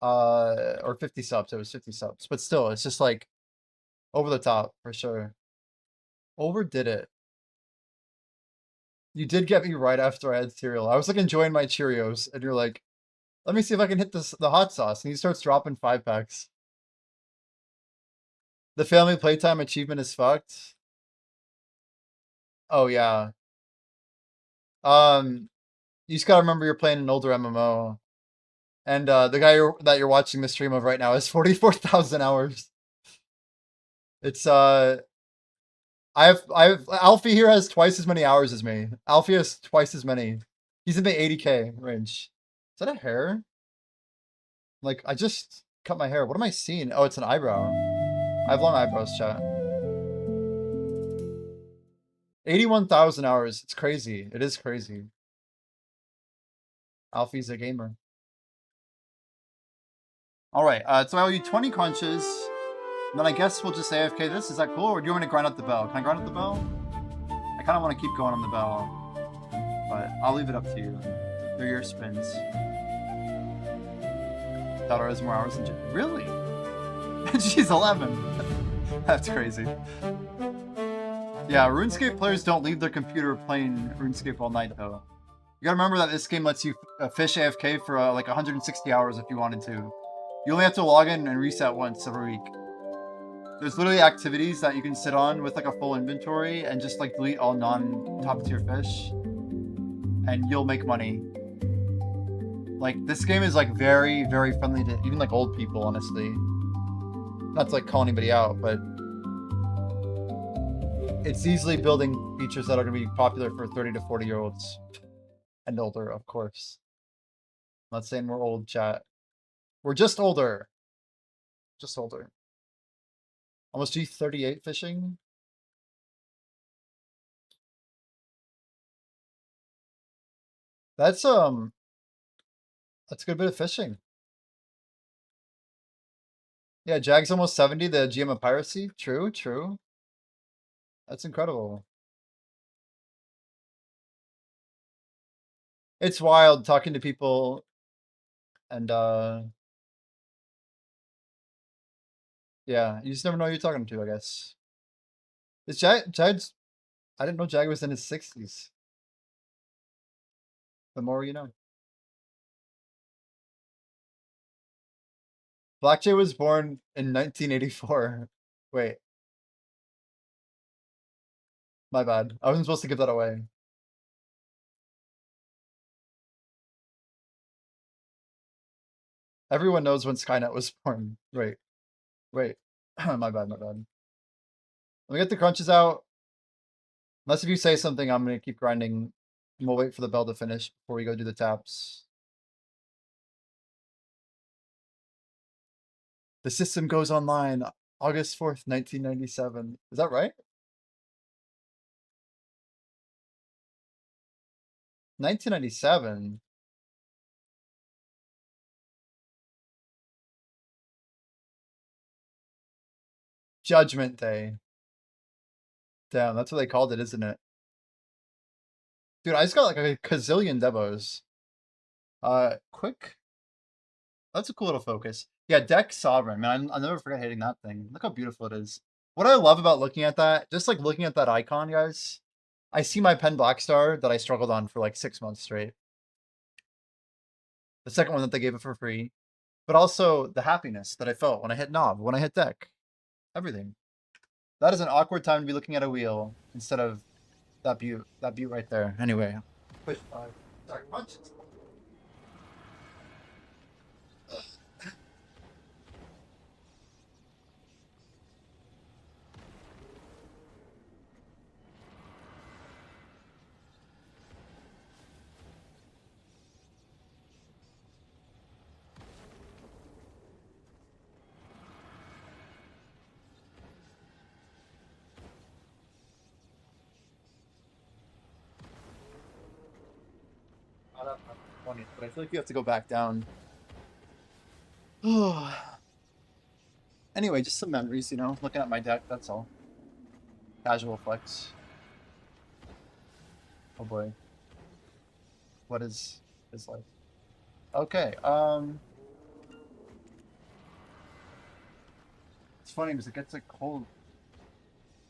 Or 50 subs. It was 50 subs. But still, it's just like over the top for sure. Overdid it. You did get me right after I had cereal. I was like enjoying my Cheerios, and you're like, let me see if I can hit the hot sauce. And he starts dropping 5-packs. The family playtime achievement is fucked. Oh yeah. You just gotta remember you're playing an older MMO. And the guy that you're watching the stream of right now is 44,000 hours. It's Alfie here has twice as many hours as me. Alfie has twice as many. He's in the 80k range. Is that a hair? Like, I just cut my hair. What am I seeing? Oh, it's an eyebrow. I have long eyebrows, chat. 81,000 hours. It's crazy. It is crazy. Alfie's a gamer. Alright, so I owe you 20 crunches. And then I guess we'll just AFK this. Is that cool? Or do you want me to grind out the bell? Can I grind out the bell? I kind of want to keep going on the bell. But I'll leave it up to you. They're your spins. Daughter has more hours than really? She's 11. That's crazy. Yeah, RuneScape players don't leave their computer playing RuneScape all night, though. You gotta remember that this game lets you fish AFK for like 160 hours if you wanted to. You only have to log in and reset once every week. There's literally activities that you can sit on with like a full inventory and just like delete all non-top tier fish. And you'll make money. Like, this game is like very, very friendly to even like old people, honestly. Not to like call anybody out, but it's easily building features that are going to be popular for 30 to 40-year-olds. And older, of course. I'm not saying we're old, chat. We're just older. Just older. Almost G38 fishing. That's a good bit of fishing. Yeah, Jag's almost 70, the GM of piracy. True, true. That's incredible. It's wild talking to people and yeah, you just never know who you're talking to, I guess. Is Jag's I didn't know Jag was in his 60s. The more you know. Black Jay was born in 1984. Wait. My bad. I wasn't supposed to give that away. Everyone knows when Skynet was born. Wait. Wait. My bad, my bad. Let me get the crunches out. Unless if you say something, I'm going to keep grinding. And we'll wait for the bell to finish before we go do the taps. The system goes online August 4th, 1997. Is that right? 1997? Judgment Day. Damn, that's what they called it, isn't it? Dude, I just got like a gazillion devos. Quick. That's a cool little focus. Yeah, deck sovereign, man. I'll never forget hitting that thing. Look how beautiful it is. What I love about looking at that, just like looking at that icon, guys, I see my pen Black Star that I struggled on for like 6 months straight. The second one that they gave it for free, but also the happiness that I felt when I hit knob, when I hit deck, everything. That is an awkward time to be looking at a wheel instead of that butte right there. Anyway, push 5. Sorry, punch. Funny, but I feel like you have to go back down. Anyway, just some memories, you know, looking at my deck, that's all. Casual flex. Oh boy. What is life? Okay, it's funny because it gets like cold.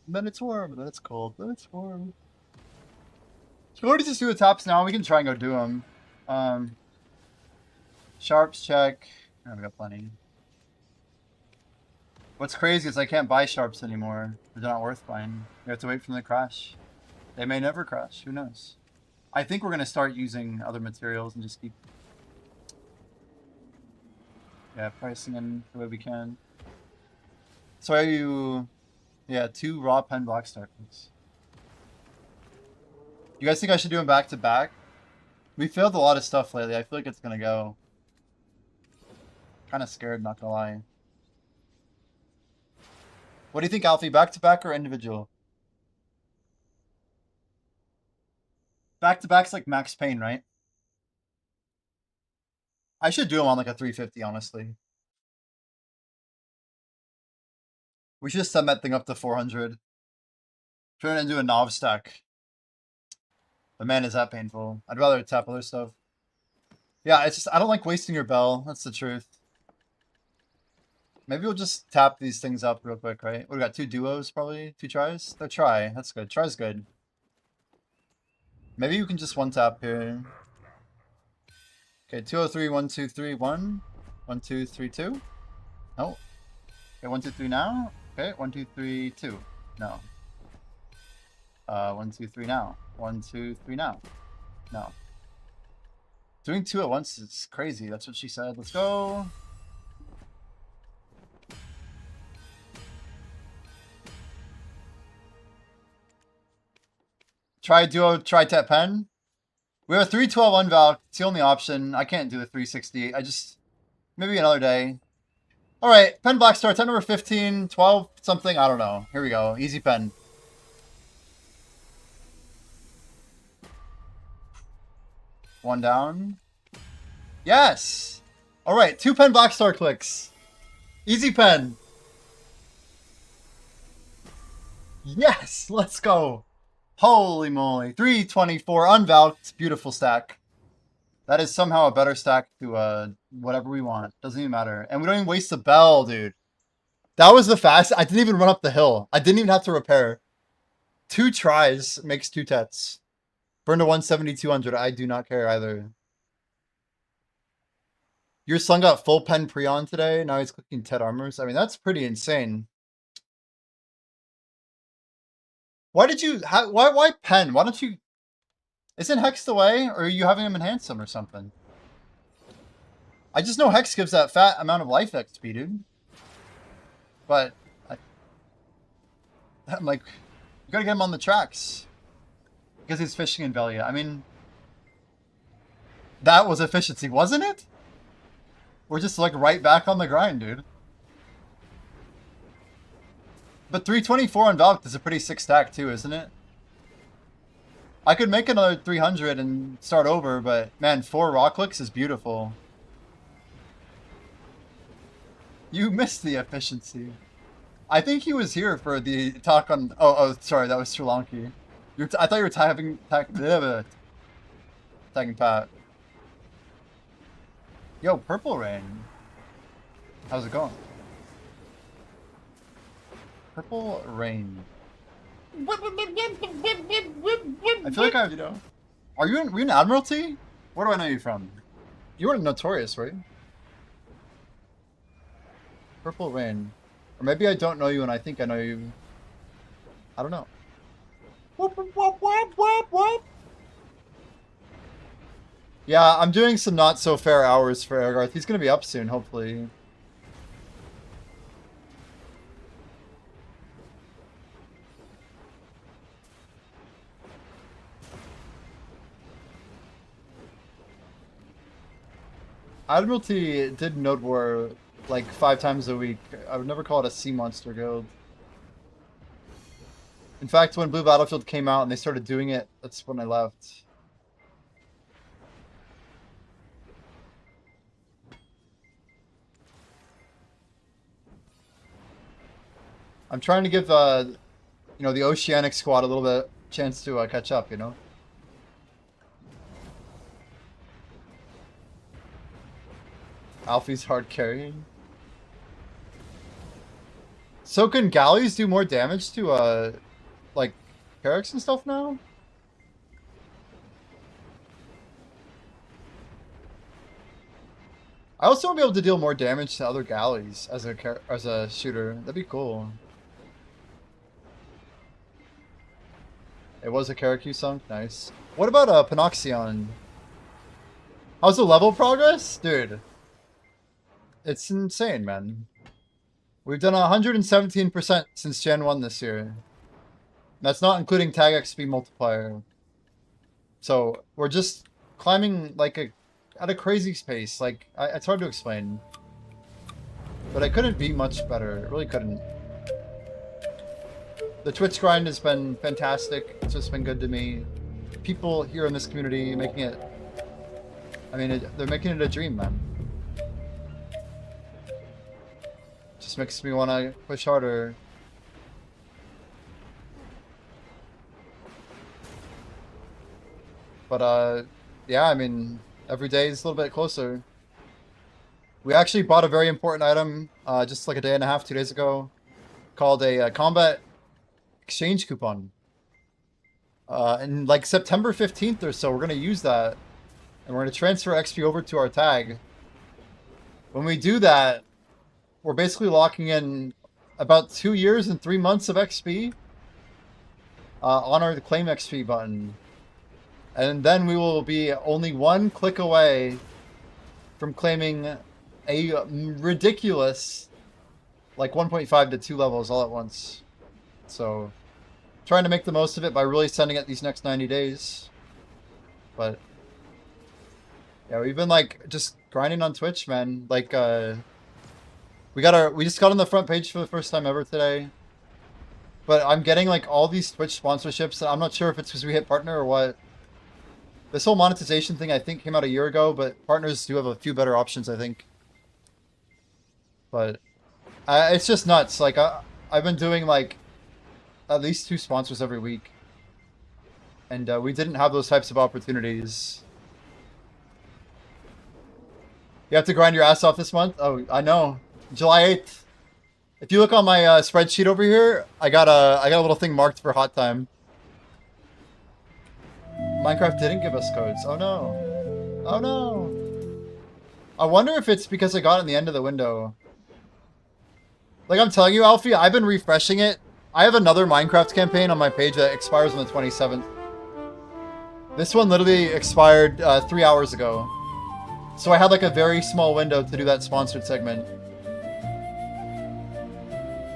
Then it's warm, then it's cold, then it's warm. Should we already just do the tops now? We can try and go do them. Sharps check. Oh, we got plenty. What's crazy is I can't buy sharps anymore. They're not worth buying. We have to wait for them to crash. They may never crash. Who knows? I think we're going to start using other materials and just keep... Yeah, pricing in the way we can. So are you... Yeah, 2 raw pen Black Star, please. You guys think I should do them back to back? We failed a lot of stuff lately. I feel like it's gonna go. Kind of scared, not gonna lie. What do you think, Alfie? Back to back or individual? Back to back's like Max Payne, right? I should do them on like a 350, honestly. We should just send that thing up to 400. Turn it into a Nov stack. But man, is that painful. I'd rather tap other stuff. Yeah, it's just, I don't like wasting your bell. That's the truth. Maybe we'll just tap these things up real quick, right? We got 2 duos, probably. 2 tries? No, try. That's good. Try's good. Maybe you can just 1 tap here. Okay, 203, 1, 2, 3, 1. 1, 2, 3, 2. No. Okay, 1, 2, 3 now. Okay, 1, 2, 3, 2. No. 1, 2, 3 now. 1, 2, 3 now. No. Doing 2 at once is crazy. That's what she said. Let's go. Try duo, try tap pen. We have a 312 unvalk. It's the only option. I can't do the 368. I just... Maybe another day. Alright, pen Black Star. 10 number 15, 12 something. I don't know. Here we go. Easy pen. One down. Yes! Alright, 2 pen Black Star clicks. Easy pen. Yes! Let's go. Holy moly. 324 unvalked. Beautiful stack. That is somehow a better stack to whatever we want. Doesn't even matter. And we don't even waste the bell, dude. That was the fast. I didn't even run up the hill. I didn't even have to repair. 2 tries makes 2 tets. Burn to 170, 200. I do not care either. Your son got full pen pre-on today. Now he's clicking Tet armors. I mean, that's pretty insane. Why did you... Why pen? Why don't you... Isn't Hex the way? Or are you having him enhance them or something? I just know Hex gives that fat amount of life XP, dude. But... I'm like... You gotta get him on the tracks. Because he's fishing in Velia. I mean... That was efficiency, wasn't it? We're just like right back on the grind, dude. But 324 unvalked is a pretty sick stack too, isn't it? I could make another 300 and start over, but man, 4 raw clicks is beautiful. You missed the efficiency. I think he was here for the talk on... Oh, sorry, that was Sri Lanka. I thought you were tagging Pat. Yo, Purple Rain. How's it going? Purple Rain. I feel like I've, Are you were you in Admiralty? Where do I know you from? You were in Notorious, right? Purple Rain. Or maybe I don't know you and I think I know you. I don't know. Yeah, I'm doing some not so fair hours for Airgarth. He's gonna be up soon, hopefully. Admiralty did Node War like 5 times a week. I would never call it a sea monster guild. In fact, when Blue Battlefield came out and they started doing it, that's when I left. I'm trying to give, you know, the Oceanic squad a little bit chance to catch up, you know? Alfie's hard carrying. So can galleys do more damage to, like, Carracks and stuff now? I also want to be able to deal more damage to other galleys as a shooter. That'd be cool. It was a Carrack sunk? Nice. What about Panoxion? How's the level progress? Dude. It's insane, man. We've done 117% since Gen 1 this year. That's not including tag XP multiplier. So we're just climbing like at a crazy pace. Like it's hard to explain. But I couldn't be much better. It really couldn't. The Twitch grind has been fantastic. It's just been good to me. People here in this community making it... I mean, they're making it a dream, man. Just makes me want to push harder. But, yeah, I mean, every day is a little bit closer. We actually bought a very important item just like a day and a half, 2 days ago, called a combat exchange coupon. And like September 15th or so, we're going to use that. And we're going to transfer XP over to our tag. When we do that, we're basically locking in about 2 years and 3 months of XP on our claim XP button. And then we will be only 1 click away from claiming a ridiculous like 1.5 to 2 levels all at once. So trying to make the most of it by really sending it these next 90 days. But yeah, we've been like just grinding on Twitch, man. Like we just got on the front page for the first time ever today. But I'm getting like all these Twitch sponsorships. I'm not sure if it's because we hit partner or what. This whole monetization thing I think came out a year ago, but partners do have a few better options, I think. But it's just nuts. Like I've been doing like at least 2 sponsors every week. And we didn't have those types of opportunities. You have to grind your ass off this month? Oh, I know. July 8th. If you look on my spreadsheet over here, I got a little thing marked for hot time. Minecraft didn't give us codes. Oh no. Oh no. I wonder if it's because I got it in the end of the window. Like I'm telling you, Alfie, I've been refreshing it. I have another Minecraft campaign on my page that expires on the 27th. This one literally expired 3 hours ago. So I had like a very small window to do that sponsored segment.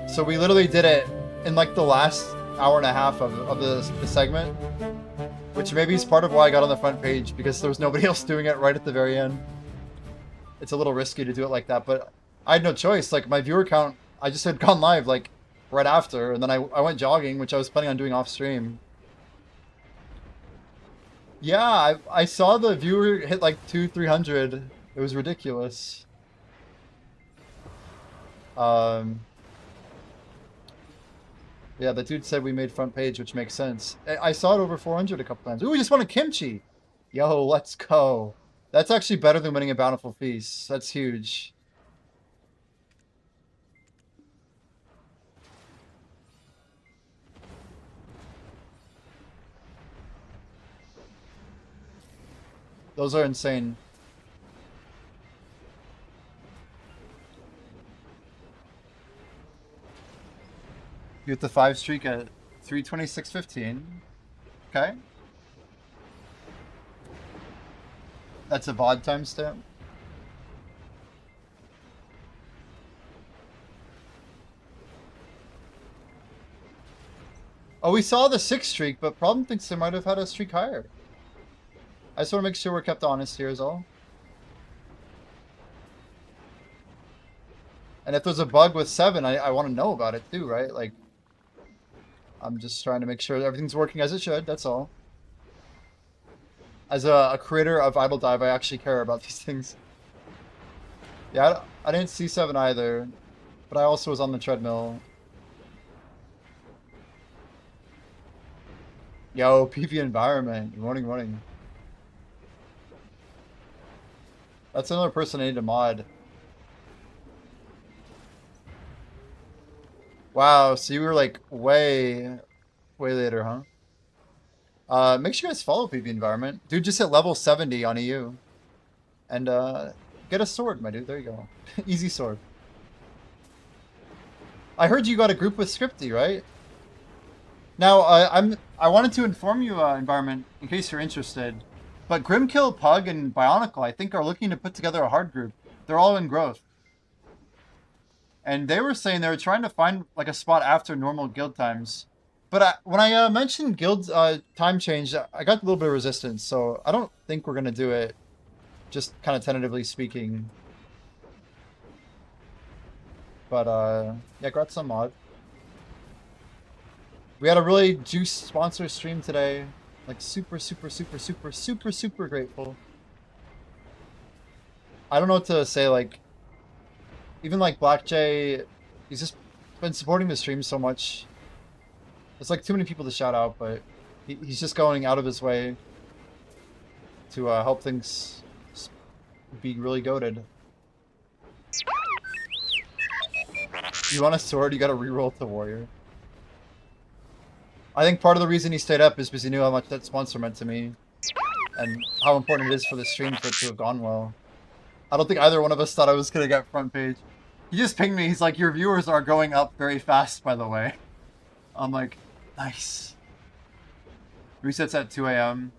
So we literally did it in like the last hour and a half of the segment. Which maybe is part of why I got on the front page, because there was nobody else doing it right at the very end. It's a little risky to do it like that, but I had no choice. Like, my viewer count, I just had gone live, like, right after, and then I went jogging, which I was planning on doing off stream. Yeah, I saw the viewer hit like 200-300. It was ridiculous. Yeah, the dude said we made front page, which makes sense. I saw it over 400 a couple times. Ooh, we just wanted kimchi. Yo, let's go. That's actually better than winning a Bountiful Feast. That's huge. Those are insane. You get the 5 streak at 326.15. Okay. That's a VOD timestamp. Oh, we saw the 6 streak, but Problem thinks they might have had a streak higher. I just want to make sure we're kept honest here is all. And if there's a bug with 7, I want to know about it too, right? Like, I'm just trying to make sure everything's working as it should, that's all. As a creator of Idle Dive, I actually care about these things. Yeah, I didn't see 7 either, but I also was on the treadmill. Yo, PV environment. Morning, morning. That's another person I need to mod. Wow, so you were like way later, huh? Make sure you guys follow PV environment. Dude, just hit level 70 on EU. And get a sword, my dude. There you go. Easy sword. I heard you got a group with Scripty, right? Now, I wanted to inform you, environment, in case you're interested. But Grimkill, Pug, and Bionicle, I think, are looking to put together a hard group. They're all in growth. And they were saying they were trying to find like a spot after normal guild times. But when I mentioned guild time change, I got a little bit of resistance. So I don't think we're going to do it, just kind of tentatively speaking. But yeah, got some mod. We had a really juice sponsor stream today. Like super grateful. I don't know what to say, like, even like Black Jay, he's just been supporting the stream so much. It's like too many people to shout out, but he's just going out of his way to help things be really goated. You want a sword, you gotta reroll to warrior. I think part of the reason he stayed up is because he knew how much that sponsor meant to me. And how important it is for the stream for it to have gone well. I don't think either one of us thought I was gonna get front page. He just pinged me, he's like, your viewers are going up very fast, by the way. I'm like, nice. Resets at 2 AM.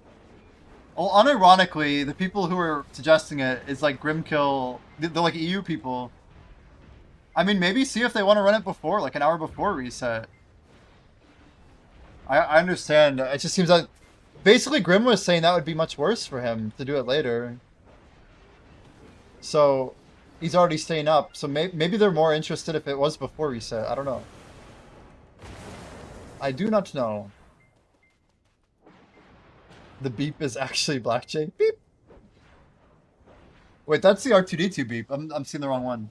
Well, unironically, the people who are suggesting it is like Grimkill, they're like EU people. I mean, maybe see if they want to run it before, like an hour before reset. I understand. It just seems like basically Grim was saying that would be much worse for him to do it later. So he's already staying up. So maybe they're more interested if it was before reset. I don't know. I do not know. The beep is actually Black Jay. Beep. Wait, that's the R2D2 beep. I'm seeing the wrong one.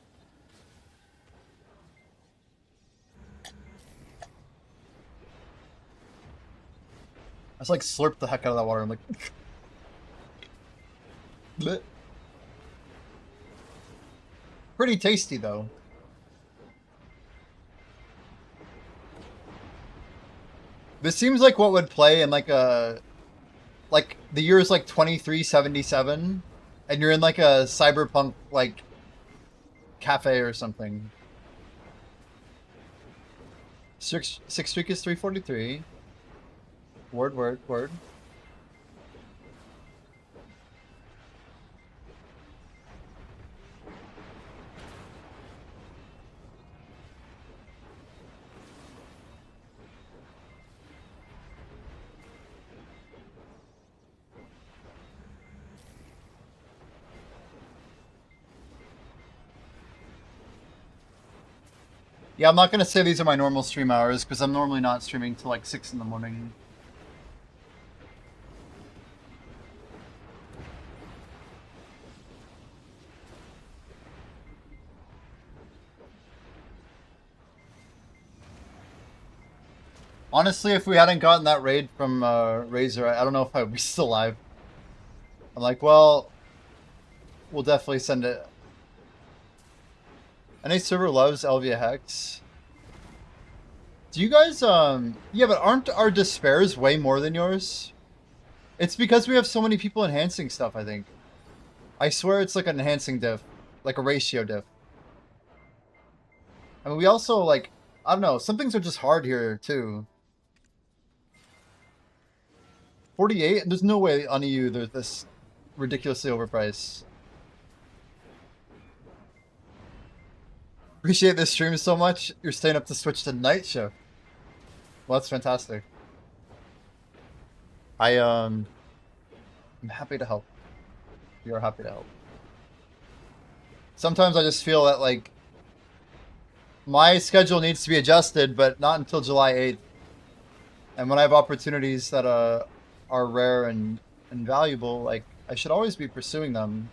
I just like slurped the heck out of that water. I'm like, bleh. Pretty tasty though. This seems like what would play in like a, like the year is like 2377, and you're in like a cyberpunk like cafe or something. Six streak is 343. Word. Yeah, I'm not going to say these are my normal stream hours, because I'm normally not streaming till like 6 in the morning. Honestly, if we hadn't gotten that raid from Razor, I don't know if I would be still alive. I'm like, well, we'll definitely send it. NA server loves Elvia Hex. Do you guys, yeah, but aren't our despairs way more than yours? It's because we have so many people enhancing stuff, I think. I swear it's like an enhancing diff. Like a ratio diff. I mean, we also, like, I don't know, some things are just hard here, too. 48? There's no way on EU there's this ridiculously overpriced. Appreciate this stream so much. You're staying up to switch to night shift. Well, that's fantastic. I'm happy to help. We are happy to help. Sometimes I just feel that, like, my schedule needs to be adjusted, but not until July 8th. And when I have opportunities that are rare and valuable, like, I should always be pursuing them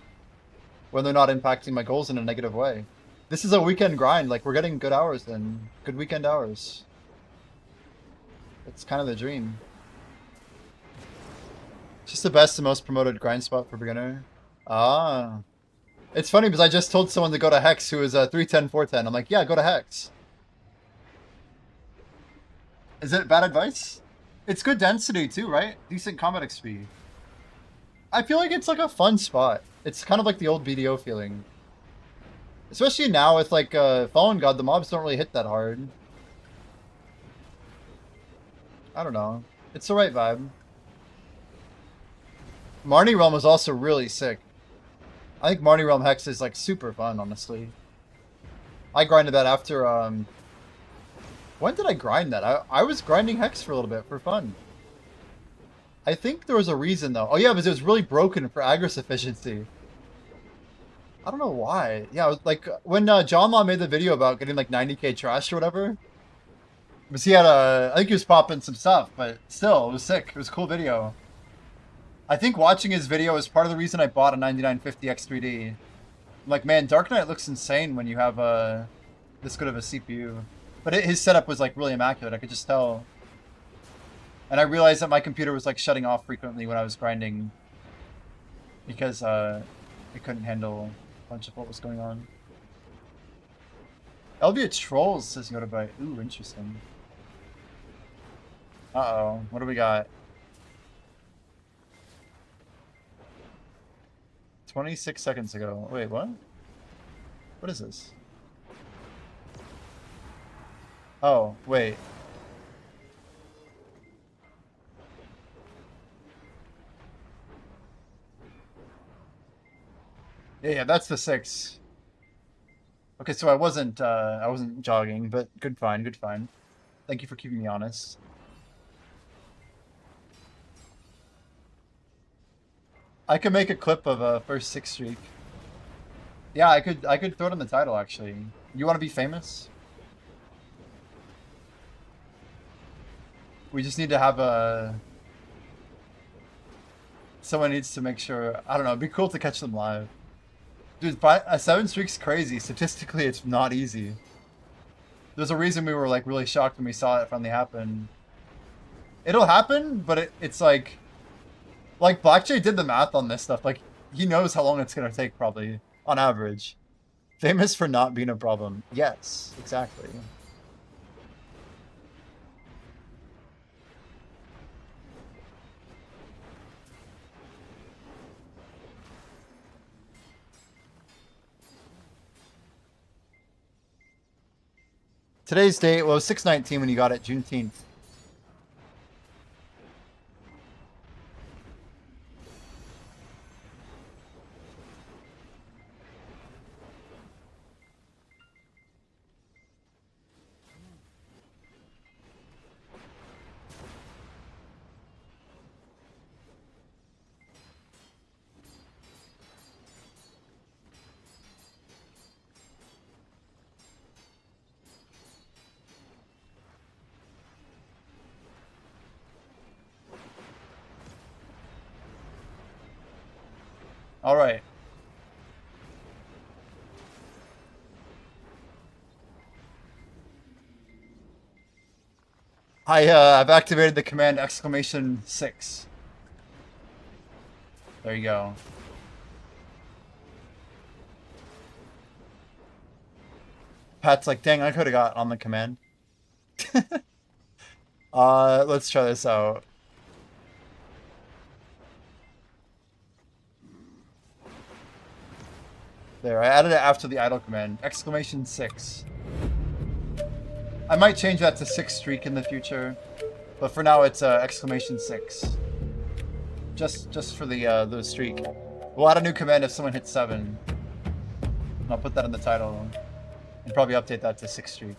when they're not impacting my goals in a negative way. This is a weekend grind. Like, we're getting good hours in. Good weekend hours. It's kind of the dream. Just the best and most promoted grind spot for beginner. Ah. It's funny because I just told someone to go to Hex who is 310, 410. I'm like, yeah, go to Hex. Is it bad advice? It's good density too, right? Decent combat XP. I feel like it's like a fun spot. It's kind of like the old BDO feeling. Especially now with like Fallen God, the mobs don't really hit that hard. I don't know. It's the right vibe. Marnie Realm is also really sick. I think Marnie Realm Hex is like super fun, honestly. I grinded that after when did I grind that? I was grinding Hex for a little bit for fun. I think there was a reason though. Oh yeah, because it was really broken for Agris efficiency. I don't know why. Yeah, it was like when John Law made the video about getting like 90k trash or whatever. Because he had I think he was popping some stuff, but still, it was sick. It was a cool video. I think watching his video is part of the reason I bought a 9950 X3D. I'm like, man, Dark Knight looks insane when you have this good of a CPU. But his setup was like really immaculate, I could just tell. And I realized that my computer was like shutting off frequently when I was grinding. Because it couldn't handle a bunch of what was going on. LV Trolls says Yodabyte. Ooh, interesting. Uh-oh, what do we got? 26 seconds ago. Wait, what? What is this? Oh, wait. Yeah, that's the 6. Okay, so I wasn't jogging, but good find, good find. Thank you for keeping me honest. I could make a clip of a first 6 streak. Yeah, I could throw it in the title actually. You want to be famous? We just need to have someone needs to make sure. I don't know. It'd be cool to catch them live. Dude, a 7 streak's crazy. Statistically, it's not easy. There's a reason we were like really shocked when we saw it finally happen. It'll happen, but it's like Black Jay did the math on this stuff. Like, he knows how long it's gonna take, probably, on average. Famous for not being a problem. Yes, exactly. Today's date was 6/19 when you got it, Juneteenth. All right. I've activated the command !6. There you go. Pat's like, dang, I could have got on the command. Let's try this out. There, I added it after the idle command. Exclamation 6. I might change that to 6 streak in the future, but for now it's exclamation 6. Just for the streak. We'll add a new command if someone hits 7. And I'll put that in the title. And probably update that to 6 streak.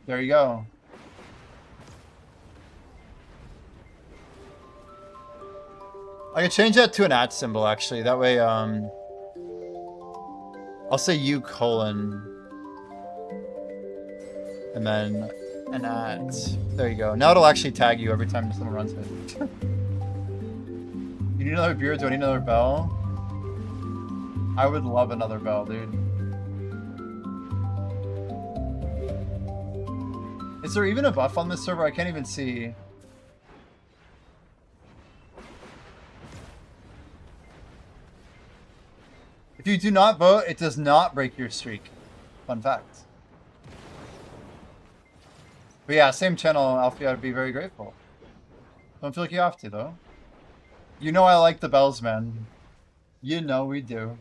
There you go. I can change that to an @ symbol actually. That way, I'll say U:, and then an @. There you go. Now it'll actually tag you every time someone runs it. You need another beer? Do I need another bell? I would love another bell, dude. Is there even a buff on this server? I can't even see. If you do not vote, it does not break your streak. Fun fact. But yeah, same channel, Alfie, I'd be very grateful. Don't feel like you have to, though. You know I like the bells, man. You know we do.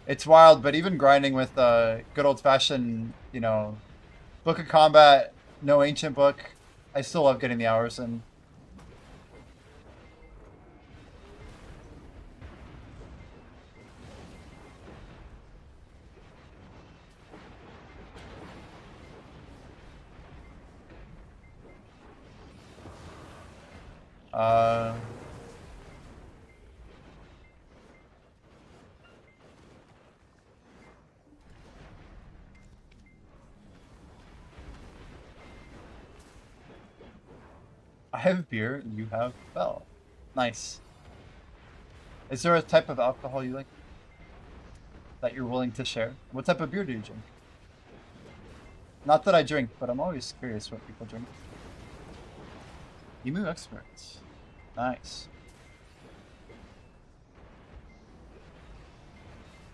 It's wild, but even grinding with good old-fashioned, you know, Book of Combat, no ancient book, I still love getting the hours in. I have beer, you have bell. Nice. Is there a type of alcohol you like that you're willing to share? What type of beer do you drink? Not that I drink, but I'm always curious what people drink. Emu experts. Nice.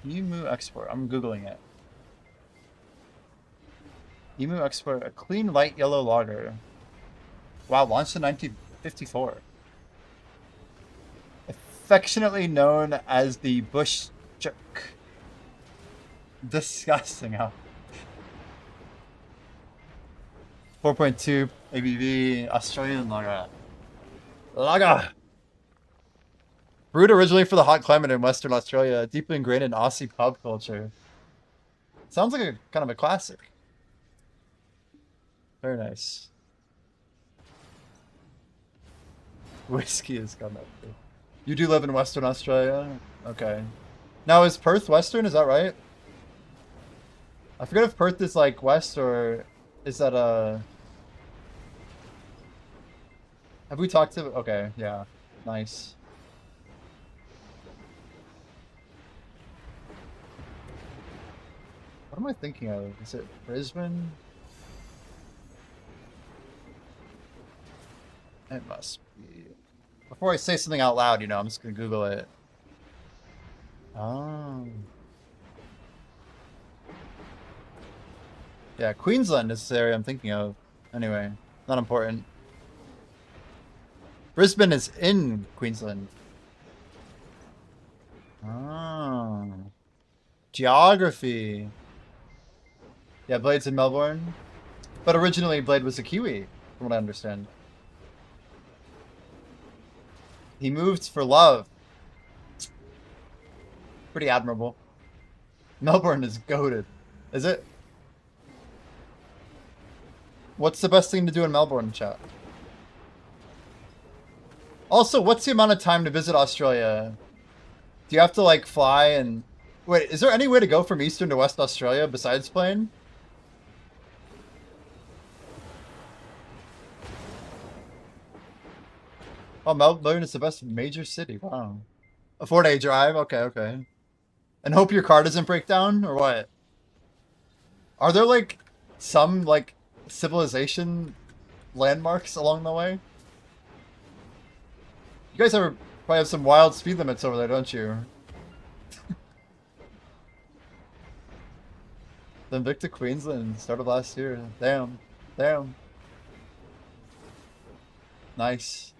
Emu export. I'm Googling it. Emu export. A clean light yellow lager. Wow, launched in 1954. Affectionately known as the Bush Jerk. Disgusting how. 4.2 ABV Australian lager. Lager! Brewed originally for the hot climate in Western Australia, deeply ingrained in Aussie pub culture. Sounds like a kind of a classic. Very nice. Whiskey is coming up too. You do live in Western Australia? Okay. Now is Perth Western, is that right? I forget if Perth is like west or is that a... Have we talked to... Okay, yeah. Nice. What am I thinking of? Is it Brisbane? It must be. Before I say something out loud, you know, I'm just gonna Google it. Oh. Yeah, Queensland is the area I'm thinking of. Anyway, not important. Brisbane is in Queensland. Oh. Geography. Yeah, Blade's in Melbourne. But originally Blade was a Kiwi, from what I understand. He moved for love. Pretty admirable. Melbourne is goated. Is it? What's the best thing to do in Melbourne, chat? Also, what's the amount of time to visit Australia? Do you have to, like, fly and... Wait, is there any way to go from Eastern to West Australia besides plane? Oh, Melbourne is the best major city. Wow. A 4-day drive? Okay, okay. And hope your car doesn't break down, or what? Are there, like, some, like, civilization landmarks along the way? You guys probably have some wild speed limits over there, don't you? The Invicta Queensland started last year. Damn. Damn. Nice.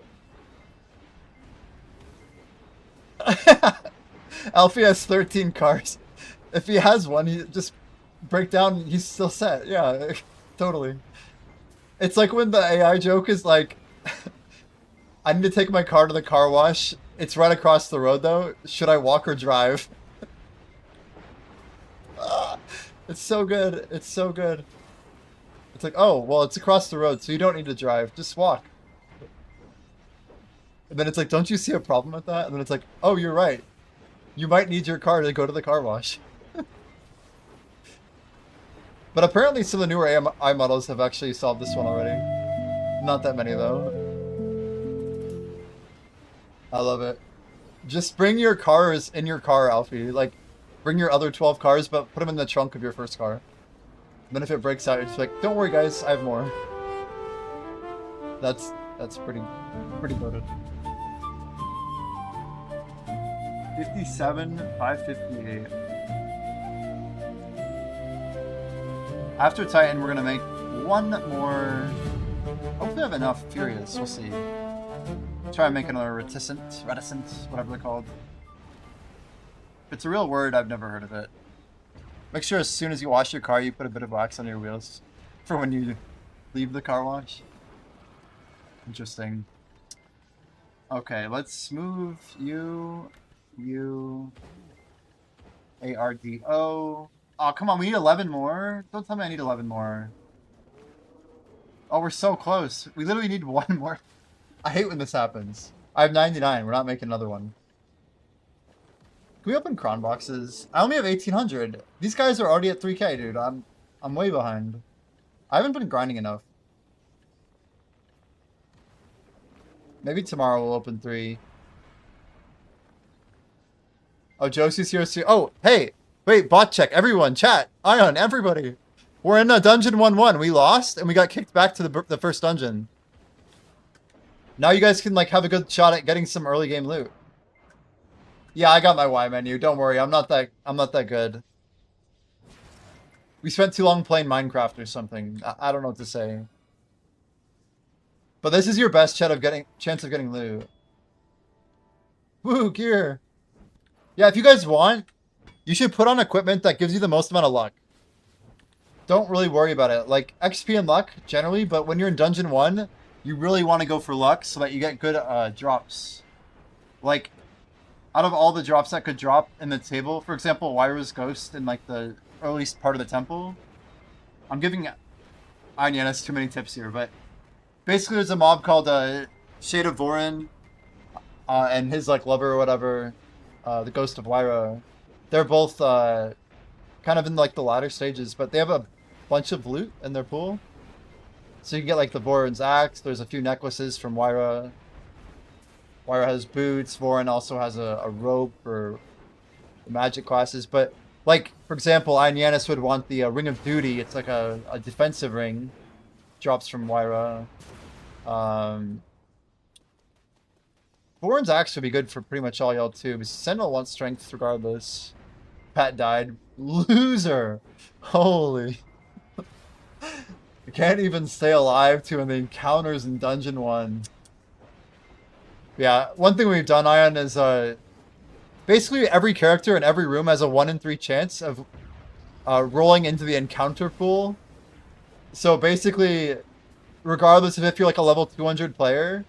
Alfie has 13 cars. If he has one, he just break down, he's still set. Yeah, totally. It's like when the AI joke is like, I need to take my car to the car wash. It's right across the road though. Should I walk or drive? It's so good. It's so good. It's like, oh, well, it's across the road, so you don't need to drive. Just walk. And then it's like, don't you see a problem with that? And then it's like, oh, you're right. You might need your car to go to the car wash. But apparently some of the newer AI models have actually solved this one already. Not that many, though. I love it. Just bring your cars in your car, Alfie. Like, bring your other 12 cars, but put them in the trunk of your first car. And then if it breaks out, you're just like, don't worry, guys, I have more. That's pretty loaded. 57, 558. After Titan, we're gonna make one more. Hopefully, I have enough Furious. We'll see. Try and make another reticent, whatever they're called. If it's a real word, I've never heard of it. Make sure as soon as you wash your car, you put a bit of wax on your wheels for when you leave the car wash. Interesting. Okay, let's move you, ARDO. Oh, come on, we need 11 more. Don't tell me I need 11 more. Oh, we're so close. We literally need one more. I hate when this happens. I have 99. We're not making another one. Can we open cron boxes? I only have 1800. These guys are already at 3k, dude. I'm way behind. I haven't been grinding enough. Maybe tomorrow we'll open 3. Oh, Josie's here too. Oh, hey! Wait, bot check. Everyone, chat. Ion, everybody. We're in a dungeon 1-1. We lost, and we got kicked back to the first dungeon. Now you guys can, like, have a good shot at getting some early game loot. Yeah, I got my Y menu. Don't worry. I'm not that good. We spent too long playing Minecraft or something. I don't know what to say. But this is your best chance of getting loot. Woo, gear. Yeah, if you guys want, you should put on equipment that gives you the most amount of luck. Don't really worry about it. Like, XP and luck, generally, but when you're in Dungeon 1, you really want to go for luck so that you get good drops. Like, out of all the drops that could drop in the table, for example, Wyra's Ghost in, like, the earliest part of the temple. I'm giving Anyanis too many tips here, but basically there's a mob called Shade of Vorin, and his, like, lover or whatever, the Ghost of Wyra. They're both kind of in, like, the latter stages, but they have a bunch of loot in their pool. So you can get, like, the Vorin's axe. There's a few necklaces from Wyra. Wyra has boots. Vorin also has a rope for the magic classes. But, like, for example, Yanis would want the Ring of Duty. It's like a defensive ring. Drops from Wyra. Vorin's axe would be good for pretty much all y'all too. But Sentinel wants strength regardless. Pat died. Loser! Holy. I can't even stay alive to in the encounters in Dungeon 1. Yeah, one thing we've done, Ion, is basically every character in every room has a 1 in 3 chance of rolling into the encounter pool. So basically, regardless of if you're like a level 200 player,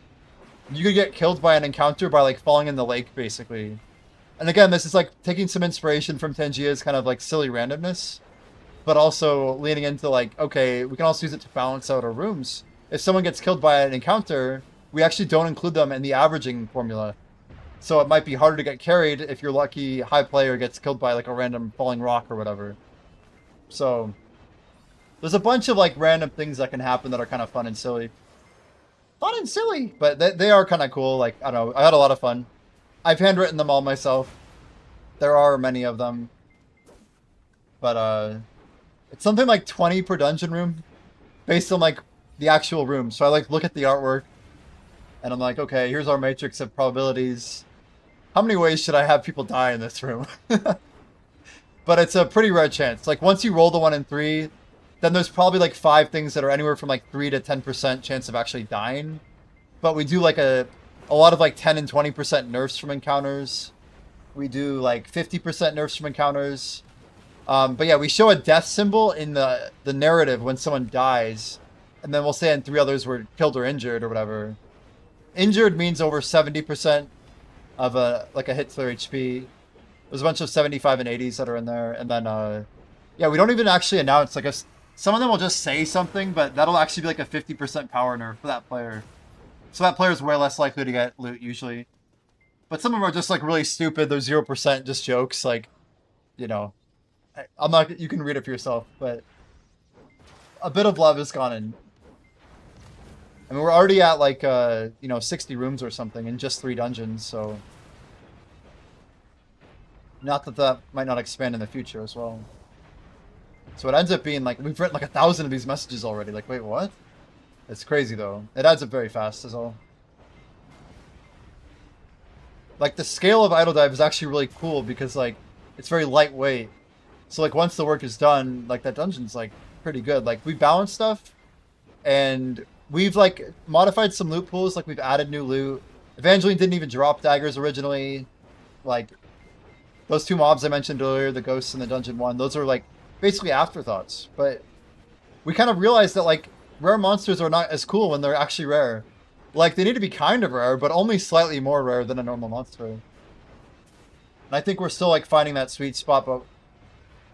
you could get killed by an encounter by like falling in the lake, basically. And again, this is like taking some inspiration from Tangia's kind of like silly randomness, but also leaning into like, okay, we can also use it to balance out our rooms. If someone gets killed by an encounter, we actually don't include them in the averaging formula. So it might be harder to get carried if your lucky high player gets killed by like a random falling rock or whatever. So there's a bunch of like random things that can happen that are kind of fun and silly. fun and silly, but they are kind of cool. Like, I don't know, I had a lot of fun. I've handwritten them all myself. There are many of them. But, it's something like 20 per dungeon room based on, like, the actual room. So I, like, look at the artwork and I'm like, okay, here's our matrix of probabilities. How many ways should I have people die in this room? But it's a pretty rare chance. Like, once you roll the 1 in 3, then there's probably, like, 5 things that are anywhere from, like, 3 to 10% chance of actually dying. But we do, like, a lot of, like, 10 and 20% nerfs from encounters. We do, like, 50% nerfs from encounters. But yeah, we show a death symbol in the narrative when someone dies. And then we'll say and 3 others were killed or injured or whatever. Injured means over 70% of a hit to their HP. There's a bunch of 75 and 80s that are in there. And then, yeah, we don't even actually announce, like, some of them will just say something, but that'll actually be like a 50% power nerf for that player. So that player is way less likely to get loot usually. But some of them are just, like, really stupid. They're 0% just jokes, like, you know. I'm not, you can read it for yourself, but a bit of love has gone in. I mean, we're already at, like, you know, 60 rooms or something in just 3 dungeons, so... Not that that might not expand in the future as well. So it ends up being, like, we've written, like, 1,000 of these messages already. Like, wait, what? It's crazy, though. It adds up very fast, is all. Like, the scale of Idle Dive is actually really cool because, like, it's very lightweight. So, like, once the work is done, like, that dungeon's, like, pretty good. Like, we balance stuff, and we've, like, modified some loot pools. Like, we've added new loot. Evangeline didn't even drop daggers originally. Like, those 2 mobs I mentioned earlier, the ghosts and the dungeon 1, those are, like, basically afterthoughts. But we kind of realized that, like, rare monsters are not as cool when they're actually rare. Like, they need to be kind of rare, but only slightly more rare than a normal monster. And I think we're still, like, finding that sweet spot, but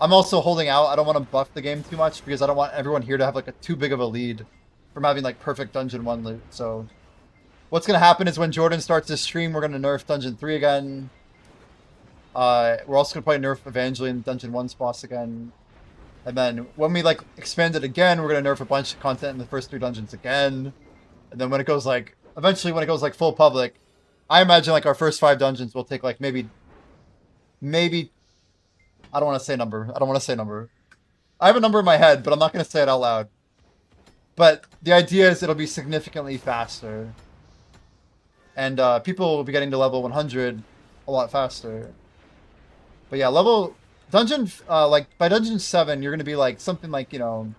I'm also holding out. I don't want to buff the game too much because I don't want everyone here to have, like, too big of a lead from having, like, perfect Dungeon 1 loot. So what's going to happen is when Jordan starts this stream, we're going to nerf Dungeon 3 again. We're also going to probably nerf Evangeline Dungeon 1's boss again. And then when we, like, expand it again, we're going to nerf a bunch of content in the first 3 dungeons again. And then when it goes, like, eventually when it goes, like, full public, I imagine, like, our first 5 dungeons will take, like, maybe, I don't want to say number. I have a number in my head, but I'm not going to say it out loud. But the idea is it'll be significantly faster. And people will be getting to level 100 a lot faster. But yeah, dungeon, like, by dungeon 7, you're going to be, like, something like, you know...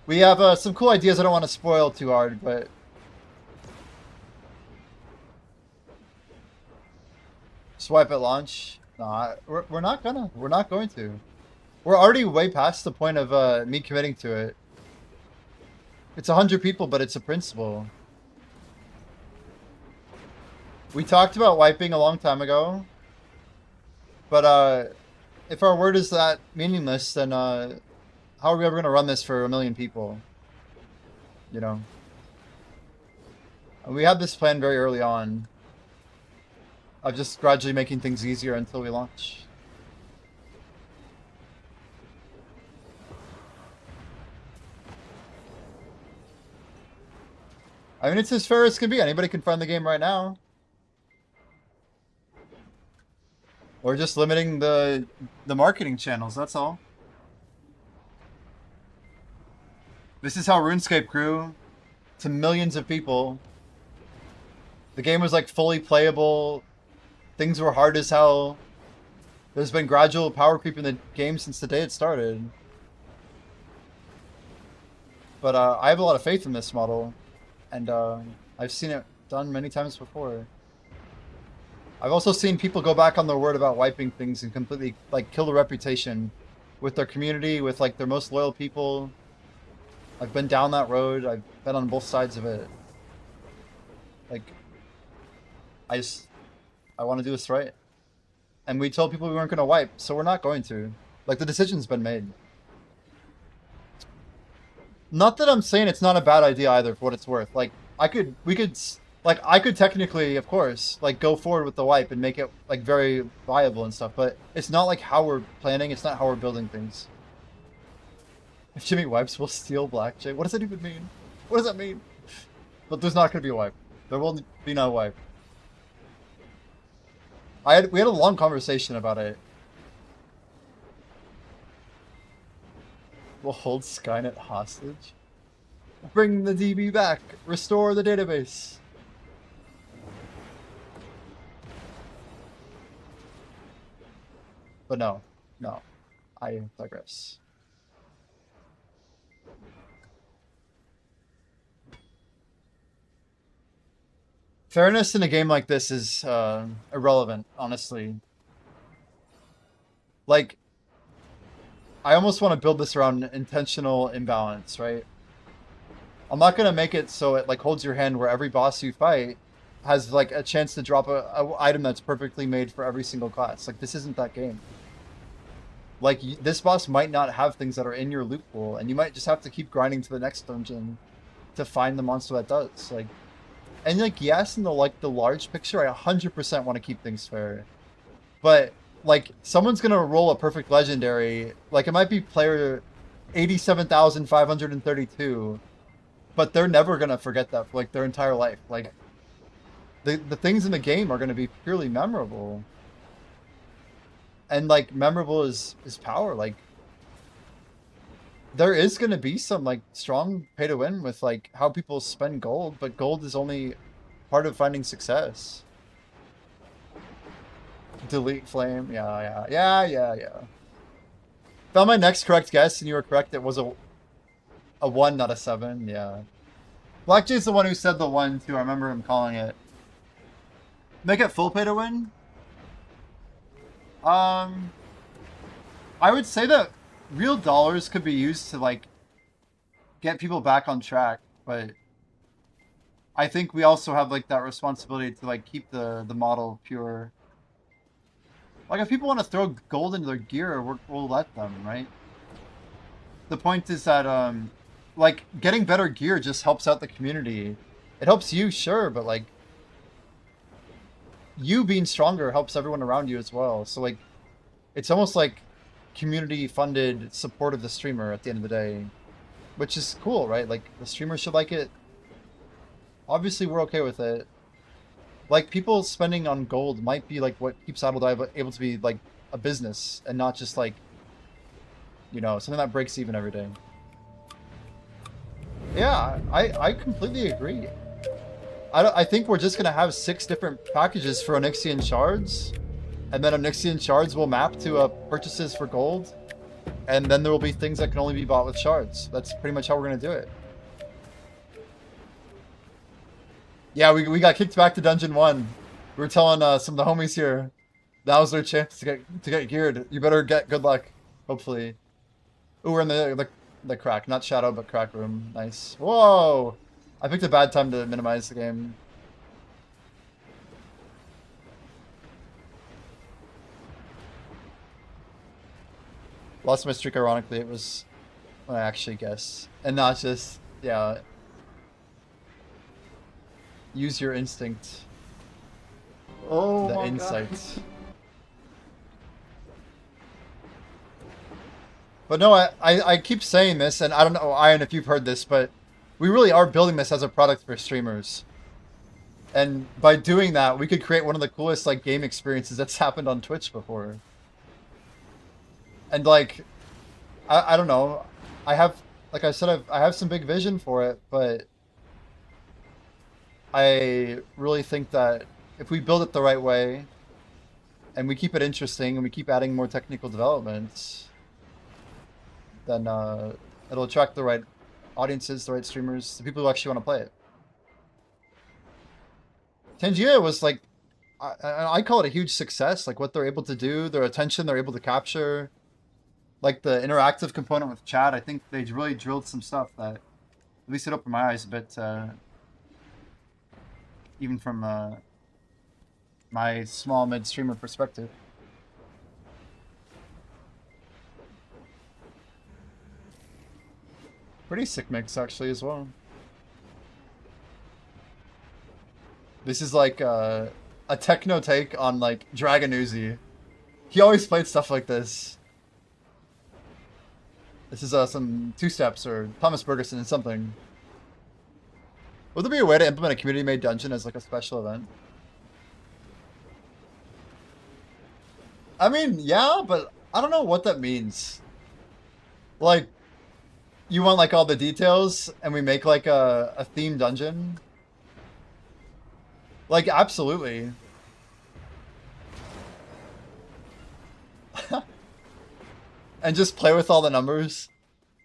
We have some cool ideas I don't want to spoil too hard, but... Swipe at launch? Nah, we're not going to. We're already way past the point of me committing to it. It's 100 people, but it's a principle. We talked about wiping a long time ago. But if our word is that meaningless, then how are we ever going to run this for 1 million people? You know? And we had this plan very early on. Of just gradually making things easier until we launch. I mean, it's as fair as can be. Anybody can find the game right now. Or just limiting the marketing channels, that's all. This is how RuneScape grew to millions of people. The game was, like, fully playable. Things were hard as hell. There's been gradual power creep in the game since the day it started. But I have a lot of faith in this model. And I've seen it done many times before. I've also seen people go back on their word about wiping things and completely, like, kill the reputation with their community, with, like, their most loyal people. I've been down that road. I've been on both sides of it. Like, I want to do this right. And we told people we weren't going to wipe, so we're not going to. Like, the decision's been made. Not that I'm saying it's not a bad idea either, for what it's worth. Like, I could technically, of course, like, go forward with the wipe and make it, like, very viable and stuff, but it's not, like, how we're planning, it's not how we're building things. If Jimmy wipes, we'll steal Blackjack. What does that even mean? What does that mean? But there's not gonna be a wipe. There will be no wipe. We had a long conversation about it. We'll hold Skynet hostage. Bring the DB back. Restore the database. But no, I digress. Fairness in a game like this is irrelevant, honestly. Like, I almost want to build this around intentional imbalance, right? I'm not gonna make it so it like holds your hand where every boss you fight has like a chance to drop a item that's perfectly made for every single class. Like, this isn't that game. Like, this boss might not have things that are in your loot pool, and you might just have to keep grinding to the next dungeon to find the monster that does. Like, and like, yes, in the large picture, I 100% want to keep things fair. But like, someone's gonna roll a perfect legendary. Like, it might be player 87,532, but they're never gonna forget that for like their entire life. Like, the things in the game are gonna be purely memorable. And like, memorable is power. Like, there is gonna be some like strong pay to win with like how people spend gold, but gold is only part of finding success. Delete flame, yeah. Found my next correct guess, and you were correct. It was a 1, not a 7. Yeah. Blackjay's the one who said the 1 too. I remember him calling it. Make it full pay to win. I would say that real dollars could be used to like get people back on track, but I think we also have like that responsibility to like keep the model pure. Like, if people want to throw gold into their gear, we'll let them, right? The point is that like, getting better gear just helps out the community. It helps you, sure, but like, you being stronger helps everyone around you as well. So like, it's almost like community funded support of the streamer at the end of the day, which is cool, right? Like, the streamer should like it. Obviously, we're okay with it. Like, people spending on gold might be like what keeps Idle Dive able to be like a business and not just like, you know, something that breaks even every day. Yeah, I completely agree. I think we're just gonna have 6 different packages for Onyxian shards, and then Onyxian shards will map to purchases for gold, and then there will be things that can only be bought with shards. That's pretty much how we're gonna do it. Yeah, we got kicked back to Dungeon 1. We were telling some of the homies here, now's their chance to get geared. You better get good luck, hopefully. Ooh, we're in the crack, not shadow, but crack room. Nice. Whoa! I picked a bad time to minimize the game. Lost my streak, ironically. It was what I actually guess. And not just, yeah. Use your instinct. Oh, The my insight. God. But no, I keep saying this, and I don't know, Ian, if you've heard this, but we really are building this as a product for streamers. And by doing that, we could create one of the coolest like game experiences that's happened on Twitch before. And like, I don't know, I have, like I said, I have some big vision for it, but I really think that if we build it the right way, and we keep it interesting, and we keep adding more technical developments, then it'll attract the right audiences, the right streamers, the people who actually want to play it. Tangia was like, I call it a huge success. Like, what they're able to do, their attention they're able to capture, like the interactive component with chat. I think they really drilled some stuff that, at least it opened my eyes a bit, even from my small mid streamer perspective. Pretty sick mix actually as well. This is like a techno take on like Dragon Uzi. He always played stuff like this. This is some Two Steps or Thomas Bergerson and something. Would there be a way to implement a community-made dungeon as like a special event? I mean, yeah, but I don't know what that means. Like, you want like all the details, and we make like a themed dungeon? Like, absolutely. And just play with all the numbers.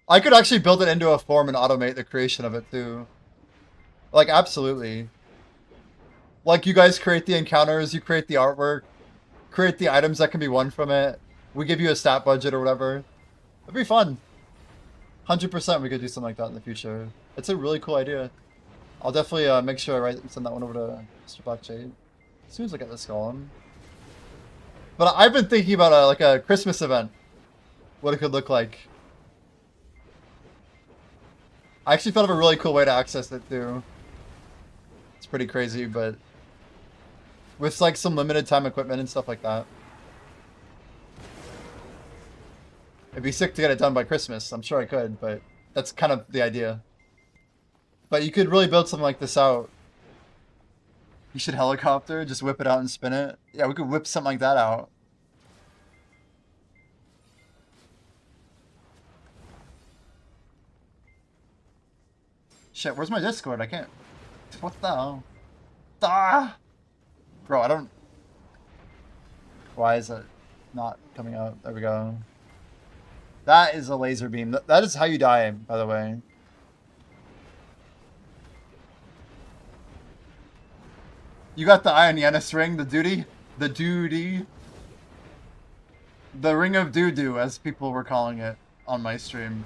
I could actually build it into a form and automate the creation of it too. Like, absolutely. Like, you guys create the encounters, you create the artwork, create the items that can be won from it. We give you a stat budget or whatever. It'd be fun. 100% we could do something like that in the future. It's a really cool idea. I'll definitely make sure I send that one over to Mr. Blackjade as soon as I get this going. But I've been thinking about like a Christmas event. What it could look like. I actually thought of a really cool way to access it too. It's pretty crazy, but with like some limited time equipment and stuff like that. It'd be sick to get it done by Christmas. I'm sure I could, but that's kind of the idea. But you could really build something like this out. You should helicopter, just whip it out and spin it. Yeah, we could whip something like that out. Shit, where's my Discord? I can't... What the hell? Ah! Bro, I don't... Why is it not coming out? There we go. That is a laser beam. That is how you die, by the way. You got the Ioneus ring, the duty? The duty? The ring of doo-doo, as people were calling it on my stream.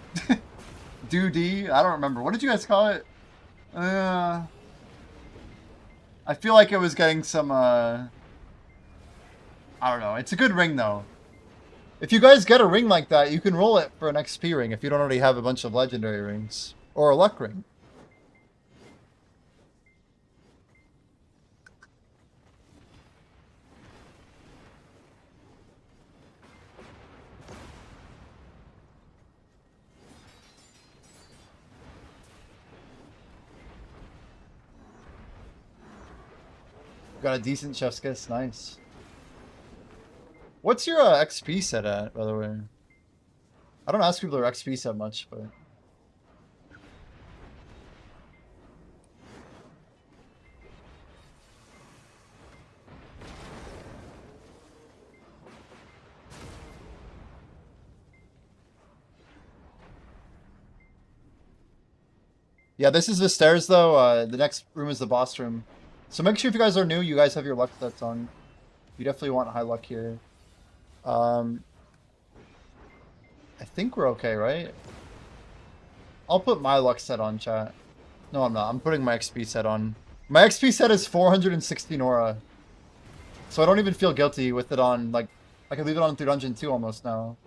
Doo-dee? I don't remember. What did you guys call it? I feel like it was getting some, I don't know. It's a good ring, though. If you guys get a ring like that, you can roll it for an XP ring if you don't already have a bunch of legendary rings. Or a luck ring. Got a decent chef's kiss, nice. What's your XP set at, by the way? I don't ask people their XP set much, but... Yeah, this is the stairs, though. The next room is the boss room. So make sure if you guys are new, you guys have your luck sets on. You definitely want high luck here. I think we're okay, right? I'll put my luck set on, chat. No, I'm not. I'm putting my XP set on. My XP set is 416 aura. So I don't even feel guilty with it on, like, I can leave it on through Dungeon 2 almost now.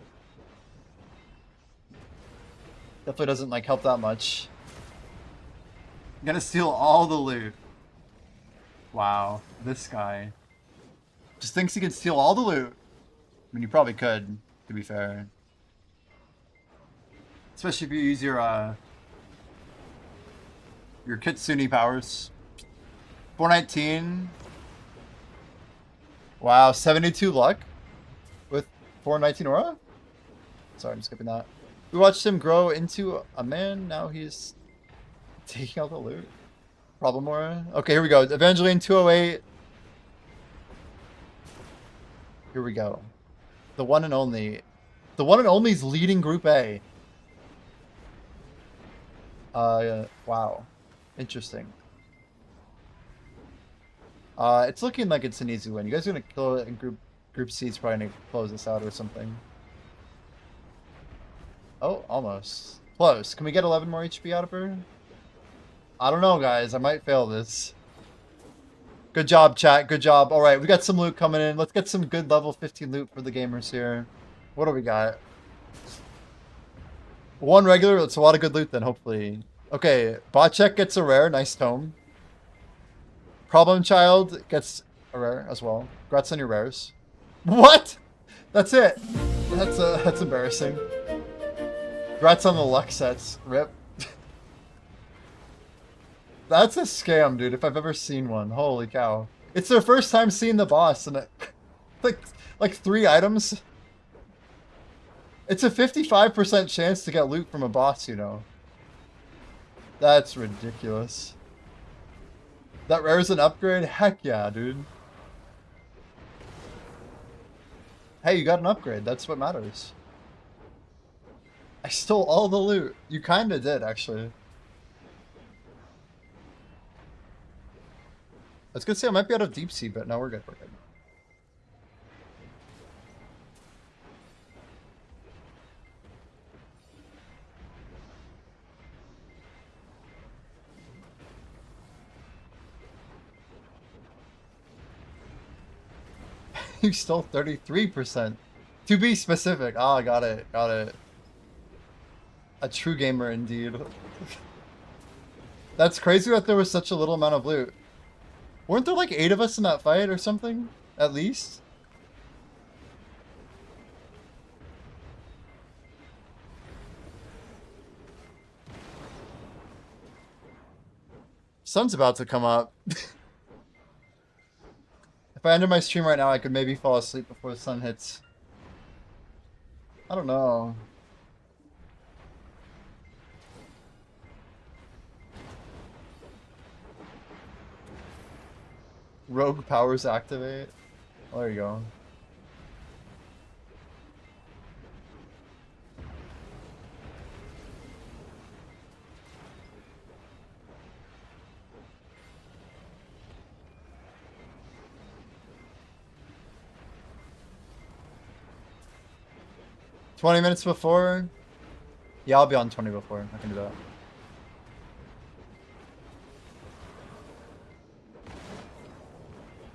Definitely doesn't, like, help that much. I'm gonna steal all the loot. Wow, this guy. Just thinks he can steal all the loot. I mean, you probably could, to be fair. Especially if you use your Kitsune powers. 419. Wow, 72 luck with 419 aura? Sorry, I'm skipping that. We watched him grow into a man, now he's taking out the loot. Problem aura. Okay, here we go. Evangeline 208. Here we go. The one and only. The one and only is leading Group A. Wow. Interesting. It's looking like it's an easy win. You guys are gonna kill it in Group C. It's probably gonna close this out or something. Oh, almost. Close. Can we get 11 more HP out of her? I don't know, guys. I might fail this. Good job, chat. Good job. All right, we got some loot coming in. Let's get some good level 15 loot for the gamers here. What do we got? One regular. It's a lot of good loot then, hopefully. Okay, Botcheck gets a rare. Nice tome. Problem Child gets a rare as well. Congrats on your rares. What? That's it. That's embarrassing. Congrats on the luck sets. Rip. That's a scam, dude, if I've ever seen one. Holy cow. It's their first time seeing the boss, and it, like 3 items. It's a 55% chance to get loot from a boss, you know. That's ridiculous. That rare's an upgrade? Heck yeah, dude. Hey, you got an upgrade. That's what matters. I stole all the loot. You kinda did, actually. I was gonna say I might be out of deep sea, but no, we're good, we're good. You stole 33%. To be specific. Oh, got it, got it. A true gamer indeed. That's crazy that there was such a little amount of loot. Weren't there like 8 of us in that fight or something? At least? Sun's about to come up. If I ended my stream right now, I could maybe fall asleep before the sun hits. I don't know. Rogue powers activate. Oh, there you go. "20 minutes before?" Yeah, I'll be on 20 before. I can do that.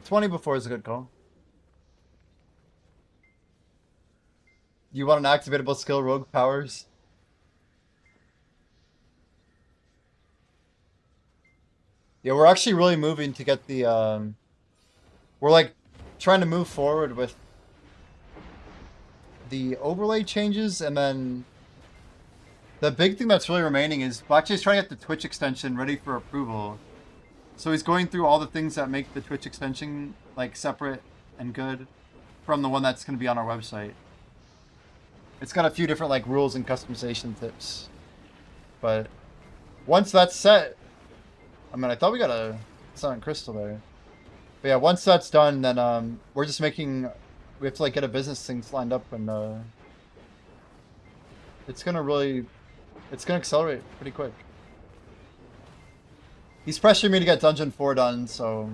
"20 before is a good call. You want an activatable skill, Rogue Powers? Yeah, we're actually really moving to get the, we're like trying to move forward with the overlay changes, and then the big thing that's really remaining is Blackjay's trying to get the Twitch extension ready for approval. So he's going through all the things that make the Twitch extension like separate and good from the one that's going to be on our website. It's got a few different like rules and customization tips. But once that's set, I mean, I thought we got a Silent Crystal there. But yeah, once that's done, then we're just making, we have to like get a business things lined up, and it's gonna really, it's gonna accelerate pretty quick. He's pressuring me to get Dungeon 4 done, so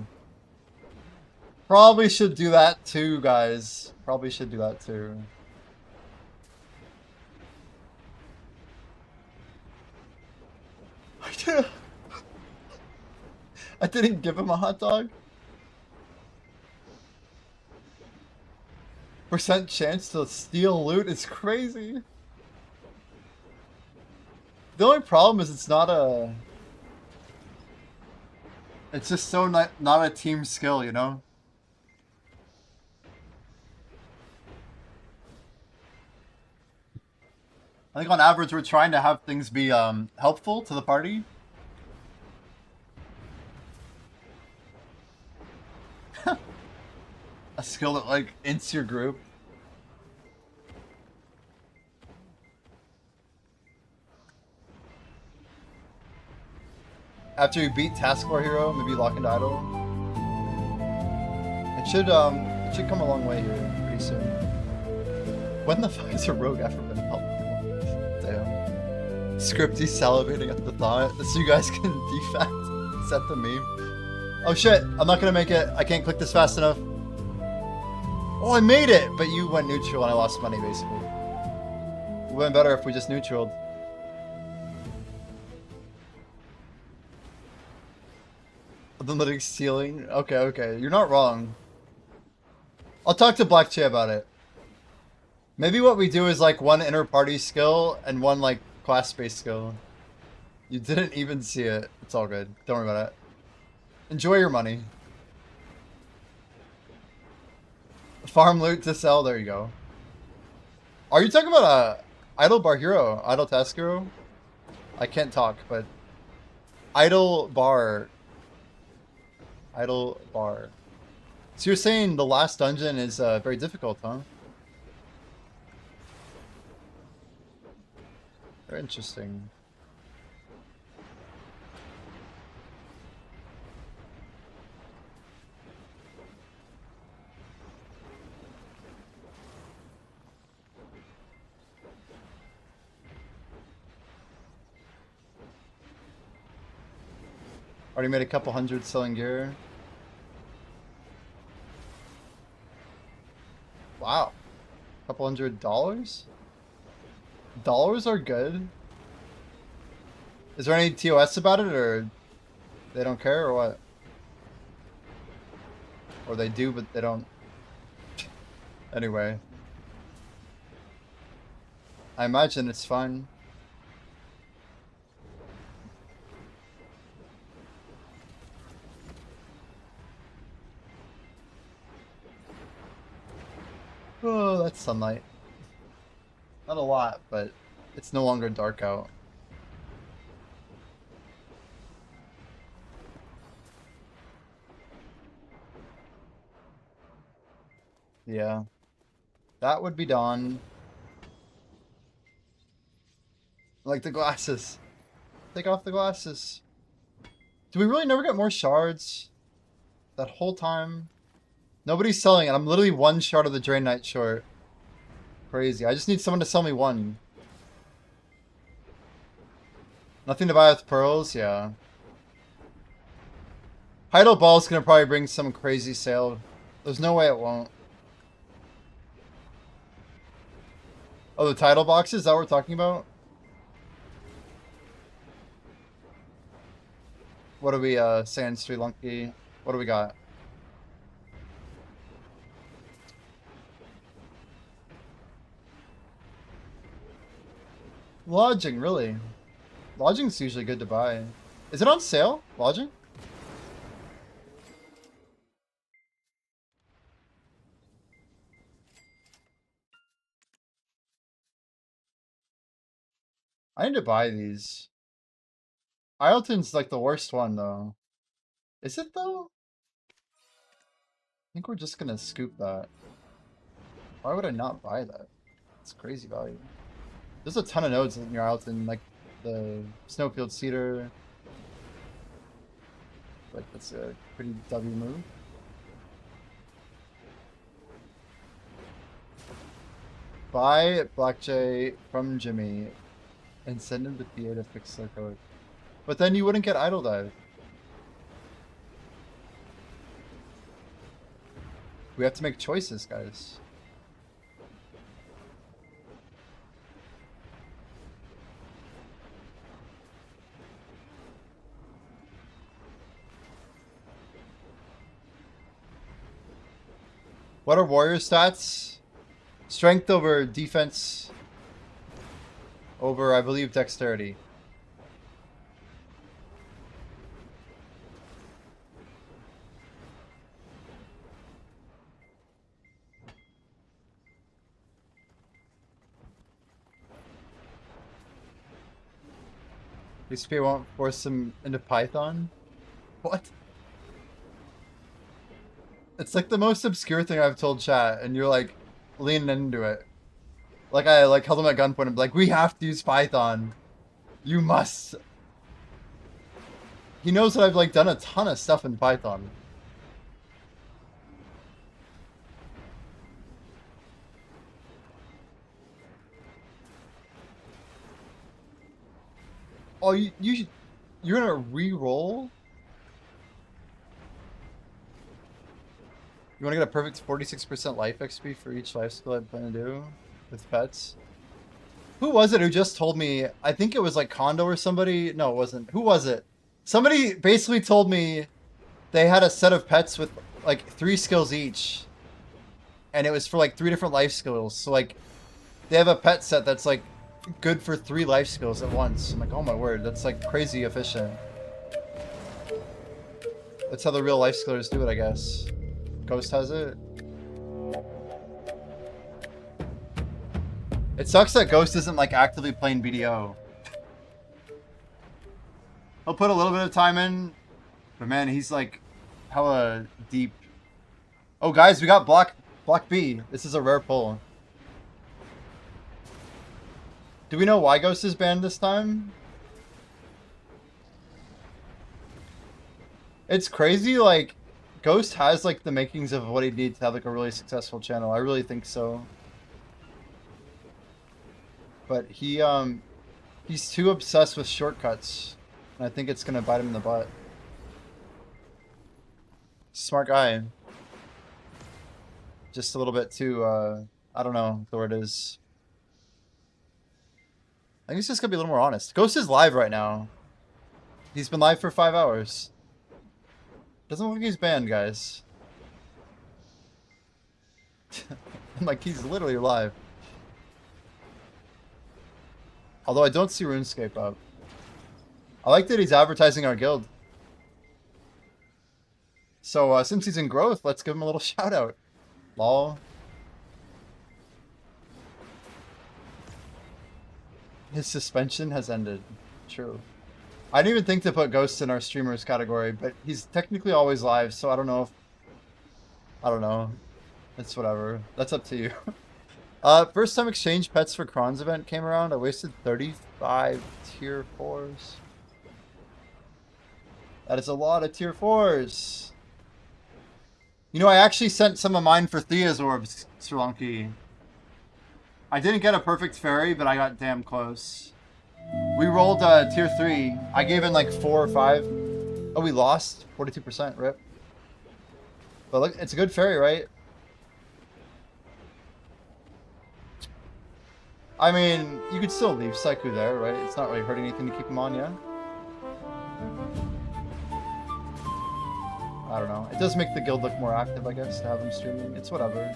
probably should do that too, guys. Probably should do that too. I didn't give him a hot dog. Percent chance to steal loot is crazy. The only problem is it's not a... It's just so not a team skill, you know? I think on average we're trying to have things be helpful to the party. A skill that like ints your group. After you beat Taskbar Hero, maybe lock into idle. It should come a long way here pretty soon. When the fuck has a rogue ever been helpful? Damn. Scripty salivating at the thought, so you guys can defect set the meme. Oh shit, I'm not gonna make it. I can't click this fast enough. Oh, I made it, but you went neutral and I lost money basically. It would have been better if we just neutraled. The living ceiling? Okay, okay. You're not wrong. I'll talk to Blackjay about it. Maybe what we do is like one inter-party skill and one like class-based skill. You didn't even see it. It's all good. Don't worry about it. Enjoy your money. Farm loot to sell. There you go. Are you talking about Idle Bar Hero? Idle Task Hero? I can't talk, but Idle bar. Idle bar. So you're saying the last dungeon is very difficult, huh? Very interesting. Already made a couple hundred selling gear. Wow. Couple $100? Dollars are good. Is there any TOS about it, or they don't care, or what? Or they do, but they don't. Anyway. I imagine it's fine. Oh, that's sunlight. Not a lot, but it's no longer dark out. Yeah. That would be dawn. Like the glasses. Take off the glasses. Do we really never get more shards? That whole time? Nobody's selling it. I'm literally one shard of the Drain Knight short. Crazy. I just need someone to sell me one. Nothing to buy with pearls? Yeah. Idle Ball's gonna probably bring some crazy sale. There's no way it won't. Oh, the title boxes? Is that what we're talking about? What do we, Sand Sri Lanky? What do we got? Lodging, really? Lodging's usually good to buy. Is it on sale? Lodging? I need to buy these. Ileton's like the worst one, though. Is it, though? I think we're just gonna scoop that. Why would I not buy that? It's crazy value. There's a ton of nodes in your Ileton, like the Snowfield Cedar. Like, that's a pretty W move. Buy Black Jay from Jimmy and send him to PA to fix their code. But then you wouldn't get Idle Dive. We have to make choices, guys. What are warrior stats? Strength over defense over, I believe, dexterity. HP won't force him into Python? What? It's like the most obscure thing I've told chat, and you're like leaning into it. Like I like held him at gunpoint and be like, we have to use Python. You must. He knows that I've like done a ton of stuff in Python. Oh, you're gonna re-roll? You want to get a perfect 46% life XP for each life skill I plan to do with pets? Who was it who just told me, I think it was like Kondo or somebody? No, it wasn't. Who was it? Somebody basically told me they had a set of pets with like 3 skills each. And it was for like 3 different life skills. So like, they have a pet set that's like good for 3 life skills at once. I'm like, oh my word, that's like crazy efficient. That's how the real life skillers do it, I guess. Ghost has it. It sucks that Ghost isn't like actively playing BDO. He'll put a little bit of time in, but man, he's like hella deep. Oh, guys, we got block B. This is a rare pull. Do we know why Ghost is banned this time? It's crazy, like, Ghost has, like, the makings of what he'd need to have, like, a really successful channel. I really think so. But he's too obsessed with shortcuts. And I think it's gonna bite him in the butt. Smart guy. Just a little bit too, I don't know what the word is. I think he's just gonna be a little more honest. Ghost is live right now. He's been live for 5 hours. Doesn't look like he's banned, guys. Like, he's literally live. Although I don't see RuneScape up. I like that he's advertising our guild. So, since he's in growth, let's give him a little shout out. Lol. His suspension has ended. True. I didn't even think to put Ghost in our streamers category, but he's technically always live, so I don't know if... I don't know. It's whatever. That's up to you. First time exchange pets for Kron's event came around. I wasted 35 tier 4s. That is a lot of tier 4s. You know, I actually sent some of mine for Thea's orbs, Sri Lanka. I didn't get a perfect fairy, but I got damn close. We rolled tier 3. I gave in like 4 or 5. Oh, we lost? 42%, rip. But look, it's a good fairy, right? I mean, you could still leave Saiku there, right? It's not really hurting anything to keep him on, yeah? I don't know. It does make the guild look more active, I guess, to have him streaming. It's whatever.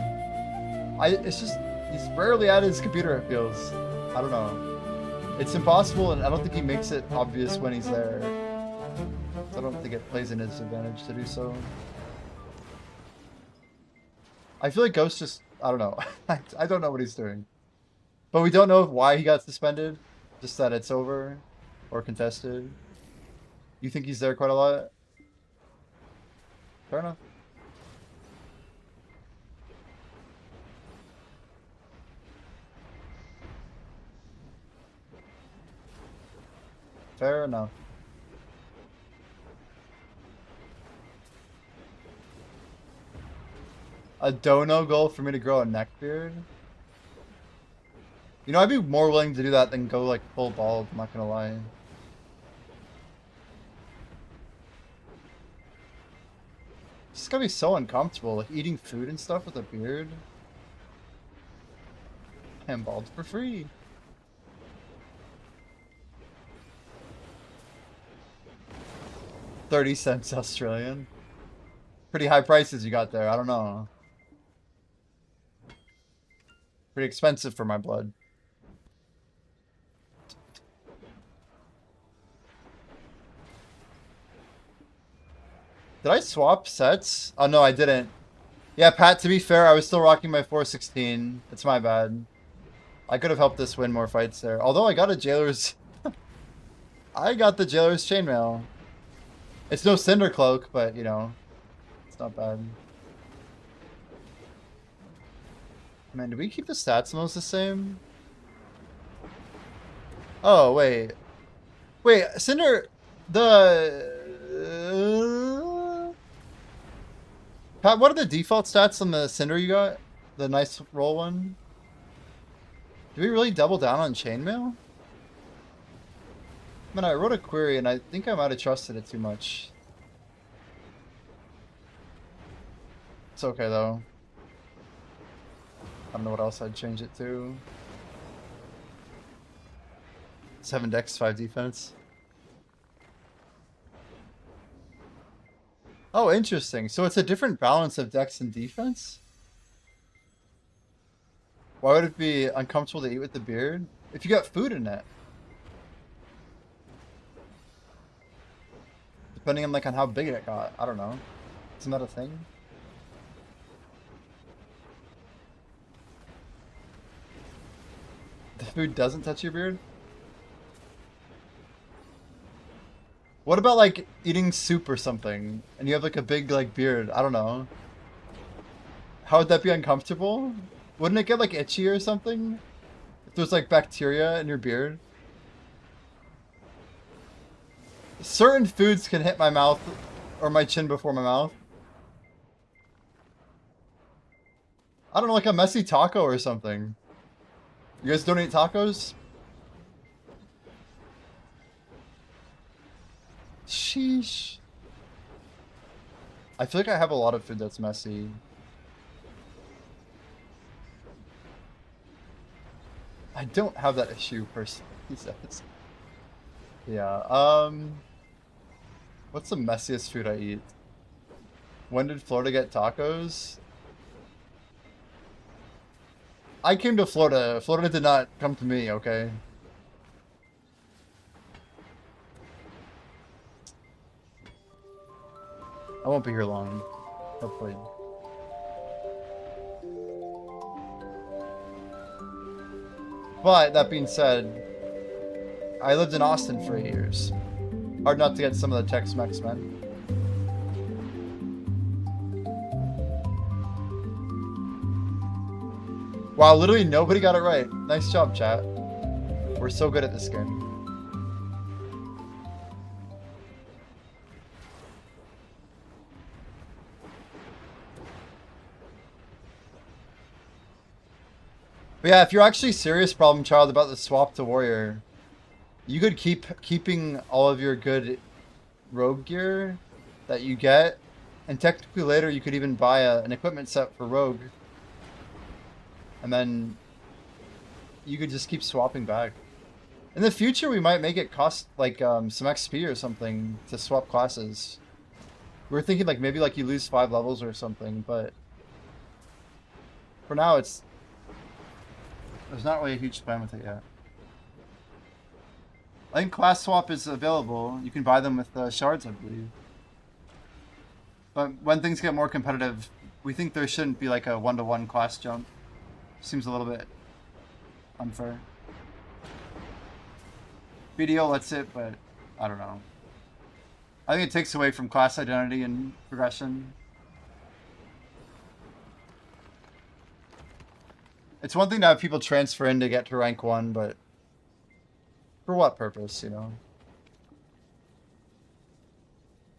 It's just, he's rarely at his computer, it feels. I don't know. It's impossible, and I don't think he makes it obvious when he's there. So I don't think it plays in his advantage to do so. I feel like Ghost just, I don't know. I don't know what he's doing. But we don't know why he got suspended. Just that it's over. Or contested. You think he's there quite a lot? Fair enough. Fair enough. A dono goal for me to grow a neck beard? You know, I'd be more willing to do that than go like full bald, I'm not gonna lie. It's just gonna be so uncomfortable, like eating food and stuff with a beard. And bald for free. $0.30 Australian. Pretty high prices you got there, I don't know. Pretty expensive for my blood. Did I swap sets? Oh no, I didn't. Yeah, Pat, to be fair, I was still rocking my 416. It's my bad. I could have helped us win more fights there. Although I got a Jailer's... I got the Jailer's chainmail. It's no Cinder Cloak, but, you know, it's not bad. Man, do we keep the stats almost the same? Oh, wait. Wait, Cinder... Pat, what are the default stats on the Cinder you got? The nice roll one? Do we really double down on chainmail? Man, I wrote a query and I think I might have trusted it too much. It's okay though. I don't know what else I'd change it to. 7 dex, 5 defense. Oh, interesting. So it's a different balance of dex and defense? Why would it be uncomfortable to eat with the beard? If you got food in it. Depending on like on how big it got. I don't know. Isn't that a thing? The food doesn't touch your beard? What about like eating soup or something, and you have like a big like beard? I don't know. How would that be uncomfortable? Wouldn't it get like itchy or something? If there's like bacteria in your beard? Certain foods can hit my mouth or my chin before my mouth. I don't know, like a messy taco or something. You guys don't eat tacos? Sheesh. I feel like I have a lot of food that's messy. I don't have that issue personally, he says. Yeah, what's the messiest food I eat? When did Florida get tacos? I came to Florida. Florida did not come to me, okay? I won't be here long, hopefully. But, that being said, I lived in Austin for 8 years. Hard not to get some of the Tex-Mex, man. Wow, literally nobody got it right. Nice job, chat. We're so good at this game. But yeah, if you're actually serious, problem child, about the swap to warrior, you could keeping all of your good rogue gear that you get, and technically later you could even buy an equipment set for rogue, and then you could just keep swapping back. In the future, we might make it cost like some XP or something to swap classes. We were thinking like maybe like you lose 5 levels or something, but for now it's there's not really a huge spam with it yet. I think class swap is available. You can buy them with shards, I believe. But when things get more competitive, we think there shouldn't be like a 1-to-1 class jump. Seems a little bit unfair. BDO lets it, but I don't know. I think it takes away from class identity and progression. It's one thing to have people transfer in to get to rank 1, but for what purpose, you know?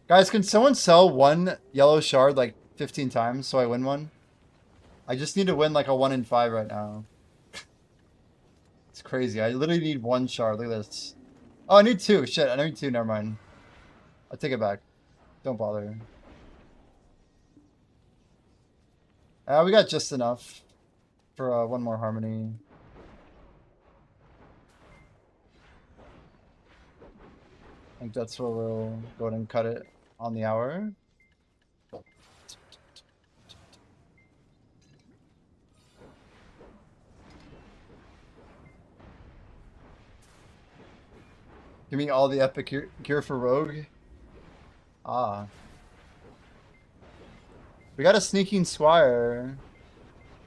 Guys, can someone sell 1 yellow shard like 15 times so I win one? I just need to win like a 1 in 5 right now. It's crazy. I literally need 1 shard. Look at this. Oh, I need 2. Shit, I need 2. Never mind. I'll take it back. Don't bother. We got just enough for 1 more harmony. I think that's where we'll go ahead and cut it on the hour. Give me all the epic gear for Rogue. Ah. We got a sneaking Squire.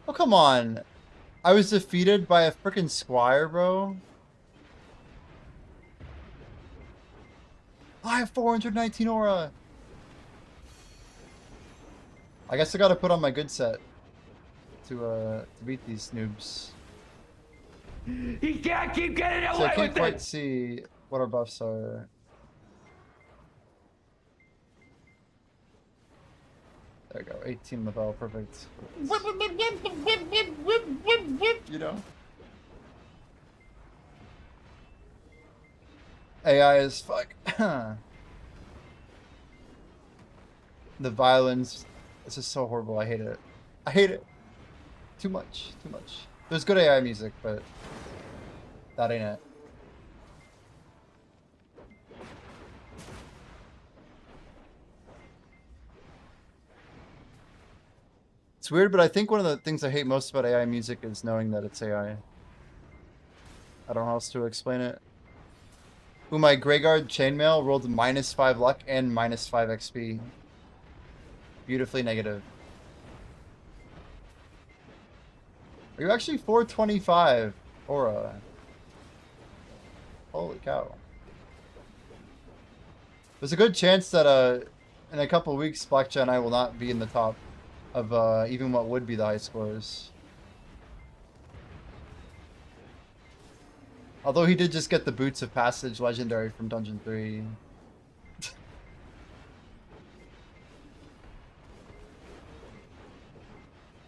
Oh, come on. I was defeated by a freaking Squire, bro. I have 419 aura. I guess I gotta put on my good set to beat these noobs. He can't keep getting away So I can't with quite it! see what our buffs are. There we go, 18 level, perfect. You know? AI is fuck. The violence, this is so horrible, I hate it. I hate it. Too much, too much. There's good AI music, but that ain't it. It's weird, but I think one of the things I hate most about AI music is knowing that it's AI. I don't know how else to explain it. Ooh, my Greyguard Chainmail rolled -5 luck and -5 XP. Beautifully negative. Are you actually 425 aura? Holy cow. There's a good chance that in a couple weeks, Blackjack and I will not be in the top of even what would be the high scores. Although he did just get the Boots of Passage legendary from Dungeon 3.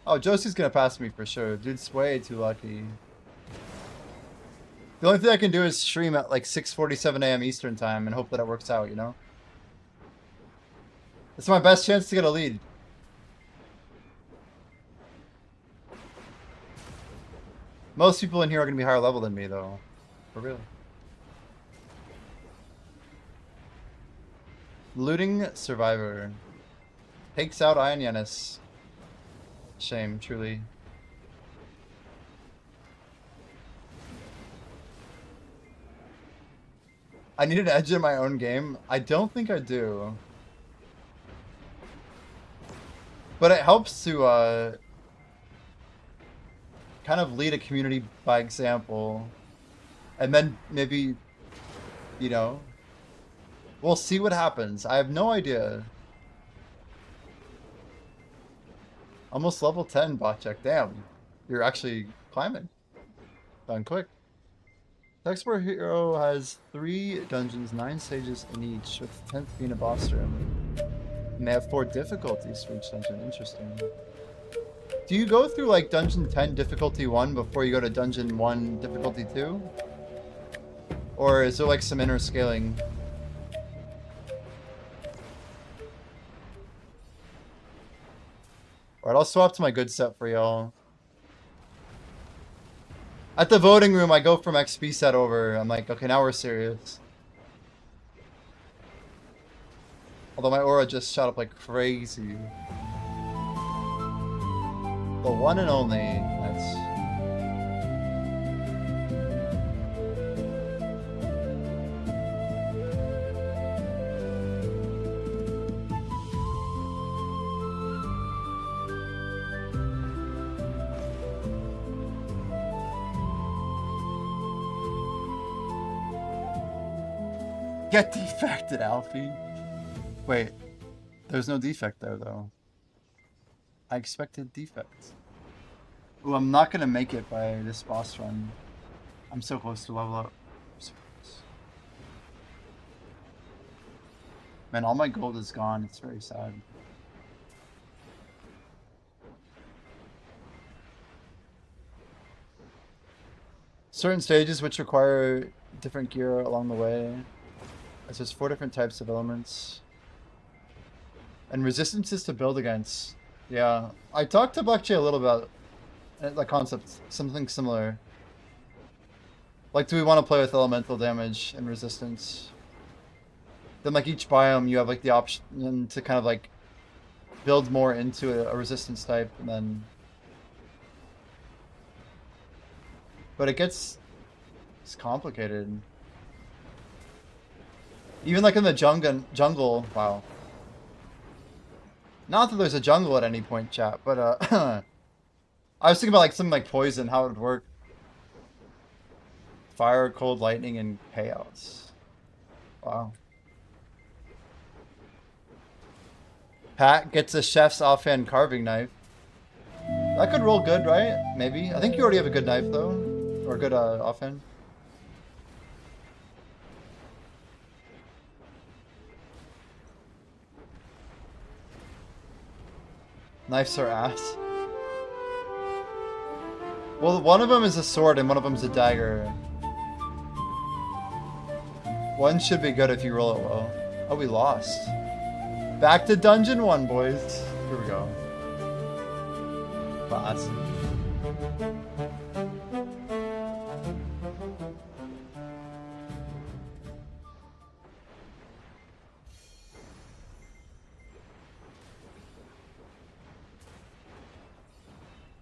Oh, Josie's gonna pass me for sure. Dude's way too lucky. The only thing I can do is stream at like 6:47 a.m. Eastern time and hope that it works out, you know? It's my best chance to get a lead. Most people in here are gonna be higher level than me though. For real. Looting Survivor. Takes out Iron Yanis. Shame, truly. I need an edge in my own game. I don't think I do. But it helps to kind of lead a community by example. And then maybe, you know, we'll see what happens. I have no idea. Almost level 10, Botcheck. Damn. You're actually climbing. Done quick. The Expert Hero has 3 dungeons, 9 stages in each, with the 10th being a boss room. And they have 4 difficulties for each dungeon. Interesting. Do you go through like dungeon 10 difficulty 1 before you go to dungeon 1 difficulty 2? Or is there like some inner scaling? Alright, I'll swap to my good set for y'all. At the voting room, I go from XP set over. I'm like, okay, now we're serious. Although my aura just shot up like crazy. The one and only. Nice. Get defected, Alfie. Wait, there's no defect there, though. I expected defects. Ooh, I'm not gonna make it by this boss run. I'm so close to level up. So close. Man, all my gold is gone. It's very sad. Certain stages which require different gear along the way. So there's 4 different types of elements. And resistances to build against. Yeah. I talked to Black Jay a little about the concept, something similar. Like, do we want to play with elemental damage and resistance? Then like each biome you have like the option to kind of like build more into a resistance type and then... But it's complicated. Even like in the jungle, wow. Not that there's a jungle at any point, chat, but I was thinking about like something like poison, how it would work. Fire, cold, lightning, and chaos. Wow. Pat gets a chef's offhand carving knife. That could roll good, right? Maybe. I think you already have a good knife though, or a good offhand. Knives are ass. Well, one of them is a sword and one of them is a dagger. One should be good if you roll it well. Oh, we lost. Back to dungeon 1, boys. Here we go. Class.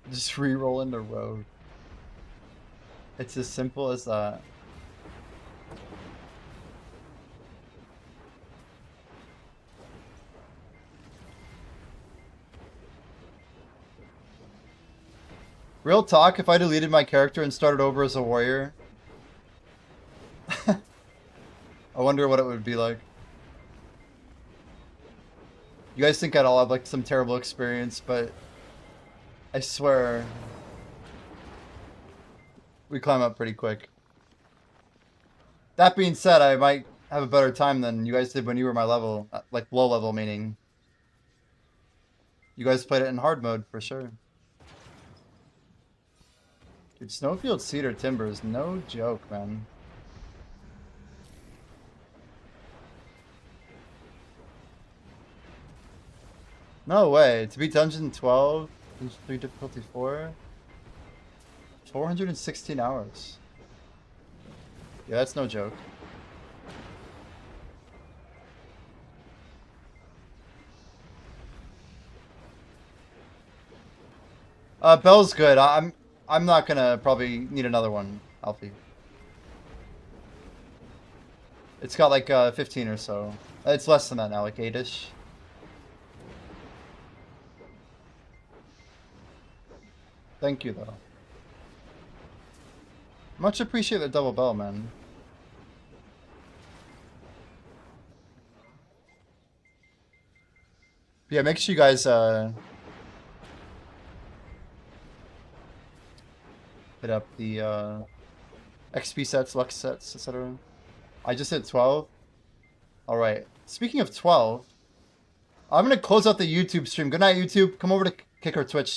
Just re-roll into road. It's as simple as that. Real talk, if I deleted my character and started over as a warrior, I wonder what it would be like. You guys think I'd all have like some terrible experience, but I swear we climb up pretty quick. That being said, I might have a better time than you guys did when you were my level, like low level meaning. You guys played it in hard mode for sure. Dude, Snowfield Cedar Timber is no joke, man. No way. To beat Dungeon 12, Dungeon 3 difficulty 4, 416 hours. Yeah, that's no joke. Bell's good. I'm not gonna probably need another one, Alfie. It's got like 15 or so. It's less than that now, like 8-ish. Thank you though. Much appreciate the double bell, man. Yeah, make sure you guys hit up the XP sets, Lux sets, etc. I just hit 12. Alright. Speaking of 12, I'm gonna close out the YouTube stream. Good night, YouTube. Come over to Kick or Twitch.